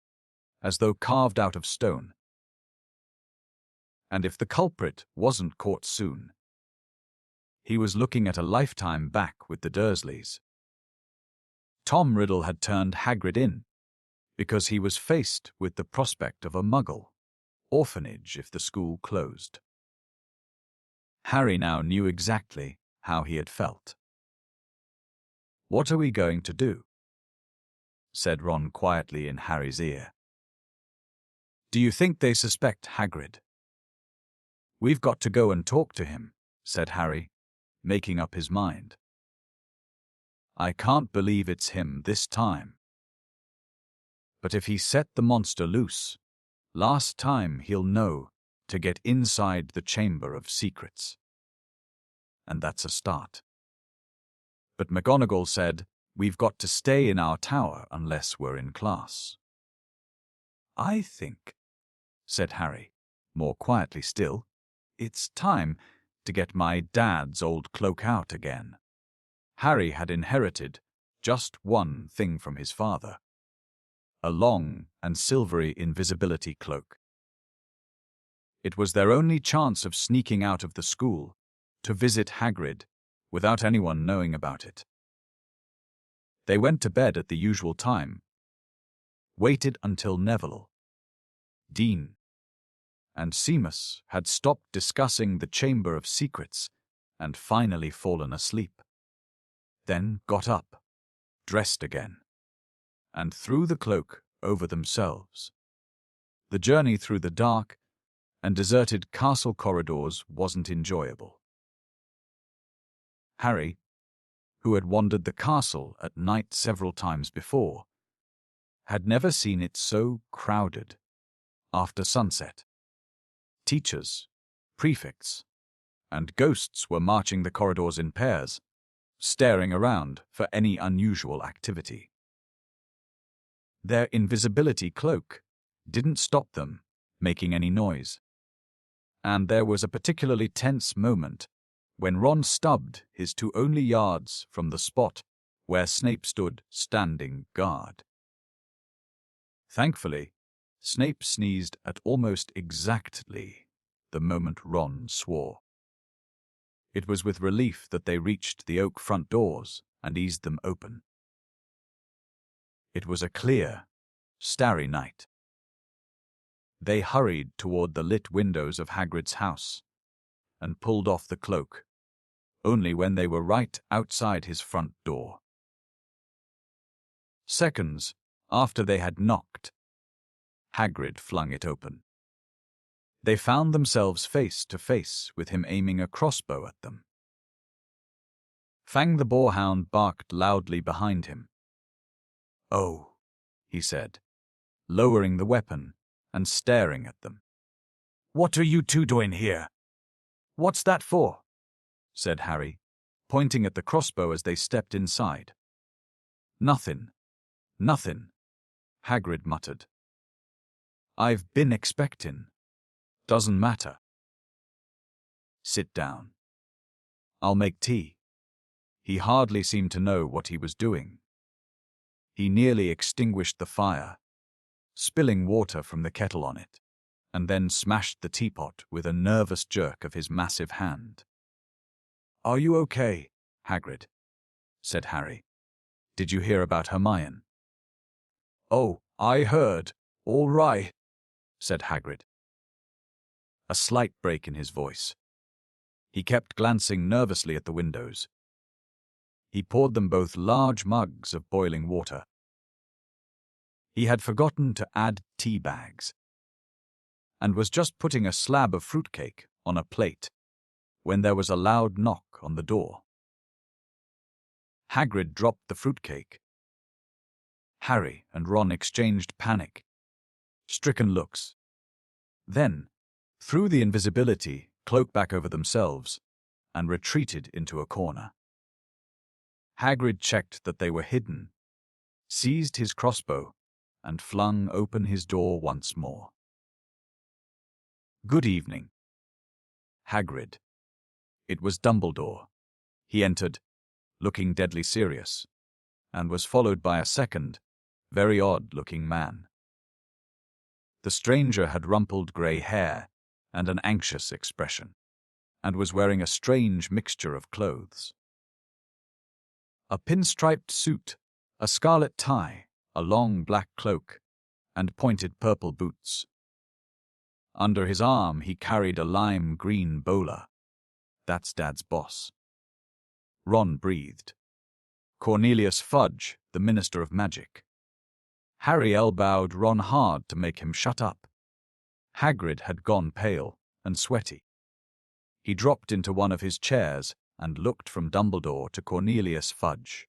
as though carved out of stone. And if the culprit wasn't caught soon, he was looking at a lifetime back with the Dursleys. Tom Riddle had turned Hagrid in because he was faced with the prospect of a Muggle orphanage if the school closed. Harry now knew exactly how he had felt. "What are we going to do?" said Ron quietly in Harry's ear. "Do you think they suspect Hagrid?" "We've got to go and talk to him," said Harry, making up his mind. "I can't believe it's him this time. But if he set the monster loose, last time he'll know to get inside the Chamber of Secrets. And that's a start." But McGonagall said, "We've got to stay in our tower unless we're in class." "I think," said Harry, more quietly still, "it's time to get my dad's old cloak out again." Harry had inherited just one thing from his father: a long and silvery invisibility cloak. It was their only chance of sneaking out of the school to visit Hagrid without anyone knowing about it. They went to bed at the usual time, waited until Neville, Dean, and Seamus had stopped discussing the Chamber of Secrets and finally fallen asleep. Then got up, dressed again, and threw the cloak over themselves. The journey through the dark and deserted castle corridors wasn't enjoyable. Harry, who had wandered the castle at night several times before, had never seen it so crowded after sunset. Teachers, prefects, and ghosts were marching the corridors in pairs, staring around for any unusual activity. Their invisibility cloak didn't stop them making any noise. And there was a particularly tense moment when Ron stubbed his 2 only yards from the spot where Snape stood standing guard. Thankfully, Snape sneezed at almost exactly the moment Ron swore. It was with relief that they reached the oak front doors and eased them open. It was a clear, starry night. They hurried toward the lit windows of Hagrid's house and pulled off the cloak, only when they were right outside his front door. Seconds after they had knocked, Hagrid flung it open. They found themselves face to face with him aiming a crossbow at them. Fang the boarhound barked loudly behind him. "Oh," he said, lowering the weapon and staring at them. "What are you two doing here?" "What's that for?" said Harry, pointing at the crossbow as they stepped inside. Nothing, Hagrid muttered. "I've been expecting. Doesn't matter." "Sit down. I'll make tea." He hardly seemed to know what he was doing. He nearly extinguished the fire, spilling water from the kettle on it, and then smashed the teapot with a nervous jerk of his massive hand. "Are you okay, Hagrid?" said Harry. "Did you hear about Hermione?" "Oh, I heard. All right," said Hagrid. A slight break in his voice. He kept glancing nervously at the windows. He poured them both large mugs of boiling water. He had forgotten to add tea bags, and was just putting a slab of fruitcake on a plate when there was a loud knock on the door. Hagrid dropped the fruitcake. Harry and Ron exchanged panic-stricken looks. Then, threw the invisibility cloak back over themselves and retreated into a corner. Hagrid checked that they were hidden, seized his crossbow, and flung open his door once more. "Good evening, Hagrid." It was Dumbledore, He entered, looking deadly serious, and was followed by a second, very odd-looking man. The stranger had rumpled grey hair and an anxious expression, and was wearing a strange mixture of clothes. A pinstriped suit, a scarlet tie, a long black cloak, and pointed purple boots. Under his arm he carried a lime-green bowler. That's Dad's boss. Ron breathed. Cornelius Fudge, the Minister of Magic. Harry elbowed Ron hard to make him shut up. Hagrid had gone pale and sweaty. He dropped into one of his chairs and looked from Dumbledore to Cornelius Fudge.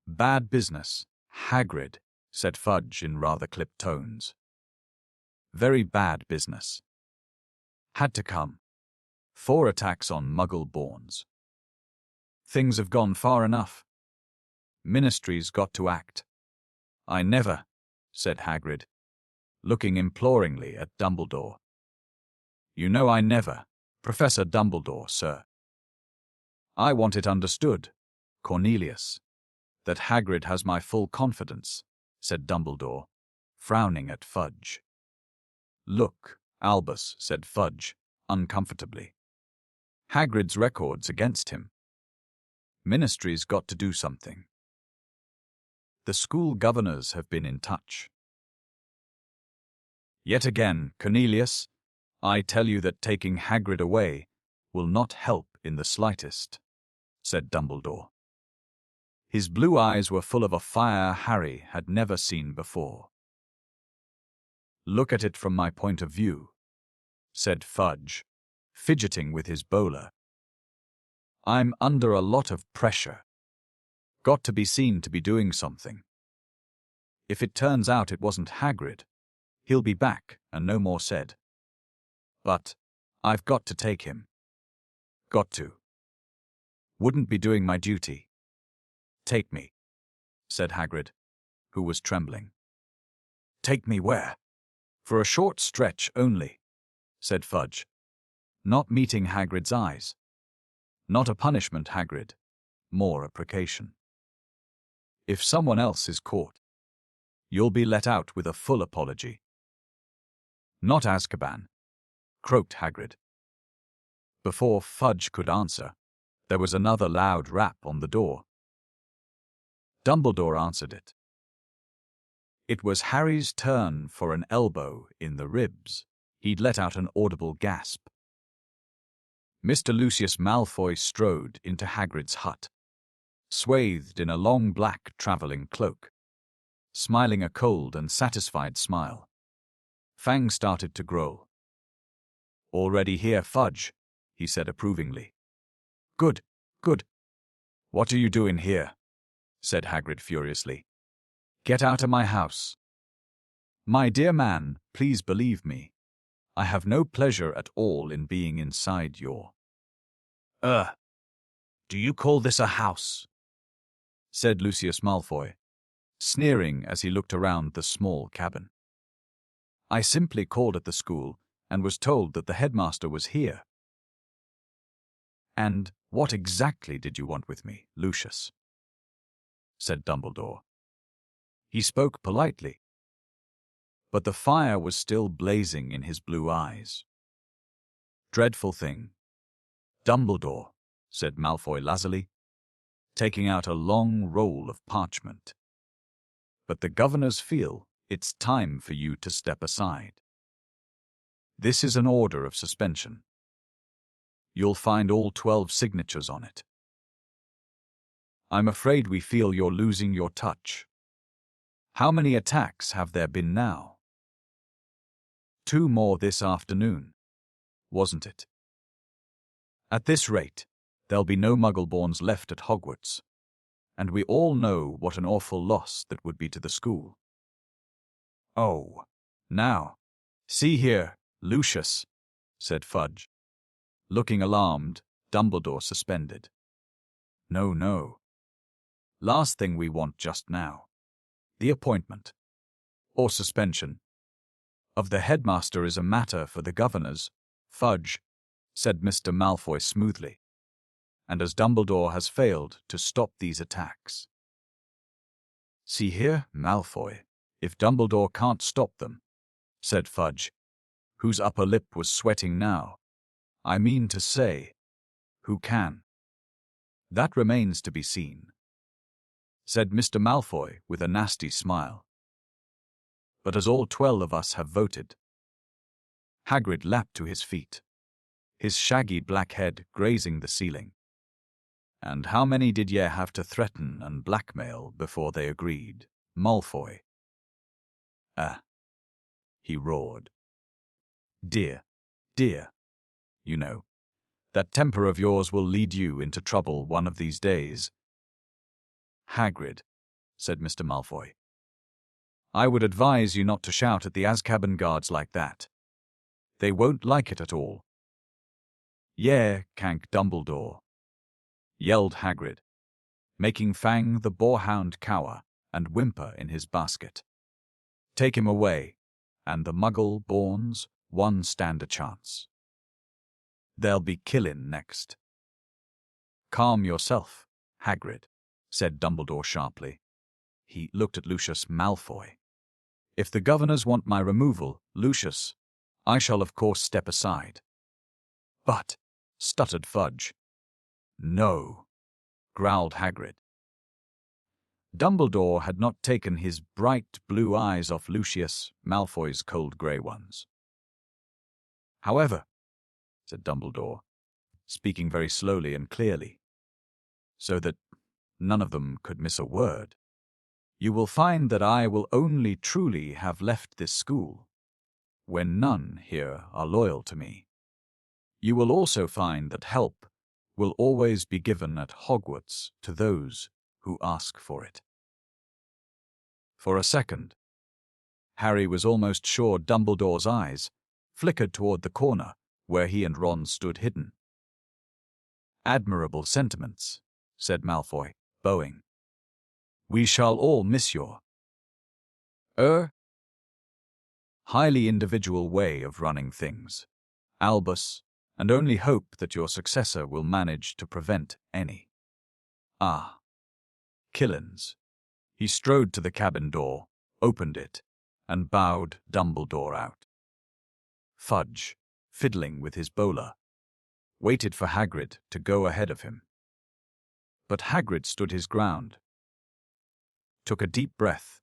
"Bad business, Hagrid," said Fudge in rather clipped tones. "Very bad business. Had to come. 4 attacks on Muggle-borns. Things have gone far enough. Ministry's got to act." "I never," said Hagrid, looking imploringly at Dumbledore. "You know I never, Professor Dumbledore, sir." "I want it understood, Cornelius, that Hagrid has my full confidence," said Dumbledore, frowning at Fudge. "Look, Albus," said Fudge, uncomfortably. "Hagrid's record's against him. Ministry's got to do something. The school governors have been in touch." "Yet again, Cornelius, I tell you that taking Hagrid away will not help in the slightest," said Dumbledore. His blue eyes were full of a fire Harry had never seen before. "Look at it from my point of view," said Fudge, fidgeting with his bowler. "I'm under a lot of pressure. Got to be seen to be doing something. If it turns out it wasn't Hagrid, he'll be back and no more said. But I've got to take him. Got to. Wouldn't be doing my duty." "Take me," said Hagrid, who was trembling. "Take me where?" "For a short stretch only," said Fudge, not meeting Hagrid's eyes. "Not a punishment, Hagrid, more a precaution. If someone else is caught, you'll be let out with a full apology." "Not Azkaban," croaked Hagrid. Before Fudge could answer, there was another loud rap on the door. Dumbledore answered it. It was Harry's turn for an elbow in the ribs. He'd let out an audible gasp. Mr. Lucius Malfoy strode into Hagrid's hut, swathed in a long black travelling cloak, smiling a cold and satisfied smile. Fang started to growl. "Already here, Fudge," he said approvingly. "Good, good. What are you doing here?" said Hagrid furiously. "Get out of my house." "My dear man, please believe me. I have no pleasure at all in being inside your—" Do you call this a house?" said Lucius Malfoy, sneering as he looked around the small cabin. "I simply called at the school and was told that the headmaster was here." "And what exactly did you want with me, Lucius?" said Dumbledore. He spoke politely, but the fire was still blazing in his blue eyes. "Dreadful thing, Dumbledore," said Malfoy lazily, taking out a long roll of parchment. "But the governors feel it's time for you to step aside. This is an order of suspension. You'll find all 12 signatures on it. I'm afraid we feel you're losing your touch. How many attacks have there been now?" "2 more this afternoon, wasn't it? At this rate, there'll be no Muggle-borns left at Hogwarts, and we all know what an awful loss that would be to the school." "Oh, now, see here, Lucius," said Fudge. Looking alarmed, Dumbledore suspended. "No, no. Last thing we want just now. The appointment, or suspension, of the headmaster is a matter for the governors, Fudge," said Mr. Malfoy smoothly. and as Dumbledore has failed to stop these attacks. See here, Malfoy, if Dumbledore can't stop them, said Fudge, whose upper lip was sweating now. I mean to say, who can? That remains to be seen, said Mr. Malfoy with a nasty smile. But as all 12 of us have voted. Hagrid leapt to his feet, his shaggy black head grazing the ceiling. And how many did ye have to threaten and blackmail before they agreed, Malfoy? Ah, he roared. Dear, dear, you know, that temper of yours will lead you into trouble one of these days. Hagrid, said Mr. Malfoy, I would advise you not to shout at the Azkaban guards like that. They won't like it at all. Yeah, cank Dumbledore, yelled Hagrid, making Fang the boarhound cower and whimper in his basket. Take him away, and the Muggle-borns one stand a chance. They'll be killin' next. Calm yourself, Hagrid, said Dumbledore sharply. He looked at Lucius Malfoy. If the governors want my removal, Lucius, I shall of course step aside. But, stuttered Fudge. No, growled Hagrid. Dumbledore had not taken his bright blue eyes off Lucius Malfoy's cold grey ones. However, said Dumbledore, speaking very slowly and clearly, so that none of them could miss a word, you will find that I will only truly have left this school when none here are loyal to me. You will also find that help will always be given at Hogwarts to those who ask for it. For a second, Harry was almost sure Dumbledore's eyes flickered toward the corner where he and Ron stood hidden. Admirable sentiments, said Malfoy, bowing. We shall all miss your highly individual way of running things, Albus, and only hope that your successor will manage to prevent any killins. He strode to the cabin door, opened it, and bowed Dumbledore out. Fudge, fiddling with his bowler, waited for Hagrid to go ahead of him. But Hagrid stood his ground, took a deep breath,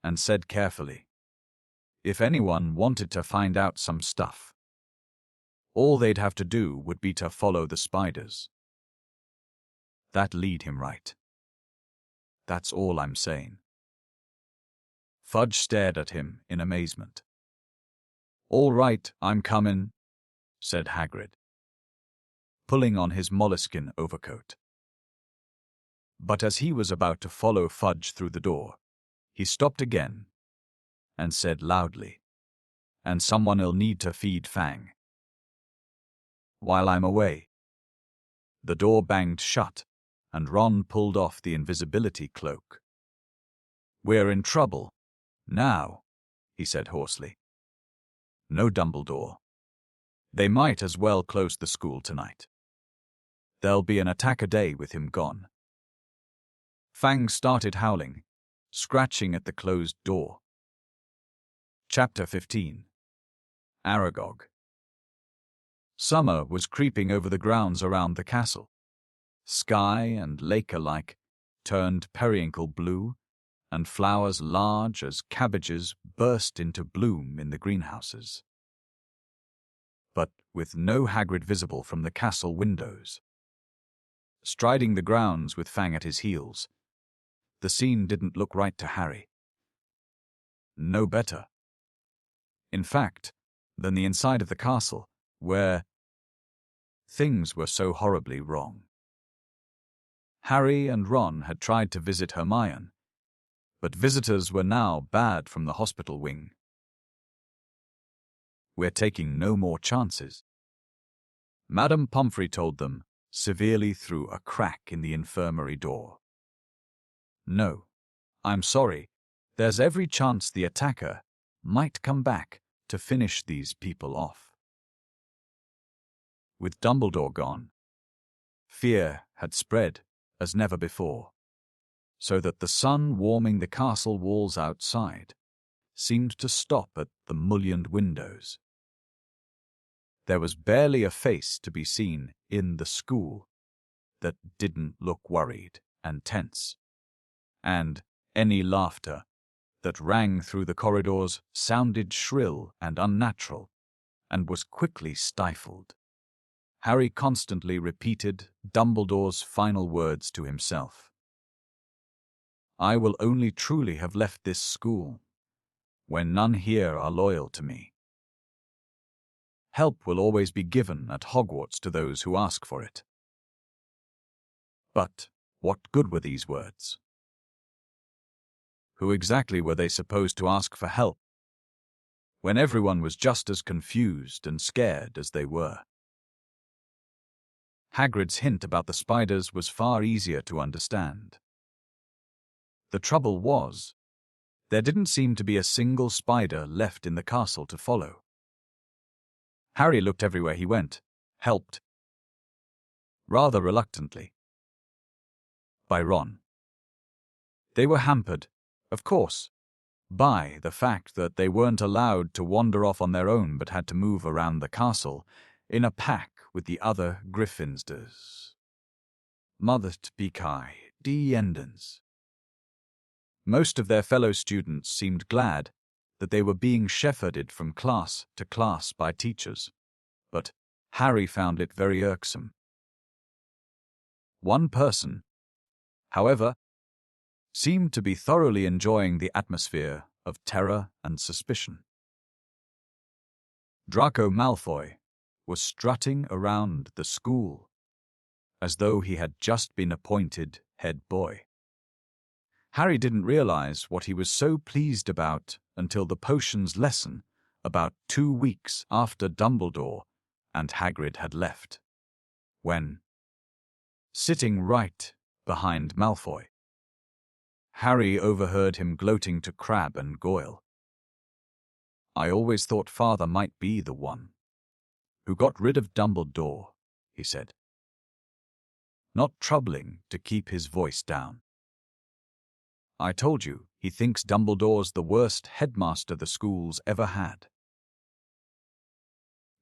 and said carefully, if anyone wanted to find out some stuff, all they'd have to do would be to follow the spiders. That lead him right. That's all I'm saying. Fudge stared at him in amazement. All right, I'm comin', said Hagrid, pulling on his moleskin overcoat. But as he was about to follow Fudge through the door, he stopped again and said loudly, and someone'll need to feed Fang while I'm away. The door banged shut, and Ron pulled off the invisibility cloak. We're in trouble now, he said hoarsely. No, Dumbledore. They might as well close the school tonight. There'll be an attack a day with him gone. Fang started howling, scratching at the closed door. Chapter 15. Aragog. Summer was creeping over the grounds around the castle. Sky and lake alike turned periwinkle blue, and flowers large as cabbages burst into bloom in the greenhouses. But with no Hagrid visible from the castle windows. Striding the grounds with Fang at his heels, the scene didn't look right to Harry. No better, in fact, than the inside of the castle, where things were so horribly wrong. Harry and Ron had tried to visit Hermione, but visitors were now bad from the hospital wing. We're taking no more chances, Madame Pomfrey told them, severely through a crack in the infirmary door. No, I'm sorry, there's every chance the attacker might come back to finish these people off. With Dumbledore gone, fear had spread as never before, so that the sun warming the castle walls outside seemed to stop at the mullioned windows. There was barely a face to be seen in the school that didn't look worried and tense, and any laughter that rang through the corridors sounded shrill and unnatural, and was quickly stifled. Harry constantly repeated Dumbledore's final words to himself. "I will only truly have left this school when none here are loyal to me. Help will always be given at Hogwarts to those who ask for it." But what good were these words? Who exactly were they supposed to ask for help when everyone was just as confused and scared as they were? Hagrid's hint about the spiders was far easier to understand. The trouble was, there didn't seem to be a single spider left in the castle to follow. Harry looked everywhere he went, helped, rather reluctantly, by Ron. They were hampered, of course, by the fact that they weren't allowed to wander off on their own but had to move around the castle in a pack with the other Gryffindors. Mothered Pikai, die Endens. Most of their fellow students seemed glad that they were being shepherded from class to class by teachers, but Harry found it very irksome. One person, however, seemed to be thoroughly enjoying the atmosphere of terror and suspicion. Draco Malfoy was strutting around the school as though he had just been appointed head boy. Harry didn't realize what he was so pleased about until the potions lesson about 2 weeks after Dumbledore and Hagrid had left, when, sitting right behind Malfoy, Harry overheard him gloating to Crabbe and Goyle. "I always thought Father might be the one who got rid of Dumbledore," he said, not troubling to keep his voice down. "I told you, he thinks Dumbledore's the worst headmaster the school's ever had.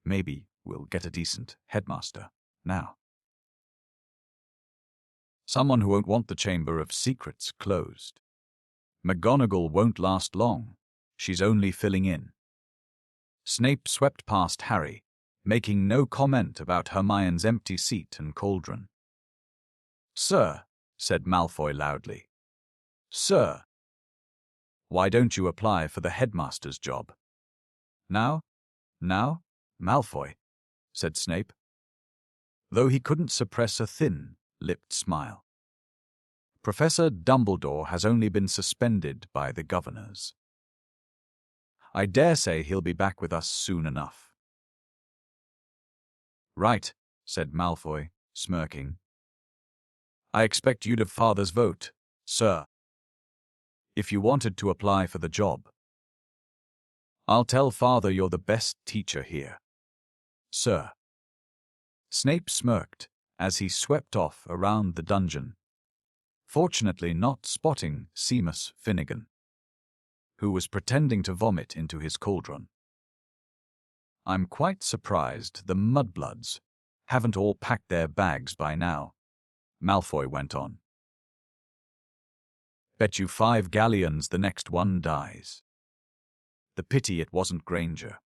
Maybe we'll get a decent headmaster now. Someone who won't want the Chamber of Secrets closed. McGonagall won't last long. She's only filling in." Snape swept past Harry, making no comment about Hermione's empty seat and cauldron. "Sir," said Malfoy loudly. "Sir, why don't you apply for the headmaster's job?" Now, Malfoy," said Snape, though he couldn't suppress a thin-lipped smile. "Professor Dumbledore has only been suspended by the governors. I dare say he'll be back with us soon enough." "Right," said Malfoy, smirking. "I expect you'd have Father's vote, sir, if you wanted to apply for the job. I'll tell Father you're the best teacher here, sir." Snape smirked as he swept off around the dungeon, fortunately not spotting Seamus Finnegan, who was pretending to vomit into his cauldron. "I'm quite surprised the mudbloods haven't all packed their bags by now," Malfoy went on. "Bet you 5 galleons the next one dies. The pity it wasn't Granger."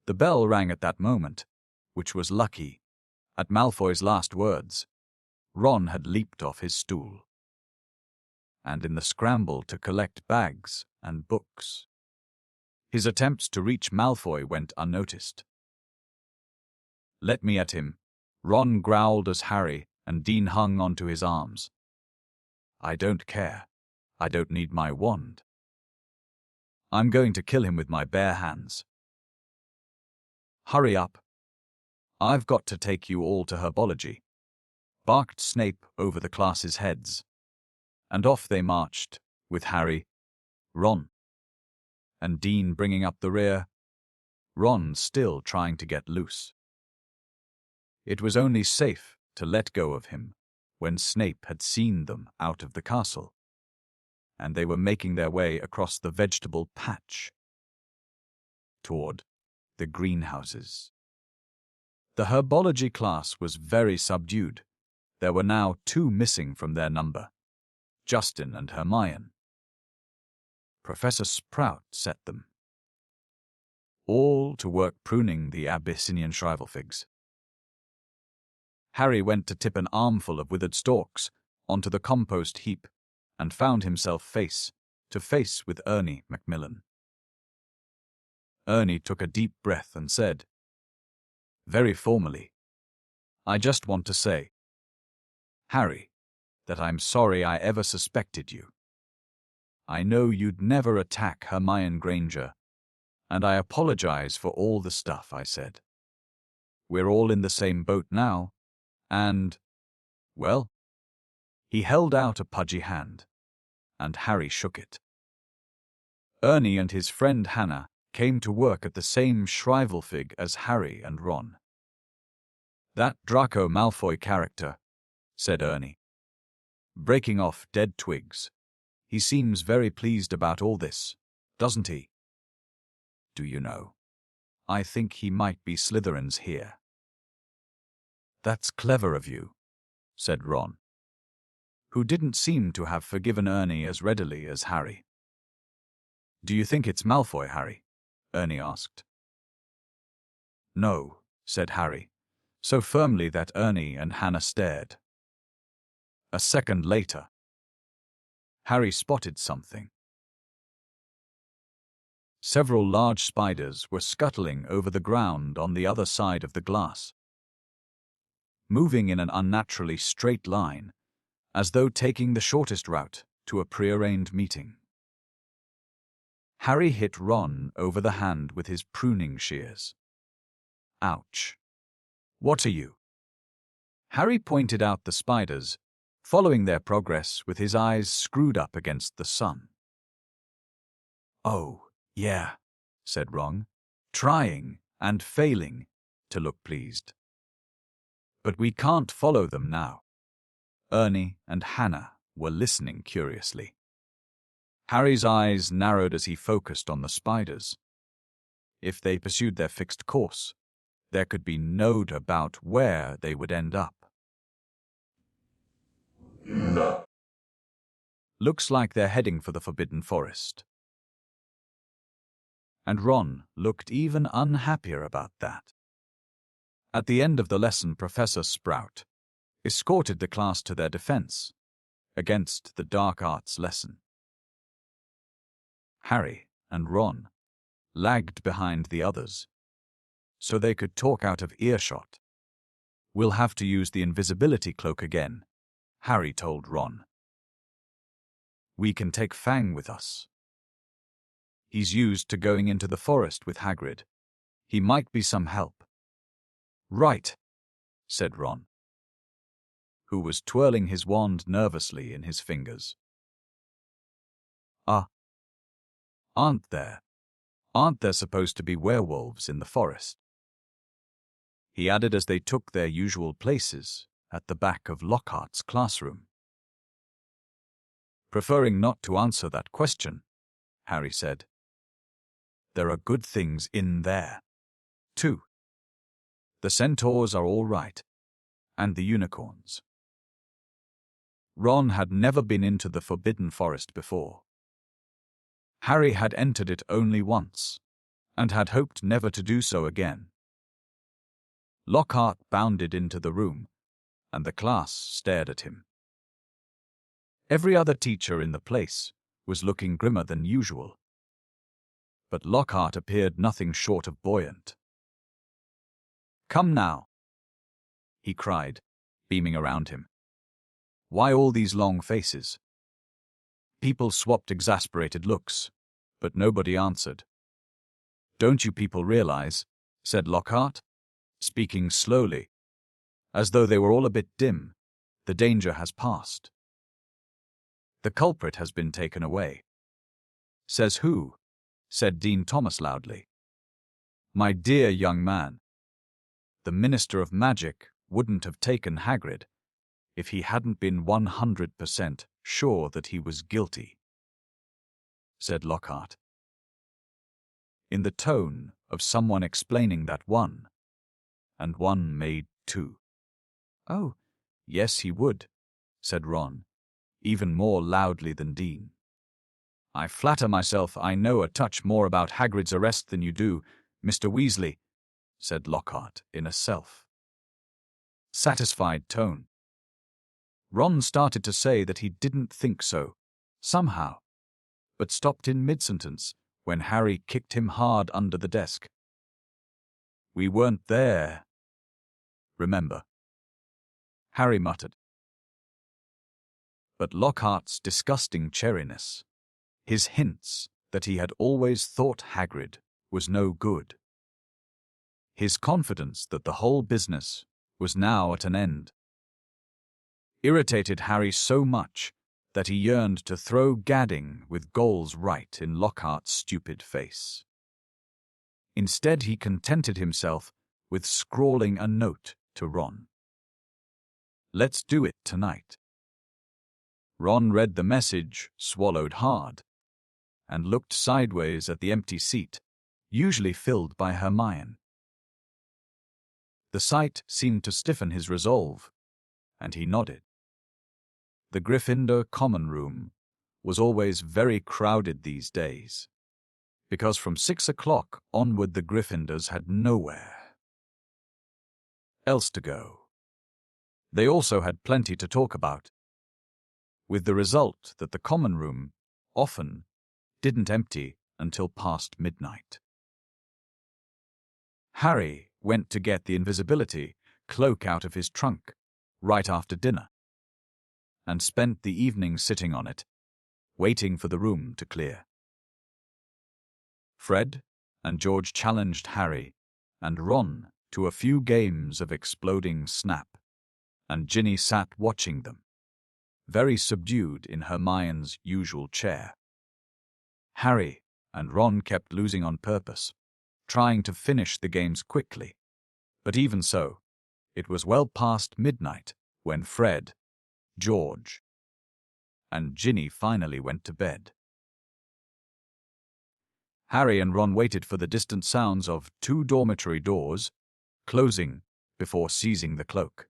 The bell rang at that moment, which was lucky. At Malfoy's last words, Ron had leaped off his stool, and in the scramble to collect bags and books, his attempts to reach Malfoy went unnoticed. "Let me at him," Ron growled as Harry and Dean hung onto his arms. "I don't care. I don't need my wand. I'm going to kill him with my bare hands." "Hurry up. I've got to take you all to herbology," barked Snape over the class's heads, and off they marched, with Harry, Ron, and Dean bringing up the rear, Ron still trying to get loose. It was only safe to let go of him when Snape had seen them out of the castle, and they were making their way across the vegetable patch toward the greenhouses. The herbology class was very subdued. There were now 2 missing from their number, Justin and Hermione. Professor Sprout set them all to work pruning the Abyssinian shrivel figs. Harry went to tip an armful of withered stalks onto the compost heap and found himself face to face with Ernie Macmillan. Ernie took a deep breath and said, very formally, "I just want to say, Harry, that I'm sorry I ever suspected you. I know you'd never attack Hermione Granger, and I apologize for all the stuff I said. We're all in the same boat now, and, well," he held out a pudgy hand, and Harry shook it. Ernie and his friend Hannah came to work at the same shrivel fig as Harry and Ron. "That Draco Malfoy character," said Ernie, breaking off dead twigs. "He seems very pleased about all this, doesn't he? Do you know, I think he might be Slytherin's here." "That's clever of you," said Ron, who didn't seem to have forgiven Ernie as readily as Harry. "Do you think it's Malfoy, Harry?" Ernie asked. "No," said Harry, so firmly that Ernie and Hannah stared. A second later, Harry spotted something. Several large spiders were scuttling over the ground on the other side of the glass, moving in an unnaturally straight line, as though taking the shortest route to a prearranged meeting. Harry hit Ron over the hand with his pruning shears. "Ouch. What are you?" Harry pointed out the spiders, following their progress with his eyes screwed up against the sun. "Oh, yeah," said Ron, trying and failing to look pleased. "But we can't follow them now." Ernie and Hannah were listening curiously. Harry's eyes narrowed as he focused on the spiders. If they pursued their fixed course, there could be no doubt about where they would end up. "Looks like they're heading for the Forbidden Forest." And Ron looked even unhappier about that. At the end of the lesson, Professor Sprout escorted the class to their defense against the dark arts lesson. Harry and Ron lagged behind the others so they could talk out of earshot. "We'll have to use the invisibility cloak again," Harry told Ron. "We can take Fang with us. He's used to going into the forest with Hagrid. He might be some help." "Right," said Ron, who was twirling his wand nervously in his fingers. Aren't there supposed to be werewolves in the forest?" he added as they took their usual places at the back of Lockhart's classroom. Preferring not to answer that question, Harry said, "There are good things in there, too. The centaurs are all right, and the unicorns." Ron had never been into the Forbidden Forest before. Harry had entered it only once, and had hoped never to do so again. Lockhart bounded into the room, and the class stared at him. Every other teacher in the place was looking grimmer than usual, but Lockhart appeared nothing short of buoyant. "Come now," he cried, beaming around him. "Why all these long faces?" People swapped exasperated looks, but nobody answered. "Don't you people realize," said Lockhart, speaking slowly, as though they were all a bit dim, "the danger has passed. The culprit has been taken away." "Says who?" said Dean Thomas loudly. "My dear young man, the Minister of Magic wouldn't have taken Hagrid if he hadn't been 100% sure that he was guilty, said Lockhart, in the tone of someone explaining that 1 and 1 made 2. Oh, yes, he would, said Ron, even more loudly than Dean. I flatter myself I know a touch more about Hagrid's arrest than you do, Mr. Weasley, said Lockhart in a self-satisfied tone. Ron started to say that he didn't think so, somehow, but stopped in mid-sentence when Harry kicked him hard under the desk. We weren't there, remember, Harry muttered. But Lockhart's disgusting cherryness, his hints that he had always thought Hagrid was no good, his confidence that the whole business was now at an end, irritated Harry so much that he yearned to throw gadding with goals right in Lockhart's stupid face. Instead, he contented himself with scrawling a note to Ron. Let's do it tonight. Ron read the message, swallowed hard, and looked sideways at the empty seat, usually filled by Hermione. The sight seemed to stiffen his resolve, and he nodded. The Gryffindor common room was always very crowded these days, because from 6 o'clock onward the Gryffindors had nowhere else to go. They also had plenty to talk about, with the result that the common room often didn't empty until past midnight. Harry went to get the invisibility cloak out of his trunk right after dinner, and spent the evening sitting on it, waiting for the room to clear. Fred and George challenged Harry and Ron to a few games of exploding snap, and Ginny sat watching them, very subdued in Hermione's usual chair. Harry and Ron kept losing on purpose, trying to finish the games quickly, but even so, it was well past midnight when Fred, George, and Ginny finally went to bed. Harry and Ron waited for the distant sounds of 2 dormitory doors closing before seizing the cloak,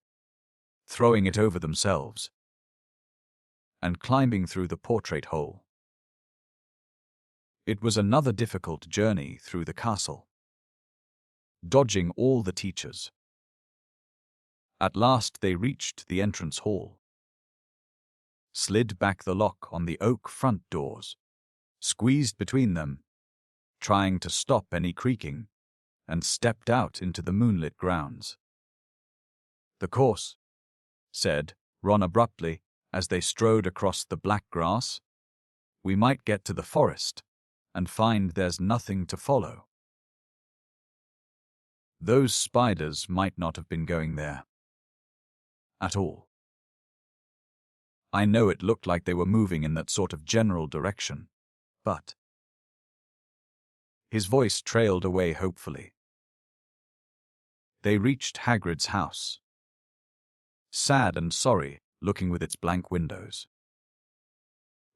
throwing it over themselves, and climbing through the portrait hole. It was another difficult journey through the castle, dodging all the teachers. At last they reached the entrance hall, slid back the lock on the oak front doors, squeezed between them, trying to stop any creaking, and stepped out into the moonlit grounds. The course, said Ron abruptly as they strode across the black grass. We might get to the forest and find there's nothing to follow. Those spiders might not have been going there at all. I know it looked like they were moving in that sort of general direction, but... His voice trailed away hopefully. They reached Hagrid's house, sad and sorry, looking with its blank windows.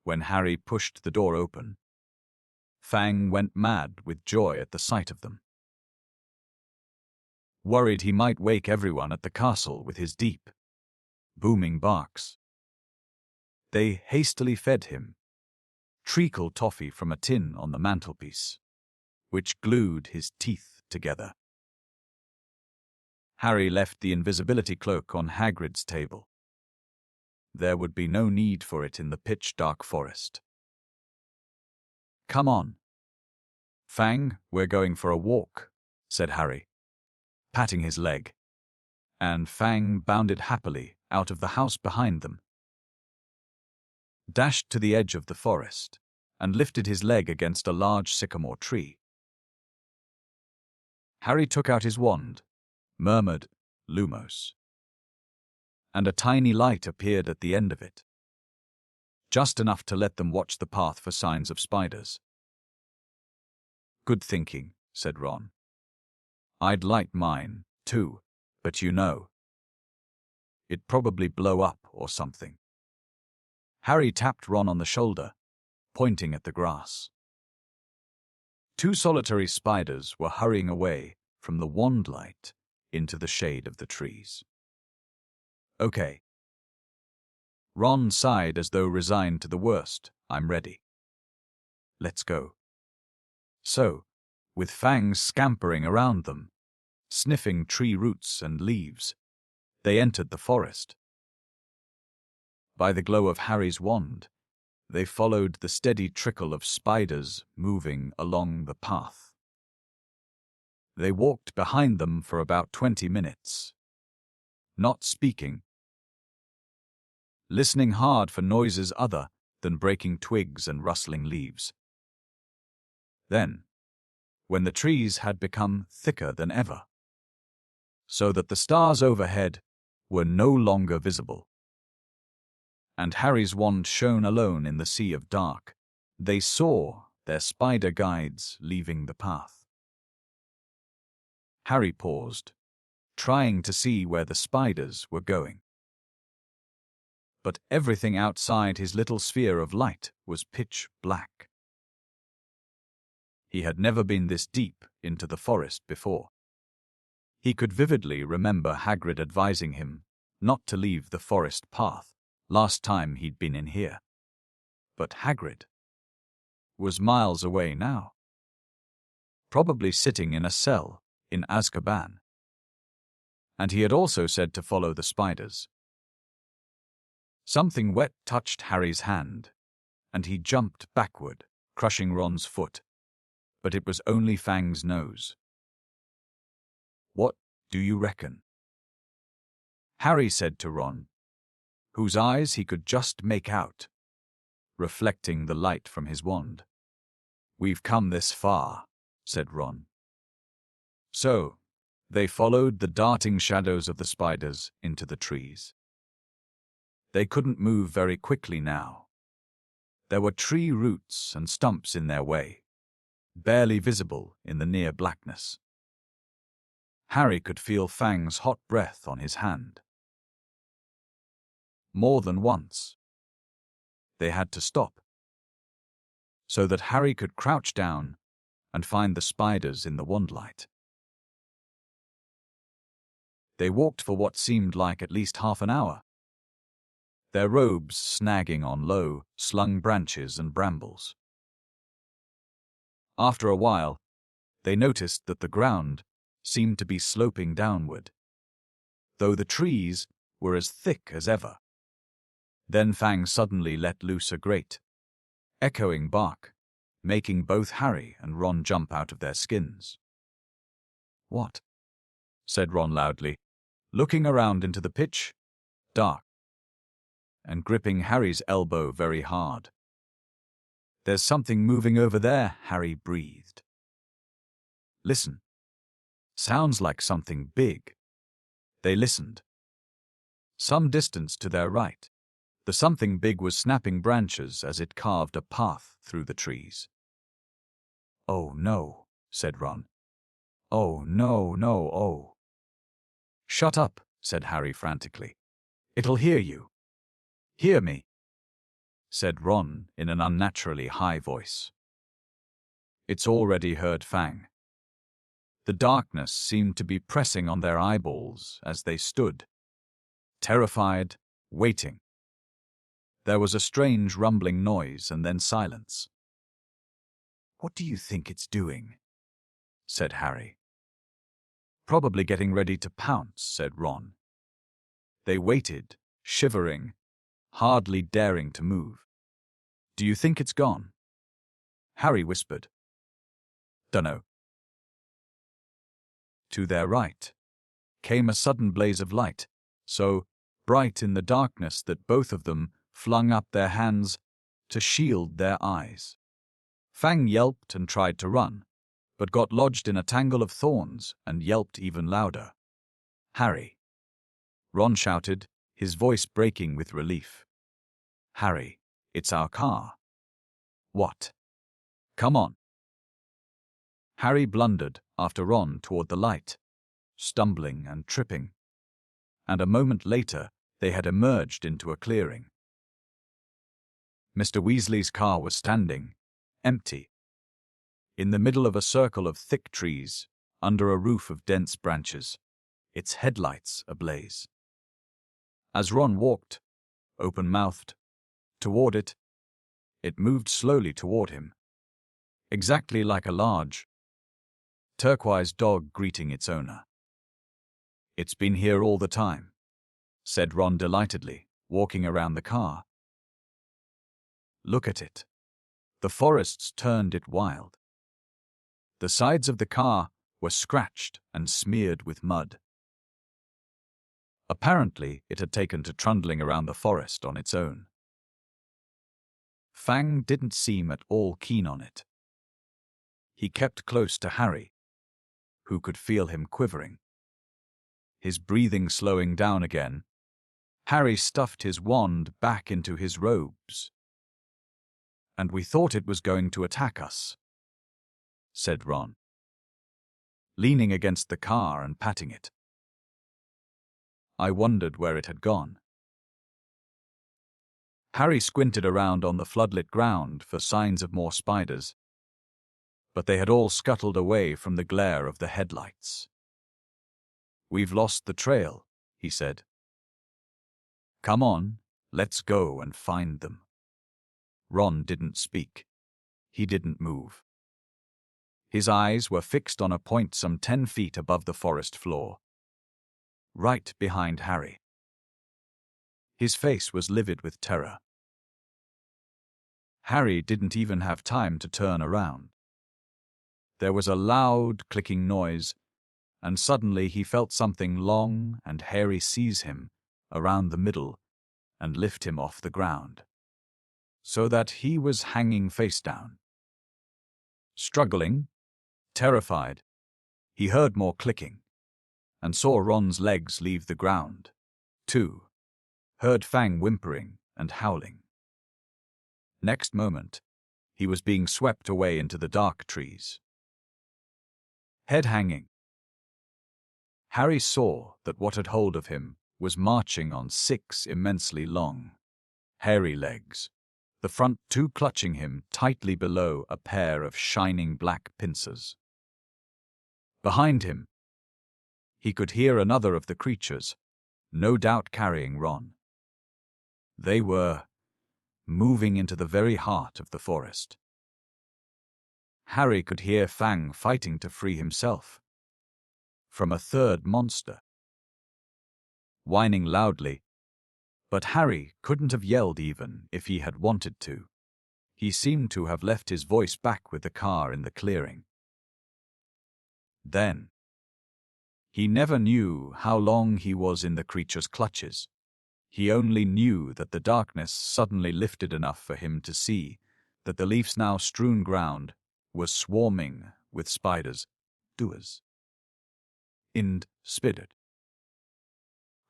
When Harry pushed the door open, Fang went mad with joy at the sight of them. Worried he might wake everyone at the castle with his deep, booming barks, they hastily fed him treacle toffee from a tin on the mantelpiece, which glued his teeth together. Harry left the invisibility cloak on Hagrid's table. There would be no need for it in the pitch-dark forest. Come on, Fang, we're going for a walk, said Harry, patting his leg, and Fang bounded happily out of the house behind them, dashed to the edge of the forest, and lifted his leg against a large sycamore tree. Harry took out his wand, murmured, Lumos, and a tiny light appeared at the end of it, just enough to let them watch the path for signs of spiders. Good thinking, said Ron. I'd light mine, too, but you know, It'd probably blow up or something. Harry tapped Ron on the shoulder, pointing at the grass. 2 solitary spiders were hurrying away from the wand light into the shade of the trees. Okay. Ron sighed as though resigned to the worst. I'm ready. Let's go. So, with fangs scampering around them, sniffing tree roots and leaves, they entered the forest. By the glow of Harry's wand, they followed the steady trickle of spiders moving along the path. They walked behind them for about 20 minutes, not speaking, listening hard for noises other than breaking twigs and rustling leaves. Then, when the trees had become thicker than ever, so that the stars overhead were no longer visible, and Harry's wand shone alone in the sea of dark, they saw their spider guides leaving the path. Harry paused, trying to see where the spiders were going. But everything outside his little sphere of light was pitch black. He had never been this deep into the forest before. He could vividly remember Hagrid advising him not to leave the forest path last time he'd been in here. But Hagrid was miles away now, probably sitting in a cell in Azkaban. And he had also said to follow the spiders. Something wet touched Harry's hand, and he jumped backward, crushing Ron's foot. But it was only Fang's nose. What do you reckon? Harry said to Ron, whose eyes he could just make out, reflecting the light from his wand. We've come this far, said Ron. So, they followed the darting shadows of the spiders into the trees. They couldn't move very quickly now. There were tree roots and stumps in their way, barely visible in the near blackness. Harry could feel Fang's hot breath on his hand. More than once, they had to stop, so that Harry could crouch down and find the spiders in the wandlight. They walked for what seemed like at least half an hour, their robes snagging on low, slung branches and brambles. After a while, they noticed that the ground seemed to be sloping downward, though the trees were as thick as ever. Then Fang suddenly let loose a great, echoing bark, making both Harry and Ron jump out of their skins. What? Said Ron loudly, looking around into the pitch dark, and gripping Harry's elbow very hard. There's something moving over there, Harry breathed. Listen. Sounds like something big. They listened. Some distance to their right, the something big was snapping branches as it carved a path through the trees. Oh no, said Ron. Oh no, no, oh. Shut up, said Harry frantically. It'll hear you. Hear me, said Ron in an unnaturally high voice. It's already heard Fang. The darkness seemed to be pressing on their eyeballs as they stood, terrified, waiting. There was a strange rumbling noise and then silence. What do you think it's doing? Said Harry. Probably getting ready to pounce, said Ron. They waited, shivering, hardly daring to move. Do you think it's gone? Harry whispered. Dunno. To their right came a sudden blaze of light, so bright in the darkness that both of them flung up their hands to shield their eyes. Fang yelped and tried to run, but got lodged in a tangle of thorns and yelped even louder. Harry! Ron shouted, his voice breaking with relief. Harry, it's our car. What? Come on. Harry blundered after Ron toward the light, stumbling and tripping, and a moment later they had emerged into a clearing. Mr. Weasley's car was standing, empty, in the middle of a circle of thick trees, under a roof of dense branches, its headlights ablaze. As Ron walked, open-mouthed, toward it, it moved slowly toward him, exactly like a large, turquoise dog greeting its owner. "It's been here all the time," said Ron delightedly, walking around the car. "Look at it." The forests turned it wild. The sides of the car were scratched and smeared with mud. Apparently, it had taken to trundling around the forest on its own. Fang didn't seem at all keen on it. He kept close to Harry, who could feel him quivering. His breathing slowing down again, Harry stuffed his wand back into his robes. "And we thought it was going to attack us," said Ron, leaning against the car and patting it. "I wondered where it had gone." Harry squinted around on the floodlit ground for signs of more spiders, but they had all scuttled away from the glare of the headlights. "We've lost the trail," he said. "Come on, let's go and find them." Ron didn't speak. He didn't move. His eyes were fixed on a point some 10 feet above the forest floor, right behind Harry. His face was livid with terror. Harry didn't even have time to turn around. There was a loud, clicking noise, and suddenly he felt something long and hairy seize him around the middle and lift him off the ground, so that he was hanging face down. Struggling, terrified, he heard more clicking, and saw Ron's legs leave the ground, too, heard Fang whimpering and howling. Next moment, he was being swept away into the dark trees. Head hanging, Harry saw that what had hold of him was marching on 6 immensely long, hairy legs, the front 2 clutching him tightly below a pair of shining black pincers. Behind him, he could hear another of the creatures, no doubt carrying Ron. They were moving into the very heart of the forest. Harry could hear Fang fighting to free himself from a third monster, whining loudly, but Harry couldn't have yelled even if he had wanted to. He seemed to have left his voice back with the car in the clearing. Then, he never knew how long he was in the creature's clutches. He only knew that the darkness suddenly lifted enough for him to see that the leaves now strewn ground was swarming with spiders, doers. And spitted.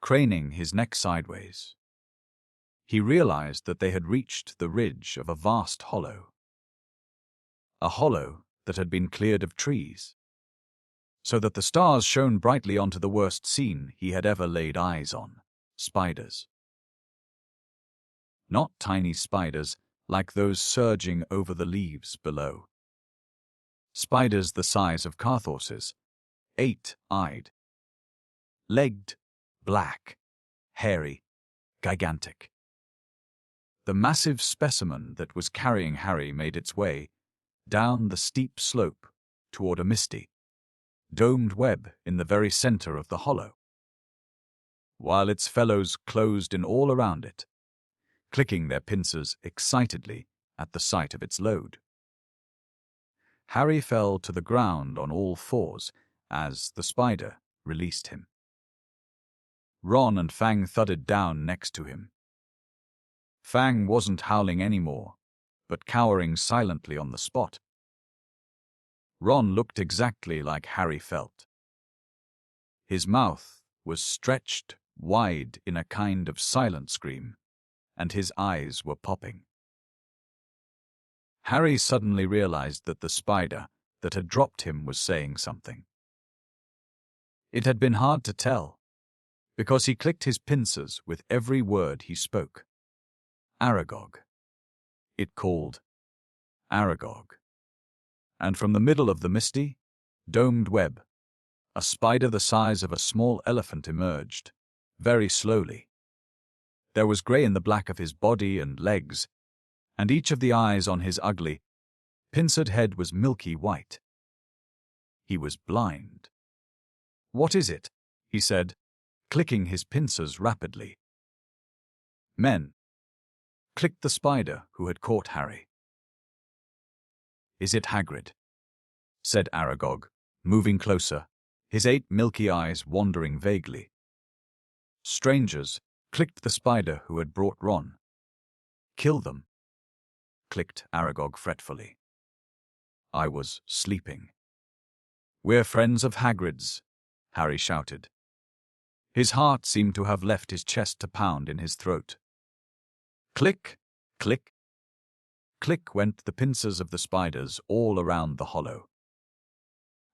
Craning his neck sideways, he realized that they had reached the ridge of a vast hollow. A hollow that had been cleared of trees, so that the stars shone brightly onto the worst scene he had ever laid eyes on: spiders. Not tiny spiders like those surging over the leaves below. Spiders the size of cart horses, 8-eyed, legged, black, hairy, gigantic. The massive specimen that was carrying Harry made its way down the steep slope toward a misty, domed web in the very center of the hollow, while its fellows closed in all around it, clicking their pincers excitedly at the sight of its load. Harry fell to the ground on all fours as the spider released him. Ron and Fang thudded down next to him. Fang wasn't howling anymore, but cowering silently on the spot. Ron looked exactly like Harry felt. His mouth was stretched wide in a kind of silent scream, and his eyes were popping. Harry suddenly realized that the spider that had dropped him was saying something. It had been hard to tell. because he clicked his pincers with every word he spoke. Aragog. It called Aragog. And from the middle of the misty, domed web, a spider the size of a small elephant emerged, very slowly. There was grey in the black of his body and legs, and each of the eyes on his ugly, pincered head was milky white. He was blind. "What is it?" he said, clicking his pincers rapidly. "Men," clicked the spider who had caught Harry. "Is it Hagrid?" said Aragog, moving closer, his 8 milky eyes wandering vaguely. "Strangers," clicked the spider who had brought Ron. "Kill them," clicked Aragog fretfully. I was sleeping. "We're friends of Hagrid's," Harry shouted. His heart seemed to have left his chest to pound in his throat. Click, click, click went the pincers of the spiders all around the hollow.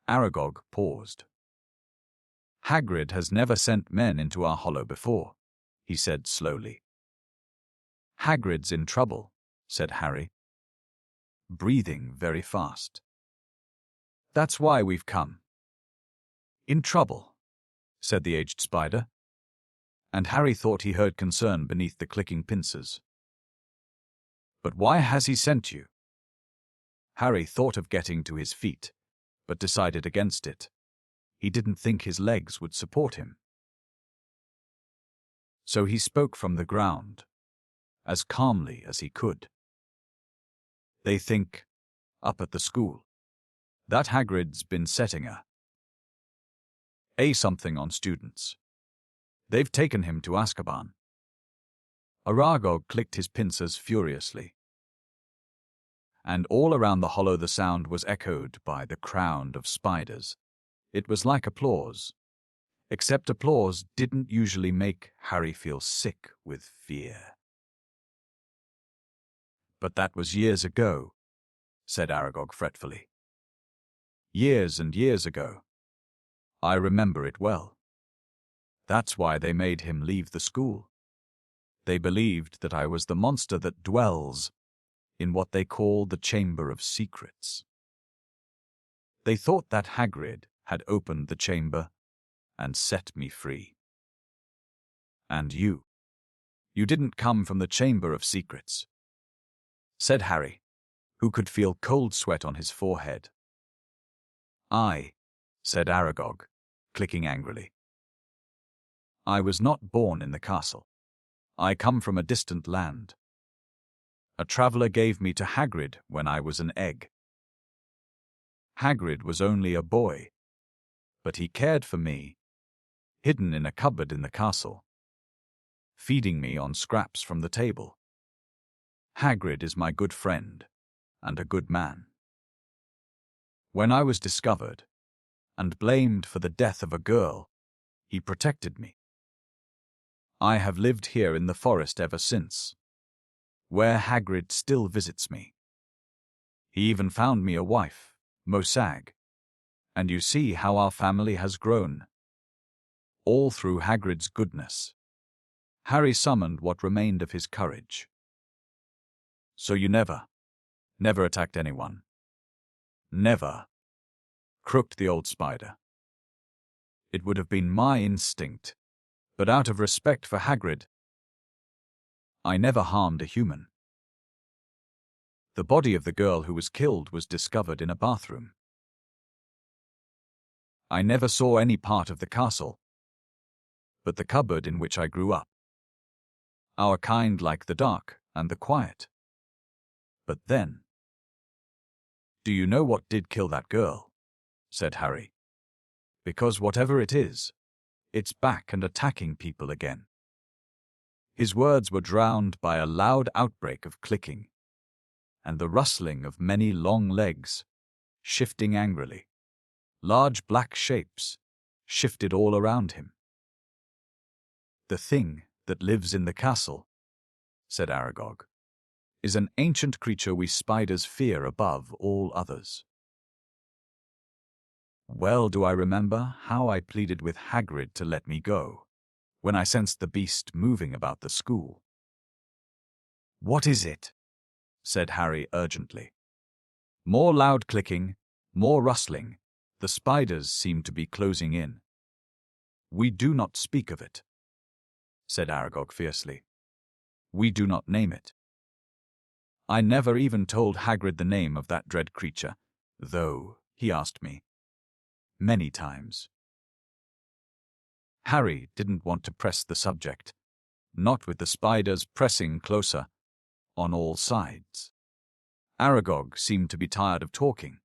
Aragog paused. "Hagrid has never sent men into our hollow before," he said slowly. "Hagrid's in trouble," said Harry, breathing very fast. "That's why we've come." "In trouble," said the aged spider, and Harry thought he heard concern beneath the clicking pincers. "But why has he sent you?" Harry thought of getting to his feet, but decided against it. He didn't think his legs would support him. So he spoke from the ground, as calmly as he could. "They think, up at the school, that Hagrid's been setting a something on students. They've taken him to Azkaban." Aragog clicked his pincers furiously. And all around the hollow the sound was echoed by the crowd of spiders. It was like applause, except applause didn't usually make Harry feel sick with fear. "But that was years ago," said Aragog fretfully. "Years and years ago. I remember it well. That's why they made him leave the school. They believed that I was the monster that dwells in what they call the Chamber of Secrets. They thought that Hagrid had opened the chamber and set me free. And you didn't come from the Chamber of Secrets," said Harry, who could feel cold sweat on his forehead. "I," said Aragog, clicking angrily. "I was not born in the castle. I come from a distant land. A traveler gave me to Hagrid when I was an egg. Hagrid was only a boy, but he cared for me, hidden in a cupboard in the castle, feeding me on scraps from the table. Hagrid is my good friend and a good man. When I was discovered and blamed for the death of a girl, he protected me. I have lived here in the forest ever since, where Hagrid still visits me. He even found me a wife, Mosag, and you see how our family has grown. All through Hagrid's goodness." Harry summoned what remained of his courage. "So you never attacked anyone?" "Never," croaked the old spider. "It would have been my instinct, but out of respect for Hagrid, I never harmed a human. The body of the girl who was killed was discovered in a bathroom. I never saw any part of the castle, but the cupboard in which I grew up. Our kind like the dark and the quiet. But then—" "Do you know what did kill that girl?" said Harry. "Because whatever it is, it's back and attacking people again." His words were drowned by a loud outbreak of clicking, and the rustling of many long legs, shifting angrily. Large black shapes shifted all around him. "The thing that lives in the castle," said Aragog, "is an ancient creature we spiders fear above all others." Well do I remember how I pleaded with Hagrid to let me go, when I sensed the beast moving about the school. What is it? Said Harry urgently. More loud clicking, more rustling. The spiders seem to be closing in. We do not speak of it, said Aragog fiercely. We do not name it. I never even told Hagrid the name of that dread creature, though he asked me. Many times. Harry didn't want to press the subject, not with the spiders pressing closer on all sides. Aragog seemed to be tired of talking.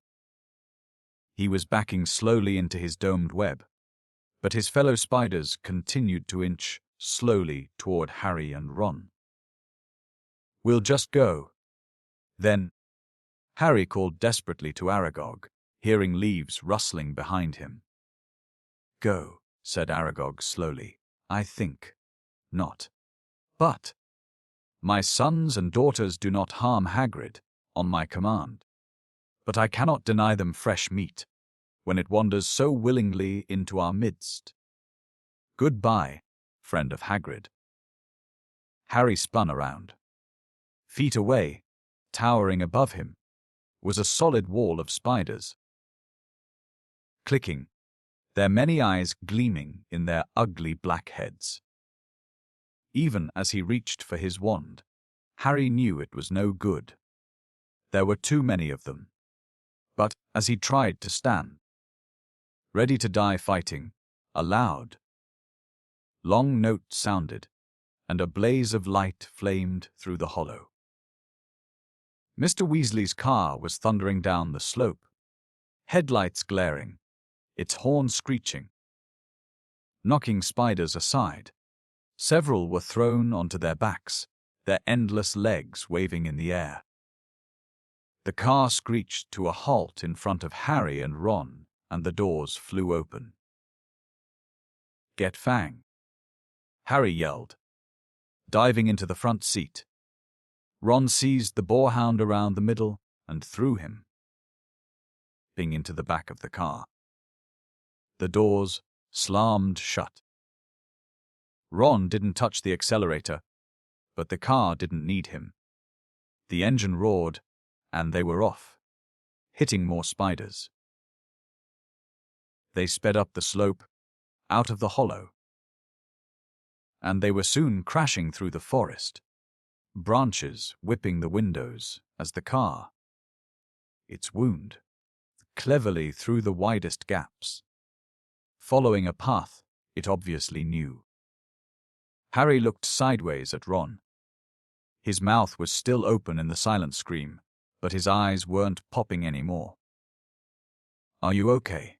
He was backing slowly into his domed web, but his fellow spiders continued to inch slowly toward Harry and Ron. We'll just go. Then, Harry called desperately to Aragog, hearing leaves rustling behind him. Go, said Aragog slowly. I think not. But my sons and daughters do not harm Hagrid on my command. But I cannot deny them fresh meat when it wanders so willingly into our midst. Goodbye, friend of Hagrid. Harry spun around. Feet away, towering above him, was a solid wall of spiders. Clicking, their many eyes gleaming in their ugly black heads. Even as he reached for his wand, Harry knew it was no good. There were too many of them. But as he tried to stand, ready to die fighting, a loud, long note sounded, and a blaze of light flamed through the hollow. Mr. Weasley's car was thundering down the slope, headlights glaring, its horn screeching. Knocking spiders aside, several were thrown onto their backs, their endless legs waving in the air. The car screeched to a halt in front of Harry and Ron, and the doors flew open. Get Fang, Harry yelled, diving into the front seat. Ron seized the boarhound around the middle and threw him, being into the back of the car. The doors slammed shut. Ron didn't touch the accelerator, but the car didn't need him. The engine roared, and they were off, hitting more spiders. They sped up the slope, out of the hollow, and they were soon crashing through the forest, branches whipping the windows as the car, its wound, cleverly through the widest gaps, following a path it obviously knew. Harry looked sideways at Ron. His mouth was still open in the silent scream, but his eyes weren't popping anymore. Are you okay?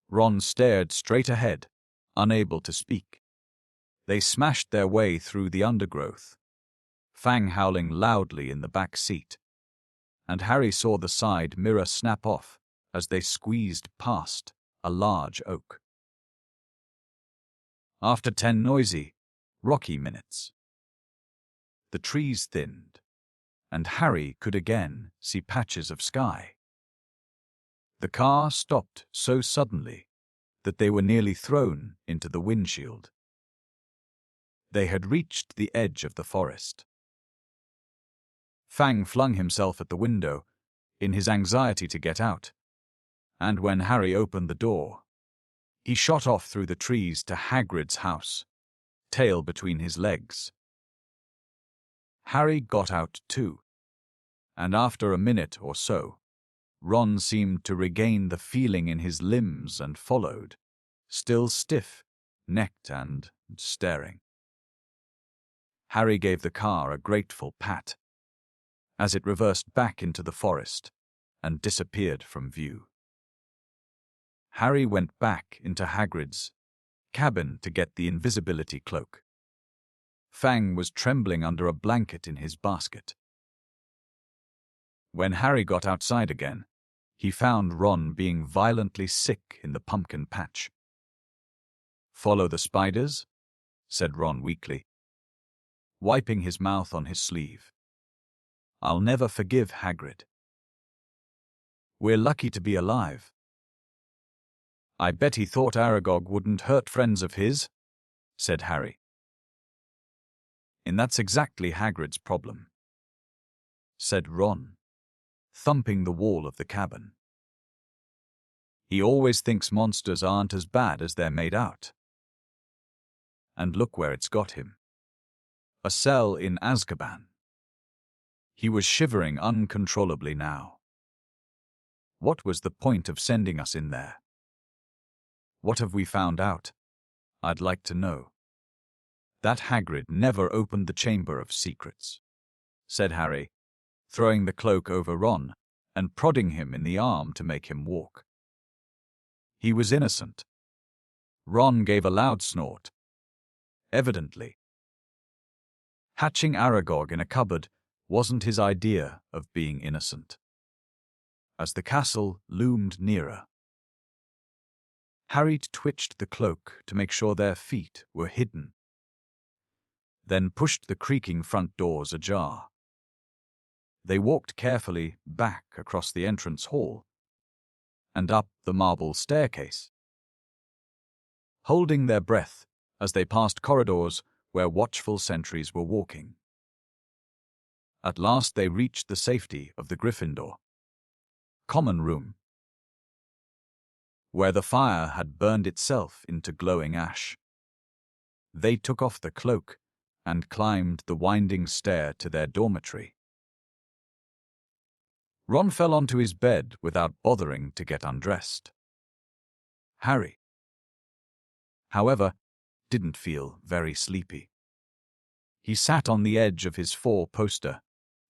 Ron stared straight ahead, unable to speak. They smashed their way through the undergrowth, Fang howling loudly in the back seat, and Harry saw the side mirror snap off as they squeezed past a large oak. After 10 noisy, rocky minutes, the trees thinned, and Harry could again see patches of sky. The car stopped so suddenly that they were nearly thrown into the windshield. They had reached the edge of the forest. Fang flung himself at the window in his anxiety to get out, and when Harry opened the door, he shot off through the trees to Hagrid's house, tail between his legs. Harry got out too, and after a minute or so, Ron seemed to regain the feeling in his limbs and followed, still stiff, necked and staring. Harry gave the car a grateful pat as it reversed back into the forest and disappeared from view. Harry went back into Hagrid's cabin to get the invisibility cloak. Fang was trembling under a blanket in his basket. When Harry got outside again, he found Ron being violently sick in the pumpkin patch. Follow the spiders? Said Ron weakly, wiping his mouth on his sleeve. I'll never forgive Hagrid. We're lucky to be alive. I bet he thought Aragog wouldn't hurt friends of his, said Harry. And that's exactly Hagrid's problem, said Ron, thumping the wall of the cabin. He always thinks monsters aren't as bad as they're made out. And look where it's got him. A cell in Azkaban. He was shivering uncontrollably now. What was the point of sending us in there? What have we found out? I'd like to know. That Hagrid never opened the Chamber of Secrets, said Harry, throwing the cloak over Ron and prodding him in the arm to make him walk. He was innocent. Ron gave a loud snort. Evidently. Hatching Aragog in a cupboard wasn't his idea of being innocent. As the castle loomed nearer, Harry twitched the cloak to make sure their feet were hidden, then pushed the creaking front doors ajar. They walked carefully back across the entrance hall and up the marble staircase, holding their breath as they passed corridors where watchful sentries were walking. At last they reached the safety of the Gryffindor common room, where the fire had burned itself into glowing ash. They took off the cloak and climbed the winding stair to their dormitory. Ron fell onto his bed without bothering to get undressed. Harry, however, didn't feel very sleepy. He sat on the edge of his four-poster,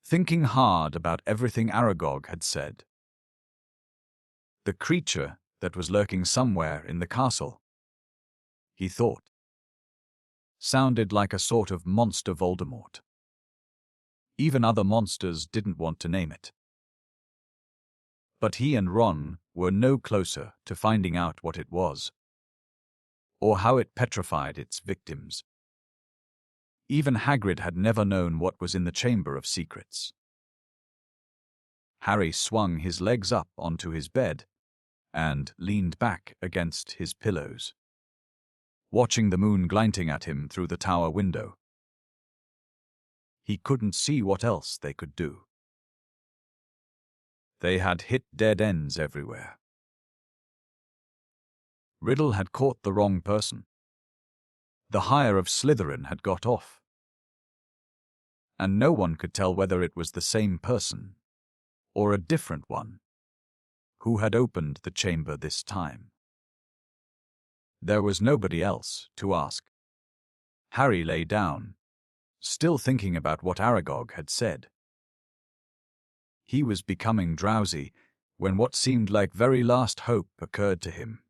thinking hard about everything Aragog had said. The creature that was lurking somewhere in the castle, he thought, sounded like a sort of monster Voldemort. Even other monsters didn't want to name it. But he and Ron were no closer to finding out what it was, or how it petrified its victims. Even Hagrid had never known what was in the Chamber of Secrets. Harry swung his legs up onto his bed and leaned back against his pillows, watching the moon glinting at him through the tower window. He couldn't see what else they could do. They had hit dead ends everywhere. Riddle had caught the wrong person. The hire of Slytherin had got off. And no one could tell whether it was the same person or a different one who had opened the chamber this time. There was nobody else to ask. Harry lay down, still thinking about what Aragog had said. He was becoming drowsy when what seemed like very last hope occurred to him,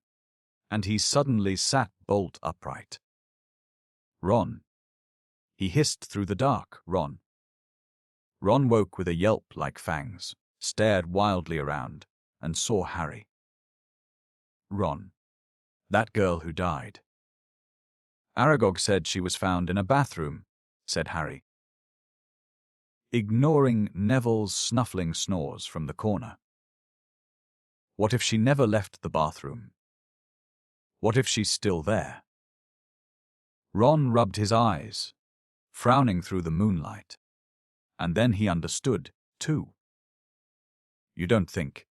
and he suddenly sat bolt upright. Ron. He hissed through the dark, Ron. Ron woke with a yelp like fangs, stared wildly around, and saw Harry. Ron. That girl who died. Aragog said she was found in a bathroom, said Harry, ignoring Neville's snuffling snores from the corner. What if she never left the bathroom? What if she's still there? Ron rubbed his eyes, frowning through the moonlight, and then he understood, too. You don't think?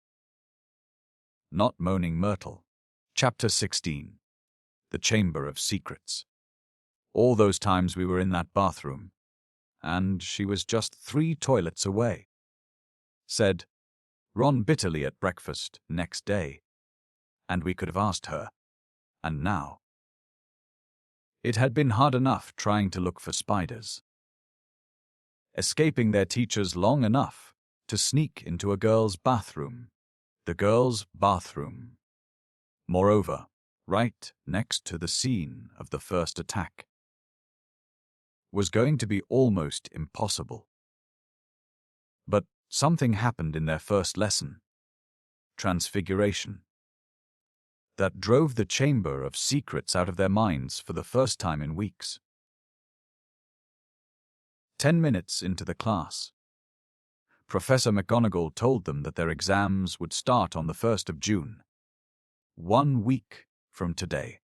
Not Moaning Myrtle. Chapter 16. The Chamber of Secrets. All those times we were in that bathroom, and she was just 3 toilets away, said Ron bitterly at breakfast next day, and we could have asked her, and now. It had been hard enough trying to look for spiders, escaping their teachers long enough to sneak into a girl's bathroom, the girl's bathroom. Moreover, right next to the scene of the first attack, was going to be almost impossible. But something happened in their first lesson, Transfiguration, that drove the Chamber of Secrets out of their minds for the first time in weeks. 10 minutes into the class, Professor McGonagall told them that their exams would start on the 1st of June, 1 week from today.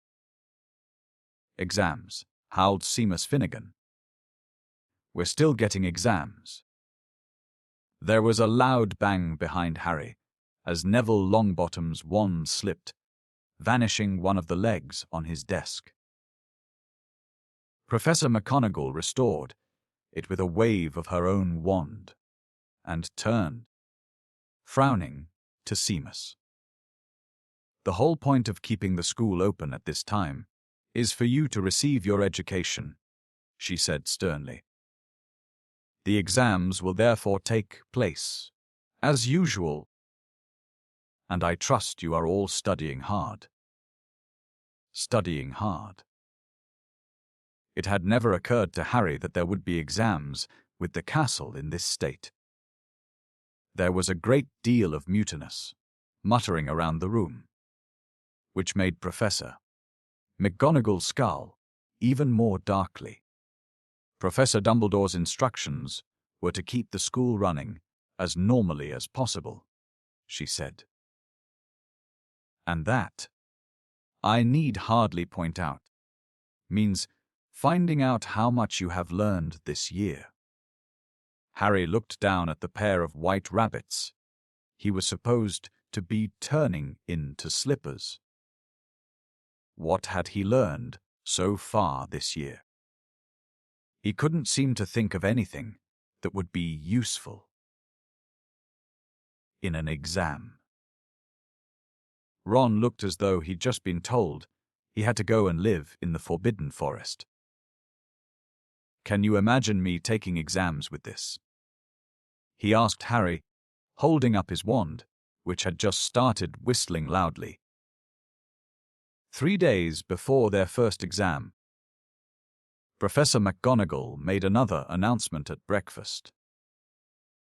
Exams, howled Seamus Finnegan. We're still getting exams. There was a loud bang behind Harry as Neville Longbottom's wand slipped, vanishing one of the legs on his desk. Professor McGonagall restored it with a wave of her own wand and turned, frowning, to Seamus. The whole point of keeping the school open at this time is for you to receive your education, she said sternly. The exams will therefore take place, as usual, and I trust you are all studying hard. Studying hard. It had never occurred to Harry that there would be exams with the castle in this state. There was a great deal of mutinous muttering around the room, which made Professor McGonagall scowl even more darkly. Professor Dumbledore's instructions were to keep the school running as normally as possible, she said. And that, I need hardly point out, means finding out how much you have learned this year. Harry looked down at the pair of white rabbits he was supposed to be turning into slippers. What had he learned so far this year? He couldn't seem to think of anything that would be useful in an exam. Ron looked as though he'd just been told he had to go and live in the Forbidden Forest. Can you imagine me taking exams with this? He asked Harry, holding up his wand, which had just started whistling loudly. 3 days before their first exam, Professor McGonagall made another announcement at breakfast.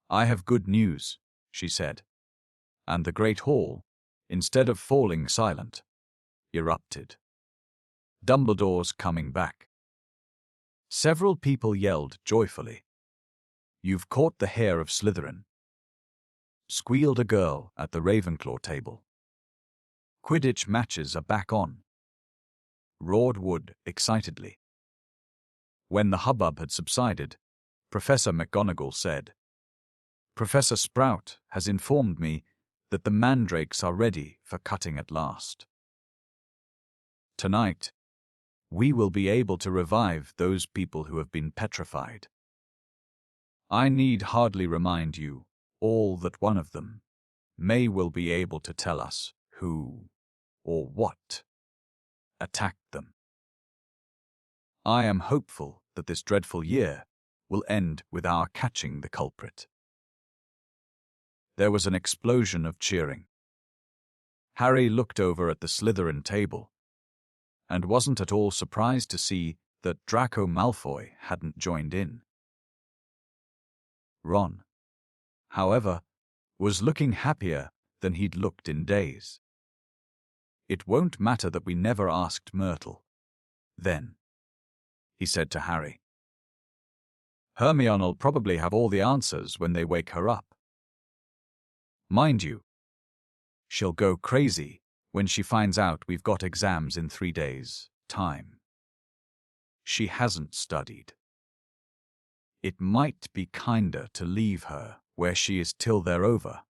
I have good news, she said, and the Great Hall, instead of falling silent, erupted. Dumbledore's coming back. Several people yelled joyfully. You've caught the hair of Slytherin, squealed a girl at the Ravenclaw table. Quidditch matches are back on, roared Wood excitedly. When the hubbub had subsided, Professor McGonagall said, Professor Sprout has informed me that the mandrakes are ready for cutting at last. Tonight, we will be able to revive those people who have been petrified. I need hardly remind you all that one of them may will be able to tell us who or what attacked them. I am hopeful that this dreadful year will end with our catching the culprit. There was an explosion of cheering. Harry looked over at the Slytherin table and wasn't at all surprised to see that Draco Malfoy hadn't joined in. Ron, however, was looking happier than he'd looked in days. It won't matter that we never asked Myrtle, then, he said to Harry. Hermione'll probably have all the answers when they wake her up. Mind you, she'll go crazy when she finds out we've got exams in 3 days' time. She hasn't studied. It might be kinder to leave her where she is till they're over.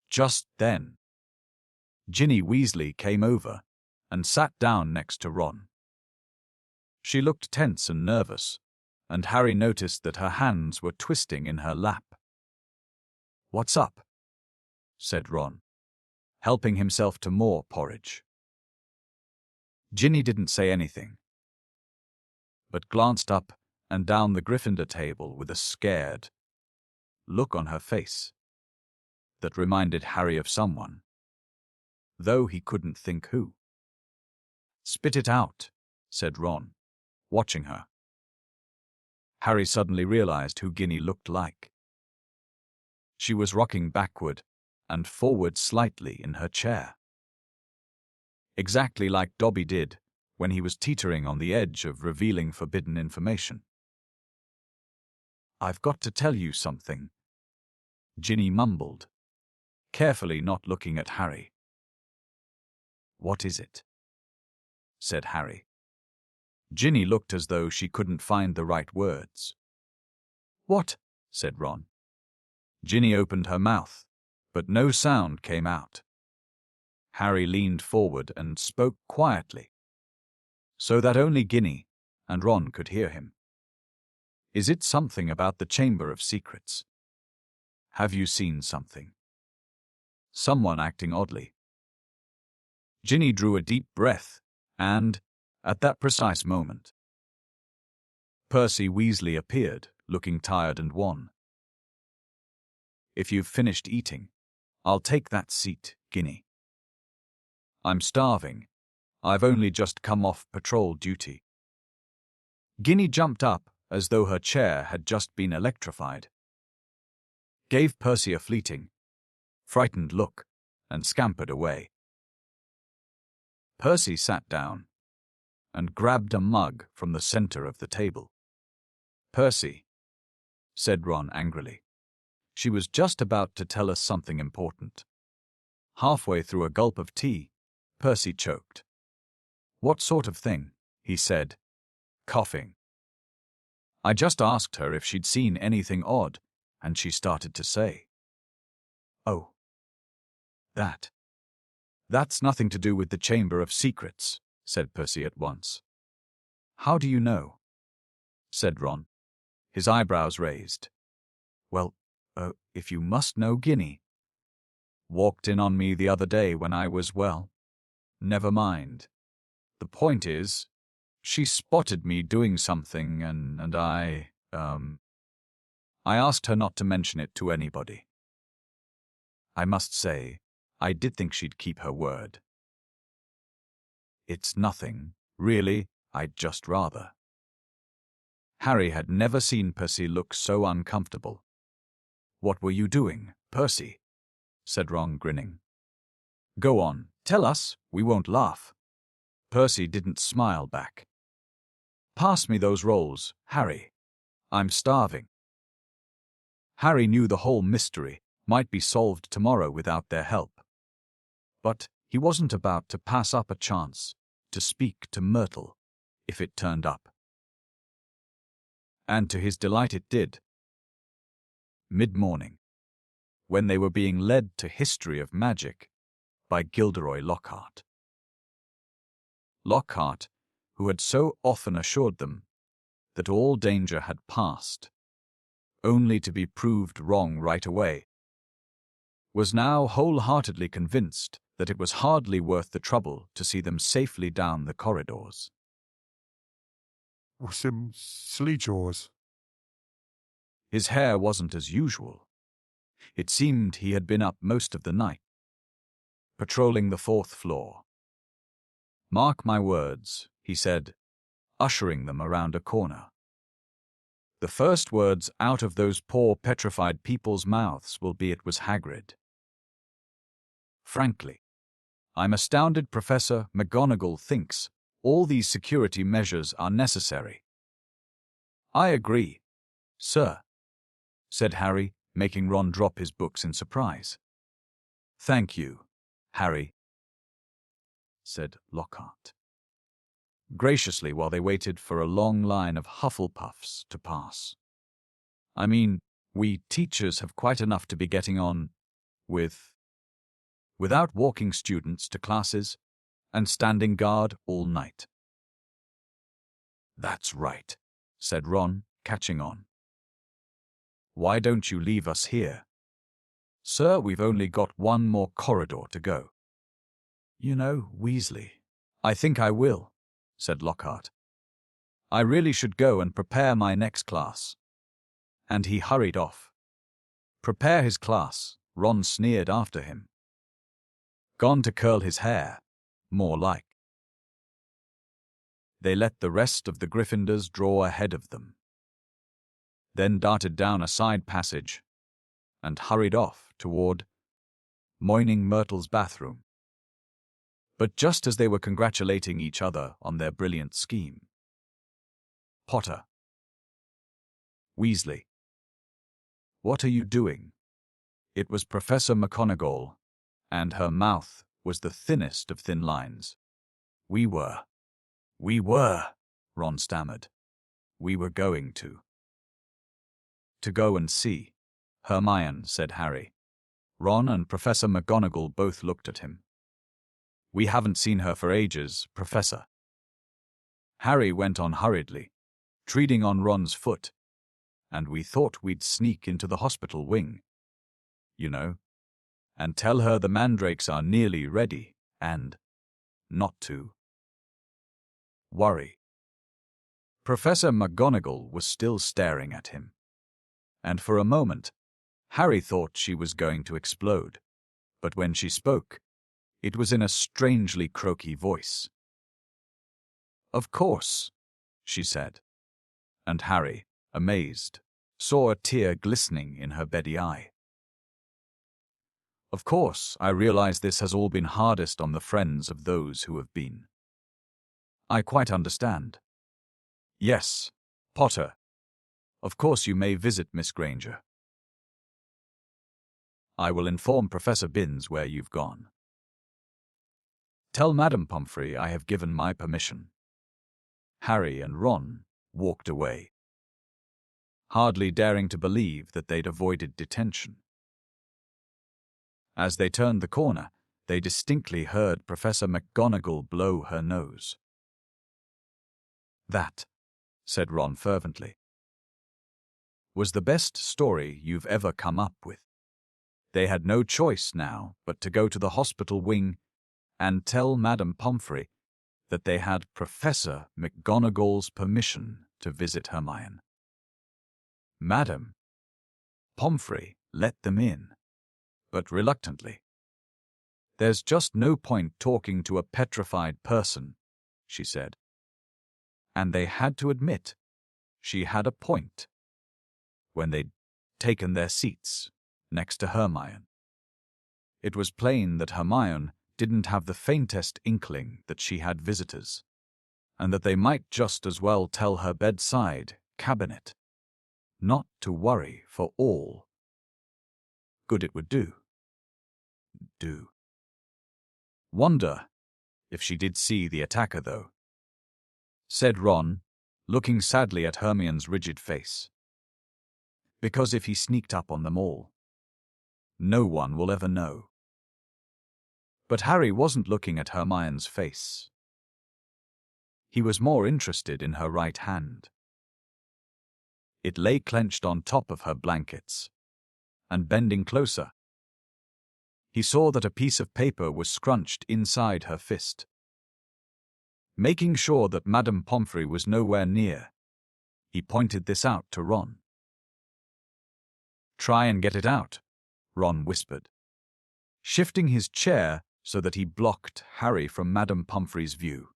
Just then, Ginny Weasley came over and sat down next to Ron. She looked tense and nervous, and Harry noticed that her hands were twisting in her lap. What's up? Said Ron, helping himself to more porridge. Ginny didn't say anything, but glanced up and down the Gryffindor table with a scared look on her face that reminded Harry of someone, though he couldn't think who. Spit it out, said Ron, watching her. Harry suddenly realized who Ginny looked like. She was rocking backward and forward slightly in her chair, exactly like Dobby did when he was teetering on the edge of revealing forbidden information. I've got to tell you something, Ginny mumbled, carefully not looking at Harry. What is it? Said Harry. Ginny looked as though she couldn't find the right words. "What?" said Ron. Ginny opened her mouth, but no sound came out. Harry leaned forward and spoke quietly, so that only Ginny and Ron could hear him. "Is it something about the Chamber of Secrets? Have you seen something? Someone acting oddly?" Ginny drew a deep breath, and, at that precise moment, Percy Weasley appeared, looking tired and wan. "If you've finished eating, I'll take that seat, Ginny. I'm starving. I've only just come off patrol duty." Ginny jumped up as though her chair had just been electrified, gave Percy a fleeting, frightened look, and scampered away. Percy sat down and grabbed a mug from the center of the table. "Percy," said Ron angrily. "She was just about to tell us something important." Halfway through a gulp of tea, Percy choked. "What sort of thing?" he said, coughing. "I just asked her if she'd seen anything odd, and she started to say." "Oh. That's nothing to do with the Chamber of Secrets," said Percy at once. "How do you know?" said Ron, his eyebrows raised. "Well, if you must know, Ginny walked in on me the other day when I was, well, never mind. The point is, she spotted me doing something and I asked her not to mention it to anybody. I must say, I did think she'd keep her word. It's nothing, really, I'd just rather." Harry had never seen Percy look so uncomfortable. "What were you doing, Percy?" said Ron, grinning. "Go on, tell us, we won't laugh." Percy didn't smile back. "Pass me those rolls, Harry. I'm starving." Harry knew the whole mystery might be solved tomorrow without their help. But he wasn't about to pass up a chance to speak to Myrtle if it turned up. And to his delight it did. Mid-morning, when they were being led to History of Magic by Gilderoy Lockhart. Lockhart, who had so often assured them that all danger had passed, only to be proved wrong right away, was now wholeheartedly convinced that it was hardly worth the trouble to see them safely down the corridors. Some silly jaws. His hair wasn't as usual. It seemed he had been up most of the night, patrolling the 4th floor. "Mark my words," he said, ushering them around a corner. "The first words out of those poor petrified people's mouths will be it was Hagrid. Frankly, I'm astounded Professor McGonagall thinks all these security measures are necessary." "I agree, sir," said Harry, making Ron drop his books in surprise. "Thank you, Harry," said Lockhart, graciously, while they waited for a long line of Hufflepuffs to pass. "I mean, we teachers have quite enough to be getting on with without walking students to classes and standing guard all night." "That's right," said Ron, catching on. "Why don't you leave us here? Sir, we've only got one more corridor to go." "You know, Weasley, I think I will," said Lockhart. "I really should go and prepare my next class." And he hurried off. Prepare his class, Ron sneered after him. Gone to curl his hair, more like. They let the rest of the Gryffindors draw ahead of them, then darted down a side passage and hurried off toward Moaning Myrtle's bathroom. But just as they were congratulating each other on their brilliant scheme, "Potter, Weasley, what are you doing?" It was Professor McGonagall, and her mouth was the thinnest of thin lines. We were, Ron stammered. We were going to. To go and see. Hermione, said Harry. Ron and Professor McGonagall both looked at him. We haven't seen her for ages, Professor. Harry went on hurriedly, treading on Ron's foot, and we thought we'd sneak into the hospital wing, you know, and tell her the mandrakes are nearly ready, and not to worry. Professor McGonagall was still staring at him, and for a moment, Harry thought she was going to explode, but when she spoke, it was in a strangely croaky voice. Of course, she said, and Harry, amazed, saw a tear glistening in her beady eye. Of course, I realize this has all been hardest on the friends of those who have been. I quite understand. Yes, Potter. Of course you may visit Miss Granger. I will inform Professor Binns where you've gone. Tell Madame Pomfrey I have given my permission. Harry and Ron walked away, hardly daring to believe that they'd avoided detention. As they turned the corner, they distinctly heard Professor McGonagall blow her nose. That, said Ron fervently, was the best story you've ever come up with. They had no choice now but to go to the hospital wing and tell Madame Pomfrey that they had Professor McGonagall's permission to visit Hermione. Madame Pomfrey let them in, but reluctantly. There's just no point talking to a petrified person, she said. And they had to admit she had a point when they'd taken their seats next to Hermione. It was plain that Hermione didn't have the faintest inkling that she had visitors, and that they might just as well tell her bedside cabinet not to worry for all good it would do. Wonder if she did see the attacker, though, said Ron, looking sadly at Hermione's rigid face. Because if he sneaked up on them all, no one will ever know. But Harry wasn't looking at Hermione's face. He was more interested in her right hand. It lay clenched on top of her blankets, and bending closer, he saw that a piece of paper was scrunched inside her fist. Making sure that Madame Pomfrey was nowhere near, he pointed this out to Ron. Try and get it out, Ron whispered, shifting his chair so that he blocked Harry from Madame Pomfrey's view.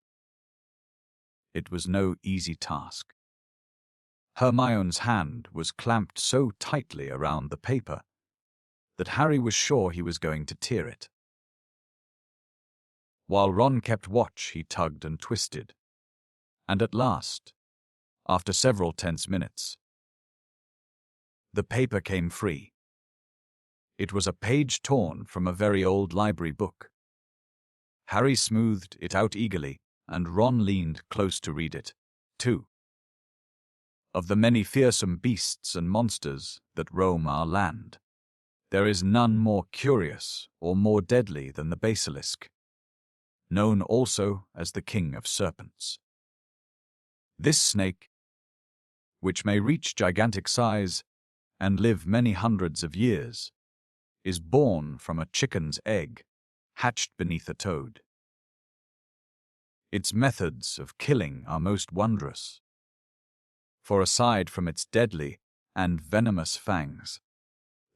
It was no easy task. Hermione's hand was clamped so tightly around the paper that Harry was sure he was going to tear it. While Ron kept watch, he tugged and twisted, and at last, after several tense minutes, the paper came free. It was a page torn from a very old library book. Harry smoothed it out eagerly, and Ron leaned close to read it, too. Of the many fearsome beasts and monsters that roam our land, there is none more curious or more deadly than the basilisk, known also as the king of serpents. This snake, which may reach gigantic size and live many hundreds of years, is born from a chicken's egg hatched beneath a toad. Its methods of killing are most wondrous, for aside from its deadly and venomous fangs,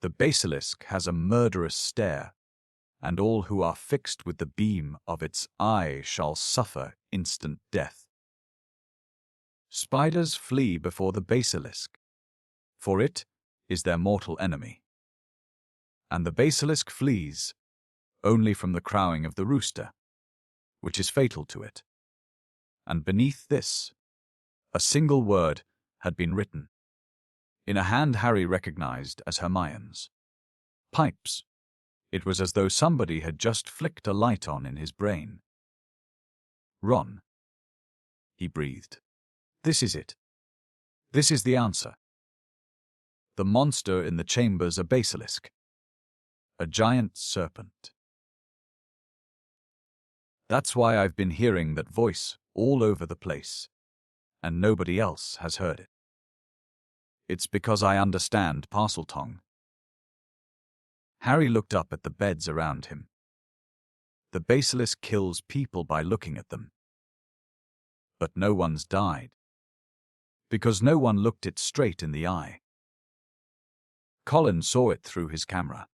the basilisk has a murderous stare, and all who are fixed with the beam of its eye shall suffer instant death. Spiders flee before the basilisk, for it is their mortal enemy. And the basilisk flees only from the crowing of the rooster, which is fatal to it. And beneath this, a single word had been written, in a hand Harry recognized as Hermione's. Pipes. It was as though somebody had just flicked a light on in his brain. Ron, he breathed. This is it. This is the answer. The monster in the chamber's a basilisk. A giant serpent. That's why I've been hearing that voice all over the place, and nobody else has heard it. It's because I understand Parseltongue. Harry looked up at the beds around him. The basilisk kills people by looking at them. But no one's died. Because no one looked it straight in the eye. Colin saw it through his camera.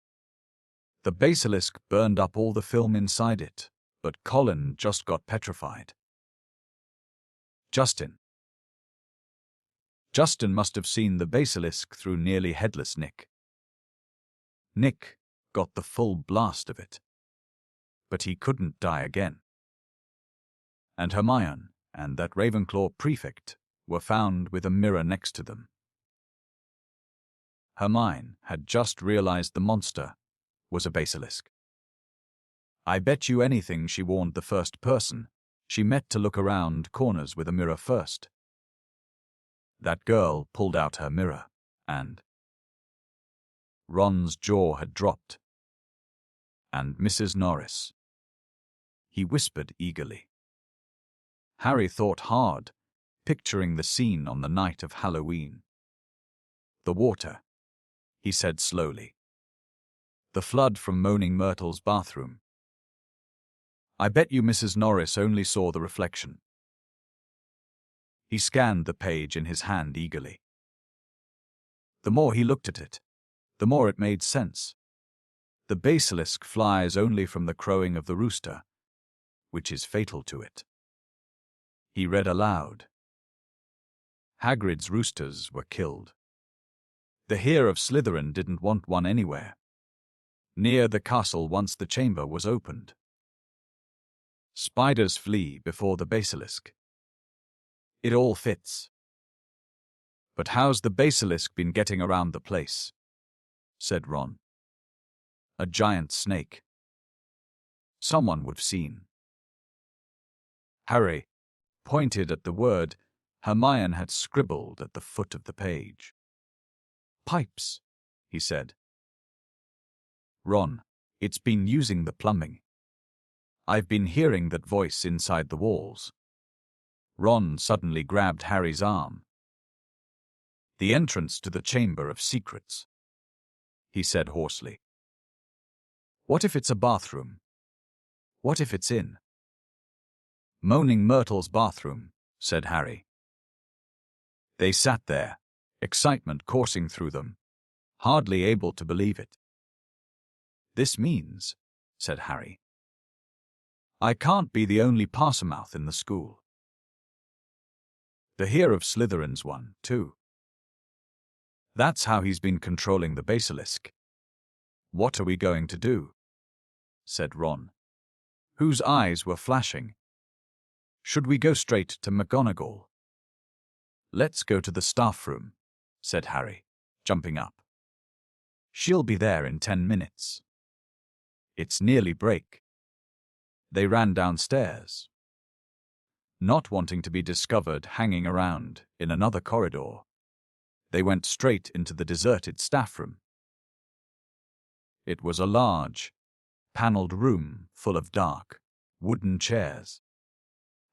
The basilisk burned up all the film inside it, but Colin just got petrified. Justin must have seen the basilisk through nearly headless Nick. Nick got the full blast of it. But he couldn't die again. And Hermione and that Ravenclaw prefect were found with a mirror next to them. Hermione had just realized the monster was a basilisk. I bet you anything she warned the first person she met to look around corners with a mirror first. That girl pulled out her mirror, and Ron's jaw had dropped. And Mrs. Norris. He whispered eagerly. Harry thought hard, picturing the scene on the night of Halloween. The water, he said slowly. The flood from Moaning Myrtle's bathroom. I bet you Mrs. Norris only saw the reflection. He scanned the page in his hand eagerly. The more he looked at it, the more it made sense. The basilisk flies only from the crowing of the rooster, which is fatal to it. He read aloud. Hagrid's roosters were killed. The heir of Slytherin didn't want one anywhere. Near the castle once the chamber was opened. Spiders flee before the basilisk. It all fits. But how's the basilisk been getting around the place? Said Ron. A giant snake. Someone would have seen. Harry pointed at the word Hermione had scribbled at the foot of the page. Pipes, he said. Ron, it's been using the plumbing. I've been hearing that voice inside the walls. Ron suddenly grabbed Harry's arm. The entrance to the Chamber of Secrets, he said hoarsely. What if it's a bathroom? What if it's in Moaning Myrtle's bathroom, said Harry. They sat there, excitement coursing through them, hardly able to believe it. This means, said Harry, I can't be the only Parselmouth in the school. The heir of Slytherin's one, too. That's how he's been controlling the basilisk. What are we going to do? Said Ron, whose eyes were flashing. Should we go straight to McGonagall? Let's go to the staff room, said Harry, jumping up. She'll be there in 10 minutes. It's nearly break. They ran downstairs, not wanting to be discovered hanging around in another corridor. They went straight into the deserted staff room. It was a large, paneled room full of dark, wooden chairs.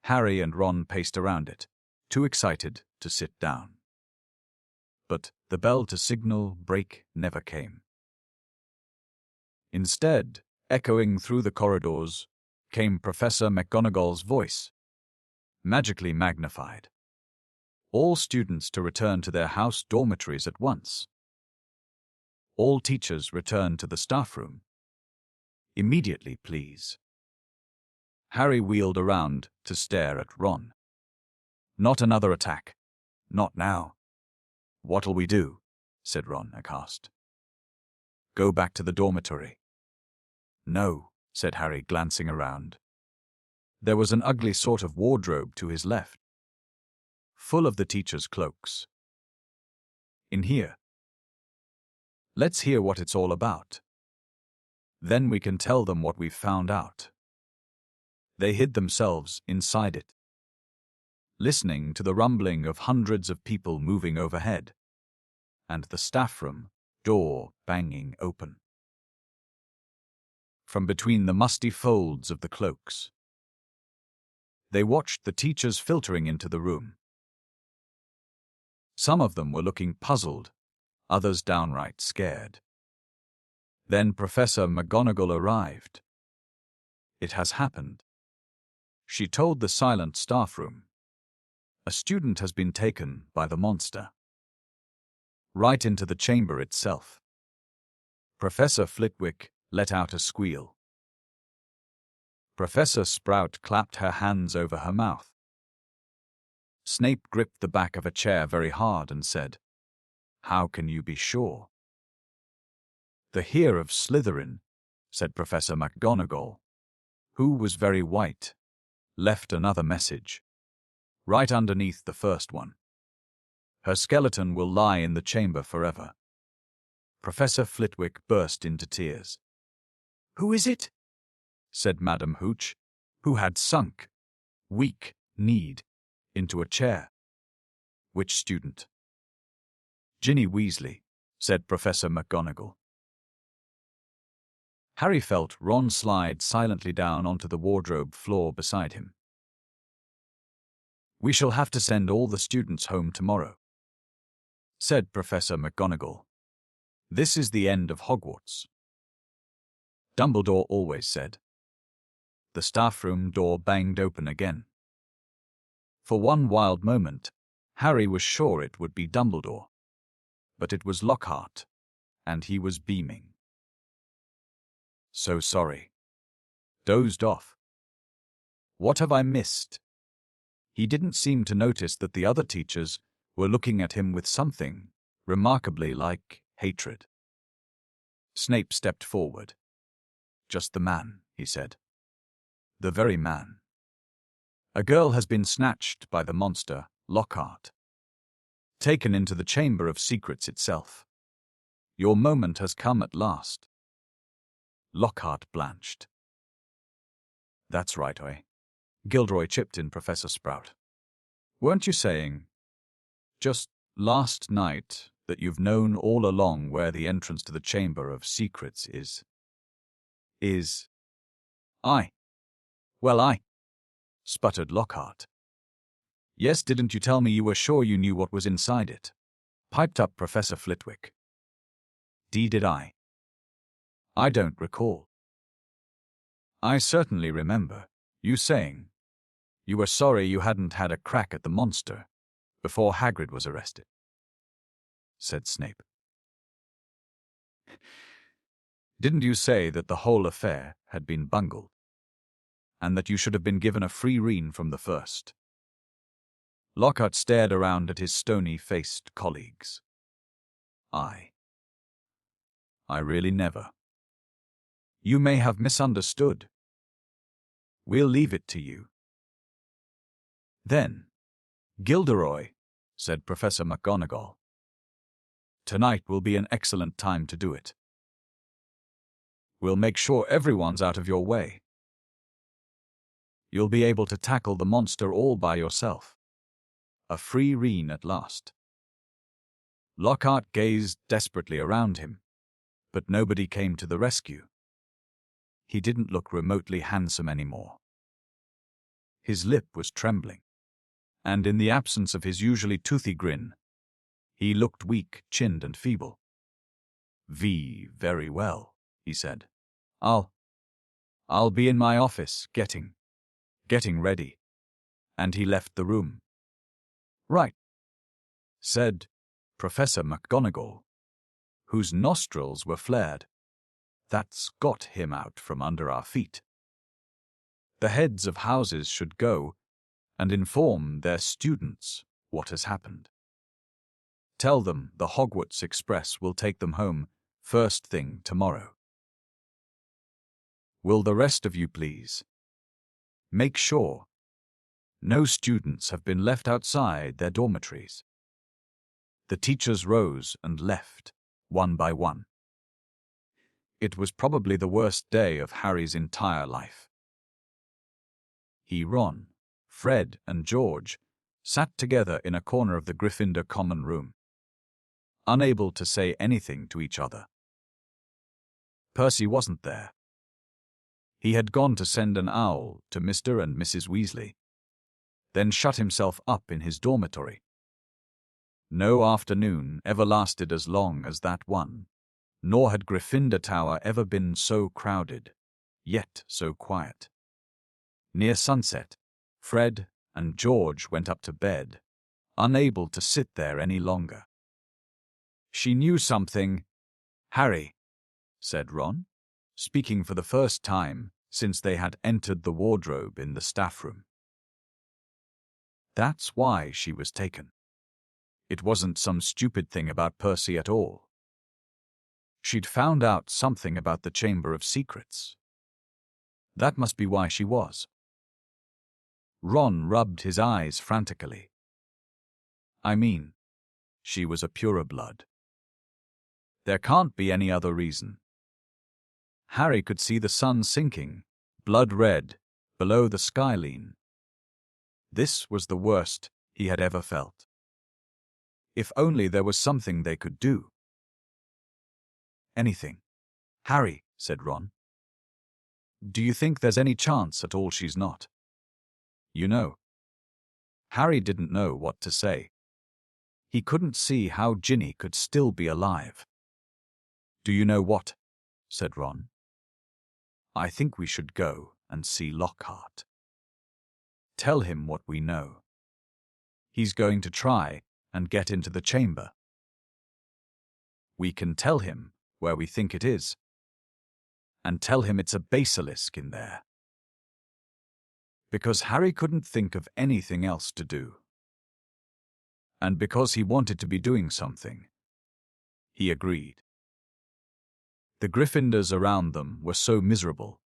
Harry and Ron paced around it, too excited to sit down. But the bell to signal break never came. Instead, echoing through the corridors, came Professor McGonagall's voice, magically magnified. All students to return to their house dormitories at once. All teachers return to the staff room. Immediately, please. Harry wheeled around to stare at Ron. Not another attack. Not now. What'll we do? Said Ron, aghast. Go back to the dormitory. No, said Harry, glancing around. There was an ugly sort of wardrobe to his left, full of the teachers' cloaks. In here. Let's hear what it's all about. Then we can tell them what we've found out. They hid themselves inside it. listening to the rumbling of hundreds of people moving overhead, and the staff room door banging open. From between the musty folds of the cloaks, they watched the teachers filtering into the room. Some of them were looking puzzled, others downright scared. Then Professor McGonagall arrived. It has happened, she told the silent staff room. A student has been taken by the monster. Right into the chamber itself. Professor Flitwick let out a squeal. Professor Sprout clapped her hands over her mouth. Snape gripped the back of a chair very hard and said, "How can you be sure?" "The Heir of Slytherin," said Professor McGonagall, who was very white, left another message, right underneath the first one. "Her skeleton will lie in the chamber forever." Professor Flitwick burst into tears. "Who is it?" said Madam Hooch, who had sunk, weak-kneed, into a chair. "Which student?" "Ginny Weasley," said Professor McGonagall. Harry felt Ron slide silently down onto the wardrobe floor beside him. "We shall have to send all the students home tomorrow," said Professor McGonagall. "This is the end of Hogwarts." Dumbledore always said. The staff room door banged open again. For one wild moment, Harry was sure it would be Dumbledore. But it was Lockhart, and he was beaming. "So sorry. Dozed off. What have I missed?" He didn't seem to notice that the other teachers were looking at him with something remarkably like hatred. Snape stepped forward. "Just the man," he said. "The very man. A girl has been snatched by the monster, Lockhart. Taken into the Chamber of Secrets itself. Your moment has come at last." Lockhart blanched. "That's right, Gilderoy chipped in Professor Sprout. "Weren't you saying, just last night, that you've known all along where the entrance to the Chamber of Secrets is?" "Aye. Well, aye," sputtered Lockhart. "Yes, didn't you tell me you were sure you knew what was inside it?" piped up Professor Flitwick. "Did I? I don't recall. I certainly remember you saying you were sorry you hadn't had a crack at the monster before Hagrid was arrested," said Snape. "Didn't you say that the whole affair had been bungled, and that you should have been given a free rein from the first?" Lockhart stared around at his stony-faced colleagues. I really never. You may have misunderstood. We'll leave it to you." "Then, Gilderoy," said Professor McGonagall, "tonight will be an excellent time to do it. We'll make sure everyone's out of your way. You'll be able to tackle the monster all by yourself. A free rein at last." Lockhart gazed desperately around him, but nobody came to the rescue. He didn't look remotely handsome anymore. His lip was trembling, and in the absence of his usually toothy grin, he looked weak-chinned and feeble. "Very well," he said. I'll be in my office, getting ready." And he left the room. "Right," said Professor McGonagall, whose nostrils were flared. "That's got him out from under our feet. The heads of houses should go and inform their students what has happened. Tell them the Hogwarts Express will take them home first thing tomorrow. Will the rest of you please make sure no students have been left outside their dormitories?" The teachers rose and left, one by one. It was probably the worst day of Harry's entire life. Ron, Fred, and George sat together in a corner of the Gryffindor common room, unable to say anything to each other. Percy wasn't there. He had gone to send an owl to Mr. and Mrs. Weasley, then shut himself up in his dormitory. No afternoon ever lasted as long as that one, nor had Gryffindor Tower ever been so crowded, yet so quiet. Near sunset, Fred and George went up to bed, unable to sit there any longer. "She knew something, Harry," said Ron, speaking for the first time since they had entered the wardrobe in the staff room. That's why she was taken. It wasn't some stupid thing about Percy at all. She'd found out something about the Chamber of Secrets. That must be why she was. Ron rubbed his eyes frantically. I mean, she was a pureblood. There can't be any other reason. Harry could see the sun sinking, blood red, below the skyline. This was the worst he had ever felt. If only there was something they could do. Anything. Harry, said Ron. Do you think there's any chance at all she's not? You know. Harry didn't know what to say. He couldn't see how Ginny could still be alive. Do you know what? Said Ron. I think we should go and see Lockhart. Tell him what we know. He's going to try and get into the chamber. We can tell him where we think it is, and tell him it's a basilisk in there. Because Harry couldn't think of anything else to do. And because he wanted to be doing something, he agreed. The Gryffindors around them were so miserable,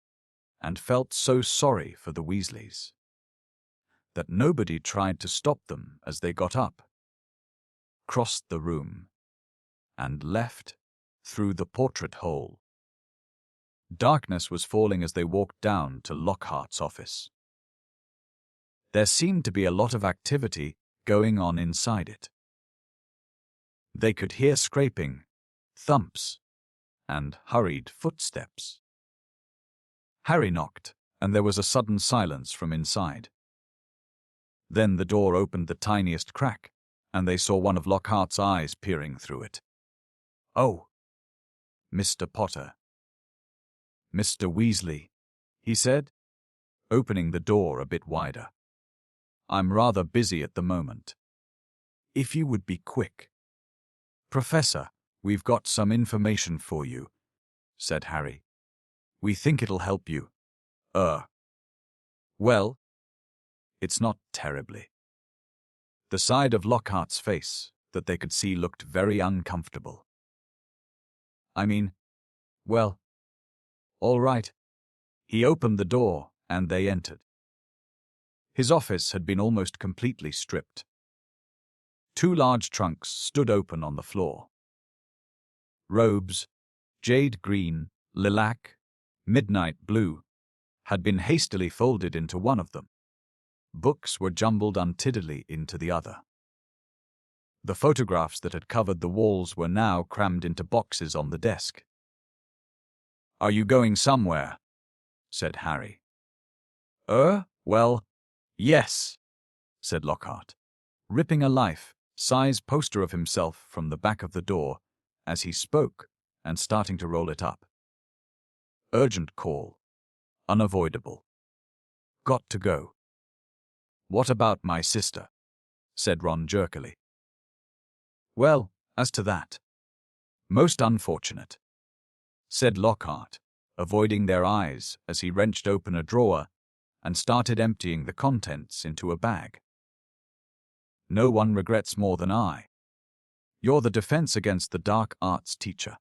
and felt so sorry for the Weasleys, that nobody tried to stop them as they got up, crossed the room, and left through the portrait hole. Darkness was falling as they walked down to Lockhart's office. There seemed to be a lot of activity going on inside it. They could hear scraping, thumps, and hurried footsteps. Harry knocked, and there was a sudden silence from inside. Then the door opened the tiniest crack, and they saw one of Lockhart's eyes peering through it. Oh, Mr. Potter. Mr. Weasley, he said, opening the door a bit wider. I'm rather busy at the moment. If you would be quick. Professor, we've got some information for you, said Harry. We think it'll help you. Well, it's not terribly. The side of Lockhart's face that they could see looked very uncomfortable. I mean, well, all right. He opened the door, and they entered. His office had been almost completely stripped. 2 large trunks stood open on the floor. Robes, jade green, lilac, midnight blue, had been hastily folded into one of them. Books were jumbled untidily into the other. The photographs that had covered the walls were now crammed into boxes on the desk. Are you going somewhere? Said Harry. Well, yes, said Lockhart, ripping a life-size poster of himself from the back of the door as he spoke and starting to roll it up. Urgent call. Unavoidable. Got to go. What about my sister? Said Ron jerkily. Well, as to that. Most unfortunate, said Lockhart, avoiding their eyes as he wrenched open a drawer and started emptying the contents into a bag. No one regrets more than I. You're the defense against the dark arts teacher,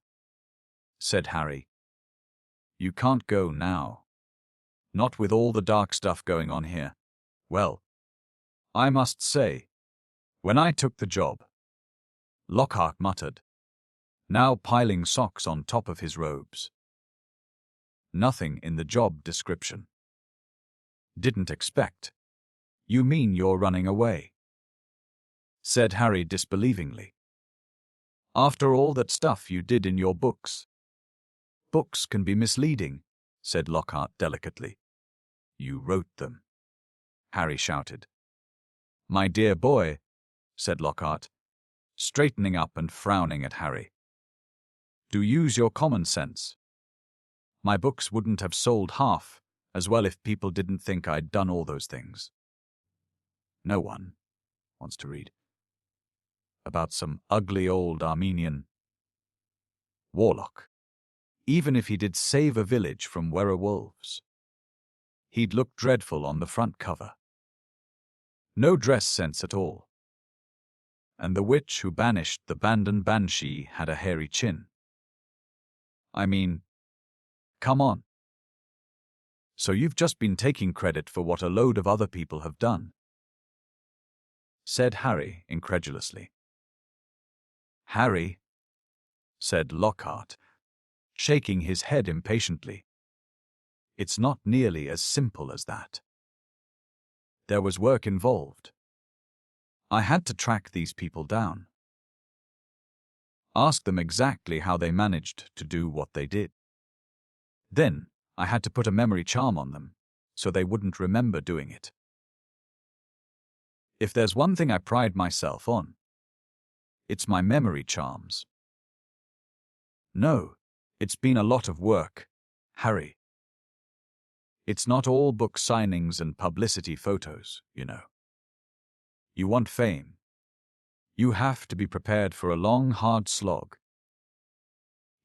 said Harry. You can't go now. Not with all the dark stuff going on here. Well, I must say, when I took the job, Lockhart muttered, now piling socks on top of his robes. Nothing in the job description. Didn't expect. You mean you're running away? said Harry disbelievingly. After all that stuff you did in your books. Books can be misleading, said Lockhart delicately. You wrote them, Harry shouted. My dear boy, said Lockhart, straightening up and frowning at Harry. Do use your common sense. My books wouldn't have sold half as well if people didn't think I'd done all those things. No one wants to read about some ugly old Armenian warlock, even if he did save a village from werewolves. He'd look dreadful on the front cover. No dress sense at all. And the witch who banished the Bandan Banshee had a hairy chin. I mean, come on. So you've just been taking credit for what a load of other people have done, said Harry incredulously. Harry, said Lockhart, shaking his head impatiently. It's not nearly as simple as that. There was work involved. I had to track these people down. Ask them exactly how they managed to do what they did. Then, I had to put a memory charm on them, so they wouldn't remember doing it. If there's one thing I pride myself on, it's my memory charms. No, it's been a lot of work, Harry. It's not all book signings and publicity photos, you know. You want fame. You have to be prepared for a long, hard slog.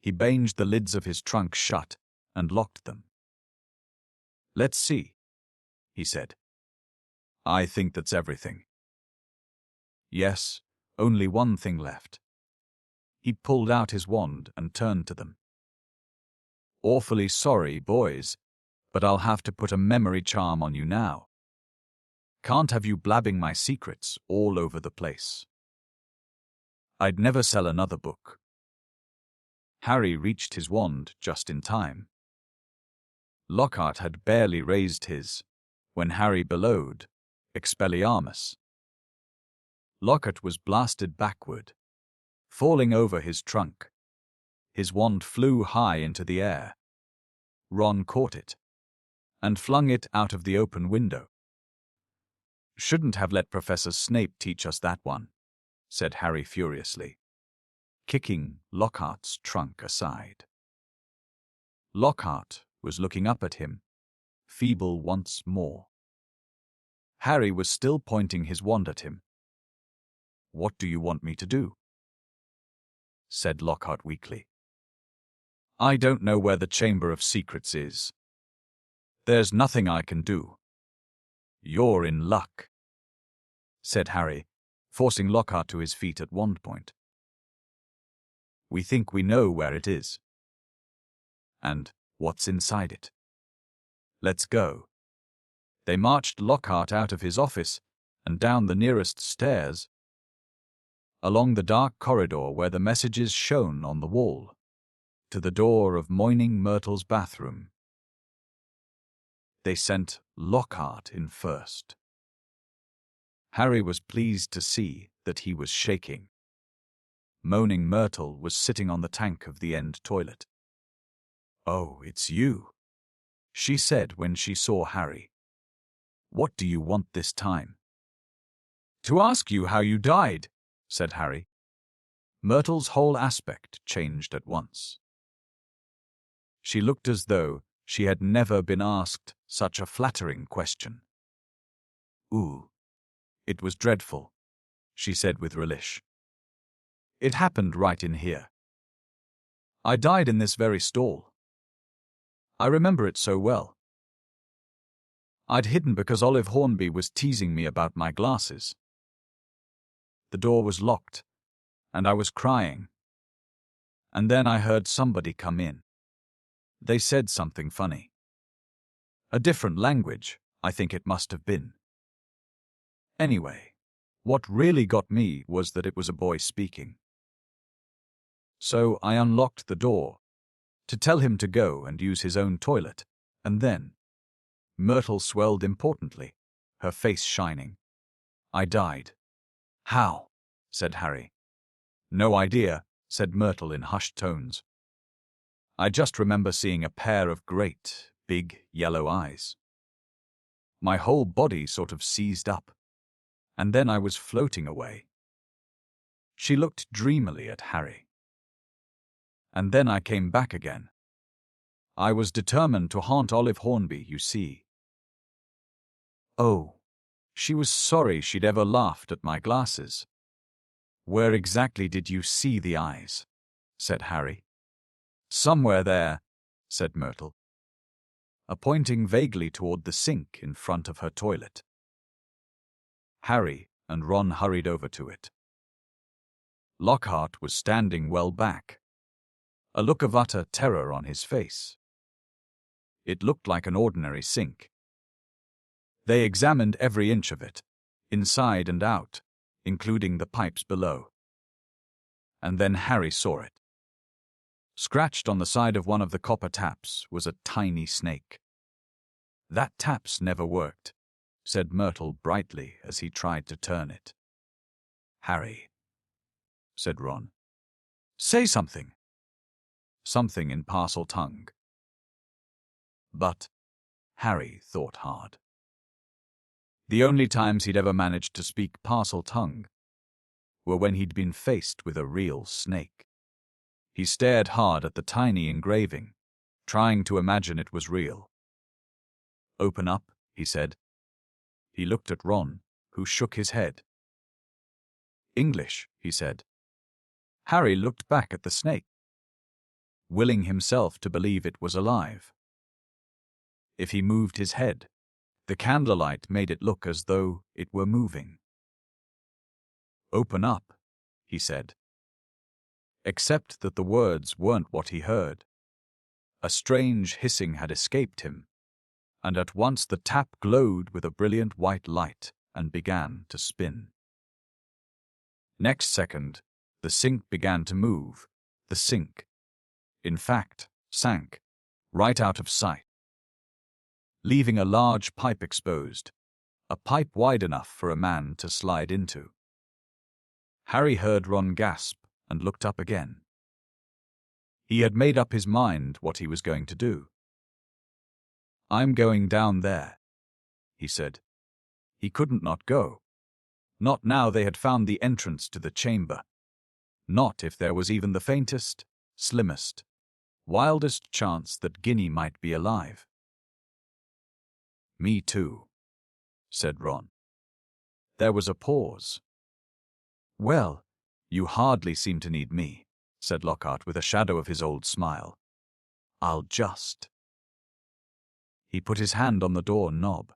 He banged the lids of his trunk shut and locked them. Let's see, he said. I think that's everything. Yes, only one thing left. He pulled out his wand and turned to them. Awfully sorry, boys, but I'll have to put a memory charm on you now. Can't have you blabbing my secrets all over the place. I'd never sell another book. Harry reached his wand just in time. Lockhart had barely raised his when Harry bellowed, Expelliarmus. Lockhart was blasted backward, falling over his trunk. His wand flew high into the air. Ron caught it and flung it out of the open window. Shouldn't have let Professor Snape teach us that one, said Harry furiously, kicking Lockhart's trunk aside. Lockhart was looking up at him, feeble once more. Harry was still pointing his wand at him. What do you want me to do? Said Lockhart weakly. I don't know where the Chamber of Secrets is. There's nothing I can do. You're in luck, said Harry, forcing Lockhart to his feet at wand point. We think we know where it is. And what's inside it. Let's go. They marched Lockhart out of his office and down the nearest stairs, along the dark corridor where the messages shone on the wall, to the door of Moaning Myrtle's bathroom. They sent Lockhart in first. Harry was pleased to see that he was shaking. Moaning Myrtle was sitting on the tank of the end toilet. Oh, it's you, she said when she saw Harry. What do you want this time? To ask you how you died, said Harry. Myrtle's whole aspect changed at once. She looked as though she had never been asked such a flattering question. Ooh, it was dreadful, she said with relish. It happened right in here. I died in this very stall. I remember it so well. I'd hidden because Olive Hornby was teasing me about my glasses. The door was locked, and I was crying. And then I heard somebody come in. They said something funny. A different language, I think it must have been. Anyway, what really got me was that it was a boy speaking. So I unlocked the door to tell him to go and use his own toilet, and then Myrtle swelled importantly, her face shining. I died. How? said Harry. No idea, said Myrtle in hushed tones. I just remember seeing a pair of great, big, yellow eyes. My whole body sort of seized up, and then I was floating away. She looked dreamily at Harry. And then I came back again. I was determined to haunt Olive Hornby, you see. Oh, she was sorry she'd ever laughed at my glasses. Where exactly did you see the eyes? Said Harry. Somewhere there, said Myrtle, pointing vaguely toward the sink in front of her toilet. Harry and Ron hurried over to it. Lockhart was standing well back, a look of utter terror on his face. It looked like an ordinary sink. They examined every inch of it, inside and out, including the pipes below. And then Harry saw it. Scratched on the side of one of the copper taps was a tiny snake. That tap's never worked, said Myrtle brightly as he tried to turn it. Harry, said Ron. Say something. Something in Parcel tongue. But Harry thought hard. The only times he'd ever managed to speak Parcel tongue were when he'd been faced with a real snake. He stared hard at the tiny engraving, trying to imagine it was real. Open up, he said. He looked at Ron, who shook his head. English, he said. Harry looked back at the snake, willing himself to believe it was alive. If he moved his head, the candlelight made it look as though it were moving. Open up, he said. Except that the words weren't what he heard. A strange hissing had escaped him, and at once the tap glowed with a brilliant white light and began to spin. Next second, the sink began to move. The sink, in fact, sank, right out of sight, leaving a large pipe exposed, a pipe wide enough for a man to slide into. Harry heard Ron gasp and looked up again. He had made up his mind what he was going to do. I'm going down there, he said. He couldn't not go. Not now they had found the entrance to the chamber. Not if there was even the faintest, slimmest, wildest chance that Ginny might be alive. Me too, said Ron. There was a pause. Well, you hardly seem to need me, said Lockhart with a shadow of his old smile. I'll just. He put his hand on the door knob,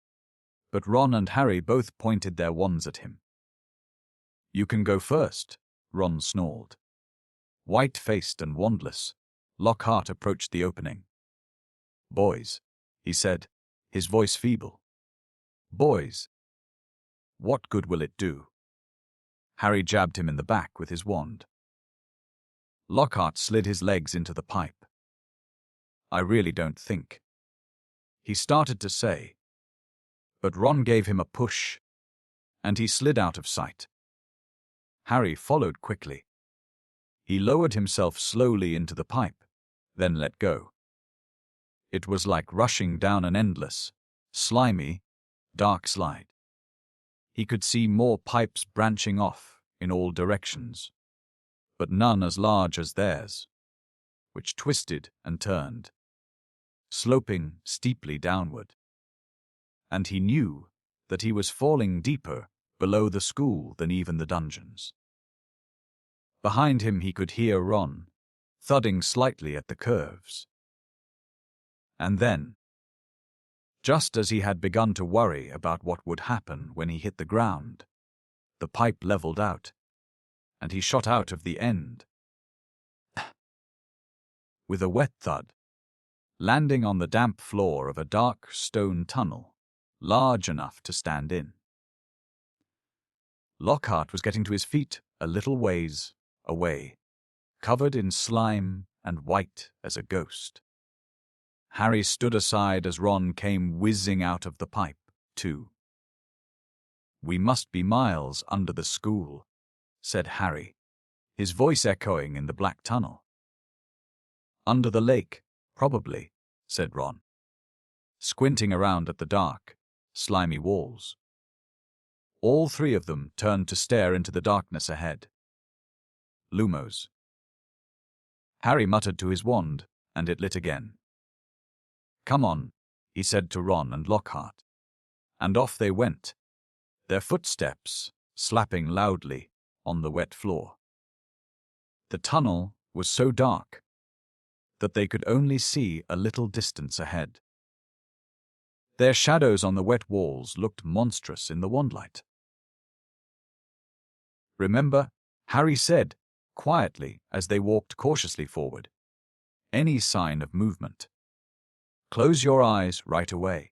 but Ron and Harry both pointed their wands at him. You can go first, Ron snarled. White-faced and wandless, Lockhart approached the opening. Boys, he said, his voice feeble. Boys. What good will it do? Harry jabbed him in the back with his wand. Lockhart slid his legs into the pipe. I really don't think. He started to say, but Ron gave him a push, and he slid out of sight. Harry followed quickly. He lowered himself slowly into the pipe, then let go. It was like rushing down an endless, slimy, dark slide. He could see more pipes branching off in all directions, but none as large as theirs, which twisted and turned, sloping steeply downward. And he knew that he was falling deeper below the school than even the dungeons. Behind him he could hear Ron, thudding slightly at the curves. And then, just as he had begun to worry about what would happen when he hit the ground, the pipe leveled out, and he shot out of the end. With a wet thud, landing on the damp floor of a dark stone tunnel, large enough to stand in. Lockhart was getting to his feet a little ways away, covered in slime and white as a ghost. Harry stood aside as Ron came whizzing out of the pipe, too. We must be miles under the school, said Harry, his voice echoing in the black tunnel. Under the lake, probably, said Ron, squinting around at the dark, slimy walls. All three of them turned to stare into the darkness ahead. Lumos. Harry muttered to his wand, and it lit again. Come on, he said to Ron and Lockhart. And off they went, their footsteps slapping loudly on the wet floor. The tunnel was so dark that they could only see a little distance ahead. Their shadows on the wet walls looked monstrous in the wandlight. Remember, Harry said, quietly as they walked cautiously forward. Any sign of movement. Close your eyes right away.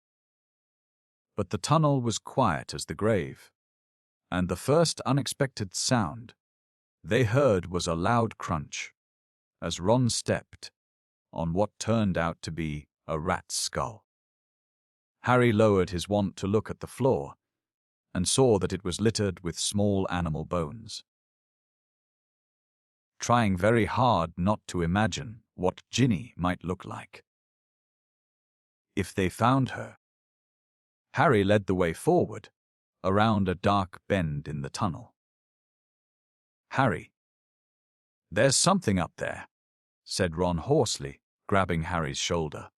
But the tunnel was quiet as the grave, and the first unexpected sound they heard was a loud crunch as Ron stepped on what turned out to be a rat's skull. Harry lowered his wand to look at the floor and saw that it was littered with small animal bones. Trying very hard not to imagine what Ginny might look like if they found her, Harry led the way forward, around a dark bend in the tunnel. Harry. There's something up there, said Ron hoarsely, grabbing Harry's shoulder.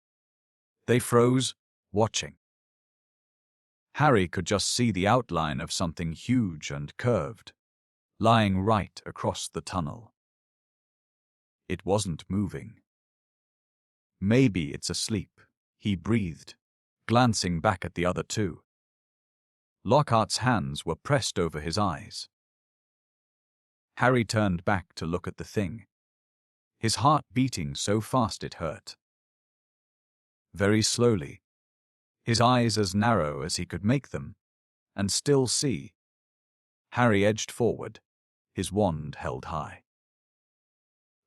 They froze, watching. Harry could just see the outline of something huge and curved, lying right across the tunnel. It wasn't moving. Maybe it's asleep, he breathed, glancing back at the other two. Lockhart's hands were pressed over his eyes. Harry turned back to look at the thing, his heart beating so fast it hurt. Very slowly, his eyes as narrow as he could make them, and still see, Harry edged forward, his wand held high.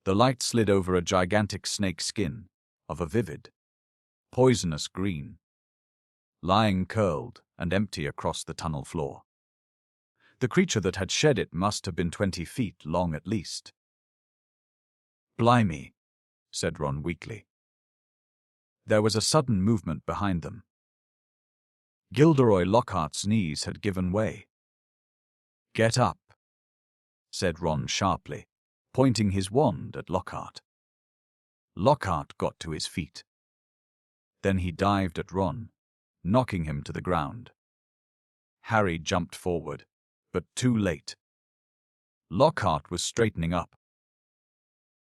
The light slid over a gigantic snake skin of a vivid, poisonous green, lying curled and empty across the tunnel floor. The creature that had shed it must have been 20 feet long at least. Blimey, said Ron weakly. There was a sudden movement behind them. Gilderoy Lockhart's knees had given way. Get up, said Ron sharply, pointing his wand at Lockhart. Lockhart got to his feet. Then he dived at Ron, knocking him to the ground. Harry jumped forward, but too late. Lockhart was straightening up.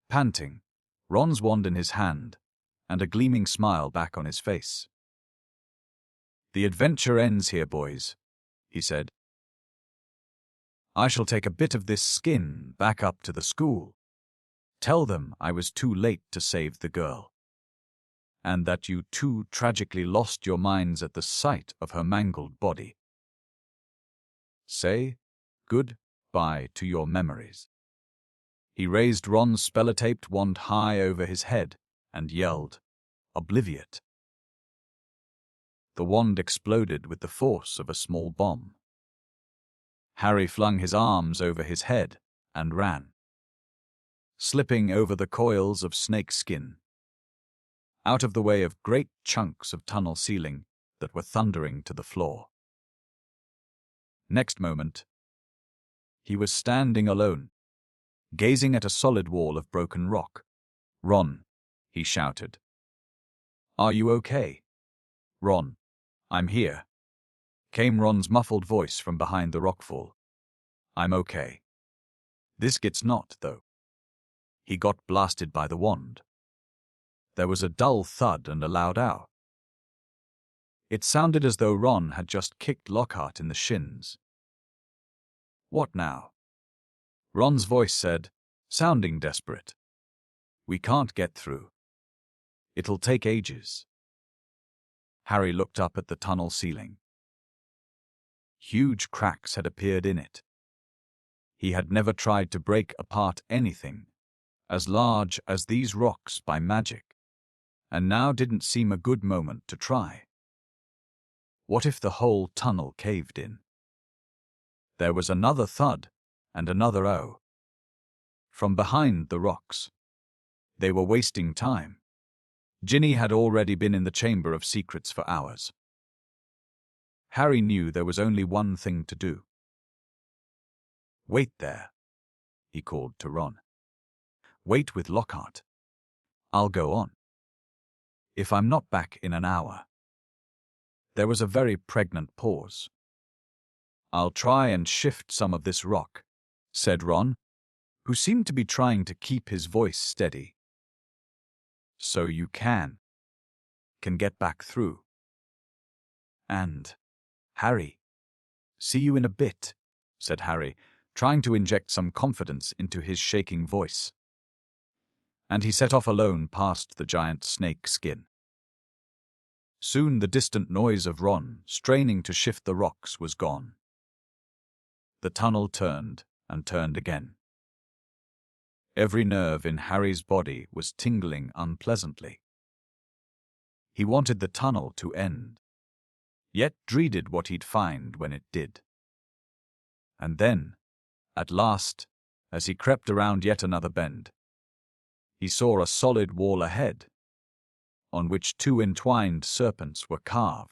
Panting, Ron's wand in his hand, and a gleaming smile back on his face. The adventure ends here, boys, he said. I shall take a bit of this skin back up to the school. Tell them I was too late to save the girl, and that you two tragically lost your minds at the sight of her mangled body. Say good-bye to your memories. He raised Ron's spellotaped wand high over his head and yelled, Obliviate. The wand exploded with the force of a small bomb. Harry flung his arms over his head and ran, slipping over the coils of snake skin, out of the way of great chunks of tunnel ceiling that were thundering to the floor. Next moment, he was standing alone, gazing at a solid wall of broken rock. Ron, he shouted. Are you okay? Ron, I'm here, came Ron's muffled voice from behind the rockfall. I'm okay. This gets not, though. He got blasted by the wand. There was a dull thud and a loud ow. It sounded as though Ron had just kicked Lockhart in the shins. What now? Ron's voice said, sounding desperate. We can't get through. It'll take ages. Harry looked up at the tunnel ceiling. Huge cracks had appeared in it. He had never tried to break apart anything as large as these rocks by magic, and now didn't seem a good moment to try. What if the whole tunnel caved in? There was another thud, and another "oh" from behind the rocks. They were wasting time. Ginny had already been in the Chamber of Secrets for hours. Harry knew there was only one thing to do. "Wait there," he called to Ron. "Wait with Lockhart. I'll go on. If I'm not back in an hour." There was a very pregnant pause. "I'll try and shift some of this rock," said Ron, who seemed to be trying to keep his voice steady. "So you can get back through. And, Harry, see you in a bit," said Harry, trying to inject some confidence into his shaking voice. And he set off alone past the giant snake skin. Soon the distant noise of Ron straining to shift the rocks was gone. The tunnel turned and turned again. Every nerve in Harry's body was tingling unpleasantly. He wanted the tunnel to end, yet dreaded what he'd find when it did. And then, at last, as he crept around yet another bend, he saw a solid wall ahead, on which two entwined serpents were carved,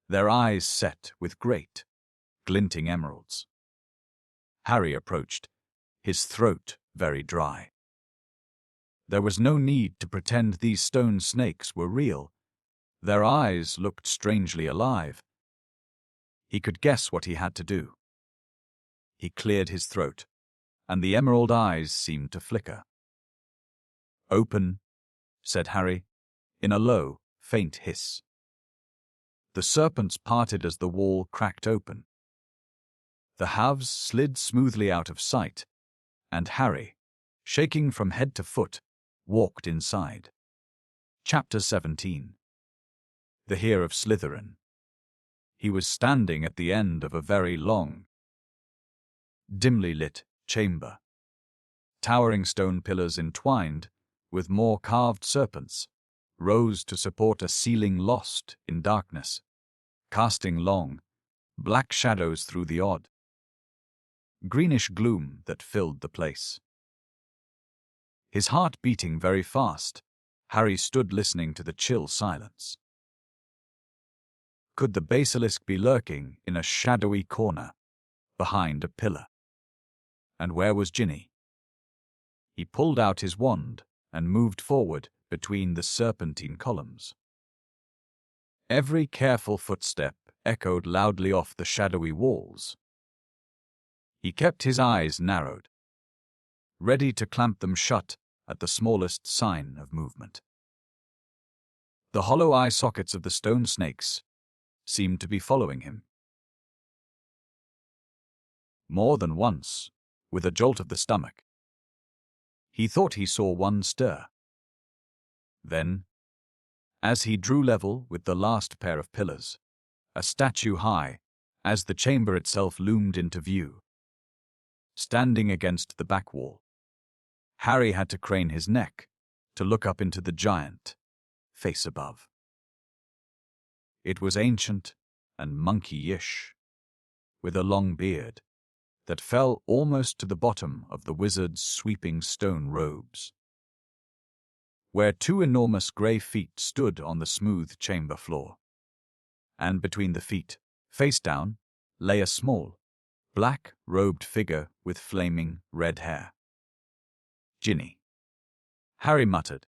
their eyes set with great, glinting emeralds. Harry approached, his throat very dry. There was no need to pretend these stone snakes were real. Their eyes looked strangely alive. He could guess what he had to do. He cleared his throat, and the emerald eyes seemed to flicker. "Open," said Harry, in a low, faint hiss. The serpents parted as the wall cracked open. The halves slid smoothly out of sight, and Harry, shaking from head to foot, walked inside. Chapter 17. The Heir of Slytherin. He was standing at the end of a very long, dimly lit chamber. Towering stone pillars entwined, with more carved serpents, rose to support a ceiling lost in darkness, casting long, black shadows through the odd, greenish gloom that filled the place. His heart beating very fast, Harry stood listening to the chill silence. Could the basilisk be lurking in a shadowy corner, behind a pillar? And where was Ginny? He pulled out his wand and moved forward between the serpentine columns. Every careful footstep echoed loudly off the shadowy walls. He kept his eyes narrowed, ready to clamp them shut at the smallest sign of movement. The hollow eye sockets of the stone snakes seemed to be following him. More than once, with a jolt of the stomach, he thought he saw one stir. Then, as he drew level with the last pair of pillars, a statue high, as the chamber itself loomed into view, standing against the back wall, Harry had to crane his neck to look up into the giant, face above. It was ancient and monkey-ish, with a long beard that fell almost to the bottom of the wizard's sweeping stone robes. Where two enormous grey feet stood on the smooth chamber floor, and between the feet, face down, lay a small, black-robed figure with flaming red hair. "Ginny," Harry muttered,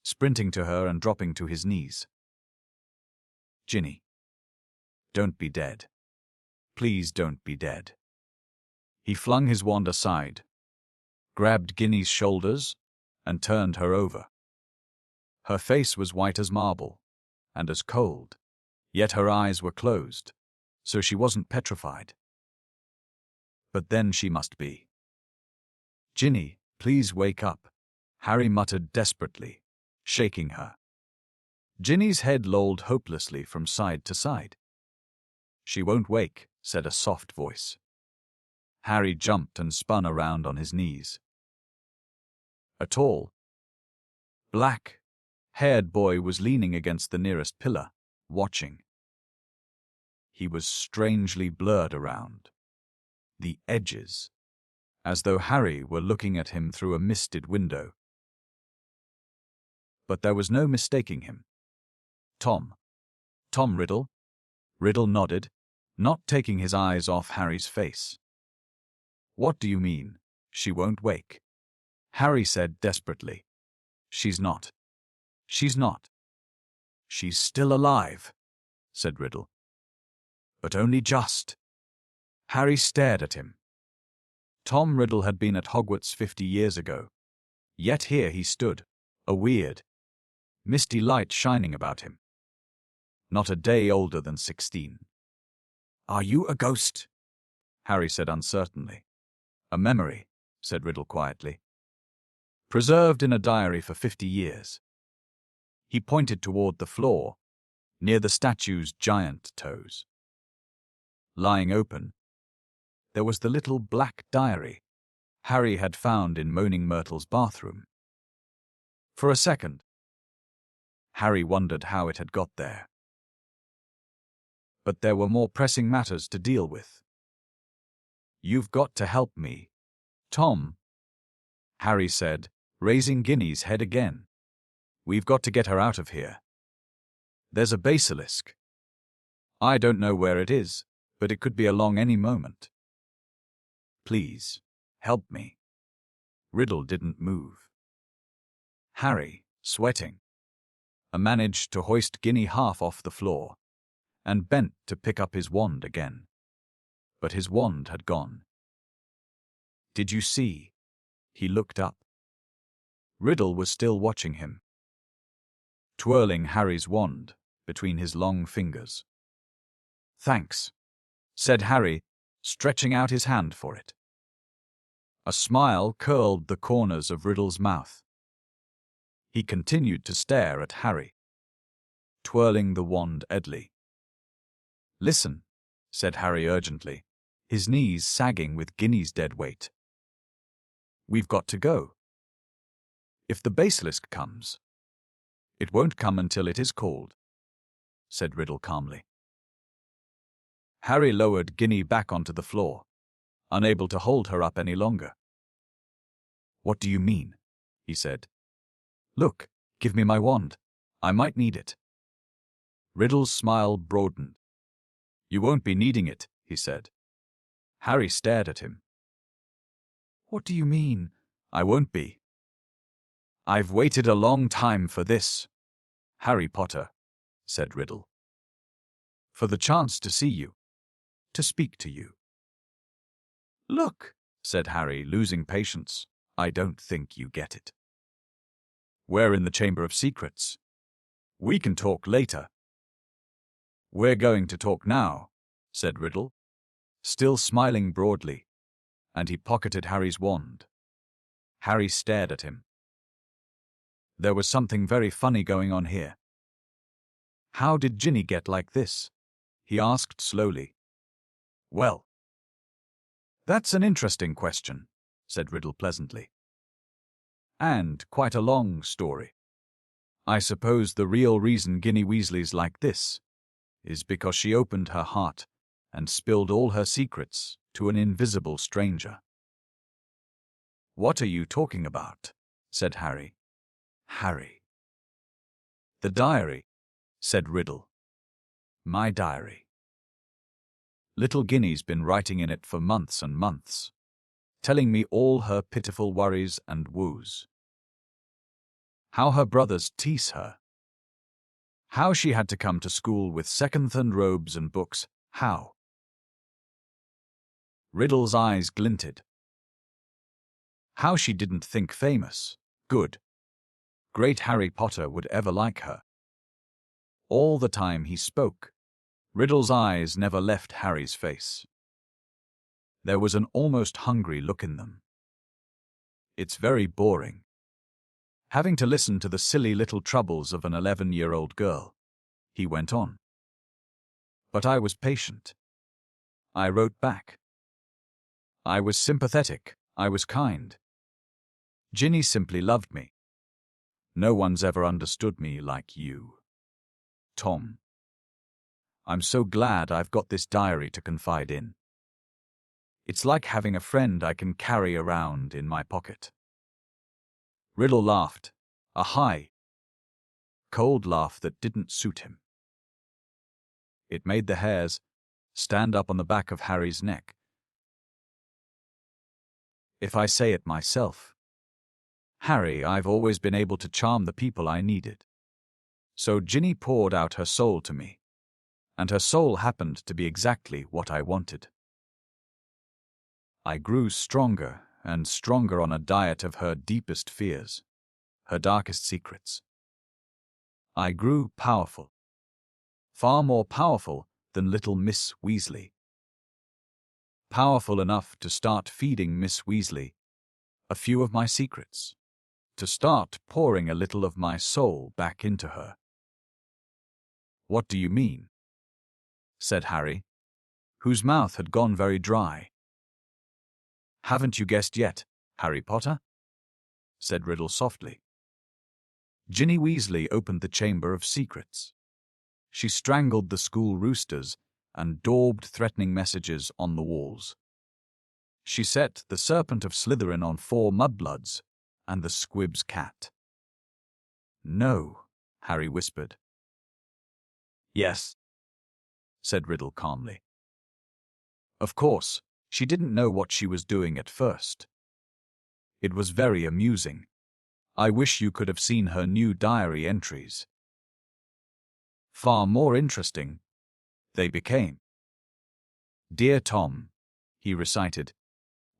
sprinting to her and dropping to his knees. "Ginny, don't be dead. Please don't be dead." He flung his wand aside, grabbed Ginny's shoulders, and turned her over. Her face was white as marble, and as cold, yet her eyes were closed, so she wasn't petrified. But then she must be. "Ginny, please wake up," Harry muttered desperately, shaking her. Ginny's head lolled hopelessly from side to side. "She won't wake," said a soft voice. Harry jumped and spun around on his knees. A tall, black-haired boy was leaning against the nearest pillar, watching. He was strangely blurred around the edges as though Harry were looking at him through a misted window. But there was no mistaking him. Tom. Tom Riddle? Riddle nodded, not taking his eyes off Harry's face. What do you mean, she won't wake? Harry said desperately. She's not. She's not. She's still alive, said Riddle. But only just. Harry stared at him. Tom Riddle had been at Hogwarts 50 years ago. Yet here he stood, a weird, misty light shining about him. Not a day older than 16. Are you a ghost? Harry said uncertainly. A memory, said Riddle quietly. Preserved in a diary for 50 years. He pointed toward the floor, near the statue's giant toes. Lying open, there was the little black diary Harry had found in Moaning Myrtle's bathroom. For a second, Harry wondered how it had got there. But there were more pressing matters to deal with. You've got to help me, Tom, Harry said, raising Ginny's head again. We've got to get her out of here. There's a basilisk. I don't know where it is, but it could be along any moment. Please, help me. Riddle didn't move. Harry, sweating, managed to hoist Ginny half off the floor and bent to pick up his wand again. But his wand had gone. Did you see? He looked up. Riddle was still watching him, twirling Harry's wand between his long fingers. Thanks, said Harry, stretching out his hand for it. A smile curled the corners of Riddle's mouth. He continued to stare at Harry, twirling the wand idly. Listen, said Harry urgently, his knees sagging with Ginny's dead weight. We've got to go. If the basilisk comes, it won't come until it is called, said Riddle calmly. Harry lowered Ginny back onto the floor, unable to hold her up any longer. What do you mean? He said. Look, give me my wand. I might need it. Riddle's smile broadened. You won't be needing it, he said. Harry stared at him. What do you mean? I won't be. I've waited a long time for this, Harry Potter, said Riddle. For the chance to see you, to speak to you. Look, said Harry, losing patience, I don't think you get it. We're in the Chamber of Secrets. We can talk later. We're going to talk now, said Riddle, still smiling broadly, and he pocketed Harry's wand. Harry stared at him. There was something very funny going on here. How did Ginny get like this? He asked slowly. Well, that's an interesting question, said Riddle pleasantly. And quite a long story. I suppose the real reason Ginny Weasley's like this is because she opened her heart and spilled all her secrets to an invisible stranger. What are you talking about? Said Harry. Harry. The diary, said Riddle. My diary. Little Ginny's been writing in it for months and months, telling me all her pitiful worries and woes. How her brothers tease her. How she had to come to school with second-hand robes and books. How? Riddle's eyes glinted. How she didn't think famous, good, great Harry Potter would ever like her. All the time he spoke, Riddle's eyes never left Harry's face. There was an almost hungry look in them. It's very boring, having to listen to the silly little troubles of an 11-year-old girl, he went on. But I was patient. I wrote back. I was sympathetic, I was kind. Ginny simply loved me. No one's ever understood me like you. Tom. I'm so glad I've got this diary to confide in. It's like having a friend I can carry around in my pocket. Riddle laughed, a high, cold laugh that didn't suit him. It made the hairs stand up on the back of Harry's neck. If I say it myself, Harry, I've always been able to charm the people I needed. So Ginny poured out her soul to me, and her soul happened to be exactly what I wanted. I grew stronger and stronger on a diet of her deepest fears, her darkest secrets. I grew powerful, far more powerful than little Miss Weasley. Powerful enough to start feeding Miss Weasley a few of my secrets, to start pouring a little of my soul back into her. What do you mean? Said Harry, whose mouth had gone very dry. Haven't you guessed yet, Harry Potter? Said Riddle softly. Ginny Weasley opened the Chamber of Secrets. She strangled the school roosters and daubed threatening messages on the walls. She set the Serpent of Slytherin on 4 mudbloods and the Squib's cat. No, Harry whispered. Yes, said Riddle calmly. Of course, she didn't know what she was doing at first. It was very amusing. I wish you could have seen her new diary entries. Far more interesting they became. Dear Tom, he recited,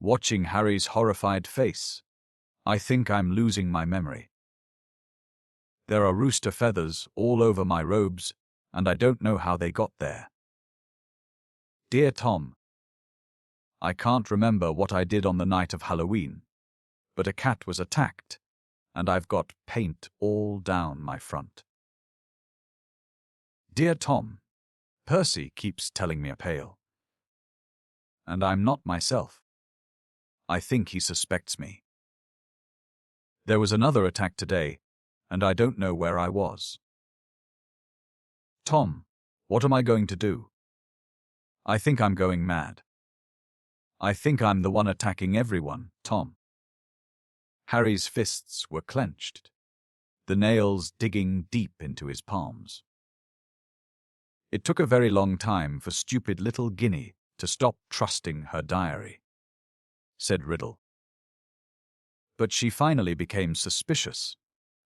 watching Harry's horrified face. I think I'm losing my memory. There are rooster feathers all over my robes, and I don't know how they got there. Dear Tom, I can't remember what I did on the night of Halloween, but a cat was attacked, and I've got paint all down my front. Dear Tom, Percy keeps telling me a pale. And I'm not myself. I think he suspects me. There was another attack today, and I don't know where I was. Tom, what am I going to do? I think I'm going mad. I think I'm the one attacking everyone, Tom. Harry's fists were clenched, the nails digging deep into his palms. It took a very long time for stupid little Ginny to stop trusting her diary, said Riddle. But she finally became suspicious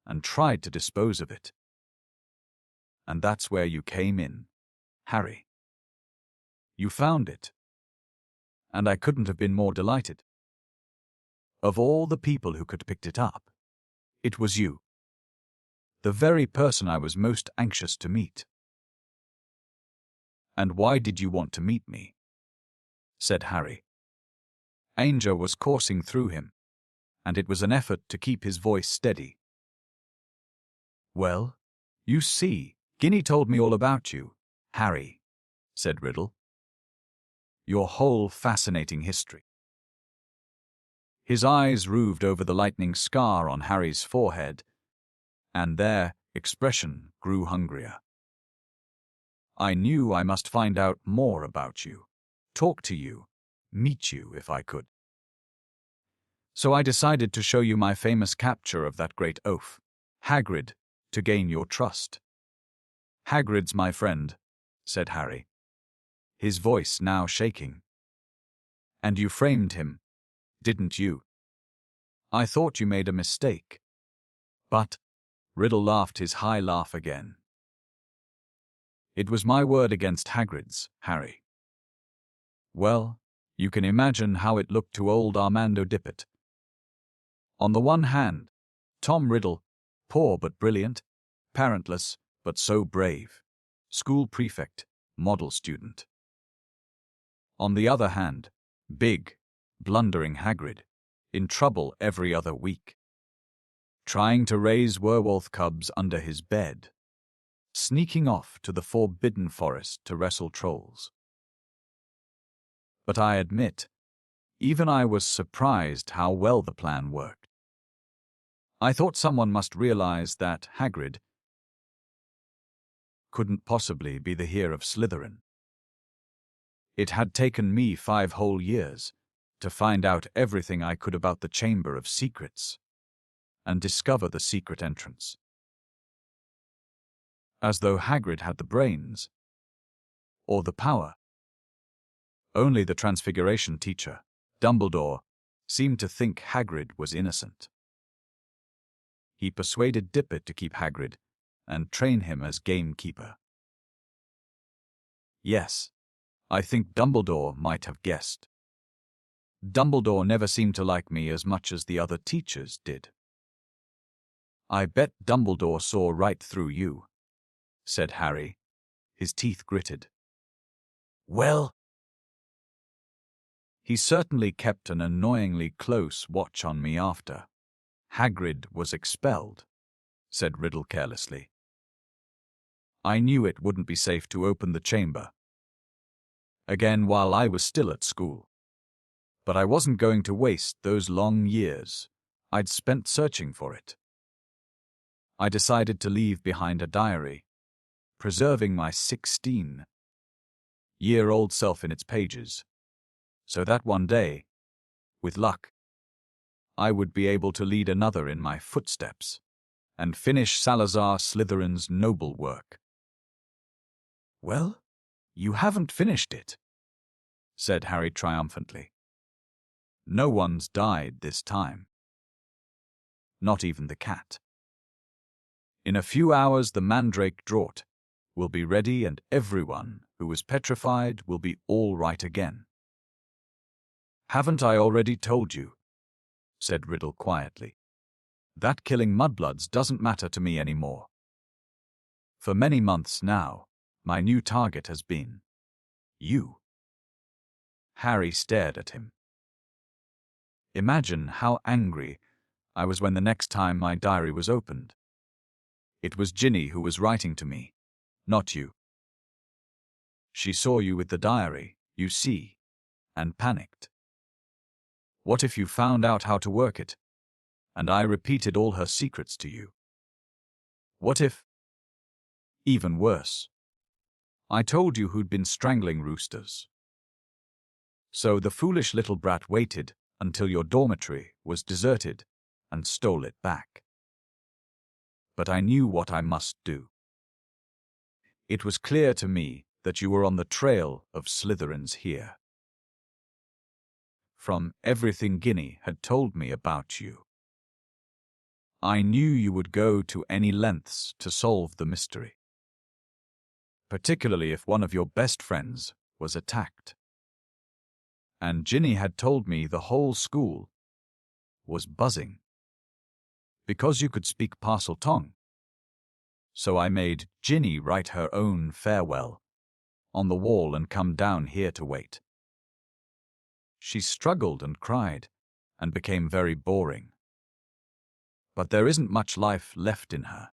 and tried to dispose of it. And that's where you came in, Harry. You found it. And I couldn't have been more delighted. Of all the people who could have picked it up, it was you. The very person I was most anxious to meet. And why did you want to meet me? Said Harry. Anger was coursing through him, and it was an effort to keep his voice steady. Well, you see, Ginny told me all about you, Harry, said Riddle. Your whole fascinating history. His eyes roved over the lightning scar on Harry's forehead, and their expression grew hungrier. I knew I must find out more about you, talk to you, meet you if I could. So I decided to show you my famous capture of that great oaf, Hagrid, to gain your trust. Hagrid's my friend, said Harry, his voice now shaking. And you framed him, didn't you? I thought you made a mistake. But, Riddle laughed his high laugh again. It was my word against Hagrid's, Harry. Well, you can imagine how it looked to old Armando Dippet. On the one hand, Tom Riddle, poor but brilliant, parentless but so brave, school prefect, model student. On the other hand, big, blundering Hagrid, in trouble every other week. Trying to raise werewolf cubs under his bed. Sneaking off to the Forbidden Forest to wrestle trolls. But I admit, even I was surprised how well the plan worked. I thought someone must realize that Hagrid couldn't possibly be the heir of Slytherin. It had taken me 5 whole years to find out everything I could about the Chamber of Secrets and discover the secret entrance. As though Hagrid had the brains or the power. Only the Transfiguration teacher, Dumbledore, seemed to think Hagrid was innocent. He persuaded Dippet to keep Hagrid and train him as gamekeeper. Yes, I think Dumbledore might have guessed. Dumbledore never seemed to like me as much as the other teachers did. I bet Dumbledore saw right through you, said Harry, his teeth gritted. Well, He certainly kept an annoyingly close watch on me after Hagrid was expelled, said Riddle carelessly. I knew it wouldn't be safe to open the chamber again while I was still at school. But I wasn't going to waste those long years I'd spent searching for it. I decided to leave behind a diary, preserving my 16-year-old self in its pages, so that one day, with luck, I would be able to lead another in my footsteps and finish Salazar Slytherin's noble work. well, you haven't finished it, said Harry triumphantly. No one's died this time. Not even the cat. In a few hours the mandrake draught will be ready and everyone who was petrified will be all right again. Haven't I already told you, said Riddle quietly, that killing mudbloods doesn't matter to me anymore. For many months now, my new target has been you. Harry stared at him. Imagine how angry I was when the next time my diary was opened. It was Ginny who was writing to me, not you. She saw you with the diary, you see, and panicked. What if you found out how to work it, and I repeated all her secrets to you? What if, even worse, I told you who'd been strangling roosters? So the foolish little brat waited until your dormitory was deserted and stole it back. But I knew what I must do. It was clear to me that you were on the trail of Slytherins here. From everything Ginny had told me about you, I knew you would go to any lengths to solve the mystery, particularly if one of your best friends was attacked. And Ginny had told me the whole school was buzzing, because you could speak Parseltongue. So I made Ginny write her own farewell on the wall and come down here to wait. She struggled and cried and became very boring. But there isn't much life left in her.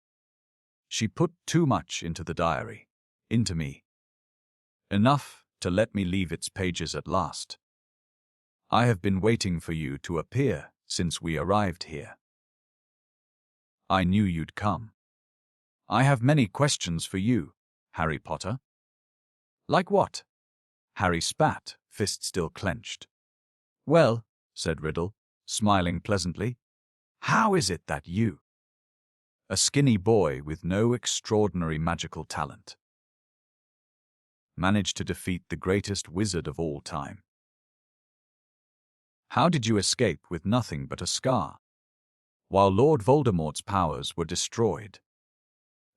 She put too much into the diary, into me. Enough to let me leave its pages at last. I have been waiting for you to appear since we arrived here. I knew you'd come. I have many questions for you, Harry Potter. Like what? Harry spat, fist still clenched. Well, said Riddle, smiling pleasantly, how is it that you, a skinny boy with no extraordinary magical talent, managed to defeat the greatest wizard of all time? How did you escape with nothing but a scar, while Lord Voldemort's powers were destroyed?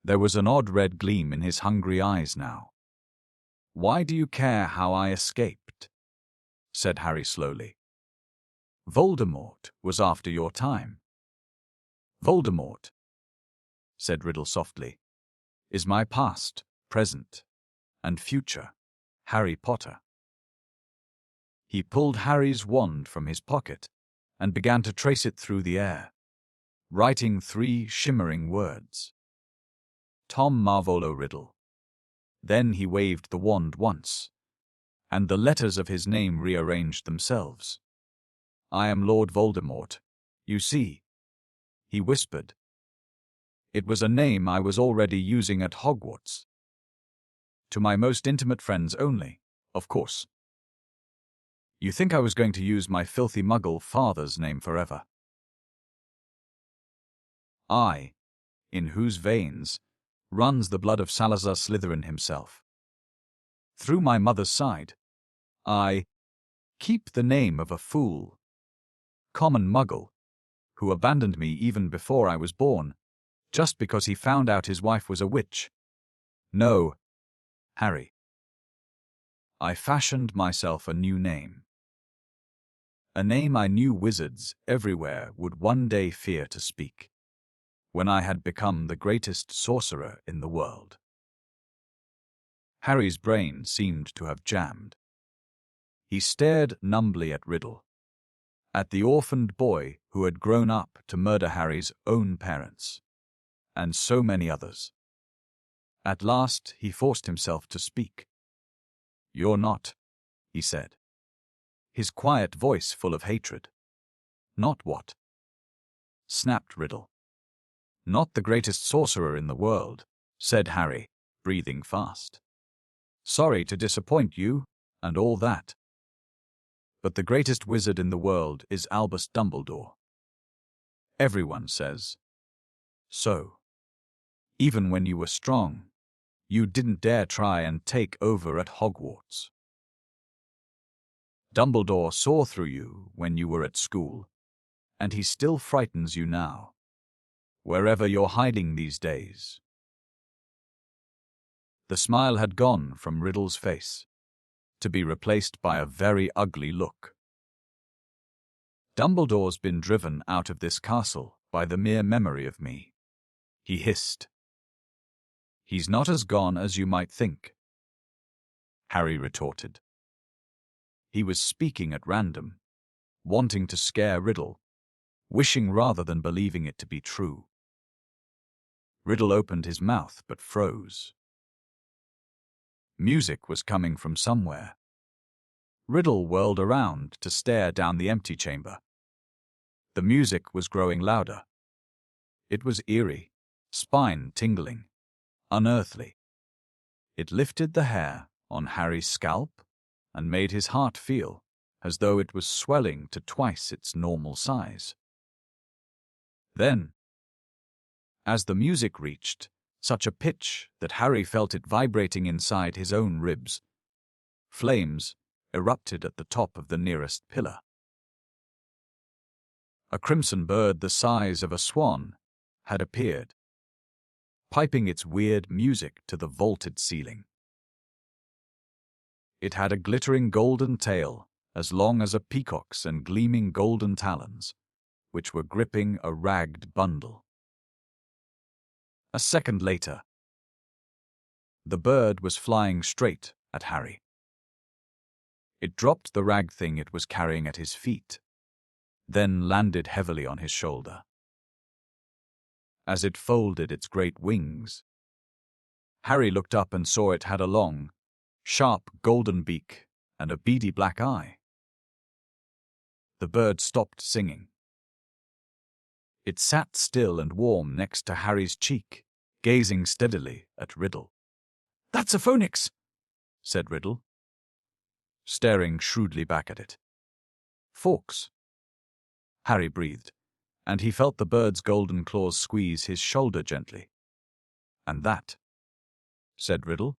There was an odd red gleam in his hungry eyes now. Why do you care how I escaped? Said Harry slowly. Voldemort was after your time. Voldemort, said Riddle softly, is my past, present, and future, Harry Potter. He pulled Harry's wand from his pocket and began to trace it through the air, writing 3 shimmering words. Tom Marvolo Riddle. Then he waved the wand once, and the letters of his name rearranged themselves. I am Lord Voldemort, you see, he whispered. It was a name I was already using at Hogwarts. To my most intimate friends only, of course. You think I was going to use my filthy muggle father's name forever? I, in whose veins runs the blood of Salazar Slytherin himself. Through my mother's side, I keep the name of a fool, common muggle, who abandoned me even before I was born, just because he found out his wife was a witch. No, Harry. I fashioned myself a new name. A name I knew wizards everywhere would one day fear to speak, when I had become the greatest sorcerer in the world. Harry's brain seemed to have jammed. He stared numbly at Riddle, at the orphaned boy who had grown up to murder Harry's own parents, and so many others. At last he forced himself to speak. "You're not," he said, his quiet voice full of hatred. "Not what?" snapped Riddle. "Not the greatest sorcerer in the world," said Harry, breathing fast. "Sorry to disappoint you, and all that. But the greatest wizard in the world is Albus Dumbledore. Everyone says so. Even when you were strong, you didn't dare try and take over at Hogwarts. Dumbledore saw through you when you were at school, and he still frightens you now, wherever you're hiding these days." The smile had gone from Riddle's face, to be replaced by a very ugly look. "Dumbledore's been driven out of this castle by the mere memory of me," he hissed. "He's not as gone as you might think," Harry retorted. He was speaking at random, wanting to scare Riddle, wishing rather than believing it to be true. Riddle opened his mouth but froze. Music was coming from somewhere. Riddle whirled around to stare down the empty chamber. The music was growing louder. It was eerie, spine-tingling, unearthly. It lifted the hair on Harry's scalp and made his heart feel as though it was swelling to twice its normal size. Then, as the music reached such a pitch that Harry felt it vibrating inside his own ribs, flames erupted at the top of the nearest pillar. A crimson bird the size of a swan had appeared, piping its weird music to the vaulted ceiling. It had a glittering golden tail as long as a peacock's and gleaming golden talons, which were gripping a ragged bundle. A second later, the bird was flying straight at Harry. It dropped the rag thing it was carrying at his feet, then landed heavily on his shoulder. As it folded its great wings, Harry looked up and saw it had a long, sharp golden beak and a beady black eye. The bird stopped singing. It sat still and warm next to Harry's cheek, gazing steadily at Riddle. "That's a phoenix," said Riddle, staring shrewdly back at it. "Fawkes," Harry breathed, and he felt the bird's golden claws squeeze his shoulder gently. "And that," said Riddle,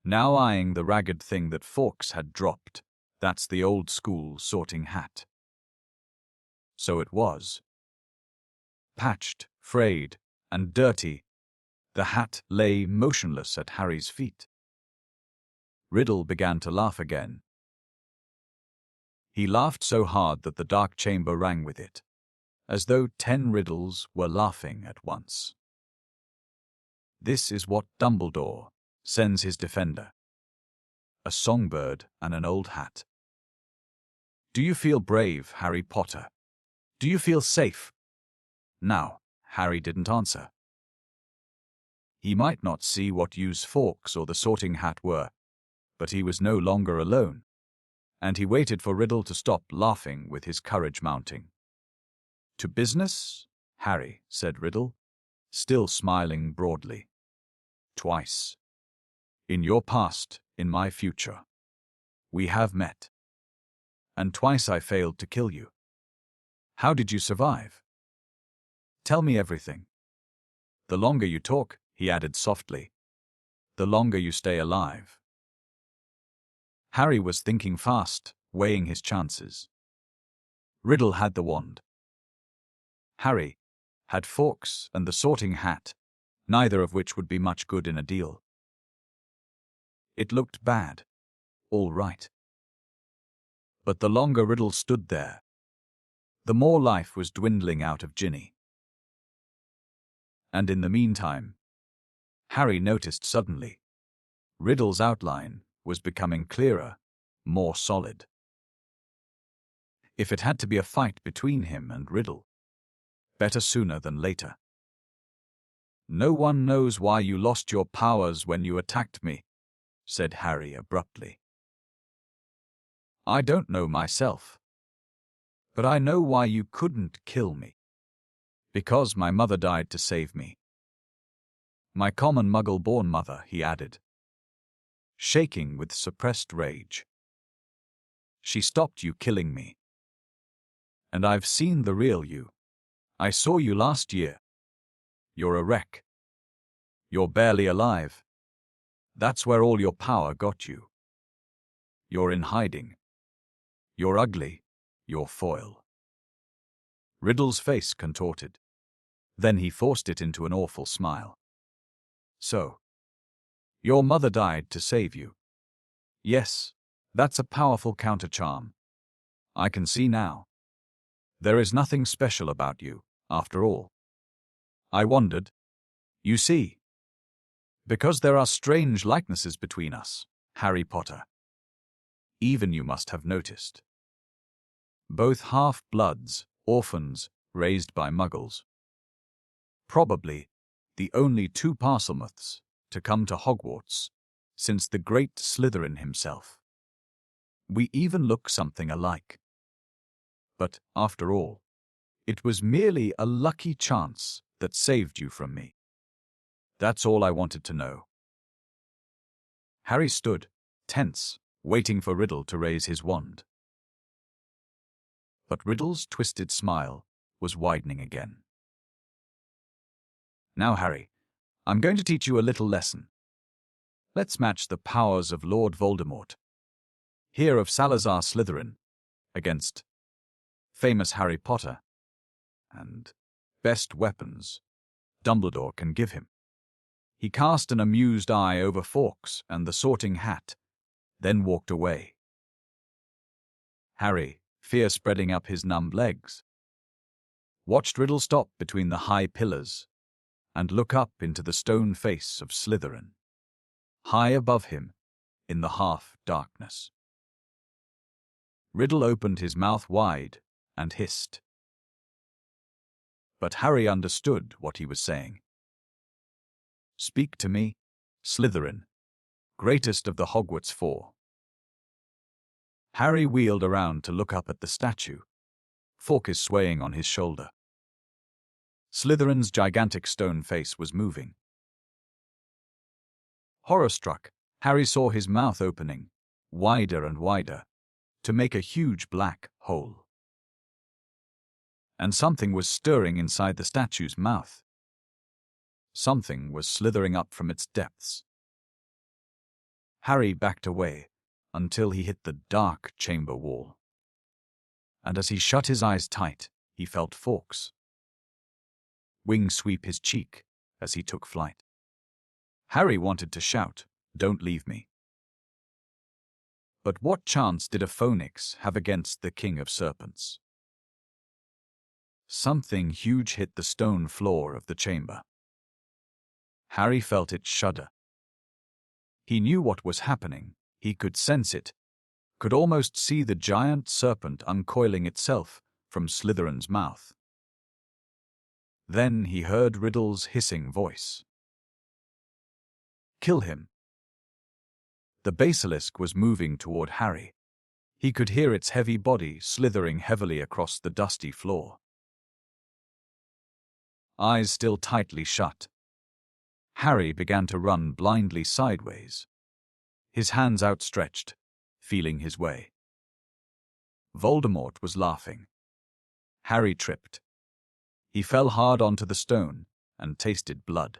now eyeing the ragged thing that Fawkes had dropped, "that's the old-school sorting hat." So it was. Patched, frayed, and dirty, the hat lay motionless at Harry's feet. Riddle began to laugh again. He laughed so hard that the dark chamber rang with it, as though 10 riddles were laughing at once. This is what Dumbledore sends his defender: a songbird and an old hat. Do you feel brave, Harry Potter? Do you feel safe? Now, Harry didn't answer. He might not see what use Fawkes or the sorting hat were, but he was no longer alone, and he waited for Riddle to stop laughing with his courage mounting. "To business, Harry," said Riddle, still smiling broadly. "Twice. In your past, in my future. We have met. and twice I failed to kill you. How did you survive? Tell me everything. The longer you talk, he added softly, the longer you stay alive. Harry was thinking fast, weighing his chances. Riddle had the wand. Harry had Fawkes and the sorting hat, neither of which would be much good in a deal. It looked bad, all right. But the longer Riddle stood there, the more life was dwindling out of Ginny. And in the meantime, Harry noticed suddenly, Riddle's outline was becoming clearer, more solid. If it had to be a fight between him and Riddle, better sooner than later. No one knows why you lost your powers when you attacked me, said Harry abruptly. I don't know myself. But I know why you couldn't kill me. Because my mother died to save me. My common Muggle-born mother, he added, shaking with suppressed rage. She stopped you killing me. And I've seen the real you. I saw you last year. You're a wreck. You're barely alive. That's where all your power got you. You're in hiding. You're ugly. You're foil. Riddle's face contorted. Then he forced it into an awful smile. So, your mother died to save you. Yes, that's a powerful counter-charm. I can see now. There is nothing special about you, after all. I wondered. You see. Because there are strange likenesses between us, Harry Potter. Even you must have noticed. Both half-bloods, orphans, raised by Muggles. Probably the only two Parselmouths to come to Hogwarts since the great Slytherin himself. We even look something alike. But, after all, it was merely a lucky chance that saved you from me. That's all I wanted to know. Harry stood, tense, waiting for Riddle to raise his wand. But Riddle's twisted smile was widening again. Now, Harry, I'm going to teach you a little lesson. Let's match the powers of Lord Voldemort, here of Salazar Slytherin, against famous Harry Potter, and best weapons Dumbledore can give him. He cast an amused eye over Fawkes and the sorting hat, then walked away. Harry, fear spreading up his numbed legs, watched Riddle stop between the high pillars and look up into the stone face of Slytherin, high above him in the half-darkness. Riddle opened his mouth wide and hissed. But Harry understood what he was saying. Speak to me, Slytherin, greatest of the Hogwarts Four. Harry wheeled around to look up at the statue, Fawkes swaying on his shoulder. Slytherin's gigantic stone face was moving. Horror-struck, Harry saw his mouth opening, wider and wider, to make a huge black hole. And something was stirring inside the statue's mouth. Something was slithering up from its depths. Harry backed away until he hit the dark chamber wall. And as he shut his eyes tight, he felt Fawkes' wings sweep his cheek as he took flight. Harry wanted to shout, "Don't leave me." But what chance did a phoenix have against the King of Serpents? Something huge hit the stone floor of the chamber. Harry felt it shudder. He knew what was happening, he could sense it, could almost see the giant serpent uncoiling itself from Slytherin's mouth. Then he heard Riddle's hissing voice. Kill him. The basilisk was moving toward Harry. He could hear its heavy body slithering heavily across the dusty floor. Eyes still tightly shut, Harry began to run blindly sideways, his hands outstretched, feeling his way. Voldemort was laughing. Harry tripped. He fell hard onto the stone and tasted blood.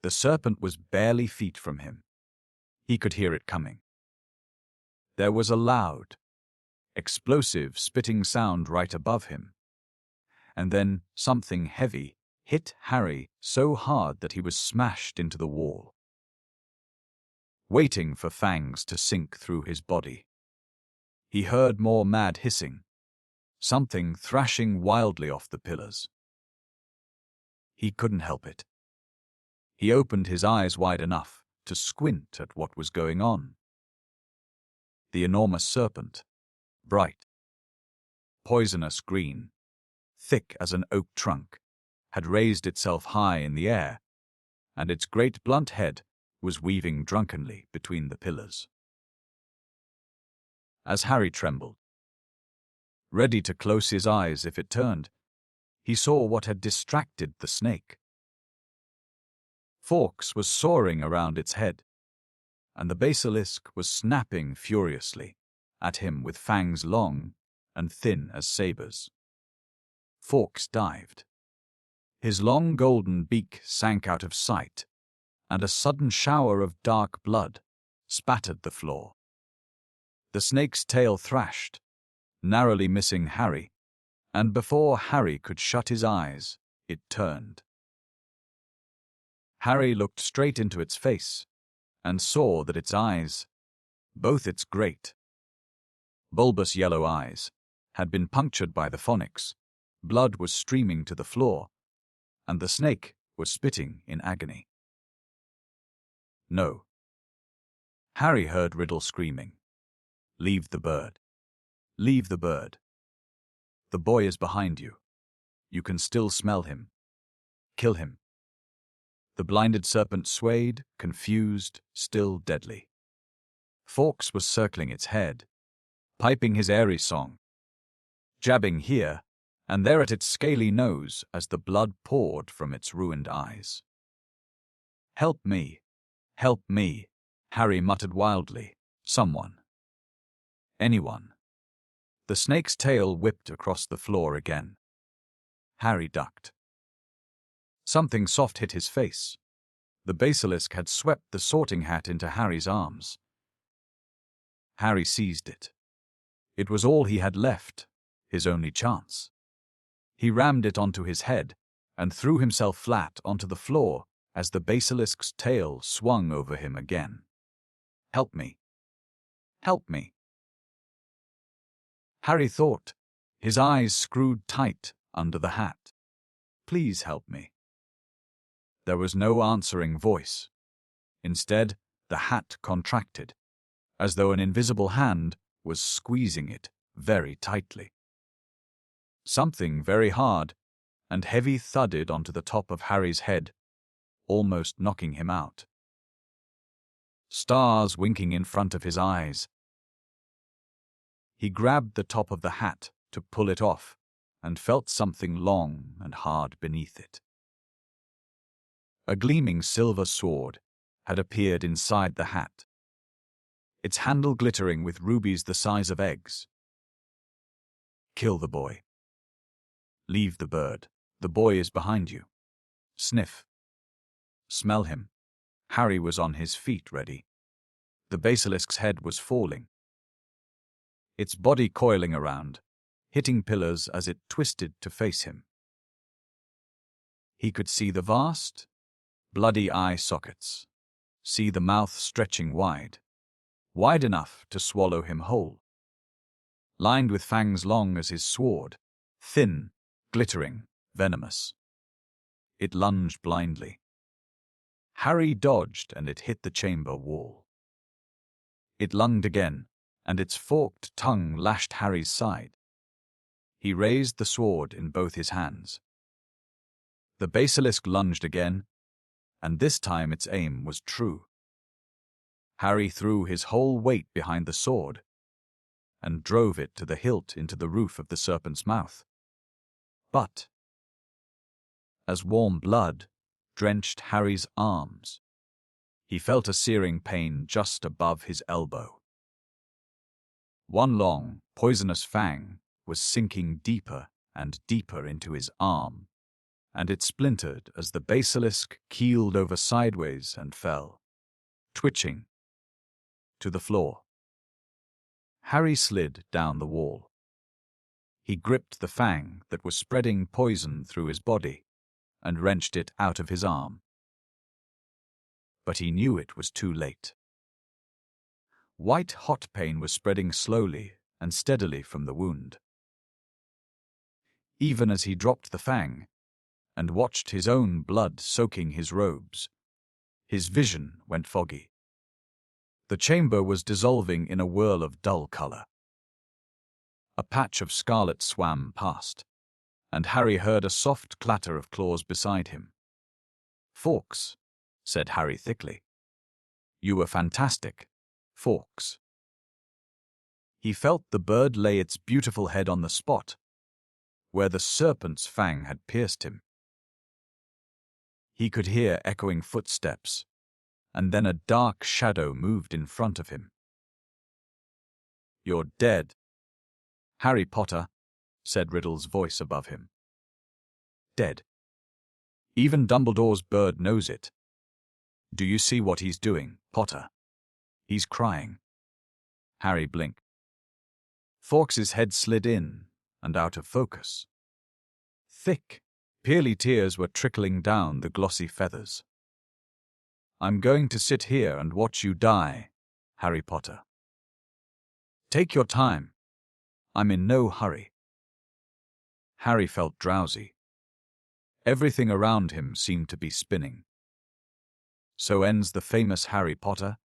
The serpent was barely feet from him. He could hear it coming. There was a loud, explosive spitting sound right above him. And then something heavy hit Harry so hard that he was smashed into the wall, waiting for fangs to sink through his body. He heard more mad hissing, something thrashing wildly off the pillars. He couldn't help it. He opened his eyes wide enough to squint at what was going on. The enormous serpent, bright, poisonous green, thick as an oak trunk, had raised itself high in the air, and its great blunt head was weaving drunkenly between the pillars. As Harry trembled, ready to close his eyes if it turned, he saw what had distracted the snake. Fawkes was soaring around its head, and the basilisk was snapping furiously at him with fangs long and thin as sabers. Fawkes dived. His long golden beak sank out of sight, and a sudden shower of dark blood spattered the floor. The snake's tail thrashed, narrowly missing Harry, and before Harry could shut his eyes, it turned. Harry looked straight into its face and saw that its eyes, both its great, bulbous yellow eyes, had been punctured by the phonics. Blood was streaming to the floor, and the snake was spitting in agony. No. Harry heard Riddle screaming. "Leave the bird. Leave the bird. The boy is behind you. You can still smell him. Kill him." The blinded serpent swayed, confused, still deadly. Fawkes was circling its head, piping his airy song, jabbing here and there at its scaly nose as the blood poured from its ruined eyes. "Help me! Help me!" Harry muttered wildly. "Someone. Anyone." The snake's tail whipped across the floor again. Harry ducked. Something soft hit his face. The basilisk had swept the sorting hat into Harry's arms. Harry seized it. It was all he had left, his only chance. He rammed it onto his head and threw himself flat onto the floor as the basilisk's tail swung over him again. "Help me! Help me!" Harry thought, his eyes screwed tight under the hat. "Please help me." There was no answering voice. Instead, the hat contracted, as though an invisible hand was squeezing it very tightly. Something very hard and heavy thudded onto the top of Harry's head, almost knocking him out. Stars winking in front of his eyes. He grabbed the top of the hat to pull it off and felt something long and hard beneath it. A gleaming silver sword had appeared inside the hat, its handle glittering with rubies the size of eggs. "Kill the boy. Leave the bird. The boy is behind you. Sniff. Smell him." Harry was on his feet, ready. The basilisk's head was falling, its body coiling around, hitting pillars as it twisted to face him. He could see the vast, bloody eye sockets, see the mouth stretching wide enough to swallow him whole. Lined with fangs long as his sword, thin, glittering, venomous. It lunged blindly. Harry dodged and it hit the chamber wall. It lunged again, and its forked tongue lashed Harry's side. He raised the sword in both his hands. The basilisk lunged again, and this time its aim was true. Harry threw his whole weight behind the sword and drove it to the hilt into the roof of the serpent's mouth. But, as warm blood drenched Harry's arms, he felt a searing pain just above his elbow. One long, poisonous fang was sinking deeper and deeper into his arm, and it splintered as the basilisk keeled over sideways and fell, twitching, to the floor. Harry slid down the wall. He gripped the fang that was spreading poison through his body and wrenched it out of his arm. But he knew it was too late. White-hot pain was spreading slowly and steadily from the wound. Even as he dropped the fang and watched his own blood soaking his robes, his vision went foggy. The chamber was dissolving in a whirl of dull color. A patch of scarlet swam past, and Harry heard a soft clatter of claws beside him. "Fawkes," said Harry thickly. "You were fantastic, Fawkes." He felt the bird lay its beautiful head on the spot where the serpent's fang had pierced him. He could hear echoing footsteps, and then a dark shadow moved in front of him. "You're dead, Harry Potter," said Riddle's voice above him. "Dead. Even Dumbledore's bird knows it. Do you see what he's doing, Potter? He's crying." Harry blinked. Fawkes's head slid in and out of focus. Thick, pearly tears were trickling down the glossy feathers. "I'm going to sit here and watch you die, Harry Potter. Take your time. I'm in no hurry." Harry felt drowsy. Everything around him seemed to be spinning. "So ends the famous Harry Potter,"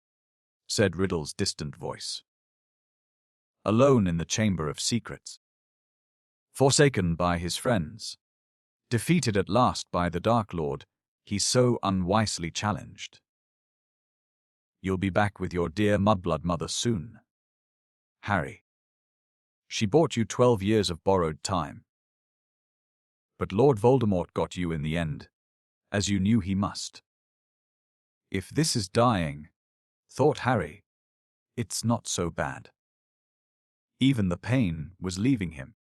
said Riddle's distant voice. Alone in the Chamber of Secrets, forsaken by his friends, defeated at last by the Dark Lord he so unwisely challenged. "You'll be back with your dear mudblood mother soon, Harry. She bought you 12 years of borrowed time. But Lord Voldemort got you in the end, as you knew he must." "If this is dying," thought Harry, "it's not so bad." Even the pain was leaving him.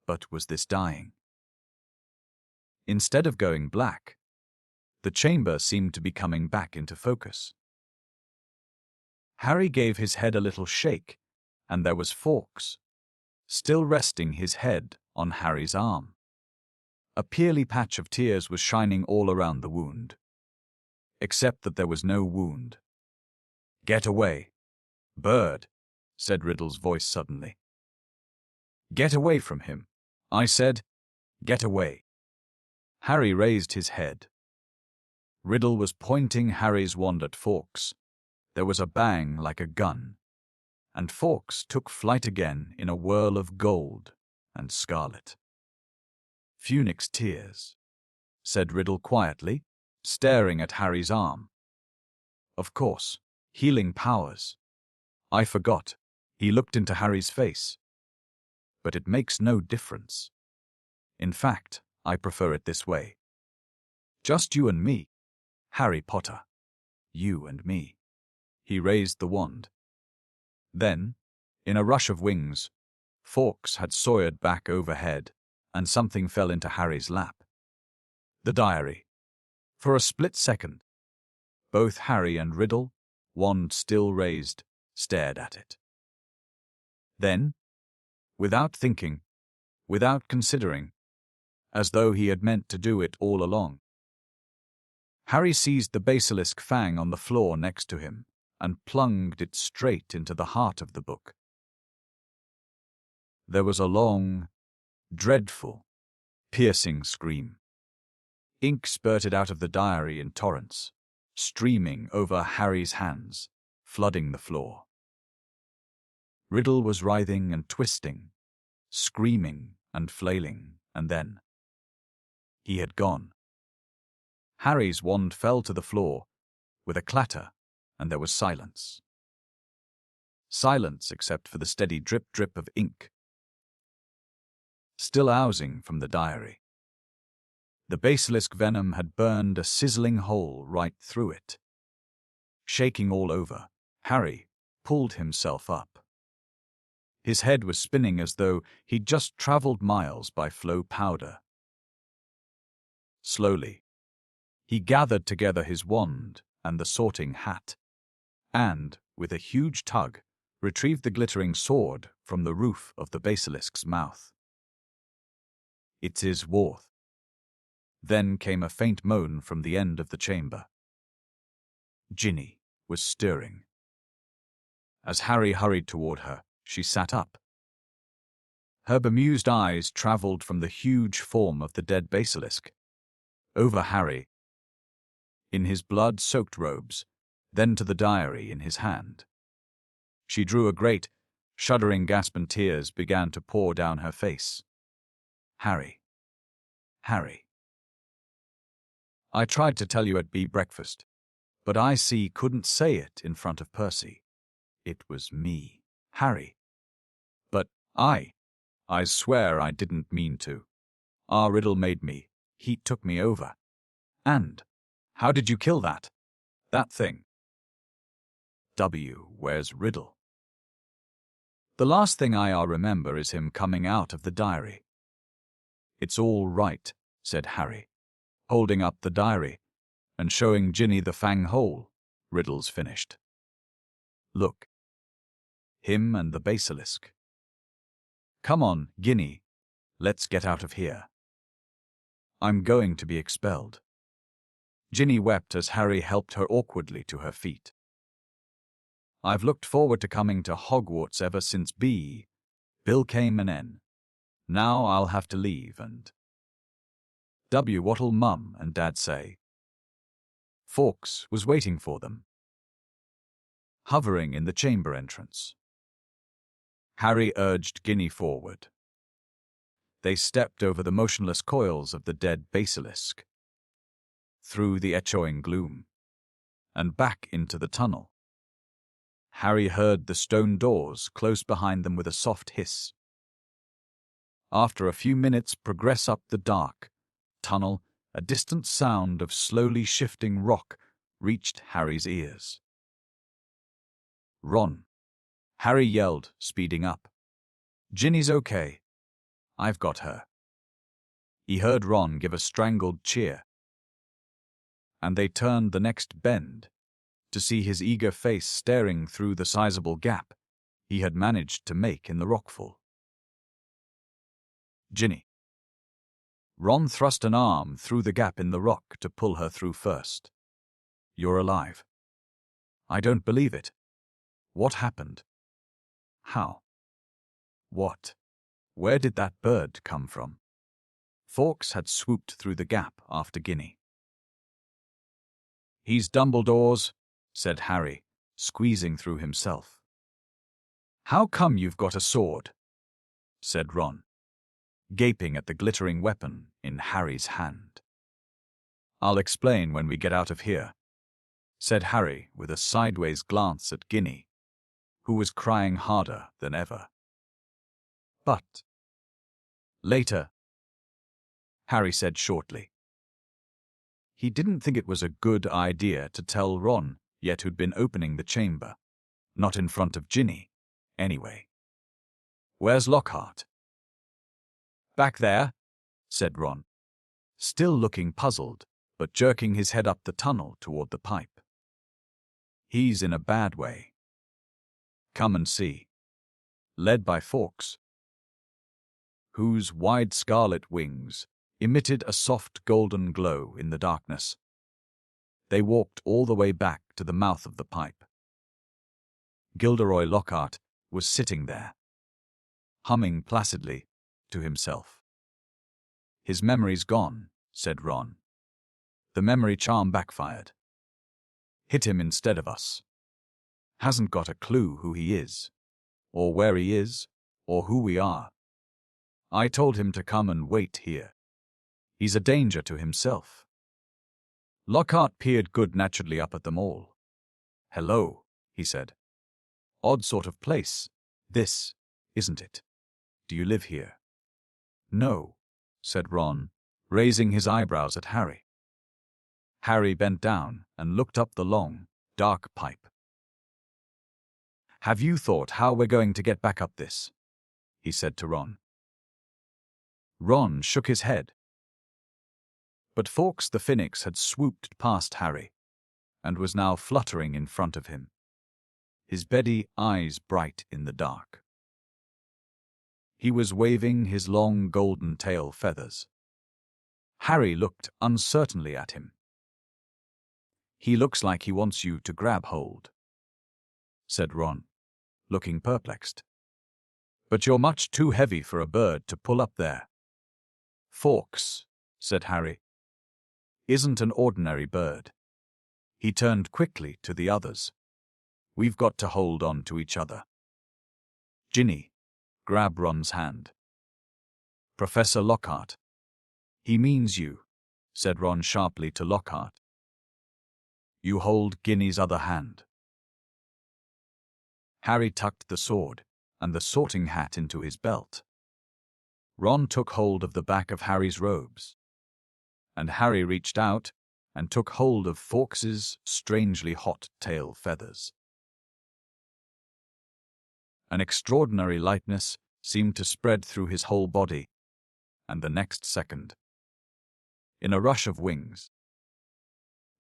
But was this dying? Instead of going black, the chamber seemed to be coming back into focus. Harry gave his head a little shake, and there was Fawkes, still resting his head on Harry's arm. A pearly patch of tears was shining all around the wound, except that there was no wound. "Get away, bird," said Riddle's voice suddenly. "Get away from him," I said. "Get away." Harry raised his head. Riddle was pointing Harry's wand at Fawkes. There was a bang like a gun, and Fawkes took flight again in a whirl of gold and scarlet. "Phoenix tears," said Riddle quietly, staring at Harry's arm. "Of course, healing powers. I forgot." He looked into Harry's face. "But it makes no difference. In fact, I prefer it this way. Just you and me, Harry Potter. You and me." He raised the wand. Then, in a rush of wings, Fawkes had soared back overhead, and something fell into Harry's lap. The diary. For a split second, both Harry and Riddle, wand still raised, stared at it. Then, without thinking, without considering, as though he had meant to do it all along, Harry seized the basilisk fang on the floor next to him and plunged it straight into the heart of the book. There was a long, dreadful, piercing scream. Ink spurted out of the diary in torrents, streaming over Harry's hands, flooding the floor. Riddle was writhing and twisting, screaming and flailing, and then he had gone. Harry's wand fell to the floor with a clatter, and there was silence. Silence except for the steady drip-drip of ink, still oozing from the diary. The basilisk venom had burned a sizzling hole right through it. Shaking all over, Harry pulled himself up. His head was spinning as though he'd just traveled miles by flow powder. Slowly, he gathered together his wand and the sorting hat, and, with a huge tug, retrieved the glittering sword from the roof of the basilisk's mouth. "It's his worth." Then came a faint moan from the end of the chamber. Ginny was stirring. As Harry hurried toward her, she sat up. Her bemused eyes traveled from the huge form of the dead basilisk, over Harry, in his blood-soaked robes, then to the diary in his hand. She drew a great, shuddering gasp, and tears began to pour down her face. "Harry. Harry. I tried to tell you at breakfast, but I couldn't say it in front of Percy. It was me, Harry. But I swear I didn't mean to. Our Riddle made me. He took me over. And how did you kill that thing?" Where's Riddle? "The last thing I remember is him coming out of the diary." "It's all right," said Harry, holding up the diary and showing Ginny the fang hole. "Riddle's finished. Look. Him and the basilisk. Come on, Ginny. Let's get out of here. I'm going to be expelled." Ginny wept as Harry helped her awkwardly to her feet. "I've looked forward to coming to Hogwarts ever since Bill came and N. Now I'll have to leave and... What'll Mum and Dad say?" Fawkes was waiting for them, hovering in the chamber entrance. Harry urged Ginny forward. They stepped over the motionless coils of the dead basilisk, through the echoing gloom, and back into the tunnel. Harry heard the stone doors close behind them with a soft hiss. After a few minutes' progress up the dark tunnel, a distant sound of slowly shifting rock reached Harry's ears. "Ron!" Harry yelled, speeding up. "Ginny's okay. I've got her." He heard Ron give a strangled cheer, and they turned the next bend to see his eager face staring through the sizable gap he had managed to make in the rockfall. "Ginny." Ron thrust an arm through the gap in the rock to pull her through first. "You're alive." "I don't believe it. What happened? How? What? Where did that bird come from?" Fawkes had swooped through the gap after Ginny. "He's Dumbledore's," said Harry, squeezing through himself. "How come you've got a sword?" said Ron, gaping at the glittering weapon in Harry's hand. "I'll explain when we get out of here," said Harry with a sideways glance at Ginny, who was crying harder than ever. "But later," Harry said shortly. He didn't think it was a good idea to tell Ron yet who'd been opening the chamber. Not in front of Ginny, anyway. "Where's Lockhart?" "Back there," said Ron, still looking puzzled, but jerking his head up the tunnel toward the pipe. "He's in a bad way. Come and see." Led by Fawkes, whose wide scarlet wings emitted a soft golden glow in the darkness. They walked all the way back to the mouth of the pipe. Gilderoy Lockhart was sitting there, humming placidly to himself. "His memory's gone," said Ron. "The memory charm backfired. Hit him instead of us. Hasn't got a clue who he is, or where he is, or who we are. I told him to come and wait here. He's a danger to himself." Lockhart peered good-naturedly up at them all. "Hello," he said. "Odd sort of place, this, isn't it? Do you live here?" "No," said Ron, raising his eyebrows at Harry. Harry bent down and looked up the long, dark pipe. Have you thought how we're going to get back up this? He said to Ron. Ron shook his head. But Fawkes the Phoenix had swooped past Harry and was now fluttering in front of him, his beady eyes bright in the dark. He was waving his long golden tail feathers. Harry looked uncertainly at him. He looks like he wants you to grab hold, said Ron, looking perplexed. But you're much too heavy for a bird to pull up there. Fawkes, said Harry, isn't an ordinary bird. He turned quickly to the others. We've got to hold on to each other. Ginny, grab Ron's hand. Professor Lockhart. He means you, said Ron sharply to Lockhart. You hold Ginny's other hand. Harry tucked the sword and the sorting hat into his belt. Ron took hold of the back of Harry's robes, and Harry reached out and took hold of Fawkes's strangely hot tail feathers. An extraordinary lightness seemed to spread through his whole body, and the next second, in a rush of wings,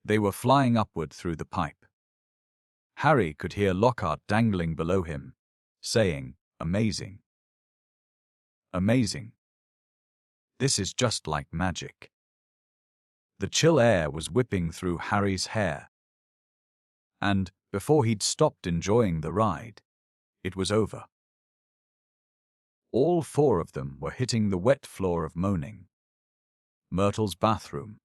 they were flying upward through the pipe. Harry could hear Lockhart dangling below him, saying, "Amazing. Amazing. This is just like magic." The chill air was whipping through Harry's hair, and, before he'd stopped enjoying the ride, it was over. All four of them were hitting the wet floor of Moaning, Myrtle's bathroom,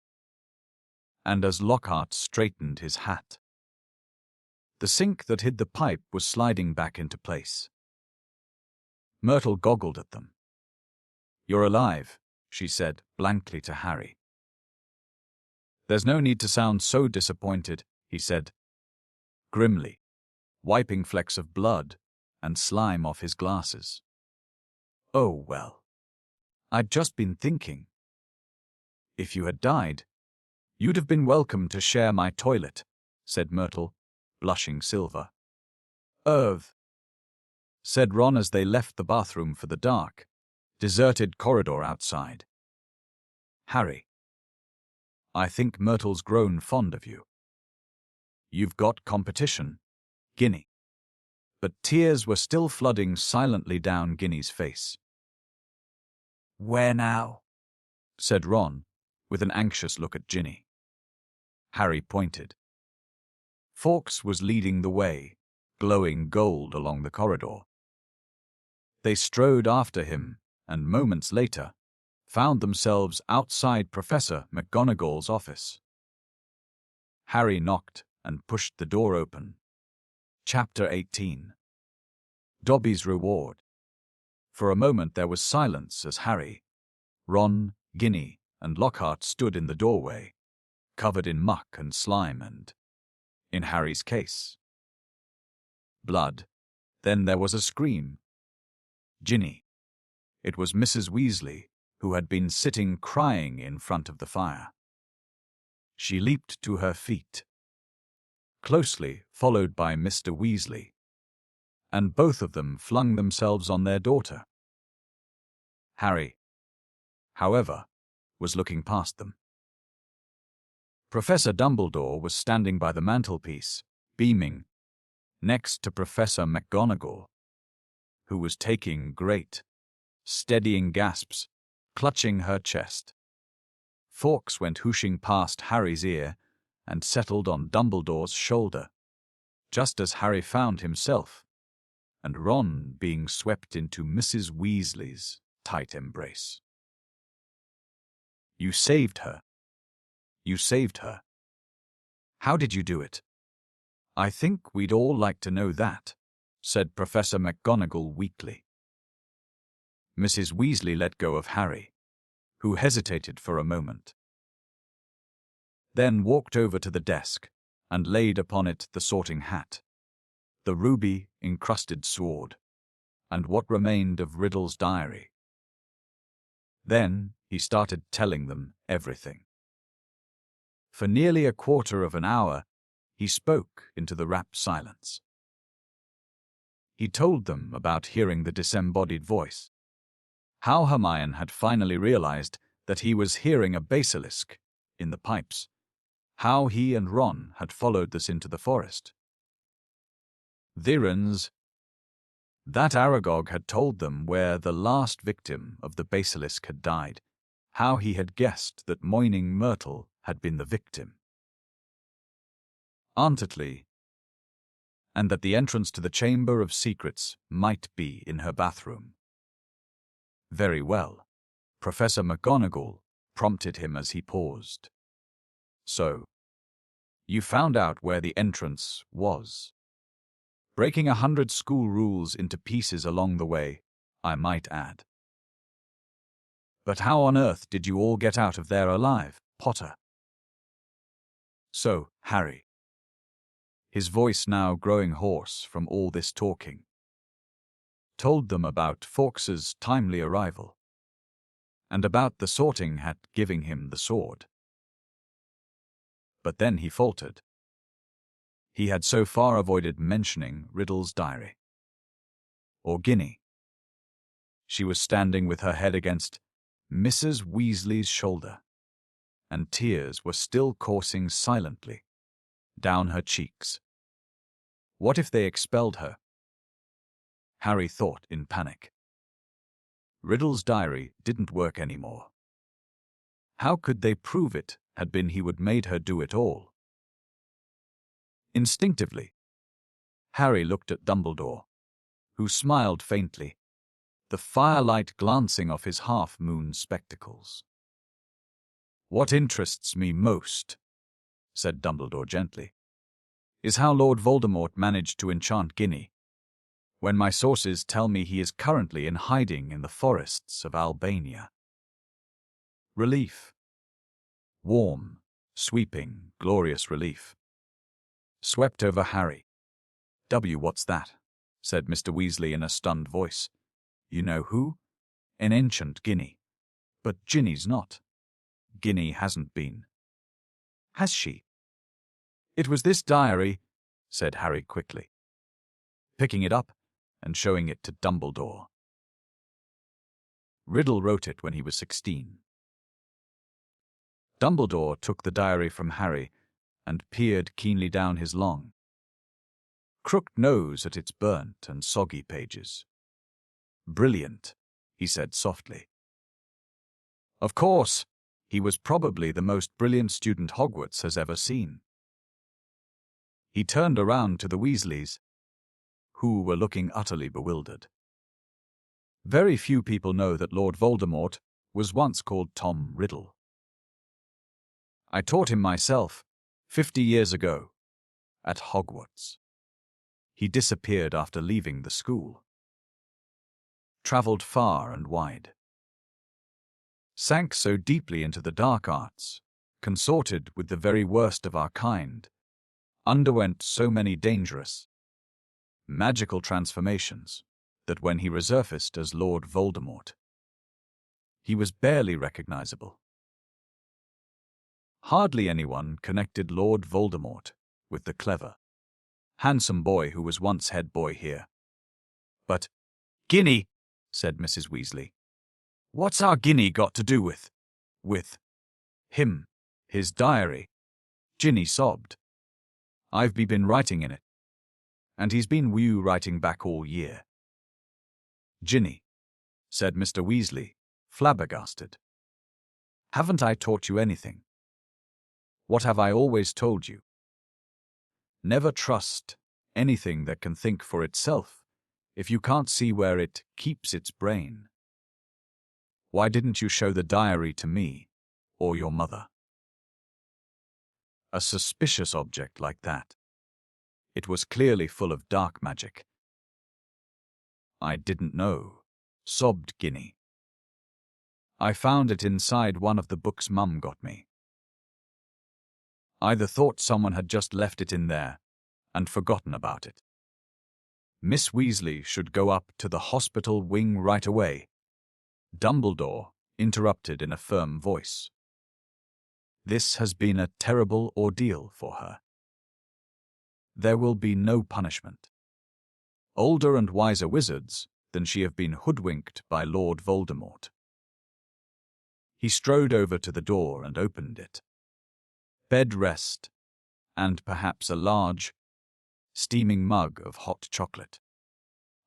and as Lockhart straightened his hat, the sink that hid the pipe was sliding back into place. Myrtle goggled at them. "You're alive," she said blankly to Harry. "There's no need to sound so disappointed," he said, grimly, wiping flecks of blood and slime off his glasses. "Oh, well. I'd just been thinking. If you had died, you'd have been welcome to share my toilet," said Myrtle, blushing silver. "Irv," said Ron as they left the bathroom for the dark, deserted corridor outside. "Harry, I think Myrtle's grown fond of you. You've got competition, Ginny." But tears were still flooding silently down Ginny's face. "Where now?" said Ron, with an anxious look at Ginny. Harry pointed. Fawkes was leading the way, glowing gold along the corridor. They strode after him, and moments later, found themselves outside Professor McGonagall's office. Harry knocked and pushed the door open. Chapter 18. Dobby's Reward. For a moment there was silence as Harry, Ron, Ginny, and Lockhart stood in the doorway, covered in muck and slime and, in Harry's case, blood. Then there was a scream. Ginny. It was Mrs. Weasley, who had been sitting crying in front of the fire. She leaped to her feet, closely followed by Mr. Weasley, and both of them flung themselves on their daughter. Harry, however, was looking past them. Professor Dumbledore was standing by the mantelpiece, beaming, next to Professor McGonagall, who was taking great, steadying gasps, clutching her chest. Fawkes went whooshing past Harry's ear and settled on Dumbledore's shoulder, just as Harry found himself, and Ron being swept into Mrs. Weasley's tight embrace. "You saved her. You saved her. How did you do it?" "I think we'd all like to know that," said Professor McGonagall weakly. Mrs. Weasley let go of Harry, who hesitated for a moment, then walked over to the desk and laid upon it the sorting hat, the ruby-encrusted sword, and what remained of Riddle's diary. Then he started telling them everything. For nearly a quarter of an hour, he spoke into the rapt silence. He told them about hearing the disembodied voice. How Hermione had finally realized that he was hearing a basilisk in the pipes. How he and Ron had followed this into the forest. Thirans. That Aragog had told them where the last victim of the basilisk had died. How he had guessed that Moaning Myrtle had been the victim. Auntetly, and that the entrance to the Chamber of Secrets might be in her bathroom. Very well, Professor McGonagall prompted him as he paused. So, you found out where the entrance was. Breaking 100 school rules into pieces along the way, I might add. But how on earth did you all get out of there alive, Potter? So, Harry. His voice now growing hoarse from all this talking. Told them about Fawkes's timely arrival. And about the Sorting Hat giving him the sword. But then he faltered. He had so far avoided mentioning Riddle's diary. Or Ginny. She was standing with her head against Mrs. Weasley's shoulder, and tears were still coursing silently down her cheeks. What if they expelled her? Harry thought in panic. Riddle's diary didn't work anymore. How could they prove it had been he would made her do it all? Instinctively, Harry looked at Dumbledore, who smiled faintly, the firelight glancing off his half-moon spectacles. What interests me most, said Dumbledore gently, is how Lord Voldemort managed to enchant Ginny, when my sources tell me he is currently in hiding in the forests of Albania. Relief. Warm, sweeping, glorious relief. Swept over Harry. What's that? Said Mr. Weasley in a stunned voice. You know who? An ancient Ginny. But Ginny's not. Ginny hasn't been. Has she? It was this diary, said Harry quickly, picking it up and showing it to Dumbledore. Riddle wrote it when he was 16. Dumbledore took the diary from Harry and peered keenly down his long, crooked nose at its burnt and soggy pages. Brilliant, he said softly. Of course, he was probably the most brilliant student Hogwarts has ever seen. He turned around to the Weasleys, who were looking utterly bewildered. Very few people know that Lord Voldemort was once called Tom Riddle. I taught him myself, 50 years ago, at Hogwarts. He disappeared after leaving the school. Travelled far and wide. Sank so deeply into the dark arts, consorted with the very worst of our kind, underwent so many dangerous, magical transformations, that when he resurfaced as Lord Voldemort, he was barely recognizable. Hardly anyone connected Lord Voldemort with the clever, handsome boy who was once head boy here. But, Ginny, said Mrs. Weasley. What's our Ginny got to do with him, his diary? Ginny sobbed. I've been writing in it. And he's been writing back all year. Ginny, said Mr. Weasley, flabbergasted. Haven't I taught you anything? What have I always told you? Never trust anything that can think for itself if you can't see where it keeps its brain. Why didn't you show the diary to me or your mother? A suspicious object like that. It was clearly full of dark magic. I didn't know, sobbed Ginny. I found it inside one of the books Mum got me. Either thought someone had just left it in there and forgotten about it. Miss Weasley should go up to the hospital wing right away. Dumbledore interrupted in a firm voice. This has been a terrible ordeal for her. There will be no punishment. older and wiser wizards than she have been hoodwinked by Lord Voldemort. He strode over to the door and opened it. Bed rest, and perhaps a large, steaming mug of hot chocolate.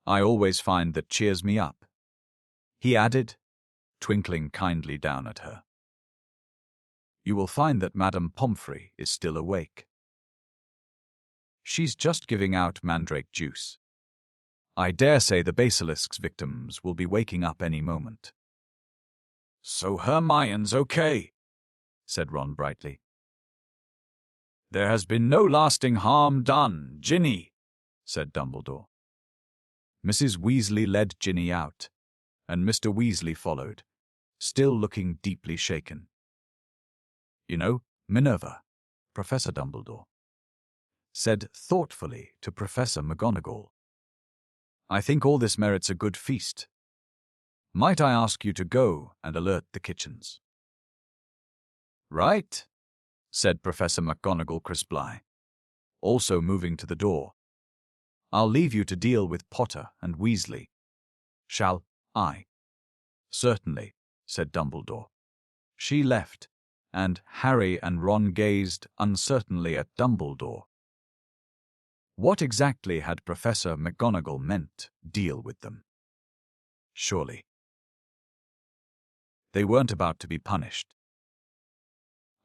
I always find that cheers me up, he added, twinkling kindly down at her. You will find that Madame Pomfrey is still awake. She's just giving out mandrake juice. I dare say the basilisk's victims will be waking up any moment. So Hermione's okay, said Ron brightly. There has been no lasting harm done, Ginny, said Dumbledore. Mrs. Weasley led Ginny out, and Mr. Weasley followed, still looking deeply shaken. You know, Minerva, Professor Dumbledore said thoughtfully to Professor McGonagall, I think all this merits a good feast. Might I ask you to go and alert the kitchens? Right, said Professor McGonagall crisply, also moving to the door. I'll leave you to deal with Potter and Weasley. Shall I? Certainly, said Dumbledore. She left, and Harry and Ron gazed uncertainly at Dumbledore. What exactly had Professor McGonagall meant, deal with them? Surely they weren't about to be punished.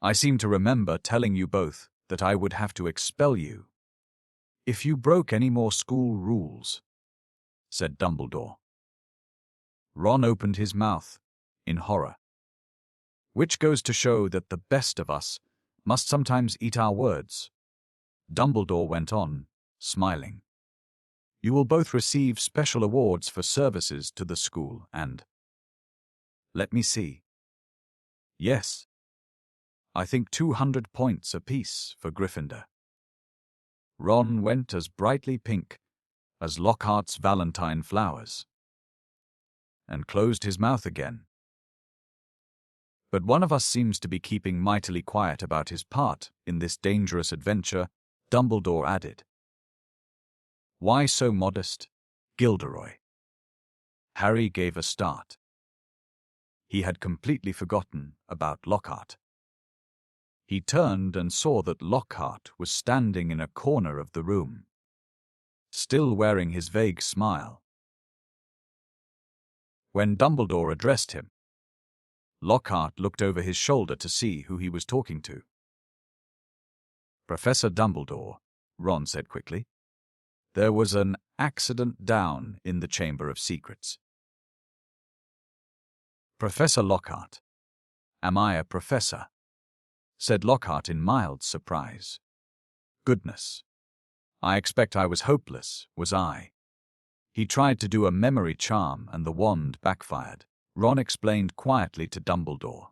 I seem to remember telling you both that I would have to expel you if you broke any more school rules, said Dumbledore. Ron opened his mouth in horror. Which goes to show that the best of us must sometimes eat our words. Dumbledore went on, smiling. You will both receive special awards for services to the school and... Let me see. Yes. I think 200 points apiece for Gryffindor. Ron went as brightly pink as Lockhart's Valentine flowers, and closed his mouth again. But one of us seems to be keeping mightily quiet about his part in this dangerous adventure, Dumbledore added. Why so modest, Gilderoy? Harry gave a start. He had completely forgotten about Lockhart. He turned and saw that Lockhart was standing in a corner of the room, still wearing his vague smile. When Dumbledore addressed him, Lockhart looked over his shoulder to see who he was talking to. Professor Dumbledore, Ron said quickly. There was an accident down in the Chamber of Secrets. Professor Lockhart. Am I a professor? Said Lockhart in mild surprise. Goodness. I expect I was hopeless, was I? He tried to do a memory charm and the wand backfired, Ron explained quietly to Dumbledore.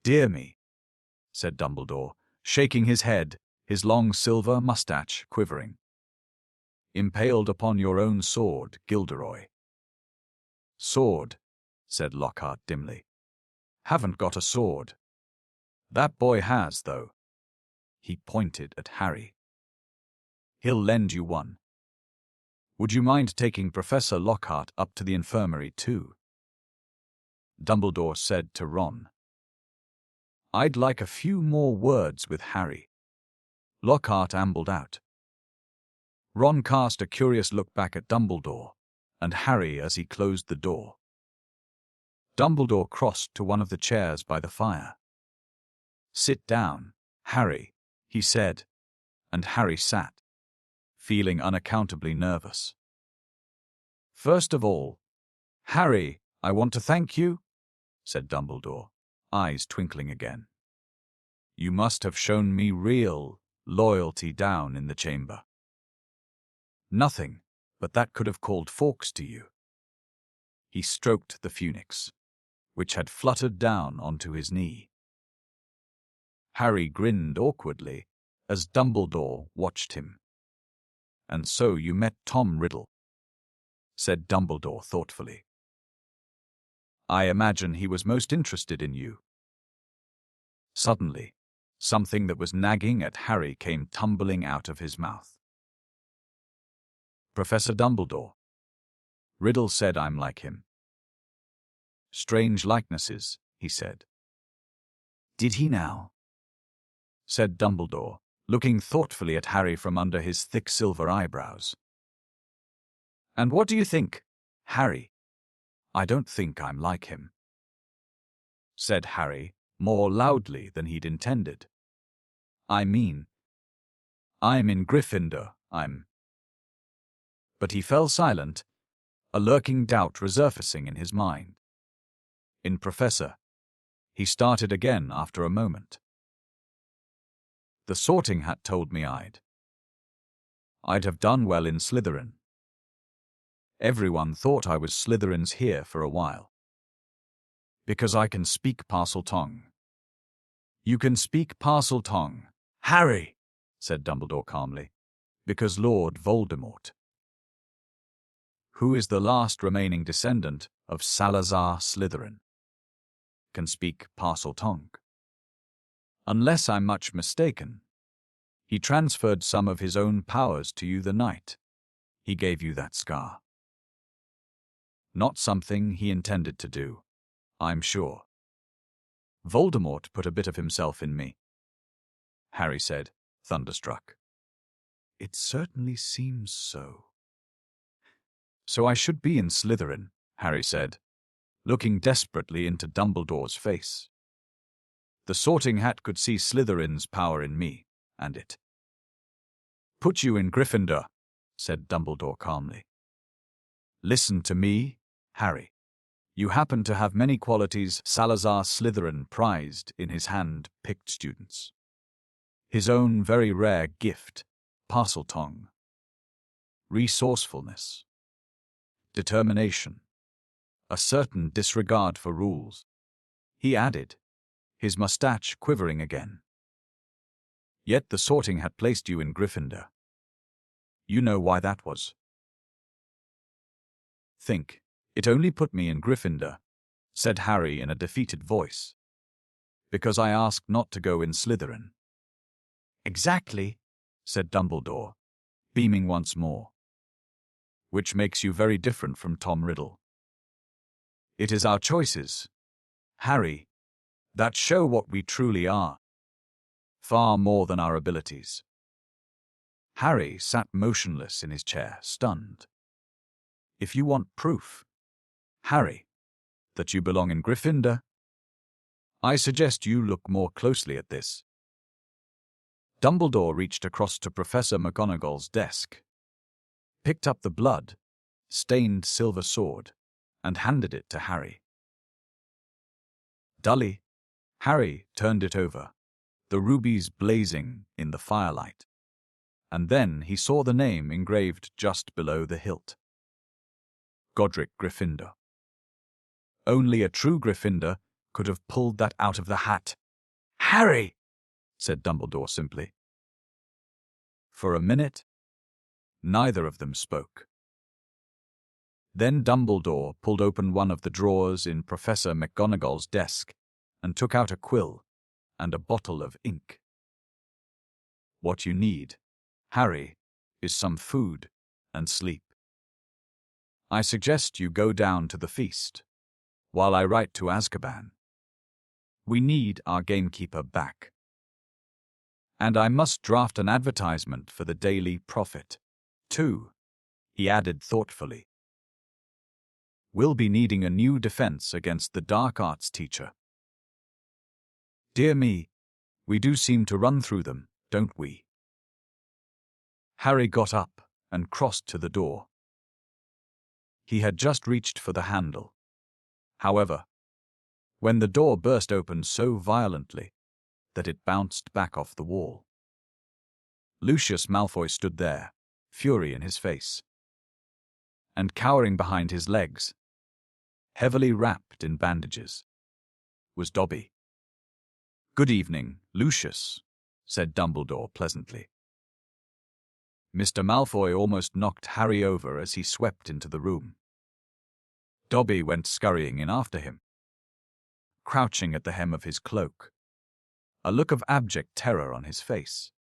Dear me, said Dumbledore, shaking his head, his long silver mustache quivering. Impaled upon your own sword, Gilderoy. Sword, said Lockhart dimly. Haven't got a sword. That boy has, though. He pointed at Harry. He'll lend you one. Would you mind taking Professor Lockhart up to the infirmary, too? Dumbledore said to Ron. I'd like a few more words with Harry. Lockhart ambled out. Ron cast a curious look back at Dumbledore and Harry as he closed the door. Dumbledore crossed to one of the chairs by the fire. Sit down, Harry, he said, and Harry sat, feeling unaccountably nervous. First of all, Harry, I want to thank you, said Dumbledore, eyes twinkling again. You must have shown me real loyalty down in the chamber. Nothing but that could have called Fawkes to you. He stroked the phoenix, which had fluttered down onto his knee. Harry grinned awkwardly as Dumbledore watched him. And so you met Tom Riddle, said Dumbledore thoughtfully. I imagine he was most interested in you. Suddenly, something that was nagging at Harry came tumbling out of his mouth. Professor Dumbledore. Riddle said I'm like him. Strange likenesses, he said. Did he now? Said Dumbledore, looking thoughtfully at Harry from under his thick silver eyebrows. And what do you think, Harry? I don't think I'm like him, said Harry, more loudly than he'd intended. I mean, I'm in Gryffindor, But he fell silent, a lurking doubt resurfacing in his mind. In Professor, he started again after a moment. The Sorting Hat told me I'd have done well in Slytherin. Everyone thought I was Slytherin's here for a while. Because I can speak Parseltongue. You can speak Parseltongue, Harry, said Dumbledore calmly. Because Lord Voldemort, who is the last remaining descendant of Salazar Slytherin, can speak Parseltongue. Unless I'm much mistaken, he transferred some of his own powers to you the night he gave you that scar. Not something he intended to do, I'm sure. Voldemort put a bit of himself in me, Harry said, thunderstruck. It certainly seems so. So I should be in Slytherin, Harry said, looking desperately into Dumbledore's face. The Sorting Hat could see Slytherin's power in me, and it put you in Gryffindor, said Dumbledore calmly. Listen to me, Harry. You happen to have many qualities Salazar Slytherin prized in his hand-picked students. His own very rare gift, Parseltongue. Resourcefulness. Determination. A certain disregard for rules. He added, his moustache quivering again. Yet the Sorting had placed you in Gryffindor. You know why that was. Think, it only put me in Gryffindor, said Harry in a defeated voice. Because I asked not to go in Slytherin. Exactly, said Dumbledore, beaming once more. Which makes you very different from Tom Riddle. It is our choices, Harry, that show what we truly are. Far more than our abilities. Harry sat motionless in his chair, stunned. If you want proof, Harry, that you belong in Gryffindor, I suggest you look more closely at this. Dumbledore reached across to Professor McGonagall's desk, picked up the blood-stained silver sword, and handed it to Harry. Dully, Harry turned it over, the rubies blazing in the firelight, and then he saw the name engraved just below the hilt. Godric Gryffindor. Only a true Gryffindor could have pulled that out of the hat. Harry, said Dumbledore simply. For a minute, neither of them spoke. Then Dumbledore pulled open one of the drawers in Professor McGonagall's desk and took out a quill and a bottle of ink. What you need, Harry, is some food and sleep. I suggest you go down to the feast, while I write to Azkaban. We need our gamekeeper back. And I must draft an advertisement for the Daily Prophet, too, he added thoughtfully. We'll be needing a new defense against the dark arts teacher. Dear me, we do seem to run through them, don't we? Harry got up and crossed to the door. He had just reached for the handle. However, when the door burst open so violently that it bounced back off the wall. Lucius Malfoy stood there, fury in his face. And cowering behind his legs, heavily wrapped in bandages, was Dobby. Good evening, Lucius, said Dumbledore pleasantly. Mr. Malfoy almost knocked Harry over as he swept into the room. Dobby went scurrying in after him, crouching at the hem of his cloak, a look of abject terror on his face.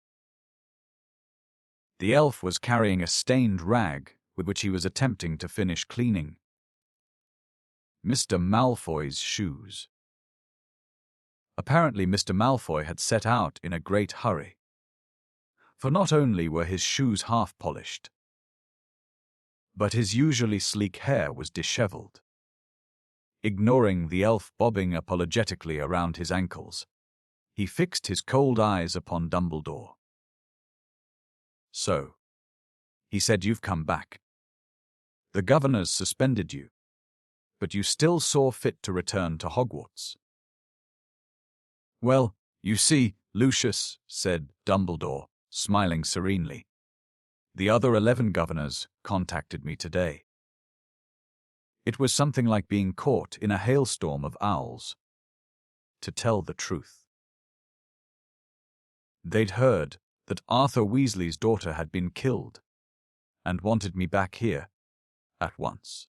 The elf was carrying a stained rag with which he was attempting to finish cleaning. Mr. Malfoy's shoes. Apparently Mr. Malfoy had set out in a great hurry, for not only were his shoes half polished, but his usually sleek hair was dishevelled. Ignoring the elf bobbing apologetically around his ankles, he fixed his cold eyes upon Dumbledore. "So," he said, "you've come back. The governor's suspended you, but you still saw fit to return to Hogwarts." "Well, you see, Lucius," said Dumbledore, smiling serenely, "the other 11 governors contacted me today. It was something like being caught in a hailstorm of owls. To tell the truth, they'd heard that Arthur Weasley's daughter had been killed and wanted me back here at once.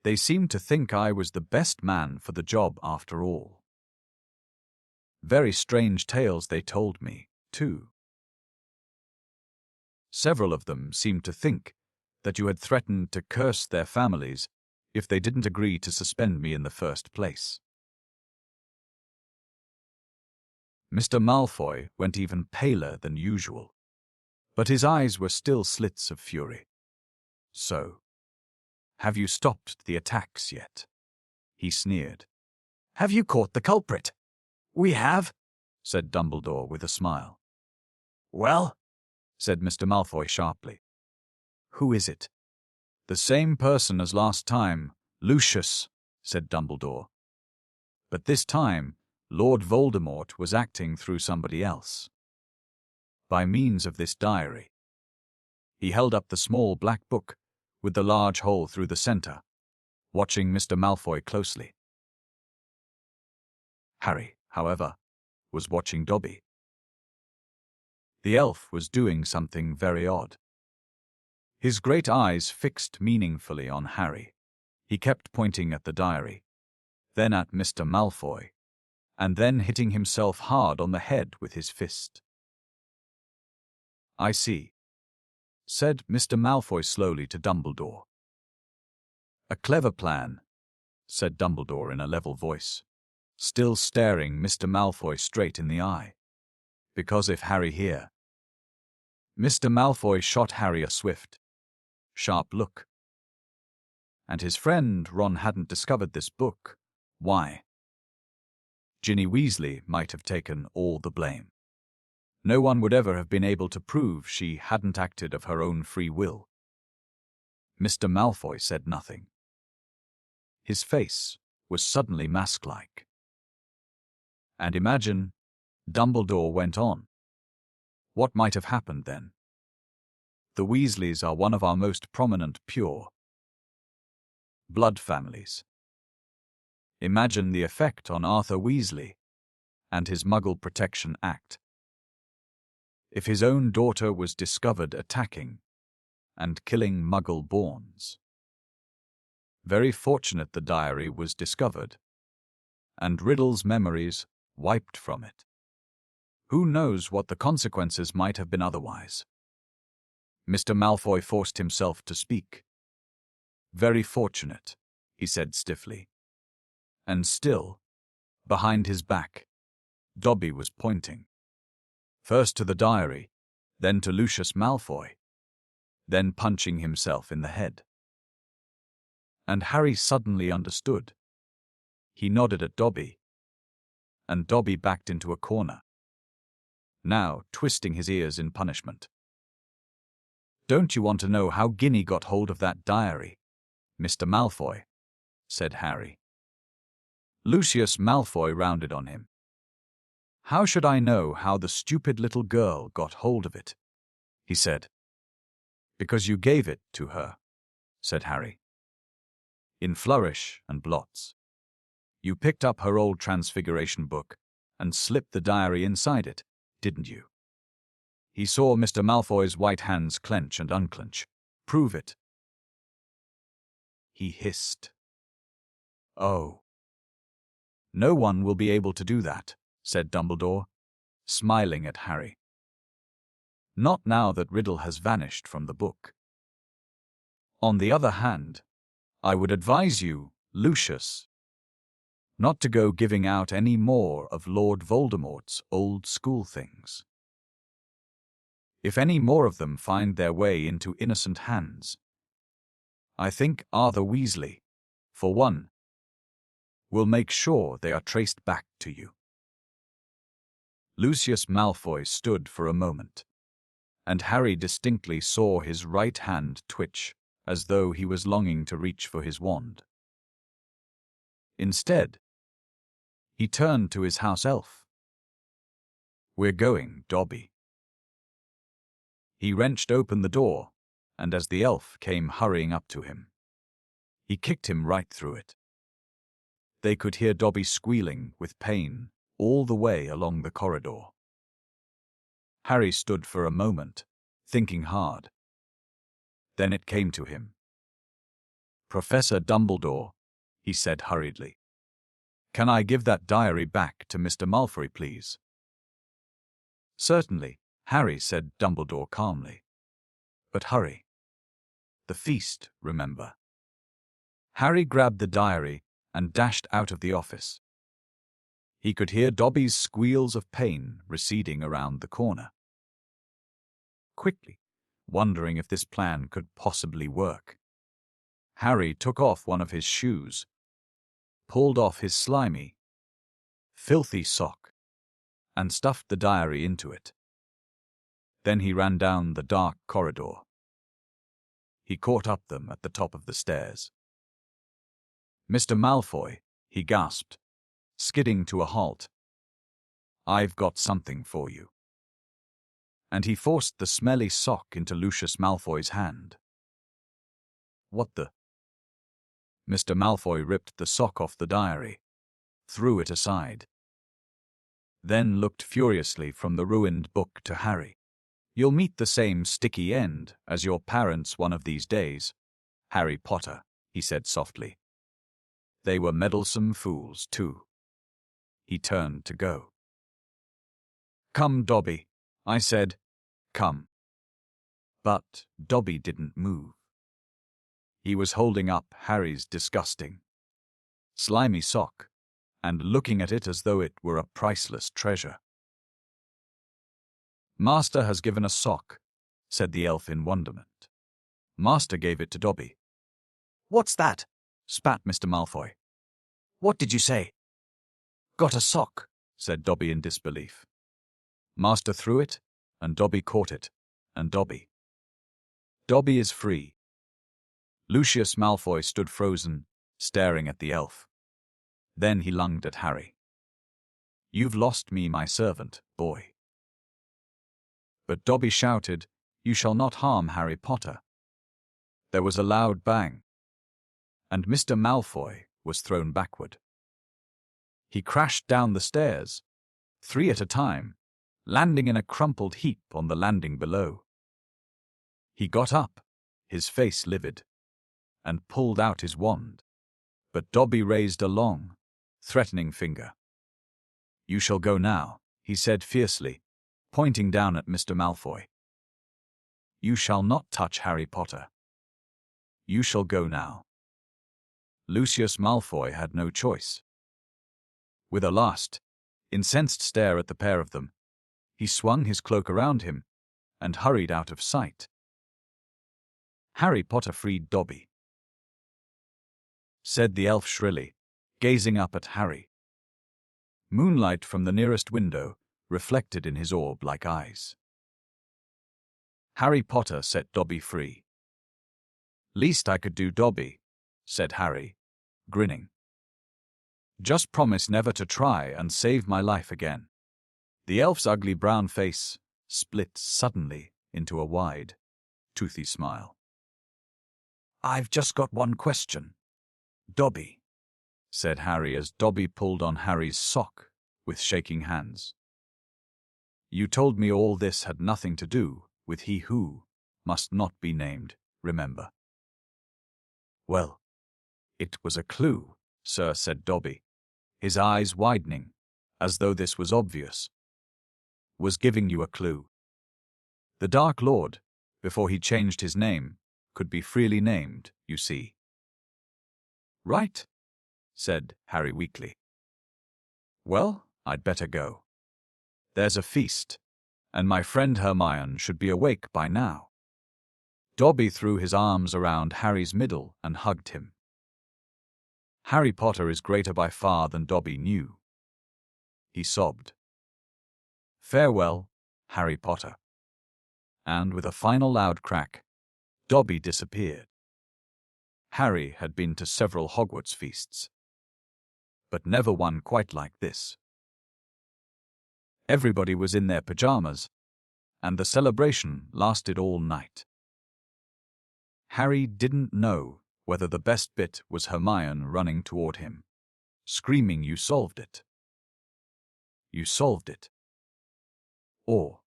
They seemed to think I was the best man for the job after all. Very strange tales they told me, too. Several of them seemed to think that you had threatened to curse their families if they didn't agree to suspend me in the first place." Mr. Malfoy went even paler than usual, but his eyes were still slits of fury. "So, have you stopped the attacks yet?" he sneered. Have you caught the culprit? "We have," said Dumbledore with a smile. Well, said Mr. Malfoy sharply. "Who is it?" "The same person as last time, Lucius," said Dumbledore. "But this time, Lord Voldemort was acting through somebody else. By means of this diary." He held up the small black book with the large hole through the center, watching Mr. Malfoy closely. Harry, however, was watching Dobby. The elf was doing something very odd. His great eyes fixed meaningfully on Harry. He kept pointing at the diary, then at Mr. Malfoy, and then hitting himself hard on the head with his fist. "I see," said Mr. Malfoy slowly to Dumbledore. "A clever plan," said Dumbledore in a level voice, still staring Mr. Malfoy straight in the eye. "Because if Harry here—" Mr. Malfoy shot Harry a swift, sharp look. And his friend Ron hadn't discovered this book. Why? Ginny Weasley might have taken all the blame. No one would ever have been able to prove she hadn't acted of her own free will. Mr. Malfoy said nothing. His face was suddenly mask-like. "And imagine," Dumbledore went on, "what might have happened then. The Weasleys are one of our most prominent pure blood families. Imagine the effect on Arthur Weasley and his Muggle Protection Act. If his own daughter was discovered attacking and killing Muggle-borns. Very fortunate the diary was discovered, and Riddle's memories wiped from it. Who knows what the consequences might have been otherwise?" Mr. Malfoy forced himself to speak. "Very fortunate," he said stiffly. And still, behind his back, Dobby was pointing. First to the diary, then to Lucius Malfoy, then punching himself in the head. And Harry suddenly understood. He nodded at Dobby, and Dobby backed into a corner, now twisting his ears in punishment. "Don't you want to know how Ginny got hold of that diary, Mr. Malfoy?" said Harry. Lucius Malfoy rounded on him. "How should I know how the stupid little girl got hold of it?" he said. "Because you gave it to her," said Harry. "In flourish and blots. You picked up her old Transfiguration book and slipped the diary inside it, didn't you?" He saw Mr. Malfoy's white hands clench and unclench. "Prove it." He hissed. "Oh. No one will be able to do that," said Dumbledore, smiling at Harry. "Not now that Riddle has vanished from the book." On the other hand, I would advise you, Lucius, not to go giving out any more of Lord Voldemort's old school things. If any more of them find their way into innocent hands, I think Arthur Weasley, for one, will make sure they are traced back to you." Lucius Malfoy stood for a moment, and Harry distinctly saw his right hand twitch as though he was longing to reach for his wand. Instead, he turned to his house elf. "We're going, Dobby." He wrenched open the door, and as the elf came hurrying up to him, he kicked him right through it. They could hear Dobby squealing with pain all the way along the corridor. Harry stood for a moment, thinking hard. Then it came to him. "Professor Dumbledore," he said hurriedly, "can I give that diary back to Mr. Malfoy, please?" "Certainly," Harry said Dumbledore calmly. "But hurry. The feast, remember." Harry grabbed the diary and dashed out of the office. He could hear Dobby's squeals of pain receding around the corner. Quickly, wondering if this plan could possibly work, Harry took off one of his shoes, pulled off his slimy, filthy sock, and stuffed the diary into it. Then he ran down the dark corridor. He caught up them at the top of the stairs. "Mr. Malfoy," he gasped, skidding to a halt. "I've got something for you." And he forced the smelly sock into Lucius Malfoy's hand. "What the?" Mr. Malfoy ripped the sock off the diary, threw it aside, then looked furiously from the ruined book to Harry. "You'll meet the same sticky end as your parents one of these days, Harry Potter," he said softly. "They were meddlesome fools, too." He turned to go. "Come, Dobby," I said. "Come." But Dobby didn't move. He was holding up Harry's disgusting, slimy sock and looking at it as though it were a priceless treasure. "Master has given a sock," said the elf in wonderment. Master gave it to Dobby. What's that? Spat Mr. Malfoy. What did you say?" "Got a sock," said Dobby in disbelief. Master threw it, and Dobby caught it, and Dobby is free. Lucius Malfoy stood frozen, staring at the elf. Then he lunged at Harry. "You've lost me, my servant, boy." But Dobby shouted, "You shall not harm Harry Potter." There was a loud bang, and Mr. Malfoy was thrown backward. He crashed down the stairs, 3 at a time, landing in a crumpled heap on the landing below. He got up, his face livid, and pulled out his wand, but Dobby raised a long, threatening finger. "You shall go now," he said fiercely, pointing down at Mr. Malfoy. "You shall not touch Harry Potter. You shall go now." Lucius Malfoy had no choice. With a last, incensed stare at the pair of them, he swung his cloak around him and hurried out of sight. "Harry Potter freed Dobby," said the elf shrilly, gazing up at Harry. Moonlight from the nearest window reflected in his orb-like eyes. "Harry Potter set Dobby free." "Least I could do, Dobby," said Harry, grinning. "Just promise never to try and save my life again." The elf's ugly brown face split suddenly into a wide, toothy smile. "I've just got one question, Dobby," said Harry as Dobby pulled on Harry's sock with shaking hands. "You told me all this had nothing to do with he who must not be named, remember?" "Well, it was a clue, sir," said Dobby, his eyes widening, as though this was obvious. "Was giving you a clue. The Dark Lord, before he changed his name, could be freely named, you see. Right, said Harry weakly. Well, I'd better go. There's a feast, and my friend Hermione should be awake by now. Dobby threw his arms around Harry's middle and hugged him. Harry Potter is greater by far than Dobby knew. He sobbed. Farewell, Harry Potter. And with a final loud crack, Dobby disappeared. Harry had been to several Hogwarts feasts, but never one quite like this. Everybody was in their pajamas, and the celebration lasted all night. Harry didn't know whether the best bit was Hermione running toward him, screaming, "You solved it! You solved it!" or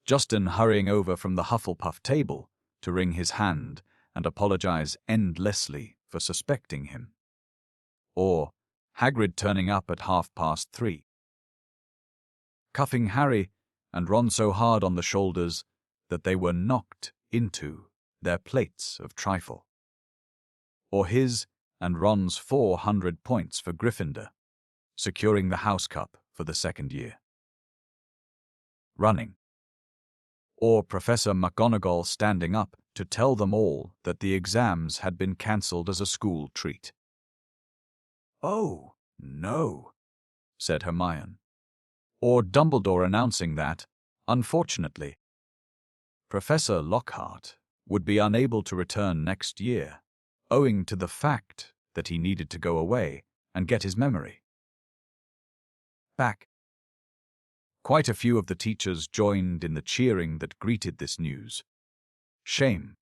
Justin hurrying over from the Hufflepuff table to wring his hand and apologize endlessly for suspecting him, or Hagrid turning up at 3:30, cuffing Harry and Ron so hard on the shoulders that they were knocked into their plates of trifle, or his and Ron's 400 points for Gryffindor, securing the House Cup for the second year. Running. Or Professor McGonagall standing up to tell them all that the exams had been cancelled as a school treat. "Oh, no," said Hermione. Or Dumbledore announcing that, unfortunately, Professor Lockhart would be unable to return next year, owing to the fact that he needed to go away and get his memory back. Quite a few of the teachers joined in the cheering that greeted this news. "Shame,"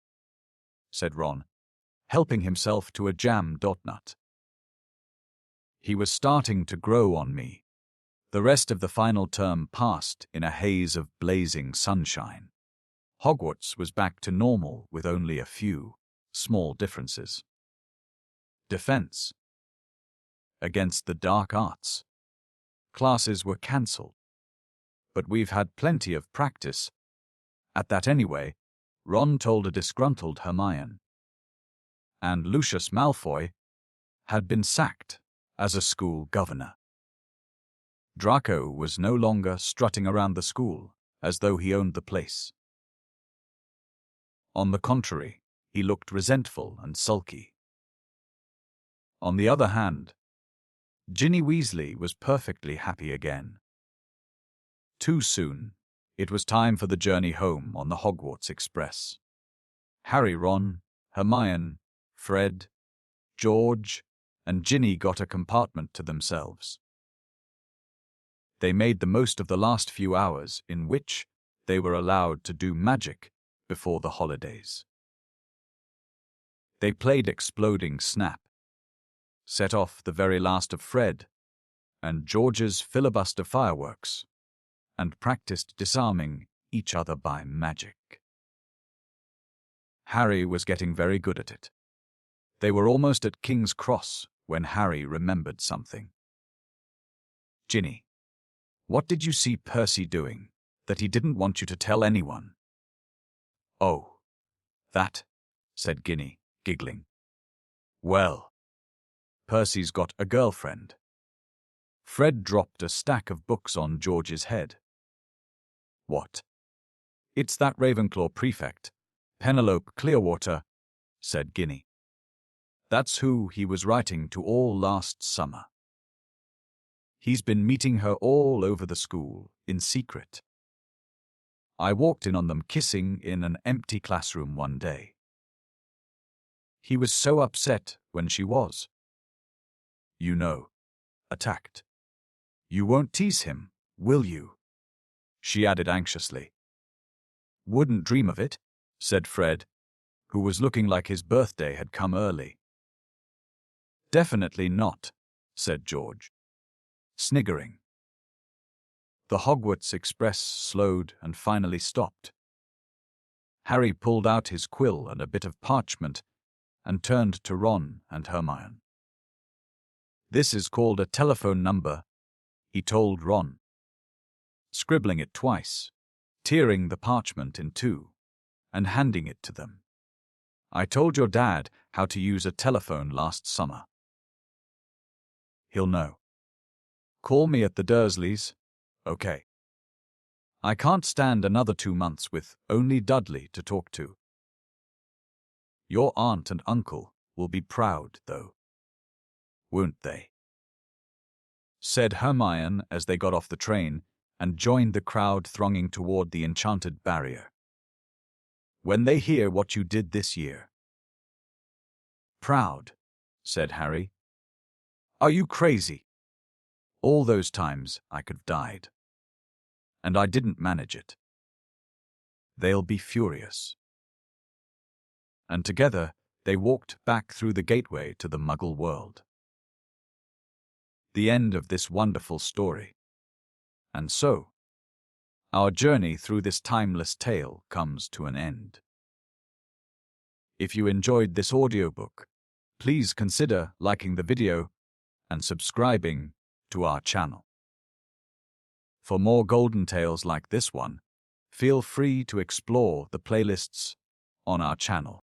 said Ron, helping himself to a jam nut. He was starting to grow on me. The rest of the final term passed in a haze of blazing sunshine. Hogwarts was back to normal with only a few small differences. Defense against the dark arts. Classes were cancelled. But we've had plenty of practice at that anyway, Ron told a disgruntled Hermione. And Lucius Malfoy had been sacked as a school governor. Draco was no longer strutting around the school as though he owned the place. On the contrary, he looked resentful and sulky. On the other hand, Ginny Weasley was perfectly happy again. Too soon, it was time for the journey home on the Hogwarts Express. Harry, Ron, Hermione, Fred, George, and Ginny got a compartment to themselves. They made the most of the last few hours in which they were allowed to do magic before the holidays. They played Exploding Snap, set off the very last of Fred and George's filibuster fireworks, and practiced disarming each other by magic. Harry was getting very good at it. They were almost at King's Cross when Harry remembered something. "Ginny, what did you see Percy doing that he didn't want you to tell anyone?" "Oh, that," said Ginny, giggling. "Well, Percy's got a girlfriend." Fred dropped a stack of books on George's head. "What?" "It's that Ravenclaw prefect, Penelope Clearwater," said Ginny. "That's who he was writing to all last summer. He's been meeting her all over the school, in secret. I walked in on them kissing in an empty classroom one day. He was so upset when she was, you know, attacked. You won't tease him, will you?" she added anxiously. "Wouldn't dream of it," said Fred, who was looking like his birthday had come early. "Definitely not," said George, sniggering. The Hogwarts Express slowed and finally stopped. Harry pulled out his quill and a bit of parchment and turned to Ron and Hermione. "This is called a telephone number," he told Ron, scribbling it twice, tearing the parchment in two, and handing it to them. I told your dad how to use a telephone last summer. He'll know. Call me at the Dursleys. Okay. I can't stand another 2 months with only Dudley to talk to. Your aunt and uncle will be proud, though. Won't they? Said Hermione as they got off the train and joined the crowd thronging toward the enchanted barrier. When they hear what you did this year. Proud, said Harry. Are you crazy? All those times I could have died. And I didn't manage it. They'll be furious. And together they walked back through the gateway to the Muggle world. The end of this wonderful story. And so, our journey through this timeless tale comes to an end. If you enjoyed this audiobook, please consider liking the video and subscribing to our channel. For more golden tales like this one, feel free to explore the playlists on our channel.